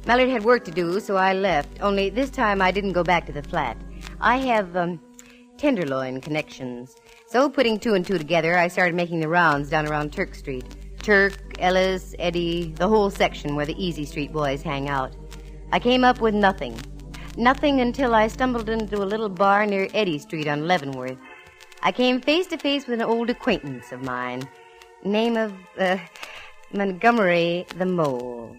S1: Mallard had work to do, so I left. Only this time I didn't go back to the flat. I have, tenderloin connections. So putting two and two together, I started making the rounds down around Turk Street. Turk, Ellis, Eddie, the whole section where the Easy Street boys hang out. I came up with nothing. Nothing until I stumbled into a little bar near Eddy Street on Leavenworth. I came face to face with an old acquaintance of mine. Name of, Montgomery the Mole.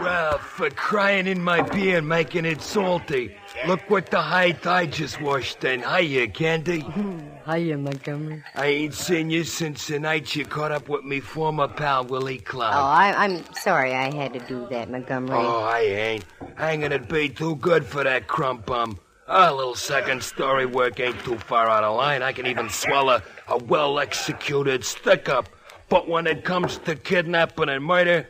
S13: Well, for crying in my beer and making it salty. Look what the height I just washed in. Hiya, Candy.
S1: Hiya, Montgomery.
S13: I ain't seen you since the night you caught up with me former pal, Willie Cloud.
S1: Oh, I'm sorry I had to do that, Montgomery.
S13: Oh, I ain't. Hanging it be too good for that crump bum. A little second story work ain't too far out of line. I can even swallow a well-executed stick-up. But when it comes to kidnapping and murder,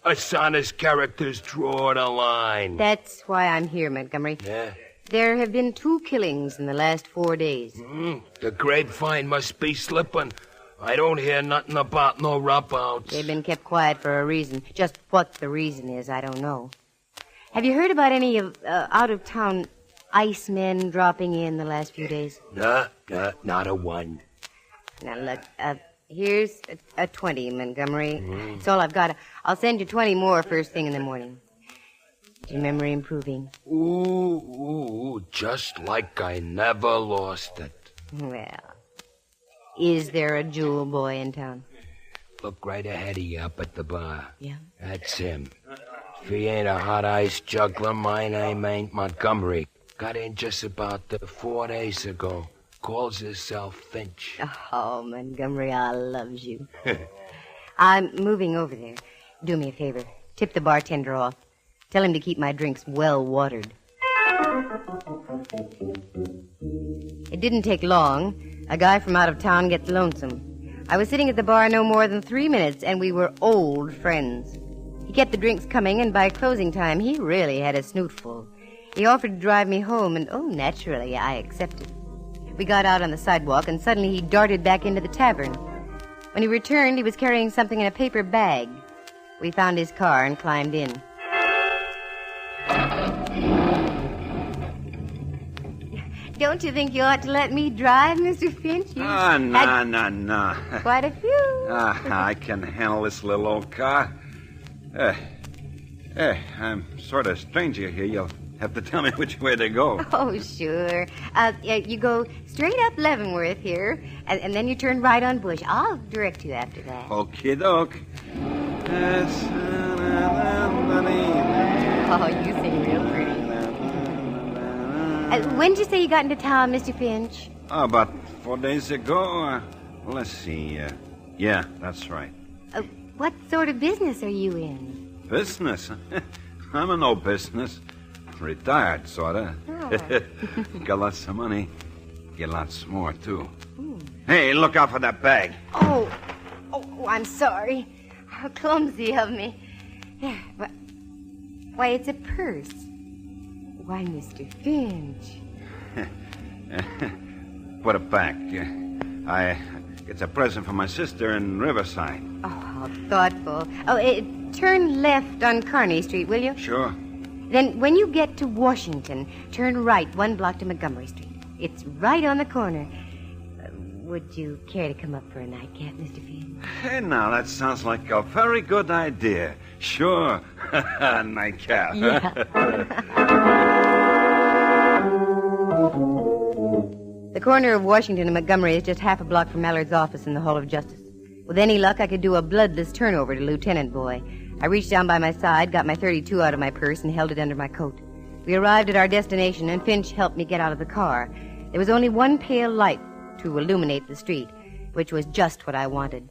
S13: us honest characters draw the line.
S1: That's why I'm here, Montgomery.
S13: Yeah?
S1: There have been 2 killings in the last 4 days.
S13: The grapevine must be slipping. I don't hear nothing about no rump-outs.
S1: They've been kept quiet for a reason. Just what the reason is, I don't know. Have you heard about any of out-of-town icemen dropping in the last few days?
S13: Nah, not a one.
S1: Now, look, here's a 20, Montgomery. That's all I've got. I'll send you 20 more first thing in the morning. Is your memory improving?
S13: Ooh, just like I never lost it.
S1: Well, is there a jewel boy in town?
S13: Look right ahead of you up at the bar.
S1: Yeah?
S13: That's him. If he ain't a hot ice juggler, my name ain't Montgomery. Got in just about 4 days ago. Calls himself Finch.
S1: Oh, Montgomery, I loves you. I'm moving over there. Do me a favor. Tip the bartender off. Tell him to keep my drinks well watered. It didn't take long. A guy from out of town gets lonesome. I was sitting at the bar no more than 3 minutes, and we were old friends. He kept the drinks coming, and by closing time, he really had a snoot full. He offered to drive me home, and, naturally, I accepted. We got out on the sidewalk, and suddenly he darted back into the tavern. When he returned, he was carrying something in a paper bag. We found his car and climbed in. Don't you think you ought to let me drive, Mr. Finch?
S3: No.
S1: Quite a few.
S3: I can handle this little old car. I'm sort of stranger here. You'll have to tell me which way to go.
S1: Oh, sure. You go straight up Leavenworth here, and then you turn right on Bush. I'll direct you after that.
S3: Okie doke.
S1: Oh, you sing real pretty. When did you say you got into town, Mr. Finch?
S3: About 4 days ago. Let's see. Yeah, that's right.
S1: What sort of business are you in?
S3: Business? I'm in no business. Retired, sorta.
S1: Oh.
S3: Got lots of money. Get lots more, too. Hey, look out for that bag.
S1: Oh, I'm sorry. How clumsy of me. Why, it's a purse. Why, Mr. Finch.
S3: Put it back. It's a present for my sister in Riverside.
S1: Oh, how thoughtful. Turn left on Kearny Street, will you?
S3: Sure.
S1: Then when you get to Washington, turn right 1 block to Montgomery Street. It's right on the corner. Would you care to come up for a nightcap, Mr. Finch?
S3: Hey, now, that sounds like a very good idea. Sure. Nightcap.
S1: Yeah. The corner of Washington and Montgomery is just half a block from Mallard's office in the Hall of Justice. With any luck, I could do a bloodless turnover to Lieutenant Boy. I reached down by my side, got my .32 out of my purse, and held it under my coat. We arrived at our destination, and Finch helped me get out of the car. There was only one pale light to illuminate the street, which was just what I wanted.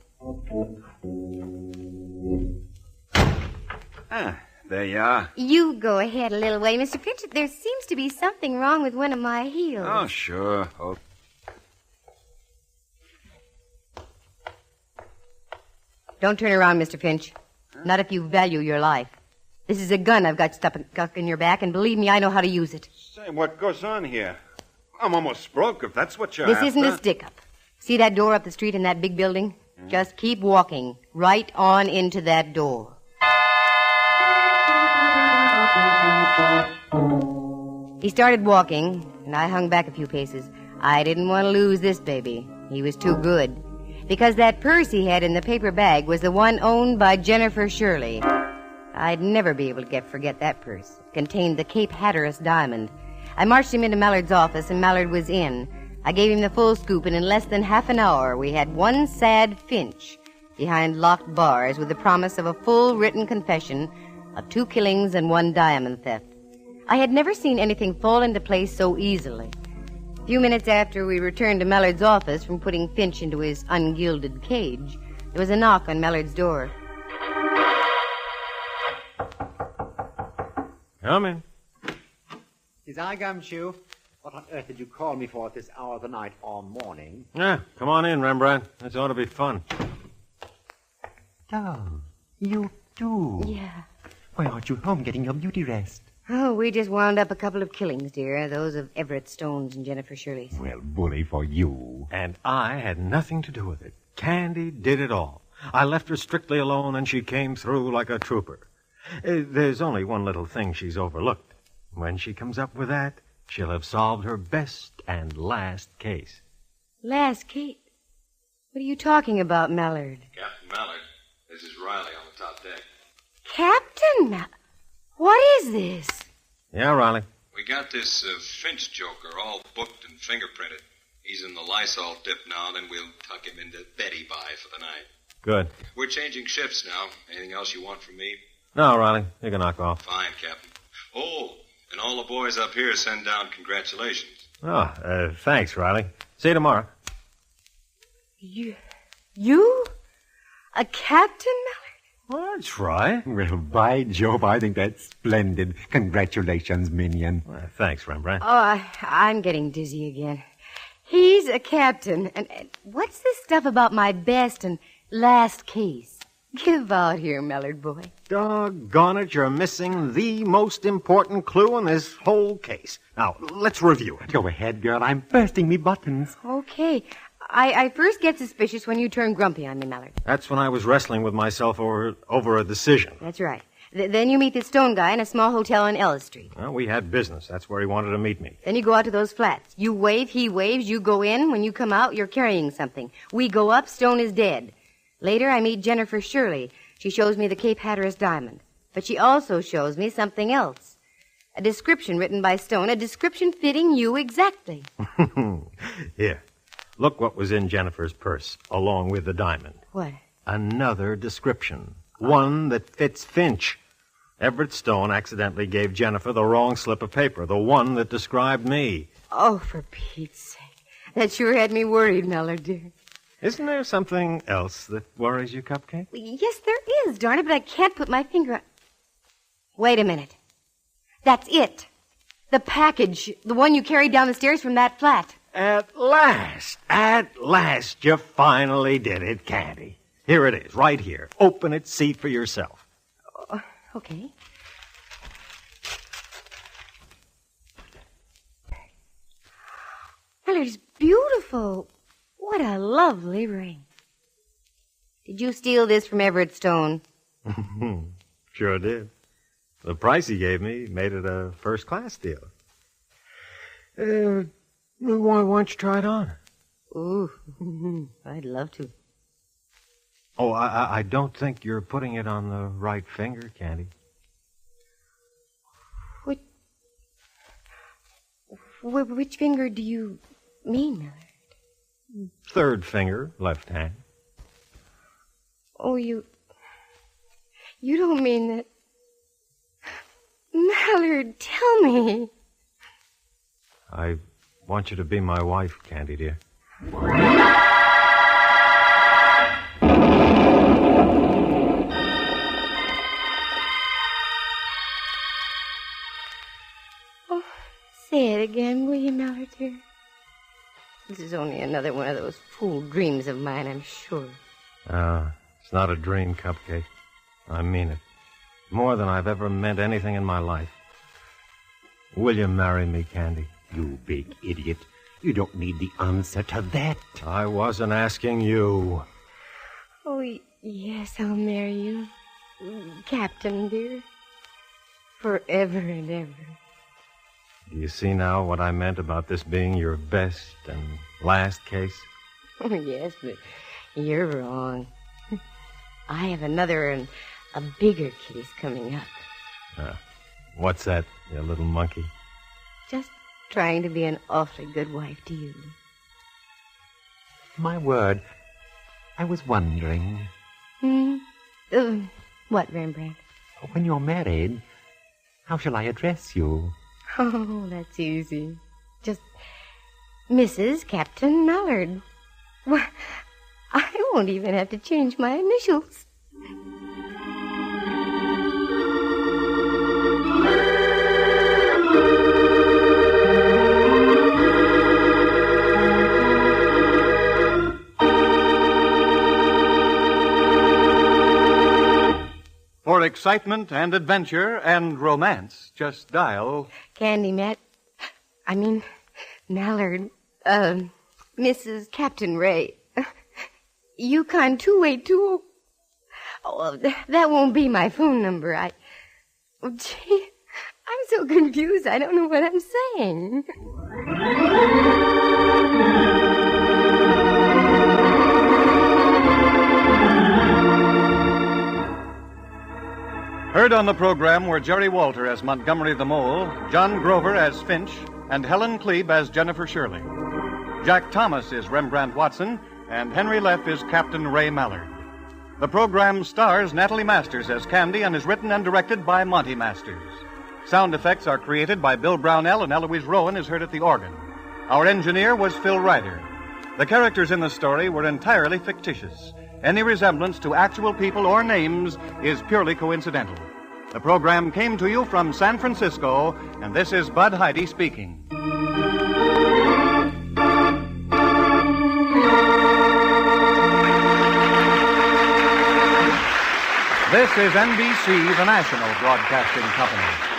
S3: There you are.
S1: You go ahead a little way, Mr. Finch. There seems to be something wrong with one of my heels.
S3: Oh, sure. Oh.
S1: Don't turn around, Mr. Finch. Not if you value your life. This is a gun I've got stuck in your back, and believe me, I know how to use it.
S3: Say, what goes on here? I'm almost broke, if that's what you're
S1: This
S3: after.
S1: isn't a stick-up. See that door up the street in that big building? Just keep walking right on into that door. He started walking, and I hung back a few paces. I didn't want to lose this baby. He was too good. Because that purse he had in the paper bag was the one owned by Jennifer Shirley. I'd never be able to forget that purse. It contained the Cape Hatteras diamond. I marched him into Mallard's office, and Mallard was in. I gave him the full scoop, and in less than half an hour, we had one sad Finch behind locked bars with the promise of a full written confession of 2 killings and 1 diamond theft. I had never seen anything fall into place so easily. A few minutes after we returned to Mallard's office from putting Finch into his ungilded cage, there was a knock on Mallard's door.
S6: Come in.
S20: Is I Gumshoe? What on earth did you call me for at this hour of the night or morning?
S6: Yeah, come on in, Rembrandt. This ought to be fun.
S20: Oh, you too?
S1: Yeah.
S20: Why aren't you home getting your beauty rest?
S1: Oh, we just wound up a couple of killings, dear. Those of Everett Stone's and Jennifer Shirley's.
S20: Well, bully for you.
S6: And I had nothing to do with it. Candy did it all. I left her strictly alone, and she came through like a trooper. There's only one little thing she's overlooked. When she comes up with that, she'll have solved her best and last case.
S1: Last case? What are you talking about, Mallard?
S14: Captain Mallard, this is Riley on the top deck.
S1: Captain Mallard? What is this?
S6: Yeah, Riley.
S14: We got this Finch joker all booked and fingerprinted. He's in the Lysol dip now, then we'll tuck him into Betty Bye for the night.
S6: Good.
S14: We're changing shifts now. Anything else you want from me?
S6: No, Riley, you can knock off.
S14: Fine, Captain. Oh, and all the boys up here send down congratulations.
S6: Oh, thanks, Riley. See you tomorrow.
S1: You? A captain, Mallard?
S6: Well, that's right.
S20: Well, by Jove, I think that's splendid. Congratulations, minion.
S6: Well, thanks, Rembrandt.
S1: Oh, I'm getting dizzy again. He's a captain. And what's this stuff about my best and last case? Give out here, Mallard boy.
S6: Doggone it, you're missing the most important clue in this whole case. Now, let's review it.
S20: Go ahead, girl. I'm bursting me buttons.
S1: Okay. I first get suspicious when you turn grumpy on me, Mallard.
S6: That's when I was wrestling with myself over a decision.
S1: That's right. Then you meet the Stone guy in a small hotel on Ellis Street.
S6: Well, we had business. That's where he wanted to meet me.
S1: Then you go out to those flats. You wave, he waves, you go in. When you come out, you're carrying something. We go up, Stone is dead. Later, I meet Jennifer Shirley. She shows me the Cape Hatteras diamond. But she also shows me something else. A description written by Stone, a description fitting you exactly.
S6: Here. Look what was in Jennifer's purse, along with the diamond.
S1: What?
S6: Another description. One that fits Finch. Everett Stone accidentally gave Jennifer the wrong slip of paper, the one that described me.
S1: Oh, for Pete's sake. That sure had me worried, Mallard, dear.
S6: Isn't there something else that worries you, Cupcake?
S1: Yes, there is, darn it, but I can't put my finger on... Wait a minute. That's it. The package, the one you carried down the stairs from that flat.
S6: At last, you finally did it, Candy. Here it is, right here. Open it, see for yourself.
S1: Okay. color's beautiful. What a lovely ring. Did you steal this from Everett Stone?
S6: Sure did. The price he gave me made it a first-class deal. Why don't you try it on?
S1: Ooh, I'd love to.
S6: Oh, I don't think you're putting it on the right finger, Candy.
S1: Which finger do you mean, Miller?
S6: Third finger, left hand.
S1: Oh, you don't mean that. Mallard, tell me.
S6: I want you to be my wife, Candy, dear.
S1: Oh, say it again, will you, Mallard, dear? This is only another one of those fool dreams of mine, I'm sure.
S6: It's not a dream, Cupcake. I mean it. More than I've ever meant anything in my life. Will you marry me, Candy?
S20: You big idiot. You don't need the answer to that.
S6: I wasn't asking you.
S1: Oh, yes, I'll marry you. Captain, dear. Forever and ever.
S6: Do you see now what I meant about this being your best and last case?
S1: Oh, yes, but you're wrong. I have another and a bigger case coming up.
S6: What's that, you little monkey?
S1: Just trying to be an awfully good wife to you.
S20: My word. I was wondering.
S1: What, Rembrandt?
S20: When you're married, how shall I address you?
S1: Oh, that's easy. Just Mrs. Captain Mallard. Why, I won't even have to change my initials.
S5: For excitement and adventure and romance, just dial...
S1: Candy Mallard. Mrs. Captain Ray. Yukon 282. Oh, that won't be my phone number. Gee, I'm so confused. I don't know what I'm saying.
S5: Heard on the program were Jerry Walter as Montgomery the Mole, John Grover as Finch, and Helen Klebe as Jennifer Shirley. Jack Thomas is Rembrandt Watson, and Henry Leff is Captain Ray Mallard. The program stars Natalie Masters as Candy and is written and directed by Monty Masters. Sound effects are created by Bill Brownell, and Eloise Rowan is heard at the organ. Our engineer was Phil Ryder. The characters in the story were entirely fictitious. Any resemblance to actual people or names is purely coincidental. The program came to you from San Francisco, and this is Bud Heide speaking. This is NBC, the national broadcasting company.